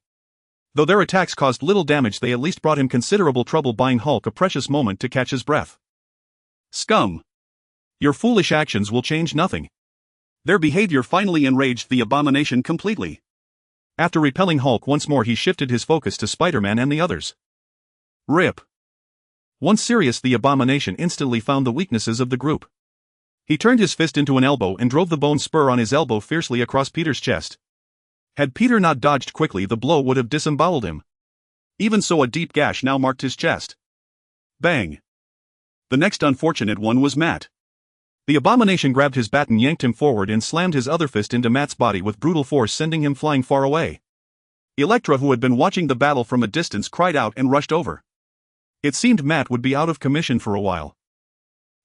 Though their attacks caused little damage, they at least brought him considerable trouble, buying Hulk a precious moment to catch his breath. Scum! Your foolish actions will change nothing. Their behavior finally enraged the abomination completely. After repelling Hulk once more, he shifted his focus to Spider-Man and the others. RIP. Once serious, the abomination instantly found the weaknesses of the group. He turned his fist into an elbow and drove the bone spur on his elbow fiercely across Peter's chest. Had Peter not dodged quickly, the blow would have disemboweled him. Even so, a deep gash now marked his chest. Bang. The next unfortunate one was Matt. The abomination grabbed his bat and yanked him forward and slammed his other fist into Matt's body with brutal force, sending him flying far away. Elektra, who had been watching the battle from a distance, cried out and rushed over. It seemed Matt would be out of commission for a while.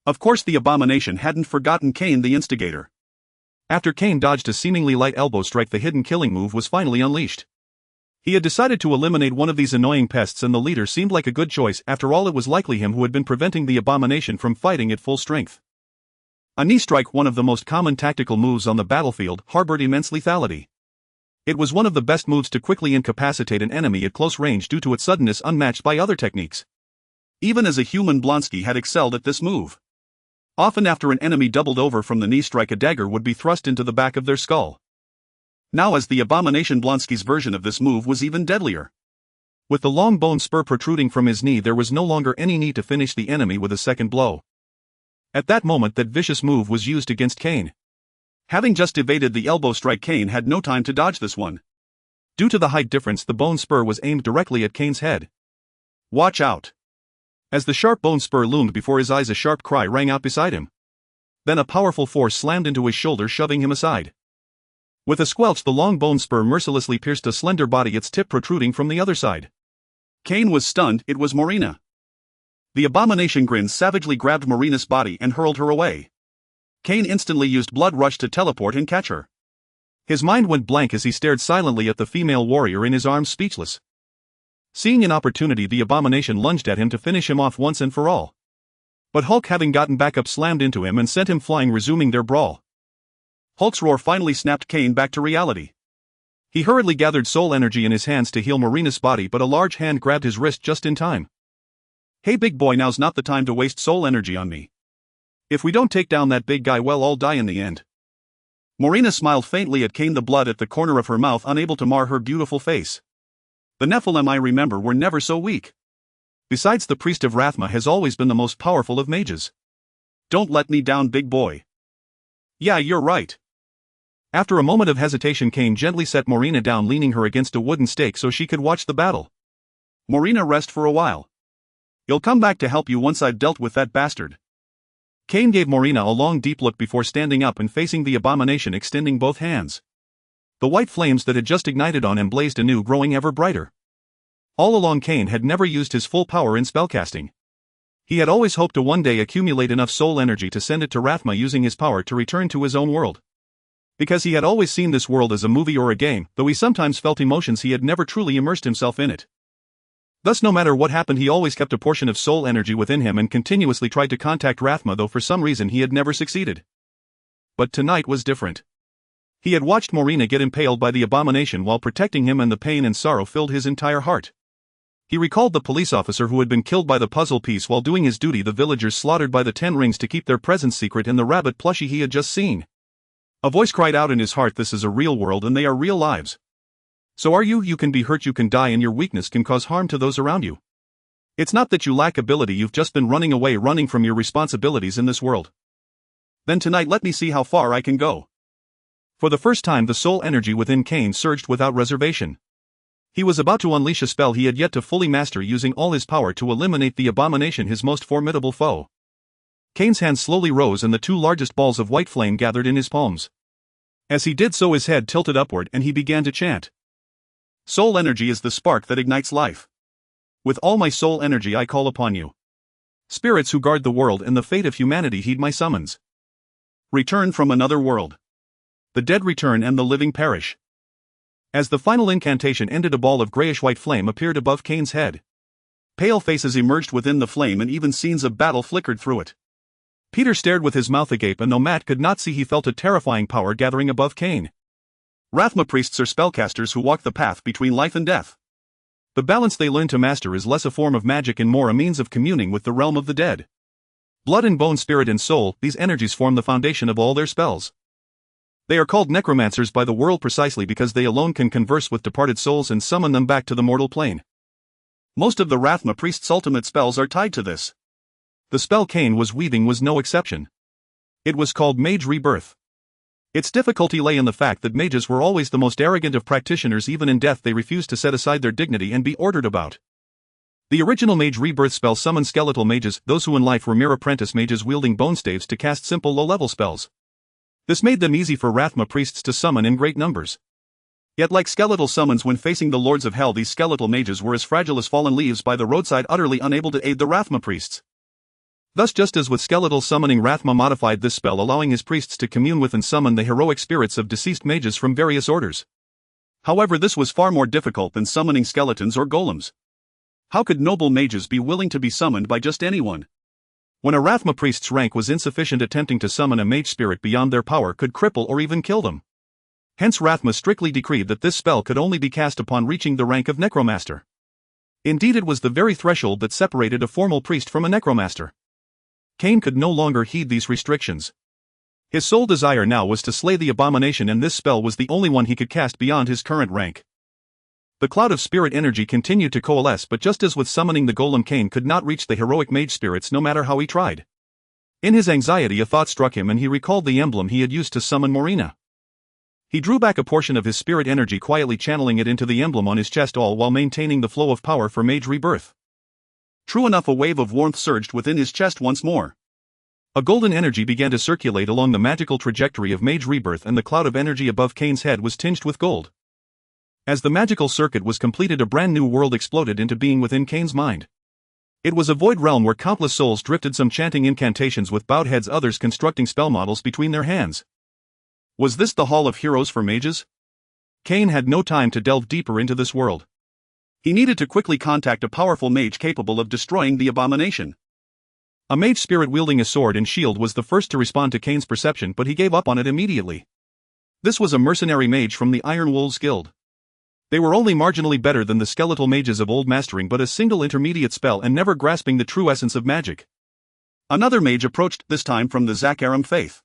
Of course, the abomination hadn't forgotten Kane, the instigator. After Cain dodged a seemingly light elbow strike, the hidden killing move was finally unleashed. He had decided to eliminate one of these annoying pests, and the leader seemed like a good choice. After all, it was likely him who had been preventing the abomination from fighting at full strength. A knee strike, one of the most common tactical moves on the battlefield, harbored immense lethality. It was one of the best moves to quickly incapacitate an enemy at close range due to its suddenness, unmatched by other techniques. Even as a human, Blonsky had excelled at this move. Often after an enemy doubled over from the knee strike, a dagger would be thrust into the back of their skull. Now, as the abomination, Blonsky's version of this move was even deadlier. With the long bone spur protruding from his knee, there was no longer any need to finish the enemy with a second blow. At that moment, that vicious move was used against Cain. Having just evaded the elbow strike, Cain had no time to dodge this one. Due to the height difference, the bone spur was aimed directly at Cain's head. "Watch out!" As the sharp bone spur loomed before his eyes, a sharp cry rang out beside him. Then a powerful force slammed into his shoulder, shoving him aside. With a squelch, the long bone spur mercilessly pierced a slender body, its tip protruding from the other side. Cain was stunned. It was Marina. The abomination grinned, savagely grabbed Marina's body and hurled her away. Cain instantly used Blood Rush to teleport and catch her. His mind went blank as he stared silently at the female warrior in his arms, speechless. Seeing an opportunity, the abomination lunged at him to finish him off once and for all. But Hulk, having gotten back up, slammed into him and sent him flying, resuming their brawl. Hulk's roar finally snapped Cain back to reality. He hurriedly gathered soul energy in his hands to heal Marina's body, but a large hand grabbed his wrist just in time. "Hey big boy, now's not the time to waste soul energy on me. If we don't take down that big guy, well, I'll die in the end." Marina smiled faintly at Cain, the blood at the corner of her mouth unable to mar her beautiful face. "The Nephilim, I remember, were never so weak. Besides, the priest of Rathma has always been the most powerful of mages. Don't let me down, big boy." "Yeah, you're right." After a moment of hesitation, Cain gently set Marina down, leaning her against a wooden stake so she could watch the battle. "Marina, rest for a while. You'll come back to help you once I've dealt with that bastard." Cain gave Marina a long deep look before standing up and facing the abomination, extending both hands. The white flames that had just ignited on him blazed anew, growing ever brighter. All along, Cain had never used his full power in spellcasting. He had always hoped to one day accumulate enough soul energy to send it to Rathma, using his power to return to his own world. Because he had always seen this world as a movie or a game, though he sometimes felt emotions, he had never truly immersed himself in it. Thus, no matter what happened, he always kept a portion of soul energy within him and continuously tried to contact Rathma, though for some reason he had never succeeded. But tonight was different. He had watched Marina get impaled by the abomination while protecting him, and the pain and sorrow filled his entire heart. He recalled the police officer who had been killed by the puzzle piece while doing his duty, the villagers slaughtered by the 10 rings to keep their presence secret, and the rabbit plushie he had just seen. A voice cried out in his heart, "This is a real world and they are real lives. So are you. You can be hurt, you can die, and your weakness can cause harm to those around you. It's not that you lack ability, you've just been running away, running from your responsibilities in this world. Then tonight let me see how far I can go." For the first time, the soul energy within Cain surged without reservation. He was about to unleash a spell he had yet to fully master, using all his power to eliminate the abomination, his most formidable foe. Cain's hand slowly rose and the 2 largest balls of white flame gathered in his palms. As he did so, his head tilted upward and he began to chant. "Soul energy is the spark that ignites life. With all my soul energy I call upon you. Spirits who guard the world and the fate of humanity, heed my summons. Return from another world. The dead return and the living perish." As the final incantation ended, a ball of grayish-white flame appeared above Cain's head. Pale faces emerged within the flame and even scenes of battle flickered through it. Peter stared with his mouth agape, and though Matt could not see, he felt a terrifying power gathering above Cain. Rathma priests are spellcasters who walk the path between life and death. The balance they learn to master is less a form of magic and more a means of communing with the realm of the dead. Blood and bone, spirit and soul, these energies form the foundation of all their spells. They are called necromancers by the world precisely because they alone can converse with departed souls and summon them back to the mortal plane. Most of the Rathma priest's ultimate spells are tied to this. The spell Cain was weaving was no exception. It was called Mage Rebirth. Its difficulty lay in the fact that mages were always the most arrogant of practitioners. Even in death they refused to set aside their dignity and be ordered about. The original Mage Rebirth spell summoned skeletal mages, those who in life were mere apprentice mages wielding bone staves to cast simple low-level spells. This made them easy for Rathma priests to summon in great numbers. Yet like skeletal summons when facing the lords of hell, these skeletal mages were as fragile as fallen leaves by the roadside, utterly unable to aid the Rathma priests. Thus, just as with skeletal summoning, Rathma modified this spell, allowing his priests to commune with and summon the heroic spirits of deceased mages from various orders. However, this was far more difficult than summoning skeletons or golems. How could noble mages be willing to be summoned by just anyone? When a Rathma priest's rank was insufficient, attempting to summon a mage spirit beyond their power could cripple or even kill them. Hence Rathma strictly decreed that this spell could only be cast upon reaching the rank of necromancer. Indeed, it was the very threshold that separated a formal priest from a necromancer. Cain could no longer heed these restrictions. His sole desire now was to slay the abomination, and this spell was the only one he could cast beyond his current rank. The cloud of spirit energy continued to coalesce, but just as with summoning the golem, Cain could not reach the heroic mage spirits no matter how he tried. In his anxiety, a thought struck him and he recalled the emblem he had used to summon Morina. He drew back a portion of his spirit energy, quietly channeling it into the emblem on his chest, all while maintaining the flow of power for mage rebirth. True enough, a wave of warmth surged within his chest once more. A golden energy began to circulate along the magical trajectory of mage rebirth, and the cloud of energy above Cain's head was tinged with gold. As the magical circuit was completed, a brand new world exploded into being within Cain's mind. It was a void realm where countless souls drifted, some chanting incantations with bowed heads, others constructing spell models between their hands. Was this the Hall of Heroes for mages? Cain had no time to delve deeper into this world. He needed to quickly contact a powerful mage capable of destroying the abomination. A mage spirit wielding a sword and shield was the first to respond to Cain's perception, but he gave up on it immediately. This was a mercenary mage from the Iron Wolves Guild. They were only marginally better than the skeletal mages of old, mastering but a single intermediate spell and never grasping the true essence of magic. Another mage approached, this time from the Zakaram faith.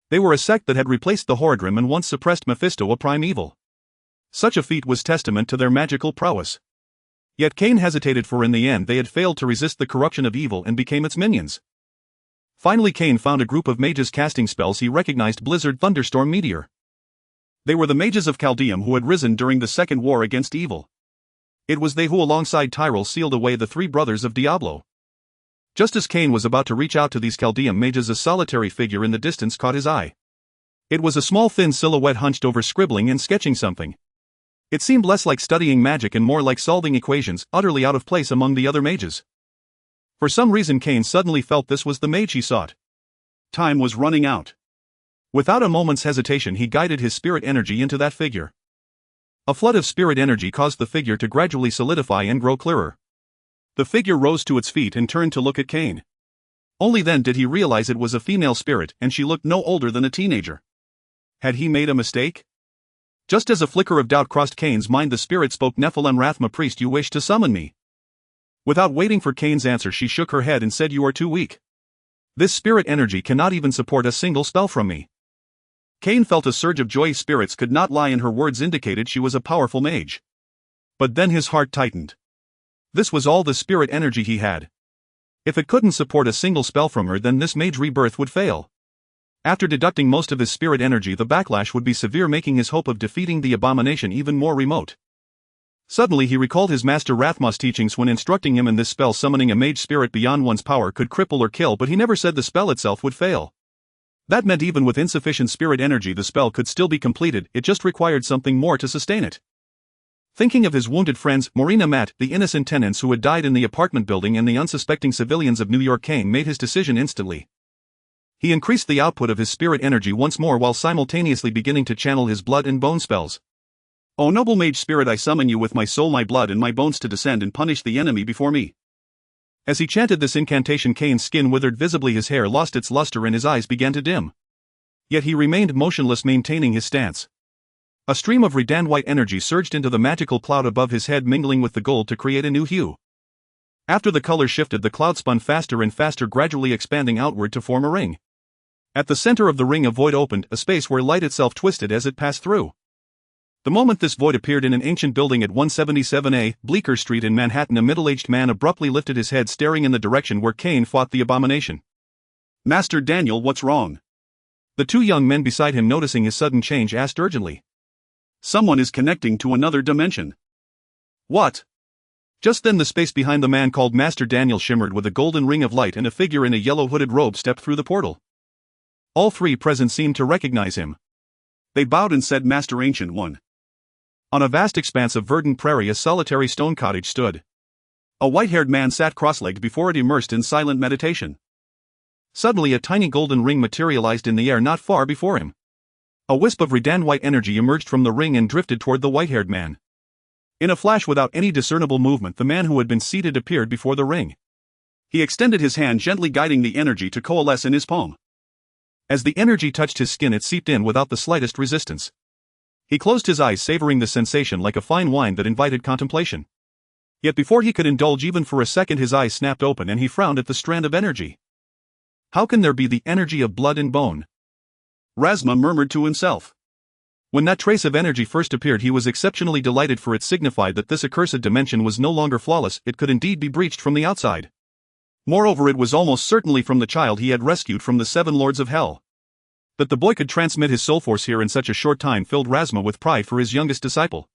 They were a sect that had replaced the Horadrim and once suppressed Mephisto, a primeval. Such a feat was testament to their magical prowess. Yet Cain hesitated, for in the end they had failed to resist the corruption of evil and became its minions. Finally, Cain found a group of mages casting spells. He recognized Blizzard, Thunderstorm, Meteor. They were the mages of Chaldeum who had risen during the Second War against evil. It was they who, alongside Tyrell, sealed away the three brothers of Diablo. Just as Cain was about to reach out to these Chaldeum mages, a solitary figure in the distance caught his eye. It was a small, thin silhouette hunched over, scribbling and sketching something. It seemed less like studying magic and more like solving equations, utterly out of place among the other mages. For some reason, Cain suddenly felt this was the mage he sought. Time was running out. Without a moment's hesitation, he guided his spirit energy into that figure. A flood of spirit energy caused the figure to gradually solidify and grow clearer. The figure rose to its feet and turned to look at Cain. Only then did he realize it was a female spirit, and she looked no older than a teenager. Had he made a mistake? Just as a flicker of doubt crossed Cain's mind, the spirit spoke. "Nephilim, Rathma priest, you wish to summon me?" Without waiting for Cain's answer, she shook her head and said, "You are too weak. This spirit energy cannot even support a single spell from me." Cain felt a surge of joy. Spirits could not lie, and her words indicated she was a powerful mage. But then his heart tightened. This was all the spirit energy he had. If it couldn't support a single spell from her, then this mage rebirth would fail. After deducting most of his spirit energy, the backlash would be severe, making his hope of defeating the abomination even more remote. Suddenly he recalled his master Rathma's teachings when instructing him in this spell. Summoning a mage spirit beyond one's power could cripple or kill, but he never said the spell itself would fail. That meant even with insufficient spirit energy, the spell could still be completed. It just required something more to sustain it. Thinking of his wounded friends, Morina, Matt, the innocent tenants who had died in the apartment building, and the unsuspecting civilians of New York, Cain made his decision instantly. He increased the output of his spirit energy once more while simultaneously beginning to channel his blood and bone spells. "O noble mage spirit, I summon you with my soul, my blood, and my bones to descend and punish the enemy before me." As he chanted this incantation, Cain's skin withered visibly, his hair lost its luster, and his eyes began to dim. Yet he remained motionless, maintaining his stance. A stream of redand white energy surged into the magical cloud above his head, mingling with the gold to create a new hue. After the color shifted, the cloud spun faster and faster, gradually expanding outward to form a ring. At the center of the ring, a void opened, a space where light itself twisted as it passed through. The moment this void appeared in an ancient building at 177A, Bleecker Street in Manhattan, a middle-aged man abruptly lifted his head, staring in the direction where Cain fought the abomination. "Master Daniel, what's wrong?" The two young men beside him, noticing his sudden change, asked urgently. "Someone is connecting to another dimension." "What?" Just then the space behind the man called Master Daniel shimmered with a golden ring of light, and a figure in a yellow hooded robe stepped through the portal. All three present seemed to recognize him. They bowed and said, "Master Ancient One." On a vast expanse of verdant prairie, a solitary stone cottage stood. A white-haired man sat cross-legged before it, immersed in silent meditation. Suddenly a tiny golden ring materialized in the air not far before him. A wisp of redand white energy emerged from the ring and drifted toward the white-haired man. In a flash, without any discernible movement, the man who had been seated appeared before the ring. He extended his hand, gently guiding the energy to coalesce in his palm. As the energy touched his skin, it seeped in without the slightest resistance. He closed his eyes, savoring the sensation like a fine wine that invited contemplation. Yet before he could indulge even for a second, his eyes snapped open and he frowned at the strand of energy. How can there be the energy of blood and bone? Razma murmured to himself. When that trace of energy first appeared, he was exceptionally delighted, for it signified that this accursed dimension was no longer flawless, it could indeed be breached from the outside. Moreover, it was almost certainly from the child he had rescued from the 7 lords of hell. That the boy could transmit his soul force here in such a short time filled Razma with pride for his youngest disciple.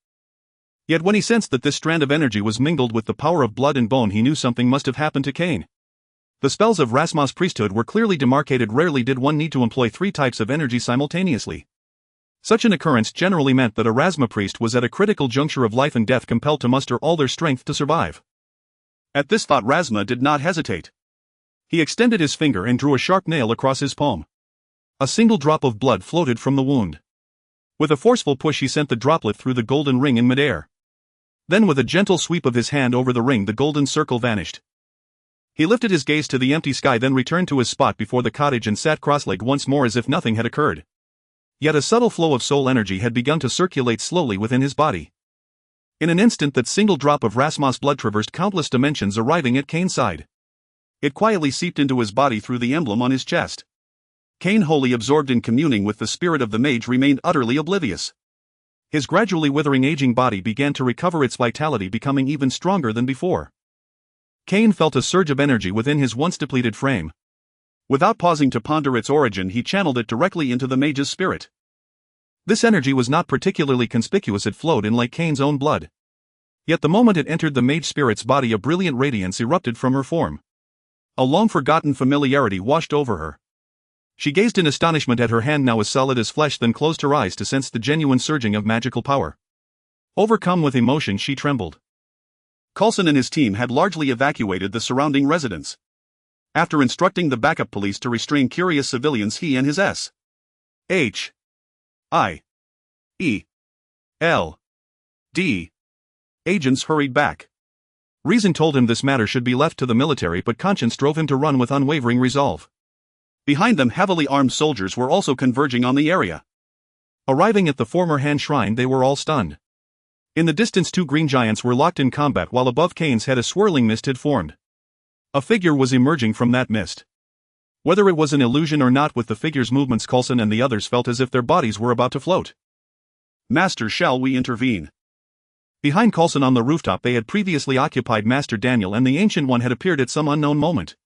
Yet when he sensed that this strand of energy was mingled with the power of blood and bone, he knew something must have happened to Cain. The spells of Razma's priesthood were clearly demarcated. Rarely did one need to employ 3 types of energy simultaneously. Such an occurrence generally meant that a Razma priest was at a critical juncture of life and death, compelled to muster all their strength to survive. At this thought, Razma did not hesitate. He extended his finger and drew a sharp nail across his palm. A single drop of blood floated from the wound. With a forceful push, he sent the droplet through the golden ring in midair. Then with a gentle sweep of his hand over the ring, the golden circle vanished. He lifted his gaze to the empty sky, then returned to his spot before the cottage and sat cross-legged once more as if nothing had occurred. Yet a subtle flow of soul energy had begun to circulate slowly within his body. In an instant, that single drop of Razma's blood traversed countless dimensions, arriving at Cain's side. It quietly seeped into his body through the emblem on his chest. Cain, wholly absorbed in communing with the spirit of the mage, remained utterly oblivious. His gradually withering, aging body began to recover its vitality, becoming even stronger than before. Cain felt a surge of energy within his once depleted frame. Without pausing to ponder its origin, he channeled it directly into the mage's spirit. This energy was not particularly conspicuous, it flowed in like Cain's own blood. Yet the moment it entered the mage spirit's body, a brilliant radiance erupted from her form. A long-forgotten familiarity washed over her. She gazed in astonishment at her hand, now as solid as flesh, then closed her eyes to sense the genuine surging of magical power. Overcome with emotion, she trembled. Coulson and his team had largely evacuated the surrounding residence. After instructing the backup police to restrain curious civilians, he and his S.H.I.E.L.D. agents hurried back. Reason told him this matter should be left to the military, but conscience drove him to run with unwavering resolve. Behind them, heavily armed soldiers were also converging on the area. Arriving at the former hand shrine, they were all stunned. In the distance, 2 green giants were locked in combat, while above Cain's head a swirling mist had formed. A figure was emerging from that mist. Whether it was an illusion or not, with the figure's movements, Coulson and the others felt as if their bodies were about to float. "Master, shall we intervene?" Behind Coulson on the rooftop, they had previously occupied Master Daniel, and the Ancient One had appeared at some unknown moment.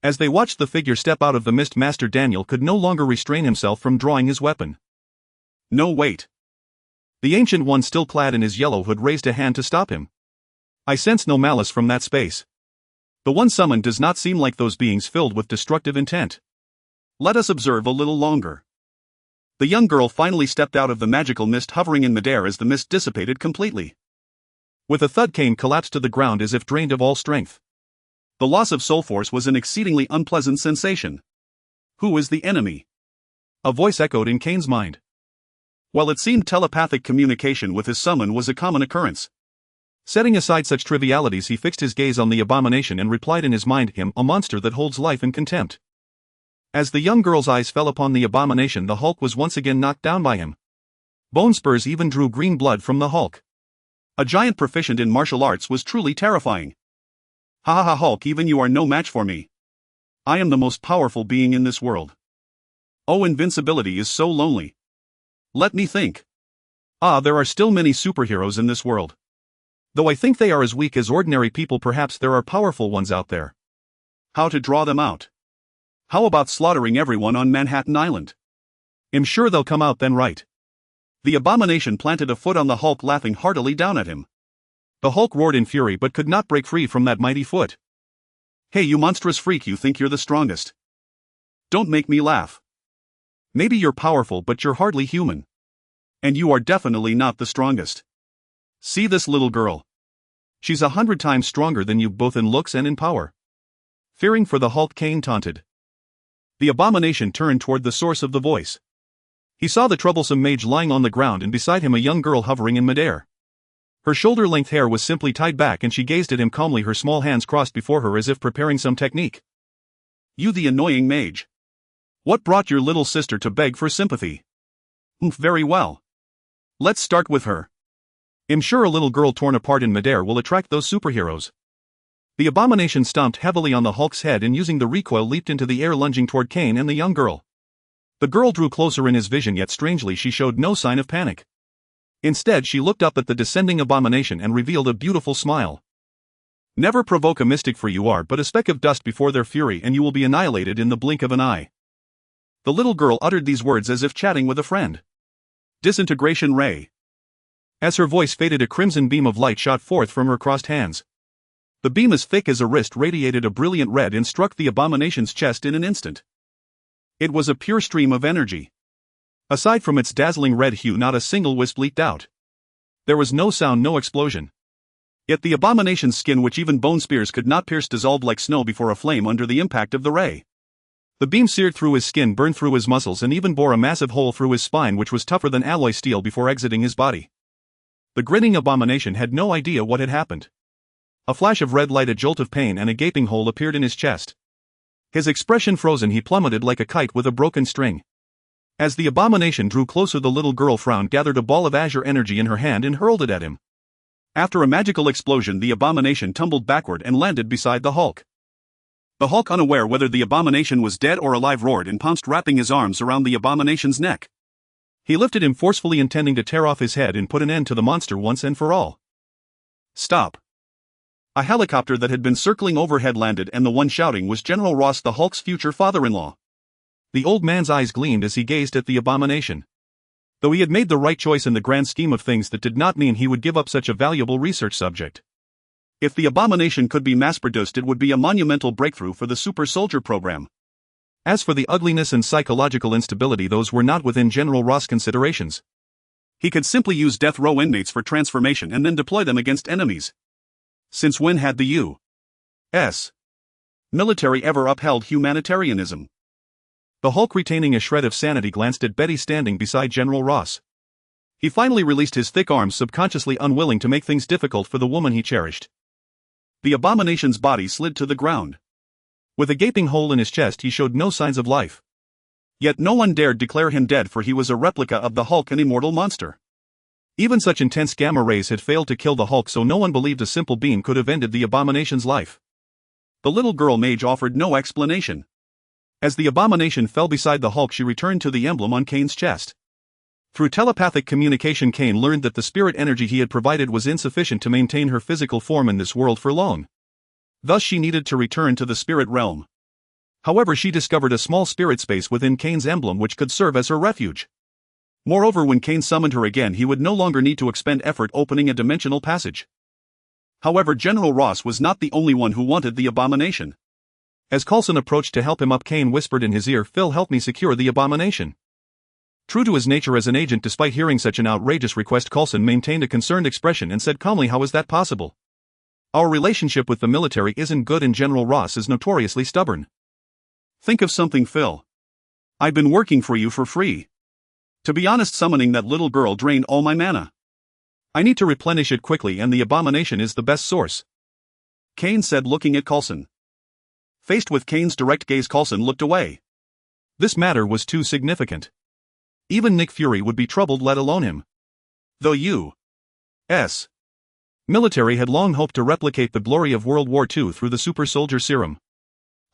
As they watched the figure step out of the mist, Master Daniel could no longer restrain himself from drawing his weapon. "No, wait." The Ancient One, still clad in his yellow hood, raised a hand to stop him. "I sense no malice from that space. The one summoned does not seem like those beings filled with destructive intent. Let us observe a little longer." The young girl finally stepped out of the magical mist, hovering in midair as the mist dissipated completely. With a thud, Cain collapsed to the ground as if drained of all strength. The loss of soul force was an exceedingly unpleasant sensation. "Who is the enemy?" a voice echoed in Cain's mind. While it seemed telepathic communication with his summon was a common occurrence. Setting aside such trivialities, he fixed his gaze on the abomination and replied in his mind, "Him, a monster that holds life in contempt." As the young girl's eyes fell upon the abomination, the Hulk was once again knocked down by him. Bone Spurs even drew green blood from the Hulk. A giant proficient in martial arts was truly terrifying. "Ha ha ha, Hulk, even you are no match for me. I am the most powerful being in this world. Oh, invincibility is so lonely. Let me think. There are still many superheroes in this world. Though I think they are as weak as ordinary people, perhaps there are powerful ones out there. How to draw them out? How about slaughtering everyone on Manhattan Island? I'm sure they'll come out then, right?" The abomination planted a foot on the Hulk, laughing heartily down at him. The Hulk roared in fury but could not break free from that mighty foot. "Hey, you monstrous freak, you think you're the strongest? Don't make me laugh. Maybe you're powerful, but you're hardly human. And you are definitely not the strongest. See this little girl. She's 100 times stronger than you, both in looks and in power." Fearing for the Hulk, Cain taunted. The abomination turned toward the source of the voice. He saw the troublesome mage lying on the ground and beside him a young girl hovering in midair. Her shoulder-length hair was simply tied back and she gazed at him calmly, her small hands crossed before her as if preparing some technique. "You the annoying mage. What brought your little sister to beg for sympathy?" Very well. Let's start with her. I'm sure a little girl torn apart in midair will attract those superheroes." The abomination stomped heavily on the Hulk's head and using the recoil leaped into the air, lunging toward Kane and the young girl. The girl drew closer in his vision, yet strangely she showed no sign of panic. Instead she looked up at the descending abomination and revealed a beautiful smile. "Never provoke a mystic, for you are but a speck of dust before their fury and you will be annihilated in the blink of an eye." The little girl uttered these words as if chatting with a friend. "Disintegration ray." As her voice faded, a crimson beam of light shot forth from her crossed hands. The beam, as thick as a wrist, radiated a brilliant red and struck the abomination's chest in an instant. It was a pure stream of energy. Aside from its dazzling red hue, not a single wisp leaked out. There was no sound, no explosion. Yet the abomination's skin, which even bone spears could not pierce, dissolved like snow before a flame under the impact of the ray. The beam seared through his skin, burned through his muscles, and even bore a massive hole through his spine, which was tougher than alloy steel, before exiting his body. The grinning abomination had no idea what had happened. A flash of red light, a jolt of pain, and a gaping hole appeared in his chest. His expression frozen, he plummeted like a kite with a broken string. As the abomination drew closer, the little girl frowned, gathered a ball of azure energy in her hand, and hurled it at him. After a magical explosion, the abomination tumbled backward and landed beside the Hulk. The Hulk, unaware whether the abomination was dead or alive, roared and pounced, wrapping his arms around the abomination's neck. He lifted him forcefully, intending to tear off his head and put an end to the monster once and for all. "Stop." A helicopter that had been circling overhead landed, and the one shouting was General Ross, the Hulk's future father-in-law. The old man's eyes gleamed as he gazed at the abomination. Though he had made the right choice in the grand scheme of things, that did not mean he would give up such a valuable research subject. If the abomination could be mass-produced, it would be a monumental breakthrough for the super soldier program. As for the ugliness and psychological instability, those were not within General Ross' considerations. He could simply use death row inmates for transformation and then deploy them against enemies. Since when had the U.S. military ever upheld humanitarianism? The Hulk, retaining a shred of sanity, glanced at Betty standing beside General Ross. He finally released his thick arms, subconsciously unwilling to make things difficult for the woman he cherished. The abomination's body slid to the ground. With a gaping hole in his chest, he showed no signs of life. Yet no one dared declare him dead, for he was a replica of the Hulk, an immortal monster. Even such intense gamma rays had failed to kill the Hulk, so no one believed a simple beam could have ended the abomination's life. The little girl mage offered no explanation. As the abomination fell beside the Hulk, she returned to the emblem on Kane's chest. Through telepathic communication, Kane learned that the spirit energy he had provided was insufficient to maintain her physical form in this world for long. Thus she needed to return to the spirit realm. However, she discovered a small spirit space within Kane's emblem which could serve as her refuge. Moreover, when Kane summoned her again, he would no longer need to expend effort opening a dimensional passage. However, General Ross was not the only one who wanted the abomination. As Coulson approached to help him up, Kane whispered in his ear, "Phil, help me secure the abomination." True to his nature as an agent, despite hearing such an outrageous request, Coulson maintained a concerned expression and said calmly, "How is that possible? Our relationship with the military isn't good and General Ross is notoriously stubborn. Think of something, Phil. I've been working for you for free. To be honest, summoning that little girl drained all my mana. I need to replenish it quickly, and the abomination is the best source," Kane said, looking at Coulson. Faced with Kane's direct gaze, Coulson looked away. This matter was too significant. Even Nick Fury would be troubled, let alone him. The U.S. military had long hoped to replicate the glory of World War II through the super soldier serum.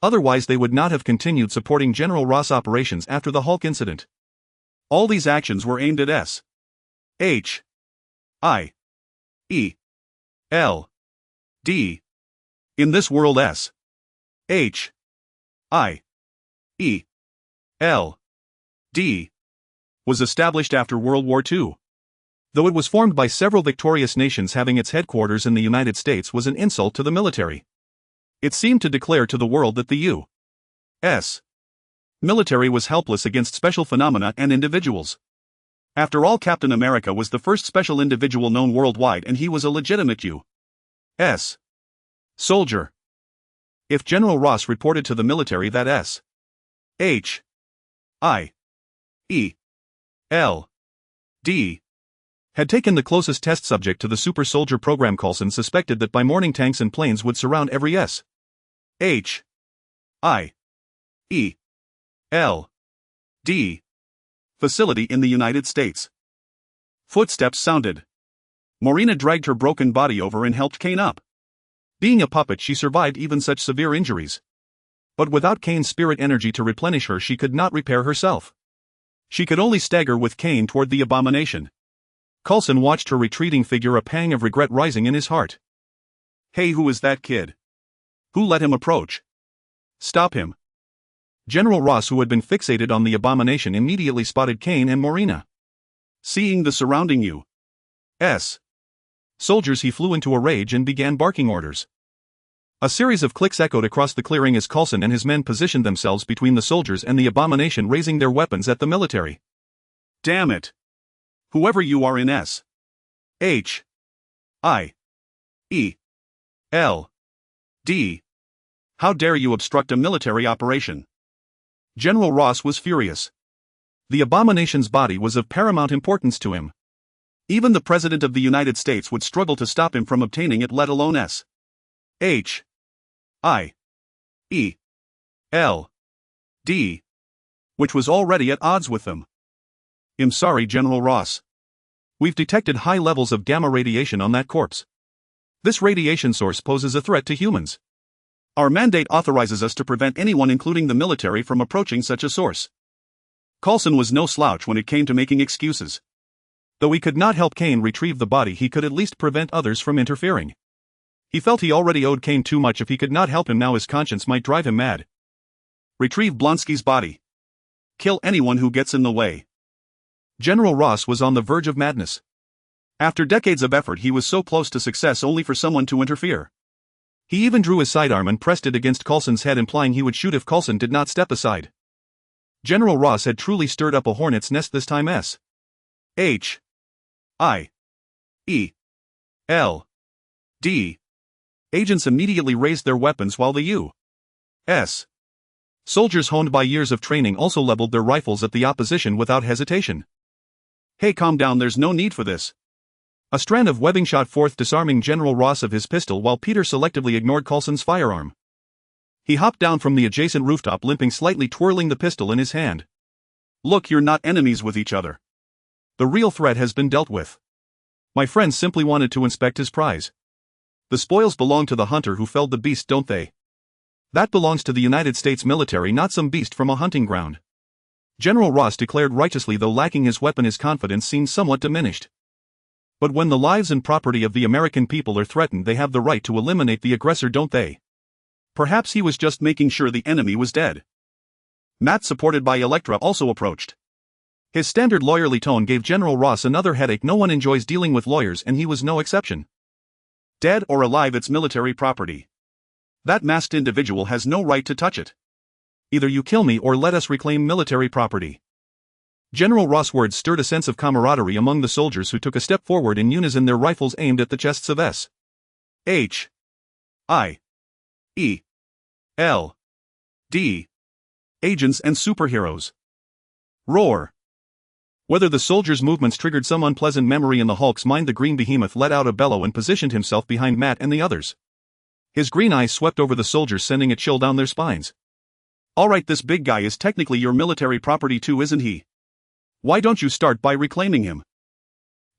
Otherwise they would not have continued supporting General Ross' operations after the Hulk incident. All these actions were aimed at S.H.I.E.L.D. In this world, S.H.I.E.L.D. was established after World War II. Though it was formed by several victorious nations, having its headquarters in the United States was an insult to the military. It seemed to declare to the world that the U.S. military was helpless against special phenomena and individuals. After all, Captain America was the first special individual known worldwide, and he was a legitimate U.S. soldier. If General Ross reported to the military that S. H. I. E. L. D. had taken the closest test subject to the super soldier program. Coulson suspected that by morning tanks and planes would surround every S. H. I. E. L. D. facility in the United States. Footsteps sounded. Morena dragged her broken body over and helped Kane up. Being a puppet, she survived even such severe injuries. But without Kane's spirit energy to replenish her, she could not repair herself. She could only stagger with Kane toward the abomination. Coulson watched her retreating figure, a pang of regret rising in his heart. Hey, who is that kid? Who let him approach? Stop him. General Ross, who had been fixated on the abomination, immediately spotted Kane and Morena. Seeing the surrounding U.S. soldiers, he flew into a rage and began barking orders. A series of clicks echoed across the clearing as Coulson and his men positioned themselves between the soldiers and the abomination, raising their weapons at the military. Damn it! Whoever you are in S. H. I. E. L. D. How dare you obstruct a military operation? General Ross was furious. The abomination's body was of paramount importance to him. Even the President of the United States would struggle to stop him from obtaining it, let alone S. H. I. E. L. D. which was already at odds with them. I'm sorry, General Ross. We've detected high levels of gamma radiation on that corpse. This radiation source poses a threat to humans. Our mandate authorizes us to prevent anyone, including the military, from approaching such a source. Coulson was no slouch when it came to making excuses. Though he could not help Kane retrieve the body, he could at least prevent others from interfering. He felt he already owed Kane too much. If he could not help him now, his conscience might drive him mad. Retrieve Blonsky's body. Kill anyone who gets in the way. General Ross was on the verge of madness. After decades of effort, he was so close to success, only for someone to interfere. He even drew his sidearm and pressed it against Coulson's head, implying he would shoot if Coulson did not step aside. General Ross had truly stirred up a hornet's nest this time. S. H. I. E. L. D. agents immediately raised their weapons, while the U.S. soldiers, honed by years of training, also leveled their rifles at the opposition without hesitation. Hey, calm down, there's no need for this. A strand of webbing shot forth, disarming General Ross of his pistol, while Peter selectively ignored Coulson's firearm. He hopped down from the adjacent rooftop, limping slightly, twirling the pistol in his hand. Look, you're not enemies with each other. The real threat has been dealt with. My friend simply wanted to inspect his prize. The spoils belong to the hunter who felled the beast, don't they? That belongs to the United States military, not some beast from a hunting ground. General Ross declared righteously, though lacking his weapon, his confidence seemed somewhat diminished. But when the lives and property of the American people are threatened, they have the right to eliminate the aggressor, don't they? Perhaps he was just making sure the enemy was dead. Matt, supported by Elektra, also approached. His standard lawyerly tone gave General Ross another headache. No one enjoys dealing with lawyers, and he was no exception. Dead or alive, it's military property. That masked individual has no right to touch it. Either you kill me or let us reclaim military property. General Ross' words stirred a sense of camaraderie among the soldiers, who took a step forward in unison, their rifles aimed at the chests of S. H. I. E. L. D. agents and superheroes. Roar. Whether the soldiers' movements triggered some unpleasant memory in the Hulk's mind, the green behemoth let out a bellow and positioned himself behind Matt and the others. His green eyes swept over the soldiers, sending a chill down their spines. Alright, this big guy is technically your military property too, isn't he? Why don't you start by reclaiming him?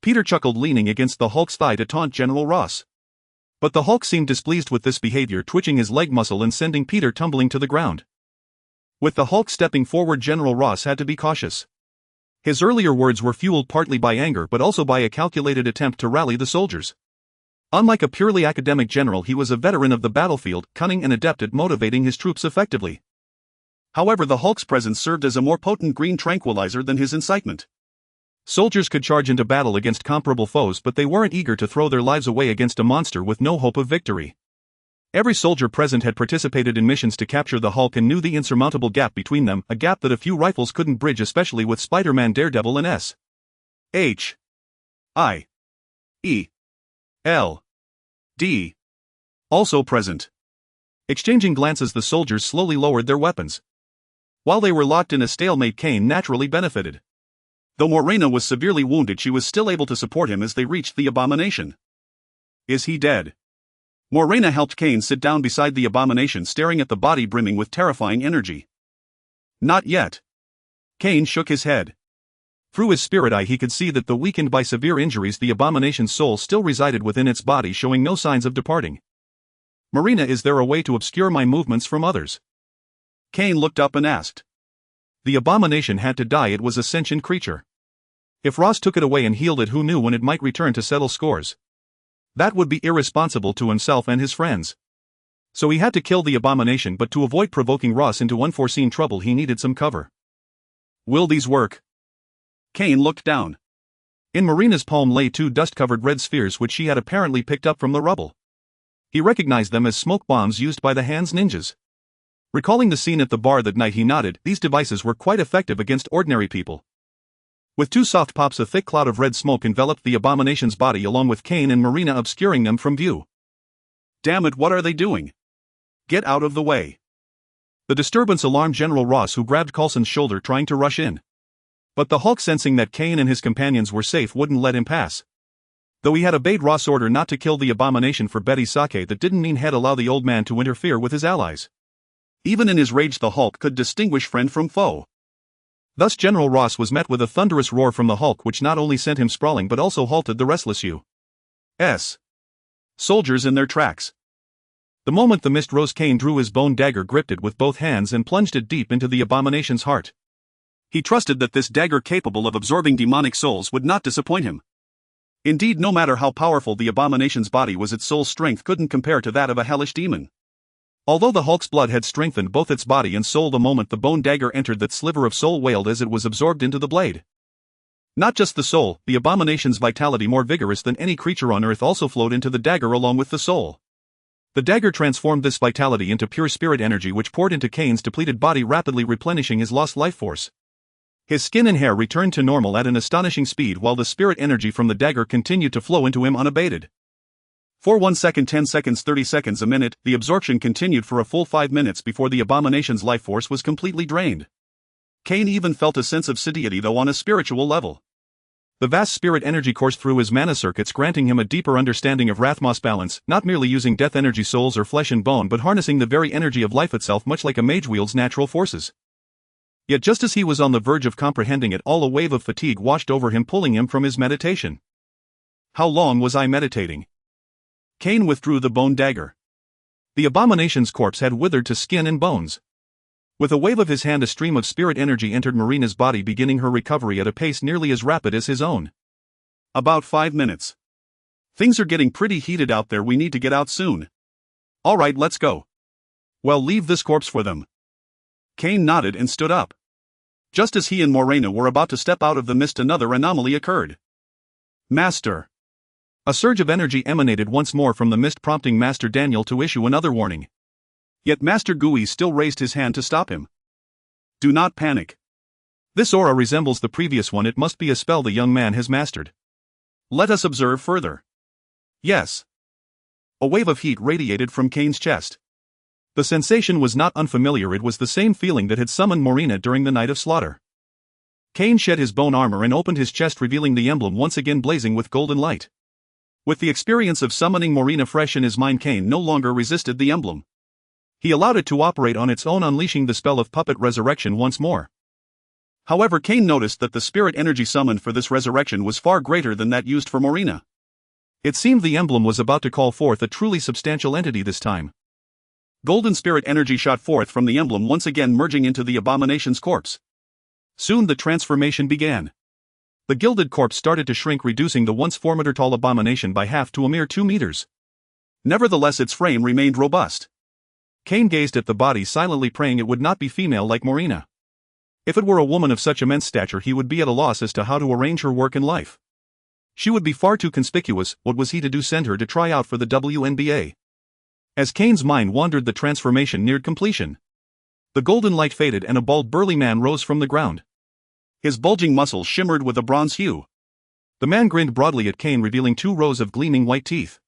Peter chuckled, leaning against the Hulk's thigh to taunt General Ross. But the Hulk seemed displeased with this behavior, twitching his leg muscle and sending Peter tumbling to the ground. With the Hulk stepping forward, General Ross had to be cautious. His earlier words were fueled partly by anger but also by a calculated attempt to rally the soldiers. Unlike a purely academic general, he was a veteran of the battlefield, cunning and adept at motivating his troops effectively. However, the Hulk's presence served as a more potent green tranquilizer than his incitement. Soldiers could charge into battle against comparable foes, but they weren't eager to throw their lives away against a monster with no hope of victory. Every soldier present had participated in missions to capture the Hulk and knew the insurmountable gap between them, a gap that a few rifles couldn't bridge, especially with Spider-Man, Daredevil and S. H. I. E. L. D. also present. Exchanging glances, the soldiers slowly lowered their weapons. While they were locked in a stalemate, Kane naturally benefited. Though Morena was severely wounded, she was still able to support him as they reached the abomination. Is he dead? Morena helped Kane sit down beside the abomination, staring at the body brimming with terrifying energy. Not yet. Kane shook his head. Through his spirit eye he could see that, though weakened by severe injuries, the abomination's soul still resided within its body, showing no signs of departing. Morena, is there a way to obscure my movements from others? Kane looked up and asked. The abomination had to die. It was a sentient creature. If Ross took it away and healed it, who knew when it might return to settle scores? That would be irresponsible to himself and his friends. So he had to kill the abomination, but to avoid provoking Ross into unforeseen trouble he needed some cover. Will these work? Kane looked down. In Morena's palm lay 2 dust-covered red spheres which she had apparently picked up from the rubble. He recognized them as smoke bombs used by the Hands ninjas. Recalling the scene at the bar that night, he nodded. These devices were quite effective against ordinary people. With 2 soft pops, a thick cloud of red smoke enveloped the abomination's body, along with Kane and Morena obscuring them from view. Damn it, what are they doing? Get out of the way. The disturbance alarmed General Ross, who grabbed Coulson's shoulder, trying to rush in. But the Hulk, sensing that Kane and his companions were safe, wouldn't let him pass. Though he had obeyed Ross' order not to kill the abomination for Betty's sake, that didn't mean he'd allow the old man to interfere with his allies. Even in his rage, the Hulk could distinguish friend from foe. Thus General Ross was met with a thunderous roar from the Hulk, which not only sent him sprawling but also halted the restless U.S. soldiers in their tracks. The moment the mist rose, Kane drew his bone dagger, gripped it with both hands, and plunged it deep into the abomination's heart. He trusted that this dagger, capable of absorbing demonic souls, would not disappoint him. Indeed, no matter how powerful the abomination's body was, its soul's strength couldn't compare to that of a hellish demon. Although the Hulk's blood had strengthened both its body and soul, the moment the bone dagger entered, that sliver of soul wailed as it was absorbed into the blade. Not just the soul, the abomination's vitality, more vigorous than any creature on Earth, also flowed into the dagger along with the soul. The dagger transformed this vitality into pure spirit energy, which poured into Kane's depleted body, rapidly replenishing his lost life force. His skin and hair returned to normal at an astonishing speed, while the spirit energy from the dagger continued to flow into him unabated. For 1 second, 10 seconds, 30 seconds, a minute, the absorption continued for a full 5 minutes before the abomination's life force was completely drained. Kane even felt a sense of satiety, though on a spiritual level. The vast spirit energy coursed through his mana circuits, granting him a deeper understanding of Rathmos balance, not merely using death energy souls or flesh and bone, but harnessing the very energy of life itself, much like a mage wields natural forces. Yet just as he was on the verge of comprehending it all, a wave of fatigue washed over him, pulling him from his meditation. How long was I meditating? Kane withdrew the bone dagger. The abomination's corpse had withered to skin and bones. With a wave of his hand, a stream of spirit energy entered Morena's body, beginning her recovery at a pace nearly as rapid as his own. About 5 minutes. Things are getting pretty heated out there. We need to get out soon. All right, let's go. Well, leave this corpse for them. Kane nodded and stood up. Just as he and Morena were about to step out of the mist, another anomaly occurred. Master. A surge of energy emanated once more from the mist, prompting Master Daniel to issue another warning. Yet Master Gui still raised his hand to stop him. Do not panic. This aura resembles the previous one. It must be a spell the young man has mastered. Let us observe further. Yes. A wave of heat radiated from Kane's chest. The sensation was not unfamiliar. It was the same feeling that had summoned Morena during the night of slaughter. Kane shed his bone armor and opened his chest, revealing the emblem once again blazing with golden light. With the experience of summoning Morena fresh in his mind, Kane no longer resisted the emblem. He allowed it to operate on its own, unleashing the spell of puppet resurrection once more. However, Kane noticed that the spirit energy summoned for this resurrection was far greater than that used for Morena. It seemed the emblem was about to call forth a truly substantial entity this time. Golden spirit energy shot forth from the emblem, once again merging into the abomination's corpse. Soon the transformation began. The gilded corpse started to shrink, reducing the once formidable abomination by half to a mere 2 meters. Nevertheless, its frame remained robust. Kane gazed at the body, silently praying it would not be female like Morena. If it were a woman of such immense stature, he would be at a loss as to how to arrange her work in life. She would be far too conspicuous. What was he to do? Send her to try out for the WNBA? As Kane's mind wandered, the transformation neared completion. The golden light faded and a bald, burly man rose from the ground. His bulging muscles shimmered with a bronze hue. The man grinned broadly at Kane, revealing 2 rows of gleaming white teeth.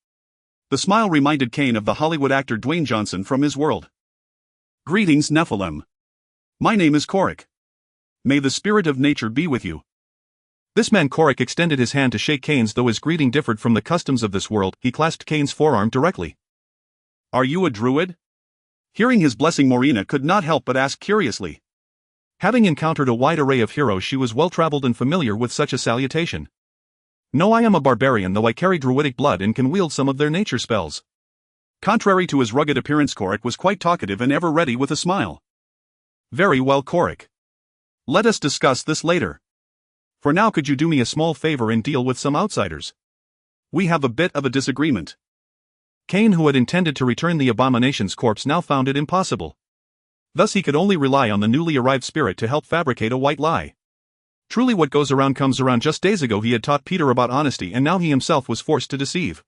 The smile reminded Kane of the Hollywood actor Dwayne Johnson from his world. Greetings, Nephilim. My name is Korik. May the spirit of nature be with you. This man Korik extended his hand to shake Kane's. Though his greeting differed from the customs of this world, he clasped Kane's forearm directly. Are you a druid? Hearing his blessing, Morina could not help but ask curiously. Having encountered a wide array of heroes, she was well-traveled and familiar with such a salutation. No, I am a barbarian, though I carry druidic blood and can wield some of their nature spells. Contrary to his rugged appearance, Korik was quite talkative and ever ready with a smile. Very well, Korik. Let us discuss this later. For now, could you do me a small favor and deal with some outsiders? We have a bit of a disagreement. Kane, who had intended to return the abomination's corpse, now found it impossible. Thus he could only rely on the newly arrived spirit to help fabricate a white lie. Truly, what goes around comes around. Just days ago he had taught Peter about honesty, and now he himself was forced to deceive.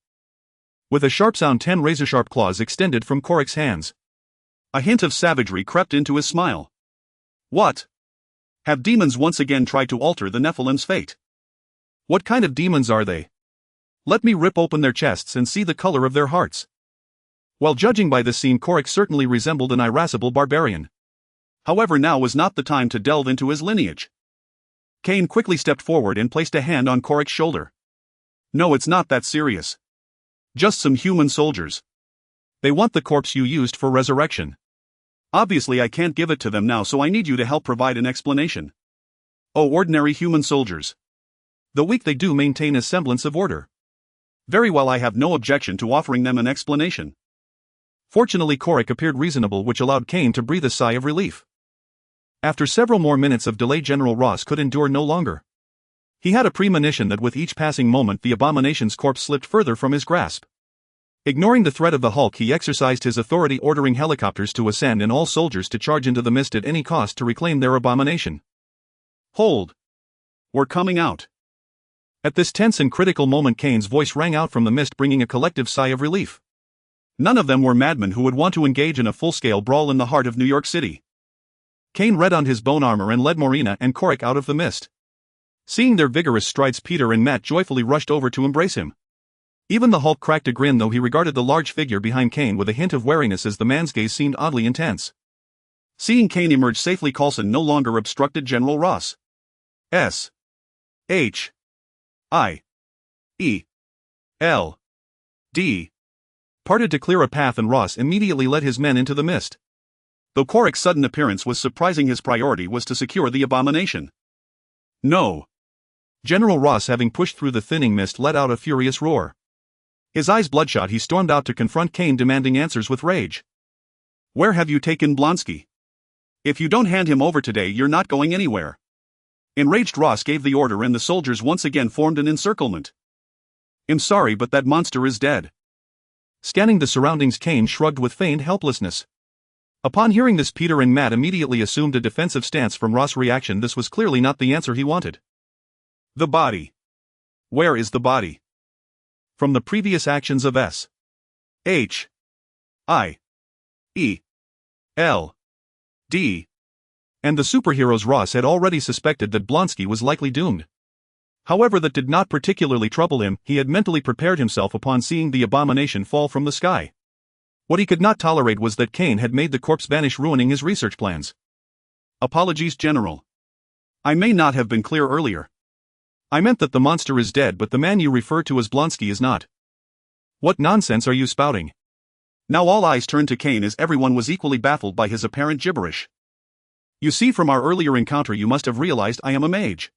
With a sharp sound, 10 razor-sharp claws extended from Korik's hands. A hint of savagery crept into his smile. What? Have demons once again tried to alter the Nephilim's fate? What kind of demons are they? Let me rip open their chests and see the color of their hearts. While judging by this scene, Korik certainly resembled an irascible barbarian. However, now was not the time to delve into his lineage. Kane quickly stepped forward and placed a hand on Korik's shoulder. No, it's not that serious. Just some human soldiers. They want the corpse you used for resurrection. Obviously I can't give it to them now, so I need you to help provide an explanation. Oh, ordinary human soldiers. The weak, they do maintain a semblance of order. Very well, I have no objection to offering them an explanation. Fortunately, Korik appeared reasonable, which allowed Kane to breathe a sigh of relief. After several more minutes of delay, General Ross could endure no longer. He had a premonition that with each passing moment the abomination's corpse slipped further from his grasp. Ignoring the threat of the Hulk, he exercised his authority, ordering helicopters to ascend and all soldiers to charge into the mist at any cost to reclaim their abomination. Hold! We're coming out. At this tense and critical moment, Kane's voice rang out from the mist, bringing a collective sigh of relief. None of them were madmen who would want to engage in a full-scale brawl in the heart of New York City. Kane redonned his bone armor and led Morina and Korik out of the mist. Seeing their vigorous strides, Peter and Matt joyfully rushed over to embrace him. Even the Hulk cracked a grin, though he regarded the large figure behind Kane with a hint of wariness, as the man's gaze seemed oddly intense. Seeing Kane emerge safely, Coulson no longer obstructed General Ross. S. H. I. E. L. D. Parted to clear a path, and Ross immediately led his men into the mist. Though Korik's sudden appearance was surprising, his priority was to secure the abomination. No. General Ross, having pushed through the thinning mist, let out a furious roar. His eyes bloodshot, he stormed out to confront Kane, demanding answers with rage. Where have you taken Blonsky? If you don't hand him over today, you're not going anywhere. Enraged, Ross gave the order, and the soldiers once again formed an encirclement. I'm sorry, but that monster is dead. Scanning the surroundings, Kane shrugged with feigned helplessness. Upon hearing this, Peter and Matt immediately assumed a defensive stance. From Ross' reaction, this was clearly not the answer he wanted. The body. Where is the body? From the previous actions of S. H. I. E. L. D. and the superheroes, Ross had already suspected that Blonsky was likely doomed. However, that did not particularly trouble him. He had mentally prepared himself upon seeing the abomination fall from the sky. What he could not tolerate was that Kane had made the corpse vanish, ruining his research plans. Apologies, General. I may not have been clear earlier. I meant that the monster is dead, but the man you refer to as Blonsky is not. What nonsense are you spouting? Now all eyes turned to Kane, as everyone was equally baffled by his apparent gibberish. You see, from our earlier encounter you must have realized I am a mage.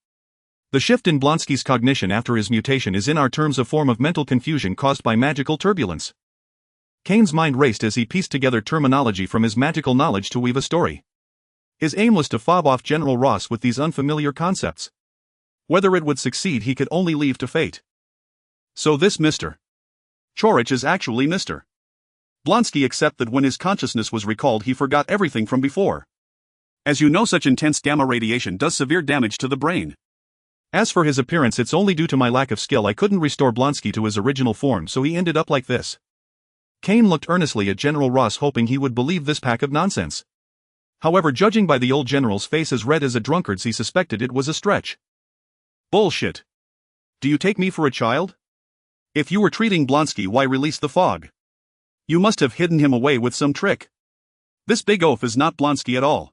The shift in Blonsky's cognition after his mutation is, in our terms, a form of mental confusion caused by magical turbulence. Kane's mind raced as he pieced together terminology from his magical knowledge to weave a story. His aim was to fob off General Ross with these unfamiliar concepts. Whether it would succeed he could only leave to fate. So this Mr. Chorich is actually Mr. Blonsky, except that when his consciousness was recalled he forgot everything from before. As you know, such intense gamma radiation does severe damage to the brain. As for his appearance, it's only due to my lack of skill. I couldn't restore Blonsky to his original form, so he ended up like this. Kane looked earnestly at General Ross, hoping he would believe this pack of nonsense. However, judging by the old general's face as red as a drunkard's, he suspected it was a stretch. Bullshit. Do you take me for a child? If you were treating Blonsky, why release the fog? You must have hidden him away with some trick. This big oaf is not Blonsky at all.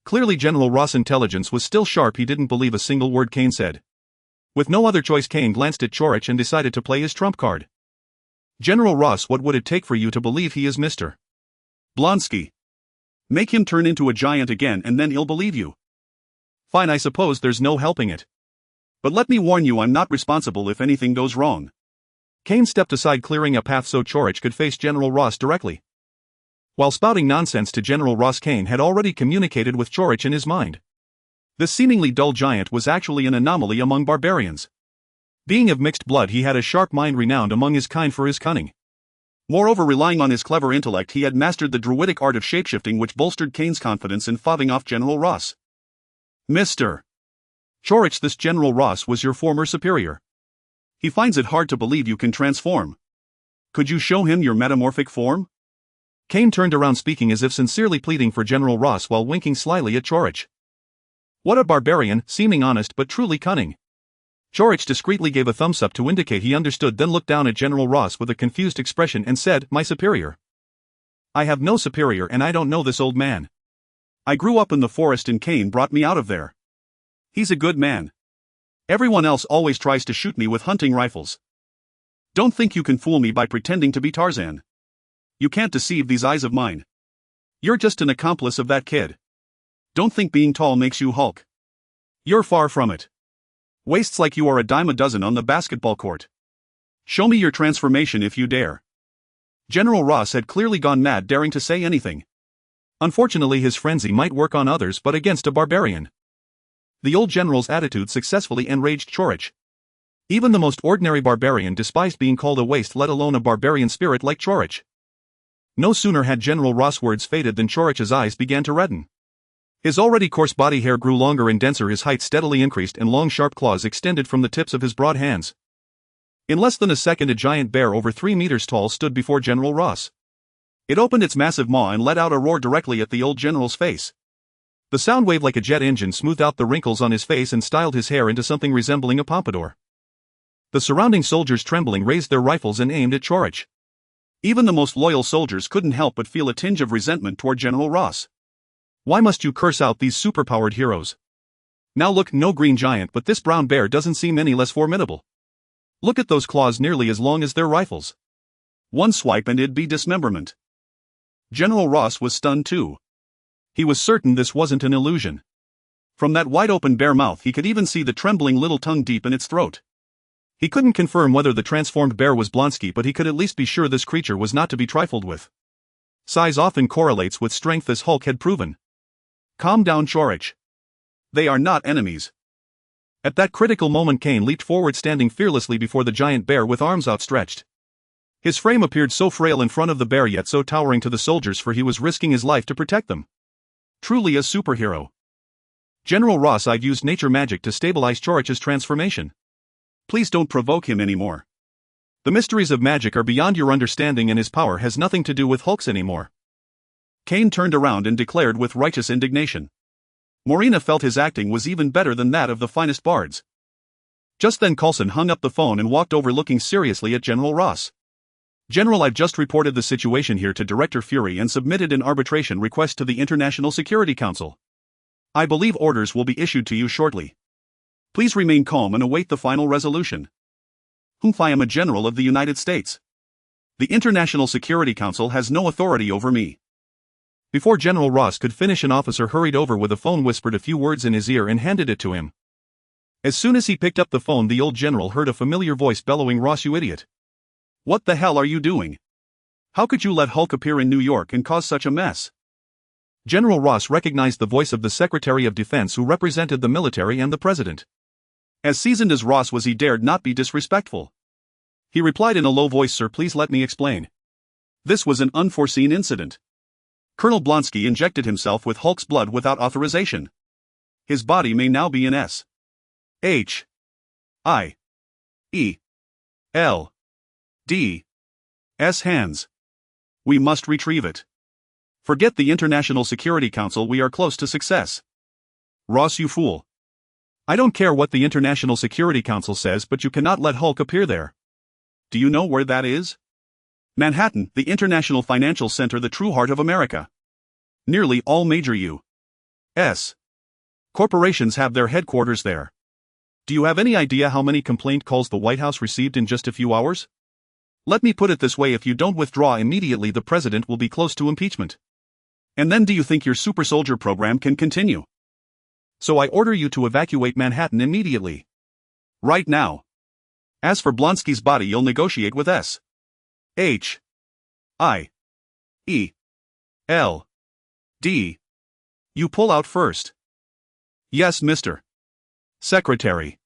Clearly General Ross' intelligence was still sharp. He didn't believe a single word Kane said. With no other choice, Kane glanced at Chorich and decided to play his trump card. General Ross, what would it take for you to believe he is Mr. Blonsky? Make him turn into a giant again and then he'll believe you. Fine, I suppose there's no helping it. But let me warn you, I'm not responsible if anything goes wrong. Kane stepped aside, clearing a path so Chorich could face General Ross directly. While spouting nonsense to General Ross, Kane had already communicated with Chorich in his mind. This seemingly dull giant was actually an anomaly among barbarians. Being of mixed blood, he had a sharp mind renowned among his kind for his cunning. Moreover, relying on his clever intellect, he had mastered the druidic art of shapeshifting, which bolstered Kane's confidence in fobbing off General Ross. Mr. Chorich, this General Ross was your former superior. He finds it hard to believe you can transform. Could you show him your metamorphic form? Kane turned around, speaking as if sincerely pleading for General Ross while winking slyly at Chorich. What a barbarian, seeming honest but truly cunning. Chorich discreetly gave a thumbs up to indicate he understood, then looked down at General Ross with a confused expression and said, My superior? I have no superior, and I don't know this old man. I grew up in the forest and Kane brought me out of there. He's a good man. Everyone else always tries to shoot me with hunting rifles. Don't think you can fool me by pretending to be Tarzan. You can't deceive these eyes of mine. You're just an accomplice of that kid. Don't think being tall makes you Hulk. You're far from it. Waists like you are a dime a dozen on the basketball court. Show me your transformation if you dare. General Ross had clearly gone mad, daring to say anything. Unfortunately, his frenzy might work on others, but against a barbarian. The old general's attitude successfully enraged Chorich. Even the most ordinary barbarian despised being called a waste, let alone a barbarian spirit like Chorich. No sooner had General Ross' words faded than Chorich's eyes began to redden. His already coarse body hair grew longer and denser, his height steadily increased, and long sharp claws extended from the tips of his broad hands. In less than a second, a giant bear over 3 meters tall stood before General Ross. It opened its massive maw and let out a roar directly at the old general's face. The sound waved like a jet engine, smoothed out the wrinkles on his face and styled his hair into something resembling a pompadour. The surrounding soldiers, trembling, raised their rifles and aimed at Chorich. Even the most loyal soldiers couldn't help but feel a tinge of resentment toward General Ross. Why must you curse out these superpowered heroes? Now look, no green giant, but this brown bear doesn't seem any less formidable. Look at those claws, nearly as long as their rifles. One swipe and it'd be dismemberment. General Ross was stunned too. He was certain this wasn't an illusion. From that wide-open bare mouth he could even see the trembling little tongue deep in its throat. He couldn't confirm whether the transformed bear was Blonsky, but he could at least be sure this creature was not to be trifled with. Size often correlates with strength, as Hulk had proven. Calm down, Chorich. They are not enemies. At that critical moment, Kane leaped forward, standing fearlessly before the giant bear with arms outstretched. His frame appeared so frail in front of the bear, yet so towering to the soldiers, for he was risking his life to protect them. Truly a superhero. General Ross, I've used nature magic to stabilize Chorich's transformation. Please don't provoke him anymore. The mysteries of magic are beyond your understanding, and his power has nothing to do with Hulk's anymore. Kane turned around and declared with righteous indignation. Morena felt his acting was even better than that of the finest bards. Just then Coulson hung up the phone and walked over, looking seriously at General Ross. General, I've just reported the situation here to Director Fury and submitted an arbitration request to the International Security Council. I believe orders will be issued to you shortly. Please remain calm and await the final resolution. I am a general of the United States. The International Security Council has no authority over me. Before General Ross could finish, an officer hurried over with a phone, whispered a few words in his ear and handed it to him. As soon as he picked up the phone, the old general heard a familiar voice bellowing, Ross, you idiot. What the hell are you doing? How could you let Hulk appear in New York and cause such a mess? General Ross recognized the voice of the Secretary of Defense, who represented the military and the president. As seasoned as Ross was, he dared not be disrespectful. He replied in a low voice, Sir, please let me explain. This was an unforeseen incident. Colonel Blonsky injected himself with Hulk's blood without authorization. His body may now be in S. H. I. E. L. D. S. hands. We must retrieve it. Forget the International Security Council, we are close to success. Ross, you fool. I don't care what the International Security Council says, but you cannot let Hulk appear there. Do you know where that is? Manhattan, the International Financial Center, the true heart of America. Nearly all major U.S. S. Corporations have their headquarters there. Do you have any idea how many complaint calls the White House received in just a few hours? Let me put it this way: if you don't withdraw immediately, the president will be close to impeachment. And then do you think your super soldier program can continue? So I order you to evacuate Manhattan immediately. Right now. As for Blonsky's body, you'll negotiate with S. H. I. E. L. D. You pull out first. Yes, Mr. Secretary.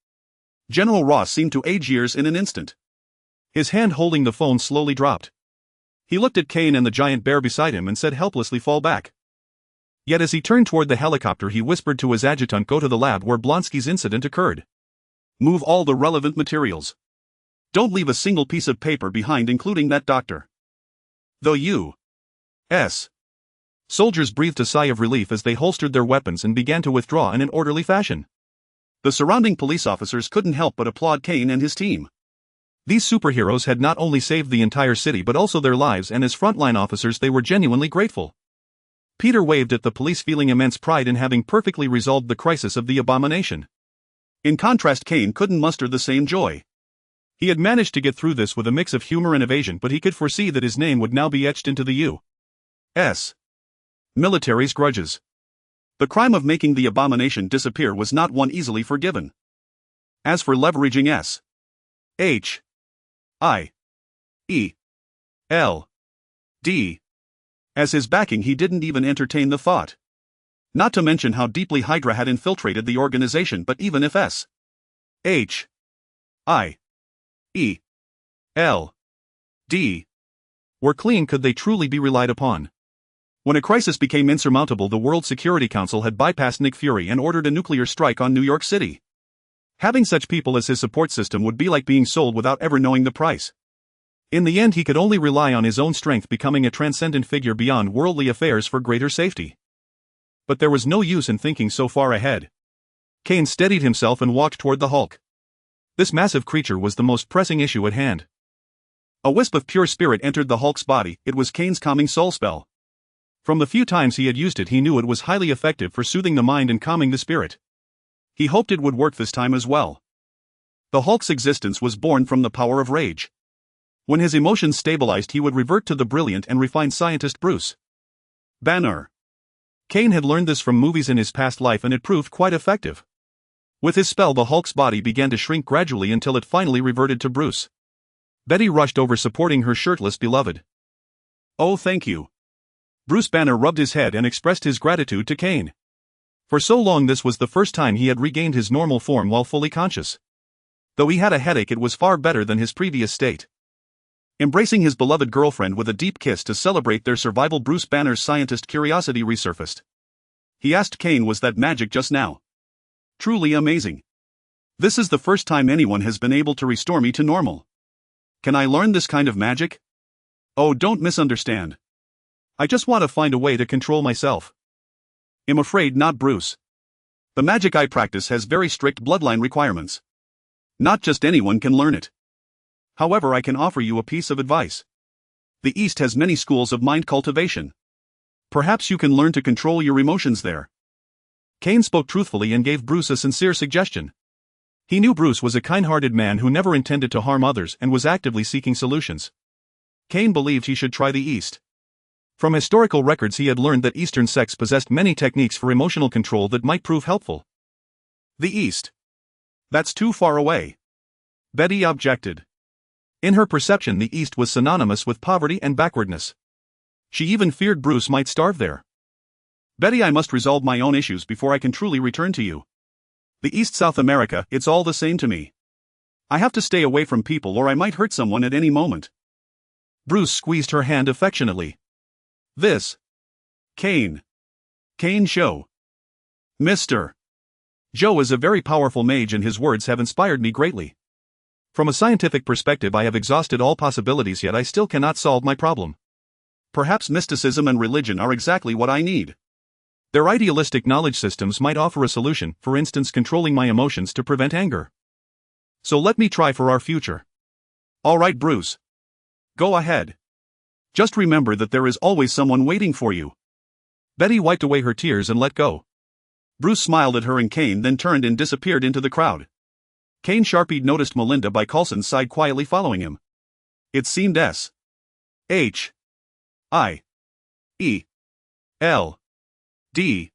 General Ross seemed to age years in an instant. His hand holding the phone slowly dropped. He looked at Kane and the giant bear beside him and said helplessly, "Fall back." Yet as he turned toward the helicopter, he whispered to his adjutant, "Go to the lab where Blonsky's incident occurred. Move all the relevant materials. Don't leave a single piece of paper behind, including that doctor." The U.S. soldiers breathed a sigh of relief as they holstered their weapons and began to withdraw in an orderly fashion. The surrounding police officers couldn't help but applaud Kane and his team. These superheroes had not only saved the entire city but also their lives, and as frontline officers they were genuinely grateful. Peter waved at the police, feeling immense pride in having perfectly resolved the crisis of the abomination. In contrast, Kane couldn't muster the same joy. He had managed to get through this with a mix of humor and evasion, but he could foresee that his name would now be etched into the U.S. military's grudges. The crime of making the abomination disappear was not one easily forgiven. As for leveraging S. H. I. E. L. D. as his backing, he didn't even entertain the thought. Not to mention how deeply Hydra had infiltrated the organization. But even if S. H. I. E. L. D. were clean, could they truly be relied upon? When a crisis became insurmountable, the World Security Council had bypassed Nick Fury and ordered a nuclear strike on New York City. Having such people as his support system would be like being sold without ever knowing the price. In the end, he could only rely on his own strength, becoming a transcendent figure beyond worldly affairs for greater safety. But there was no use in thinking so far ahead. Kane steadied himself and walked toward the Hulk. This massive creature was the most pressing issue at hand. A wisp of pure spirit entered the Hulk's body. It was Kane's calming soul spell. From the few times he had used it, he knew it was highly effective for soothing the mind and calming the spirit. He hoped it would work this time as well. The Hulk's existence was born from the power of rage. When his emotions stabilized, he would revert to the brilliant and refined scientist Bruce Banner. Kane had learned this from movies in his past life, and it proved quite effective. With his spell, the Hulk's body began to shrink gradually until it finally reverted to Bruce. Betty rushed over, supporting her shirtless beloved. "Oh, thank you." Bruce Banner rubbed his head and expressed his gratitude to Kane. For so long, this was the first time he had regained his normal form while fully conscious. Though he had a headache, it was far better than his previous state. Embracing his beloved girlfriend with a deep kiss to celebrate their survival, Bruce Banner's scientist curiosity resurfaced. He asked Kane, "Was that magic just now?" "Truly amazing. This is the first time anyone has been able to restore me to normal. Can I learn this kind of magic?" "Oh, don't misunderstand. I just want to find a way to control myself." "I'm afraid not, Bruce. The magic I practice has very strict bloodline requirements. Not just anyone can learn it. However, I can offer you a piece of advice. The East has many schools of mind cultivation. Perhaps you can learn to control your emotions there." Kane spoke truthfully and gave Bruce a sincere suggestion. He knew Bruce was a kind-hearted man who never intended to harm others and was actively seeking solutions. Kane believed he should try the East. From historical records, he had learned that Eastern sects possessed many techniques for emotional control that might prove helpful. "The East? That's too far away," Betty objected. In her perception, the East was synonymous with poverty and backwardness. She even feared Bruce might starve there. "Betty, I must resolve my own issues before I can truly return to you. The East, South America, it's all the same to me. I have to stay away from people or I might hurt someone at any moment." Bruce squeezed her hand affectionately. "This Kane Show. Mr. Joe is a very powerful mage, and his words have inspired me greatly. From a scientific perspective, I have exhausted all possibilities, yet I still cannot solve my problem. Perhaps mysticism and religion are exactly what I need. Their idealistic knowledge systems might offer a solution, for instance, controlling my emotions to prevent anger. So let me try for our future." "All right, Bruce. Go ahead. Just remember that there is always someone waiting for you." Betty wiped away her tears and let go. Bruce smiled at her and Kane then turned and disappeared into the crowd. Kane sharply noticed Melinda by Coulson's side quietly following him. It seemed S. H. I. E. L. D.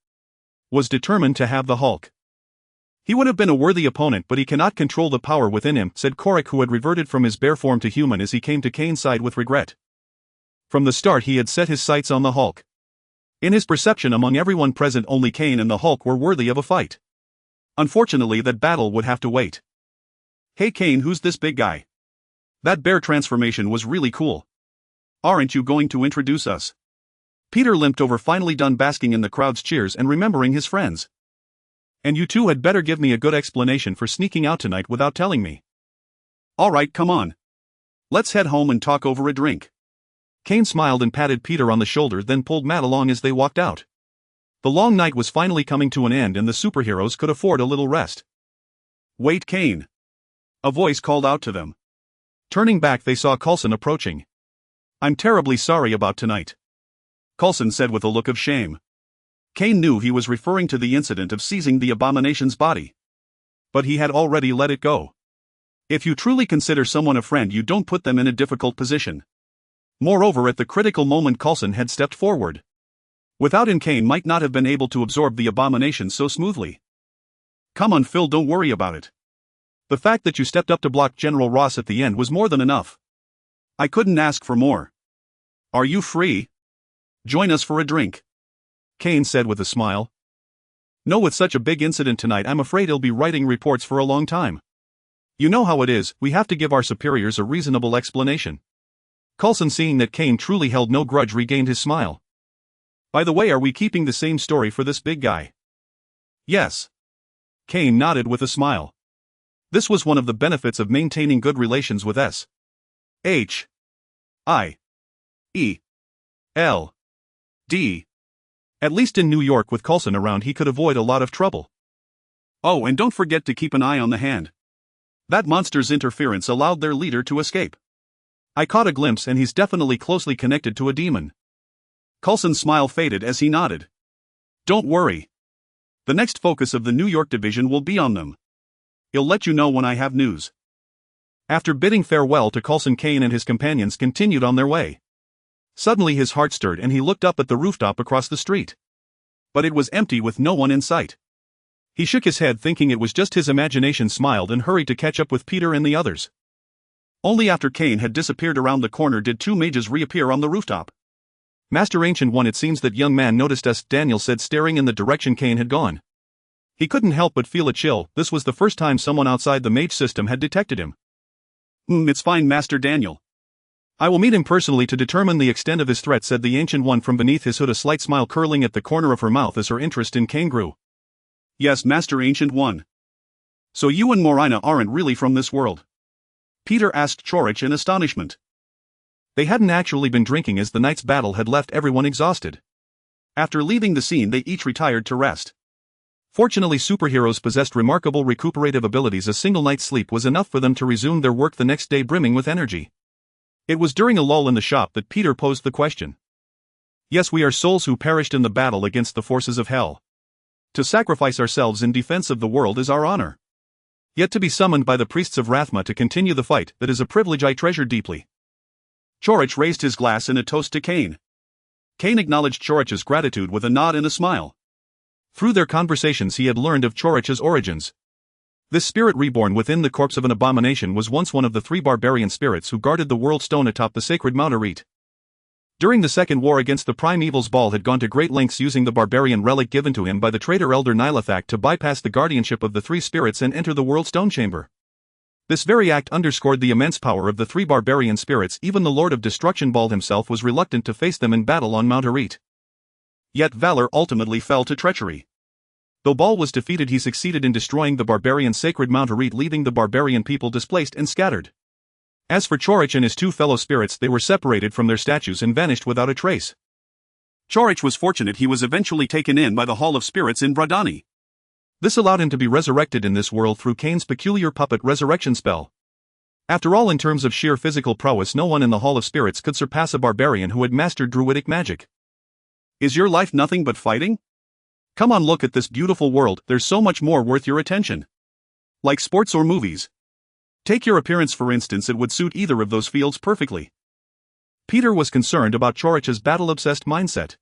was determined to have the Hulk. He would have been a worthy opponent, but he cannot control the power within him, said Korik, who had reverted from his bear form to human as he came to Kane's side with regret. From the start he had set his sights on the Hulk. In his perception, among everyone present, only Kane and the Hulk were worthy of a fight. Unfortunately, that battle would have to wait. Hey Kane, who's this big guy? That bear transformation was really cool. Aren't you going to introduce us? Peter limped over, finally done basking in the crowd's cheers and remembering his friends. And you two had better give me a good explanation for sneaking out tonight without telling me. Alright, come on. Let's head home and talk over a drink. Kane smiled and patted Peter on the shoulder, then pulled Matt along as they walked out. The long night was finally coming to an end and the superheroes could afford a little rest. Wait, Kane. A voice called out to them. Turning back, they saw Coulson approaching. I'm terribly sorry about tonight, Coulson said with a look of shame. Kane knew he was referring to the incident of seizing the abomination's body. But he had already let it go. If you truly consider someone a friend, you don't put them in a difficult position. Moreover, at the critical moment, Coulson had stepped forward. Without him, Kane might not have been able to absorb the abomination so smoothly. Come on, Phil, don't worry about it. The fact that you stepped up to block General Ross at the end was more than enough. I couldn't ask for more. Are you free? Join us for a drink, Kane said with a smile. No, with such a big incident tonight, I'm afraid he'll be writing reports for a long time. You know how it is, we have to give our superiors a reasonable explanation. Coulson, seeing that Kane truly held no grudge, regained his smile. By the way, are we keeping the same story for this big guy? Yes. Kane nodded with a smile. This was one of the benefits of maintaining good relations with S. H. I. E. L. D. At least in New York, with Coulson around, he could avoid a lot of trouble. Oh, and don't forget to keep an eye on the Hand. That monster's interference allowed their leader to escape. I caught a glimpse and he's definitely closely connected to a demon. Coulson's smile faded as he nodded. Don't worry. The next focus of the New York division will be on them. I'll let you know when I have news. After bidding farewell to Coulson, Kane and his companions continued on their way. Suddenly his heart stirred and he looked up at the rooftop across the street. But it was empty, with no one in sight. He shook his head, thinking it was just his imagination, smiled and hurried to catch up with Peter and the others. Only after Kane had disappeared around the corner did two mages reappear on the rooftop. Master Ancient One, it seems that young man noticed us, Daniel said, staring in the direction Kane had gone. He couldn't help but feel a chill. This was the first time someone outside the mage system had detected him. It's fine, Master Daniel. I will meet him personally to determine the extent of his threat, said the Ancient One from beneath his hood, a slight smile curling at the corner of her mouth as her interest in Kane grew. Yes, Master Ancient One. So you and Morina aren't really from this world? Peter asked Chorich in astonishment. They hadn't actually been drinking, as the night's battle had left everyone exhausted. After leaving the scene, they each retired to rest. Fortunately, superheroes possessed remarkable recuperative abilities. A single night's sleep was enough for them to resume their work the next day, brimming with energy. It was during a lull in the shop that Peter posed the question. Yes, we are souls who perished in the battle against the forces of hell. To sacrifice ourselves in defense of the world is our honor. Yet to be summoned by the priests of Rathma to continue the fight, that is a privilege I treasure deeply. Chorich raised his glass in a toast to Kane. Kane acknowledged Chorich's gratitude with a nod and a smile. Through their conversations he had learned of Chorich's origins. This spirit, reborn within the corpse of an abomination, was once one of the 3 barbarian spirits who guarded the world stone atop the sacred Mount Arit. During the Second War against the Primeval's, Baal had gone to great lengths using the barbarian relic given to him by the traitor Elder Nilathak to bypass the guardianship of the 3 spirits and enter the world stone chamber. This very act underscored the immense power of the 3 barbarian spirits. Even the Lord of Destruction, Baal himself, was reluctant to face them in battle on Mount Arit. Yet valor ultimately fell to treachery. Though Baal was defeated, he succeeded in destroying the barbarian sacred Mount Arit, leaving the barbarian people displaced and scattered. As for Chorich and his 2 fellow spirits, they were separated from their statues and vanished without a trace. Chorich was fortunate. He was eventually taken in by the Hall of Spirits in Bradani. This allowed him to be resurrected in this world through Kane's peculiar puppet resurrection spell. After all, in terms of sheer physical prowess, no one in the Hall of Spirits could surpass a barbarian who had mastered druidic magic. Is your life nothing but fighting? Come on, look at this beautiful world, there's so much more worth your attention. Like sports or movies. Take your appearance for instance, it would suit either of those fields perfectly. Peter was concerned about Chorich's battle-obsessed mindset.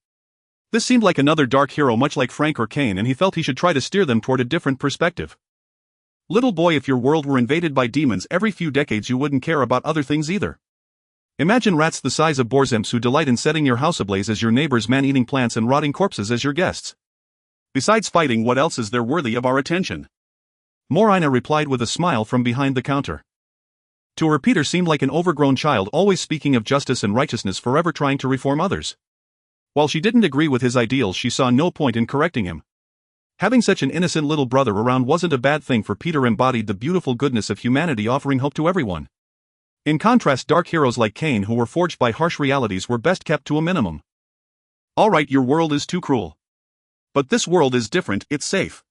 This seemed like another dark hero much like Frank or Cain, and he felt he should try to steer them toward a different perspective. Little boy, if your world were invaded by demons every few decades you wouldn't care about other things either. Imagine rats the size of borzimps who delight in setting your house ablaze as your neighbors, man-eating plants and rotting corpses as your guests. Besides fighting, what else is there worthy of our attention? Morina replied with a smile from behind the counter. To her, Peter seemed like an overgrown child, always speaking of justice and righteousness, forever trying to reform others. While she didn't agree with his ideals, she saw no point in correcting him. Having such an innocent little brother around wasn't a bad thing, for Peter embodied the beautiful goodness of humanity, offering hope to everyone. In contrast, dark heroes like Cain, who were forged by harsh realities, were best kept to a minimum. Alright, your world is too cruel. But this world is different, it's safe.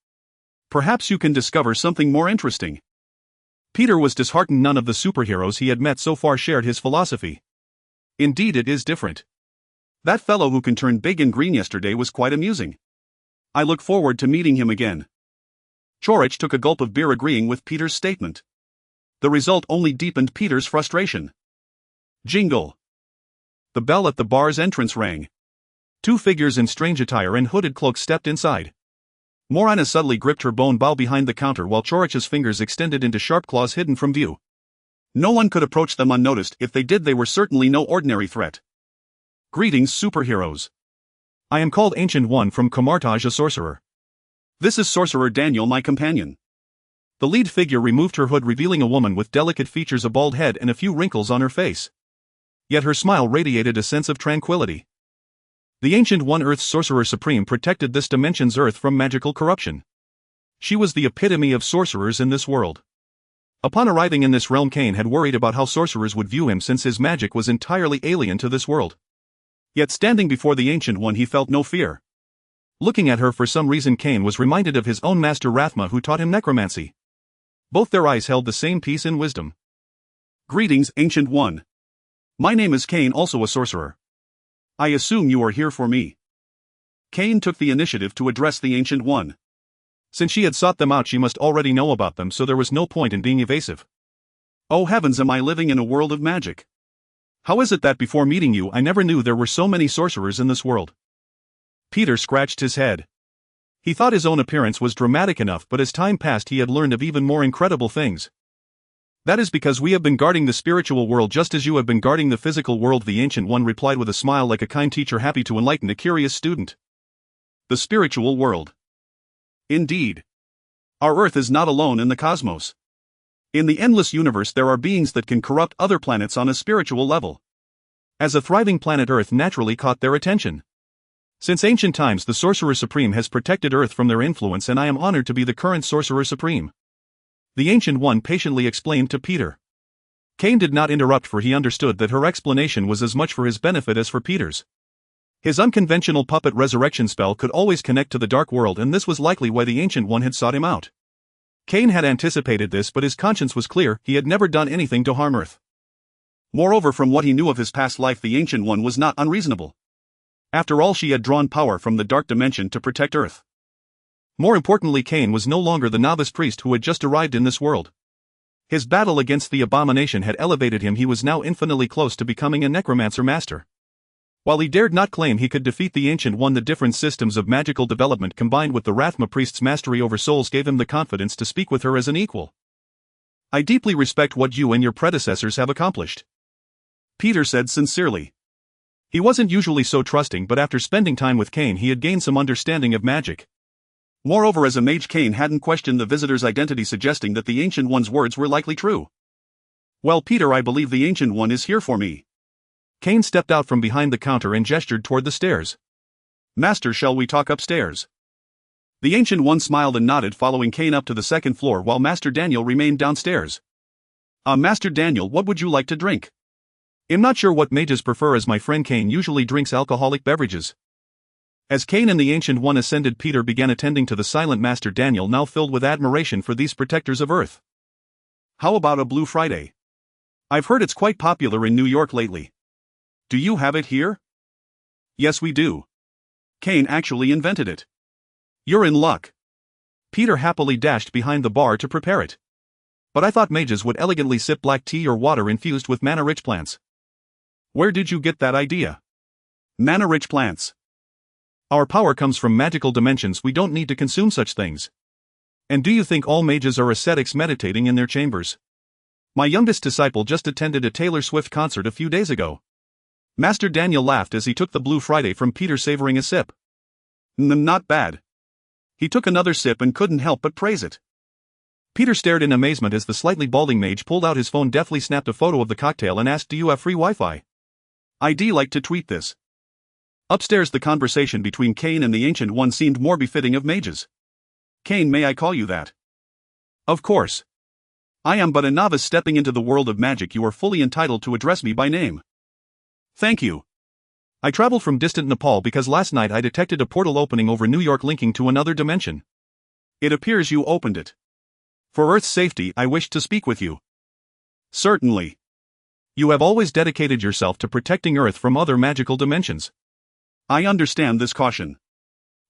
Perhaps you can discover something more interesting. Peter was disheartened. None of the superheroes he had met so far shared his philosophy. Indeed, it is different. That fellow who can turn big and green yesterday was quite amusing. I look forward to meeting him again. Chorich took a gulp of beer, agreeing with Peter's statement. The result only deepened Peter's frustration. Jingle. The bell at the bar's entrance rang. Two figures in strange attire and hooded cloaks stepped inside. Morina subtly gripped her bone bow behind the counter while Chorich's fingers extended into sharp claws hidden from view. No one could approach them unnoticed. If they did, they were certainly no ordinary threat. Greetings, superheroes. I am called Ancient One from Camartage, a sorcerer. This is Sorcerer Daniel, my companion. The lead figure removed her hood, revealing a woman with delicate features, a bald head and a few wrinkles on her face. Yet her smile radiated a sense of tranquility. The Ancient One, Earth's Sorcerer Supreme, protected this dimension's Earth from magical corruption. She was the epitome of sorcerers in this world. Upon arriving in this realm, Cain had worried about how sorcerers would view him, since his magic was entirely alien to this world. Yet standing before the Ancient One, he felt no fear. Looking at her, for some reason, Cain was reminded of his own master Rathma, who taught him necromancy. Both their eyes held the same peace and wisdom. Greetings, Ancient One. My name is Cain, also a sorcerer. I assume you are here for me. Cain took the initiative to address the Ancient One. Since she had sought them out, she must already know about them, so there was no point in being evasive. Oh heavens, am I living in a world of magic? How is it that before meeting you I never knew there were so many sorcerers in this world? Peter scratched his head. He thought his own appearance was dramatic enough, but as time passed he had learned of even more incredible things. That is because we have been guarding the spiritual world just as you have been guarding the physical world, the Ancient One replied with a smile like a kind teacher happy to enlighten a curious student. The spiritual world. Indeed. Our Earth is not alone in the cosmos. In the endless universe there are beings that can corrupt other planets on a spiritual level. As a thriving planet, Earth naturally caught their attention. Since ancient times the Sorcerer Supreme has protected Earth from their influence, and I am honored to be the current Sorcerer Supreme. The Ancient One patiently explained to Peter. Cain did not interrupt, for he understood that her explanation was as much for his benefit as for Peter's. His unconventional puppet resurrection spell could always connect to the dark world, and this was likely why the Ancient One had sought him out. Cain had anticipated this, but his conscience was clear. He had never done anything to harm Earth. Moreover, from what he knew of his past life, the Ancient One was not unreasonable. After all, she had drawn power from the dark dimension to protect Earth. More importantly, Cain was no longer the novice priest who had just arrived in this world. His battle against the abomination had elevated him. He was now infinitely close to becoming a necromancer master. While he dared not claim he could defeat the Ancient One, the different systems of magical development combined with the Rathma priest's mastery over souls gave him the confidence to speak with her as an equal. I deeply respect what you and your predecessors have accomplished, Peter said sincerely. He wasn't usually so trusting, but after spending time with Cain he had gained some understanding of magic. Moreover, as a mage, Cain hadn't questioned the visitor's identity, suggesting that the Ancient One's words were likely true. Well, Peter, I believe the Ancient One is here for me. Cain stepped out from behind the counter and gestured toward the stairs. Master, shall we talk upstairs? The Ancient One smiled and nodded, following Cain up to the second floor while Master Daniel remained downstairs. Master Daniel, what would you like to drink? I'm not sure what mages prefer, as my friend Cain usually drinks alcoholic beverages. As Cain and the Ancient One ascended, Peter began attending to the silent Master Daniel, now filled with admiration for these protectors of Earth. How about a Blue Friday? I've heard it's quite popular in New York lately. Do you have it here? Yes, we do. Cain actually invented it. You're in luck. Peter happily dashed behind the bar to prepare it. But I thought mages would elegantly sip black tea or water infused with mana-rich plants. Where did you get that idea? Mana-rich plants. Our power comes from magical dimensions, we don't need to consume such things. And do you think all mages are ascetics meditating in their chambers? My youngest disciple just attended a Taylor Swift concert a few days ago. Master Daniel laughed as he took the Blue Friday from Peter, savoring a sip. Not bad. He took another sip and couldn't help but praise it. Peter stared in amazement as the slightly balding mage pulled out his phone, deftly snapped a photo of the cocktail and asked, "Do you have free Wi-Fi? I'd like to tweet this." Upstairs, the conversation between Kane and the Ancient One seemed more befitting of mages. "Kane, may I call you that?" "Of course. I am but a novice stepping into the world of magic. You are fully entitled to address me by name." "Thank you. I traveled from distant Nepal because last night I detected a portal opening over New York linking to another dimension. It appears you opened it. For Earth's safety, I wished to speak with you." "Certainly. You have always dedicated yourself to protecting Earth from other magical dimensions. I understand this caution."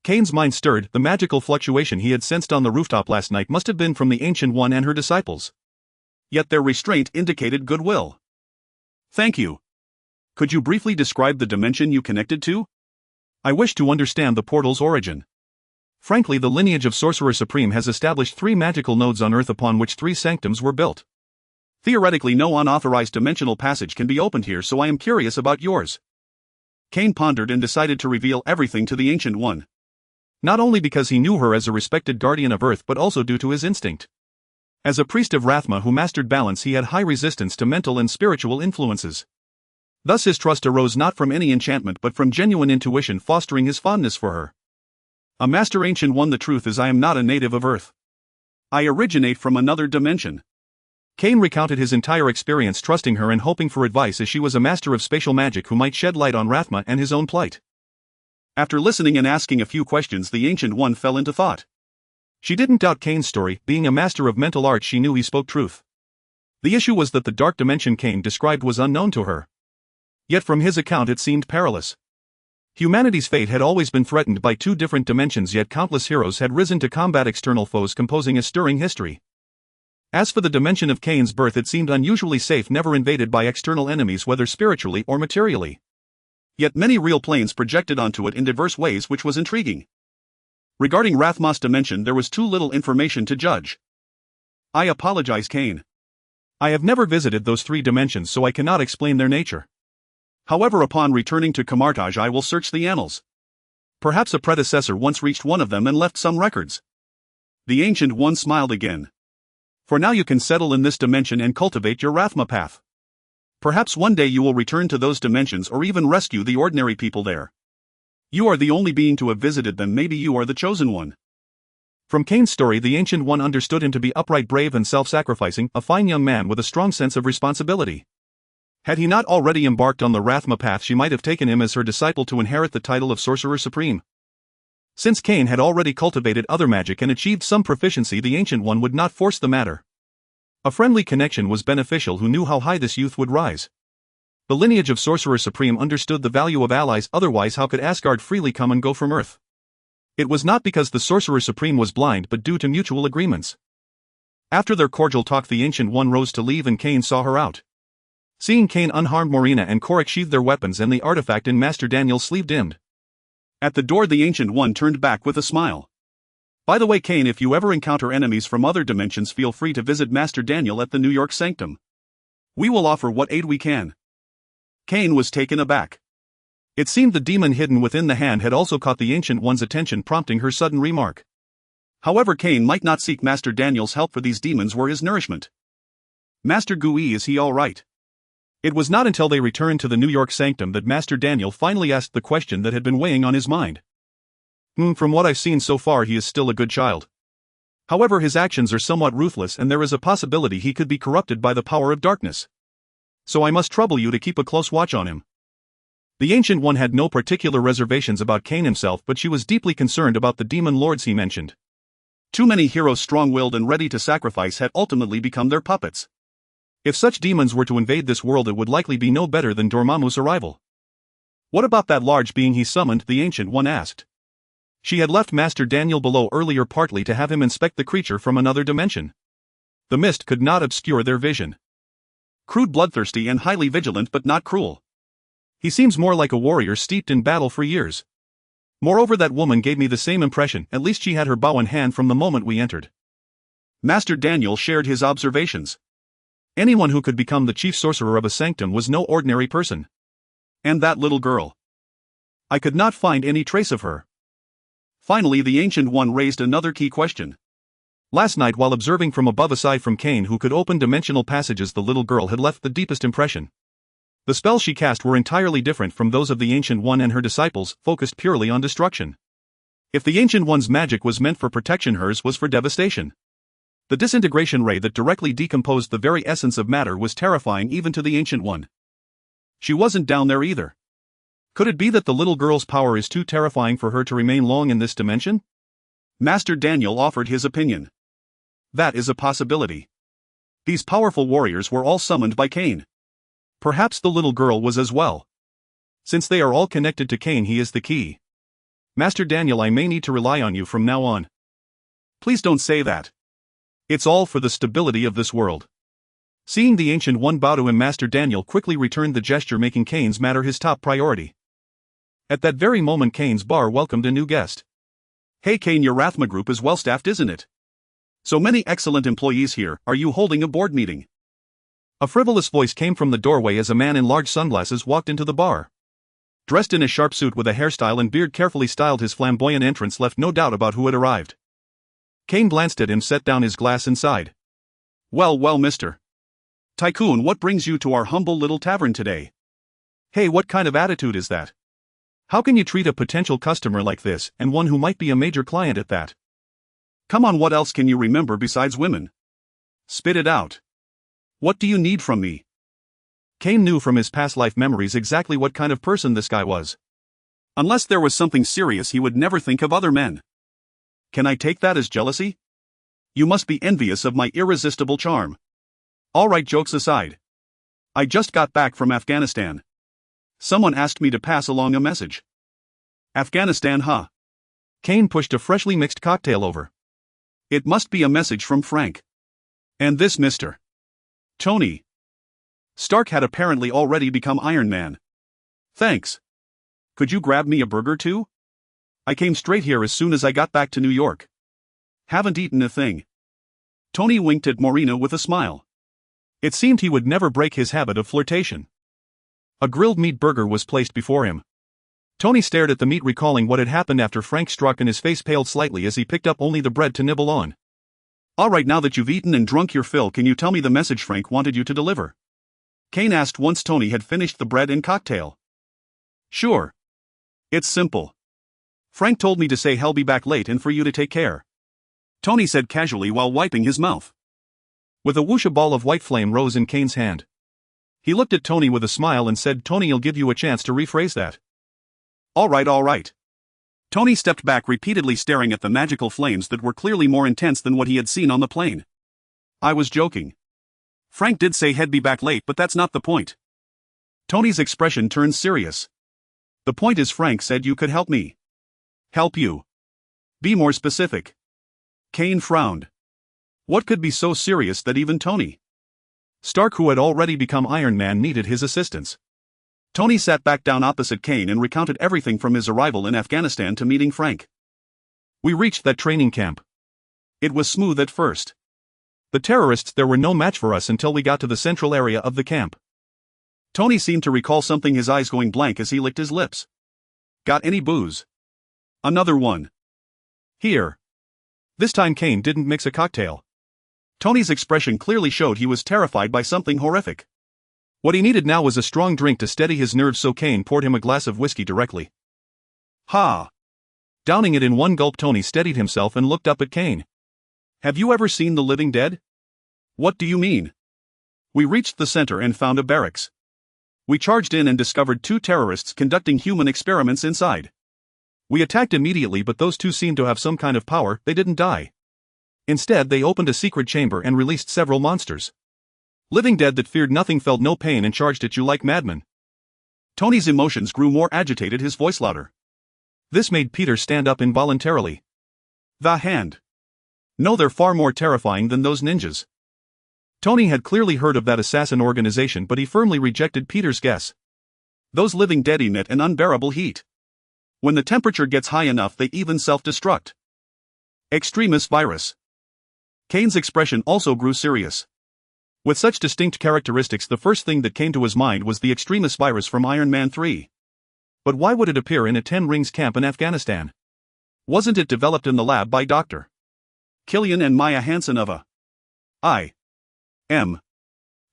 Kane's mind stirred. The magical fluctuation he had sensed on the rooftop last night must have been from the Ancient One and her disciples. Yet their restraint indicated goodwill. "Thank you. Could you briefly describe the dimension you connected to?" "I wish to understand the portal's origin. Frankly, the lineage of Sorcerer Supreme has established 3 magical nodes on Earth upon which 3 sanctums were built. Theoretically, no unauthorized dimensional passage can be opened here, so I am curious about yours." Kane pondered and decided to reveal everything to the Ancient One. Not only because he knew her as a respected guardian of Earth, but also due to his instinct. As a priest of Rathma who mastered balance, he had high resistance to mental and spiritual influences. Thus his trust arose not from any enchantment but from genuine intuition, fostering his fondness for her. "A Master Ancient One, the truth is I am not a native of Earth. I originate from another dimension." Kane recounted his entire experience, trusting her and hoping for advice, as she was a master of spatial magic who might shed light on Rathma and his own plight. After listening and asking a few questions, the Ancient One fell into thought. She didn't doubt Kane's story. Being a master of mental arts, she knew he spoke truth. The issue was that the dark dimension Kane described was unknown to her. Yet from his account it seemed perilous. Humanity's fate had always been threatened by 2 different dimensions, yet countless heroes had risen to combat external foes, composing a stirring history. As for the dimension of Kane's birth, it seemed unusually safe, never invaded by external enemies, whether spiritually or materially. Yet many real planes projected onto it in diverse ways, which was intriguing. Regarding Rathma's dimension, there was too little information to judge. "I apologize, Kane. I have never visited those 3 dimensions, so I cannot explain their nature. However, upon returning to Camartage, I will search the annals. Perhaps a predecessor once reached one of them and left some records." The Ancient One smiled again. "For now you can settle in this dimension and cultivate your Rathma path. Perhaps one day you will return to those dimensions or even rescue the ordinary people there. You are the only being to have visited them, maybe you are the chosen one." From Kane's story, the Ancient One understood him to be upright, brave and self-sacrificing, a fine young man with a strong sense of responsibility. Had he not already embarked on the Rathma path, she might have taken him as her disciple to inherit the title of Sorcerer Supreme. Since Kane had already cultivated other magic and achieved some proficiency, the Ancient One would not force the matter. A friendly connection was beneficial. Who knew how high this youth would rise? The lineage of Sorcerer Supreme understood the value of allies, otherwise how could Asgard freely come and go from Earth? It was not because the Sorcerer Supreme was blind, but due to mutual agreements. After their cordial talk, the Ancient One rose to leave and Kane saw her out. Seeing Kane unharmed, Marina and Korik sheathed their weapons and the artifact in Master Daniel's sleeve dimmed. At the door, the Ancient One turned back with a smile. "By the way, Kane, if you ever encounter enemies from other dimensions, feel free to visit Master Daniel at the New York Sanctum. We will offer what aid we can." Kane was taken aback. It seemed the demon hidden within the hand had also caught the Ancient One's attention, prompting her sudden remark. However, Kane might not seek Master Daniel's help, for these demons were his nourishment. "Master Gui, is he all right?" It was not until they returned to the New York Sanctum that Master Daniel finally asked the question that had been weighing on his mind. From what I've seen so far, he is still a good child. However, his actions are somewhat ruthless and there is a possibility he could be corrupted by the power of darkness. So I must trouble you to keep a close watch on him." The Ancient One had no particular reservations about Kane himself, but she was deeply concerned about the demon lords he mentioned. Too many heroes, strong-willed and ready to sacrifice, had ultimately become their puppets. If such demons were to invade this world, it would likely be no better than Dormammu's arrival. "What about that large being he summoned?" the Ancient One asked. She had left Master Daniel below earlier partly to have him inspect the creature from another dimension. The mist could not obscure their vision. Crude, bloodthirsty and highly vigilant but not cruel. He seems more like a warrior steeped in battle for years. Moreover, that woman gave me the same impression, at least she had her bow in hand from the moment we entered. Master Daniel shared his observations. Anyone who could become the chief sorcerer of a sanctum was no ordinary person. And that little girl. I could not find any trace of her. Finally, the Ancient One raised another key question. Last night, while observing from above, aside from Cain, who could open dimensional passages, the little girl had left the deepest impression. The spells she cast were entirely different from those of the Ancient One and her disciples, focused purely on destruction. If the Ancient One's magic was meant for protection, hers was for devastation. The disintegration ray that directly decomposed the very essence of matter was terrifying even to the Ancient One. She wasn't down there either. Could it be that the little girl's power is too terrifying for her to remain long in this dimension? Master Daniel offered his opinion. That is a possibility. These powerful warriors were all summoned by Cain. Perhaps the little girl was as well. Since they are all connected to Cain, he is the key. Master Daniel, I may need to rely on you from now on. Please don't say that. It's all for the stability of this world. Seeing the Ancient One bow to him, Master Daniel quickly returned the gesture, making Cain's matter his top priority. At that very moment, Cain's bar welcomed a new guest. Hey Cain, your Rathma group is well staffed, isn't it? So many excellent employees here. Are you holding a board meeting? A frivolous voice came from the doorway as a man in large sunglasses walked into the bar. Dressed in a sharp suit with a hairstyle and beard carefully styled, his flamboyant entrance left no doubt about who had arrived. Cain glanced at him, set down his glass and sighed. Well, Mr. Tycoon, what brings you to our humble little tavern today? Hey, what kind of attitude is that? How can you treat a potential customer like this, and one who might be a major client at that? Come on, what else can you remember besides women? Spit it out. What do you need from me? Cain knew from his past life memories exactly what kind of person this guy was. Unless there was something serious, he would never think of other men. Can I take that as jealousy? You must be envious of my irresistible charm. Alright, jokes aside. I just got back from Afghanistan. Someone asked me to pass along a message. Afghanistan, huh? Cain pushed a freshly mixed cocktail over. It must be a message from Frank. And this Mr. Tony Stark had apparently already become Iron Man. Thanks. Could you grab me a burger too? I came straight here as soon as I got back to New York. Haven't eaten a thing. Tony winked at Morena with a smile. It seemed he would never break his habit of flirtation. A grilled meat burger was placed before him. Tony stared at the meat, recalling what had happened after Frank struck, and his face paled slightly as he picked up only the bread to nibble on. Alright, now that you've eaten and drunk your fill, can you tell me the message Frank wanted you to deliver? Cain asked once Tony had finished the bread and cocktail. Sure. It's simple. Frank told me to say he'll be back late and for you to take care. Tony said casually while wiping his mouth. With a whoosh, a ball of white flame rose in Cain's hand. He looked at Tony with a smile and said, Tony, I'll give you a chance to rephrase that. Alright. Tony stepped back, repeatedly staring at the magical flames that were clearly more intense than what he had seen on the plane. I was joking. Frank did say he'd be back late, but that's not the point. Tony's expression turned serious. The point is, Frank said you could help me. Help you? Be more specific. Cain frowned. What could be so serious that even Tony Stark, who had already become Iron Man, needed his assistance? Tony sat back down opposite Cain and recounted everything from his arrival in Afghanistan to meeting Frank. We reached that training camp. It was smooth at first. The terrorists there were no match for us until we got to the central area of the camp. Tony seemed to recall something, his eyes going blank as he licked his lips. Got any booze? Another one. Here. This time Cain didn't mix a cocktail. Tony's expression clearly showed he was terrified by something horrific. What he needed now was a strong drink to steady his nerves, so Cain poured him a glass of whiskey directly. Ha! Downing it in one gulp, Tony steadied himself and looked up at Cain. Have you ever seen The Living Dead? What do you mean? We reached the center and found a barracks. We charged in and discovered 2 terrorists conducting human experiments inside. We attacked immediately, but those 2 seemed to have some kind of power. They didn't die. Instead, they opened a secret chamber and released several monsters. Living dead that feared nothing, felt no pain, and charged at you like madmen. Tony's emotions grew more agitated, his voice louder. This made Peter stand up involuntarily. The Hand. No, they're far more terrifying than those ninjas. Tony had clearly heard of that assassin organization, but he firmly rejected Peter's guess. Those living dead emit an unbearable heat. When the temperature gets high enough, they even self-destruct. Extremis virus. Kane's expression also grew serious. With such distinct characteristics, the first thing that came to his mind was the Extremis virus from Iron Man 3. But why would it appear in a 10 Rings camp in Afghanistan? Wasn't it developed in the lab by Dr. Killian and Maya Hansen of I.M.?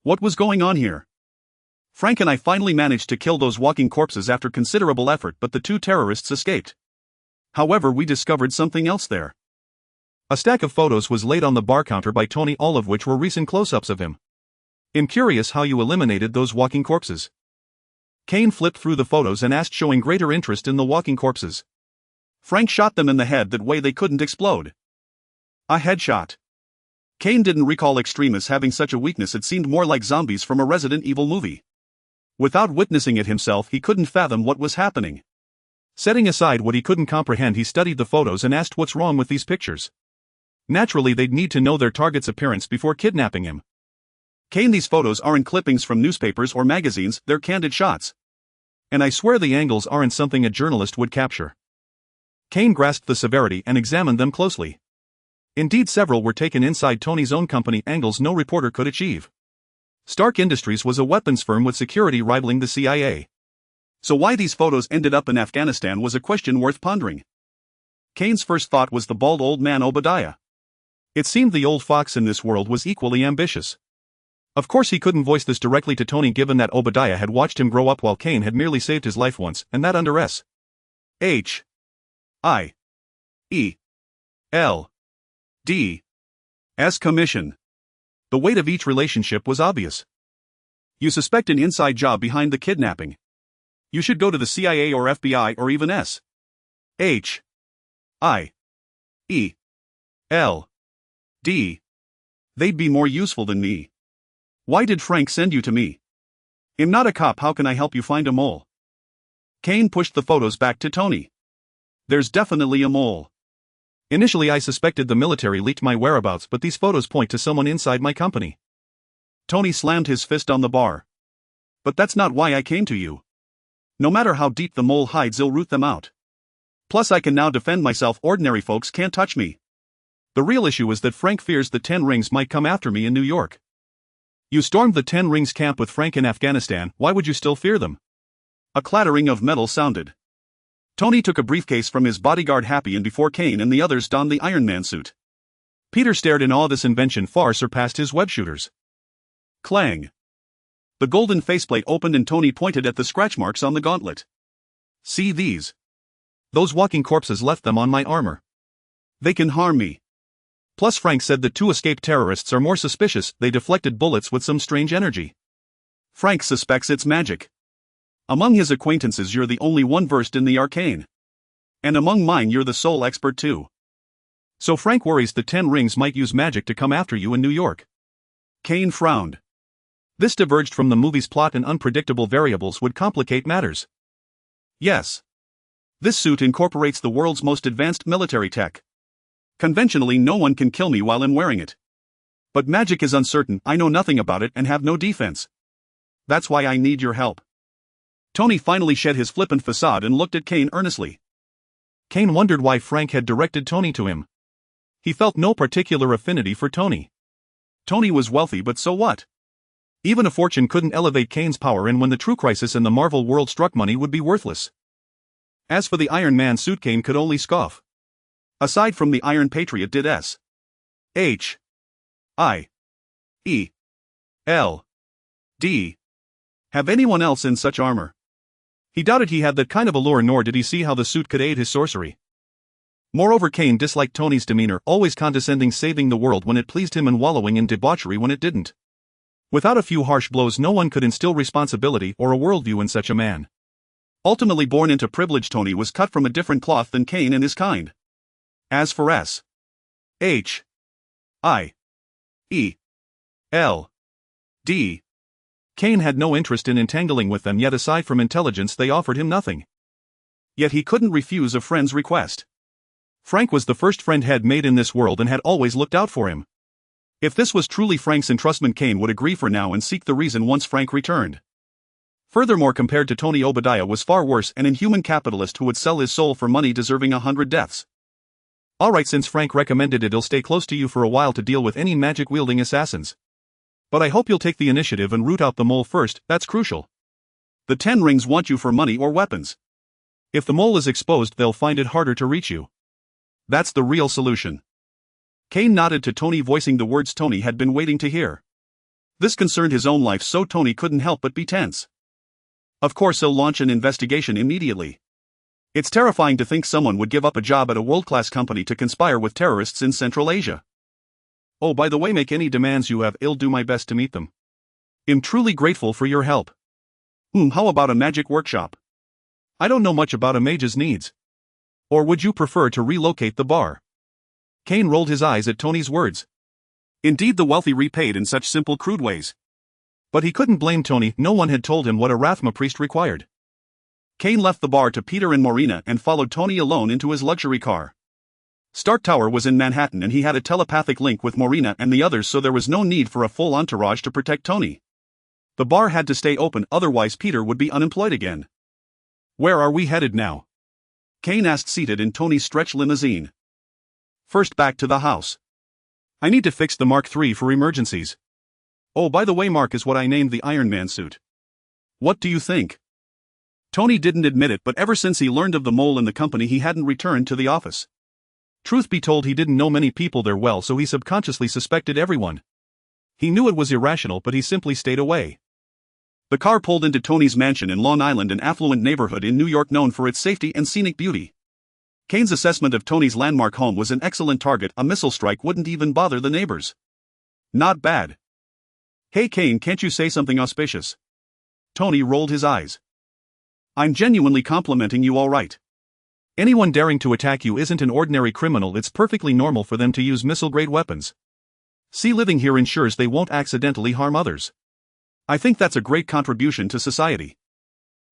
What was going on here? Frank and I finally managed to kill those walking corpses after considerable effort, but the two terrorists escaped. However, we discovered something else there. A stack of photos was laid on the bar counter by Tony, all of which were recent close-ups of him. I'm curious how you eliminated those walking corpses. Kane flipped through the photos and asked, showing greater interest in the walking corpses. Frank shot them in the head that way they couldn't explode. A headshot. Kane didn't recall Extremis having such a weakness. It seemed more like zombies from a Resident Evil movie. Without witnessing it himself, he couldn't fathom what was happening. Setting aside what he couldn't comprehend, he studied the photos and asked what's wrong with these pictures. Naturally, they'd need to know their target's appearance before kidnapping him. Kane, these photos aren't clippings from newspapers or magazines, they're candid shots. And I swear the angles aren't something a journalist would capture. Kane grasped the severity and examined them closely. Indeed, several were taken inside Tony's own company, angles no reporter could achieve. Stark Industries was a weapons firm with security rivaling the CIA. So why these photos ended up in Afghanistan was a question worth pondering. Kane's first thought was the bald old man Obadiah. It seemed the old fox in this world was equally ambitious. Of course, he couldn't voice this directly to Tony, given that Obadiah had watched him grow up while Kane had merely saved his life once, and that under S.H.I.E.L.D.'s commission. The weight of each relationship was obvious. You suspect an inside job behind the kidnapping. You should go to the CIA or FBI or even S.H.I.E.L.D. They'd be more useful than me. Why did Frank send you to me? I'm not a cop, how can I help you find a mole? Kane pushed the photos back to Tony. There's definitely a mole. Initially, I suspected the military leaked my whereabouts, but these photos point to someone inside my company. Tony slammed his fist on the bar. But that's not why I came to you. No matter how deep the mole hides, he'll root them out. Plus, I can now defend myself. Ordinary folks can't touch me. The real issue is that Frank fears the 10 Rings might come after me in New York. You stormed the 10 Rings camp with Frank in Afghanistan, why would you still fear them? A clattering of metal sounded. Tony took a briefcase from his bodyguard Happy, and before Kane and the others donned the Iron Man suit, Peter stared in awe. This invention far surpassed his web shooters. Clang. The golden faceplate opened and Tony pointed at the scratch marks on the gauntlet. See these? Those walking corpses left them on my armor. They can harm me. Plus, Frank said the two escaped terrorists are more suspicious. They deflected bullets with some strange energy. Frank suspects it's magic. Among his acquaintances, you're the only one versed in the arcane. And among mine, you're the sole expert too. So Frank worries the 10 Rings might use magic to come after you in New York. Kane frowned. This diverged from the movie's plot, and unpredictable variables would complicate matters. Yes. This suit incorporates the world's most advanced military tech. Conventionally, no one can kill me while I'm wearing it. But magic is uncertain, I know nothing about it and have no defense. That's why I need your help. Tony finally shed his flippant facade and looked at Kane earnestly. Kane wondered why Frank had directed Tony to him. He felt no particular affinity for Tony. Tony was wealthy, but so what? Even a fortune couldn't elevate Kane's power, and when the true crisis in the Marvel world struck, money would be worthless. As for the Iron Man suit, Kane could only scoff. Aside from the Iron Patriot, did S.H.I.E.L.D. have anyone else in such armor? He doubted he had that kind of allure, nor did he see how the suit could aid his sorcery. Moreover, Kane disliked Tony's demeanor, always condescending, saving the world when it pleased him and wallowing in debauchery when it didn't. Without a few harsh blows, no one could instill responsibility or a worldview in such a man. Ultimately born into privilege, Tony was cut from a different cloth than Kane and his kind. As for S.H.I.E.L.D., Kane had no interest in entangling with them, yet aside from intelligence they offered him nothing. Yet he couldn't refuse a friend's request. Frank was the first friend had made in this world and had always looked out for him. If this was truly Frank's entrustment, Kane would agree for now and seek the reason once Frank returned. Furthermore, compared to Tony, Obadiah was far worse, an inhuman capitalist who would sell his soul for money deserving 100 deaths. Alright, since Frank recommended it, I'll stay close to you for a while to deal with any magic-wielding assassins. But I hope you'll take the initiative and root out the mole first, that's crucial. The 10 rings want you for money or weapons. If the mole is exposed, they'll find it harder to reach you. That's the real solution. Kane nodded to Tony, voicing the words Tony had been waiting to hear. This concerned his own life, so Tony couldn't help but be tense. Of course, he'll launch an investigation immediately. It's terrifying to think someone would give up a job at a world-class company to conspire with terrorists in Central Asia. Oh, by the way, make any demands you have, I'll do my best to meet them. I'm truly grateful for your help. How about a magic workshop? I don't know much about a mage's needs. Or would you prefer to relocate the bar? Kane rolled his eyes at Tony's words. Indeed, the wealthy repaid in such simple, crude ways. But he couldn't blame Tony, no one had told him what a Rathma priest required. Kane left the bar to Peter and Morena and followed Tony alone into his luxury car. Stark Tower was in Manhattan and he had a telepathic link with Morena and the others, so there was no need for a full entourage to protect Tony. The bar had to stay open, otherwise Peter would be unemployed again. Where are we headed now? Kane asked, seated in Tony's stretch limousine. First, back to the house. I need to fix the Mark III for emergencies. Oh, by the way, Mark is what I named the Iron Man suit. What do you think? Tony didn't admit it, but ever since he learned of the mole in the company, he hadn't returned to the office. Truth be told, he didn't know many people there well, so he subconsciously suspected everyone. He knew it was irrational, but he simply stayed away. The car pulled into Tony's mansion in Long Island, an affluent neighborhood in New York known for its safety and scenic beauty. Kane's assessment of Tony's landmark home was an excellent target. A missile strike wouldn't even bother the neighbors. Not bad. Hey Kane, can't you say something auspicious? Tony rolled his eyes. I'm genuinely complimenting you, all right. Anyone daring to attack you isn't an ordinary criminal, it's perfectly normal for them to use missile-grade weapons. See, living here ensures they won't accidentally harm others. I think that's a great contribution to society.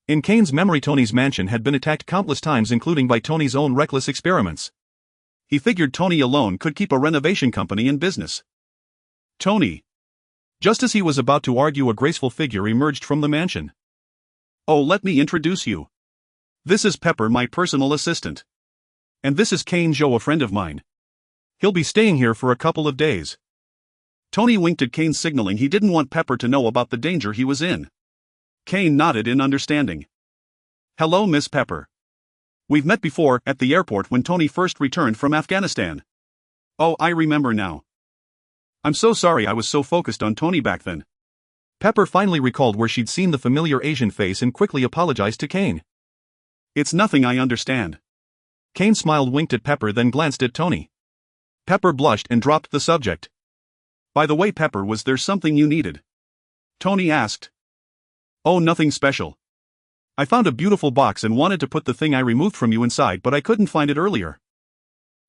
In Kane's memory, Tony's mansion had been attacked countless times, including by Tony's own reckless experiments. He figured Tony alone could keep a renovation company in business. Tony. Just as he was about to argue, a graceful figure emerged from the mansion. Oh, let me introduce you. This is Pepper, my personal assistant. And this is Kane Joe, a friend of mine. He'll be staying here for a couple of days. Tony winked at Kane, signaling he didn't want Pepper to know about the danger he was in. Kane nodded in understanding. Hello, Miss Pepper. We've met before, at the airport when Tony first returned from Afghanistan. Oh, I remember now. I'm so sorry, I was so focused on Tony back then. Pepper finally recalled where she'd seen the familiar Asian face and quickly apologized to Kane. It's nothing, I understand. Kane smiled, winked at Pepper, then glanced at Tony. Pepper blushed and dropped the subject. By the way, Pepper, was there something you needed? Tony asked. Oh, nothing special. I found a beautiful box and wanted to put the thing I removed from you inside, but I couldn't find it earlier.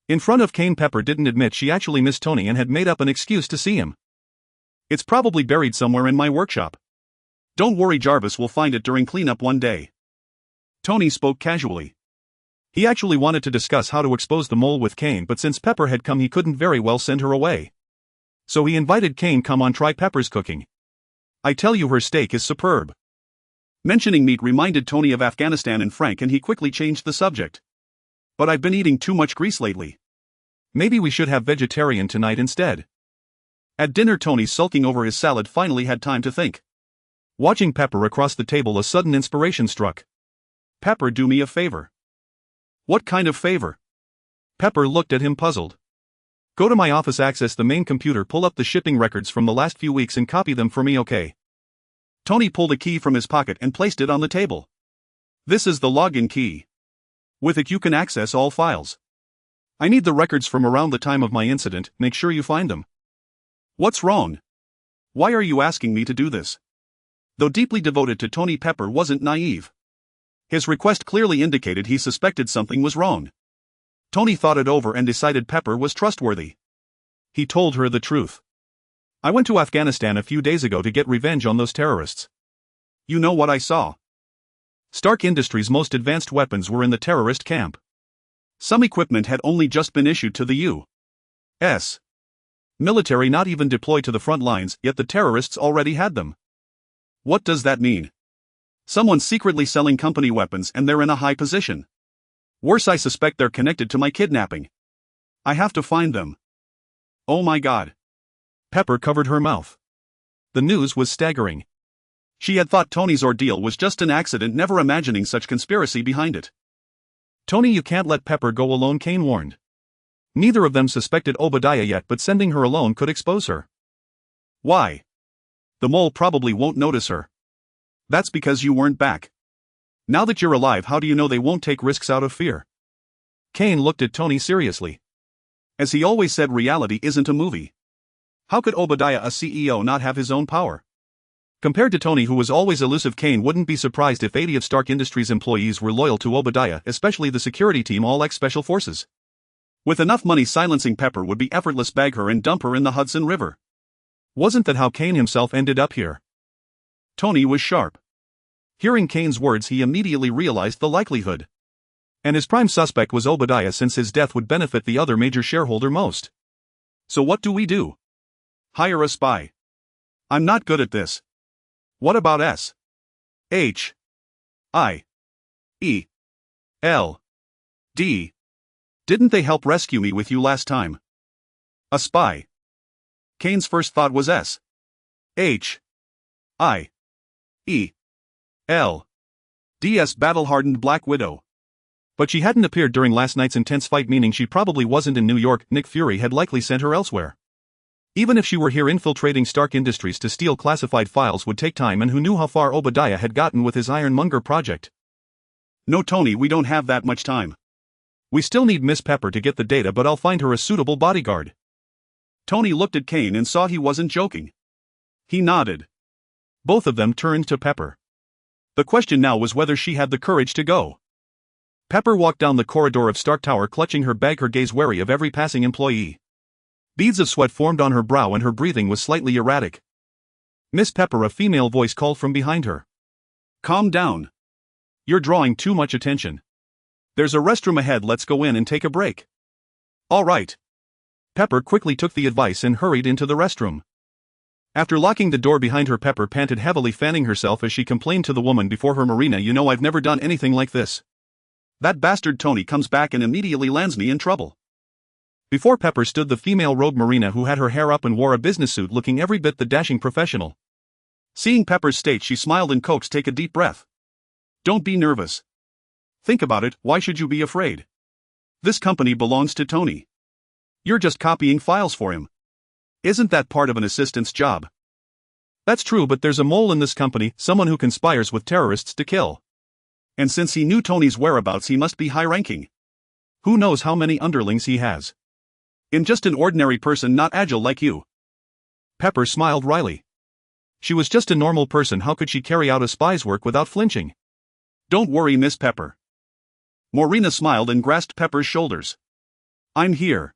In front of Kane, Pepper didn't admit she actually missed Tony and had made up an excuse to see him. It's probably buried somewhere in my workshop. Don't worry, Jarvis will find it during cleanup one day. Tony spoke casually. He actually wanted to discuss how to expose the mole with Kane, but since Pepper had come, he couldn't very well send her away. So he invited Kane, come on, try Pepper's cooking. I tell you, her steak is superb. Mentioning meat reminded Tony of Afghanistan and Frank, and he quickly changed the subject. But I've been eating too much grease lately. Maybe we should have vegetarian tonight instead. At dinner, Tony, sulking over his salad, finally had time to think. Watching Pepper across the table, a sudden inspiration struck. Pepper, do me a favor. What kind of favor? Pepper looked at him, puzzled. Go to my office, access the main computer, pull up the shipping records from the last few weeks and copy them for me, okay? Tony pulled a key from his pocket and placed it on the table. This is the login key. With it you can access all files. I need the records from around the time of my incident, make sure you find them. What's wrong? Why are you asking me to do this? Though deeply devoted to Tony, Pepper wasn't naive. His request clearly indicated he suspected something was wrong. Tony thought it over and decided Pepper was trustworthy. He told her the truth. I went to Afghanistan a few days ago to get revenge on those terrorists. You know what I saw? Stark Industries' most advanced weapons were in the terrorist camp. Some equipment had only just been issued to the U.S. military, not even deployed to the front lines, yet the terrorists already had them. What does that mean? Someone's secretly selling company weapons and they're in a high position. Worse, I suspect they're connected to my kidnapping. I have to find them. Oh my God. Pepper covered her mouth. The news was staggering. She had thought Tony's ordeal was just an accident, never imagining such conspiracy behind it. Tony, you can't let Pepper go alone, Kane warned. Neither of them suspected Obadiah yet, but sending her alone could expose her. Why? The mole probably won't notice her. That's because you weren't back. Now that you're alive, how do you know they won't take risks out of fear? Kane looked at Tony seriously. As he always said, reality isn't a movie. How could Obadiah, a CEO, not have his own power? Compared to Tony, who was always elusive, Kane wouldn't be surprised if 80 of Stark Industries' employees were loyal to Obadiah, especially the security team, all ex-special forces. With enough money, silencing Pepper would be effortless. Bag her and dump her in the Hudson River. Wasn't that how Kane himself ended up here? Tony was sharp. Hearing Kane's words, he immediately realized the likelihood. And his prime suspect was Obadiah, since his death would benefit the other major shareholder most. So what do we do? Hire a spy. I'm not good at this. What about S.H.I.E.L.D.? Didn't they help rescue me with you last time? A spy. Kane's first thought was S.H.I.E.L.D.'s battle-hardened Black Widow. But she hadn't appeared during last night's intense fight, meaning she probably wasn't in New York. Nick Fury had likely sent her elsewhere. Even if she were here, infiltrating Stark Industries to steal classified files would take time, and who knew how far Obadiah had gotten with his Ironmonger project. No, Tony, we don't have that much time. We still need Miss Pepper to get the data, but I'll find her a suitable bodyguard. Tony looked at Kane and saw he wasn't joking. He nodded. Both of them turned to Pepper. The question now was whether she had the courage to go. Pepper walked down the corridor of Stark Tower, clutching her bag, her gaze wary of every passing employee. Beads of sweat formed on her brow and her breathing was slightly erratic. Miss Pepper, a female voice called from behind her. Calm down. You're drawing too much attention. There's a restroom ahead, let's go in and take a break. All right. Pepper quickly took the advice and hurried into the restroom. After locking the door behind her, Pepper panted heavily, fanning herself as she complained to the woman before her, Marina, you know, I've never done anything like this. That bastard Tony comes back and immediately lands me in trouble. Before Pepper stood the female rogue Marina, who had her hair up and wore a business suit, looking every bit the dashing professional. Seeing Pepper's state, she smiled and coaxed, take a deep breath. Don't be nervous. Think about it, why should you be afraid? This company belongs to Tony. You're just copying files for him. Isn't that part of an assistant's job? That's true, but there's a mole in this company, someone who conspires with terrorists to kill. And since he knew Tony's whereabouts, he must be high-ranking. Who knows how many underlings he has? In just an ordinary person, not agile like you. Pepper smiled wryly. She was just a normal person, how could she carry out a spy's work without flinching? Don't worry, Miss Pepper. Marina smiled and grasped Pepper's shoulders. I'm here.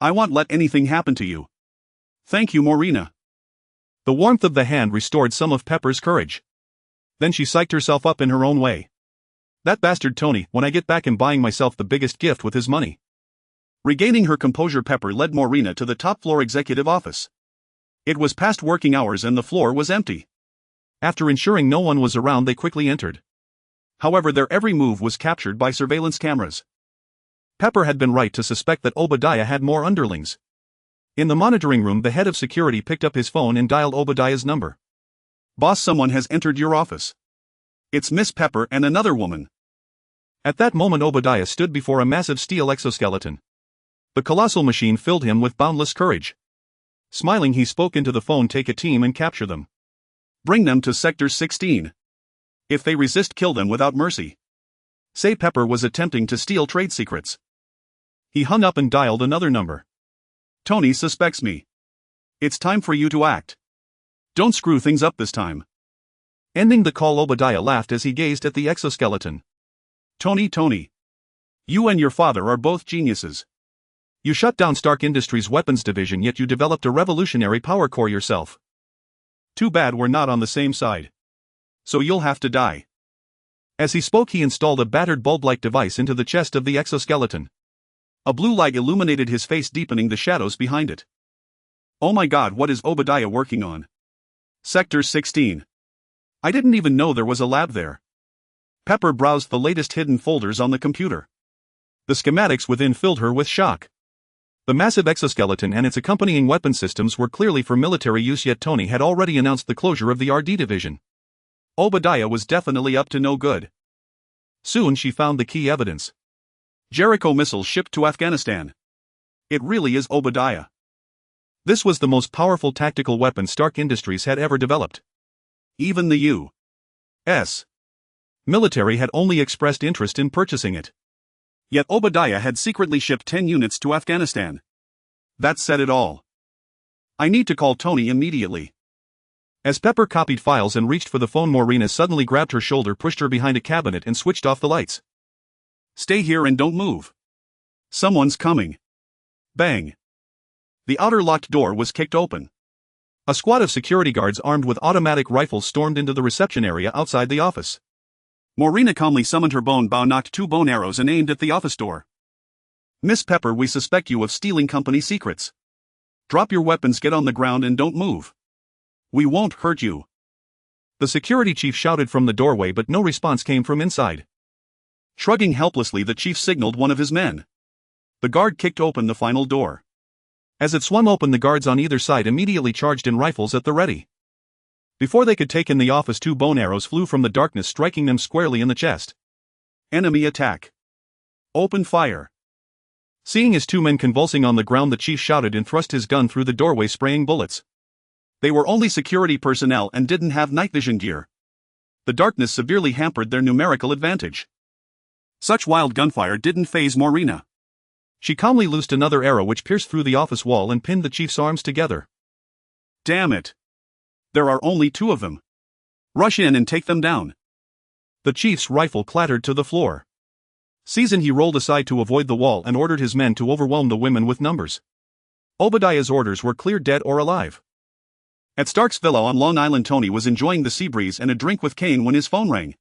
I won't let anything happen to you. Thank you, Marina. The warmth of the hand restored some of Pepper's courage. Then she psyched herself up in her own way. That bastard Tony, when I get back, I'm buying myself the biggest gift with his money. Regaining her composure, Pepper led Marina to the top-floor executive office. It was past working hours and the floor was empty. After ensuring no one was around, they quickly entered. However, their every move was captured by surveillance cameras. Pepper had been right to suspect that Obadiah had more underlings. In the monitoring room, the head of security picked up his phone and dialed Obadiah's number. Boss, someone has entered your office. It's Miss Pepper and another woman. At that moment, Obadiah stood before a massive steel exoskeleton. The colossal machine filled him with boundless courage. Smiling, he spoke into the phone, take a team and capture them. Bring them to Sector 16. If they resist, kill them without mercy. Say Pepper was attempting to steal trade secrets. He hung up and dialed another number. Tony suspects me. It's time for you to act. Don't screw things up this time. Ending the call, Obadiah laughed as he gazed at the exoskeleton. Tony. You and your father are both geniuses. You shut down Stark Industries' weapons division, yet you developed a revolutionary power core yourself. Too bad we're not on the same side. So you'll have to die. As he spoke, he installed a battered bulb-like device into the chest of the exoskeleton. A blue light illuminated his face, deepening the shadows behind it. Oh my god, what is Obadiah working on? Sector 16. I didn't even know there was a lab there. Pepper browsed the latest hidden folders on the computer. The schematics within filled her with shock. The massive exoskeleton and its accompanying weapon systems were clearly for military use, yet Tony had already announced the closure of the RD division. Obadiah was definitely up to no good. Soon she found the key evidence. Jericho missiles shipped to Afghanistan. It really is Obadiah. This was the most powerful tactical weapon Stark Industries had ever developed. Even the U.S. military had only expressed interest in purchasing it. Yet Obadiah had secretly shipped 10 units to Afghanistan. That said it all. I need to call Tony immediately. As Pepper copied files and reached for the phone, Morena suddenly grabbed her shoulder, pushed her behind a cabinet, and switched off the lights. Stay here and don't move. Someone's coming. Bang. The outer locked door was kicked open. A squad of security guards armed with automatic rifles stormed into the reception area outside the office. Morena calmly summoned her bone bow, knocked 2 bone arrows, and aimed at the office door. Miss Pepper, we suspect you of stealing company secrets. Drop your weapons, get on the ground, and don't move. We won't hurt you. The security chief shouted from the doorway, but no response came from inside. Shrugging helplessly, the chief signaled one of his men. The guard kicked open the final door. As it swung open, the guards on either side immediately charged in, rifles at the ready. Before they could take in the office, 2 bone arrows flew from the darkness, striking them squarely in the chest. Enemy attack. Open fire. Seeing his 2 men convulsing on the ground, the chief shouted and thrust his gun through the doorway, spraying bullets. They were only security personnel and didn't have night vision gear. The darkness severely hampered their numerical advantage. Such wild gunfire didn't faze Morena. She calmly loosed another arrow, which pierced through the office wall and pinned the chief's arms together. Damn it. There are only 2 of them. Rush in and take them down. The chief's rifle clattered to the floor. Seasoned, he rolled aside to avoid the wall and ordered his men to overwhelm the women with numbers. Obadiah's orders were clear, dead or alive. At Stark's villa on Long Island, Tony was enjoying the sea breeze and a drink with Kane when his phone rang.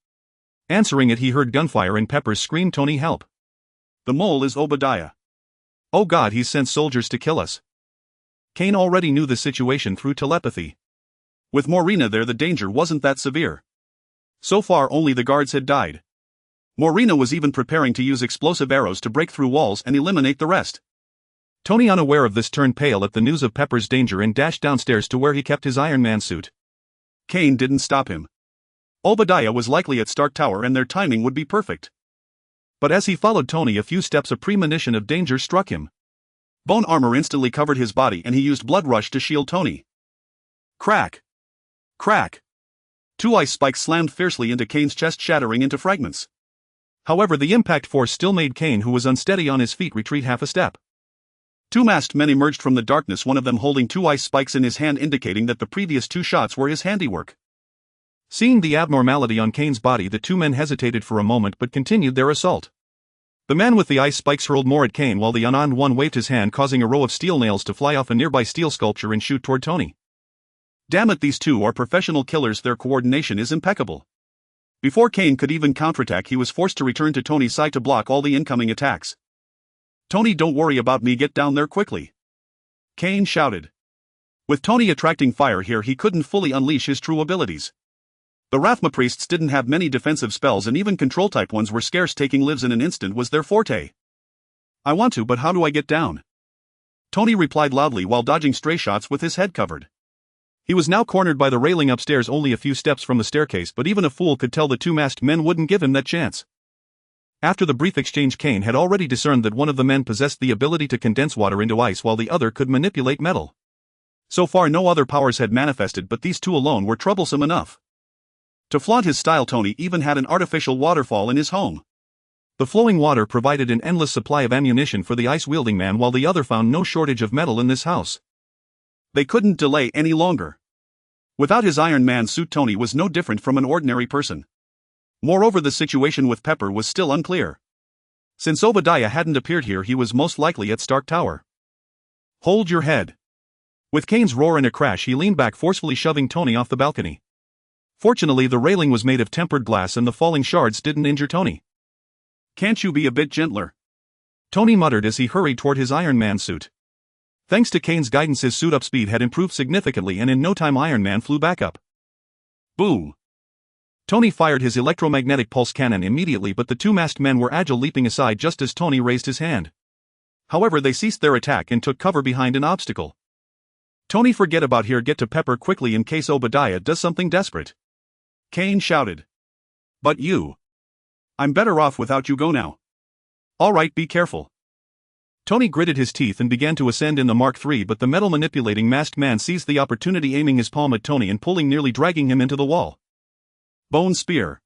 Answering it, he heard gunfire and Pepper's scream, "Tony, help. The mole is Obadiah. Oh God, he's sent soldiers to kill us." Kane already knew the situation through telepathy. With Morena there, the danger wasn't that severe. So far only the guards had died. Morena was even preparing to use explosive arrows to break through walls and eliminate the rest. Tony, unaware of this, turned pale at the news of Pepper's danger and dashed downstairs to where he kept his Iron Man suit. Kane didn't stop him. Obadiah was likely at Stark Tower and their timing would be perfect. But as he followed Tony a few steps, a premonition of danger struck him. Bone armor instantly covered his body and he used Blood Rush to shield Tony. Crack! Crack! 2 ice spikes slammed fiercely into Kane's chest, shattering into fragments. However, the impact force still made Kane, who was unsteady on his feet, retreat half a step. 2 masked men emerged from the darkness, one of them holding 2 ice spikes in his hand, indicating that the previous 2 shots were his handiwork. Seeing the abnormality on Kane's body, the 2 men hesitated for a moment but continued their assault. The man with the ice spikes hurled more at Kane while the unarmed one waved his hand, causing a row of steel nails to fly off a nearby steel sculpture and shoot toward Tony. Damn it, these 2 are professional killers, their coordination is impeccable. Before Kane could even counterattack, he was forced to return to Tony's side to block all the incoming attacks. Tony, don't worry about me, get down there quickly. Kane shouted. With Tony attracting fire here, he couldn't fully unleash his true abilities. The Rathma priests didn't have many defensive spells and even control-type ones were scarce. Taking lives in an instant was their forte. I want to, but how do I get down? Tony replied loudly while dodging stray shots with his head covered. He was now cornered by the railing upstairs, only a few steps from the staircase, but even a fool could tell the 2 masked men wouldn't give him that chance. After the brief exchange, Kane had already discerned that one of the men possessed the ability to condense water into ice while the other could manipulate metal. So far no other powers had manifested, but these 2 alone were troublesome enough. To flaunt his style, Tony even had an artificial waterfall in his home. The flowing water provided an endless supply of ammunition for the ice-wielding man, while the other found no shortage of metal in this house. They couldn't delay any longer. Without his Iron Man suit, Tony was no different from an ordinary person. Moreover, the situation with Pepper was still unclear. Since Obadiah hadn't appeared here, he was most likely at Stark Tower. Hold your head. With Kane's roar and a crash, he leaned back, forcefully shoving Tony off the balcony. Fortunately, the railing was made of tempered glass and the falling shards didn't injure Tony. "Can't you be a bit gentler?" Tony muttered as he hurried toward his Iron Man suit. Thanks to Kane's guidance, his suit-up speed had improved significantly, and in no time Iron Man flew back up. Boom! Tony fired his electromagnetic pulse cannon immediately, but the two masked men were agile, leaping aside just as Tony raised his hand. However, they ceased their attack and took cover behind an obstacle. "Tony, forget about here, get to Pepper quickly in case Obadiah does something desperate," Kane shouted. "But you. I'm better off without you, go now." "All right, be careful." Tony gritted his teeth and began to ascend in the Mark III, but the metal-manipulating masked man seized the opportunity, aiming his palm at Tony and pulling, nearly dragging him into the wall. Bone spear.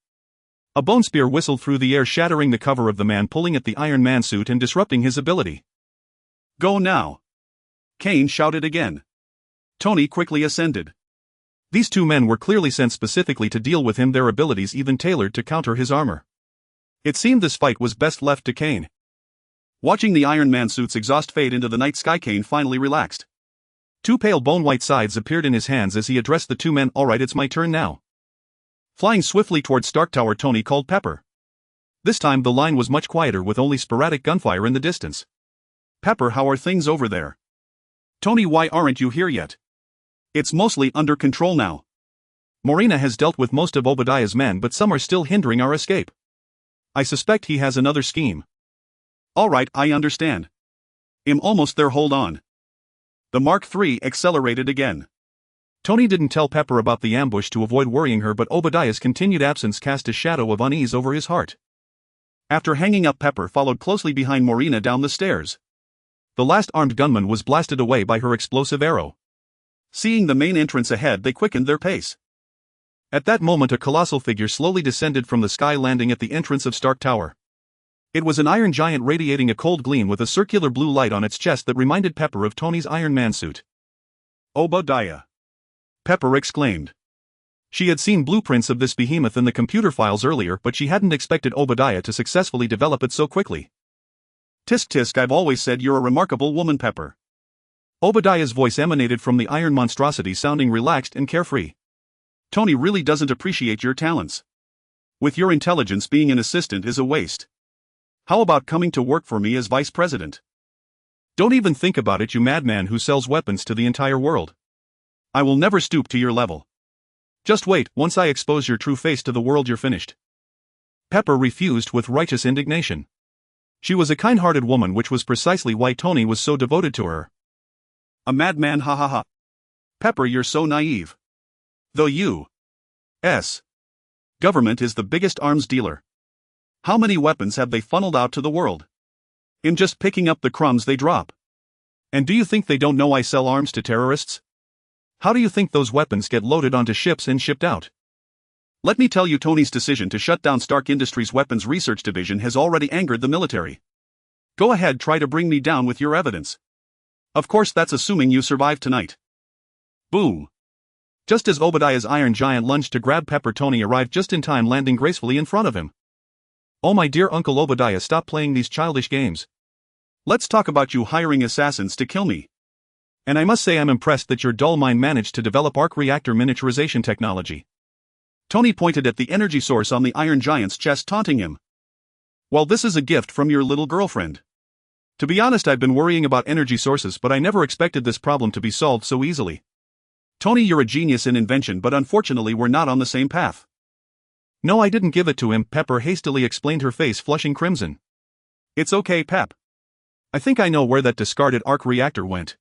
A bone spear whistled through the air, shattering the cover of the man pulling at the Iron Man suit and disrupting his ability. "Go now!" Kane shouted again. Tony quickly ascended. These two men were clearly sent specifically to deal with him, their abilities even tailored to counter his armor. It seemed this fight was best left to Kane. Watching the Iron Man suit's exhaust fade into the night sky, Kane finally relaxed. Two pale bone-white sides appeared in his hands as he addressed the two men. "All right, it's my turn now." Flying swiftly towards Stark Tower, Tony called Pepper. This time the line was much quieter, with only sporadic gunfire in the distance. "Pepper, how are things over there?" "Tony, why aren't you here yet?" "It's mostly under control now. Morena has dealt with most of Obadiah's men, but some are still hindering our escape. I suspect he has another scheme." "All right, I understand. I'm almost there, hold on." The Mark III accelerated again. Tony didn't tell Pepper about the ambush to avoid worrying her, but Obadiah's continued absence cast a shadow of unease over his heart. After hanging up, Pepper followed closely behind Morena down the stairs. The last armed gunman was blasted away by her explosive arrow. Seeing the main entrance ahead, they quickened their pace. At that moment, a colossal figure slowly descended from the sky, landing at the entrance of Stark Tower. It was an iron giant radiating a cold gleam with a circular blue light on its chest that reminded Pepper of Tony's Iron Man suit. "Obadiah!" Pepper exclaimed. She had seen blueprints of this behemoth in the computer files earlier, but she hadn't expected Obadiah to successfully develop it so quickly. "Tisk tisk, I've always said you're a remarkable woman, Pepper." Obadiah's voice emanated from the iron monstrosity, sounding relaxed and carefree. "Tony really doesn't appreciate your talents. With your intelligence, being an assistant is a waste. How about coming to work for me as vice president?" "Don't even think about it, you madman who sells weapons to the entire world. I will never stoop to your level. Just wait, once I expose your true face to the world, you're finished." Pepper refused with righteous indignation. She was a kind-hearted woman, which was precisely why Tony was so devoted to her. "A madman, ha ha ha. Pepper, you're so naive. The U.S. government is the biggest arms dealer. How many weapons have they funneled out to the world? I'm just picking up the crumbs they drop. And do you think they don't know I sell arms to terrorists? How do you think those weapons get loaded onto ships and shipped out? Let me tell you, Tony's decision to shut down Stark Industries' weapons research division has already angered the military. Go ahead, try to bring me down with your evidence. Of course, that's assuming you survive tonight." Boom! Just as Obadiah's iron giant lunged to grab Pepper, Tony arrived just in time, landing gracefully in front of him. "Oh, my dear Uncle Obadiah, stop playing these childish games. Let's talk about you hiring assassins to kill me. And I must say I'm impressed that your dull mind managed to develop arc reactor miniaturization technology." Tony pointed at the energy source on the iron giant's chest, taunting him. "Well, this is a gift from your little girlfriend. To be honest, I've been worrying about energy sources, but I never expected this problem to be solved so easily. Tony, you're a genius in invention, but unfortunately we're not on the same path." "No, I didn't give it to him," Pepper hastily explained, her face flushing crimson. "It's okay, Pep. I think I know where that discarded arc reactor went."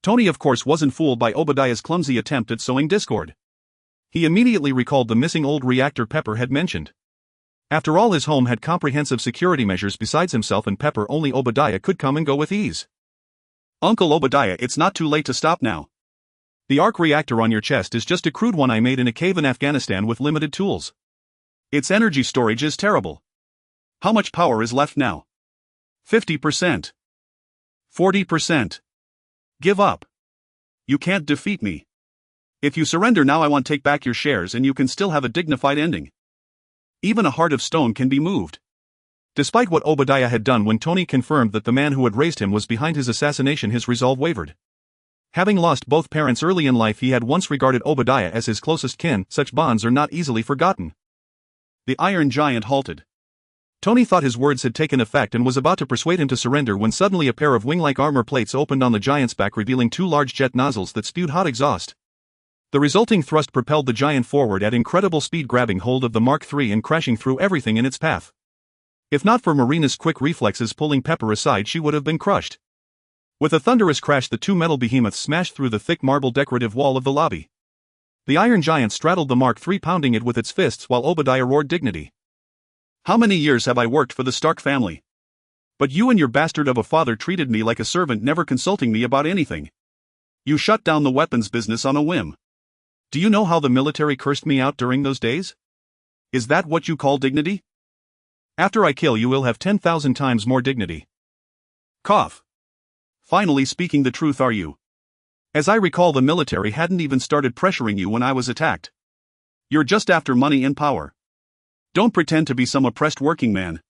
Tony, of course, wasn't fooled by Obadiah's clumsy attempt at sowing discord. He immediately recalled the missing old reactor Pepper had mentioned. After all, his home had comprehensive security measures. Besides himself and Pepper, only Obadiah could come and go with ease. "Uncle Obadiah, it's not too late to stop now. The arc reactor on your chest is just a crude one I made in a cave in Afghanistan with limited tools. Its energy storage is terrible. How much power is left now? 50%. 40%. Give up. You can't defeat me. If you surrender now, I want to take back your shares and you can still have a dignified ending. Even a heart of stone can be moved." Despite what Obadiah had done when Tony confirmed that the man who had raised him was behind his assassination, his resolve wavered. Having lost both parents early in life, he had once regarded Obadiah as his closest kin. Such bonds are not easily forgotten. The Iron Giant halted. Tony thought his words had taken effect and was about to persuade him to surrender when suddenly a pair of wing-like armor plates opened on the giant's back, revealing two large jet nozzles that spewed hot exhaust. The resulting thrust propelled the giant forward at incredible speed, grabbing hold of the Mark III and crashing through everything in its path. If not for Marina's quick reflexes pulling Pepper aside, she would have been crushed. With a thunderous crash, the two metal behemoths smashed through the thick marble decorative wall of the lobby. The Iron Giant straddled the Mark III, pounding it with its fists while Obadiah roared dignity. "How many years have I worked for the Stark family? But you and your bastard of a father treated me like a servant, never consulting me about anything. You shut down the weapons business on a whim. Do you know how the military cursed me out during those days? Is that what you call dignity? After I kill you, we'll have 10,000 times more dignity." Cough. "Finally speaking the truth, are you? As I recall, the military hadn't even started pressuring you when I was attacked. You're just after money and power. Don't pretend to be some oppressed working man."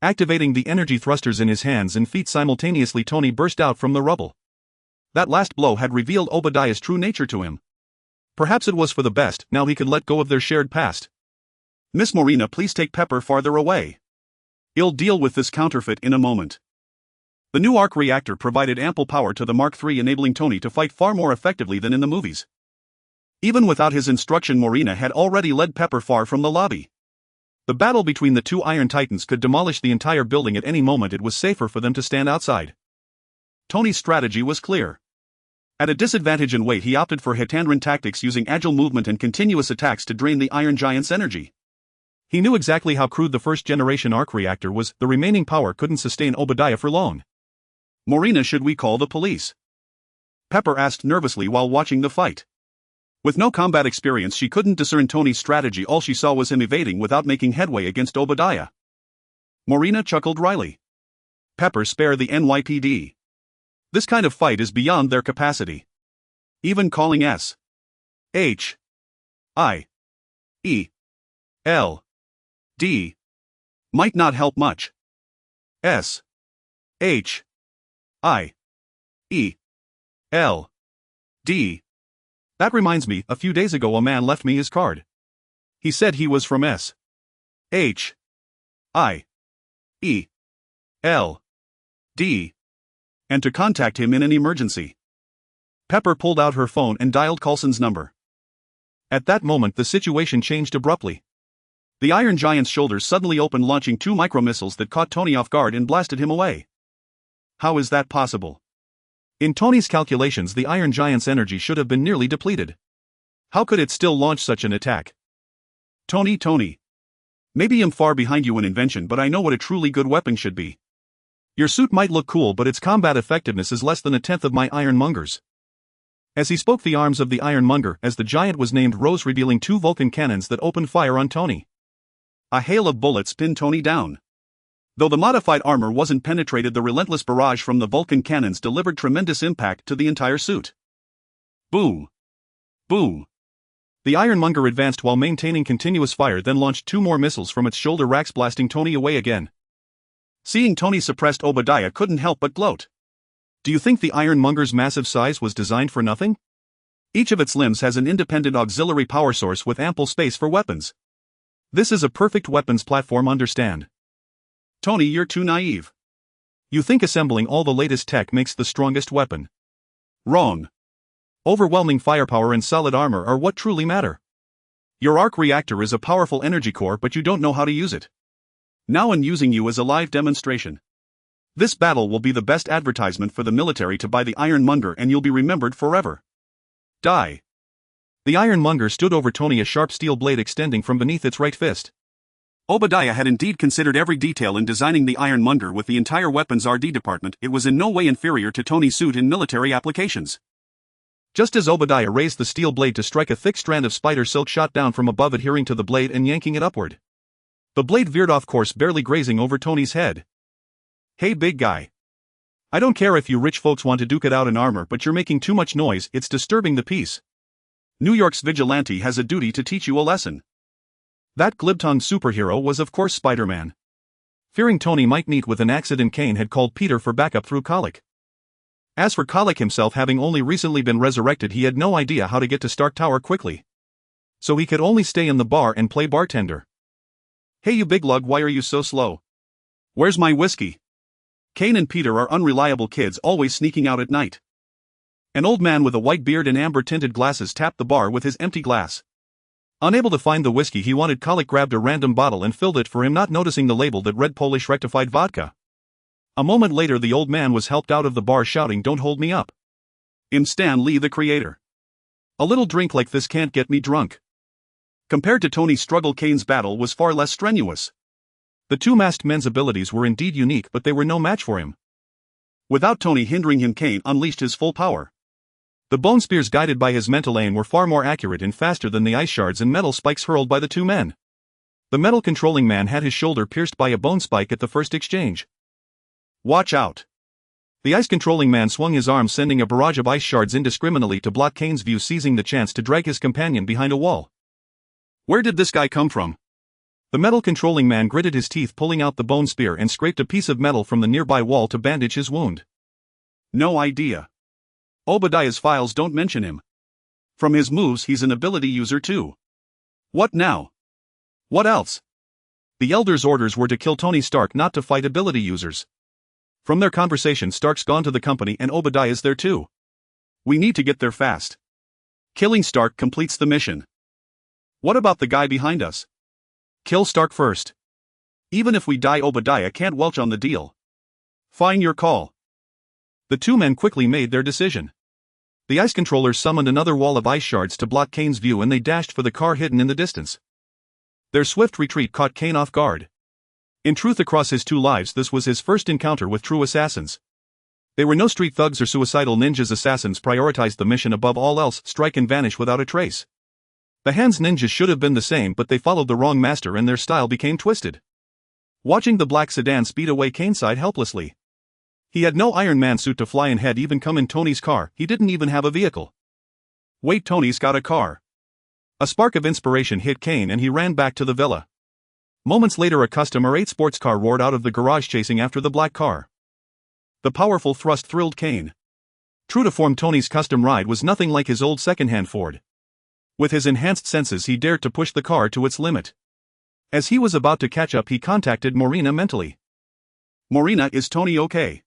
Activating the energy thrusters in his hands and feet simultaneously, Tony burst out from the rubble. That last blow had revealed Obadiah's true nature to him. Perhaps it was for the best. Now he could let go of their shared past. "Miss Marina, please take Pepper farther away. I'll deal with this counterfeit in a moment." The new arc reactor provided ample power to the Mark III, enabling Tony to fight far more effectively than in the movies. Even without his instruction, Marina had already led Pepper far from the lobby. The battle between the two Iron Titans could demolish the entire building at any moment. It was safer for them to stand outside. Tony's strategy was clear. At a disadvantage in weight, he opted for hit-and-run tactics, using agile movement and continuous attacks to drain the Iron Giant's energy. He knew exactly how crude the first-generation arc reactor was. The remaining power couldn't sustain Obadiah for long. "Marina, should we call the police?" Pepper asked nervously while watching the fight. With no combat experience, she couldn't discern Tony's strategy. All she saw was him evading without making headway against Obadiah. Marina chuckled wryly. "Pepper, spare the NYPD. This kind of fight is beyond their capacity. Even calling S. H. I. E. L. D. might not help much. S. H. I. E. L. D. That reminds me, a few days ago a man left me his card. He said he was from S. H. I. E. L. D. and to contact him in an emergency." Pepper pulled out her phone and dialed Coulson's number. At that moment, the situation changed abruptly. The Iron Giant's shoulders suddenly opened, launching two micro-missiles that caught Tony off guard and blasted him away. How is that possible? In Tony's calculations, the Iron Giant's energy should have been nearly depleted. How could it still launch such an attack? Tony. Maybe I'm far behind you in invention, but I know what a truly good weapon should be. Your suit might look cool, but its combat effectiveness is less than a tenth of my Ironmonger's." As he spoke, the arms of the Ironmonger, as the giant was named, rose, revealing two Vulcan cannons that opened fire on Tony. A hail of bullets pinned Tony down. Though the modified armor wasn't penetrated, the relentless barrage from the Vulcan cannons delivered tremendous impact to the entire suit. Boom. Boom. The Ironmonger advanced while maintaining continuous fire, then launched two more missiles from its shoulder racks, blasting Tony away again. Seeing Tony suppressed, Obadiah couldn't help but gloat. Do you think the Ironmonger's massive size was designed for nothing? Each of its limbs has an independent auxiliary power source with ample space for weapons. This is a perfect weapons platform, understand? Tony, you're too naive. You think assembling all the latest tech makes the strongest weapon. Wrong. Overwhelming firepower and solid armor are what truly matter. Your arc reactor is a powerful energy core, but you don't know how to use it. Now I'm using you as a live demonstration. This battle will be the best advertisement for the military to buy the Ironmonger, and you'll be remembered forever. Die. The Ironmonger stood over Tony, a sharp steel blade extending from beneath its right fist. Obadiah had indeed considered every detail in designing the Ironmonger. With the entire weapons R&D department, it was in no way inferior to Tony's suit in military applications. Just as Obadiah raised the steel blade to strike, a thick strand of spider silk shot down from above, adhering to the blade and yanking it upward. The blade veered off course, barely grazing over Tony's head. Hey, big guy. I don't care if you rich folks want to duke it out in armor, but you're making too much noise. It's disturbing the peace. New York's vigilante has a duty to teach you a lesson. That glib-tongued superhero was, of course, Spider-Man. Fearing Tony might meet with an accident, Kane had called Peter for backup through colic. As for Colic himself, having only recently been resurrected, he had no idea how to get to Stark Tower quickly. So he could only stay in the bar and play bartender. "Hey you big lug, why are you so slow? Where's my whiskey?" Kane and Peter are unreliable kids, always sneaking out at night. An old man with a white beard and amber-tinted glasses tapped the bar with his empty glass. Unable to find the whiskey he wanted, Colic grabbed a random bottle and filled it for him, not noticing the label that read Polish rectified vodka. A moment later the old man was helped out of the bar shouting, "Don't hold me up. I'm Stan Lee, the creator. A little drink like this can't get me drunk." Compared to Tony's struggle, Kane's battle was far less strenuous. The two masked men's abilities were indeed unique, but they were no match for him. Without Tony hindering him, Kane unleashed his full power. The bone spears guided by his mental aim were far more accurate and faster than the ice shards and metal spikes hurled by the two men. The metal controlling man had his shoulder pierced by a bone spike at the first exchange. "Watch out." The ice controlling man swung his arm, sending a barrage of ice shards indiscriminately to block Kane's view, seizing the chance to drag his companion behind a wall. "Where did this guy come from?" The metal controlling man gritted his teeth, pulling out the bone spear and scraped a piece of metal from the nearby wall to bandage his wound. "No idea. Obadiah's files don't mention him. From his moves, he's an ability user too. What now? What else?" The Elder's orders were to kill Tony Stark, not to fight ability users. From their conversation, Stark's gone to the company and Obadiah's there too. "We need to get there fast. Killing Stark completes the mission." "What about the guy behind us?" "Kill Stark first. Even if we die, Obadiah can't welch on the deal." "Fine, your call." The two men quickly made their decision. The ice controllers summoned another wall of ice shards to block Kane's view, and they dashed for the car hidden in the distance. Their swift retreat caught Kane off guard. In truth, across his two lives, this was his first encounter with true assassins. They were no street thugs or suicidal ninjas. Assassins prioritized the mission above all else, strike and vanish without a trace. The Hands ninjas should have been the same, but they followed the wrong master and their style became twisted. Watching the black sedan speed away, Kane sighed helplessly. He had no Iron Man suit to fly and had even come in Tony's car. He didn't even have a vehicle. "Wait, Tony's got a car." A spark of inspiration hit Kane and he ran back to the villa. Moments later, a custom R8 sports car roared out of the garage, chasing after the black car. The powerful thrust thrilled Kane. True to form, Tony's custom ride was nothing like his old secondhand Ford. With his enhanced senses, he dared to push the car to its limit. As he was about to catch up, he contacted Marina mentally. "Marina, is Tony okay?"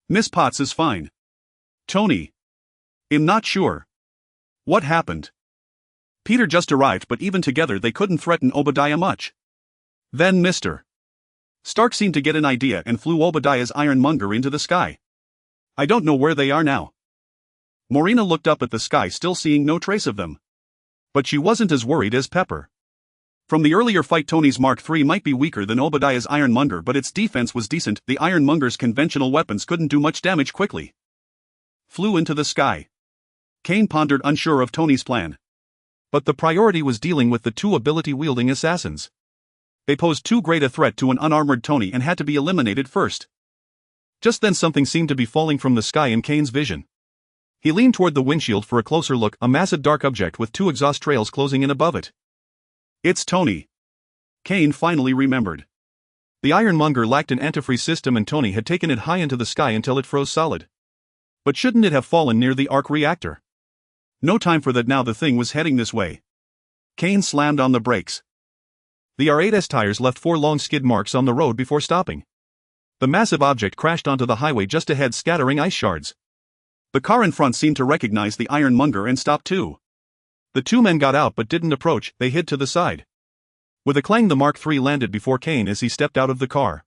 Miss Potts is fine. Tony. I'm not sure. What happened?" "Peter just arrived, but even together they couldn't threaten Obadiah much. Then Mr. Stark seemed to get an idea and flew Obadiah's Ironmonger into the sky. I don't know where they are now." Marina looked up at the sky, still seeing no trace of them. But she wasn't as worried as Pepper. From the earlier fight, Tony's Mark III might be weaker than Obadiah's Ironmonger, but its defense was decent. The Ironmonger's conventional weapons couldn't do much damage quickly. Flew into the sky. Kane pondered, unsure of Tony's plan. But the priority was dealing with the two ability-wielding assassins. They posed too great a threat to an unarmored Tony and had to be eliminated first. Just then something seemed to be falling from the sky in Kane's vision. He leaned toward the windshield for a closer look, a massive dark object with two exhaust trails closing in above it. "It's Tony." Kane finally remembered. The Ironmonger lacked an antifreeze system and Tony had taken it high into the sky until it froze solid. But shouldn't it have fallen near the arc reactor? No time for that now, the thing was heading this way. Kane slammed on the brakes. The R8's tires left 4 long skid marks on the road before stopping. The massive object crashed onto the highway just ahead, scattering ice shards. The car in front seemed to recognize the Ironmonger and stopped too. The two men got out but didn't approach, they hid to the side. With a clang, the Mark III landed before Kane as he stepped out of the car.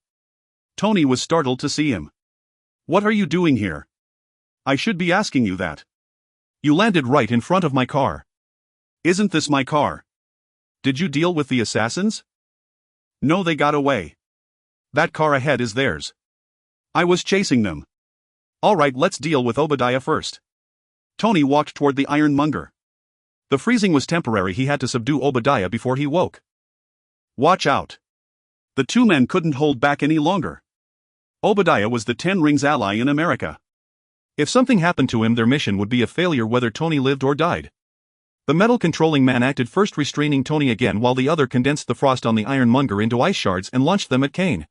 Tony was startled to see him. "What are you doing here? I should be asking you that. You landed right in front of my car." "Isn't this my car? Did you deal with the assassins?" "No, they got away. That car ahead is theirs. I was chasing them." "All right, let's deal with Obadiah first." Tony walked toward the Ironmonger. The freezing was temporary, he had to subdue Obadiah before he woke. "Watch out." The two men couldn't hold back any longer. Obadiah was the Ten Rings ally in America. If something happened to him, their mission would be a failure whether Tony lived or died. The metal-controlling man acted first, restraining Tony again while the other condensed the frost on the Ironmonger into ice shards and launched them at Kane.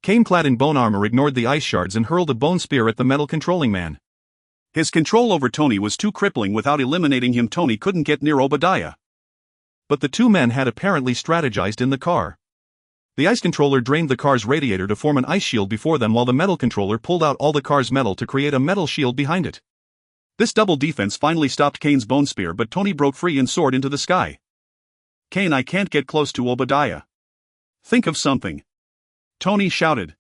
Kane, clad in bone armor, ignored the ice shards and hurled a bone spear at the metal controlling man. His control over Tony was too crippling. Without eliminating him, Tony couldn't get near Obadiah. But the two men had apparently strategized in the car. The ice controller drained the car's radiator to form an ice shield before them, while the metal controller pulled out all the car's metal to create a metal shield behind it. This double defense finally stopped Kane's bone spear, but Tony broke free and soared into the sky. "Kane, I can't get close to Obadiah. Think of something," Tony shouted.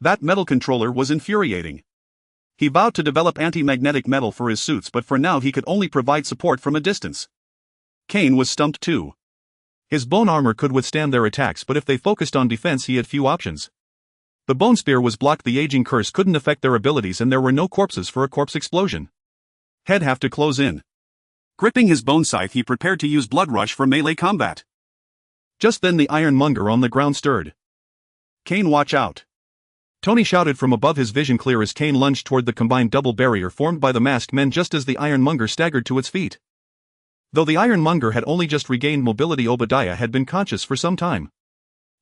That metal controller was infuriating. He vowed to develop anti-magnetic metal for his suits, but for now he could only provide support from a distance. Kane was stumped too. His bone armor could withstand their attacks, but if they focused on defense he had few options. The bone spear was blocked, the aging curse couldn't affect their abilities, and there were no corpses for a corpse explosion. He'd have to close in. Gripping his bone scythe, he prepared to use Blood Rush for melee combat. Just then the ironmonger on the ground stirred. "Kane, watch out!" Tony shouted from above, his vision clear as Kane lunged toward the combined double barrier formed by the masked men just as the ironmonger staggered to its feet. Though the ironmonger had only just regained mobility, Obadiah had been conscious for some time.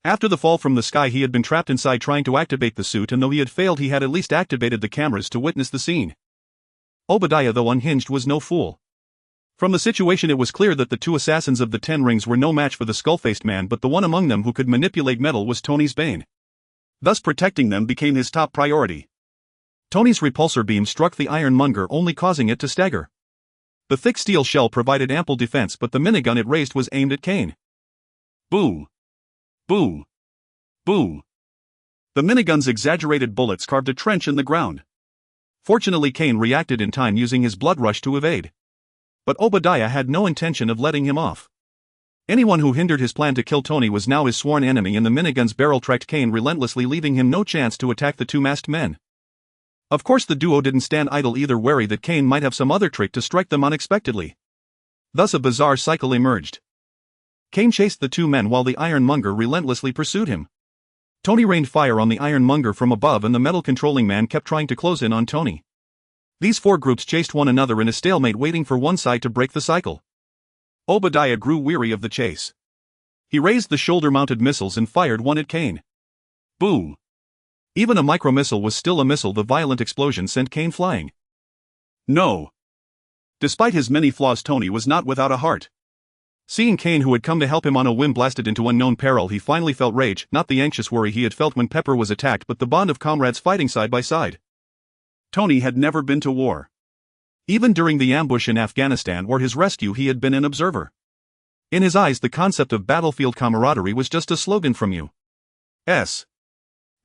After the fall from the sky he had been trapped inside trying to activate the suit, and though he had failed he had at least activated the cameras to witness the scene. Obadiah, though unhinged, was no fool. From the situation it was clear that the two assassins of the 10 rings were no match for the skull-faced man, but the one among them who could manipulate metal was Tony's bane. Thus protecting them became his top priority. Tony's repulsor beam struck the ironmonger, only causing it to stagger. The thick steel shell provided ample defense, but the minigun it raised was aimed at Kane. Boom! Boom! Boom! The minigun's exaggerated bullets carved a trench in the ground. Fortunately, Kane reacted in time, using his blood rush to evade. But Obadiah had no intention of letting him off. Anyone who hindered his plan to kill Tony was now his sworn enemy, and the minigun's barrel tracked Kane relentlessly, leaving him no chance to attack the two masked men. Of course the duo didn't stand idle either, wary that Kane might have some other trick to strike them unexpectedly. Thus a bizarre cycle emerged. Kane chased the two men while the ironmonger relentlessly pursued him. Tony rained fire on the ironmonger from above, and the metal controlling man kept trying to close in on Tony. These four groups chased one another in a stalemate, waiting for one side to break the cycle. Obadiah grew weary of the chase. He raised the shoulder-mounted missiles and fired one at Kane. Boom! Even a micro-missile was still a missile. The violent explosion sent Kane flying. No! Despite his many flaws, Tony was not without a heart. Seeing Kane, who had come to help him on a whim, blasted into unknown peril, he finally felt rage, not the anxious worry he had felt when Pepper was attacked, but the bond of comrades fighting side by side. Tony had never been to war. Even during the ambush in Afghanistan or his rescue, he had been an observer. In his eyes, the concept of battlefield camaraderie was just a slogan from U.S.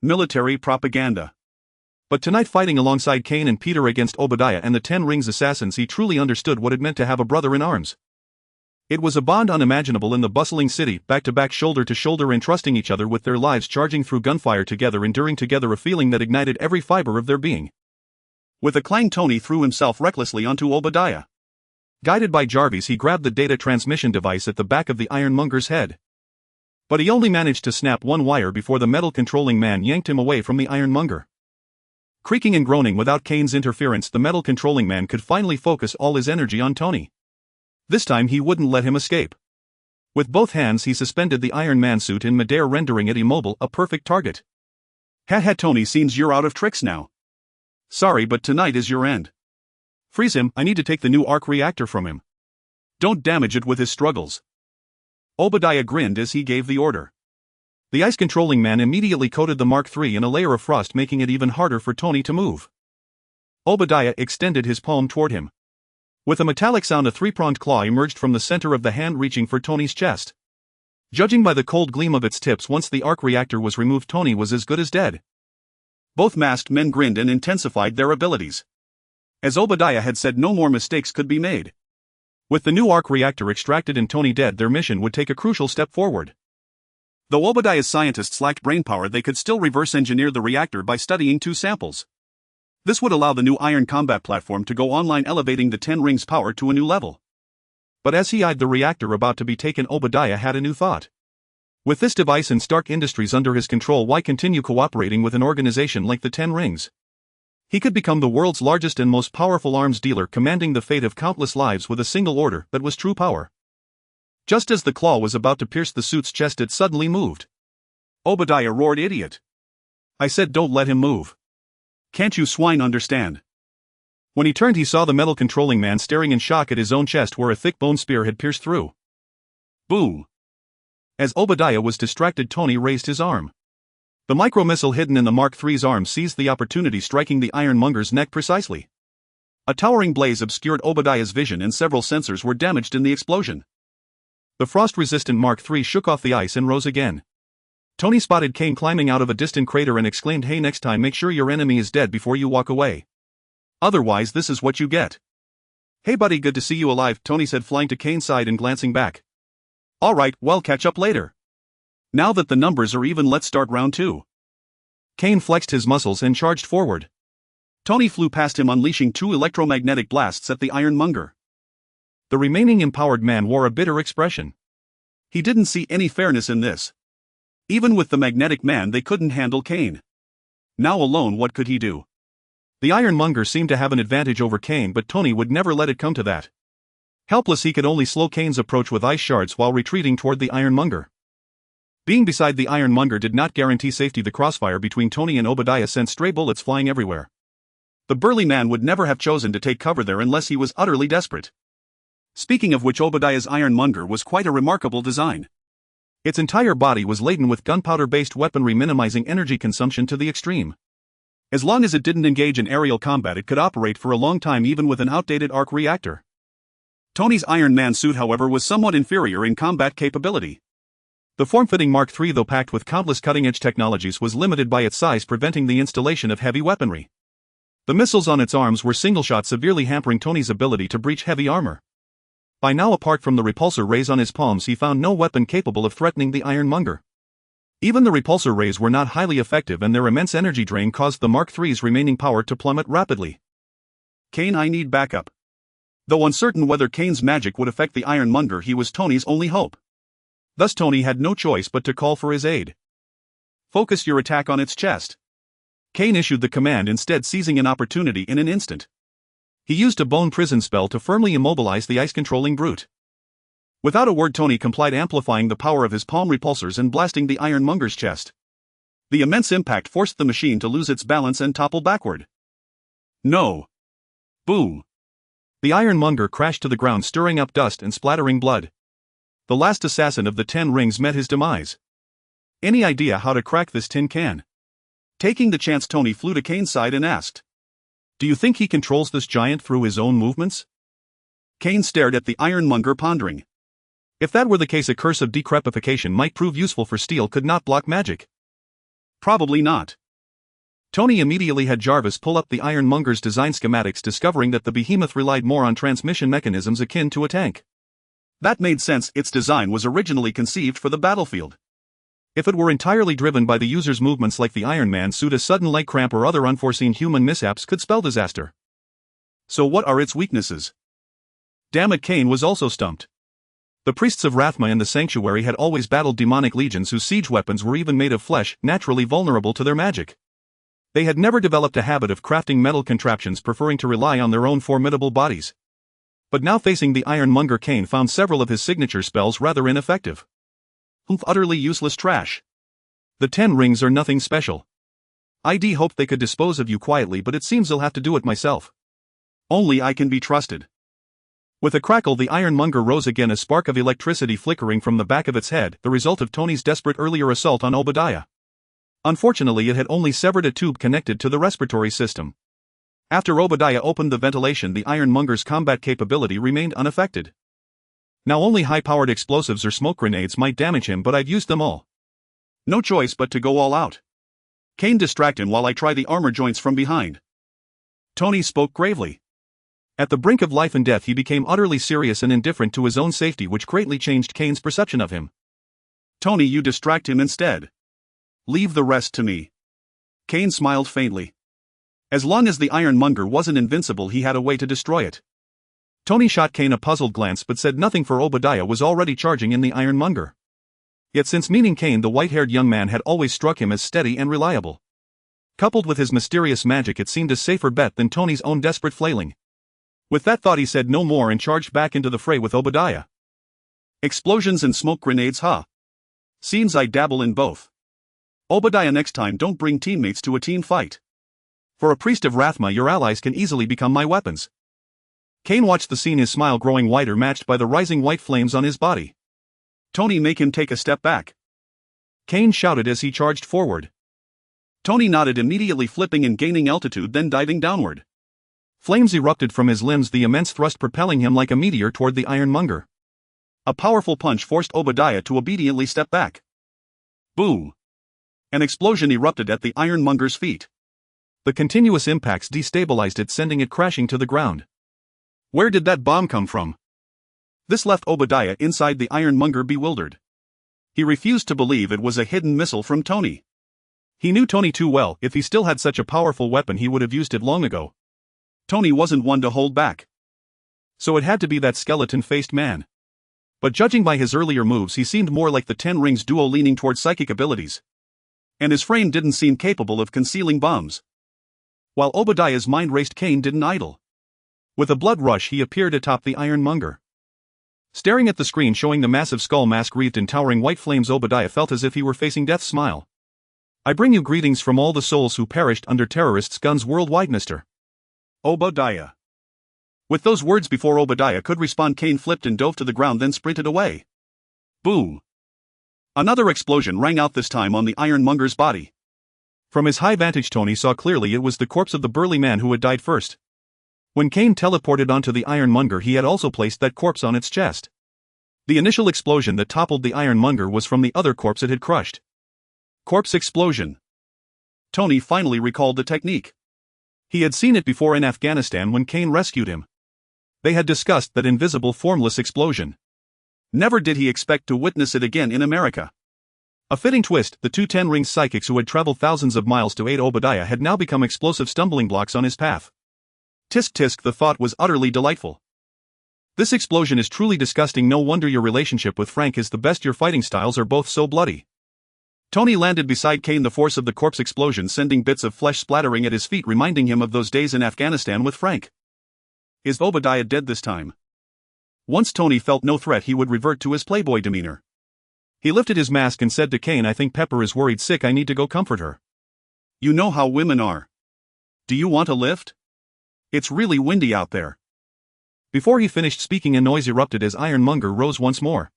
military propaganda. But tonight, fighting alongside Kane and Peter against Obadiah and the 10 Rings assassins, he truly understood what it meant to have a brother in arms. It was a bond unimaginable in the bustling city, back to back, shoulder to shoulder, entrusting each other with their lives, charging through gunfire together, enduring together, a feeling that ignited every fiber of their being. With a clang, Tony threw himself recklessly onto Obadiah. Guided by Jarvis, he grabbed the data transmission device at the back of the ironmonger's head. But he only managed to snap one wire before the metal controlling man yanked him away from the ironmonger. Creaking and groaning without Kane's interference, the metal controlling man could finally focus all his energy on Tony. This time he wouldn't let him escape. With both hands he suspended the Iron Man suit in midair, rendering it immobile, a perfect target. Ha, Tony, seems you're out of tricks now. Sorry, but tonight is your end. Freeze him, I need to take the new arc reactor from him. Don't damage it with his struggles. Obadiah grinned as he gave the order. The ice controlling man immediately coated the Mark III in a layer of frost, making it even harder for Tony to move. Obadiah extended his palm toward him. With a metallic sound, a three-pronged claw emerged from the center of the hand, reaching for Tony's chest. Judging by the cold gleam of its tips, once the arc reactor was removed, Tony was as good as dead. Both masked men grinned and intensified their abilities. As Obadiah had said, no more mistakes could be made. With the new arc reactor extracted and Tony dead, their mission would take a crucial step forward. Though Obadiah's scientists lacked brainpower, they could still reverse engineer the reactor by studying two samples. This would allow the new iron combat platform to go online, elevating the 10 Rings' power to a new level. But as he eyed the reactor about to be taken, Obadiah had a new thought. With this device and Stark Industries under his control, why continue cooperating with an organization like the 10 Rings? He could become the world's largest and most powerful arms dealer, commanding the fate of countless lives with a single order that was true power. Just as the claw was about to pierce the suit's chest, it suddenly moved. Obadiah roared, "Idiot! I said don't let him move. Can't you swine understand? When he turned he saw the metal controlling man staring in shock at his own chest where a thick bone spear had pierced through. Boom. As Obadiah was distracted, Tony raised his arm. The micro-missile hidden in the Mark III's arm seized the opportunity, striking the ironmonger's neck precisely. A towering blaze obscured Obadiah's vision and several sensors were damaged in the explosion. The frost-resistant Mark III shook off the ice and rose again. Tony spotted Kane climbing out of a distant crater and exclaimed, "Hey, next time make sure your enemy is dead before you walk away. Otherwise this is what you get." "Hey buddy, good to see you alive," Tony said, flying to Kane's side and glancing back. "Alright, well, catch up later. Now that the numbers are even, let's start round 2. Kane flexed his muscles and charged forward. Tony flew past him, unleashing 2 electromagnetic blasts at the ironmonger. The remaining empowered man wore a bitter expression. He didn't see any fairness in this. Even with the magnetic man they couldn't handle Kane. Now alone what could he do? The ironmonger seemed to have an advantage over Kane, but Tony would never let it come to that. Helpless, he could only slow Kane's approach with ice shards while retreating toward the ironmonger. Being beside the ironmonger did not guarantee safety. The crossfire between Tony and Obadiah sent stray bullets flying everywhere. The burly man would never have chosen to take cover there unless he was utterly desperate. Speaking of which, Obadiah's ironmonger was quite a remarkable design. Its entire body was laden with gunpowder-based weaponry, minimizing energy consumption to the extreme. As long as it didn't engage in aerial combat, it could operate for a long time even with an outdated arc reactor. Tony's Iron Man suit, however, was somewhat inferior in combat capability. The form-fitting Mark III, though packed with countless cutting-edge technologies, was limited by its size, preventing the installation of heavy weaponry. The missiles on its arms were single-shot, severely hampering Tony's ability to breach heavy armor. By now, apart from the repulsor rays on his palms, he found no weapon capable of threatening the ironmonger. Even the repulsor rays were not highly effective, and their immense energy drain caused the Mark III's remaining power to plummet rapidly. "Kane, I need backup." Though uncertain whether Kane's magic would affect the ironmonger, he was Tony's only hope. Thus Tony had no choice but to call for his aid. "Focus your attack on its chest." Kane issued the command, instead seizing an opportunity in an instant. He used a bone prison spell to firmly immobilize the ice-controlling brute. Without a word, Tony complied, amplifying the power of his palm repulsors and blasting the ironmonger's chest. The immense impact forced the machine to lose its balance and topple backward. No. Boom. The ironmonger crashed to the ground, stirring up dust and splattering blood. The last assassin of the 10 rings met his demise. Any idea how to crack this tin can? Taking the chance, Tony flew to Kane's side and asked, "Do you think he controls this giant through his own movements?" Kane stared at the ironmonger, pondering. If that were the case, a curse of decrepification might prove useful, for steel could not block magic. Probably not. Tony immediately had Jarvis pull up the ironmonger's design schematics, discovering that the behemoth relied more on transmission mechanisms akin to a tank. That made sense. Its design was originally conceived for the battlefield. If it were entirely driven by the user's movements like the Iron Man suit, a sudden leg cramp or other unforeseen human mishaps could spell disaster. So what are its weaknesses? Damn it, Kane was also stumped. The priests of Rathma in the sanctuary had always battled demonic legions whose siege weapons were even made of flesh, naturally vulnerable to their magic. They had never developed a habit of crafting metal contraptions, preferring to rely on their own formidable bodies. But now, facing the ironmonger, Kane found several of his signature spells rather ineffective. Utterly useless trash. The 10 rings are nothing special. I'd hoped they could dispose of you quietly, but it seems I'll have to do it myself. Only I can be trusted. With a crackle, the ironmonger rose again, a spark of electricity flickering from the back of its head, the result of Tony's desperate earlier assault on Obadiah. Unfortunately, it had only severed a tube connected to the respiratory system. After Obadiah opened the ventilation, the ironmonger's combat capability remained unaffected. Now only high-powered explosives or smoke grenades might damage him, but I've used them all. No choice but to go all out. Kane, distract him while I try the armor joints from behind. Tony spoke gravely. At the brink of life and death, he became utterly serious and indifferent to his own safety, which greatly changed Kane's perception of him. Tony, you distract him instead. Leave the rest to me. Kane smiled faintly. As long as the ironmonger wasn't invincible, he had a way to destroy it. Tony shot Kane a puzzled glance but said nothing, for Obadiah was already charging in the ironmonger. Yet since meeting Kane, the white-haired young man had always struck him as steady and reliable. Coupled with his mysterious magic, it seemed a safer bet than Tony's own desperate flailing. With that thought, he said no more and charged back into the fray with Obadiah. Explosions and smoke grenades, huh? Seems I dabble in both. Obadiah, next time don't bring teammates to a team fight. For a priest of Rathma, your allies can easily become my weapons. Cain watched the scene, his smile growing wider, matched by the rising white flames on his body. Tony, make him take a step back. Cain shouted as he charged forward. Tony nodded, immediately flipping and gaining altitude, then diving downward. Flames erupted from his limbs, the immense thrust propelling him like a meteor toward the ironmonger. A powerful punch forced Obadiah to obediently step back. Boom! An explosion erupted at the ironmonger's feet. The continuous impacts destabilized it, sending it crashing to the ground. Where did that bomb come from? This left Obadiah inside the ironmonger bewildered. He refused to believe it was a hidden missile from Tony. He knew Tony too well. If he still had such a powerful weapon, he would have used it long ago. Tony wasn't one to hold back. So it had to be that skeleton-faced man. But judging by his earlier moves, he seemed more like the Ten Rings duo, leaning toward psychic abilities. And his frame didn't seem capable of concealing bombs. While Obadiah's mind raced, Cain didn't idle. With a blood rush, he appeared atop the ironmonger. Staring at the screen showing the massive skull mask wreathed in towering white flames, Obadiah felt as if he were facing death's smile. I bring you greetings from all the souls who perished under terrorists' guns worldwide, Mr. Obadiah. With those words, before Obadiah could respond, Cain flipped and dove to the ground, then sprinted away. Boom! Another explosion rang out, this time on the ironmonger's body. From his high vantage, Tony saw clearly it was the corpse of the burly man who had died first. When Cain teleported onto the ironmonger, he had also placed that corpse on its chest. The initial explosion that toppled the ironmonger was from the other corpse it had crushed. Corpse explosion. Tony finally recalled the technique. He had seen it before in Afghanistan when Cain rescued him. They had discussed that invisible, formless explosion. Never did he expect to witness it again in America. A fitting twist, the two Ten Rings psychics who had traveled thousands of miles to aid Obadiah had now become explosive stumbling blocks on his path. Tisk tisk, the thought was utterly delightful. This explosion is truly disgusting. No wonder your relationship with Frank is the best. Your fighting styles are both so bloody. Tony landed beside Cain, the force of the corpse explosion sending bits of flesh splattering at his feet, reminding him of those days in Afghanistan with Frank. Is Obadiah dead this time? Once Tony felt no threat, he would revert to his playboy demeanor. He lifted his mask and said to Cain, I think Pepper is worried sick. I need to go comfort her. You know how women are. Do you want a lift? It's really windy out there. Before he finished speaking, a noise erupted as ironmonger rose once more.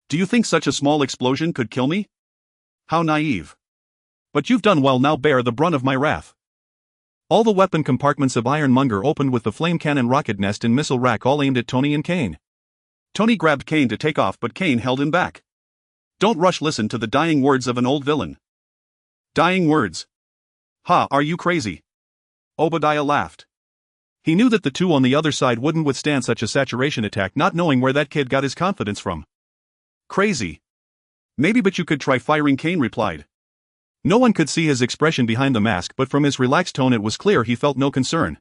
Do you think such a small explosion could kill me? How naive. But you've done well, now bear the brunt of my wrath. All the weapon compartments of ironmonger opened with the flame cannon, rocket nest and missile rack all aimed at Tony and Cain. Tony grabbed Cain to take off, but Cain held him back. Don't rush, listen to the dying words of an old villain. Dying words? Ha, are you crazy? Obadiah laughed. He knew that the two on the other side wouldn't withstand such a saturation attack, not knowing where that kid got his confidence from. Crazy? Maybe, but you could try firing, Cain replied. No one could see his expression behind the mask, but from his relaxed tone it was clear he felt no concern.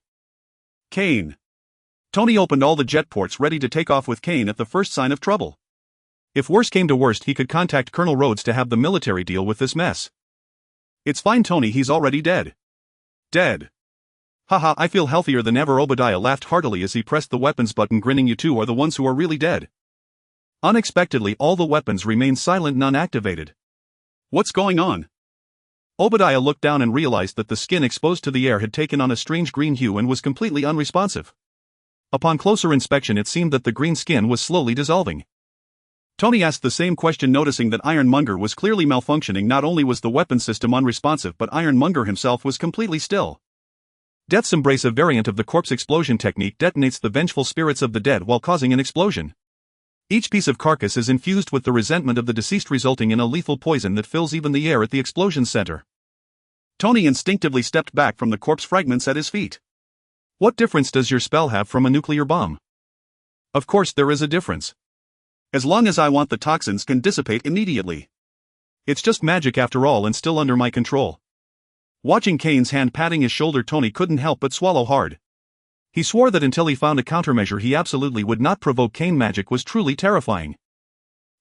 Cain. Tony opened all the jet ports, ready to take off with Cain at the first sign of trouble. If worse came to worst, he could contact Colonel Rhodes to have the military deal with this mess. It's fine, Tony, he's already dead. Dead. Haha, I feel healthier than ever. Obadiah laughed heartily as he pressed the weapons button, grinning. You two are the ones who are really dead. Unexpectedly, all the weapons remained silent and unactivated. What's going on? Obadiah looked down and realized that the skin exposed to the air had taken on a strange green hue and was completely unresponsive. Upon closer inspection, it seemed that the green skin was slowly dissolving. Tony asked the same question, noticing that ironmonger was clearly malfunctioning. Not only was the weapon system unresponsive, but ironmonger himself was completely still. Death's Embrace, a variant of the corpse explosion technique, detonates the vengeful spirits of the dead while causing an explosion. Each piece of carcass is infused with the resentment of the deceased, resulting in a lethal poison that fills even the air at the explosion center. Tony instinctively stepped back from the corpse fragments at his feet. What difference does your spell have from a nuclear bomb? Of course there is a difference. As long as I want, the toxins can dissipate immediately. It's just magic after all, and still under my control. Watching Cain's hand patting his shoulder, Tony couldn't help but swallow hard. He swore that until he found a countermeasure, he absolutely would not provoke Cain. Magic was truly terrifying.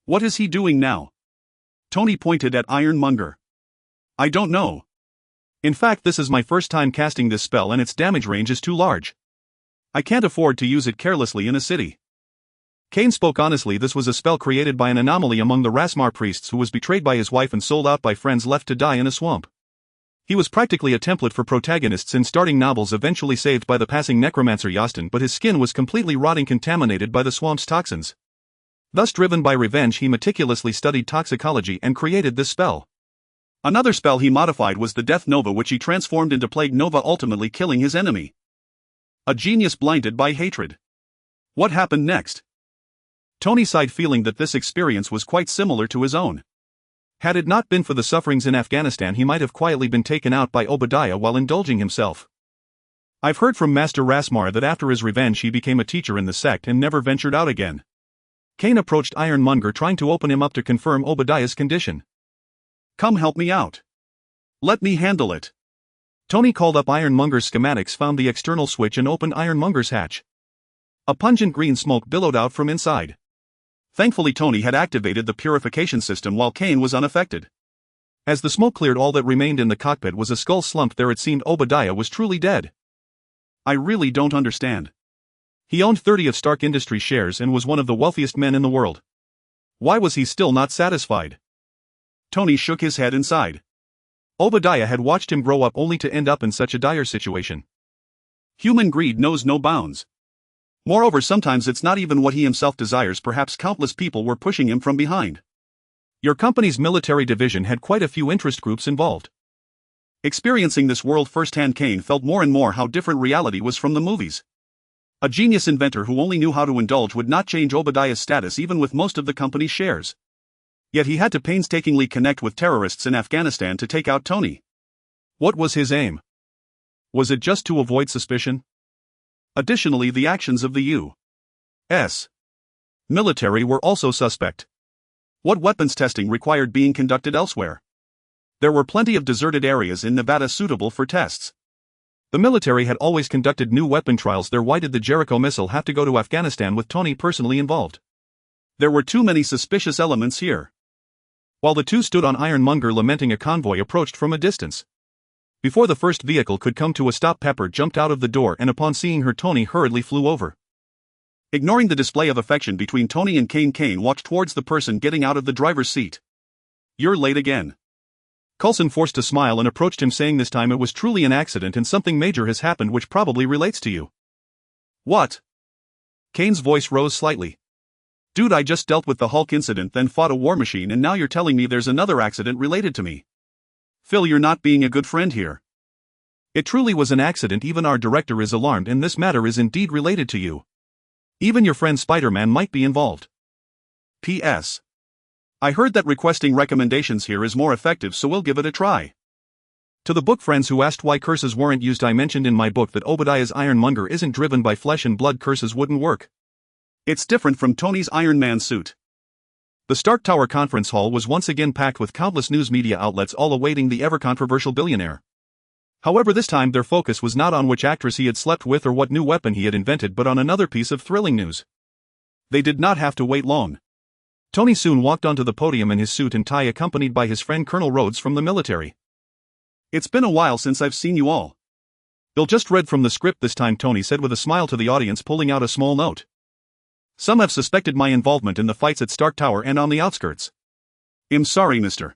What is he doing now? Tony pointed at ironmonger. I don't know. In fact, this is my first time casting this spell and its damage range is too large. I can't afford to use it carelessly in a city. Kane spoke honestly. This was a spell created by an anomaly among the Rasmar priests who was betrayed by his wife and sold out by friends left to die in a swamp. He was practically a template for protagonists in starting novels, eventually saved by the passing necromancer Yastin, but his skin was completely rotting, contaminated by the swamp's toxins. Thus, driven by revenge, he meticulously studied toxicology and created this spell. Another spell he modified was the Death Nova, which he transformed into Plague Nova, ultimately killing his enemy. A genius blinded by hatred. What happened next? Tony sighed, feeling that this experience was quite similar to his own. Had it not been for the sufferings in Afghanistan, he might have quietly been taken out by Obadiah while indulging himself. I've heard from Master Rasmar that after his revenge he became a teacher in the sect and never ventured out again. Kane approached Ironmonger, trying to open him up to confirm Obadiah's condition. Come help me out. Let me handle it. Tony called up Ironmonger's schematics, found the external switch and opened Ironmonger's hatch. A pungent green smoke billowed out from inside. Thankfully, Tony had activated the purification system while Kane was unaffected. As the smoke cleared, all that remained in the cockpit was a skull slump there. It seemed Obadiah was truly dead. I really don't understand. He owned 30 of Stark Industries shares and was one of the wealthiest men in the world. Why was he still not satisfied? Tony shook his head and sighed. Obadiah had watched him grow up only to end up in such a dire situation. Human greed knows no bounds. Moreover, sometimes it's not even what he himself desires. Perhaps countless people were pushing him from behind. Your company's military division had quite a few interest groups involved. Experiencing this world firsthand, Kane felt more and more how different reality was from the movies. A genius inventor who only knew how to indulge would not change Obadiah's status even with most of the company's shares. Yet he had to painstakingly connect with terrorists in Afghanistan to take out Tony. What was his aim? Was it just to avoid suspicion? Additionally, the actions of the U.S. military were also suspect. What weapons testing required being conducted elsewhere? There were plenty of deserted areas in Nevada suitable for tests. The military had always conducted new weapon trials there. Why did the Jericho missile have to go to Afghanistan with Tony personally involved? There were too many suspicious elements here. While the two stood on Ironmonger lamenting, a convoy approached from a distance. Before the first vehicle could come to a stop, Pepper jumped out of the door, and upon seeing her, Tony hurriedly flew over. Ignoring the display of affection between Tony and Kane, Kane walked towards the person getting out of the driver's seat. You're late again. Coulson forced a smile and approached him, saying this time it was truly an accident and something major has happened which probably relates to you. What? Kane's voice rose slightly. Dude, I just dealt with the Hulk incident, then fought a war machine, and now you're telling me there's another accident related to me. Phil, you're not being a good friend here. It truly was an accident. Even our director is alarmed, and this matter is indeed related to you. Even your friend Spider-Man might be involved. P.S. I heard that requesting recommendations here is more effective, so we'll give it a try. To the book friends who asked why curses weren't used, I mentioned in my book that Obadiah's Ironmonger isn't driven by flesh and blood. Curses wouldn't work. It's different from Tony's Iron Man suit. The Stark Tower conference hall was once again packed with countless news media outlets, all awaiting the ever-controversial billionaire. However, this time their focus was not on which actress he had slept with or what new weapon he had invented, but on another piece of thrilling news. They did not have to wait long. Tony soon walked onto the podium in his suit and tie, accompanied by his friend Colonel Rhodes from the military. It's been a while since I've seen you all. Bill just read from the script this time, Tony said with a smile to the audience, pulling out a small note. Some have suspected my involvement in the fights at Stark Tower and on the outskirts. I'm sorry, Mr.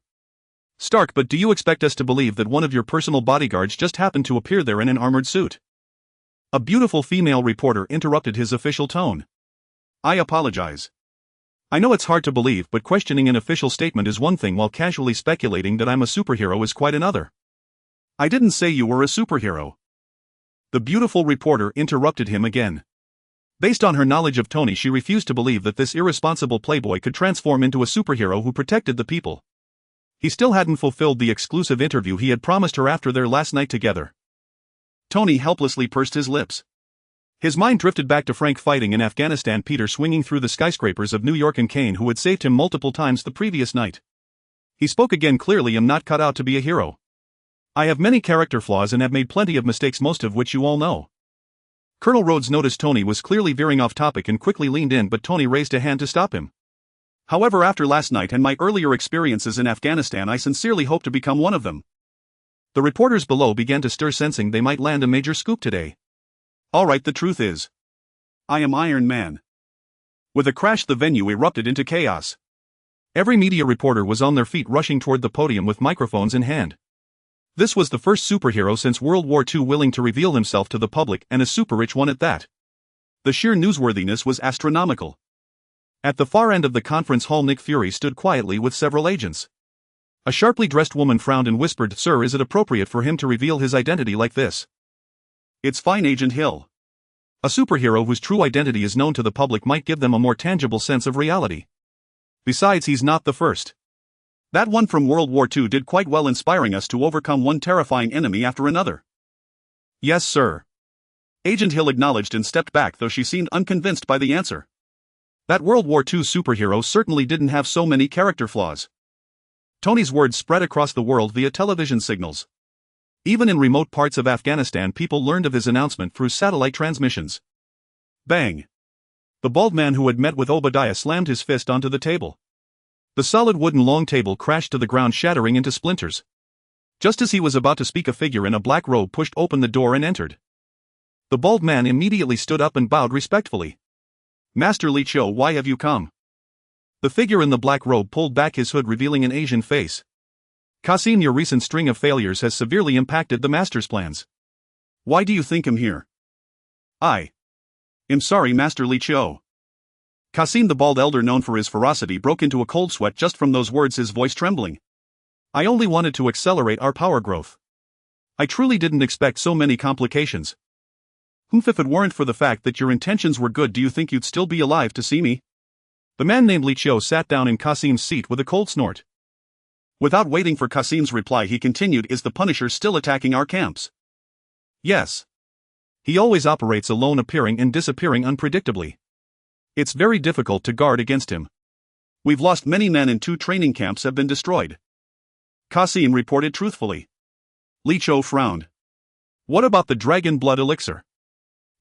Stark, but do you expect us to believe that one of your personal bodyguards just happened to appear there in an armored suit? A beautiful female reporter interrupted his official tone. I apologize. I know it's hard to believe, but questioning an official statement is one thing, while casually speculating that I'm a superhero is quite another. I didn't say you were a superhero. The beautiful reporter interrupted him again. Based on her knowledge of Tony, she refused to believe that this irresponsible playboy could transform into a superhero who protected the people. He still hadn't fulfilled the exclusive interview he had promised her after their last night together. Tony helplessly pursed his lips. His mind drifted back to Frank fighting in Afghanistan, Peter swinging through the skyscrapers of New York, and Kane who had saved him multiple times the previous night. He spoke again clearly. I'm not cut out to be a hero. I have many character flaws and have made plenty of mistakes, most of which you all know. Colonel Rhodes noticed Tony was clearly veering off topic and quickly leaned in, but Tony raised a hand to stop him. However, after last night and my earlier experiences in Afghanistan, I sincerely hope to become one of them. The reporters below began to stir, sensing they might land a major scoop today. Alright, the truth is, I am Iron Man. With a crash, the venue erupted into chaos. Every media reporter was on their feet rushing toward the podium with microphones in hand. This was the first superhero since World War II willing to reveal himself to the public, and a super-rich one at that. The sheer newsworthiness was astronomical. At the far end of the conference hall, Nick Fury stood quietly with several agents. A sharply dressed woman frowned and whispered, "Sir, is it appropriate for him to reveal his identity like this?" "It's fine, Agent Hill. A superhero whose true identity is known to the public might give them a more tangible sense of reality. Besides, he's not the first. That one from World War II did quite well, inspiring us to overcome one terrifying enemy after another." "Yes, sir." Agent Hill acknowledged and stepped back, though she seemed unconvinced by the answer. That World War II superhero certainly didn't have so many character flaws. Tony's words spread across the world via television signals. Even in remote parts of Afghanistan, people learned of his announcement through satellite transmissions. Bang! The bald man who had met with Obadiah slammed his fist onto the table. The solid wooden long table crashed to the ground, shattering into splinters. Just as he was about to speak, a figure in a black robe pushed open the door and entered. The bald man immediately stood up and bowed respectfully. "Master Li Cho, why have you come?" The figure in the black robe pulled back his hood, revealing an Asian face. "Qasim, your recent string of failures has severely impacted the Master's plans. Why do you think I'm here?" "I am sorry, Master Li Cho." Qasim, the bald elder known for his ferocity, broke into a cold sweat just from those words, his voice trembling. "I only wanted to accelerate our power growth. I truly didn't expect so many complications. If it weren't for the fact that your intentions were good, do you think you'd still be alive to see me?" The man named Li Cho sat down in Qasim's seat with a cold snort. Without waiting for Qasim's reply, he continued, "Is the Punisher still attacking our camps?" "Yes. He always operates alone, appearing and disappearing unpredictably. It's very difficult to guard against him. We've lost many men and 2 training camps have been destroyed," Qasim reported truthfully. Li Cho frowned. "What about the dragon blood elixir?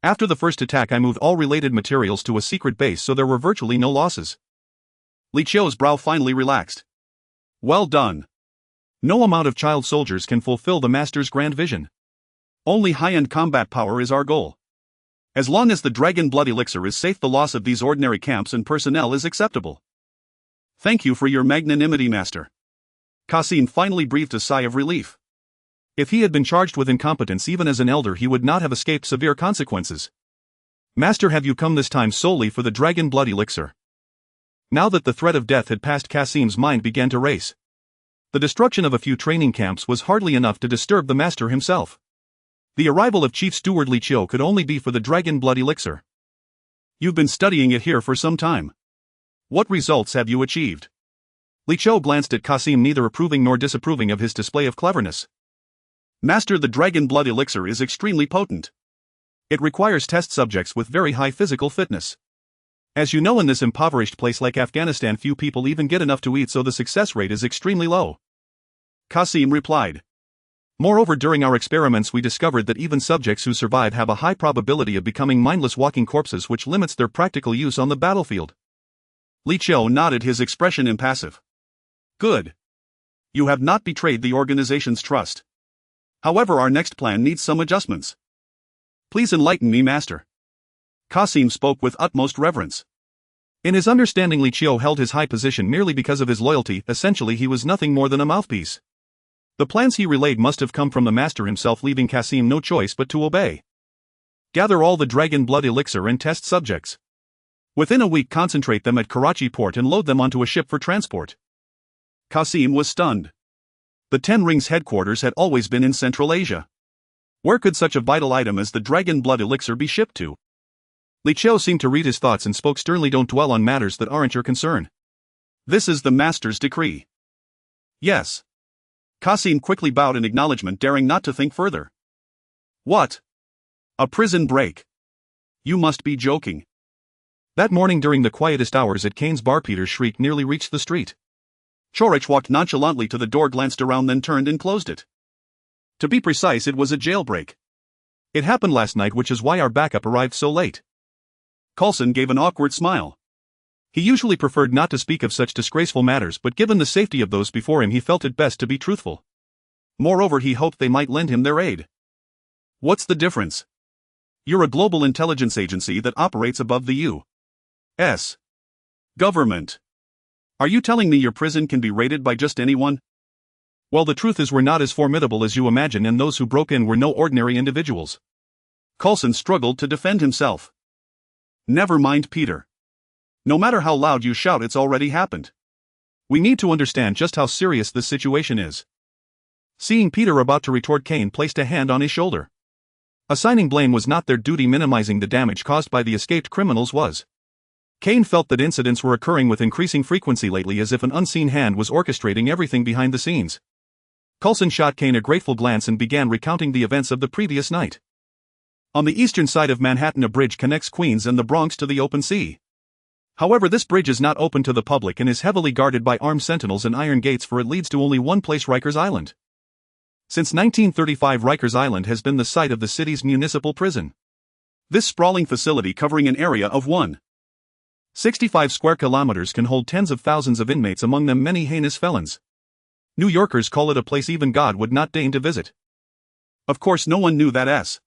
After the first attack, I moved all related materials to a secret base, so there were virtually no losses." Li Cho's brow finally relaxed. "Well done. No amount of child soldiers can fulfill the Master's grand vision. Only high-end combat power is our goal. As long as the dragon blood elixir is safe, the loss of these ordinary camps and personnel is acceptable." "Thank you for your magnanimity, Master." Qasim finally breathed a sigh of relief. If he had been charged with incompetence even as an elder, he would not have escaped severe consequences. "Master, have you come this time solely for the dragon blood elixir?" Now that the threat of death had passed, Qasim's mind began to race. The destruction of a few training camps was hardly enough to disturb the Master himself. The arrival of Chief Steward Li Cho could only be for the dragon blood elixir. "You've been studying it here for some time. What results have you achieved?" Li Cho glanced at Qasim, neither approving nor disapproving of his display of cleverness. "Master, the dragon blood elixir is extremely potent. It requires test subjects with very high physical fitness. As you know, in this impoverished place like Afghanistan, few people even get enough to eat, so the success rate is extremely low," Qasim replied. "Moreover, during our experiments we discovered that even subjects who survive have a high probability of becoming mindless walking corpses, which limits their practical use on the battlefield." Li Cho nodded, his expression impassive. "Good. You have not betrayed the organization's trust. However, our next plan needs some adjustments. Please enlighten me, Master." Qasim spoke with utmost reverence. In his understanding, Li Cho held his high position merely because of his loyalty. Essentially, he was nothing more than a mouthpiece. The plans he relayed must have come from the Master himself, leaving Qasim no choice but to obey. "Gather all the dragon blood elixir and test subjects. Within a week, concentrate them at Karachi port and load them onto a ship for transport." Qasim was stunned. The Ten Rings headquarters had always been in Central Asia. Where could such a vital item as the dragon blood elixir be shipped to? Li Cho seemed to read his thoughts and spoke sternly, "Don't dwell on matters that aren't your concern. This is the Master's decree." "Yes." Qasim quickly bowed in acknowledgement, daring not to think further. "What? A prison break? You must be joking." That morning during the quietest hours at Kane's bar, Peter's shriek nearly reached the street. Chorich walked nonchalantly to the door, glanced around, then turned and closed it. To be precise, it was a jailbreak. "It happened last night, which is why our backup arrived so late." Coulson gave an awkward smile. He usually preferred not to speak of such disgraceful matters, but given the safety of those before him, he felt it best to be truthful. Moreover, he hoped they might lend him their aid. "What's the difference? You're a global intelligence agency that operates above the U.S. Government. Are you telling me your prison can be raided by just anyone? Well, the truth is we're not as formidable as you imagine, and those who broke in were no ordinary individuals. Coulson struggled to defend himself. Never mind, Peter. No matter how loud you shout, it's already happened. We need to understand just how serious this situation is. Seeing Peter about to retort, Kane placed a hand on his shoulder. Assigning blame was not their duty, minimizing the damage caused by the escaped criminals was. Kane felt that incidents were occurring with increasing frequency lately, as if an unseen hand was orchestrating everything behind the scenes. Coulson shot Kane a grateful glance and began recounting the events of the previous night. On the eastern side of Manhattan, a bridge connects Queens and the Bronx to the open sea. However, this bridge is not open to the public and is heavily guarded by armed sentinels and iron gates, for it leads to only one place: Rikers Island. Since 1935, Rikers Island has been the site of the city's municipal prison. This sprawling facility, covering an area of 1.65 square kilometers, can hold tens of thousands of inmates, among them many heinous felons. New Yorkers call it a place even God would not deign to visit. Of course, no one knew that S.H.I.E.L.D.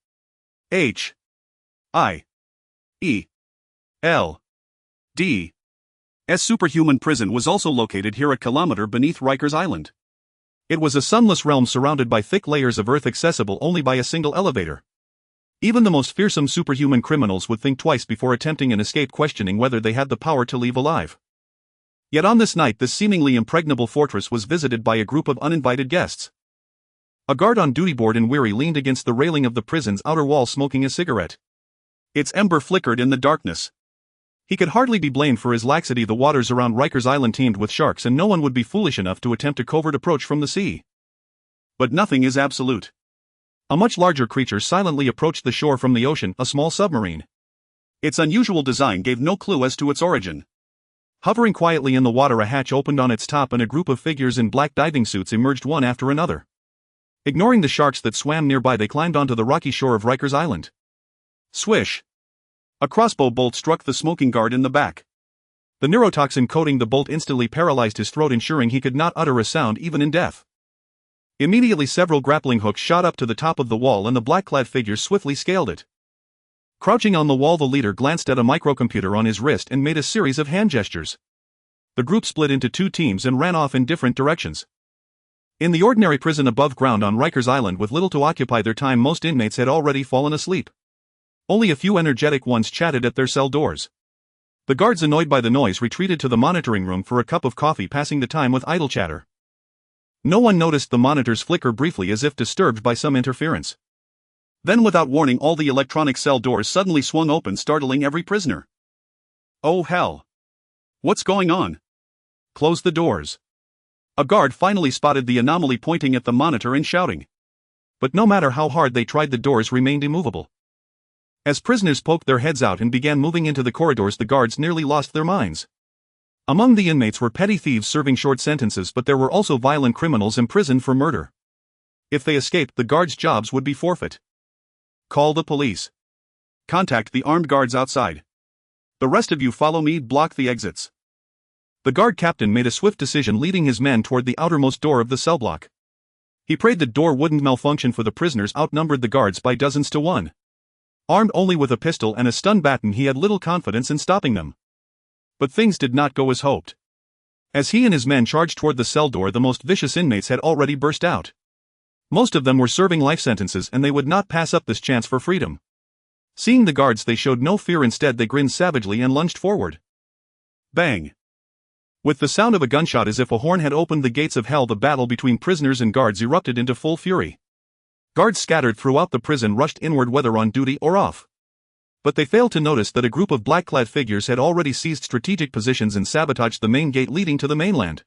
superhuman prison was also located here, a kilometer beneath Rikers Island. It was a sunless realm surrounded by thick layers of earth, accessible only by a single elevator. Even the most fearsome superhuman criminals would think twice before attempting an escape, questioning whether they had the power to leave alive. Yet on this night, this seemingly impregnable fortress was visited by a group of uninvited guests. A guard on duty, bored and weary, leaned against the railing of the prison's outer wall, smoking a cigarette. Its ember flickered in the darkness. He could hardly be blamed for his laxity. The waters around Rikers Island teemed with sharks, and no one would be foolish enough to attempt a covert approach from the sea. But nothing is absolute. A much larger creature silently approached the shore from the ocean, a small submarine. Its unusual design gave no clue as to its origin. Hovering quietly in the water, a hatch opened on its top, and a group of figures in black diving suits emerged one after another. Ignoring the sharks that swam nearby, they climbed onto the rocky shore of Rikers Island. Swish! A crossbow bolt struck the smoking guard in the back. The neurotoxin coating the bolt instantly paralyzed his throat, ensuring he could not utter a sound even in death. Immediately, several grappling hooks shot up to the top of the wall, and the black-clad figures swiftly scaled it. Crouching on the wall, the leader glanced at a microcomputer on his wrist and made a series of hand gestures. The group split into two teams and ran off in different directions. In the ordinary prison above ground on Rikers Island, with little to occupy their time, most inmates had already fallen asleep. Only a few energetic ones chatted at their cell doors. The guards, annoyed by the noise, retreated to the monitoring room for a cup of coffee, passing the time with idle chatter. No one noticed the monitors flicker briefly, as if disturbed by some interference. Then, without warning, all the electronic cell doors suddenly swung open, startling every prisoner. Oh hell! What's going on? Close the doors. A guard finally spotted the anomaly, pointing at the monitor and shouting. But no matter how hard they tried, the doors remained immovable. As prisoners poked their heads out and began moving into the corridors, the guards nearly lost their minds. Among the inmates were petty thieves serving short sentences, but there were also violent criminals imprisoned for murder. If they escaped, the guards' jobs would be forfeit. Call the police. Contact the armed guards outside. The rest of you follow me, block the exits. The guard captain made a swift decision, leading his men toward the outermost door of the cell block. He prayed the door wouldn't malfunction, for the prisoners outnumbered the guards by dozens to one. Armed only with a pistol and a stun baton, he had little confidence in stopping them. But things did not go as hoped. As he and his men charged toward the cell door, the most vicious inmates had already burst out. Most of them were serving life sentences, and they would not pass up this chance for freedom. Seeing the guards, they showed no fear. Instead, they grinned savagely and lunged forward. Bang! With the sound of a gunshot, as if a horn had opened the gates of hell, the battle between prisoners and guards erupted into full fury. Guards scattered throughout the prison rushed inward, whether on duty or off. But they failed to notice that a group of black-clad figures had already seized strategic positions and sabotaged the main gate leading to the mainland.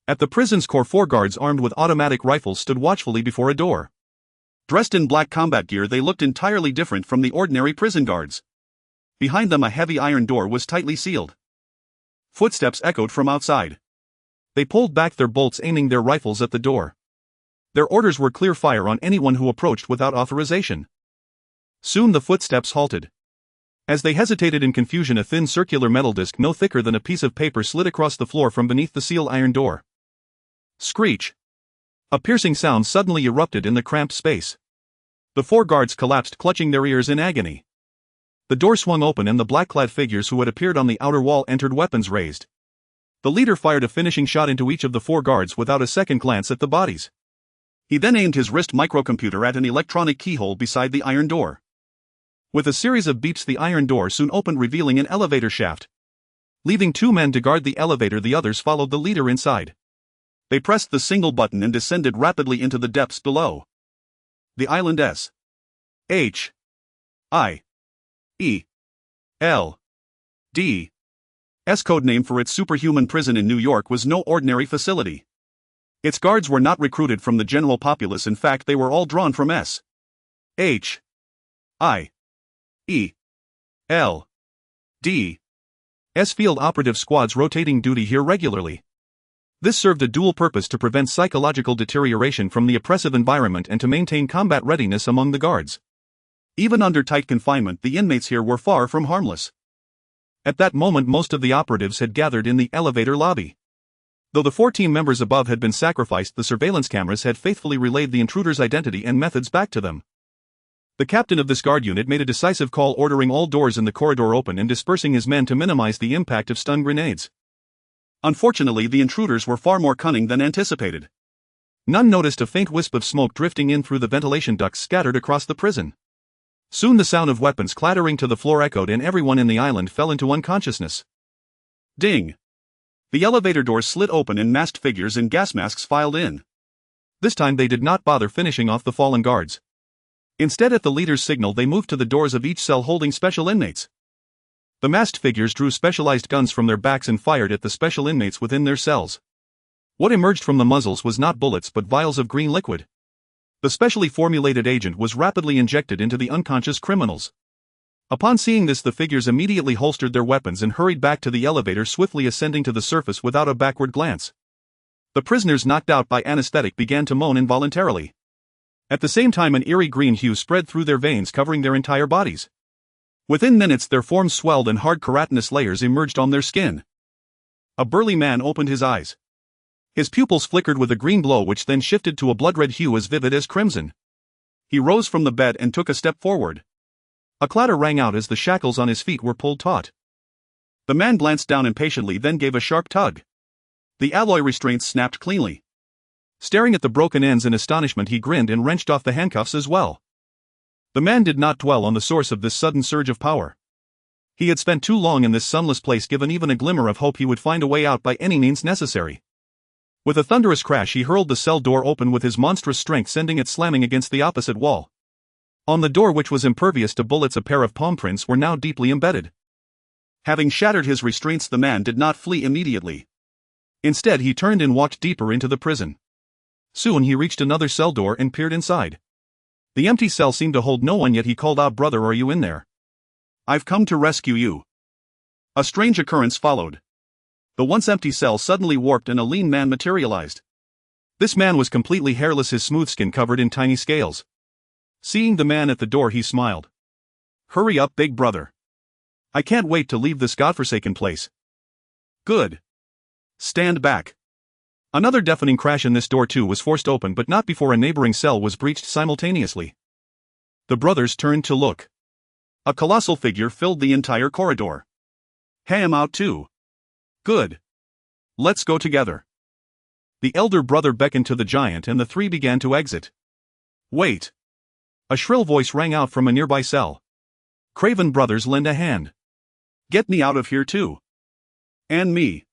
At the prison's core, 4 guards armed with automatic rifles stood watchfully before a door. Dressed in black combat gear, they looked entirely different from the ordinary prison guards. Behind them, a heavy iron door was tightly sealed. Footsteps echoed from outside. They pulled back their bolts, aiming their rifles at the door. Their orders were clear: fire on anyone who approached without authorization. Soon the footsteps halted. As they hesitated in confusion, a thin circular metal disc no thicker than a piece of paper slid across the floor from beneath the sealed iron door. Screech! A piercing sound suddenly erupted in the cramped space. The 4 guards collapsed, clutching their ears in agony. The door swung open and the black-clad figures who had appeared on the outer wall entered, weapons raised. The leader fired a finishing shot into each of the 4 guards without a second glance at the bodies. He then aimed his wrist microcomputer at an electronic keyhole beside the iron door. With a series of beeps, the iron door soon opened, revealing an elevator shaft. Leaving 2 men to guard the elevator, the others followed the leader inside. They pressed the single button and descended rapidly into the depths below. The island S. H. I. E. L. D. S, codename for its superhuman prison in New York, was no ordinary facility. Its guards were not recruited from the general populace. In fact, they were all drawn from S. H. I. E. L. D. S field operative squads rotating duty here regularly. This served a dual purpose: to prevent psychological deterioration from the oppressive environment and to maintain combat readiness among the guards. Even under tight confinement, the inmates here were far from harmless. At that moment, most of the operatives had gathered in the elevator lobby. Though the 4 team members above had been sacrificed, the surveillance cameras had faithfully relayed the intruder's identity and methods back to them. The captain of this guard unit made a decisive call, ordering all doors in the corridor open and dispersing his men to minimize the impact of stun grenades. Unfortunately, the intruders were far more cunning than anticipated. None noticed a faint wisp of smoke drifting in through the ventilation ducts scattered across the prison. Soon the sound of weapons clattering to the floor echoed and everyone in the island fell into unconsciousness. Ding! The elevator doors slid open and masked figures in gas masks filed in. This time they did not bother finishing off the fallen guards. Instead, at the leader's signal, they moved to the doors of each cell holding special inmates. The masked figures drew specialized guns from their backs and fired at the special inmates within their cells. What emerged from the muzzles was not bullets but vials of green liquid. The specially formulated agent was rapidly injected into the unconscious criminals. Upon seeing this, the figures immediately holstered their weapons and hurried back to the elevator, swiftly ascending to the surface without a backward glance. The prisoners, knocked out by anesthetic, began to moan involuntarily. At the same time, an eerie green hue spread through their veins, covering their entire bodies. Within minutes, their forms swelled and hard keratinous layers emerged on their skin. A burly man opened his eyes. His pupils flickered with a green glow which then shifted to a blood-red hue as vivid as crimson. He rose from the bed and took a step forward. A clatter rang out as the shackles on his feet were pulled taut. The man glanced down impatiently, then gave a sharp tug. The alloy restraints snapped cleanly. Staring at the broken ends in astonishment, he grinned and wrenched off the handcuffs as well. The man did not dwell on the source of this sudden surge of power. He had spent too long in this sunless place, given even a glimmer of hope he would find a way out by any means necessary. With a thunderous crash, he hurled the cell door open with his monstrous strength, sending it slamming against the opposite wall. On the door, which was impervious to bullets, a pair of palm prints were now deeply embedded. Having shattered his restraints, the man did not flee immediately. Instead, he turned and walked deeper into the prison. Soon he reached another cell door and peered inside. The empty cell seemed to hold no one, yet he called out, "Brother, are you in there? I've come to rescue you." A strange occurrence followed. The once empty cell suddenly warped and a lean man materialized. This man was completely hairless, his smooth skin covered in tiny scales. Seeing the man at the door, he smiled. "Hurry up, big brother. I can't wait to leave this godforsaken place." "Good. Stand back." Another deafening crash, and this door too was forced open, but not before a neighboring cell was breached simultaneously. The brothers turned to look. A colossal figure filled the entire corridor. "Hey, I'm out too." "Good. Let's go together." The elder brother beckoned to the giant and the 3 began to exit. "Wait." A shrill voice rang out from a nearby cell. "Craven brothers, lend a hand. Get me out of here too. And me.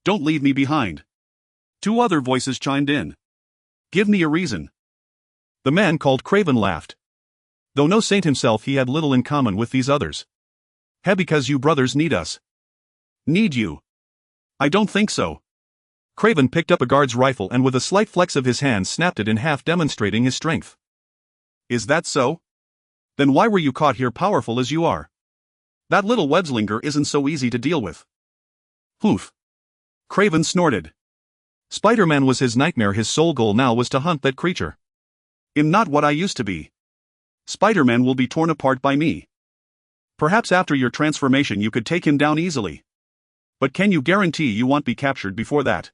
Don't leave me behind." 2 other voices chimed in. "Give me a reason." The man called Craven laughed. Though no saint himself, he had little in common with these others. "Hey, because you brothers need us." "Need you? I don't think so." Craven picked up a guard's rifle and with a slight flex of his hand snapped it in half, demonstrating his strength. "Is that so? Then why were you caught here, powerful as you are? That little webslinger isn't so easy to deal with." "Hoof." Craven snorted. Spider-Man was his nightmare. His sole goal now was to hunt that creature. "I'm not what I used to be. Spider-Man will be torn apart by me. Perhaps after your transformation you could take him down easily. But can you guarantee you won't be captured before that?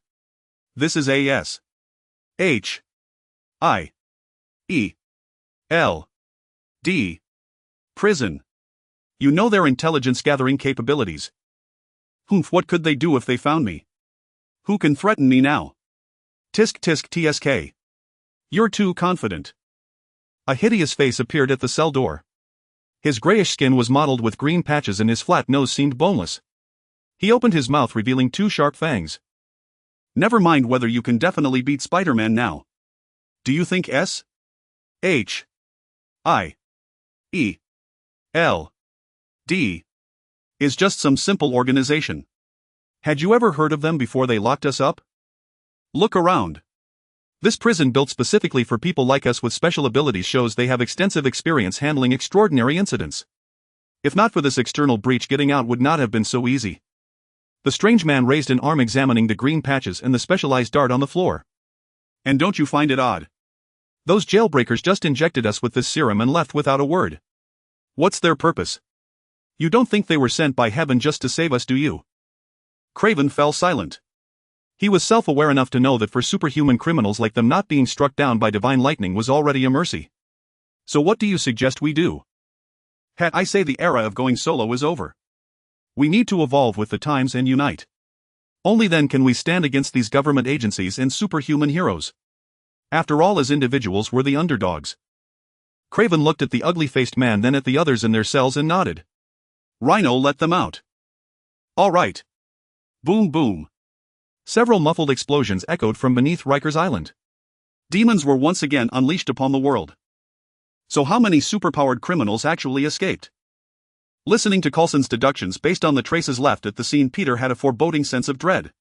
This is A.S. H. I. E. L. D. Prison. You know their intelligence-gathering capabilities. Humph, what could they do if they found me? Who can threaten me now? Tisk tisk tsk. You're too confident. A hideous face appeared at the cell door. His grayish skin was mottled with green patches and his flat nose seemed boneless. He opened his mouth, revealing two sharp fangs. Never mind whether you can definitely beat Spider-Man now. Do you think S? H. I. E. L. D. is just some simple organization? Had you ever heard of them before they locked us up? Look around. This prison built specifically for people like us with special abilities shows they have extensive experience handling extraordinary incidents. If not for this external breach, getting out would not have been so easy. The strange man raised an arm, examining the green patches and the specialized dart on the floor. And don't you find it odd? Those jailbreakers just injected us with this serum and left without a word. What's their purpose? You don't think they were sent by heaven just to save us, do you? Craven fell silent. He was self-aware enough to know that for superhuman criminals like them, not being struck down by divine lightning was already a mercy. So what do you suggest we do? I say the era of going solo is over. We need to evolve with the times and unite. Only then can we stand against these government agencies and superhuman heroes. After all, as individuals, we're the underdogs. Craven looked at the ugly-faced man, then at the others in their cells, and nodded. Rhino, let them out. All right. Boom boom. Several muffled explosions echoed from beneath Rikers Island. Demons were once again unleashed upon the world. So how many superpowered criminals actually escaped? Listening to Coulson's deductions based on the traces left at the scene, Peter had a foreboding sense of dread.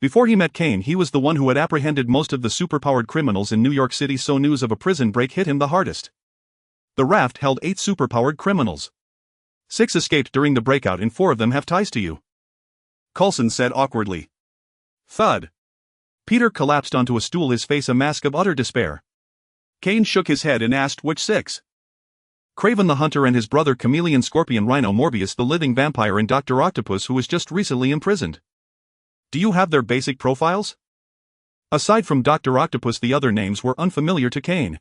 Before he met Kane, he was the one who had apprehended most of the superpowered criminals in New York City, so news of a prison break hit him the hardest. The raft held 8 superpowered criminals. 6 escaped during the breakout and 4 of them have ties to you. Coulson said awkwardly. Thud. Peter collapsed onto a stool, his face a mask of utter despair. Kane shook his head and asked, which 6? Craven the Hunter and his brother Chameleon, Scorpion, Rhino, Morbius the living vampire, and Dr. Octopus, who was just recently imprisoned. Do you have their basic profiles? Aside from Dr. Octopus, the other names were unfamiliar to Kane.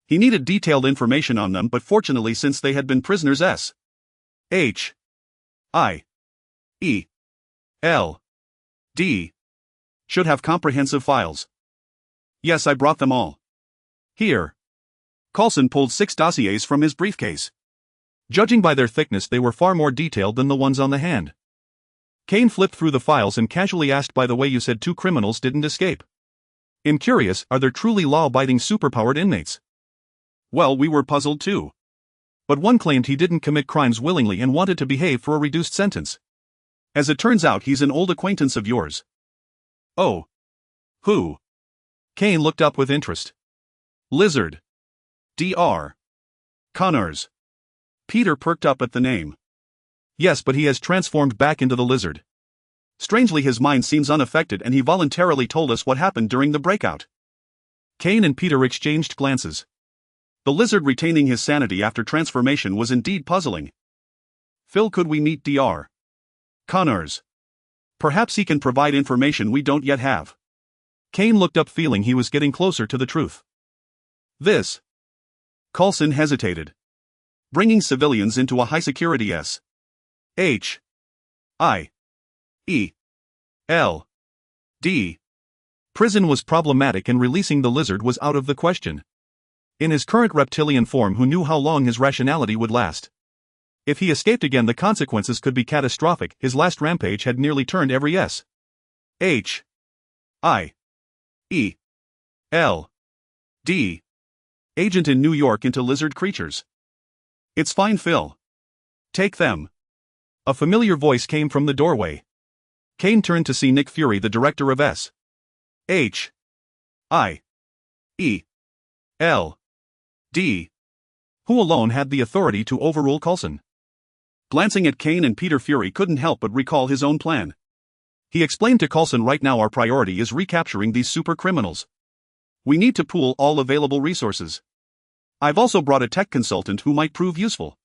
He needed detailed information on them, but fortunately, since they had been prisoners, S. H. I. E. L. D. should have comprehensive files. Yes, I brought them all. Here. Coulson pulled 6 dossiers from his briefcase. Judging by their thickness, they were far more detailed than the ones on the hand. Kane flipped through the files and casually asked, by the way, you said 2 criminals didn't escape. I'm curious, are there truly law-abiding superpowered inmates? Well, we were puzzled too. But one claimed he didn't commit crimes willingly and wanted to behave for a reduced sentence. As it turns out, he's an old acquaintance of yours. Oh. Who? Kane looked up with interest. Lizard. Dr. Connors. Peter perked up at the name. Yes, but he has transformed back into the lizard. Strangely, his mind seems unaffected and he voluntarily told us what happened during the breakout. Kane and Peter exchanged glances. The lizard retaining his sanity after transformation was indeed puzzling. Phil, could we meet Dr. Connors? Perhaps he can provide information we don't yet have. Kane looked up, feeling he was getting closer to the truth. This. Coulson hesitated. Bringing civilians into a high-security S. H. I. E. L. D. prison was problematic, and releasing the lizard was out of the question. In his current reptilian form, who knew how long his rationality would last? If he escaped again, the consequences could be catastrophic. His last rampage had nearly turned every S. H. I. E. L. D. agent in New York into lizard creatures. It's fine, Phil. Take them. A familiar voice came from the doorway. Kane turned to see Nick Fury, the director of S. H. I. E. L. D. who alone had the authority to overrule Coulson. Glancing at Kane and Peter, Fury couldn't help but recall his own plan. He explained to Coulson, right now our priority is recapturing these super criminals. We need to pool all available resources. I've also brought a tech consultant who might prove useful.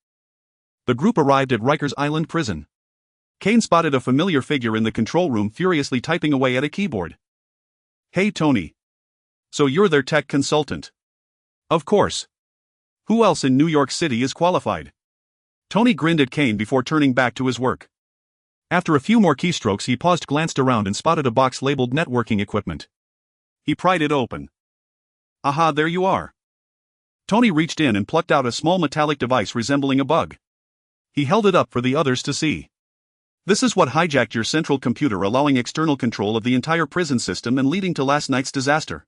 The group arrived at Rikers Island prison. Kane spotted a familiar figure in the control room, furiously typing away at a keyboard. Hey Tony. So you're their tech consultant? Of course. Who else in New York City is qualified? Tony grinned at Kane before turning back to his work. After a few more keystrokes, he paused, glanced around, and spotted a box labeled networking equipment. He pried it open. Aha, there you are. Tony reached in and plucked out a small metallic device resembling a bug. He held it up for the others to see. This is what hijacked your central computer, allowing external control of the entire prison system and leading to last night's disaster.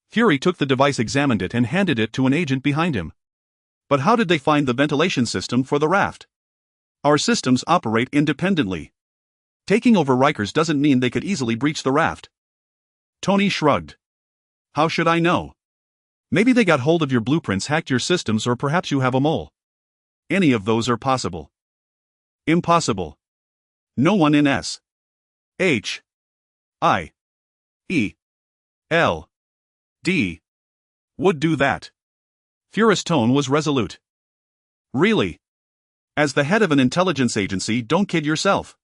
Fury took the device, examined it, and handed it to an agent behind him. But how did they find the ventilation system for the raft? Our systems operate independently. Taking over Rikers doesn't mean they could easily breach the raft. Tony shrugged. How should I know? Maybe they got hold of your blueprints, hacked your systems, or perhaps you have a mole. Any of those are possible. Impossible. No one in S. H. I. E. L. D. would do that. Fury's tone was resolute. Really? As the head of an intelligence agency, don't kid yourself.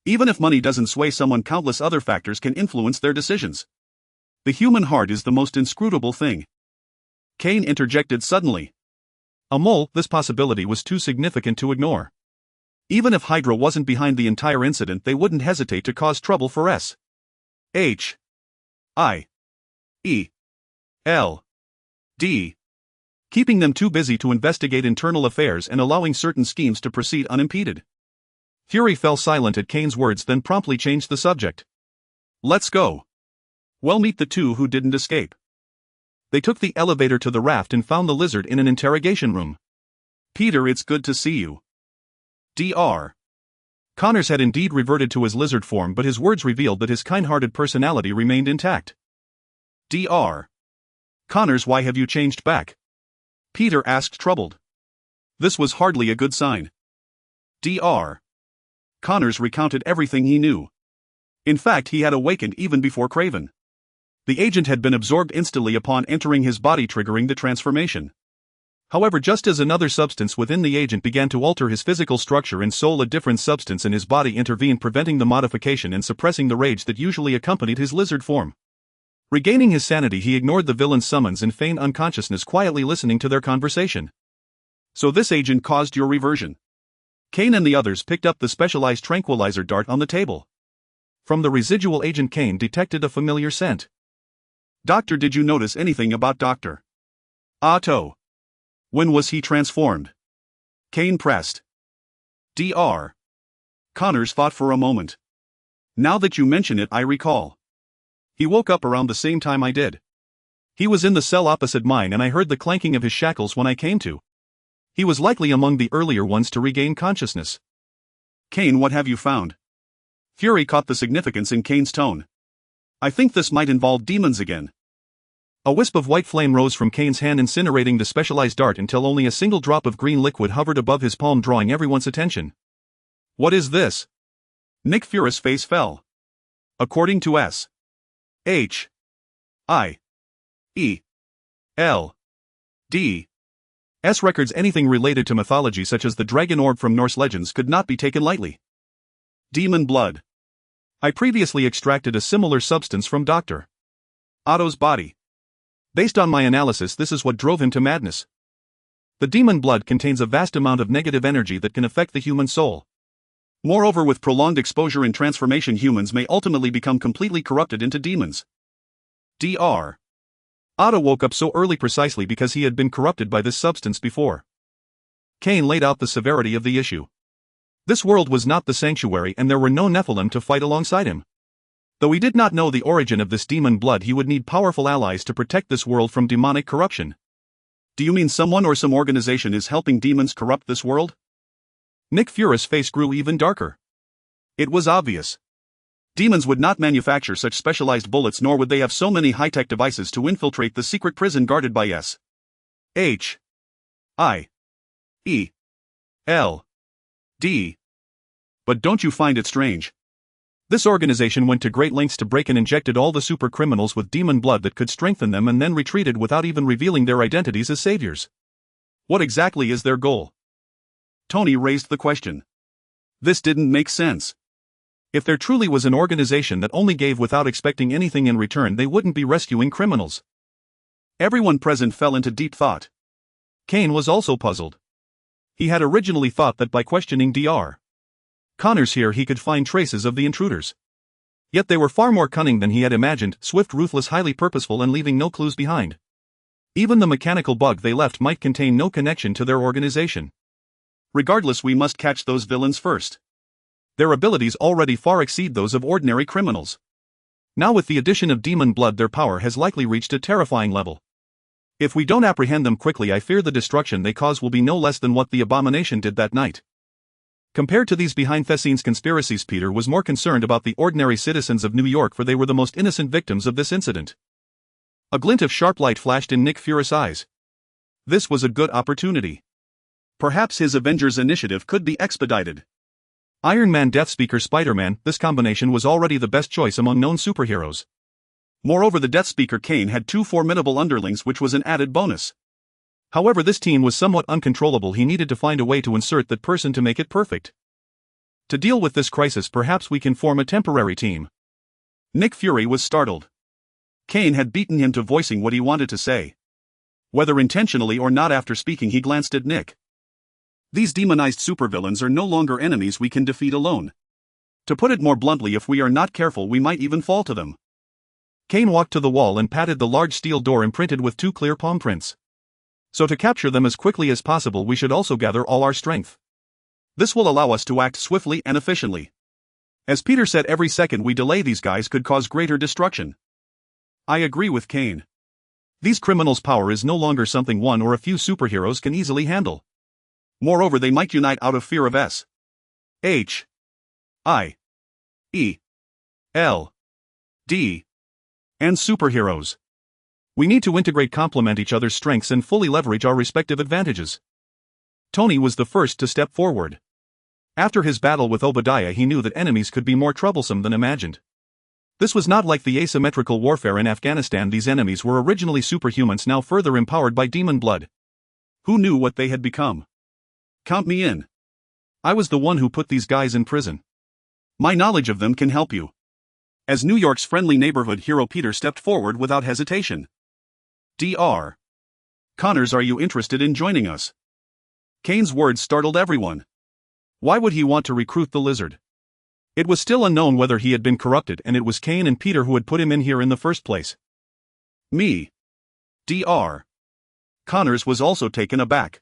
Even if money doesn't sway someone, countless other factors can influence their decisions. The human heart is the most inscrutable thing. Kane interjected suddenly. A mole, this possibility was too significant to ignore. Even if Hydra wasn't behind the entire incident, they wouldn't hesitate to cause trouble for S. H. I. E. L. D. keeping them too busy to investigate internal affairs and allowing certain schemes to proceed unimpeded. Fury fell silent at Kane's words, then promptly changed the subject. Let's go. Well, meet the two who didn't escape. They took the elevator to the raft and found the lizard in an interrogation room. Peter, it's good to see you. Dr. Connors had indeed reverted to his lizard form, but his words revealed that his kind-hearted personality remained intact. Dr. Connors, why have you changed back? Peter asked, troubled. This was hardly a good sign. Dr. Connors recounted everything he knew. In fact, he had awakened even before Craven. The agent had been absorbed instantly upon entering his body, triggering the transformation. However, just as another substance within the agent began to alter his physical structure and soul, a different substance in his body intervened, preventing the modification and suppressing the rage that usually accompanied his lizard form. Regaining his sanity, he ignored the villain's summons and feigned unconsciousness, quietly listening to their conversation. So this agent caused your reversion. Kane and the others picked up the specialized tranquilizer dart on the table. From the residual, Agent Kane detected a familiar scent. Doctor, did you notice anything about Dr. Otto? When was he transformed? Kane pressed. Dr. Connors thought for a moment. Now that you mention it, I recall. He woke up around the same time I did. He was in the cell opposite mine and I heard the clanking of his shackles when I came to. He was likely among the earlier ones to regain consciousness. Kane, what have you found? Fury caught the significance in Kane's tone. I think this might involve demons again. A wisp of white flame rose from Kane's hand, incinerating the specialized dart until only a single drop of green liquid hovered above his palm, drawing everyone's attention. What is this? Nick Fury's face fell. According to S. H. I. E. L. D. S records, anything related to mythology such as the dragon orb from Norse legends could not be taken lightly. Demon blood. I previously extracted a similar substance from Dr. Otto's body. Based on my analysis, this is what drove him to madness. The demon blood contains a vast amount of negative energy that can affect the human soul. Moreover, with prolonged exposure and transformation, humans may ultimately become completely corrupted into demons. Dr. Otto woke up so early precisely because he had been corrupted by this substance before. Kane laid out the severity of the issue. This world was not the sanctuary and there were no Nephilim to fight alongside him. Though he did not know the origin of this demon blood, he would need powerful allies to protect this world from demonic corruption. Do you mean someone or some organization is helping demons corrupt this world? Nick Fury's face grew even darker. It was obvious. Demons would not manufacture such specialized bullets, nor would they have so many high-tech devices to infiltrate the secret prison guarded by S. H. I. E. L. D. But don't you find it strange? This organization went to great lengths to break and injected all the super criminals with demon blood that could strengthen them, and then retreated without even revealing their identities as saviors. What exactly is their goal? Tony raised the question. This didn't make sense. If there truly was an organization that only gave without expecting anything in return, they wouldn't be rescuing criminals. Everyone present fell into deep thought. Kane was also puzzled. He had originally thought that by questioning Dr. Connors here he could find traces of the intruders. Yet they were far more cunning than he had imagined, swift, ruthless, highly purposeful, and leaving no clues behind. Even the mechanical bug they left might contain no connection to their organization. Regardless, we must catch those villains first. Their abilities already far exceed those of ordinary criminals. Now with the addition of demon blood, their power has likely reached a terrifying level. If we don't apprehend them quickly, I fear the destruction they cause will be no less than what the abomination did that night. Compared to these behind-the-scenes conspiracies, Peter was more concerned about the ordinary citizens of New York, for they were the most innocent victims of this incident. A glint of sharp light flashed in Nick Fury's eyes. This was a good opportunity. Perhaps his Avengers initiative could be expedited. Iron Man, Deathspeaker, Spider-Man, this combination was already the best choice among known superheroes. Moreover, the Deathspeaker Kane had 2 formidable underlings, which was an added bonus. However, this team was somewhat uncontrollable. He needed to find a way to insert that person to make it perfect. To deal with this crisis, perhaps we can form a temporary team. Nick Fury was startled. Kane had beaten him to voicing what he wanted to say. Whether intentionally or not, after speaking he glanced at Nick. These demonized supervillains are no longer enemies we can defeat alone. To put it more bluntly, if we are not careful, we might even fall to them. Kane walked to the wall and patted the large steel door imprinted with 2 clear palm prints. So to capture them as quickly as possible, we should also gather all our strength. This will allow us to act swiftly and efficiently. As Peter said, every second we delay these guys could cause greater destruction. I agree with Kane. These criminals' power is no longer something one or a few superheroes can easily handle. Moreover, they might unite out of fear of S.H.I.E.L.D. and superheroes. We need to integrate, complement each other's strengths, and fully leverage our respective advantages. Tony was the first to step forward. After his battle with Obadiah, he knew that enemies could be more troublesome than imagined. This was not like the asymmetrical warfare in Afghanistan. These enemies were originally superhumans, now further empowered by demon blood. Who knew what they had become? Count me in. I was the one who put these guys in prison. My knowledge of them can help you. As New York's friendly neighborhood hero, Peter stepped forward without hesitation. Dr. Connors, are you interested in joining us? Kane's words startled everyone. Why would he want to recruit the lizard? It was still unknown whether he had been corrupted, and it was Kane and Peter who had put him in here in the first place. Me. Dr. Connors was also taken aback.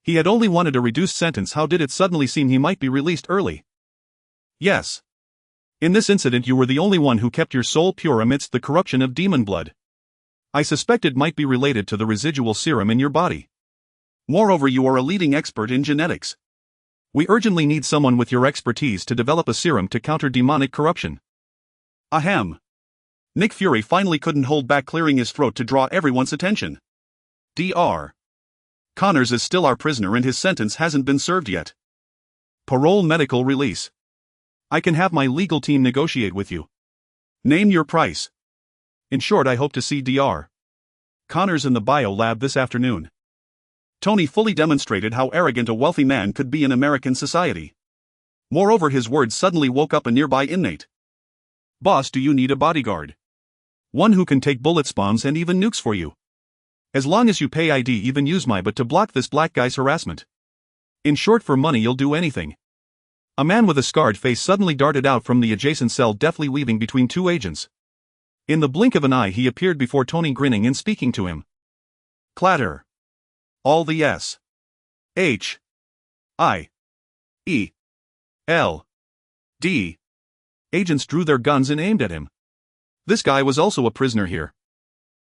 He had only wanted a reduced sentence. How did it suddenly seem he might be released early? Yes. In this incident you were the only one who kept your soul pure amidst the corruption of demon blood. I suspect it might be related to the residual serum in your body. Moreover, you are a leading expert in genetics. We urgently need someone with your expertise to develop a serum to counter demonic corruption. Ahem. Nick Fury finally couldn't hold back, clearing his throat to draw everyone's attention. Dr. Connors is still our prisoner and his sentence hasn't been served yet. Parole, medical release. I can have my legal team negotiate with you. Name your price. In short, I hope to see Dr. Connors in the bio lab this afternoon. Tony fully demonstrated how arrogant a wealthy man could be in American society. Moreover, his words suddenly woke up a nearby inmate. Boss, do you need a bodyguard? One who can take bullet bombs and even nukes for you. As long as you pay ID, even use my but to block this black guy's harassment. In short, for money you'll do anything. A man with a scarred face suddenly darted out from the adjacent cell, deftly weaving between 2 agents. In the blink of an eye he appeared before Tony, grinning and speaking to him. Clatter. All the S.H.I.E.L.D. agents drew their guns and aimed at him. This guy was also a prisoner here.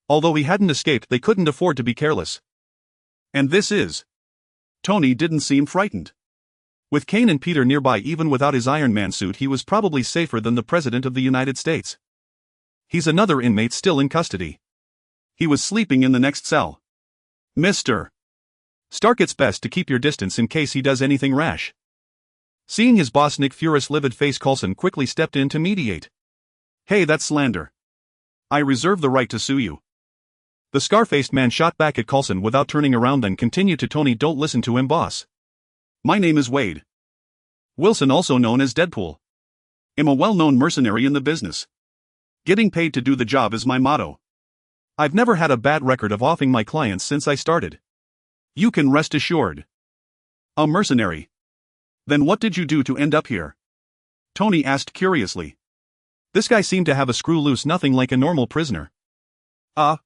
Although he hadn't escaped, they couldn't afford to be careless. And this is... Tony didn't seem frightened. With Kane and Peter nearby, even without his Iron Man suit, he was probably safer than the President of the United States. He's another inmate still in custody. He was sleeping in the next cell. Mr. Stark, it's best to keep your distance in case he does anything rash. Seeing his boss Nick Fury's livid face, Coulson quickly stepped in to mediate. Hey, that's slander. I reserve the right to sue you. The scar-faced man shot back at Coulson without turning around, then continued to Tony, don't listen to him, boss. My name is Wade Wilson, also known as Deadpool. I'm a well-known mercenary in the business. Getting paid to do the job is my motto. I've never had a bad record of offing my clients since I started. You can rest assured. A mercenary. Then what did you do to end up here? Tony asked curiously. This guy seemed to have a screw loose, nothing like a normal prisoner. I'm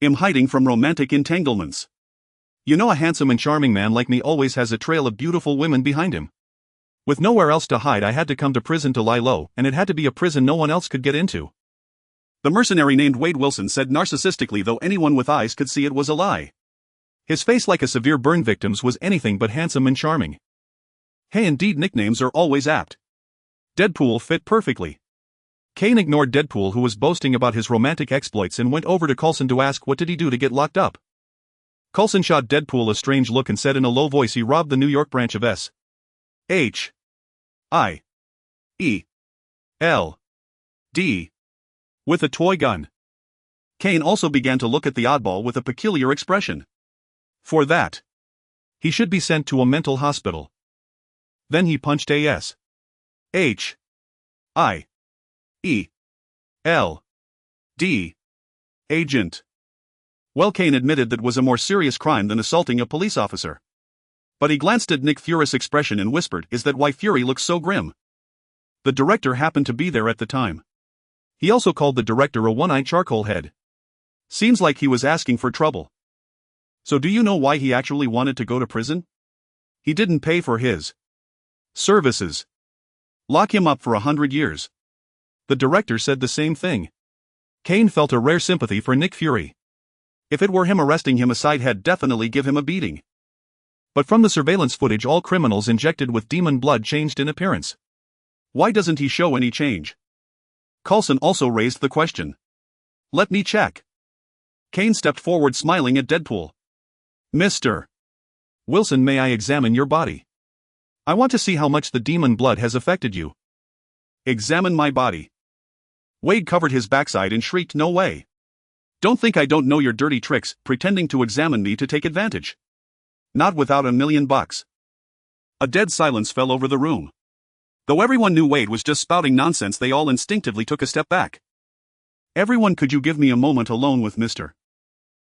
hiding from romantic entanglements. You know, a handsome and charming man like me always has a trail of beautiful women behind him. With nowhere else to hide, I had to come to prison to lie low, and it had to be a prison no one else could get into. The mercenary named Wade Wilson said narcissistically, though anyone with eyes could see it was a lie. His face, like a severe burn victim's, was anything but handsome and charming. Hey, indeed, nicknames are always apt. Deadpool fit perfectly. Kane ignored Deadpool, who was boasting about his romantic exploits, and went over to Coulson to ask what did he do to get locked up. Coulson shot Deadpool a strange look and said in a low voice he robbed the New York branch of S.H.I.E.L.D. with a toy gun. Kane also began to look at the oddball with a peculiar expression. For that, he should be sent to a mental hospital. Then he punched a S.H.I.E.L.D. agent. Well, Kane admitted that was a more serious crime than assaulting a police officer. But he glanced at Nick Fury's expression and whispered, "Is that why Fury looks so grim?" The director happened to be there at the time. He also called the director a one-eyed charcoal head. Seems like he was asking for trouble. So do you know why he actually wanted to go to prison? He didn't pay for his services. Lock him up for 100 years. The director said the same thing. Kane felt a rare sympathy for Nick Fury. If it were him arresting him, a side head definitely give him a beating. But from the surveillance footage, all criminals injected with demon blood changed in appearance. Why doesn't he show any change? Coulson also raised the question. Let me check. Kane stepped forward, smiling at Deadpool. Mr. Wilson, may I examine your body? I want to see how much the demon blood has affected you. Examine my body. Wade covered his backside and shrieked, "No way. Don't think I don't know your dirty tricks, pretending to examine me to take advantage. Not without $1,000,000. A dead silence fell over the room. Though everyone knew Wade was just spouting nonsense, they all instinctively took a step back. Everyone, could you give me a moment alone with Mr.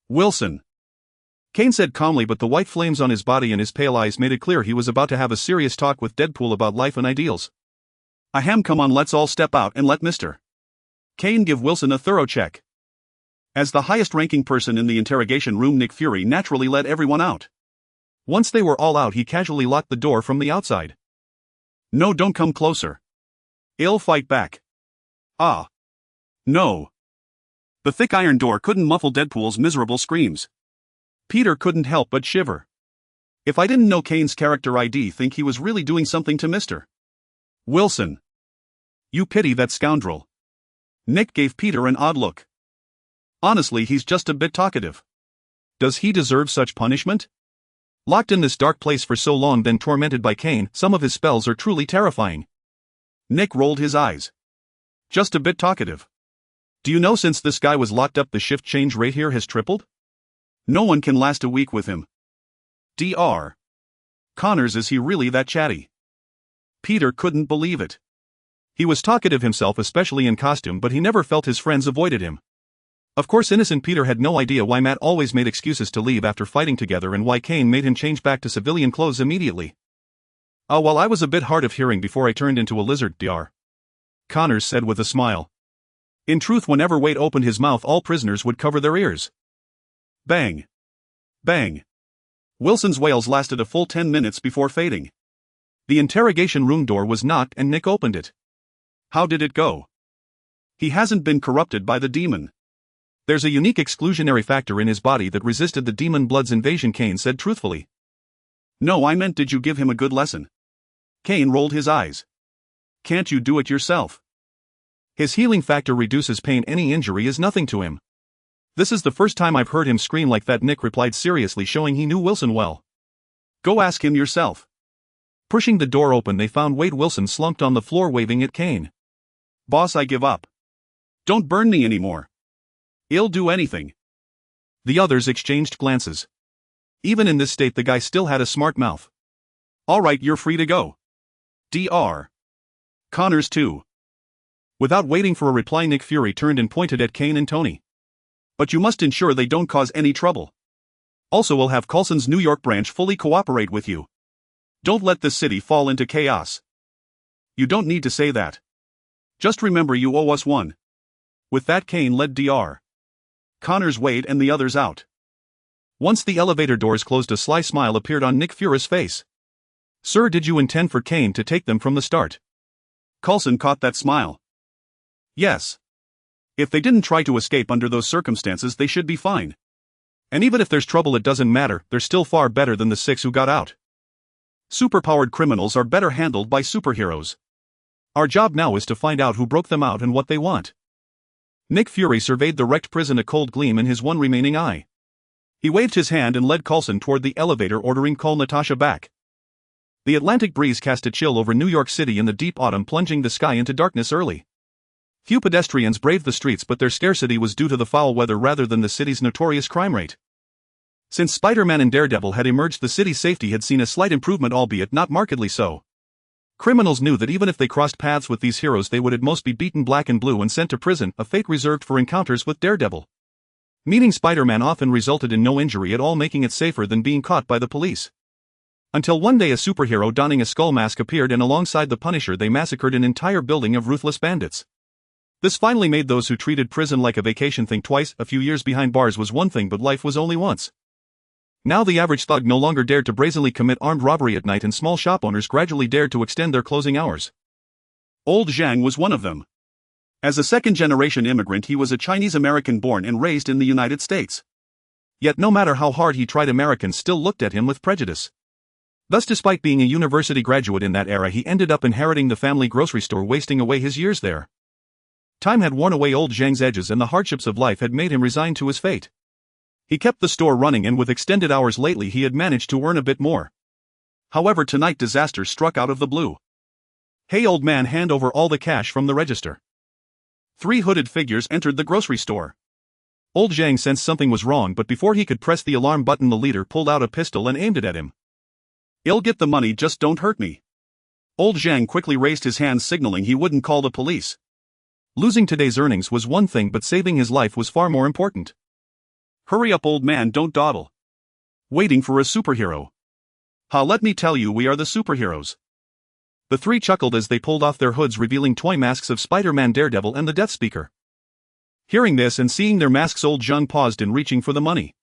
Wilson? Kane said calmly, but the white flames on his body and his pale eyes made it clear he was about to have a serious talk with Deadpool about life and ideals. Come on, let's all step out and let Mr. Kane give Wilson a thorough check. As the highest-ranking person in the interrogation room, Nick Fury naturally led everyone out. Once they were all out, he casually locked the door from the outside. No, don't come closer. I'll fight back. No. The thick iron door couldn't muffle Deadpool's miserable screams. Peter couldn't help but shiver. If I didn't know Kane's character, I'd think he was really doing something to Mr. Wilson. You pity that scoundrel. Nick gave Peter an odd look. Honestly, he's just a bit talkative. Does he deserve such punishment? Locked in this dark place for so long, then tormented by Kane, some of his spells are truly terrifying. Nick rolled his eyes. Just a bit talkative. Do you know, since this guy was locked up, the shift change rate here has tripled? No one can last a week with him. Dr. Connors, is he really that chatty? Peter couldn't believe it. He was talkative himself, especially in costume, but he never felt his friends avoided him. Of course, innocent Peter had no idea why Matt always made excuses to leave after fighting together, and why Kane made him change back to civilian clothes immediately. Well, I was a bit hard of hearing before I turned into a lizard, Dr. Connors said with a smile. In truth, whenever Wade opened his mouth, all prisoners would cover their ears. Bang. Bang. Wilson's wails lasted a full 10 minutes before fading. The interrogation room door was knocked and Nick opened it. How did it go? He hasn't been corrupted by the demon. There's a unique exclusionary factor in his body that resisted the demon blood's invasion, Kane said truthfully. No, I meant, did you give him a good lesson? Kane rolled his eyes. Can't you do it yourself? His healing factor reduces pain. Any injury is nothing to him. This is the first time I've heard him scream like that, Nick replied seriously, showing he knew Wilson well. Go ask him yourself. Pushing the door open, they found Wade Wilson slumped on the floor, waving at Kane. Boss, I give up. Don't burn me anymore. I'll do anything. The others exchanged glances. Even in this state, the guy still had a smart mouth. All right, you're free to go. Dr. Connors too. Without waiting for a reply, Nick Fury turned and pointed at Kane and Tony. But you must ensure they don't cause any trouble. Also, we'll have Coulson's New York branch fully cooperate with you. Don't let this city fall into chaos. You don't need to say that. Just remember you owe us one. With that, Kane led Dr. Connors, Wade, and the others out. Once the elevator doors closed, a sly smile appeared on Nick Fury's face. Sir, did you intend for Kane to take them from the start? Coulson caught that smile. Yes. If they didn't try to escape under those circumstances, they should be fine. And even if there's trouble, it doesn't matter, they're still far better than the 6 who got out. Superpowered criminals are better handled by superheroes. Our job now is to find out who broke them out and what they want. Nick Fury surveyed the wrecked prison, a cold gleam in his one remaining eye. He waved his hand and led Coulson toward the elevator, ordering "Call Natasha back." The Atlantic breeze cast a chill over New York City in the deep autumn, plunging the sky into darkness early. Few pedestrians braved the streets, but their scarcity was due to the foul weather rather than the city's notorious crime rate. Since Spider-Man and Daredevil had emerged, the city's safety had seen a slight improvement, albeit not markedly so. Criminals knew that even if they crossed paths with these heroes, they would at most be beaten black and blue and sent to prison, a fate reserved for encounters with Daredevil. Meeting Spider-Man often resulted in no injury at all, making it safer than being caught by the police. Until one day a superhero donning a skull mask appeared, and alongside the Punisher they massacred an entire building of ruthless bandits. This finally made those who treated prison like a vacation think twice. A few years behind bars was one thing, but life was only once. Now the average thug no longer dared to brazenly commit armed robbery at night, and small shop owners gradually dared to extend their closing hours. Old Zhang was one of them. As a second-generation immigrant, he was a Chinese-American born and raised in the United States. Yet no matter how hard he tried, Americans still looked at him with prejudice. Thus, despite being a university graduate in that era, he ended up inheriting the family grocery store, wasting away his years there. Time had worn away old Zhang's edges, and the hardships of life had made him resign to his fate. He kept the store running, and with extended hours lately he had managed to earn a bit more. However, tonight disaster struck out of the blue. "Hey old man, hand over all the cash from the register." 3 hooded figures entered the grocery store. Old Zhang sensed something was wrong, but before he could press the alarm button, the leader pulled out a pistol and aimed it at him. "I'll get the money, just don't hurt me." Old Zhang quickly raised his hands, signaling he wouldn't call the police. Losing today's earnings was one thing, but saving his life was far more important. "Hurry up, old man, don't dawdle. Waiting for a superhero. Let me tell you, we are the superheroes." The 3 chuckled as they pulled off their hoods, revealing toy masks of Spider-Man, Daredevil, and the Death Speaker. Hearing this and seeing their masks, old Zhang paused in reaching for the money.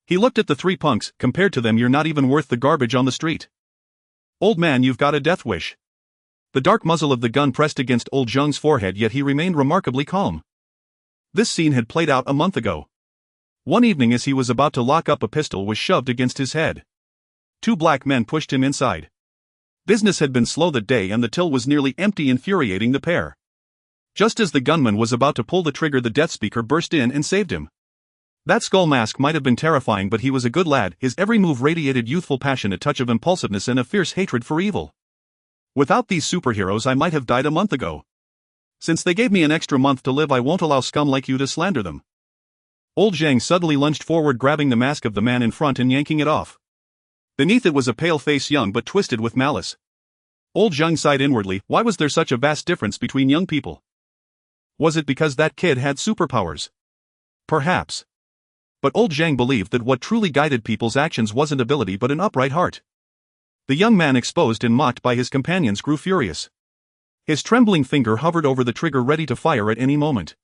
He looked at the 3 punks. "Compared to them, you're not even worth the garbage on the street. Old man, you've got a death wish." The dark muzzle of the gun pressed against old Zhang's forehead, yet he remained remarkably calm. This scene had played out a month ago. One evening, as he was about to lock up, a pistol was shoved against his head. 2 black men pushed him inside. Business had been slow that day, and the till was nearly empty, infuriating the pair. Just as the gunman was about to pull the trigger, the Death Speaker burst in and saved him. That skull mask might have been terrifying, but he was a good lad. His every move radiated youthful passion, a touch of impulsiveness, and a fierce hatred for evil. "Without these superheroes, I might have died a month ago. Since they gave me an extra month to live, I won't allow scum like you to slander them." Old Zhang suddenly lunged forward, grabbing the mask of the man in front and yanking it off. Beneath it was a pale face, young but twisted with malice. Old Zhang sighed inwardly. Why was there such a vast difference between young people? Was it because that kid had superpowers? Perhaps. But old Zhang believed that what truly guided people's actions wasn't ability but an upright heart. The young man, exposed and mocked by his companions, grew furious. His trembling finger hovered over the trigger, ready to fire at any moment.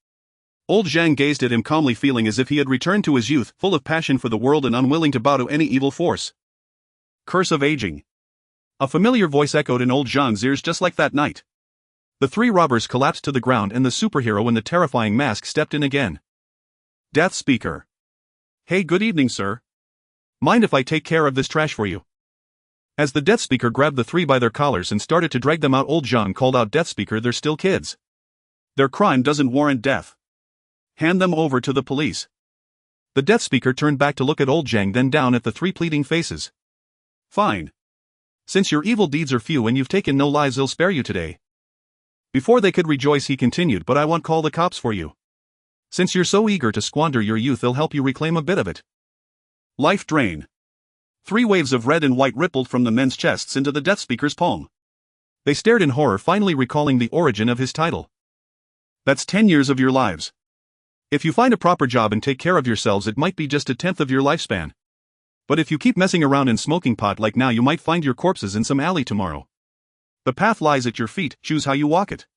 Old Zhang gazed at him calmly, feeling as if he had returned to his youth, full of passion for the world and unwilling to bow to any evil force. "Curse of aging." A familiar voice echoed in old Zhang's ears, just like that night. The 3 robbers collapsed to the ground, and the superhero in the terrifying mask stepped in again. "Death Speaker." "Hey, good evening, sir. Mind if I take care of this trash for you?" As the Death Speaker grabbed the 3 by their collars and started to drag them out, old Zhang called out, "Death Speaker, they're still kids. Their crime doesn't warrant death. Hand them over to the police." The Death Speaker turned back to look at old Zhang, then down at the 3 pleading faces. "Fine. Since your evil deeds are few and you've taken no lives, I'll spare you today." Before they could rejoice, he continued, "But I won't call the cops for you. Since you're so eager to squander your youth, I'll help you reclaim a bit of it." Life drain. 3 waves of red and white rippled from the men's chests into the Death Speaker's palm. They stared in horror, finally recalling the origin of his title. "That's 10 years of your lives. If you find a proper job and take care of yourselves, it might be just a 10th of your lifespan." But if you keep messing around in smoking pot like now, you might find your corpses in some alley tomorrow. The path lies at your feet, choose how you walk it.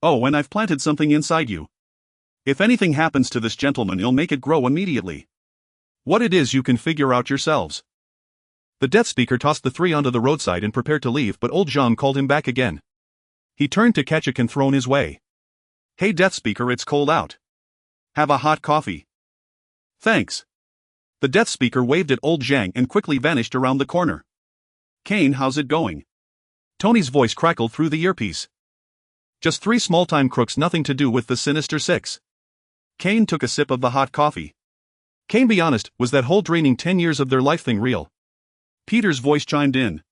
Oh, and I've planted something inside you. If anything happens to this gentleman, you'll make it grow immediately. What it is you can figure out yourselves. The death speaker tossed the three onto the roadside and prepared to leave, but old Jean called him back again. He turned to catch a can thrown his way. Hey death speaker, it's cold out. Have a hot coffee. Thanks. The death speaker waved at old Zhang and quickly vanished around the corner. Kane, how's it going? Tony's voice crackled through the earpiece. Just 3 small-time crooks, nothing to do with the Sinister Six. Kane took a sip of the hot coffee. Kane, be honest, was that whole draining 10 years of their life thing real? Peter's voice chimed in.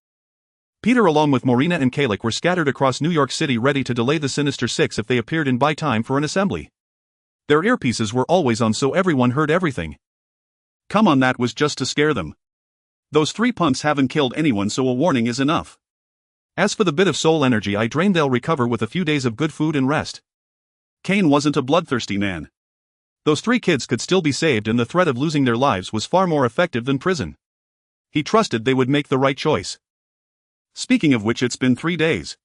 Peter along with Morena and Kalik were scattered across New York City ready to delay the Sinister Six if they appeared in by time for an assembly. Their earpieces were always on so everyone heard everything. Come on, that was just to scare them. Those 3 punks haven't killed anyone, so a warning is enough. As for the bit of soul energy I drained, they'll recover with a few days of good food and rest. Kane wasn't a bloodthirsty man. Those 3 kids could still be saved, and the threat of losing their lives was far more effective than prison. He trusted they would make the right choice. Speaking of which, it's been 3 days.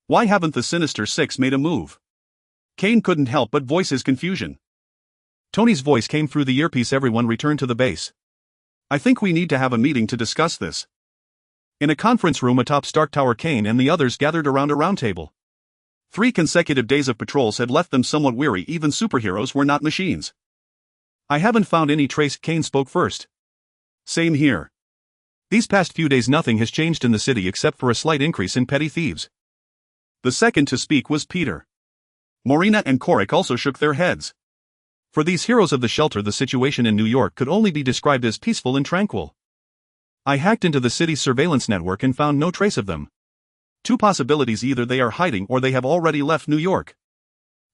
Why haven't the Sinister Six made a move? Kane couldn't help but voice his confusion. Tony's voice came through the earpiece. Everyone returned to the base. I think we need to have a meeting to discuss this. In a conference room atop Stark Tower, Kane and the others gathered around a round table. 3 consecutive days of patrols had left them somewhat weary. Even superheroes were not machines. I haven't found any trace. Kane spoke first. Same here. These past few days nothing has changed in the city except for a slight increase in petty thieves. The second to speak was Peter. Morena and Korik also shook their heads. For these heroes of the shelter, the situation in New York could only be described as peaceful and tranquil. I hacked into the city's surveillance network and found no trace of them. 2 possibilities: either they are hiding or they have already left New York.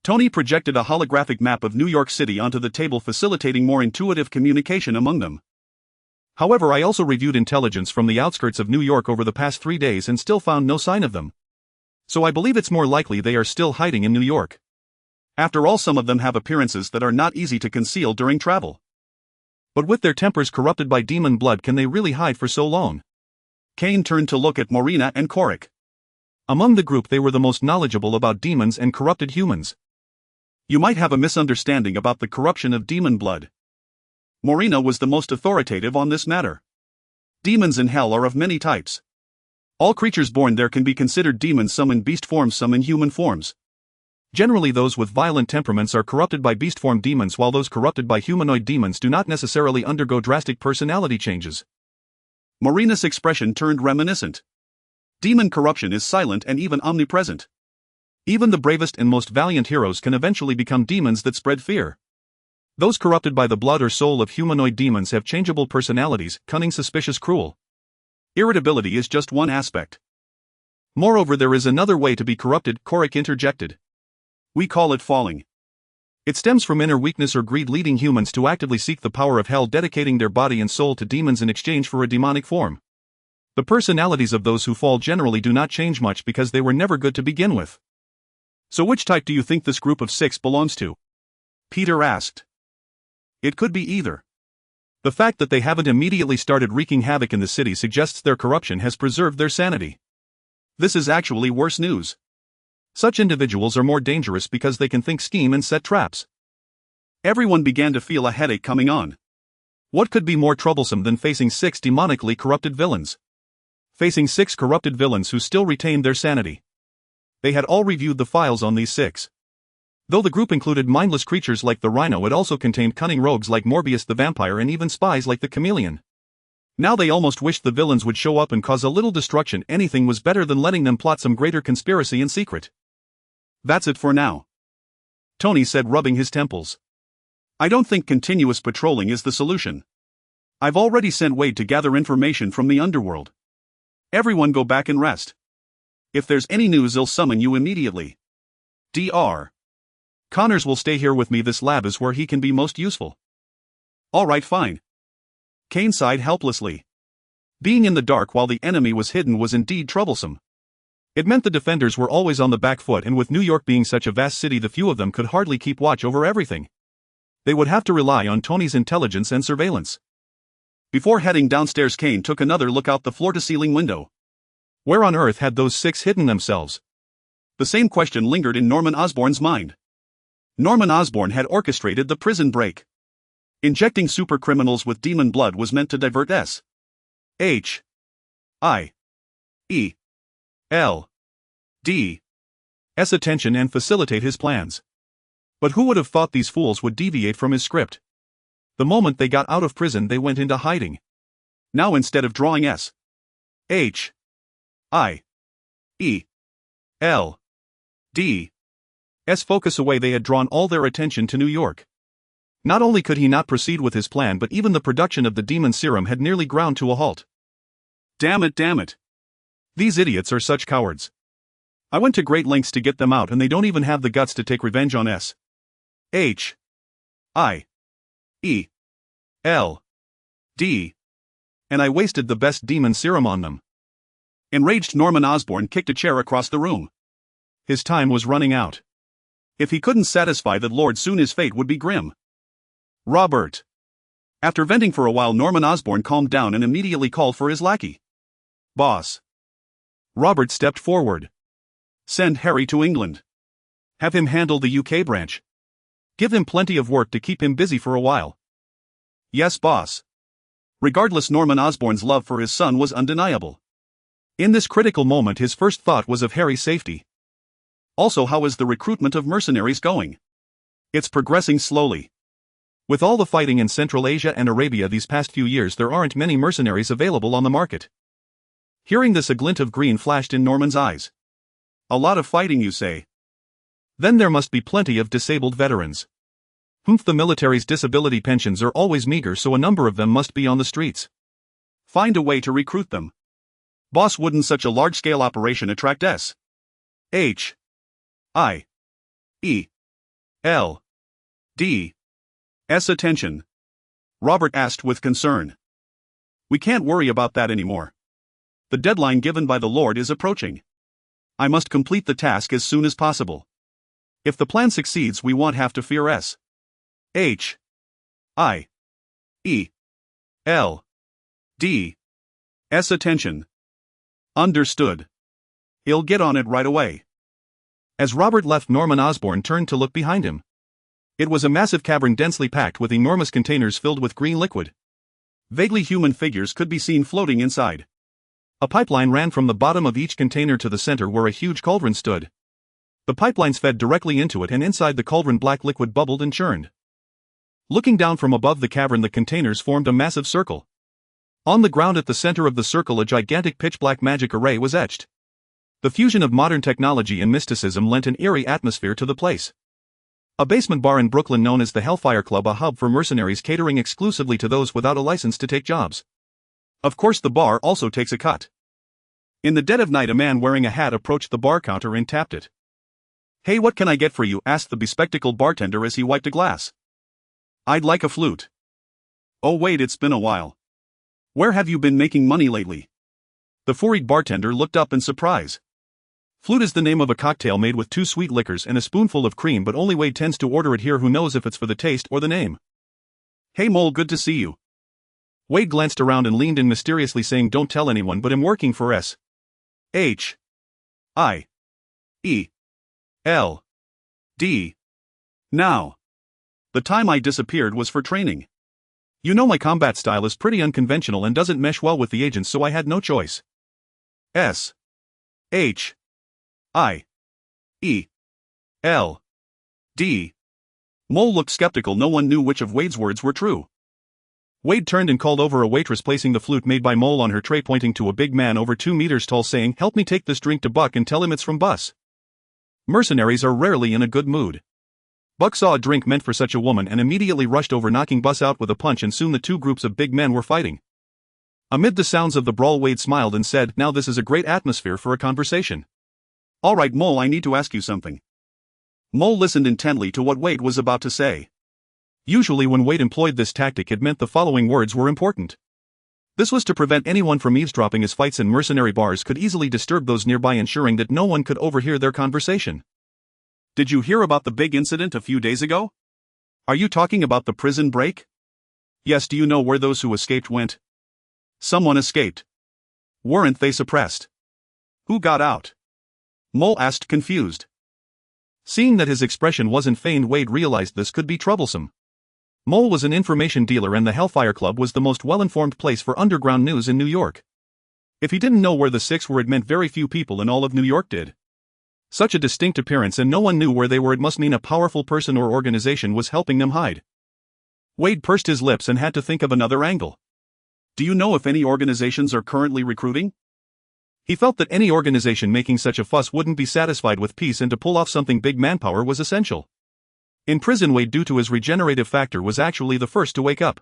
Tony projected a holographic map of New York City onto the table, facilitating more intuitive communication among them. However, I also reviewed intelligence from the outskirts of New York over the past 3 days and still found no sign of them. So I believe it's more likely they are still hiding in New York. After all, some of them have appearances that are not easy to conceal during travel. But with their tempers corrupted by demon blood, can they really hide for so long? Kane turned to look at Morena and Korik. Among the group, they were the most knowledgeable about demons and corrupted humans. You might have a misunderstanding about the corruption of demon blood. Morena was the most authoritative on this matter. Demons in hell are of many types. All creatures born there can be considered demons, some in beast forms, some in human forms. Generally, those with violent temperaments are corrupted by beast form demons, while those corrupted by humanoid demons do not necessarily undergo drastic personality changes. Morena's expression turned reminiscent. Demon corruption is silent and even omnipresent. Even the bravest and most valiant heroes can eventually become demons that spread fear. Those corrupted by the blood or soul of humanoid demons have changeable personalities, cunning, suspicious, cruel. Irritability is just one aspect. Moreover, there is another way to be corrupted, Korik interjected. We call it falling. It stems from inner weakness or greed, leading humans to actively seek the power of hell, dedicating their body and soul to demons in exchange for a demonic form. The personalities of those who fall generally do not change much because they were never good to begin with. So which type do you think this group of 6 belongs to? Peter asked. It could be either. The fact that they haven't immediately started wreaking havoc in the city suggests their corruption has preserved their sanity. This is actually worse news. Such individuals are more dangerous because they can think, scheme, and set traps. Everyone began to feel a headache coming on. What could be more troublesome than facing 6 demonically corrupted villains? Facing 6 corrupted villains who still retained their sanity. They had all reviewed the files on these 6. Though the group included mindless creatures like the Rhino, it also contained cunning rogues like Morbius the Vampire and even spies like the Chameleon. Now they almost wished the villains would show up and cause a little destruction. Anything was better than letting them plot some greater conspiracy in secret. That's it for now, Tony said, rubbing his temples. I don't think continuous patrolling is the solution. I've already sent Wade to gather information from the underworld. Everyone go back and rest. If there's any news, I'll summon you immediately. Dr. Connors will stay here with me. This lab is where he can be most useful. All right, fine. Kane sighed helplessly. Being in the dark while the enemy was hidden was indeed troublesome. It meant the defenders were always on the back foot, and with New York being such a vast city, the few of them could hardly keep watch over everything. They would have to rely on Tony's intelligence and surveillance. Before heading downstairs, Kane took another look out the floor-to-ceiling window. Where on earth had those six hidden themselves? The same question lingered in Norman Osborn's mind. Norman Osborn had orchestrated the prison break. Injecting super criminals with demon blood was meant to divert S.H.I.E.L.D.'s attention and facilitate his plans. But who would have thought these fools would deviate from his script? The moment they got out of prison, they went into hiding. Now, instead of drawing S.H.I.E.L.D.'s focus away, they had drawn all their attention to New York. Not only could he not proceed with his plan, but even the production of the demon serum had nearly ground to a halt. Damn it. These idiots are such cowards. I went to great lengths to get them out, and they don't even have the guts to take revenge on S.H.I.E.L.D. And I wasted the best demon serum on them. Enraged, Norman Osborn kicked a chair across the room. His time was running out. If he couldn't satisfy that lord soon, his fate would be grim. Robert. After venting for a while, Norman Osborn calmed down and immediately called for his lackey. Boss. Robert stepped forward. Send Harry to England. Have him handle the UK branch. Give him plenty of work to keep him busy for a while. Yes, boss. Regardless, Norman Osborn's love for his son was undeniable. In this critical moment, his first thought was of Harry's safety. Also, how is the recruitment of mercenaries going? It's progressing slowly. With all the fighting in Central Asia and Arabia these past few years, there aren't many mercenaries available on the market. Hearing this, a glint of green flashed in Norman's eyes. A lot of fighting, you say? Then there must be plenty of disabled veterans. The military's disability pensions are always meager, so a number of them must be on the streets. Find a way to recruit them. Boss, wouldn't such a large-scale operation attract S.H.I.E.L.D.'s attention? Robert asked with concern. We can't worry about that anymore. The deadline given by the Lord is approaching. I must complete the task as soon as possible. If the plan succeeds, we won't have to fear S.H.I.E.L.D.'s attention. Understood. He'll get on it right away. As Robert left, Norman Osborn turned to look behind him. It was a massive cavern densely packed with enormous containers filled with green liquid. Vaguely human figures could be seen floating inside. A pipeline ran from the bottom of each container to the center, where a huge cauldron stood. The pipelines fed directly into it, and inside the cauldron black liquid bubbled and churned. Looking down from above the cavern, the containers formed a massive circle. On the ground at the center of the circle, a gigantic pitch-black magic array was etched. The fusion of modern technology and mysticism lent an eerie atmosphere to the place. A basement bar in Brooklyn known as the Hellfire Club, a hub for mercenaries catering exclusively to those without a license to take jobs. Of course, the bar also takes a cut. In the dead of night, a man wearing a hat approached the bar counter and tapped it. Hey, what can I get for you? Asked the bespectacled bartender as he wiped a glass. I'd like a flute. Oh wait, it's been a while. Where have you been making money lately? The flurried bartender looked up in surprise. Flute is the name of a cocktail made with 2 sweet liquors and a spoonful of cream, but only Wade tends to order it here. Who knows if it's for the taste or the name? Hey Mole, good to see you. Wade glanced around and leaned in mysteriously, saying, don't tell anyone, but I'm working for S.H.I.E.L.D. now. The time I disappeared was for training. You know, my combat style is pretty unconventional and doesn't mesh well with the agents, so I had no choice. S.H.I.E.L.D. Mole looked skeptical. No one knew which of Wade's words were true. Wade turned and called over a waitress, placing the flute made by Mole on her tray, pointing to a big man over 2 meters tall, saying, help me take this drink to Buck and tell him it's from Bus. Mercenaries are rarely in a good mood. Buck saw a drink meant for such a woman and immediately rushed over, knocking Bus out with a punch, and soon the 2 groups of big men were fighting. Amid the sounds of the brawl, Wade smiled and said, now this is a great atmosphere for a conversation. All right, Mole, I need to ask you something. Mole listened intently to what Wade was about to say. Usually when Wade employed this tactic, it meant the following words were important. This was to prevent anyone from eavesdropping, as fights in mercenary bars could easily disturb those nearby, ensuring that no one could overhear their conversation. Did you hear about the big incident a few days ago? Are you talking about the prison break? Yes, do you know where those who escaped went? Someone escaped. Weren't they suppressed? Who got out? Mole asked, confused. Seeing that his expression wasn't feigned, Wade realized this could be troublesome. Mole was an information dealer and the Hellfire Club was the most well-informed place for underground news in New York. If he didn't know where the six were, it meant very few people in all of New York did. Such a distinct appearance and no one knew where they were, it must mean a powerful person or organization was helping them hide. Wade pursed his lips and had to think of another angle. Do you know if any organizations are currently recruiting? He felt that any organization making such a fuss wouldn't be satisfied with peace, and to pull off something big, manpower was essential. In prison, Wade, due to his regenerative factor, was actually the first to wake up.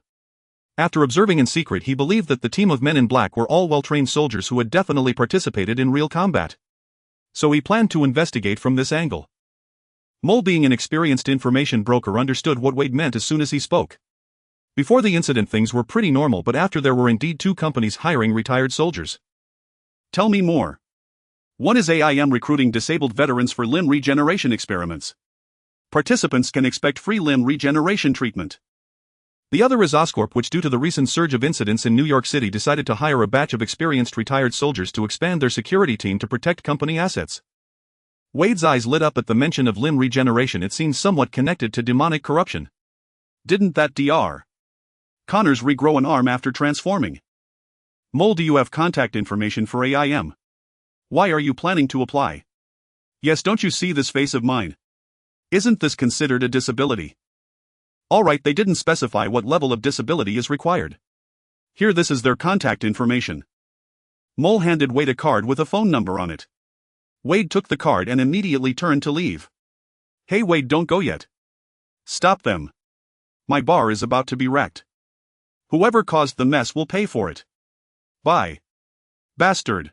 After observing in secret, he believed that the team of men in black were all well-trained soldiers who had definitely participated in real combat. So he planned to investigate from this angle. Mole, being an experienced information broker, understood what Wade meant as soon as he spoke. Before the incident, things were pretty normal, but after, there were indeed two companies hiring retired soldiers. Tell me more. One is AIM recruiting disabled veterans for limb regeneration experiments. Participants can expect free limb regeneration treatment. The other is Oscorp, which, due to the recent surge of incidents in New York City, decided to hire a batch of experienced retired soldiers to expand their security team to protect company assets. Wade's eyes lit up at the mention of limb regeneration. It seemed somewhat connected to demonic corruption. Didn't that Dr. Connors regrow an arm after transforming? Mole, do you have contact information for AIM? Why are you planning to apply? Yes, don't you see this face of mine? Isn't this considered a disability? Alright, they didn't specify what level of disability is required. Here, this is their contact information. Mole handed Wade a card with a phone number on it. Wade took the card and immediately turned to leave. Hey Wade, don't go yet. Stop them. My bar is about to be wrecked. Whoever caused the mess will pay for it. Bye. Bastard.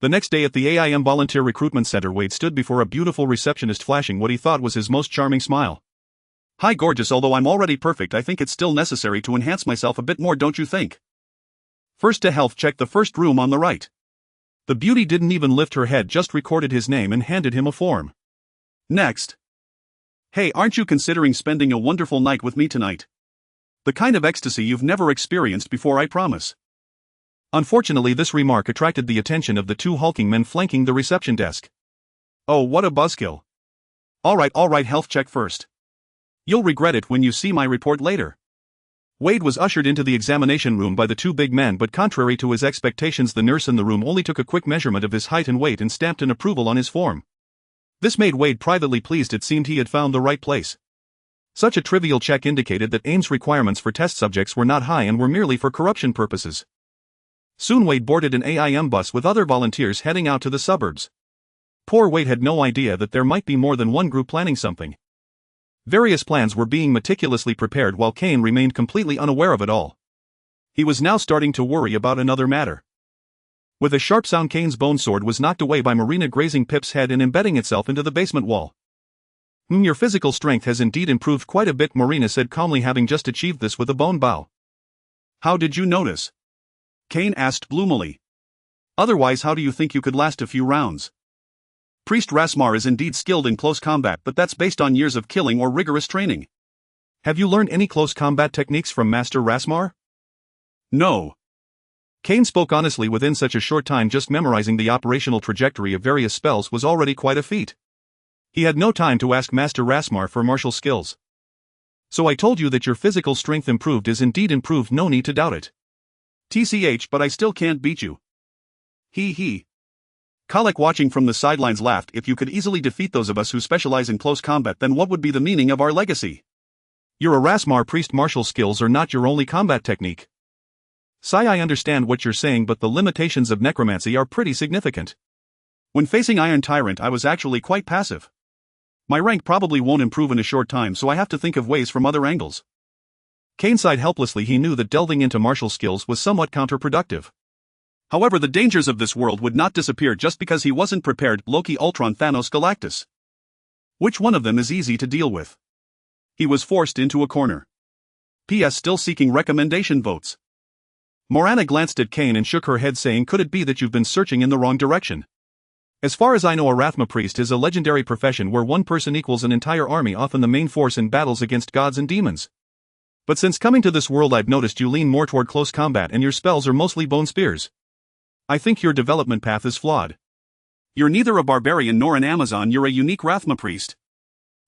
The next day at the AIM Volunteer Recruitment Center, Wade stood before a beautiful receptionist, flashing what he thought was his most charming smile. Hi gorgeous, although I'm already perfect, I think it's still necessary to enhance myself a bit more, don't you think? First to health check, the first room on the right. The beauty didn't even lift her head, just recorded his name and handed him a form. Next. Hey, aren't you considering spending a wonderful night with me tonight? The kind of ecstasy you've never experienced before, I promise. Unfortunately, this remark attracted the attention of the two hulking men flanking the reception desk. Oh, what a buzzkill. Alright, health check first. You'll regret it when you see my report later. Wade was ushered into the examination room by the two big men, but contrary to his expectations, the nurse in the room only took a quick measurement of his height and weight and stamped an approval on his form. This made Wade privately pleased. It seemed he had found the right place. Such a trivial check indicated that AIM's requirements for test subjects were not high and were merely for corruption purposes. Soon Wade boarded an AIM bus with other volunteers heading out to the suburbs. Poor Wade had no idea that there might be more than one group planning something. Various plans were being meticulously prepared while Kane remained completely unaware of it all. He was now starting to worry about another matter. With a sharp sound, Kane's bone sword was knocked away by Marina, grazing Pip's head and embedding itself into the basement wall. Your physical strength has indeed improved quite a bit, Marina said calmly, having just achieved this with a bone bow. How did you notice? Kane asked gloomily. Otherwise, how do you think you could last a few rounds? Priest Rasmar is indeed skilled in close combat, but that's based on years of killing or rigorous training. Have you learned any close combat techniques from Master Rasmar? No. Kane spoke honestly. Within such a short time, just memorizing the operational trajectory of various spells was already quite a feat. He had no time to ask Master Rasmar for martial skills. So I told you that your physical strength improved is indeed improved, no need to doubt it. TCH, but I still can't beat you. He. Kalek, watching from the sidelines, laughed. If you could easily defeat those of us who specialize in close combat, then what would be the meaning of our legacy? You're a Rasmar priest. Martial skills are not your only combat technique. Sai, I understand what you're saying, but the limitations of necromancy are pretty significant. When facing Iron Tyrant, I was actually quite passive. My rank probably won't improve in a short time, so I have to think of ways from other angles. Kane sighed helplessly. He knew that delving into martial skills was somewhat counterproductive. However, the dangers of this world would not disappear just because he wasn't prepared. Loki, Ultron, Thanos, Galactus. Which one of them is easy to deal with? He was forced into a corner. P.S. Still seeking recommendation votes. Morana glanced at Kane and shook her head, saying, could it be that you've been searching in the wrong direction? As far as I know, a Rathma priest is a legendary profession where one person equals an entire army, often the main force in battles against gods and demons. But since coming to this world I've noticed you lean more toward close combat and your spells are mostly bone spears. I think your development path is flawed. You're neither a barbarian nor an Amazon, you're a unique Rathma priest.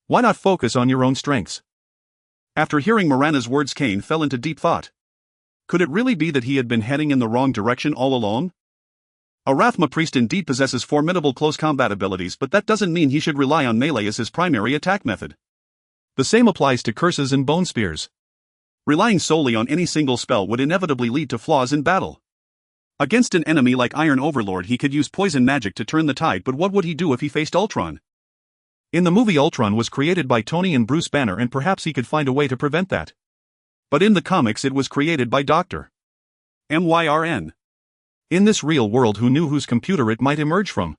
Why not focus on your own strengths? After hearing Morana's words, Cain fell into deep thought. Could it really be that he had been heading in the wrong direction all along? A Rathma priest indeed possesses formidable close combat abilities, but that doesn't mean he should rely on melee as his primary attack method. The same applies to curses and bone spears. Relying solely on any single spell would inevitably lead to flaws in battle. Against an enemy like Iron Overlord he could use poison magic to turn the tide, but what would he do if he faced Ultron? In the movie, Ultron was created by Tony and Bruce Banner, and perhaps he could find a way to prevent that. But in the comics it was created by Dr. Myrn. In this real world, who knew whose computer it might emerge from?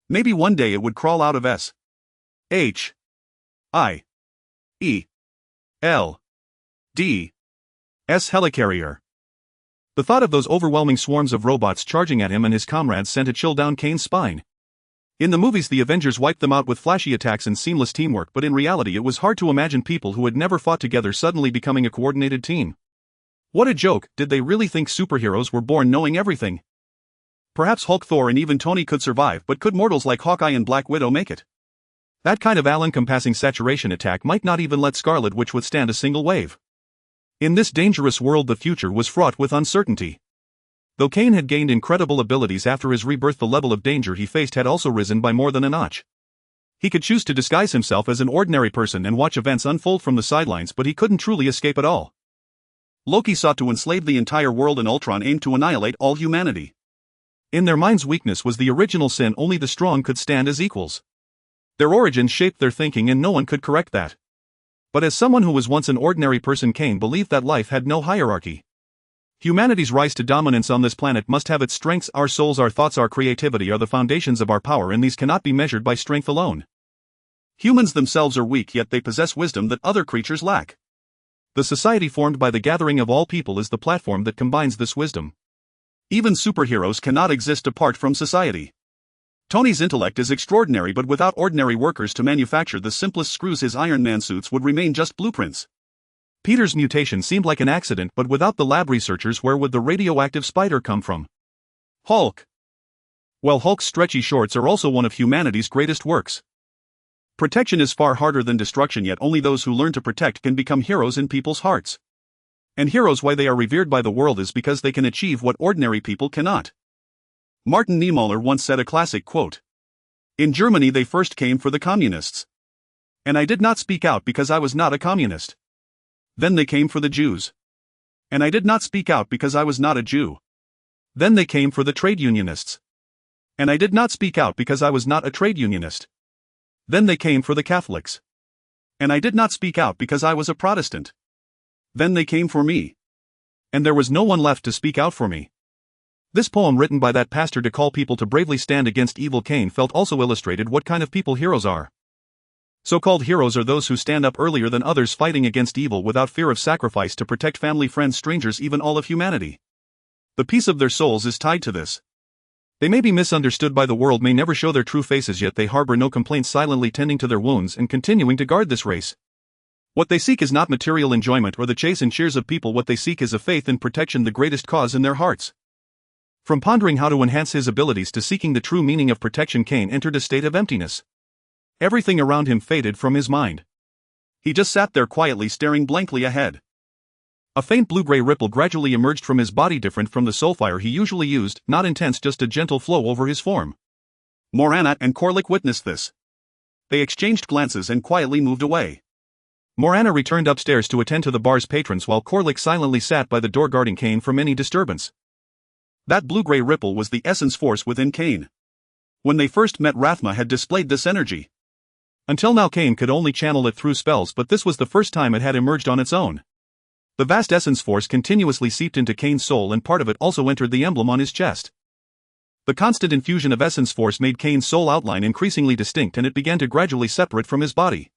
Maybe one day it would crawl out of S.H.I.E.L.D. helicarrier. The thought of those overwhelming swarms of robots charging at him and his comrades sent a chill down Cain's spine. In the movies the Avengers wiped them out with flashy attacks and seamless teamwork, but in reality it was hard to imagine people who had never fought together suddenly becoming a coordinated team. What a joke! Did they really think superheroes were born knowing everything? Perhaps Hulk, Thor and even Tony could survive, but could mortals like Hawkeye and Black Widow make it? That kind of all-encompassing saturation attack might not even let Scarlet Witch withstand a single wave. In this dangerous world the future was fraught with uncertainty. Though Cain had gained incredible abilities after his rebirth, the level of danger he faced had also risen by more than a notch. He could choose to disguise himself as an ordinary person and watch events unfold from the sidelines, but he couldn't truly escape at all. Loki sought to enslave the entire world and Ultron aimed to annihilate all humanity. In their minds, weakness was the original sin, only the strong could stand as equals. Their origins shaped their thinking and no one could correct that. But as someone who was once an ordinary person, Cain believed that life had no hierarchy. Humanity's rise to dominance on this planet must have its strengths. Our souls, our thoughts, our creativity are the foundations of our power, and these cannot be measured by strength alone. Humans themselves are weak, yet they possess wisdom that other creatures lack. The society formed by the gathering of all people is the platform that combines this wisdom. Even superheroes cannot exist apart from society. Tony's intellect is extraordinary, but without ordinary workers to manufacture the simplest screws, his Iron Man suits would remain just blueprints. Peter's mutation seemed like an accident, but without the lab researchers, where would the radioactive spider come from? Hulk. Well, Hulk's stretchy shorts are also one of humanity's greatest works. Protection is far harder than destruction, yet only those who learn to protect can become heroes in people's hearts. And heroes, why they are revered by the world is because they can achieve what ordinary people cannot. Martin Niemöller once said a classic quote. In Germany they first came for the communists. And I did not speak out because I was not a communist. Then they came for the Jews. And I did not speak out because I was not a Jew. Then they came for the trade unionists. And I did not speak out because I was not a trade unionist. Then they came for the Catholics. And I did not speak out because I was a Protestant. Then they came for me. And there was no one left to speak out for me. This poem, written by that pastor to call people to bravely stand against evil Cain, felt also illustrated what kind of people heroes are. So-called heroes are those who stand up earlier than others, fighting against evil without fear of sacrifice to protect family, friends, strangers, even all of humanity. The peace of their souls is tied to this. They may be misunderstood by the world, may never show their true faces, yet they harbor no complaints, silently tending to their wounds and continuing to guard this race. What they seek is not material enjoyment or the chase and cheers of people. What they seek is a faith in protection, the greatest cause in their hearts. From pondering how to enhance his abilities to seeking the true meaning of protection, Cain entered a state of emptiness. Everything around him faded from his mind. He just sat there quietly, staring blankly ahead. A faint blue-gray ripple gradually emerged from his body, different from the soulfire he usually used, not intense, just a gentle flow over his form. Morana and Korlik witnessed this. They exchanged glances and quietly moved away. Morana returned upstairs to attend to the bar's patrons, while Korlik silently sat by the door, guarding Cain from any disturbance. That blue-gray ripple was the essence force within Cain. When they first met, Rathma had displayed this energy. Until now Cain could only channel it through spells, but this was the first time it had emerged on its own. The vast essence force continuously seeped into Cain's soul, and part of it also entered the emblem on his chest. The constant infusion of essence force made Cain's soul outline increasingly distinct, and it began to gradually separate from his body.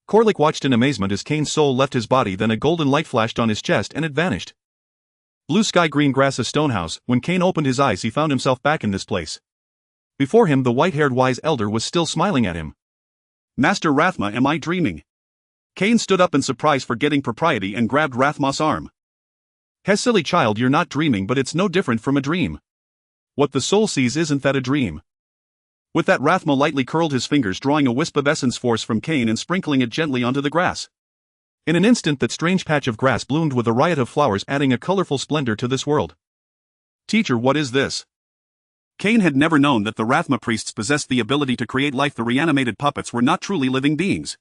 Korlik watched in amazement as Cain's soul left his body, then a golden light flashed on his chest and it vanished. Blue sky, green grass, a stone house. When Cain opened his eyes he found himself back in this place. Before him the white-haired wise elder was still smiling at him. Master Rathma, am I dreaming? Cain stood up in surprise, forgetting propriety, and grabbed Rathma's arm. "Hey, silly child, you're not dreaming, but it's no different from a dream. What the soul sees isn't that a dream?" With that, Rathma lightly curled his fingers, drawing a wisp of essence force from Cain and sprinkling it gently onto the grass. In an instant, that strange patch of grass bloomed with a riot of flowers, adding a colorful splendor to this world. "Teacher, what is this?" Cain had never known that the Rathma priests possessed the ability to create life. The reanimated puppets were not truly living beings.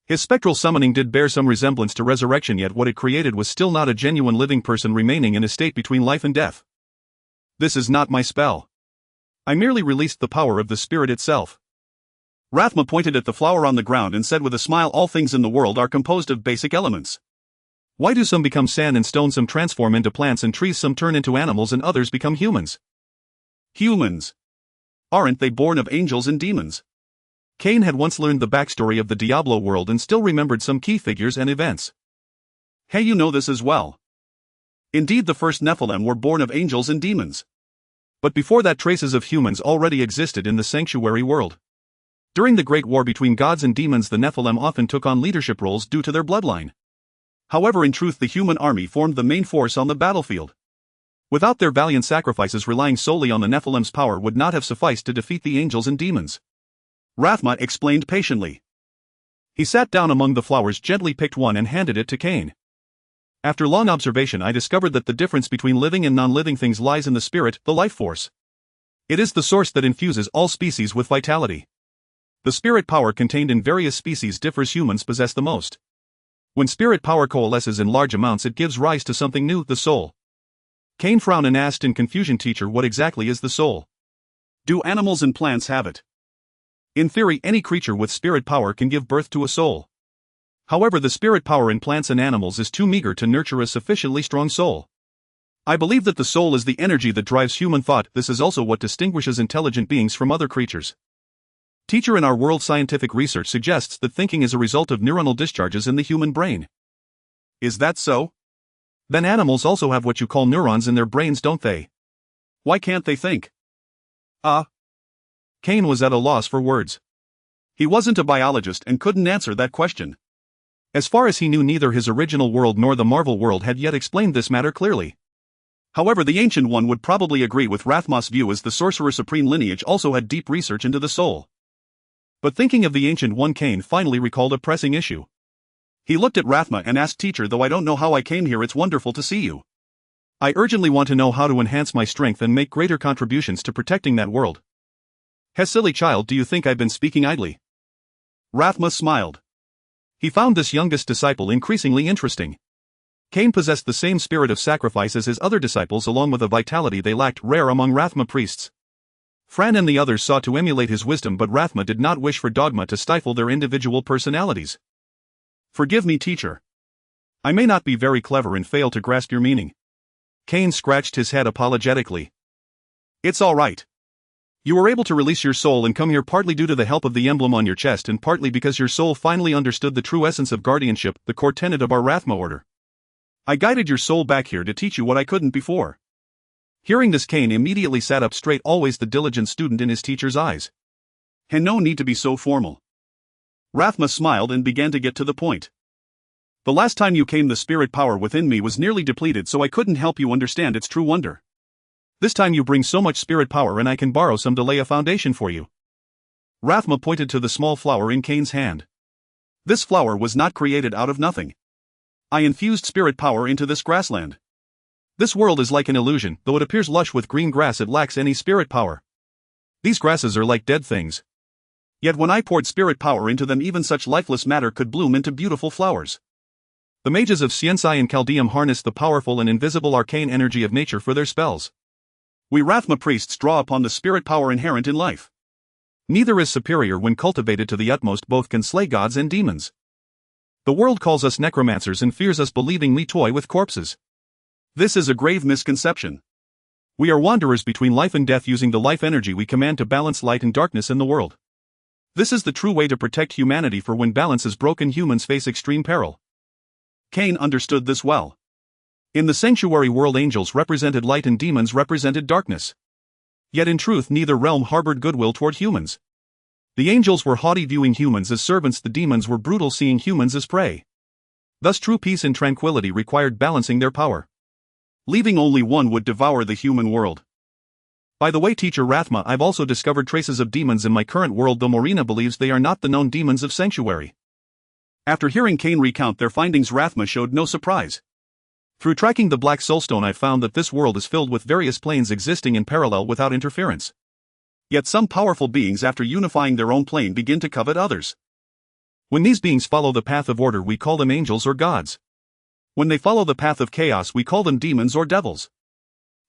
His spectral summoning did bear some resemblance to resurrection, yet what it created was still not a genuine living person remaining in a state between life and death. "This is not my spell. I merely released the power of the spirit itself." Rathma pointed at the flower on the ground and said with a smile, "All things in the world are composed of basic elements. Why do some become sand and stone, some transform into plants and trees, some turn into animals, and others become humans?" "Humans? Aren't they born of angels and demons?" Cain had once learned the backstory of the Diablo world and still remembered some key figures and events. "Hey, you know this as well. Indeed, the first Nephilim were born of angels and demons. But before that, traces of humans already existed in the sanctuary world. During the Great War between gods and demons, the Nephilim often took on leadership roles due to their bloodline. However, in truth, the human army formed the main force on the battlefield. Without their valiant sacrifices, relying solely on the Nephilim's power would not have sufficed to defeat the angels and demons." Rathma explained patiently. He sat down among the flowers, gently picked one and handed it to Cain. "After long observation, I discovered that the difference between living and non-living things lies in the spirit, the life force. It is the source that infuses all species with vitality. The spirit power contained in various species differs. Humans possess the most. When spirit power coalesces in large amounts, it gives rise to something new, the soul." Cain frowned and asked in confusion, "Teacher, what exactly is the soul? Do animals and plants have it?" "In theory, any creature with spirit power can give birth to a soul. However, the spirit power in plants and animals is too meager to nurture a sufficiently strong soul. I believe that the soul is the energy that drives human thought. This is also what distinguishes intelligent beings from other creatures. Teacher, in our world, scientific research suggests that thinking is a result of neuronal discharges in the human brain." "Is that so? Then animals also have what you call neurons in their brains, don't they? Why can't they think?" Cain was at a loss for words. He wasn't a biologist and couldn't answer that question. As far as he knew, neither his original world nor the Marvel world had yet explained this matter clearly. However, the Ancient One would probably agree with Rathma's view, as the Sorcerer Supreme lineage also had deep research into the soul. But thinking of the Ancient One, Cain finally recalled a pressing issue. He looked at Rathma and asked, "Teacher, though I don't know how I came here, it's wonderful to see you. I urgently want to know how to enhance my strength and make greater contributions to protecting that world." "Hey, silly child, do you think I've been speaking idly?" Rathma smiled. He found this youngest disciple increasingly interesting. Cain possessed the same spirit of sacrifice as his other disciples, along with a vitality they lacked, rare among Rathma priests. Fran and the others sought to emulate his wisdom, but Rathma did not wish for dogma to stifle their individual personalities. "Forgive me, teacher. I may not be very clever and fail to grasp your meaning." Cain scratched his head apologetically. "It's all right. You were able to release your soul and come here partly due to the help of the emblem on your chest, and partly because your soul finally understood the true essence of guardianship, the core tenet of our Rathma order. I guided your soul back here to teach you what I couldn't before." Hearing this, Cain immediately sat up straight, always the diligent student in his teacher's eyes. "And no need to be so formal." Rathma smiled and began to get to the point. "The last time you came, the spirit power within me was nearly depleted, so I couldn't help you understand its true wonder. This time you bring so much spirit power, and I can borrow some to lay a foundation for you." Rathma pointed to the small flower in Cain's hand. "This flower was not created out of nothing. I infused spirit power into this grassland. This world is like an illusion. Though it appears lush with green grass, it lacks any spirit power. These grasses are like dead things. Yet when I poured spirit power into them, even such lifeless matter could bloom into beautiful flowers. The mages of Cienciai and Chaldeum harness the powerful and invisible arcane energy of nature for their spells. We Rathma priests draw upon the spirit power inherent in life. Neither is superior when cultivated to the utmost. Both can slay gods and demons. The world calls us necromancers and fears us, believing we toy with corpses. This is a grave misconception. We are wanderers between life and death, using the life energy we command to balance light and darkness in the world. This is the true way to protect humanity, for when balance is broken, humans face extreme peril." Cain understood this well. In the sanctuary world, angels represented light and demons represented darkness. Yet in truth, neither realm harbored goodwill toward humans. The angels were haughty, viewing humans as servants. The demons were brutal, seeing humans as prey. Thus true peace and tranquility required balancing their power. Leaving only one would devour the human world. By the way, Teacher Rathma, I've also discovered traces of demons in my current world, though Morina believes they are not the known demons of Sanctuary. After hearing Cain recount their findings, Rathma showed no surprise. Through tracking the Black Soulstone, I found that this world is filled with various planes existing in parallel without interference. Yet some powerful beings, after unifying their own plane, begin to covet others. When these beings follow the path of order, we call them angels or gods. When they follow the path of chaos, we call them demons or devils.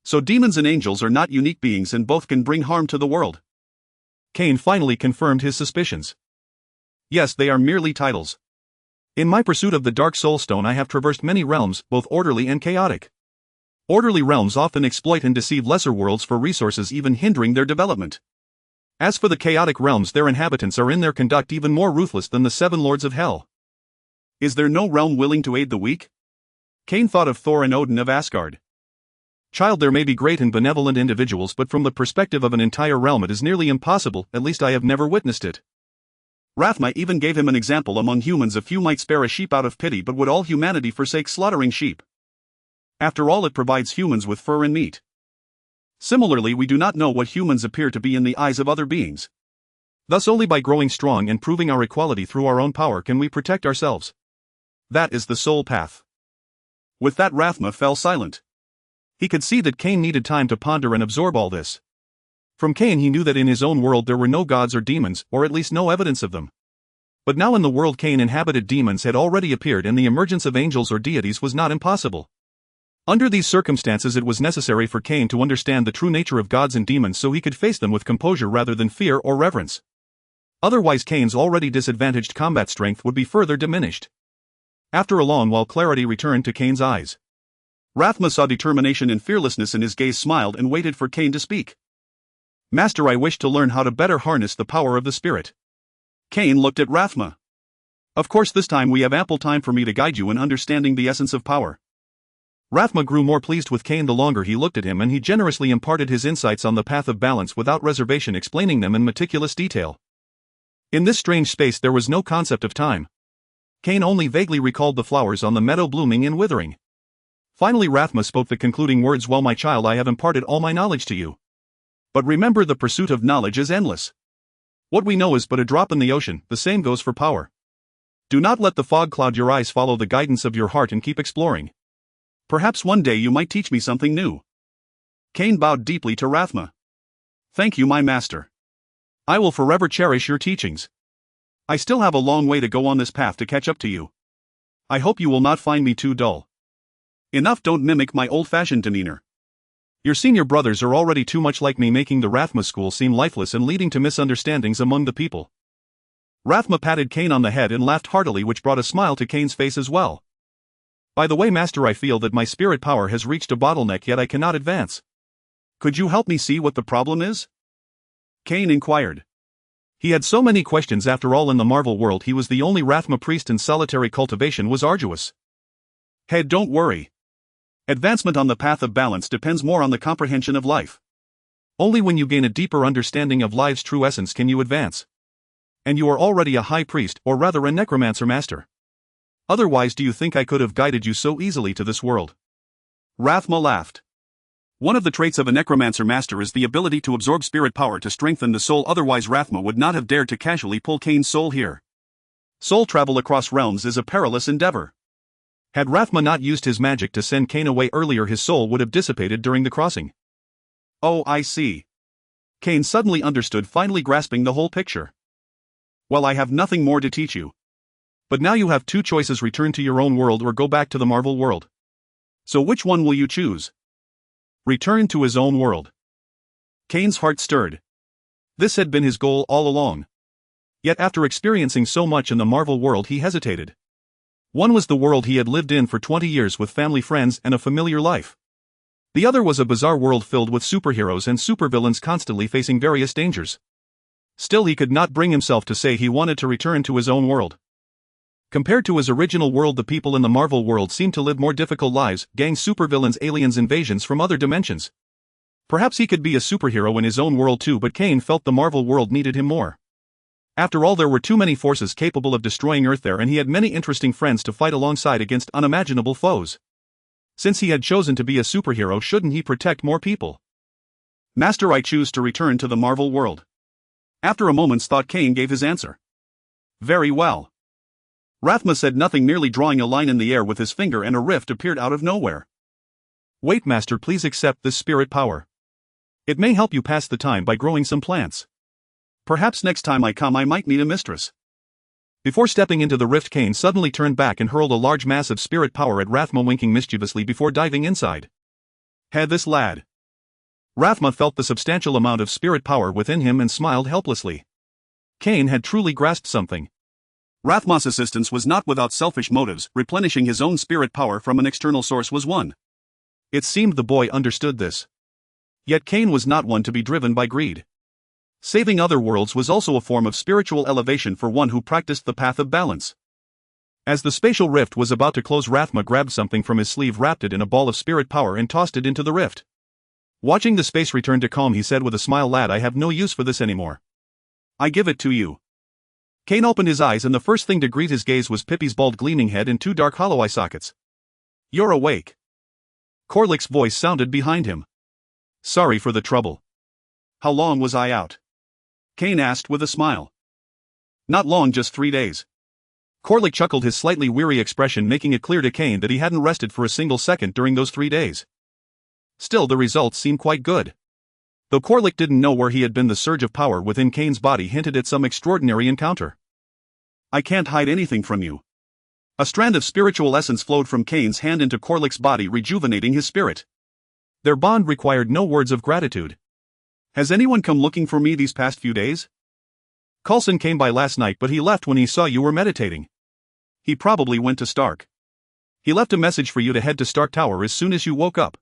So demons and angels are not unique beings, and both can bring harm to the world. Cain finally confirmed his suspicions. Yes, they are merely titles. In my pursuit of the Dark Soulstone, I have traversed many realms, both orderly and chaotic. Orderly realms often exploit and deceive lesser worlds for resources, even hindering their development. As for the chaotic realms, their inhabitants are in their conduct even more ruthless than the seven lords of hell. Is there no realm willing to aid the weak? Cain thought of Thor and Odin of Asgard. Child, there may be great and benevolent individuals, but from the perspective of an entire realm it is nearly impossible, at least I have never witnessed it. Rathma even gave him an example. Among humans, a few might spare a sheep out of pity, but would all humanity forsake slaughtering sheep? After all, it provides humans with fur and meat. Similarly, we do not know what humans appear to be in the eyes of other beings. Thus only by growing strong and proving our equality through our own power can we protect ourselves. That is the soul path. With that, Rathma fell silent. He could see that Cain needed time to ponder and absorb all this. From Cain he knew that in his own world there were no gods or demons, or at least no evidence of them. But now in the world Cain inhabited, demons had already appeared, and the emergence of angels or deities was not impossible. Under these circumstances, it was necessary for Cain to understand the true nature of gods and demons so he could face them with composure rather than fear or reverence. Otherwise, Cain's already disadvantaged combat strength would be further diminished. After a long while, clarity returned to Cain's eyes. Rathma saw determination and fearlessness in his gaze, smiled, and waited for Cain to speak. Master, I wish to learn how to better harness the power of the spirit. Cain looked at Rathma. Of course, this time we have ample time for me to guide you in understanding the essence of power. Rathma grew more pleased with Cain the longer he looked at him, and he generously imparted his insights on the path of balance without reservation, explaining them in meticulous detail. In this strange space there was no concept of time. Cain only vaguely recalled the flowers on the meadow blooming and withering. Finally Rathma spoke the concluding words, "Well, my child, I have imparted all my knowledge to you. But remember, the pursuit of knowledge is endless. What we know is but a drop in the ocean. The same goes for power. Do not let the fog cloud your eyes. Follow the guidance of your heart and keep exploring. Perhaps one day you might teach me something new." Cain bowed deeply to Rathma. "Thank you, my master. I will forever cherish your teachings. I still have a long way to go on this path to catch up to you. I hope you will not find me too dull. Enough, don't mimic my old-fashioned demeanor. Your senior brothers are already too much like me, making the Rathma school seem lifeless and leading to misunderstandings among the people." Rathma patted Cain on the head and laughed heartily, which brought a smile to Cain's face as well. "By the way, master, I feel that my spirit power has reached a bottleneck, yet I cannot advance. Could you help me see what the problem is?" Cain inquired. He had so many questions. After all, in the Marvel world he was the only Rathma priest, and solitary cultivation was arduous. "Head, don't worry. Advancement on the path of balance depends more on the comprehension of life. Only when you gain a deeper understanding of life's true essence can you advance. And you are already a high priest, or rather a necromancer master. Otherwise, do you think I could have guided you so easily to this world?" Rathma laughed. One of the traits of a necromancer master is the ability to absorb spirit power to strengthen the soul. Otherwise Rathma would not have dared to casually pull Cain's soul here. Soul travel across realms is a perilous endeavor. Had Rathma not used his magic to send Cain away earlier, his soul would have dissipated during the crossing. "Oh, I see." Cain suddenly understood, finally grasping the whole picture. "Well, I have nothing more to teach you. But now you have two choices: return to your own world or go back to the Marvel world. So which one will you choose?" Return to his own world. Cain's heart stirred. This had been his goal all along. Yet after experiencing so much in the Marvel world he hesitated. One was the world he had lived in for 20 years with family, friends, and a familiar life. The other was a bizarre world filled with superheroes and supervillains constantly facing various dangers. Still, he could not bring himself to say he wanted to return to his own world. Compared to his original world, the people in the Marvel world seemed to live more difficult lives: gangs, supervillains, aliens, invasions from other dimensions. Perhaps he could be a superhero in his own world too, but Cain felt the Marvel world needed him more. After all, there were too many forces capable of destroying Earth there, and he had many interesting friends to fight alongside against unimaginable foes. Since he had chosen to be a superhero, shouldn't he protect more people? Master, I choose to return to the Marvel world. After a moment's thought, Kane gave his answer. Very well. Rathma said nothing, merely drawing a line in the air with his finger, and a rift appeared out of nowhere. Wait, Master, please accept this spirit power. It may help you pass the time by growing some plants. Perhaps next time I come I might meet a mistress. Before stepping into the rift, Kane suddenly turned back and hurled a large mass of spirit power at Rathma, winking mischievously before diving inside. Had this lad. Rathma felt the substantial amount of spirit power within him and smiled helplessly. Kane had truly grasped something. Rathma's assistance was not without selfish motives. Replenishing his own spirit power from an external source was one. It seemed the boy understood this. Yet Kane was not one to be driven by greed. Saving other worlds was also a form of spiritual elevation for one who practiced the path of balance. As the spatial rift was about to close, Rathma grabbed something from his sleeve, wrapped it in a ball of spirit power, and tossed it into the rift. Watching the space return to calm, he said with a smile, "Lad, I have no use for this anymore. I give it to you." Kane opened his eyes, and the first thing to greet his gaze was Pippi's bald, gleaming head and two dark hollow eye sockets. "You're awake." Corlic's voice sounded behind him. "Sorry for the trouble." "How long was I out?" Kane asked with a smile. "Not long, just 3 days." Corlic chuckled, his slightly weary expression making it clear to Kane that he hadn't rested for a single second during those 3 days. Still, the results seemed quite good. Though Corlic didn't know where he had been, the surge of power within Kane's body hinted at some extraordinary encounter. "I can't hide anything from you." A strand of spiritual essence flowed from Kane's hand into Corlic's body, rejuvenating his spirit. Their bond required no words of gratitude. "Has anyone come looking for me these past few days?" "Coulson came by last night, but he left when he saw you were meditating." "He probably went to Stark. He left a message for you to head to Stark Tower as soon as you woke up."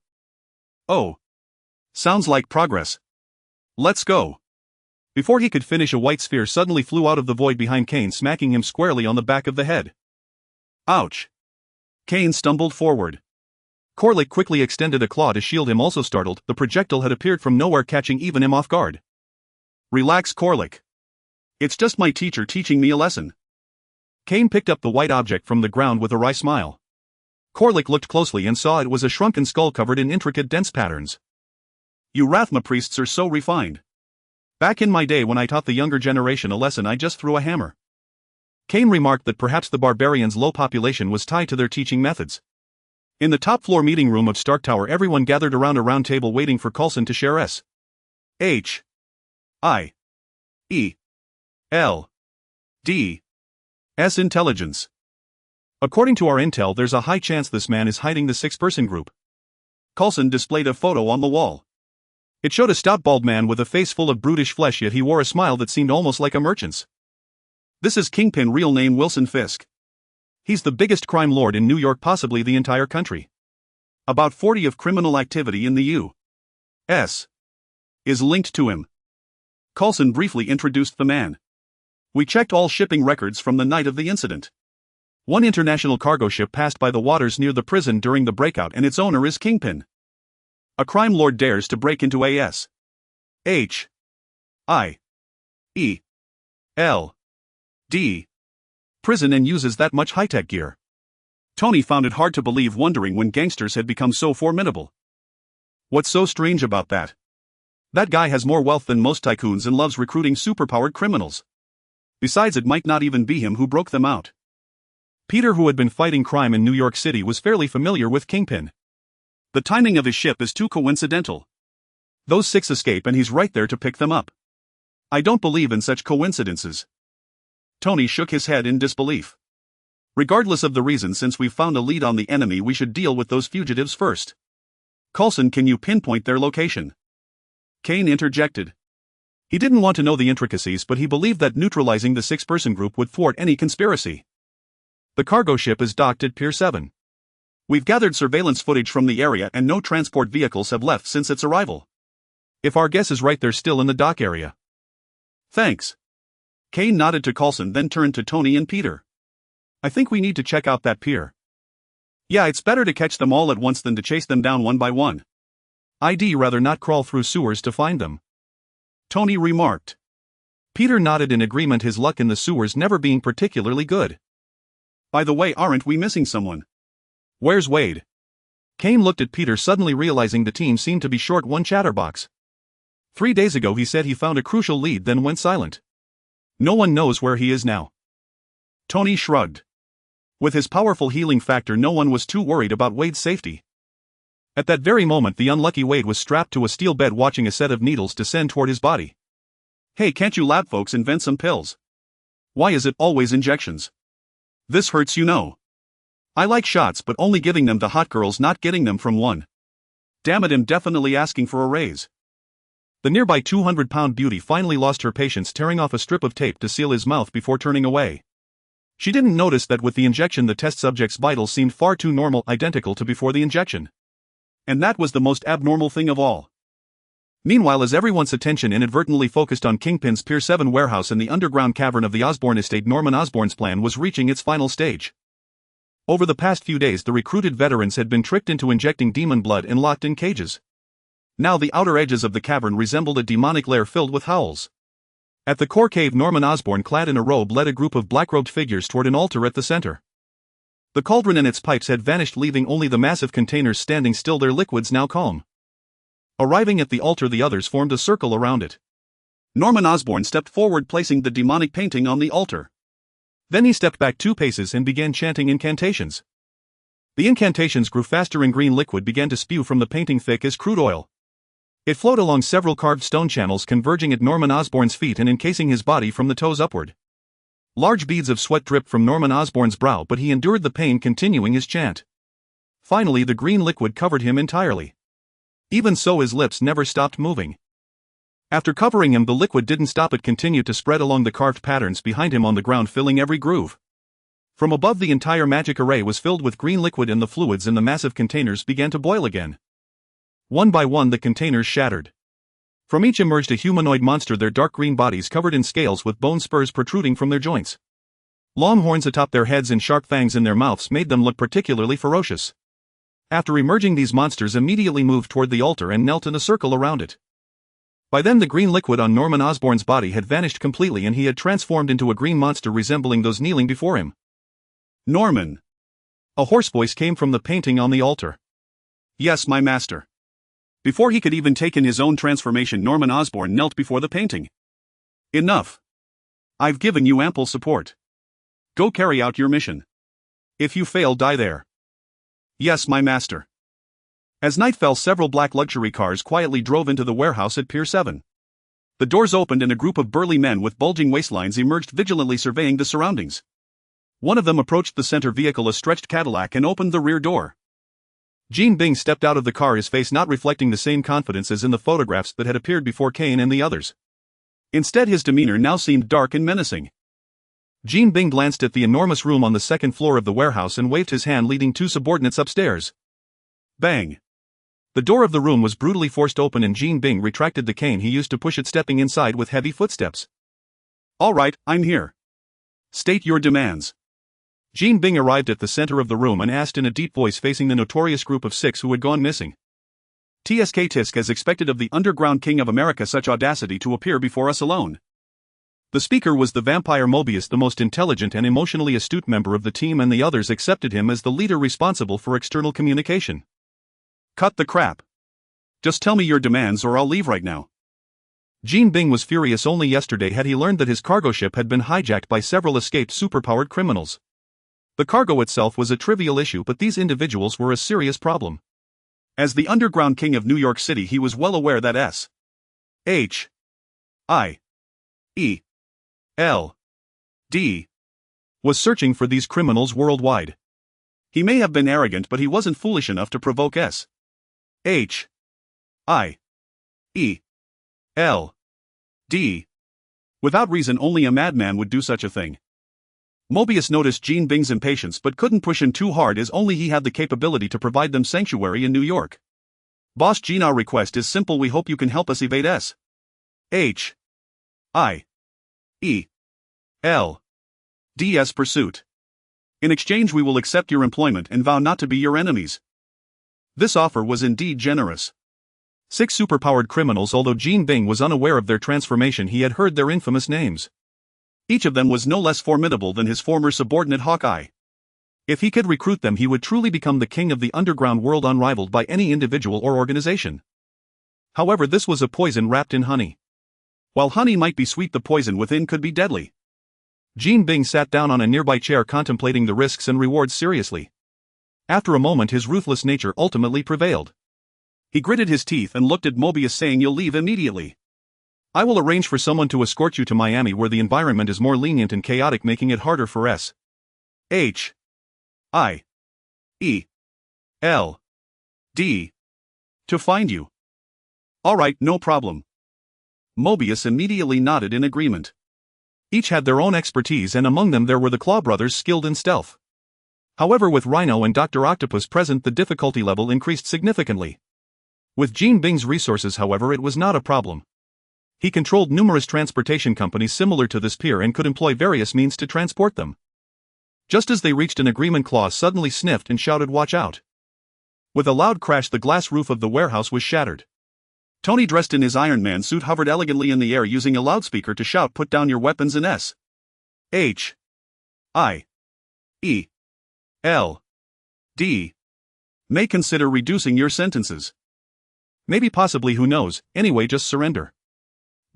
"Oh. Sounds like progress. Let's go." Before he could finish, a white sphere suddenly flew out of the void behind Kane, smacking him squarely on the back of the head. Ouch. Kane stumbled forward. Corlic quickly extended a claw to shield him, also startled. The projectile had appeared from nowhere, catching even him off guard. "Relax, Corlic. It's just my teacher teaching me a lesson." Kane picked up the white object from the ground with a wry smile. Corlic looked closely and saw it was a shrunken skull covered in intricate dense patterns. "You Rathma priests are so refined. Back in my day when I taught the younger generation a lesson, I just threw a hammer." Kane remarked that perhaps the barbarians' low population was tied to their teaching methods. In the top floor meeting room of Stark Tower, everyone gathered around a round table waiting for Coulson to share S.H.I.E.L.D. intelligence. "According to our intel, there's a high chance this man is hiding the 6-person group." Coulson displayed a photo on the wall. It showed a stout bald man with a face full of brutish flesh, yet he wore a smile that seemed almost like a merchant's. "This is Kingpin, real name Wilson Fisk. He's the biggest crime lord in New York, possibly the entire country. About 40 of criminal activity in the U.S. is linked to him." Coulson briefly introduced the man. "We checked all shipping records from the night of the incident. One international cargo ship passed by the waters near the prison during the breakout, and its owner is Kingpin. A crime lord dares to break into S.H.I.E.L.D. prison and uses that much high-tech gear." Tony found it hard to believe, wondering when gangsters had become so formidable. "What's so strange about that? That guy has more wealth than most tycoons and loves recruiting superpowered criminals. Besides, it might not even be him who broke them out." Peter, who had been fighting crime in New York City, was fairly familiar with Kingpin. "The timing of his ship is too coincidental. Those 6 escape and he's right there to pick them up. I don't believe in such coincidences." Tony shook his head in disbelief. "Regardless of the reason, since we've found a lead on the enemy, we should deal with those fugitives first. Coulson, can you pinpoint their location?" Kane interjected. He didn't want to know the intricacies, but he believed that neutralizing the 6-person group would thwart any conspiracy. "The cargo ship is docked at Pier 7. We've gathered surveillance footage from the area, and no transport vehicles have left since its arrival. If our guess is right, they're still in the dock area." "Thanks." Kane nodded to Coulson, then turned to Tony and Peter. "I think we need to check out that pier." "Yeah, it's better to catch them all at once than to chase them down one by one. I'd rather not crawl through sewers to find them," Tony remarked. Peter nodded in agreement, his luck in the sewers never being particularly good. By the way, aren't we missing someone? Where's Wade? Kane looked at Peter, suddenly realizing the team seemed to be short one chatterbox. 3 days ago he said he found a crucial lead, then went silent. No one knows where he is now. Tony shrugged. With his powerful healing factor, no one was too worried about Wade's safety. At that very moment, the unlucky Wade was strapped to a steel bed watching a set of needles descend toward his body. Hey, can't you lab folks invent some pills? Why is it always injections? This hurts, you know. I like shots, but only giving them to hot girls, not getting them from one. Damn it, I'm definitely asking for a raise. The nearby 200-pound beauty finally lost her patience, tearing off a strip of tape to seal his mouth before turning away. She didn't notice that with the injection the test subject's vitals seemed far too normal, identical to before the injection. And that was the most abnormal thing of all. Meanwhile, as everyone's attention inadvertently focused on Kingpin's Pier 7 warehouse and the underground cavern of the Osborn estate, Norman Osborn's plan was reaching its final stage. Over the past few days, the recruited veterans had been tricked into injecting demon blood and locked in cages. Now the outer edges of the cavern resembled a demonic lair filled with howls. At the core cave, Norman Osborn, clad in a robe, led a group of black-robed figures toward an altar at the center. The cauldron and its pipes had vanished, leaving only the massive containers standing still, their liquids now calm. Arriving at the altar, the others formed a circle around it. Norman Osborn stepped forward, placing the demonic painting on the altar. Then he stepped back 2 paces and began chanting incantations. The incantations grew faster and green liquid began to spew from the painting, thick as crude oil. It flowed along several carved stone channels, converging at Norman Osborn's feet and encasing his body from the toes upward. Large beads of sweat dripped from Norman Osborn's brow, but he endured the pain, continuing his chant. Finally, the green liquid covered him entirely. Even so, his lips never stopped moving. After covering him, the liquid didn't stop, it continued to spread along the carved patterns behind him on the ground, filling every groove. From above, the entire magic array was filled with green liquid, and the fluids in the massive containers began to boil again. One by one, the containers shattered. From each emerged a humanoid monster, their dark green bodies covered in scales with bone spurs protruding from their joints. Long horns atop their heads and sharp fangs in their mouths made them look particularly ferocious. After emerging, these monsters immediately moved toward the altar and knelt in a circle around it. By then, the green liquid on Norman Osborn's body had vanished completely, and he had transformed into a green monster resembling those kneeling before him. Norman! A hoarse voice came from the painting on the altar. Yes, my master. Before he could even take in his own transformation, Norman Osborn knelt before the painting. Enough. I've given you ample support. Go carry out your mission. If you fail, die there. Yes, my master. As night fell, several black luxury cars quietly drove into the warehouse at Pier 7. The doors opened and a group of burly men with bulging waistlines emerged, vigilantly surveying the surroundings. One of them approached the center vehicle, a stretched Cadillac, and opened the rear door. Gene Bing stepped out of the car, his face not reflecting the same confidence as in the photographs that had appeared before Kane and the others. Instead, his demeanor now seemed dark and menacing. Gene Bing glanced at the enormous room on the second floor of the warehouse and waved his hand, leading 2 subordinates upstairs. Bang! The door of the room was brutally forced open and Gene Bing retracted the cane he used to push it, stepping inside with heavy footsteps. All right, I'm here. State your demands. Gene Bing arrived at the center of the room and asked in a deep voice, facing the notorious group of 6 who had gone missing. TSK tisk, as expected of the underground king of America, such audacity to appear before us alone. The speaker was the vampire Mobius, the most intelligent and emotionally astute member of the team, and the others accepted him as the leader responsible for external communication. Cut the crap. Just tell me your demands or I'll leave right now. Gene Bing was furious. Only yesterday had he learned that his cargo ship had been hijacked by several escaped superpowered criminals. The cargo itself was a trivial issue, but these individuals were a serious problem. As the underground king of New York City, he was well aware that S.H.I.E.L.D. was searching for these criminals worldwide. He may have been arrogant, but he wasn't foolish enough to provoke S.H.I.E.L.D. without reason. Only a madman would do such a thing. Mobius noticed Gene Bing's impatience but couldn't push him too hard, as only he had the capability to provide them sanctuary in New York. Boss Gene, our request is simple. We hope you can help us evade S.H.I.E.L.D.'s pursuit. In exchange, we will accept your employment and vow not to be your enemies. This offer was indeed generous. 6 superpowered criminals. Although Jean Bing was unaware of their transformation, he had heard their infamous names. Each of them was no less formidable than his former subordinate Hawkeye. If he could recruit them, he would truly become the king of the underground world, unrivaled by any individual or organization. However, this was a poison wrapped in honey. While honey might be sweet, the poison within could be deadly. Jean Bing sat down on a nearby chair, contemplating the risks and rewards seriously. After a moment, his ruthless nature ultimately prevailed. He gritted his teeth and looked at Mobius, saying, "You'll leave immediately. I will arrange for someone to escort you to Miami, where the environment is more lenient and chaotic, making it harder for S.H.I.E.L.D. to find you." "All right, no problem." Mobius immediately nodded in agreement. Each had their own expertise, and among them there were the Claw brothers, skilled in stealth. However, with Rhino and Dr. Octopus present, the difficulty level increased significantly. With Jean Bing's resources, however, it was not a problem. He controlled numerous transportation companies similar to this pier and could employ various means to transport them. Just as they reached an agreement, Claw suddenly sniffed and shouted, "Watch out!" With a loud crash, the glass roof of the warehouse was shattered. Tony, dressed in his Iron Man suit, hovered elegantly in the air, using a loudspeaker to shout, "Put down your weapons in S.H.I.E.L.D. May consider reducing your sentences. Maybe, possibly, who knows, anyway, just surrender."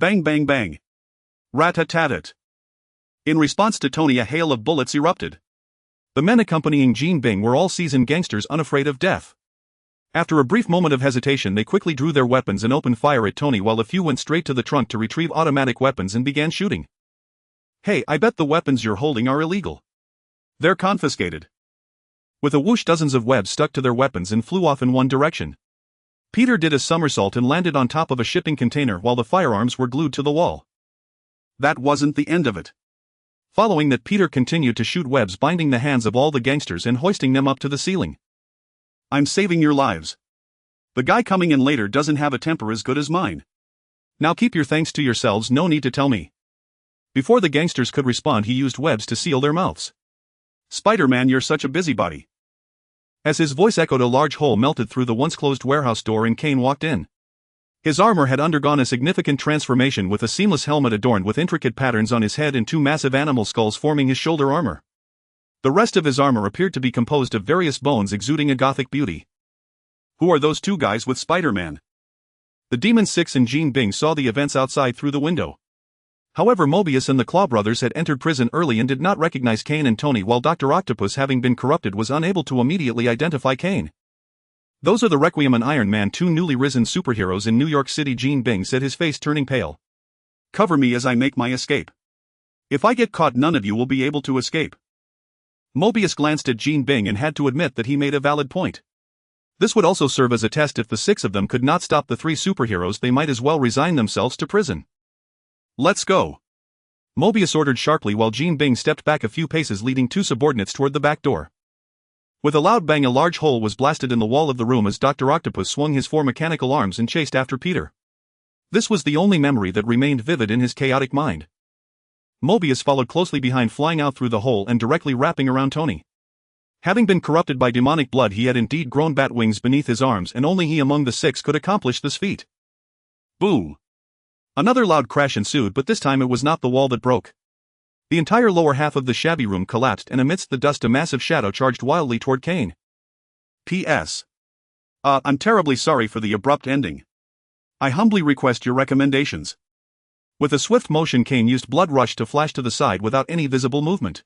Bang bang bang. Rat-a-tat-tat. In response to Tony, a hail of bullets erupted. The men accompanying Jean Bing were all seasoned gangsters, unafraid of death. After a brief moment of hesitation, they quickly drew their weapons and opened fire at Tony, while a few went straight to the trunk to retrieve automatic weapons and began shooting. "Hey, I bet the weapons you're holding are illegal. They're confiscated." With a whoosh, dozens of webs stuck to their weapons and flew off in one direction. Peter did a somersault and landed on top of a shipping container, while the firearms were glued to the wall. That wasn't the end of it. Following that, Peter continued to shoot webs, binding the hands of all the gangsters and hoisting them up to the ceiling. "I'm saving your lives. The guy coming in later doesn't have a temper as good as mine. Now keep your thanks to yourselves, no need to tell me." Before the gangsters could respond, he used webs to seal their mouths. "Spider-Man, you're such a busybody." As his voice echoed, a large hole melted through the once closed warehouse door and Kane walked in. His armor had undergone a significant transformation, with a seamless helmet adorned with intricate patterns on his head and 2 massive animal skulls forming his shoulder armor. The rest of his armor appeared to be composed of various bones, exuding a gothic beauty. "Who are those 2 guys with Spider-Man?" The Demon 6 and Jean Bing saw the events outside through the window. However, Mobius and the Claw brothers had entered prison early and did not recognize Kane and Tony, while Dr. Octopus, having been corrupted, was unable to immediately identify Kane. "Those are the Requiem and Iron Man, 2 newly risen superheroes in New York City," Jean Bing said, his face turning pale. "Cover me as I make my escape. If I get caught, none of you will be able to escape." Mobius glanced at Jean Bing and had to admit that he made a valid point. This would also serve as a test. If the 6 of them could not stop the 3 superheroes, they might as well resign themselves to prison. "Let's go," Mobius ordered sharply, while Jean Bing stepped back a few paces, leading 2 subordinates toward the back door. With a loud bang, a large hole was blasted in the wall of the room as Dr. Octopus swung his 4 mechanical arms and chased after Peter. This was the only memory that remained vivid in his chaotic mind. Mobius followed closely behind, flying out through the hole and directly wrapping around Tony. Having been corrupted by demonic blood, he had indeed grown bat wings beneath his arms, and only he among the 6 could accomplish this feat. Boom! Another loud crash ensued, but this time it was not the wall that broke. The entire lower half of the shabby room collapsed, and amidst the dust, a massive shadow charged wildly toward Kane. "P.S. I'm terribly sorry for the abrupt ending. I humbly request your recommendations." With a swift motion, Kane used Blood Rush to flash to the side without any visible movement.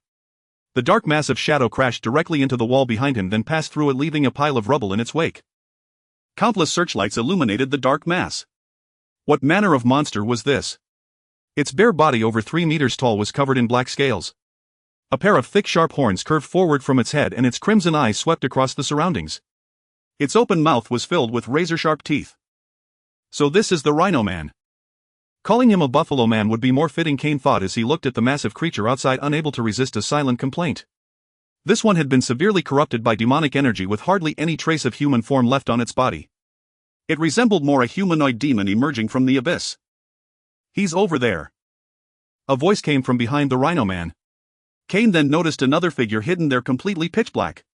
The dark mass of shadow crashed directly into the wall behind him, then passed through it, leaving a pile of rubble in its wake. Countless searchlights illuminated the dark mass. What manner of monster was this? Its bare body, over 3 meters tall, was covered in black scales. A pair of thick, sharp horns curved forward from its head, and its crimson eyes swept across the surroundings. Its open mouth was filled with razor-sharp teeth. So this is the Rhino Man. Calling him a Buffalo Man would be more fitting, Kane thought as he looked at the massive creature outside, unable to resist a silent complaint. This one had been severely corrupted by demonic energy, with hardly any trace of human form left on its body. It resembled more a humanoid demon emerging from the abyss. "He's over there." A voice came from behind the Rhino Man. Kane then noticed another figure hidden there, completely pitch black.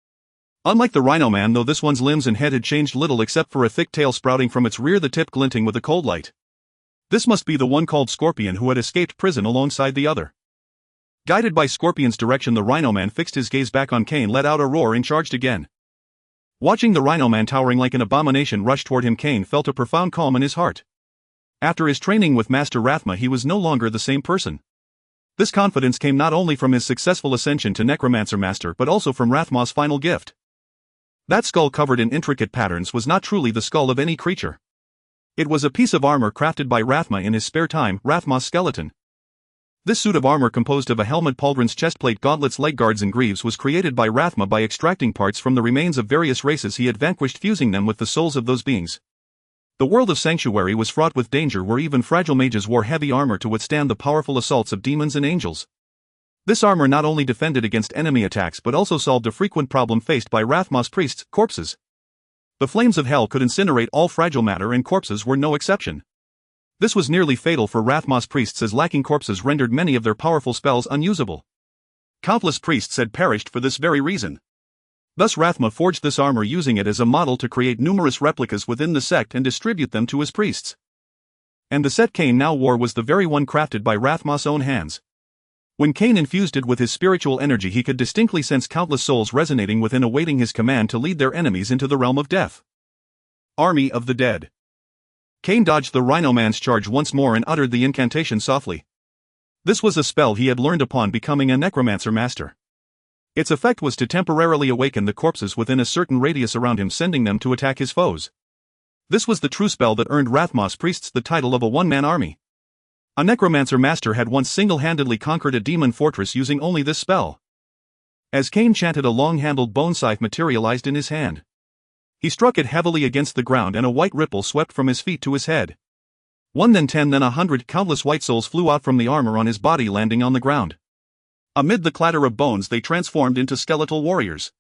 Unlike the Rhino Man, though, this one's limbs and head had changed little except for a thick tail sprouting from its rear, the tip glinting with a cold light. This must be the one called Scorpion who had escaped prison alongside the other. Guided by Scorpion's direction, the Rhino Man fixed his gaze back on Kane, let out a roar, and charged again. Watching the Rhino Man towering like an abomination rush toward him, Kane felt a profound calm in his heart. After his training with Master Rathma, he was no longer the same person. This confidence came not only from his successful ascension to Necromancer Master but also from Rathma's final gift. That skull covered in intricate patterns was not truly the skull of any creature. It was a piece of armor crafted by Rathma in his spare time, Rathma's skeleton. This suit of armor, composed of a helmet, pauldrons, chestplate, gauntlets, leg guards and greaves, was created by Rathma by extracting parts from the remains of various races he had vanquished, fusing them with the souls of those beings. The world of Sanctuary was fraught with danger, where even fragile mages wore heavy armor to withstand the powerful assaults of demons and angels. This armor not only defended against enemy attacks but also solved a frequent problem faced by Rathma's priests: corpses. The flames of hell could incinerate all fragile matter, and corpses were no exception. This was nearly fatal for Rathma's priests, as lacking corpses rendered many of their powerful spells unusable. Countless priests had perished for this very reason. Thus Rathma forged this armor, using it as a model to create numerous replicas within the sect and distribute them to his priests. And the set Kane now wore was the very one crafted by Rathma's own hands. When Kane infused it with his spiritual energy, he could distinctly sense countless souls resonating within, awaiting his command to lead their enemies into the realm of death. Army of the Dead. Kane dodged the Rhino Man's charge once more and uttered the incantation softly. This was a spell he had learned upon becoming a Necromancer Master. Its effect was to temporarily awaken the corpses within a certain radius around him, sending them to attack his foes. This was the true spell that earned Rathma's priests the title of a one-man army. A Necromancer Master had once single-handedly conquered a demon fortress using only this spell. As Kane chanted, a long-handled bone scythe materialized in his hand. He struck it heavily against the ground, and a white ripple swept from his feet to his head. 1, then 10, then 100 countless white souls flew out from the armor on his body, landing on the ground. Amid the clatter of bones, they transformed into skeletal warriors.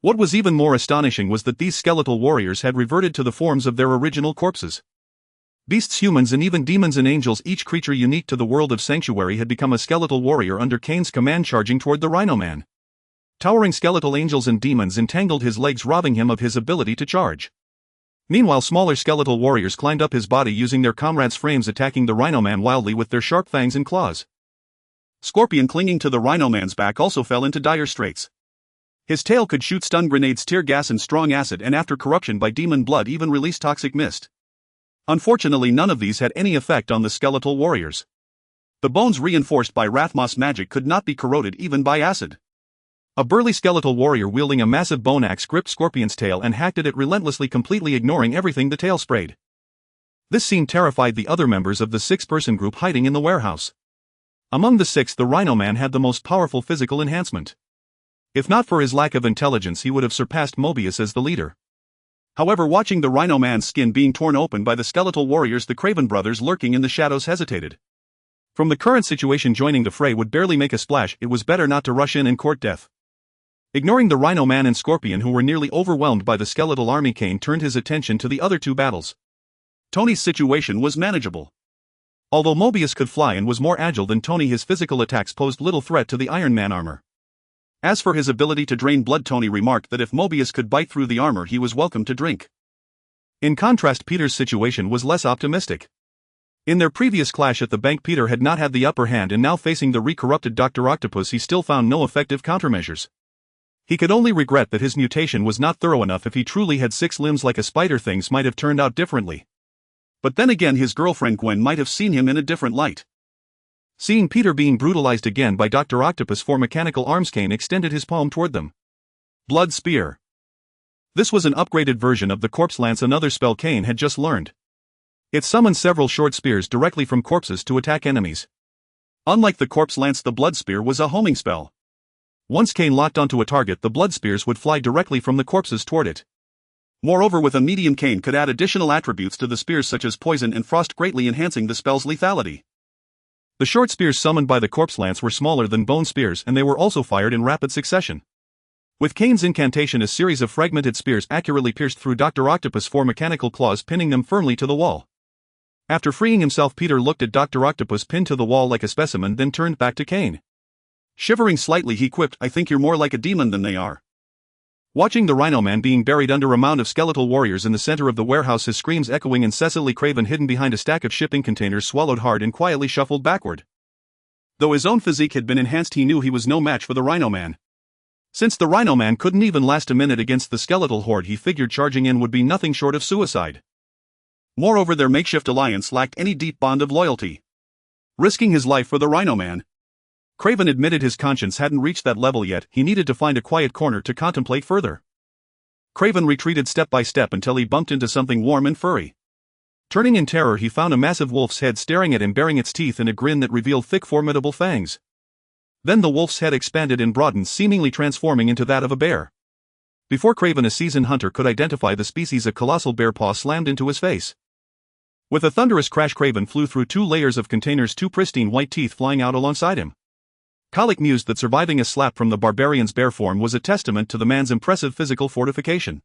What was even more astonishing was that these skeletal warriors had reverted to the forms of their original corpses. Beasts, humans, and even demons and angels, each creature unique to the world of Sanctuary, had become a skeletal warrior under Kane's command, charging toward the Rhino Man. Towering skeletal angels and demons entangled his legs, robbing him of his ability to charge. Meanwhile, smaller skeletal warriors climbed up his body, using their comrades' frames, attacking the Rhino Man wildly with their sharp fangs and claws. Scorpion, clinging to the Rhino Man's back, also fell into dire straits. His tail could shoot stun grenades, tear gas, and strong acid, and after corruption by demon blood, even release toxic mist. Unfortunately, none of these had any effect on the skeletal warriors. The bones, reinforced by Rathma's magic, could not be corroded even by acid. A burly skeletal warrior wielding a massive bone axe gripped Scorpion's tail and hacked at it relentlessly, completely ignoring everything the tail sprayed. This scene terrified the other members of the six-person group hiding in the warehouse. Among the six, the Rhino Man had the most powerful physical enhancement. If not for his lack of intelligence, he would have surpassed Mobius as the leader. However, watching the Rhino Man's skin being torn open by the skeletal warriors, the Craven brothers lurking in the shadows hesitated. From the current situation, joining the fray would barely make a splash. It was better not to rush in and court death. Ignoring the Rhino Man and Scorpion, who were nearly overwhelmed by the skeletal army, Kane turned his attention to the other two battles. Tony's situation was manageable. Although Mobius could fly and was more agile than Tony, his physical attacks posed little threat to the Iron Man armor. As for his ability to drain blood, Tony remarked that if Mobius could bite through the armor, he was welcome to drink. In contrast, Peter's situation was less optimistic. In their previous clash at the bank, Peter had not had the upper hand, and now facing the re-corrupted Dr. Octopus, he still found no effective countermeasures. He could only regret that his mutation was not thorough enough. If he truly had 6 limbs like a spider, things might have turned out differently. But then again, his girlfriend Gwen might have seen him in a different light. Seeing Peter being brutalized again by Dr. Octopus' 4 mechanical arms, Kane extended his palm toward them. Blood Spear. This was an upgraded version of the Corpse Lance, another spell Kane had just learned. It summoned several short spears directly from corpses to attack enemies. Unlike the Corpse Lance, the Blood Spear was a homing spell. Once Kane locked onto a target, the blood spears would fly directly from the corpses toward it. Moreover, with a medium, Kane could add additional attributes to the spears such as poison and frost, greatly enhancing the spell's lethality. The short spears summoned by the Corpse Lance were smaller than bone spears, and they were also fired in rapid succession. With Kane's incantation, a series of fragmented spears accurately pierced through Dr. Octopus' 4 mechanical claws, pinning them firmly to the wall. After freeing himself, Peter looked at Dr. Octopus pinned to the wall like a specimen, then turned back to Kane. Shivering slightly, he quipped, "I think you're more like a demon than they are." Watching the Rhino Man being buried under a mound of skeletal warriors in the center of the warehouse, his screams echoing incessantly, Craven, hidden behind a stack of shipping containers, swallowed hard and quietly shuffled backward. Though his own physique had been enhanced, he knew he was no match for the Rhino Man. Since the Rhino Man couldn't even last a minute against the skeletal horde, he figured charging in would be nothing short of suicide. Moreover, their makeshift alliance lacked any deep bond of loyalty. Risking his life for the Rhino Man? Craven admitted his conscience hadn't reached that level yet. He needed to find a quiet corner to contemplate further. Craven retreated step by step until he bumped into something warm and furry. Turning in terror, he found a massive wolf's head staring at him, baring its teeth in a grin that revealed thick, formidable fangs. Then the wolf's head expanded and broadened, seemingly transforming into that of a bear. Before Craven, a seasoned hunter, could identify the species, a colossal bear paw slammed into his face. With a thunderous crash, Craven flew through 2 layers of containers, 2 pristine white teeth flying out alongside him. Kalik mused that surviving a slap from the barbarian's bear form was a testament to the man's impressive physical fortification.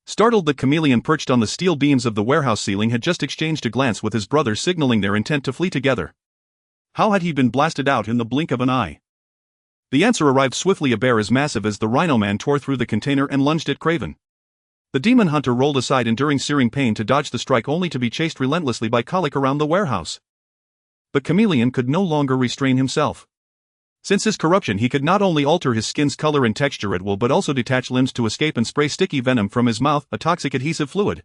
Startled, the chameleon perched on the steel beams of the warehouse ceiling had just exchanged a glance with his brother, signaling their intent to flee together. How had he been blasted out in the blink of an eye? The answer arrived swiftly, a bear as massive as the Rhino Man tore through the container and lunged at Craven. The demon hunter rolled aside, enduring searing pain to dodge the strike, only to be chased relentlessly by Kalik around the warehouse. The chameleon could no longer restrain himself. Since his corruption, he could not only alter his skin's color and texture at will, but also detach limbs to escape and spray sticky venom from his mouth, a toxic adhesive fluid.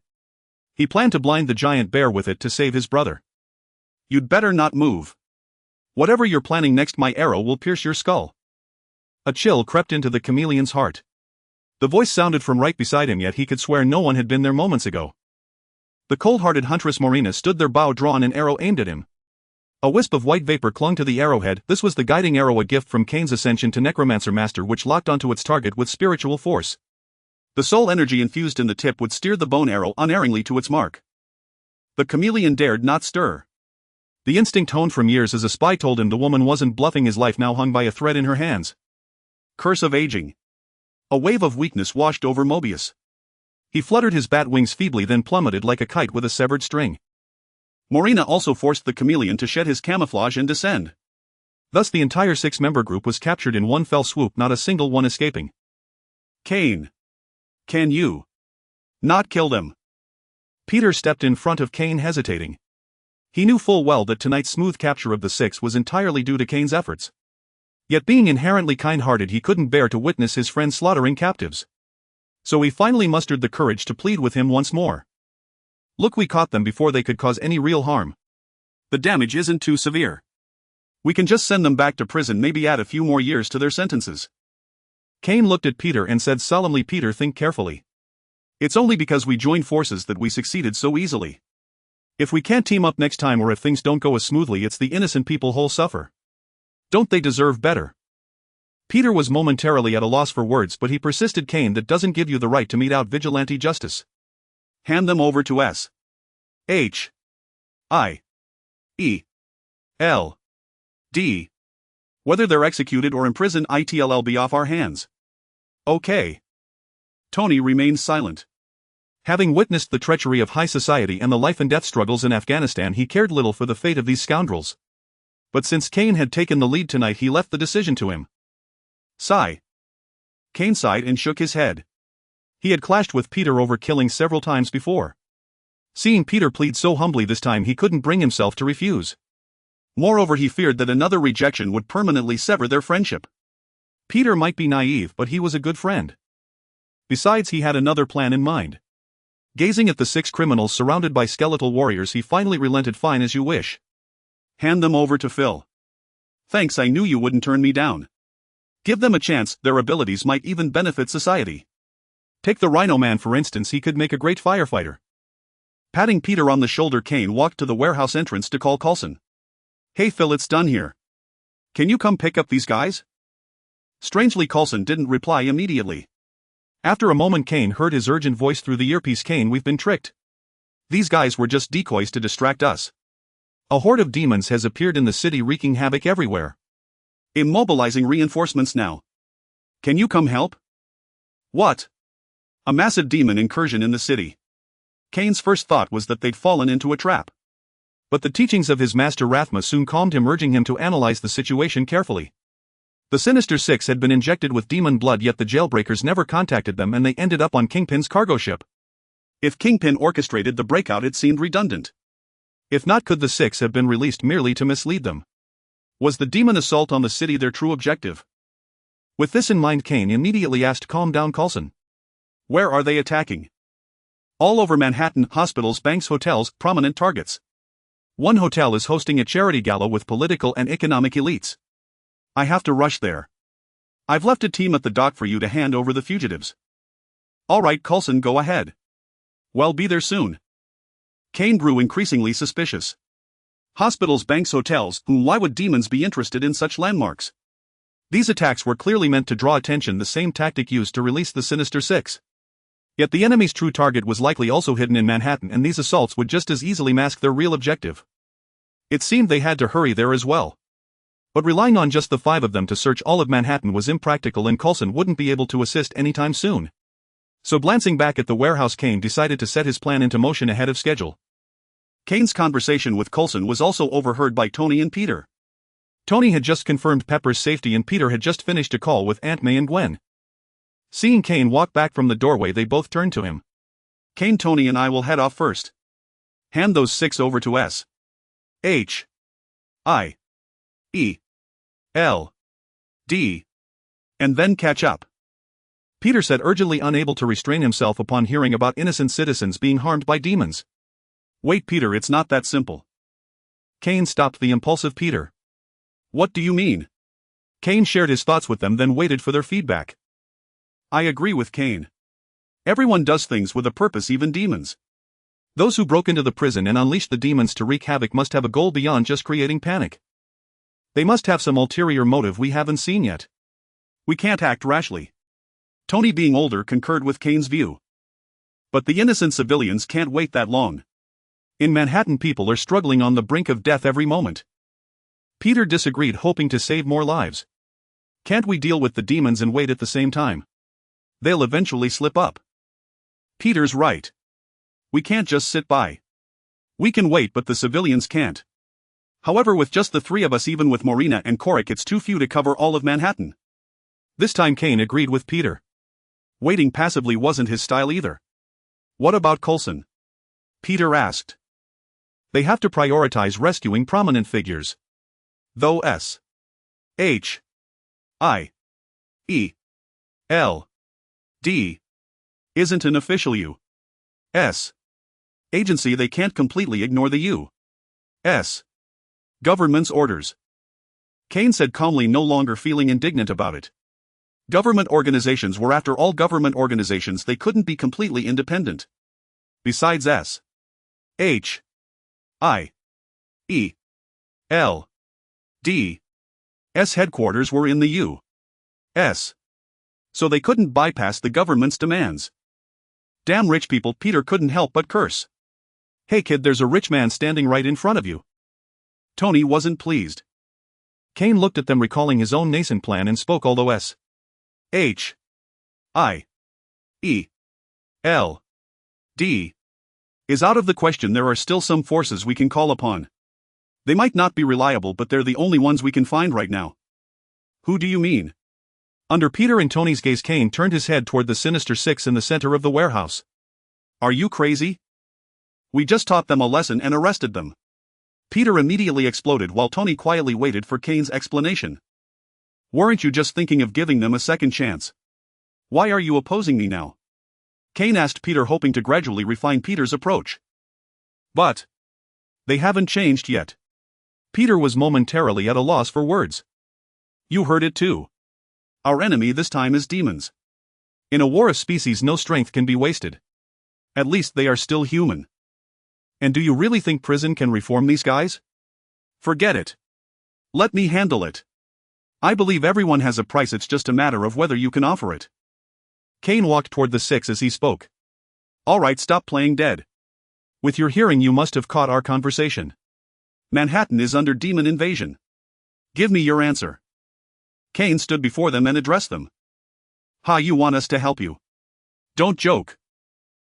He planned to blind the giant bear with it to save his brother. "You'd better not move. Whatever you're planning next, my arrow will pierce your skull." A chill crept into the chameleon's heart. The voice sounded from right beside him, yet he could swear no one had been there moments ago. The cold-hearted huntress Morina stood there, bow drawn, an arrow aimed at him. A wisp of white vapor clung to the arrowhead. This was the guiding arrow, a gift from Kane's ascension to Necromancer Master, which locked onto its target with spiritual force. The soul energy infused in the tip would steer the bone arrow unerringly to its mark. The chameleon dared not stir. The instinct honed from years as a spy told him the woman wasn't bluffing. His life now hung by a thread in her hands. Curse of aging. A wave of weakness washed over Mobius. He fluttered his bat wings feebly, then plummeted like a kite with a severed string. Morina also forced the chameleon to shed his camouflage and descend. Thus the entire 6-member group was captured in one fell swoop, not a single one escaping. "Kane. Can you not kill them?" Peter stepped in front of Kane, hesitating. He knew full well that tonight's smooth capture of the 6 was entirely due to Kane's efforts. Yet being inherently kind-hearted, he couldn't bear to witness his friend slaughtering captives. So he finally mustered the courage to plead with him once more. "Look, we caught them before they could cause any real harm. The damage isn't too severe. We can just send them back to prison, maybe add a few more years to their sentences." Kane looked at Peter and said solemnly, "Peter, think carefully. It's only because we joined forces that we succeeded so easily. If we can't team up next time, or if things don't go as smoothly, it's the innocent people who'll suffer. Don't they deserve better?" Peter was momentarily at a loss for words, but he persisted. "Kane, that doesn't give you the right to mete out vigilante justice. Hand them over to S. H. I. E. L. D. Whether they're executed or imprisoned, it'll be off our hands." "Okay." Tony remained silent. Having witnessed the treachery of high society and the life-and-death struggles in Afghanistan, he cared little for the fate of these scoundrels. But since Kane had taken the lead tonight, he left the decision to him. Sigh. Kane sighed and shook his head. He had clashed with Peter over killing several times before. Seeing Peter plead so humbly this time, he couldn't bring himself to refuse. Moreover, he feared that another rejection would permanently sever their friendship. Peter might be naive, but he was a good friend. Besides, he had another plan in mind. Gazing at the 6 criminals surrounded by skeletal warriors, he finally relented. "Fine, as you wish. Hand them over to Phil. Thanks, I knew you wouldn't turn me down. Give them a chance, their abilities might even benefit society. Take the Rhino Man for instance, he could make a great firefighter." Patting Peter on the shoulder, Kane walked to the warehouse entrance to call Coulson. "Hey Phil, it's done here. Can you come pick up these guys?" Strangely, Coulson didn't reply immediately. After a moment, Kane heard his urgent voice through the earpiece. "Kane, we've been tricked. These guys were just decoys to distract us. A horde of demons has appeared in the city, wreaking havoc everywhere. Immobilizing reinforcements now. Can you come help?" "What? A massive demon incursion in the city?" Kane's first thought was that they'd fallen into a trap. But the teachings of his master Rathma soon calmed him, urging him to analyze the situation carefully. The Sinister Six had been injected with demon blood, yet the jailbreakers never contacted them and they ended up on Kingpin's cargo ship. If Kingpin orchestrated the breakout, it seemed redundant. If not, could the Six have been released merely to mislead them? Was the demon assault on the city their true objective? With this in mind, Kane immediately asked Calm Down Coulson. Where are they attacking? All over Manhattan, hospitals, banks, hotels, prominent targets. One hotel is hosting a charity gala with political and economic elites. I have to rush there. I've left a team at the dock for you to hand over the fugitives. All right, Coulson, go ahead. Well, be there soon. Kane grew increasingly suspicious. Hospitals, banks, hotels, why would demons be interested in such landmarks? These attacks were clearly meant to draw attention, the same tactic used to release the Sinister Six. Yet the enemy's true target was likely also hidden in Manhattan, and these assaults would just as easily mask their real objective. It seemed they had to hurry there as well. But relying on just the 5 of them to search all of Manhattan was impractical, and Coulson wouldn't be able to assist anytime soon. So glancing back at the warehouse, Kane decided to set his plan into motion ahead of schedule. Kane's conversation with Coulson was also overheard by Tony and Peter. Tony had just confirmed Pepper's safety and Peter had just finished a call with Aunt May and Gwen. Seeing Kane walk back from the doorway, they both turned to him. Kane, Tony and I will head off first. Hand those 6 over to S. H. I. E. L. D. And then catch up. Peter said urgently, unable to restrain himself upon hearing about innocent citizens being harmed by demons. Wait, Peter, it's not that simple. Kane stopped the impulsive Peter. What do you mean? Kane shared his thoughts with them, then waited for their feedback. I agree with Kane. Everyone does things with a purpose, even demons. Those who broke into the prison and unleashed the demons to wreak havoc must have a goal beyond just creating panic. They must have some ulterior motive we haven't seen yet. We can't act rashly. Tony, being older, concurred with Kane's view. But the innocent civilians can't wait that long. In Manhattan, people are struggling on the brink of death every moment. Peter disagreed, hoping to save more lives. Can't we deal with the demons and wait at the same time? They'll eventually slip up. Peter's right. We can't just sit by. We can wait, but the civilians can't. However, with just the 3 of us, even with Morena and Korik, it's too few to cover all of Manhattan. This time Kane agreed with Peter. Waiting passively wasn't his style either. What about Coulson? Peter asked. They have to prioritize rescuing prominent figures. Though S. H. I. E. L. D. isn't an official U.S. agency, they can't completely ignore the U.S. government's orders. Kane said calmly, no longer feeling indignant about it. Government organizations were, after all, government organizations. They couldn't be completely independent. Besides, S. H. I. E. L. D. S headquarters were in the U.S. so they couldn't bypass the government's demands. Damn rich people, Peter couldn't help but curse. Hey kid, there's a rich man standing right in front of you. Tony wasn't pleased. Kane looked at them, recalling his own nascent plan, and spoke. Although S. H. I. E. L. D. is out of the question, there are still some forces we can call upon. They might not be reliable, but they're the only ones we can find right now. Who do you mean? Under Peter and Tony's gaze, Kane turned his head toward the Sinister Six in the center of the warehouse. Are you crazy? We just taught them a lesson and arrested them. Peter immediately exploded, while Tony quietly waited for Kane's explanation. Weren't you just thinking of giving them a second chance? Why are you opposing me now? Kane asked Peter, hoping to gradually refine Peter's approach. But they haven't changed yet. Peter was momentarily at a loss for words. You heard it too. Our enemy this time is demons. In a war of species, no strength can be wasted. At least they are still human. And do you really think prison can reform these guys? Forget it. Let me handle it. I believe everyone has a price, it's just a matter of whether you can offer it. Kane walked toward the Six as he spoke. All right, stop playing dead. With your hearing, you must have caught our conversation. Manhattan is under demon invasion. Give me your answer. Kane stood before them and addressed them. Ha, you want us to help you? Don't joke.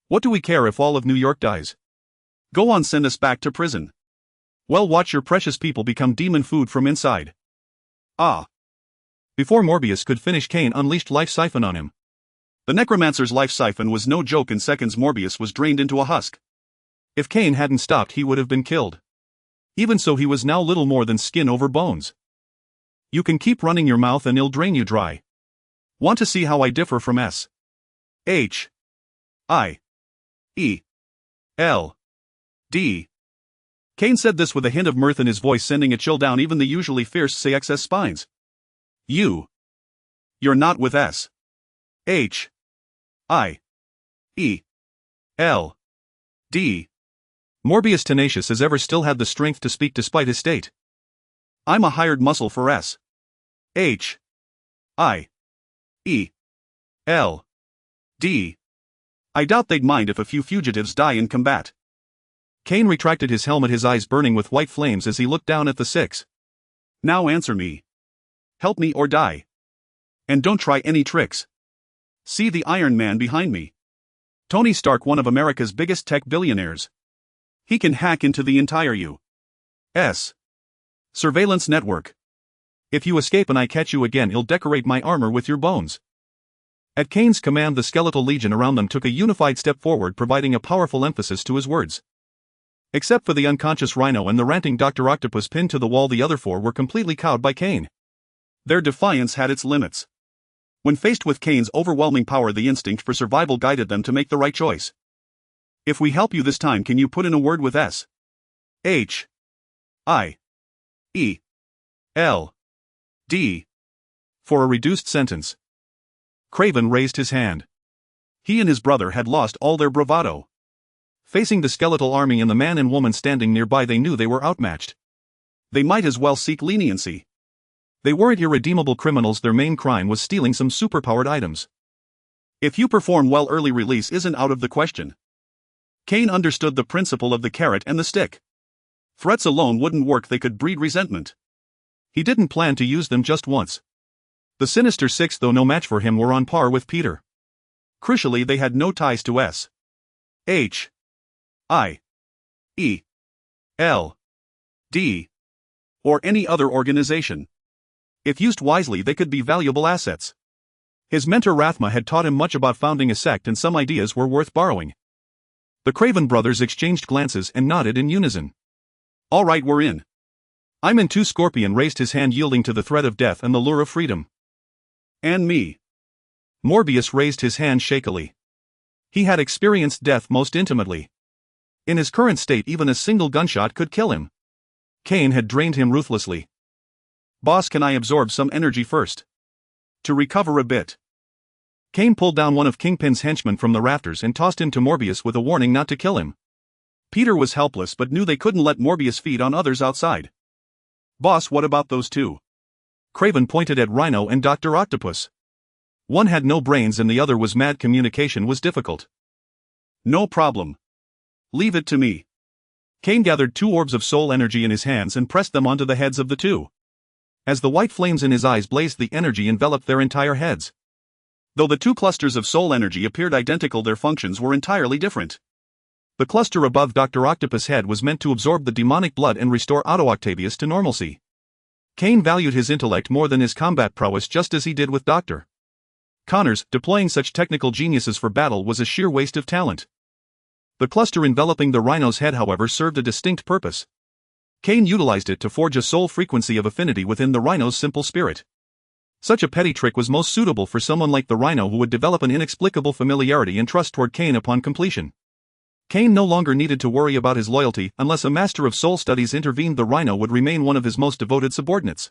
What do we care if all of New York dies? Go on, send us back to prison. Well, watch your precious people become demon food from inside. Ah. Before Morbius could finish, Kane unleashed Life Siphon on him. The Necromancer's Life Siphon was no joke. In seconds Morbius was drained into a husk. If Kane hadn't stopped, he would have been killed. Even so, he was now little more than skin over bones. You can keep running your mouth and it'll drain you dry. Want to see how I differ from S? H. I. E. L. D. Kane said this with a hint of mirth in his voice, sending a chill down even the usually fierce CXS spines. You're not with S. H. I. E. L. D. Morbius, tenacious as ever, still had the strength to speak despite his state. I'm a hired muscle for S. H. I. E. L. D. I doubt they'd mind if a few fugitives die in combat. Kane retracted his helmet, his eyes burning with white flames as he looked down at the six. Now answer me. Help me or die. And don't try any tricks. See the Iron Man behind me? Tony Stark, one of America's biggest tech billionaires. He can hack into the entire U.S. surveillance network. If you escape and I catch you again, he'll decorate my armor with your bones. At Kane's command, the skeletal legion around them took a unified step forward, providing a powerful emphasis to his words. Except for the unconscious Rhino and the ranting Dr. Octopus pinned to the wall, the other four were completely cowed by Kane. Their defiance had its limits. When faced with Kane's overwhelming power, the instinct for survival guided them to make the right choice. If we help you this time, can you put in a word with S? H. I. E. L. D. For a reduced sentence. Craven raised his hand. He and his brother had lost all their bravado. Facing the skeletal army and the man and woman standing nearby, they knew they were outmatched. They might as well seek leniency. They weren't irredeemable criminals, their main crime was stealing some superpowered items. If you perform well, early release isn't out of the question. Kane understood the principle of the carrot and the stick. Threats alone wouldn't work, they could breed resentment. He didn't plan to use them just once. The Sinister Six, though no match for him, were on par with Peter. Crucially, they had no ties to S. H. I. E. L. D. or any other organization. If used wisely, they could be valuable assets. His mentor Rathma had taught him much about founding a sect, and some ideas were worth borrowing. The Craven brothers exchanged glances and nodded in unison. All right, we're in. I'm in too. Scorpion raised his hand, yielding to the threat of death and the lure of freedom. And me. Morbius raised his hand shakily. He had experienced death most intimately. In his current state, even a single gunshot could kill him. Kane had drained him ruthlessly. Boss, can I absorb some energy first? To recover a bit. Kane pulled down one of Kingpin's henchmen from the rafters and tossed him to Morbius with a warning not to kill him. Peter was helpless but knew they couldn't let Morbius feed on others outside. Boss, what about those two? Craven pointed at Rhino and Dr. Octopus. One had no brains and the other was mad. Communication was difficult. No problem. Leave it to me. Kane gathered 2 orbs of soul energy in his hands and pressed them onto the heads of the two. As the white flames in his eyes blazed, the energy enveloped their entire heads. Though the 2 clusters of soul energy appeared identical, their functions were entirely different. The cluster above Dr. Octopus' head was meant to absorb the demonic blood and restore Otto Octavius to normalcy. Kane valued his intellect more than his combat prowess, just as he did with Dr. Connors. Deploying such technical geniuses for battle was a sheer waste of talent. The cluster enveloping the Rhino's head, however, served a distinct purpose. Kane utilized it to forge a soul frequency of affinity within the Rhino's simple spirit. Such a petty trick was most suitable for someone like the Rhino, who would develop an inexplicable familiarity and trust toward Kane upon completion. Kane no longer needed to worry about his loyalty. Unless a master of soul studies intervened, the Rhino would remain one of his most devoted subordinates.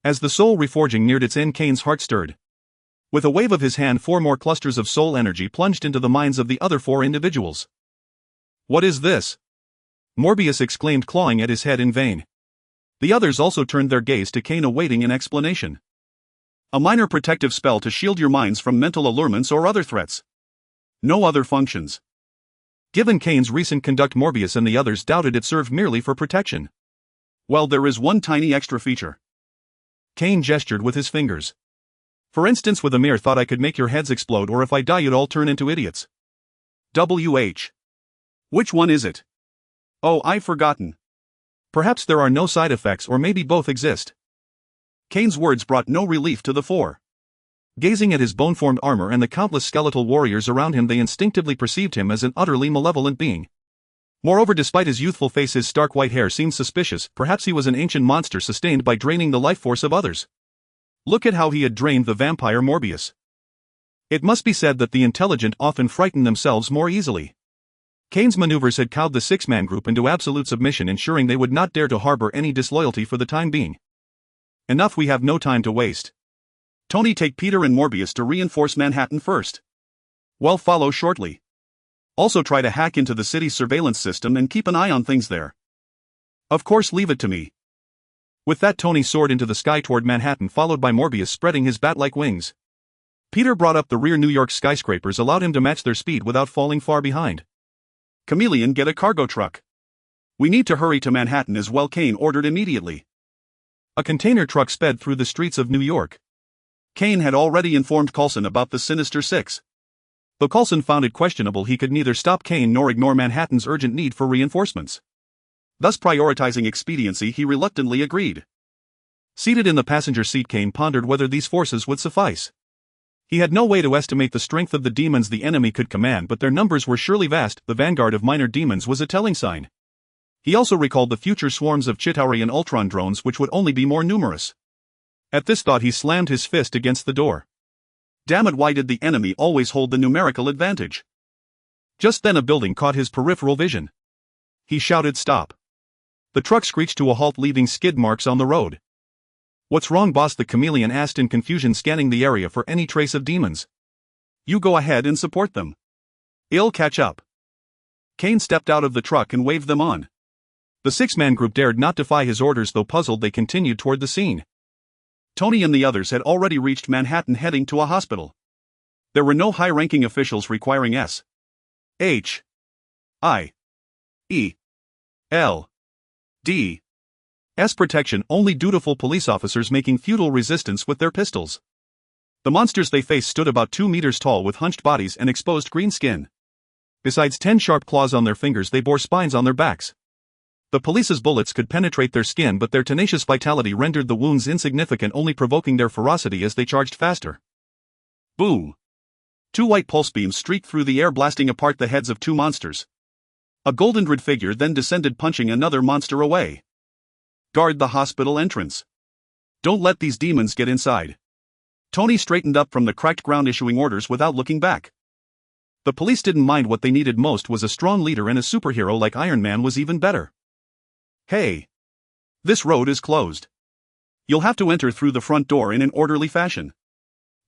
As the soul reforging neared its end, Kane's heart stirred. With a wave of his hand, 4 more clusters of soul energy plunged into the minds of the other 4 individuals. What is this? Morbius exclaimed, clawing at his head in vain. The others also turned their gaze to Kane, awaiting an explanation. A minor protective spell to shield your minds from mental allurements or other threats. No other functions. Given Kane's recent conduct, Morbius and the others doubted it served merely for protection. Well, there is one tiny extra feature. Kane gestured with his fingers. For instance, with a mere thought I could make your heads explode, or if I die you'd all turn into idiots. WH. Which one is it? Oh, I've forgotten. Perhaps there are no side effects, or maybe both exist. Kane's words brought no relief to the four. Gazing at his bone-formed armor and the countless skeletal warriors around him, they instinctively perceived him as an utterly malevolent being. Moreover, despite his youthful face, his stark white hair seemed suspicious. Perhaps he was an ancient monster sustained by draining the life force of others. Look at how he had drained the vampire Morbius. It must be said that the intelligent often frighten themselves more easily. Kane's maneuvers had cowed the six-man group into absolute submission, ensuring they would not dare to harbor any disloyalty for the time being. Enough, we have no time to waste. Tony, take Peter and Morbius to reinforce Manhattan first. Well, follow shortly. Also try to hack into the city's surveillance system and keep an eye on things there. Of course, leave it to me. With that, Tony soared into the sky toward Manhattan, followed by Morbius spreading his bat-like wings. Peter brought up the rear. New York skyscrapers allowed him to match their speed without falling far behind. Chameleon, get a cargo truck. We need to hurry to Manhattan as well, Kane ordered immediately. A container truck sped through the streets of New York. Kane had already informed Coulson about the Sinister Six. Though Coulson found it questionable, he could neither stop Kane nor ignore Manhattan's urgent need for reinforcements. Thus, prioritizing expediency, he reluctantly agreed. Seated in the passenger seat, Kane pondered whether these forces would suffice. He had no way to estimate the strength of the demons the enemy could command, but their numbers were surely vast. The vanguard of minor demons was a telling sign. He also recalled the future swarms of Chitauri and Ultron drones, which would only be more numerous. At this thought, he slammed his fist against the door. Damn it, why did the enemy always hold the numerical advantage? Just then a building caught his peripheral vision. He shouted, "Stop." The truck screeched to a halt, leaving skid marks on the road. "What's wrong, boss?" the chameleon asked in confusion, scanning the area for any trace of demons. "You go ahead and support them. I'll catch up." Kane stepped out of the truck and waved them on. The six-man group dared not defy his orders. Though puzzled, they continued toward the scene. Tony and the others had already reached Manhattan, heading to a hospital. There were no high-ranking officials requiring S.H.I.E.L.D. protection, only dutiful police officers making futile resistance with their pistols. The monsters they faced stood about 2 meters tall, with hunched bodies and exposed green skin. Besides 10 sharp claws on their fingers, they bore spines on their backs. The police's bullets could penetrate their skin, but their tenacious vitality rendered the wounds insignificant, only provoking their ferocity as they charged faster. Boom! 2 white pulse beams streaked through the air, blasting apart the heads of 2 monsters. A golden red figure then descended, punching another monster away. Guard the hospital entrance. Don't let these demons get inside. Tony straightened up from the cracked ground, issuing orders without looking back. The police didn't mind. What they needed most was a strong leader, and a superhero like Iron Man was even better. Hey! This road is closed. You'll have to enter through the front door in an orderly fashion.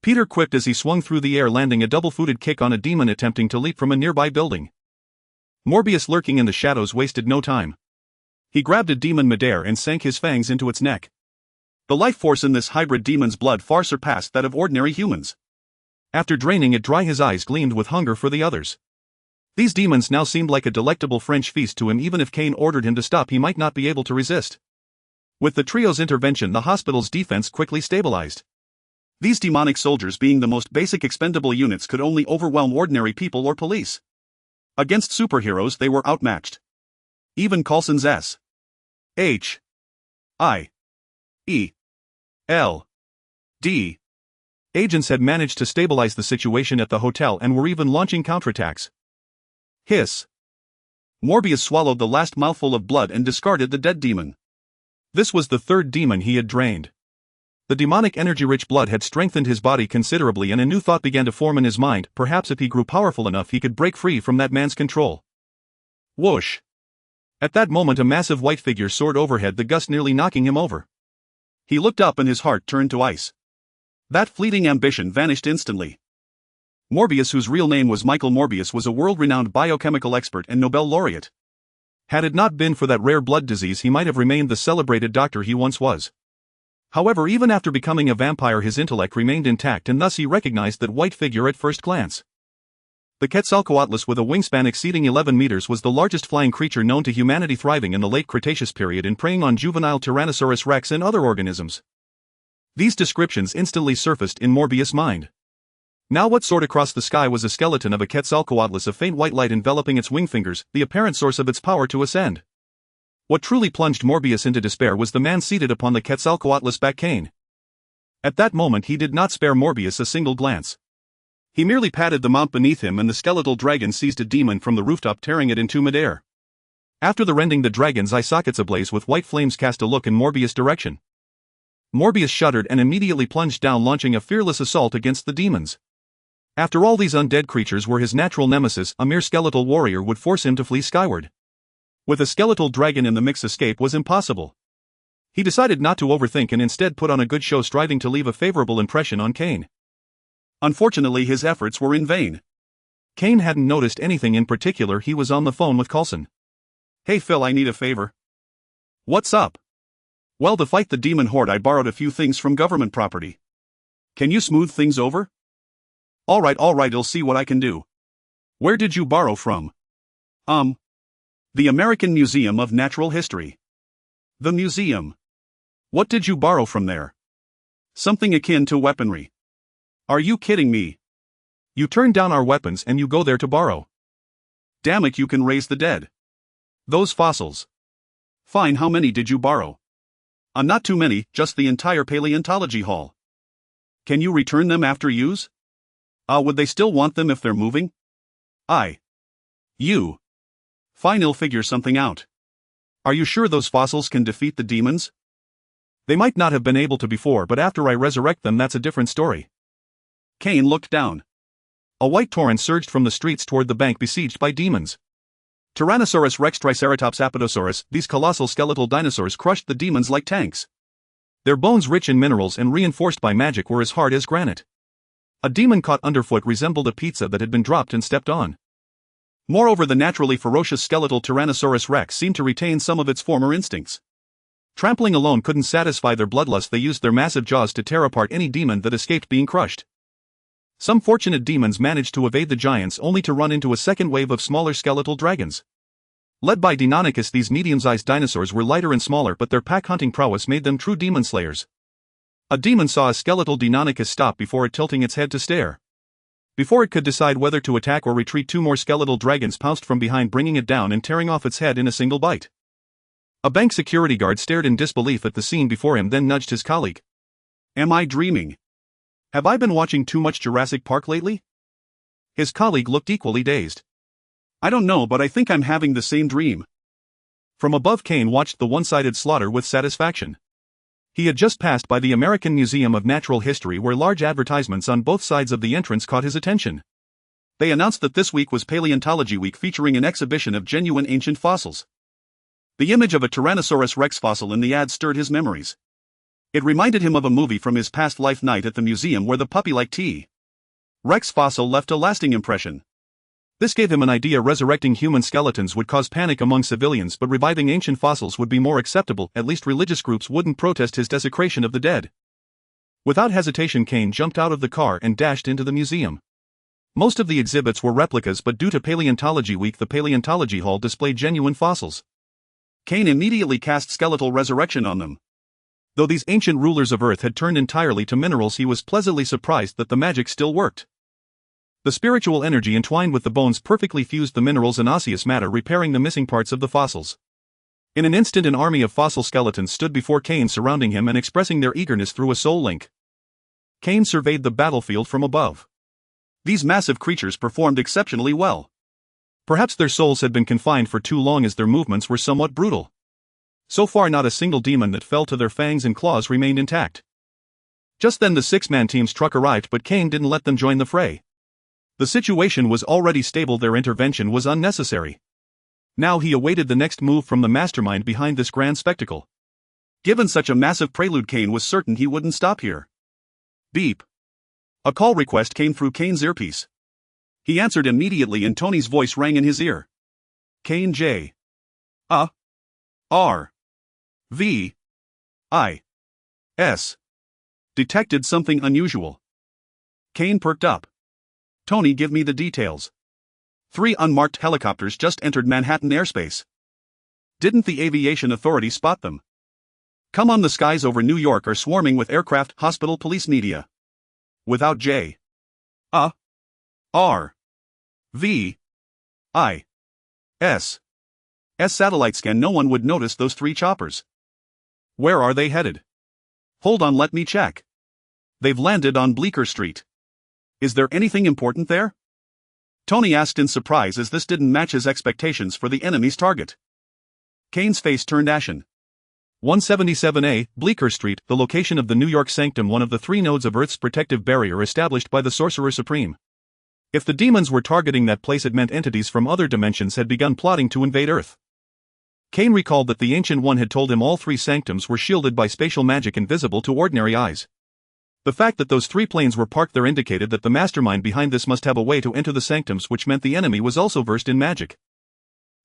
Peter quipped as he swung through the air, landing a double-footed kick on a demon attempting to leap from a nearby building. Morbius, lurking in the shadows, wasted no time. He grabbed a demon midair and sank his fangs into its neck. The life force in this hybrid demon's blood far surpassed that of ordinary humans. After draining it dry, his eyes gleamed with hunger for the others. These demons now seemed like a delectable French feast to him. Even if Kane ordered him to stop, he might not be able to resist. With the trio's intervention, the hospital's defense quickly stabilized. These demonic soldiers, being the most basic expendable units, could only overwhelm ordinary people or police. Against superheroes, they were outmatched. Even Coulson's S.H.I.E.L.D. agents had managed to stabilize the situation at the hotel and were even launching counterattacks. Hiss! Morbius swallowed the last mouthful of blood and discarded the dead demon. This was the 3rd demon he had drained. The demonic energy-rich blood had strengthened his body considerably, and a new thought began to form in his mind. Perhaps if he grew powerful enough, he could break free from that man's control. Whoosh! At that moment, a massive white figure soared overhead, the gust nearly knocking him over. He looked up and his heart turned to ice. That fleeting ambition vanished instantly. Morbius, whose real name was Michael Morbius, was a world-renowned biochemical expert and Nobel laureate. Had it not been for that rare blood disease, he might have remained the celebrated doctor he once was. However, even after becoming a vampire, his intellect remained intact, and thus he recognized that white figure at first glance. The Quetzalcoatlus, with a wingspan exceeding 11 meters, was the largest flying creature known to humanity, thriving in the late Cretaceous period and preying on juvenile Tyrannosaurus rex and other organisms. These descriptions instantly surfaced in Morbius' mind. Now what soared across the sky was a skeleton of a Quetzalcoatlus, a faint white light enveloping its wing fingers, the apparent source of its power to ascend. What truly plunged Morbius into despair was the man seated upon the Quetzalcoatlus back, Kane. At that moment he did not spare Morbius a single glance. He merely patted the mount beneath him and the skeletal dragon seized a demon from the rooftop, tearing it into midair. After the rending, the dragon's eye sockets ablaze with white flames cast a look in Morbius' direction. Morbius shuddered and immediately plunged down, launching a fearless assault against the demons. After all, these undead creatures were his natural nemesis. A mere skeletal warrior would force him to flee skyward. With a skeletal dragon in the mix, escape was impossible. He decided not to overthink and instead put on a good show, striving to leave a favorable impression on Kane. Unfortunately, his efforts were in vain. Kane hadn't noticed anything in particular. He was on the phone with Coulson. "Hey Phil, I need a favor." "What's up?" "Well, to fight the demon horde I borrowed a few things from government property. Can you smooth things over?" Alright, I'll see what I can do." "Where did you borrow from?" The American Museum of Natural History." "The museum? What did you borrow from there?" "Something akin to weaponry." "Are you kidding me? You turn down our weapons and you go there to borrow?" "Damn it, you can raise the dead." "Those fossils." "Fine, how many did you borrow?" Not too many, just the entire paleontology hall." "Can you return them after use?" Would they still want them if they're moving?" "You." "Fine, I'll figure something out." "Are you sure those fossils can defeat the demons?" "They might not have been able to before, but after I resurrect them, that's a different story." Kane looked down. A white torrent surged from the streets toward the bank besieged by demons. Tyrannosaurus Rex, Triceratops, Apatosaurus, these colossal skeletal dinosaurs crushed the demons like tanks. Their bones, rich in minerals and reinforced by magic, were as hard as granite. A demon caught underfoot resembled a pizza that had been dropped and stepped on. Moreover, the naturally ferocious skeletal Tyrannosaurus Rex seemed to retain some of its former instincts. Trampling alone couldn't satisfy their bloodlust. They used their massive jaws to tear apart any demon that escaped being crushed. Some fortunate demons managed to evade the giants, only to run into a second wave of smaller skeletal dragons. Led by Deinonychus, these medium-sized dinosaurs were lighter and smaller, but their pack-hunting prowess made them true demon slayers. A demon saw a skeletal Deinonychus stop before it, tilting its head to stare. Before it could decide whether to attack or retreat, two more skeletal dragons pounced from behind, bringing it down and tearing off its head in a single bite. A bank security guard stared in disbelief at the scene before him, then nudged his colleague. "Am I dreaming? Have I been watching too much Jurassic Park lately?" His colleague looked equally dazed. "I don't know, but I think I'm having the same dream." From above, Kane watched the one-sided slaughter with satisfaction. He had just passed by the American Museum of Natural History, where large advertisements on both sides of the entrance caught his attention. They announced that this week was Paleontology Week, featuring an exhibition of genuine ancient fossils. The image of a Tyrannosaurus Rex fossil in the ad stirred his memories. It reminded him of a movie from his past life, Night at the Museum, where the puppy-like T. Rex fossil left a lasting impression. This gave him an idea. Resurrecting human skeletons would cause panic among civilians, but reviving ancient fossils would be more acceptable. At least religious groups wouldn't protest his desecration of the dead. Without hesitation, Kane jumped out of the car and dashed into the museum. Most of the exhibits were replicas, but due to Paleontology Week, the Paleontology Hall displayed genuine fossils. Kane immediately cast skeletal resurrection on them. Though these ancient rulers of Earth had turned entirely to minerals, he was pleasantly surprised that the magic still worked. The spiritual energy entwined with the bones perfectly fused the minerals and osseous matter, repairing the missing parts of the fossils. In an instant, an army of fossil skeletons stood before Kane, surrounding him and expressing their eagerness through a soul link. Kane surveyed the battlefield from above. These massive creatures performed exceptionally well. Perhaps their souls had been confined for too long, as their movements were somewhat brutal. So far, not a single demon that fell to their fangs and claws remained intact. Just then, the six-man team's truck arrived, but Kane didn't let them join the fray. The situation was already stable. Their intervention was unnecessary. Now he awaited the next move from the mastermind behind this grand spectacle. Given such a massive prelude, Kane was certain he wouldn't stop here. Beep. A call request came through Kane's earpiece. He answered immediately, and Tony's voice rang in his ear. "Kane J. R. V. I. S. Detected something unusual." Kane perked up. "Tony, give me the details." 3 unmarked helicopters just entered Manhattan airspace. Didn't the aviation authority spot them? Come on, the skies over New York are swarming with aircraft, hospital, police, media. Without J. R. V. I. S. Satellite scan, no one would notice those 3 choppers. Where are they headed? Hold on, let me check. They've landed on Bleecker Street. Is there anything important there? Tony asked in surprise as this didn't match his expectations for the enemy's target. Kane's face turned ashen. 177A, Bleecker Street, the location of the New York Sanctum, one of the 3 nodes of Earth's protective barrier established by the Sorcerer Supreme. If the demons were targeting that place, it meant entities from other dimensions had begun plotting to invade Earth. Kane recalled that the Ancient One had told him all 3 sanctums were shielded by spatial magic invisible to ordinary eyes. The fact that those 3 planes were parked there indicated that the mastermind behind this must have a way to enter the sanctums, which meant the enemy was also versed in magic.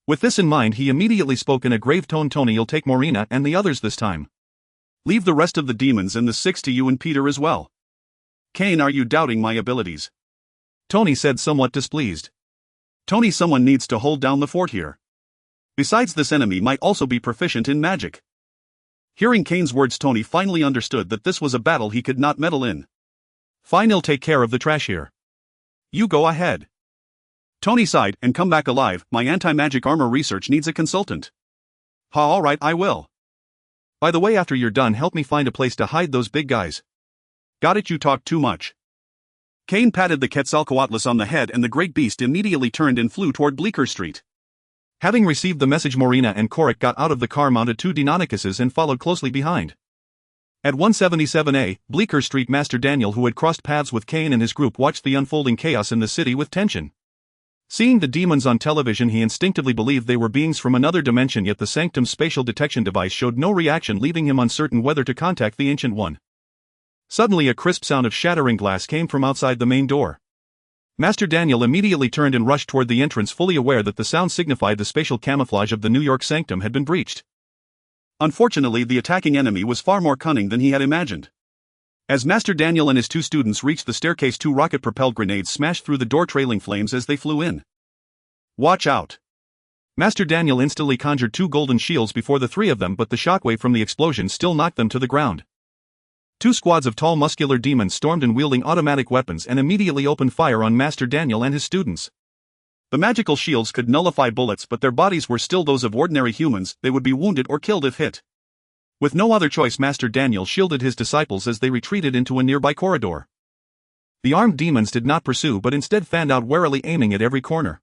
With this in mind, he immediately spoke in a grave tone. Tony, you'll take Morena and the others this time. Leave the rest of the demons and the 6 to you and Peter as well. Kane, are you doubting my abilities? Tony said, somewhat displeased. Tony, someone needs to hold down the fort here. Besides, this enemy might also be proficient in magic. Hearing Kane's words, Tony finally understood that this was a battle he could not meddle in. Fine, he'll take care of the trash here. You go ahead. Tony sighed, and come back alive. My anti-magic armor research needs a consultant. Alright, I will. By the way, after you're done, help me find a place to hide those big guys. Got it, you talk too much. Kane patted the Quetzalcoatlus on the head, and the great beast immediately turned and flew toward Bleecker Street. Having received the message, Morena and Korik got out of the car, mounted 2 Deinonychuses, and followed closely behind. At 177A, Bleecker Street, Master Daniel, who had crossed paths with Kane and his group, watched the unfolding chaos in the city with tension. Seeing the demons on television, he instinctively believed they were beings from another dimension, yet the Sanctum's spatial detection device showed no reaction, leaving him uncertain whether to contact the Ancient One. Suddenly, a crisp sound of shattering glass came from outside the main door. Master Daniel immediately turned and rushed toward the entrance, fully aware that the sound signified the spatial camouflage of the New York Sanctum had been breached. Unfortunately, the attacking enemy was far more cunning than he had imagined. As Master Daniel and his 2 students reached the staircase, 2 rocket-propelled grenades smashed through the door, trailing flames as they flew in. Watch out! Master Daniel instantly conjured 2 golden shields before the 3 of them, but the shockwave from the explosion still knocked them to the ground. 2 squads of tall, muscular demons stormed in, wielding automatic weapons, and immediately opened fire on Master Daniel and his students. The magical shields could nullify bullets, but their bodies were still those of ordinary humans. They would be wounded or killed if hit. With no other choice, Master Daniel shielded his disciples as they retreated into a nearby corridor. The armed demons did not pursue, but instead fanned out warily, aiming at every corner.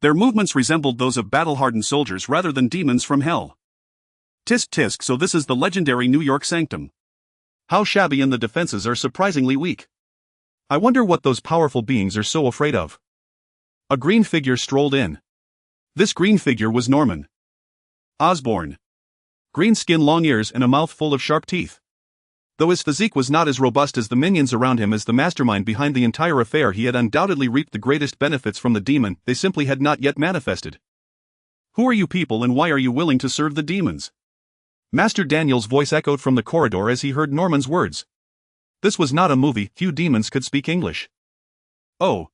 Their movements resembled those of battle-hardened soldiers rather than demons from hell. Tisk tisk, so this is the legendary New York Sanctum. How shabby, and the defenses are surprisingly weak. I wonder what those powerful beings are so afraid of. A green figure strolled in. This green figure was Norman Osborn. Green skin, long ears, and a mouth full of sharp teeth. Though his physique was not as robust as the minions around him, as the mastermind behind the entire affair, he had undoubtedly reaped the greatest benefits from the demon. They simply had not yet manifested. Who are you people, and why are you willing to serve the demons? Master Daniel's voice echoed from the corridor as he heard Norman's words. This was not a movie. Few demons could speak English. Oh.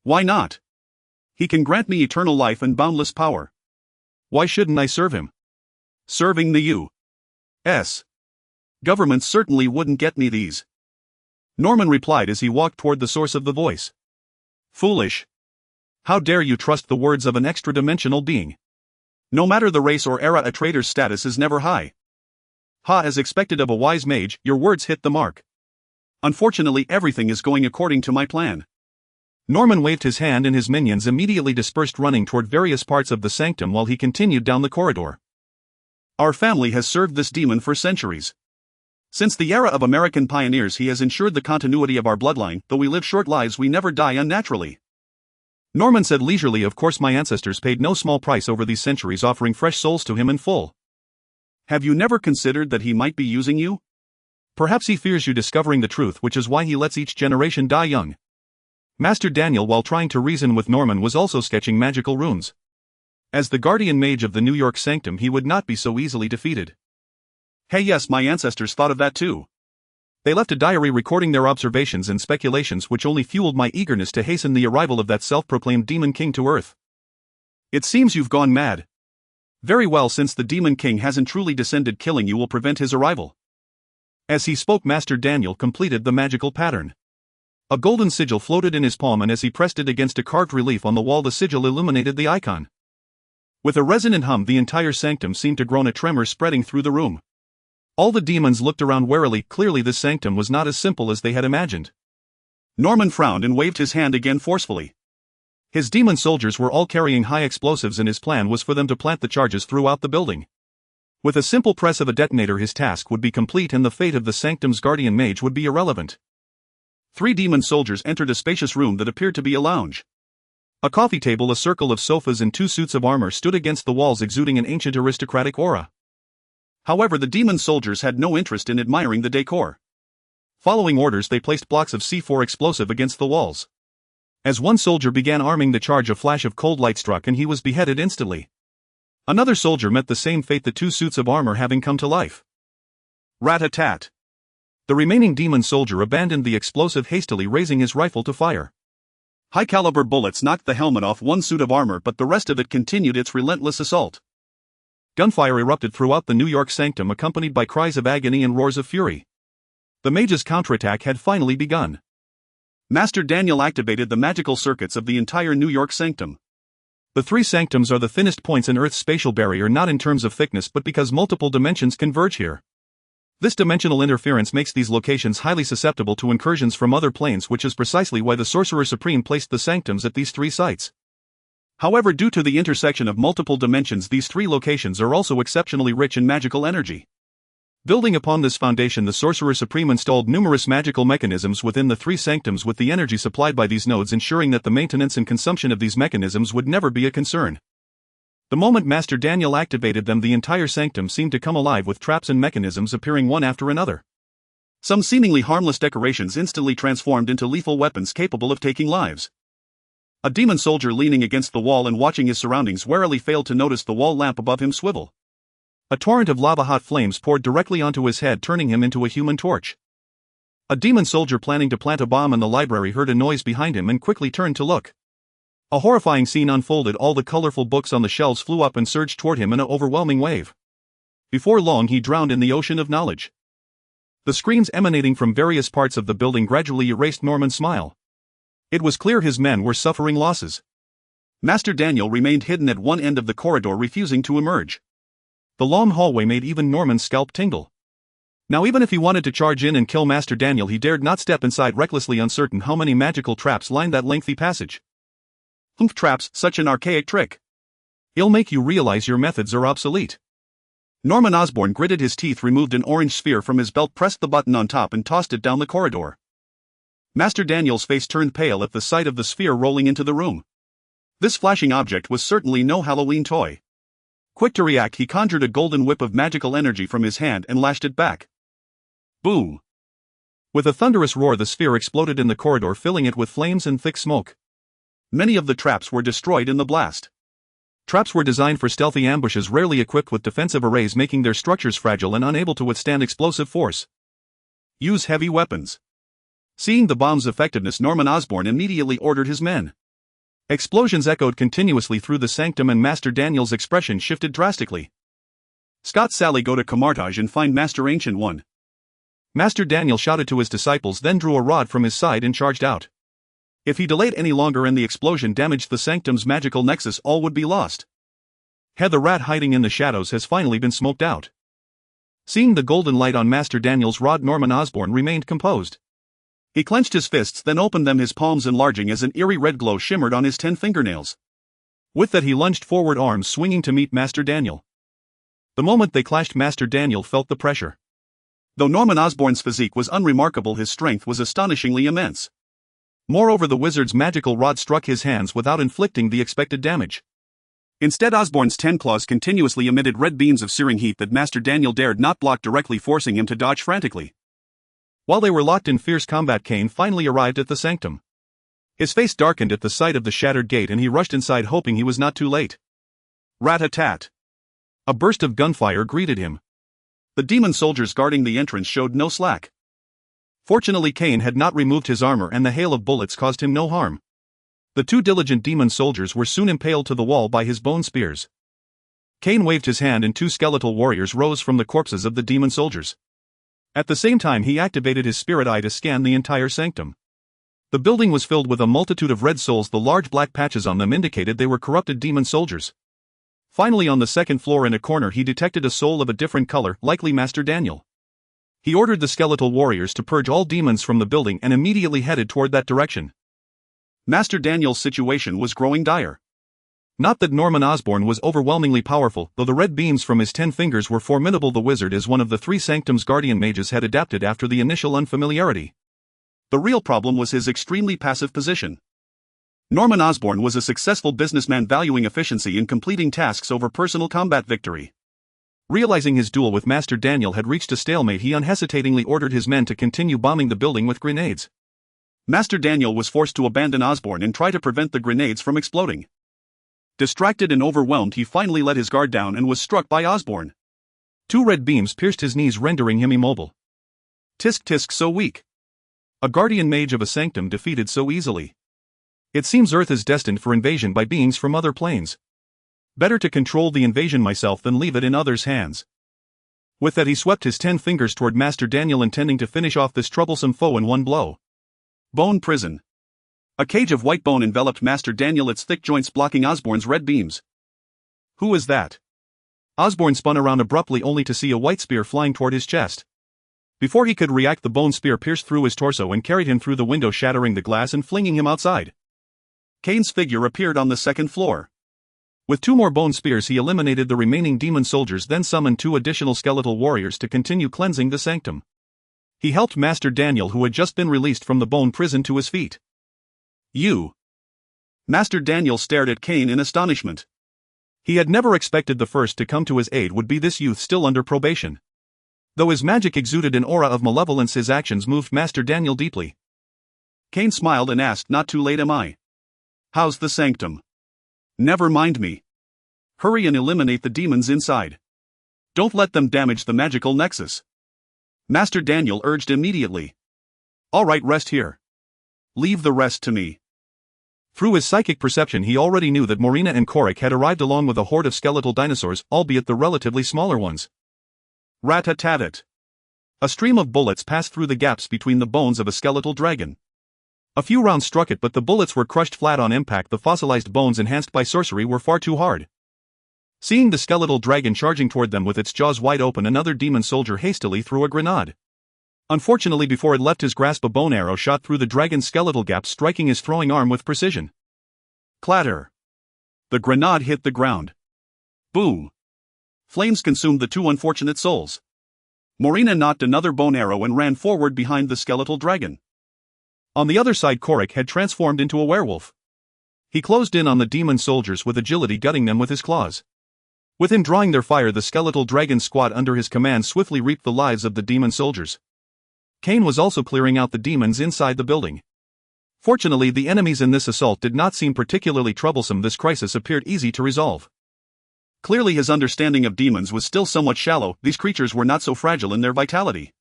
Why not? He can grant me eternal life and boundless power. Why shouldn't I serve him? Serving the U.S. government certainly wouldn't get me these. Norman replied as he walked toward the source of the voice. Foolish. How dare you trust the words of an extra-dimensional being? No matter the race or era, a traitor's status is never high. As expected of a wise mage, your words hit the mark. Unfortunately, everything is going according to my plan. Norman waved his hand, and his minions immediately dispersed, running toward various parts of the sanctum while he continued down the corridor. Our family has served this demon for centuries. Since the era of American pioneers, he has ensured the continuity of our bloodline. Though we live short lives, we never die unnaturally. Norman said leisurely. Of course, my ancestors paid no small price over these centuries, offering fresh souls to him in full. Have you never considered that he might be using you? Perhaps he fears you discovering the truth, which is why he lets each generation die young. Master Daniel, while trying to reason with Norman, was also sketching magical runes. As the guardian mage of the New York Sanctum, he would not be so easily defeated. Hey, yes, my ancestors thought of that too. They left a diary recording their observations and speculations, which only fueled my eagerness to hasten the arrival of that self-proclaimed Demon King to Earth. It seems you've gone mad. Very well, since the Demon King hasn't truly descended, killing you will prevent his arrival. As he spoke, Master Daniel completed the magical pattern. A golden sigil floated in his palm, and as he pressed it against a carved relief on the wall, the sigil illuminated the icon. With a resonant hum, the entire sanctum seemed to groan, a tremor spreading through the room. All the demons looked around warily. Clearly this sanctum was not as simple as they had imagined. Norman frowned and waved his hand again forcefully. His demon soldiers were all carrying high explosives and his plan was for them to plant the charges throughout the building. With a simple press of a detonator his task would be complete and the fate of the sanctum's guardian mage would be irrelevant. 3 demon soldiers entered a spacious room that appeared to be a lounge. A coffee table, a circle of sofas and 2 suits of armor stood against the walls exuding an ancient aristocratic aura. However, the demon soldiers had no interest in admiring the decor. Following orders, they placed blocks of C4 explosive against the walls. As one soldier began arming the charge, a flash of cold light struck and he was beheaded instantly. Another soldier met the same fate, the 2 suits of armor having come to life. Rat-a-tat. The remaining demon soldier abandoned the explosive hastily, raising his rifle to fire. High-caliber bullets knocked the helmet off one suit of armor, but the rest of it continued its relentless assault. Gunfire erupted throughout the New York sanctum, accompanied by cries of agony and roars of fury. The mage's counterattack had finally begun. Master Daniel activated the magical circuits of the entire New York sanctum. The 3 sanctums are the thinnest points in Earth's spatial barrier, not in terms of thickness but because multiple dimensions converge here. This dimensional interference makes these locations highly susceptible to incursions from other planes, which is precisely why the Sorcerer Supreme placed the sanctums at these 3 sites. However, due to the intersection of multiple dimensions, these 3 locations are also exceptionally rich in magical energy. Building upon this foundation, the Sorcerer Supreme installed numerous magical mechanisms within the 3 sanctums, with the energy supplied by these nodes ensuring that the maintenance and consumption of these mechanisms would never be a concern. The moment Master Daniel activated them, the entire sanctum seemed to come alive with traps and mechanisms appearing one after another. Some seemingly harmless decorations instantly transformed into lethal weapons capable of taking lives. A demon soldier leaning against the wall and watching his surroundings warily failed to notice the wall lamp above him swivel. A torrent of lava-hot flames poured directly onto his head, turning him into a human torch. A demon soldier planning to plant a bomb in the library heard a noise behind him and quickly turned to look. A horrifying scene unfolded. All the colorful books on the shelves flew up and surged toward him in an overwhelming wave. Before long he drowned in the ocean of knowledge. The screams emanating from various parts of the building gradually erased Norman's smile. It was clear his men were suffering losses. Master Daniel remained hidden at one end of the corridor, refusing to emerge. The long hallway made even Norman's scalp tingle. Now, even if he wanted to charge in and kill Master Daniel, he dared not step inside, recklessly uncertain how many magical traps lined that lengthy passage. Humph, traps, such an archaic trick. It'll make you realize your methods are obsolete. Norman Osborn gritted his teeth, removed an orange sphere from his belt, pressed the button on top and tossed it down the corridor. Master Daniel's face turned pale at the sight of the sphere rolling into the room. This flashing object was certainly no Halloween toy. Quick to react, he conjured a golden whip of magical energy from his hand and lashed it back. Boom! With a thunderous roar, the sphere exploded in the corridor, filling it with flames and thick smoke. Many of the traps were destroyed in the blast. Traps were designed for stealthy ambushes, rarely equipped with defensive arrays, making their structures fragile and unable to withstand explosive force. Use heavy weapons. Seeing the bomb's effectiveness, Norman Osborn immediately ordered his men. Explosions echoed continuously through the sanctum and Master Daniel's expression shifted drastically. Scott, Sally, go to Camartage and find Master Ancient One. Master Daniel shouted to his disciples, then drew a rod from his side and charged out. If he delayed any longer and the explosion damaged the sanctum's magical nexus, all would be lost. The rat hiding in the shadows has finally been smoked out. Seeing the golden light on Master Daniel's rod, Norman Osborn remained composed. He clenched his fists, then opened them, his palms enlarging as an eerie red glow shimmered on his 10 fingernails. With that he lunged forward, arms swinging to meet Master Daniel. The moment they clashed, Master Daniel felt the pressure. Though Norman Osborn's physique was unremarkable, his strength was astonishingly immense. Moreover, the wizard's magical rod struck his hands without inflicting the expected damage. Instead, Osborn's 10 claws continuously emitted red beams of searing heat that Master Daniel dared not block, directly forcing him to dodge frantically. While they were locked in fierce combat, Kane finally arrived at the sanctum. His face darkened at the sight of the shattered gate and he rushed inside, hoping he was not too late. Rat-a-tat! A burst of gunfire greeted him. The demon soldiers guarding the entrance showed no slack. Fortunately, Kane had not removed his armor and the hail of bullets caused him no harm. The 2 diligent demon soldiers were soon impaled to the wall by his bone spears. Kane waved his hand and 2 skeletal warriors rose from the corpses of the demon soldiers. At the same time, he activated his spirit eye to scan the entire sanctum. The building was filled with a multitude of red souls. The large black patches on them indicated they were corrupted demon soldiers. Finally, on the second floor in a corner he detected a soul of a different color, likely Master Daniel. He ordered the skeletal warriors to purge all demons from the building and immediately headed toward that direction. Master Daniel's situation was growing dire. Not that Norman Osborn was overwhelmingly powerful, though the red beams from his 10 fingers were formidable. The wizard is one of the 3 Sanctum's guardian mages had adapted after the initial unfamiliarity. The real problem was his extremely passive position. Norman Osborn was a successful businessman valuing efficiency in completing tasks over personal combat victory. Realizing his duel with Master Daniel had reached a stalemate, he unhesitatingly ordered his men to continue bombing the building with grenades. Master Daniel was forced to abandon Osborn and try to prevent the grenades from exploding. Distracted and overwhelmed, he finally let his guard down and was struck by Osborn. 2 red beams pierced his knees, rendering him immobile. Tisk tisk, so weak. A guardian mage of a sanctum defeated so easily. It seems Earth is destined for invasion by beings from other planes. Better to control the invasion myself than leave it in others' hands. With that, he swept his 10 fingers toward Master Daniel, intending to finish off this troublesome foe in one blow. Bone prison. A cage of white bone enveloped Master Daniel, its thick joints blocking Osborn's red beams. Who is that? Osborn spun around abruptly, only to see a white spear flying toward his chest. Before he could react, the bone spear pierced through his torso and carried him through the window, shattering the glass and flinging him outside. Kane's figure appeared on the second floor. With 2 more bone spears he eliminated the remaining demon soldiers, then summoned 2 additional skeletal warriors to continue cleansing the sanctum. He helped Master Daniel, who had just been released from the bone prison, to his feet. You. Master Daniel stared at Kane in astonishment. He had never expected the first to come to his aid would be this youth still under probation. Though his magic exuded an aura of malevolence, his actions moved Master Daniel deeply. Kane smiled and asked, "Not too late, am I? How's the sanctum?" "Never mind me. Hurry and eliminate the demons inside. Don't let them damage the magical nexus," Master Daniel urged immediately. "All right, rest here. Leave the rest to me." Through his psychic perception, he already knew that Morina and Korik had arrived along with a horde of skeletal dinosaurs, albeit the relatively smaller ones. Rat-a-tat-tat. A stream of bullets passed through the gaps between the bones of a skeletal dragon. A few rounds struck it, but the bullets were crushed flat on impact. The fossilized bones, enhanced by sorcery, were far too hard. Seeing the skeletal dragon charging toward them with its jaws wide open, another demon soldier hastily threw a grenade. Unfortunately, before it left his grasp, a bone arrow shot through the dragon's skeletal gap, striking his throwing arm with precision. Clatter. The grenade hit the ground. Boom. Flames consumed the 2 unfortunate souls. Morina knocked another bone arrow and ran forward behind the skeletal dragon. On the other side, Korik had transformed into a werewolf. He closed in on the demon soldiers with agility, gutting them with his claws. With him drawing their fire, the skeletal dragon squad under his command swiftly reaped the lives of the demon soldiers. Kane was also clearing out the demons inside the building. Fortunately, the enemies in this assault did not seem particularly troublesome. This crisis appeared easy to resolve. Clearly his understanding of demons was still somewhat shallow. These creatures were not so fragile in their vitality.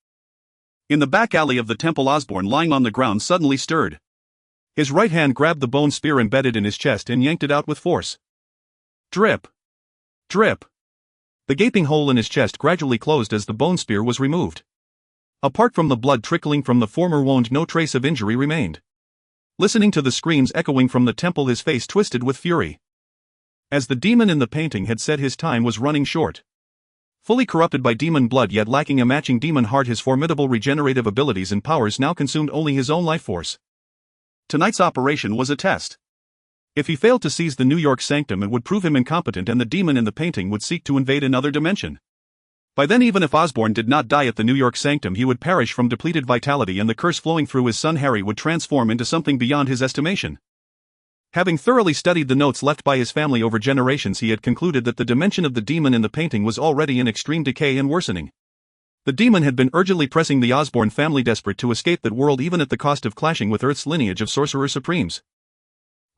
In the back alley of the temple, Osborn, lying on the ground, suddenly stirred. His right hand grabbed the bone spear embedded in his chest and yanked it out with force. Drip. Drip. The gaping hole in his chest gradually closed as the bone spear was removed. Apart from the blood trickling from the former wound, no trace of injury remained. Listening to the screams echoing from the temple, his face twisted with fury. As the demon in the painting had said, his time was running short. Fully corrupted by demon blood yet lacking a matching demon heart, his formidable regenerative abilities and powers now consumed only his own life force. Tonight's operation was a test. If he failed to seize the New York sanctum, it would prove him incompetent, and the demon in the painting would seek to invade another dimension. By then, even if Osborn did not die at the New York sanctum, he would perish from depleted vitality, and the curse flowing through his son Harry would transform into something beyond his estimation. Having thoroughly studied the notes left by his family over generations, he had concluded that the dimension of the demon in the painting was already in extreme decay and worsening. The demon had been urgently pressing the Osborn family, desperate to escape that world even at the cost of clashing with Earth's lineage of sorcerer supremes.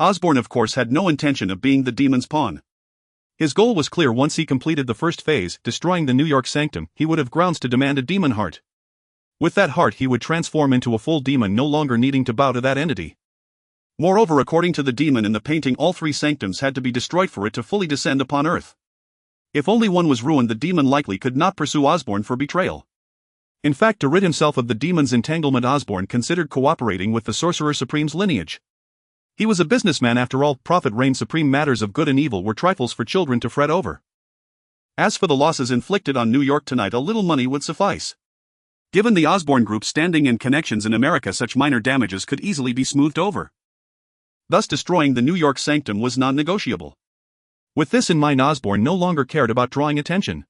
Osborn, of course, had no intention of being the demon's pawn. His goal was clear. Once he completed the first phase, destroying the New York sanctum, he would have grounds to demand a demon heart. With that heart, he would transform into a full demon, no longer needing to bow to that entity. Moreover, according to the demon in the painting, all 3 sanctums had to be destroyed for it to fully descend upon Earth. If only one was ruined, the demon likely could not pursue Osborn for betrayal. In fact, to rid himself of the demon's entanglement, Osborn considered cooperating with the Sorcerer Supreme's lineage. He was a businessman after all. Profit reigned supreme. Matters of good and evil were trifles for children to fret over. As for the losses inflicted on New York tonight, a little money would suffice. Given the Osborne Group's standing and connections in America, such minor damages could easily be smoothed over. Thus, destroying the New York sanctum was non-negotiable. With this in mind, Osborne no longer cared about drawing attention.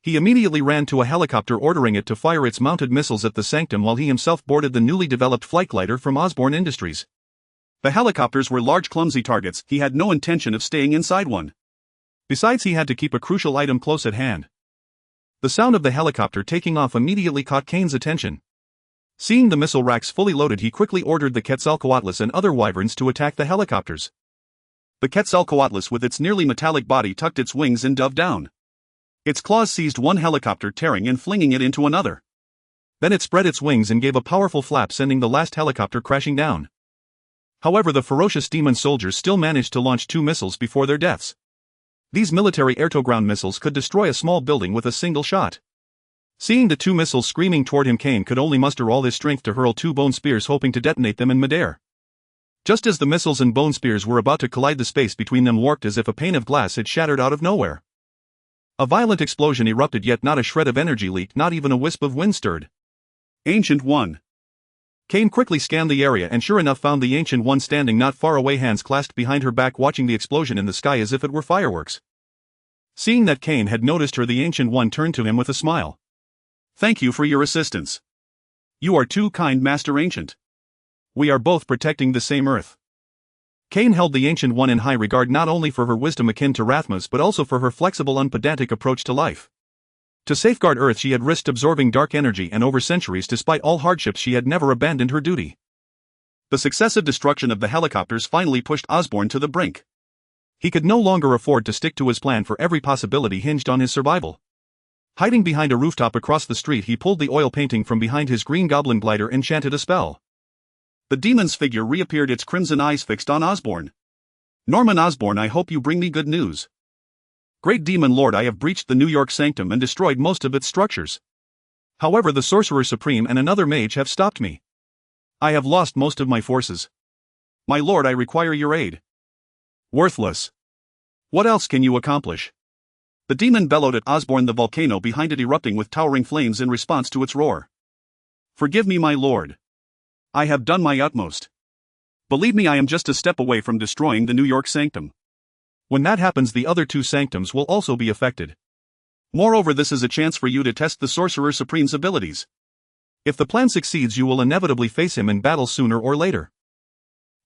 He immediately ran to a helicopter, ordering it to fire its mounted missiles at the sanctum while he himself boarded the newly developed flight glider from Osborne Industries. The helicopters were large, clumsy targets. He had no intention of staying inside one. Besides, he had to keep a crucial item close at hand. The sound of the helicopter taking off immediately caught Kane's attention. Seeing the missile racks fully loaded, he quickly ordered the Quetzalcoatlus and other wyverns to attack the helicopters. The Quetzalcoatlus, with its nearly metallic body, tucked its wings and dove down. Its claws seized one helicopter, tearing and flinging it into another. Then it spread its wings and gave a powerful flap, sending the last helicopter crashing down. However, the ferocious demon soldiers still managed to launch 2 missiles before their deaths. These military air-to-ground missiles could destroy a small building with a single shot. Seeing the 2 missiles screaming toward him, Kane could only muster all his strength to hurl 2 bone spears, hoping to detonate them in midair. Just as the missiles and bone spears were about to collide, the space between them warped as if a pane of glass had shattered out of nowhere. A violent explosion erupted, yet not a shred of energy leaked, not even a wisp of wind stirred. Ancient One. Kane quickly scanned the area and sure enough found the Ancient One standing not far away, hands clasped behind her back, watching the explosion in the sky as if it were fireworks. Seeing that Kane had noticed her, the Ancient One turned to him with a smile. "Thank you for your assistance. You are too kind, Master Ancient. We are both protecting the same Earth." Kane held the Ancient One in high regard, not only for her wisdom akin to Rathma's but also for her flexible, unpedantic approach to life. To safeguard Earth, she had risked absorbing dark energy, and over centuries, despite all hardships, she had never abandoned her duty. The successive destruction of the helicopters finally pushed Osborne to the brink. He could no longer afford to stick to his plan, for every possibility hinged on his survival. Hiding behind a rooftop across the street, he pulled the oil painting from behind his green goblin glider and chanted a spell. The demon's figure reappeared, its crimson eyes fixed on Osborne. "Norman Osborne, I hope you bring me good news. Great Demon Lord, I have breached the New York sanctum and destroyed most of its structures. However, the Sorcerer Supreme and another mage have stopped me. I have lost most of my forces. My lord, I require your aid." "Worthless. What else can you accomplish?" The demon bellowed at Osborne, the volcano behind it erupting with towering flames in response to its roar. "Forgive me, my lord. I have done my utmost. Believe me, I am just a step away from destroying the New York sanctum. When that happens, the other 2 sanctums will also be affected. Moreover, this is a chance for you to test the Sorcerer Supreme's abilities. If the plan succeeds, you will inevitably face him in battle sooner or later."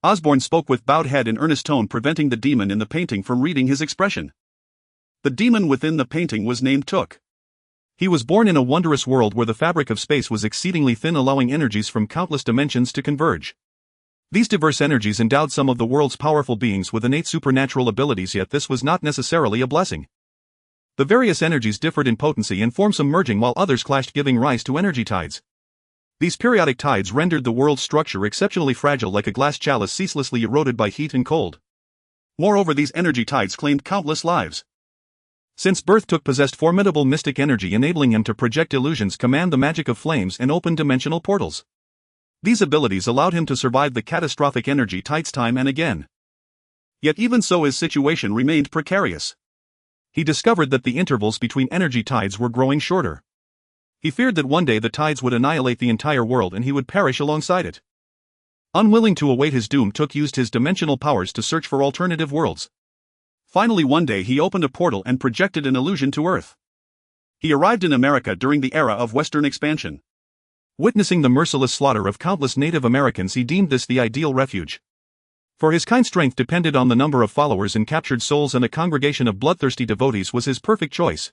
Osborne spoke with bowed head and earnest tone, preventing the demon in the painting from reading his expression. The demon within the painting was named Took. He was born in a wondrous world where the fabric of space was exceedingly thin, allowing energies from countless dimensions to converge. These diverse energies endowed some of the world's powerful beings with innate supernatural abilities, yet this was not necessarily a blessing. The various energies differed in potency and form, some merging while others clashed, giving rise to energy tides. These periodic tides rendered the world's structure exceptionally fragile, like a glass chalice ceaselessly eroded by heat and cold. Moreover, these energy tides claimed countless lives. Since birth, Took possessed formidable mystic energy, enabling him to project illusions, command the magic of flames, and open dimensional portals. These abilities allowed him to survive the catastrophic energy tides time and again. Yet even so, his situation remained precarious. He discovered that the intervals between energy tides were growing shorter. He feared that one day the tides would annihilate the entire world and he would perish alongside it. Unwilling to await his doom, Took used his dimensional powers to search for alternative worlds. Finally, one day he opened a portal and projected an illusion to Earth. He arrived in America during the era of Western expansion. Witnessing the merciless slaughter of countless Native Americans, he deemed this the ideal refuge. For his kind strength depended on the number of followers and captured souls, and a congregation of bloodthirsty devotees was his perfect choice.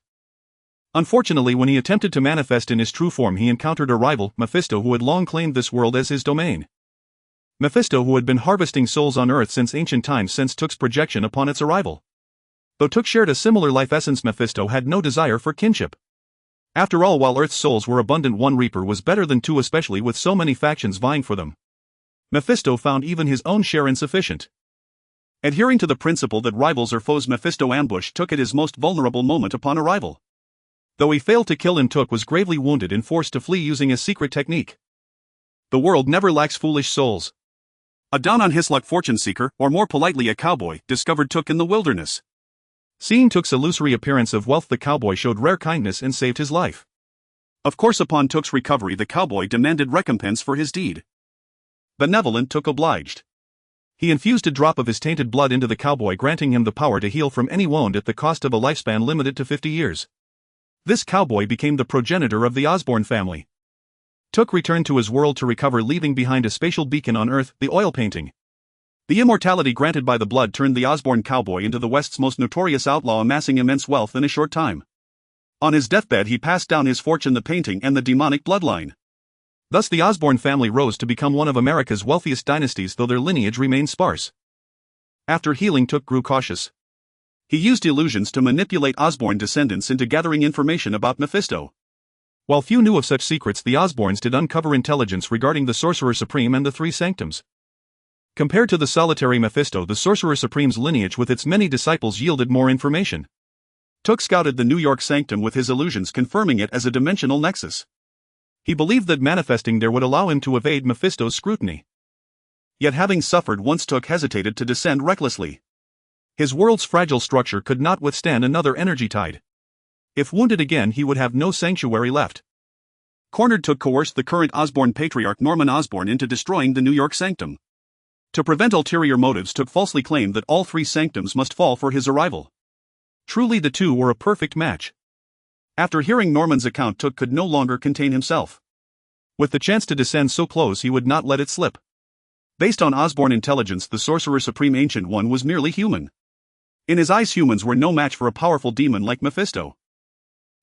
Unfortunately, when he attempted to manifest in his true form, he encountered a rival, Mephisto, who had long claimed this world as his domain. Mephisto, who had been harvesting souls on Earth since ancient times, sensed Took's projection upon its arrival. Though Took shared a similar life essence, Mephisto had no desire for kinship. After all, while Earth's souls were abundant, one reaper was better than 2, especially with so many factions vying for them. Mephisto found even his own share insufficient. Adhering to the principle that rivals are foes, Mephisto ambushed Took at his most vulnerable moment upon arrival. Though he failed to kill him, Took was gravely wounded and forced to flee using a secret technique. The world never lacks foolish souls. A down-on-his-luck fortune-seeker, or more politely a cowboy, discovered Took in the wilderness. Seeing Took's illusory appearance of wealth, the cowboy showed rare kindness and saved his life. Of course, upon Took's recovery, the cowboy demanded recompense for his deed. Benevolent Took obliged. He infused a drop of his tainted blood into the cowboy, granting him the power to heal from any wound at the cost of a lifespan limited to 50 years. This cowboy became the progenitor of the Osborne family. Took returned to his world to recover, leaving behind a spatial beacon on Earth, the oil painting. The immortality granted by the blood turned the Osborne cowboy into the West's most notorious outlaw, amassing immense wealth in a short time. On his deathbed, he passed down his fortune, the painting, and the demonic bloodline. Thus the Osborne family rose to become one of America's wealthiest dynasties, though their lineage remained sparse. After healing, Took grew cautious. He used illusions to manipulate Osborne descendants into gathering information about Mephisto. While few knew of such secrets, the Osbornes did uncover intelligence regarding the Sorcerer Supreme and the Three Sanctums. Compared to the solitary Mephisto, the Sorcerer Supreme's lineage with its many disciples yielded more information. Took scouted the New York Sanctum with his illusions, confirming it as a dimensional nexus. He believed that manifesting there would allow him to evade Mephisto's scrutiny. Yet, having suffered once, Took hesitated to descend recklessly. His world's fragile structure could not withstand another energy tide. If wounded again, he would have no sanctuary left. Cornered, Took coerced the current Osborne patriarch Norman Osborn into destroying the New York Sanctum. To prevent ulterior motives, Took falsely claimed that all three sanctums must fall for his arrival. Truly, the two were a perfect match. After hearing Norman's account, Took could no longer contain himself. With the chance to descend so close, he would not let it slip. Based on Osborne intelligence, the Sorcerer Supreme Ancient One was merely human. In his eyes, humans were no match for a powerful demon like Mephisto.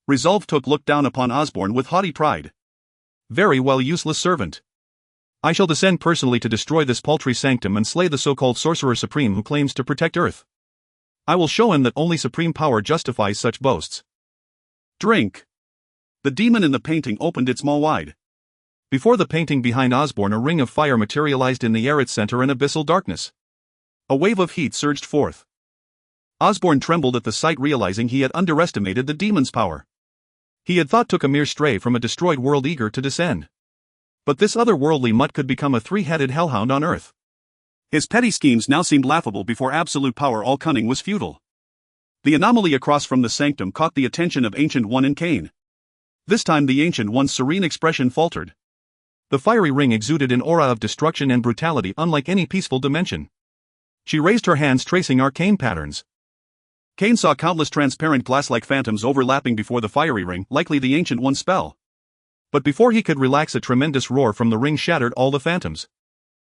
Resolved, Took looked down upon Osborne with haughty pride. Very well, useless servant. I shall descend personally to destroy this paltry sanctum and slay the so-called Sorcerer Supreme who claims to protect Earth. I will show him that only supreme power justifies such boasts. Drink. The demon in the painting opened its maw wide. Before the painting behind Osborne, a ring of fire materialized in the air, its center an abyssal darkness. A wave of heat surged forth. Osborne trembled at the sight, realizing he had underestimated the demon's power. He had thought Took a mere stray from a destroyed world eager to descend. But this otherworldly mutt could become a three-headed hellhound on Earth. His petty schemes now seemed laughable before absolute power. All cunning was futile. The anomaly across from the sanctum caught the attention of Ancient One and Cain. This time the Ancient One's serene expression faltered. The fiery ring exuded an aura of destruction and brutality unlike any peaceful dimension. She raised her hands, tracing arcane patterns. Cain saw countless transparent glass-like phantoms overlapping before the fiery ring, likely the Ancient One's spell. But before he could relax, a tremendous roar from the ring shattered all the phantoms.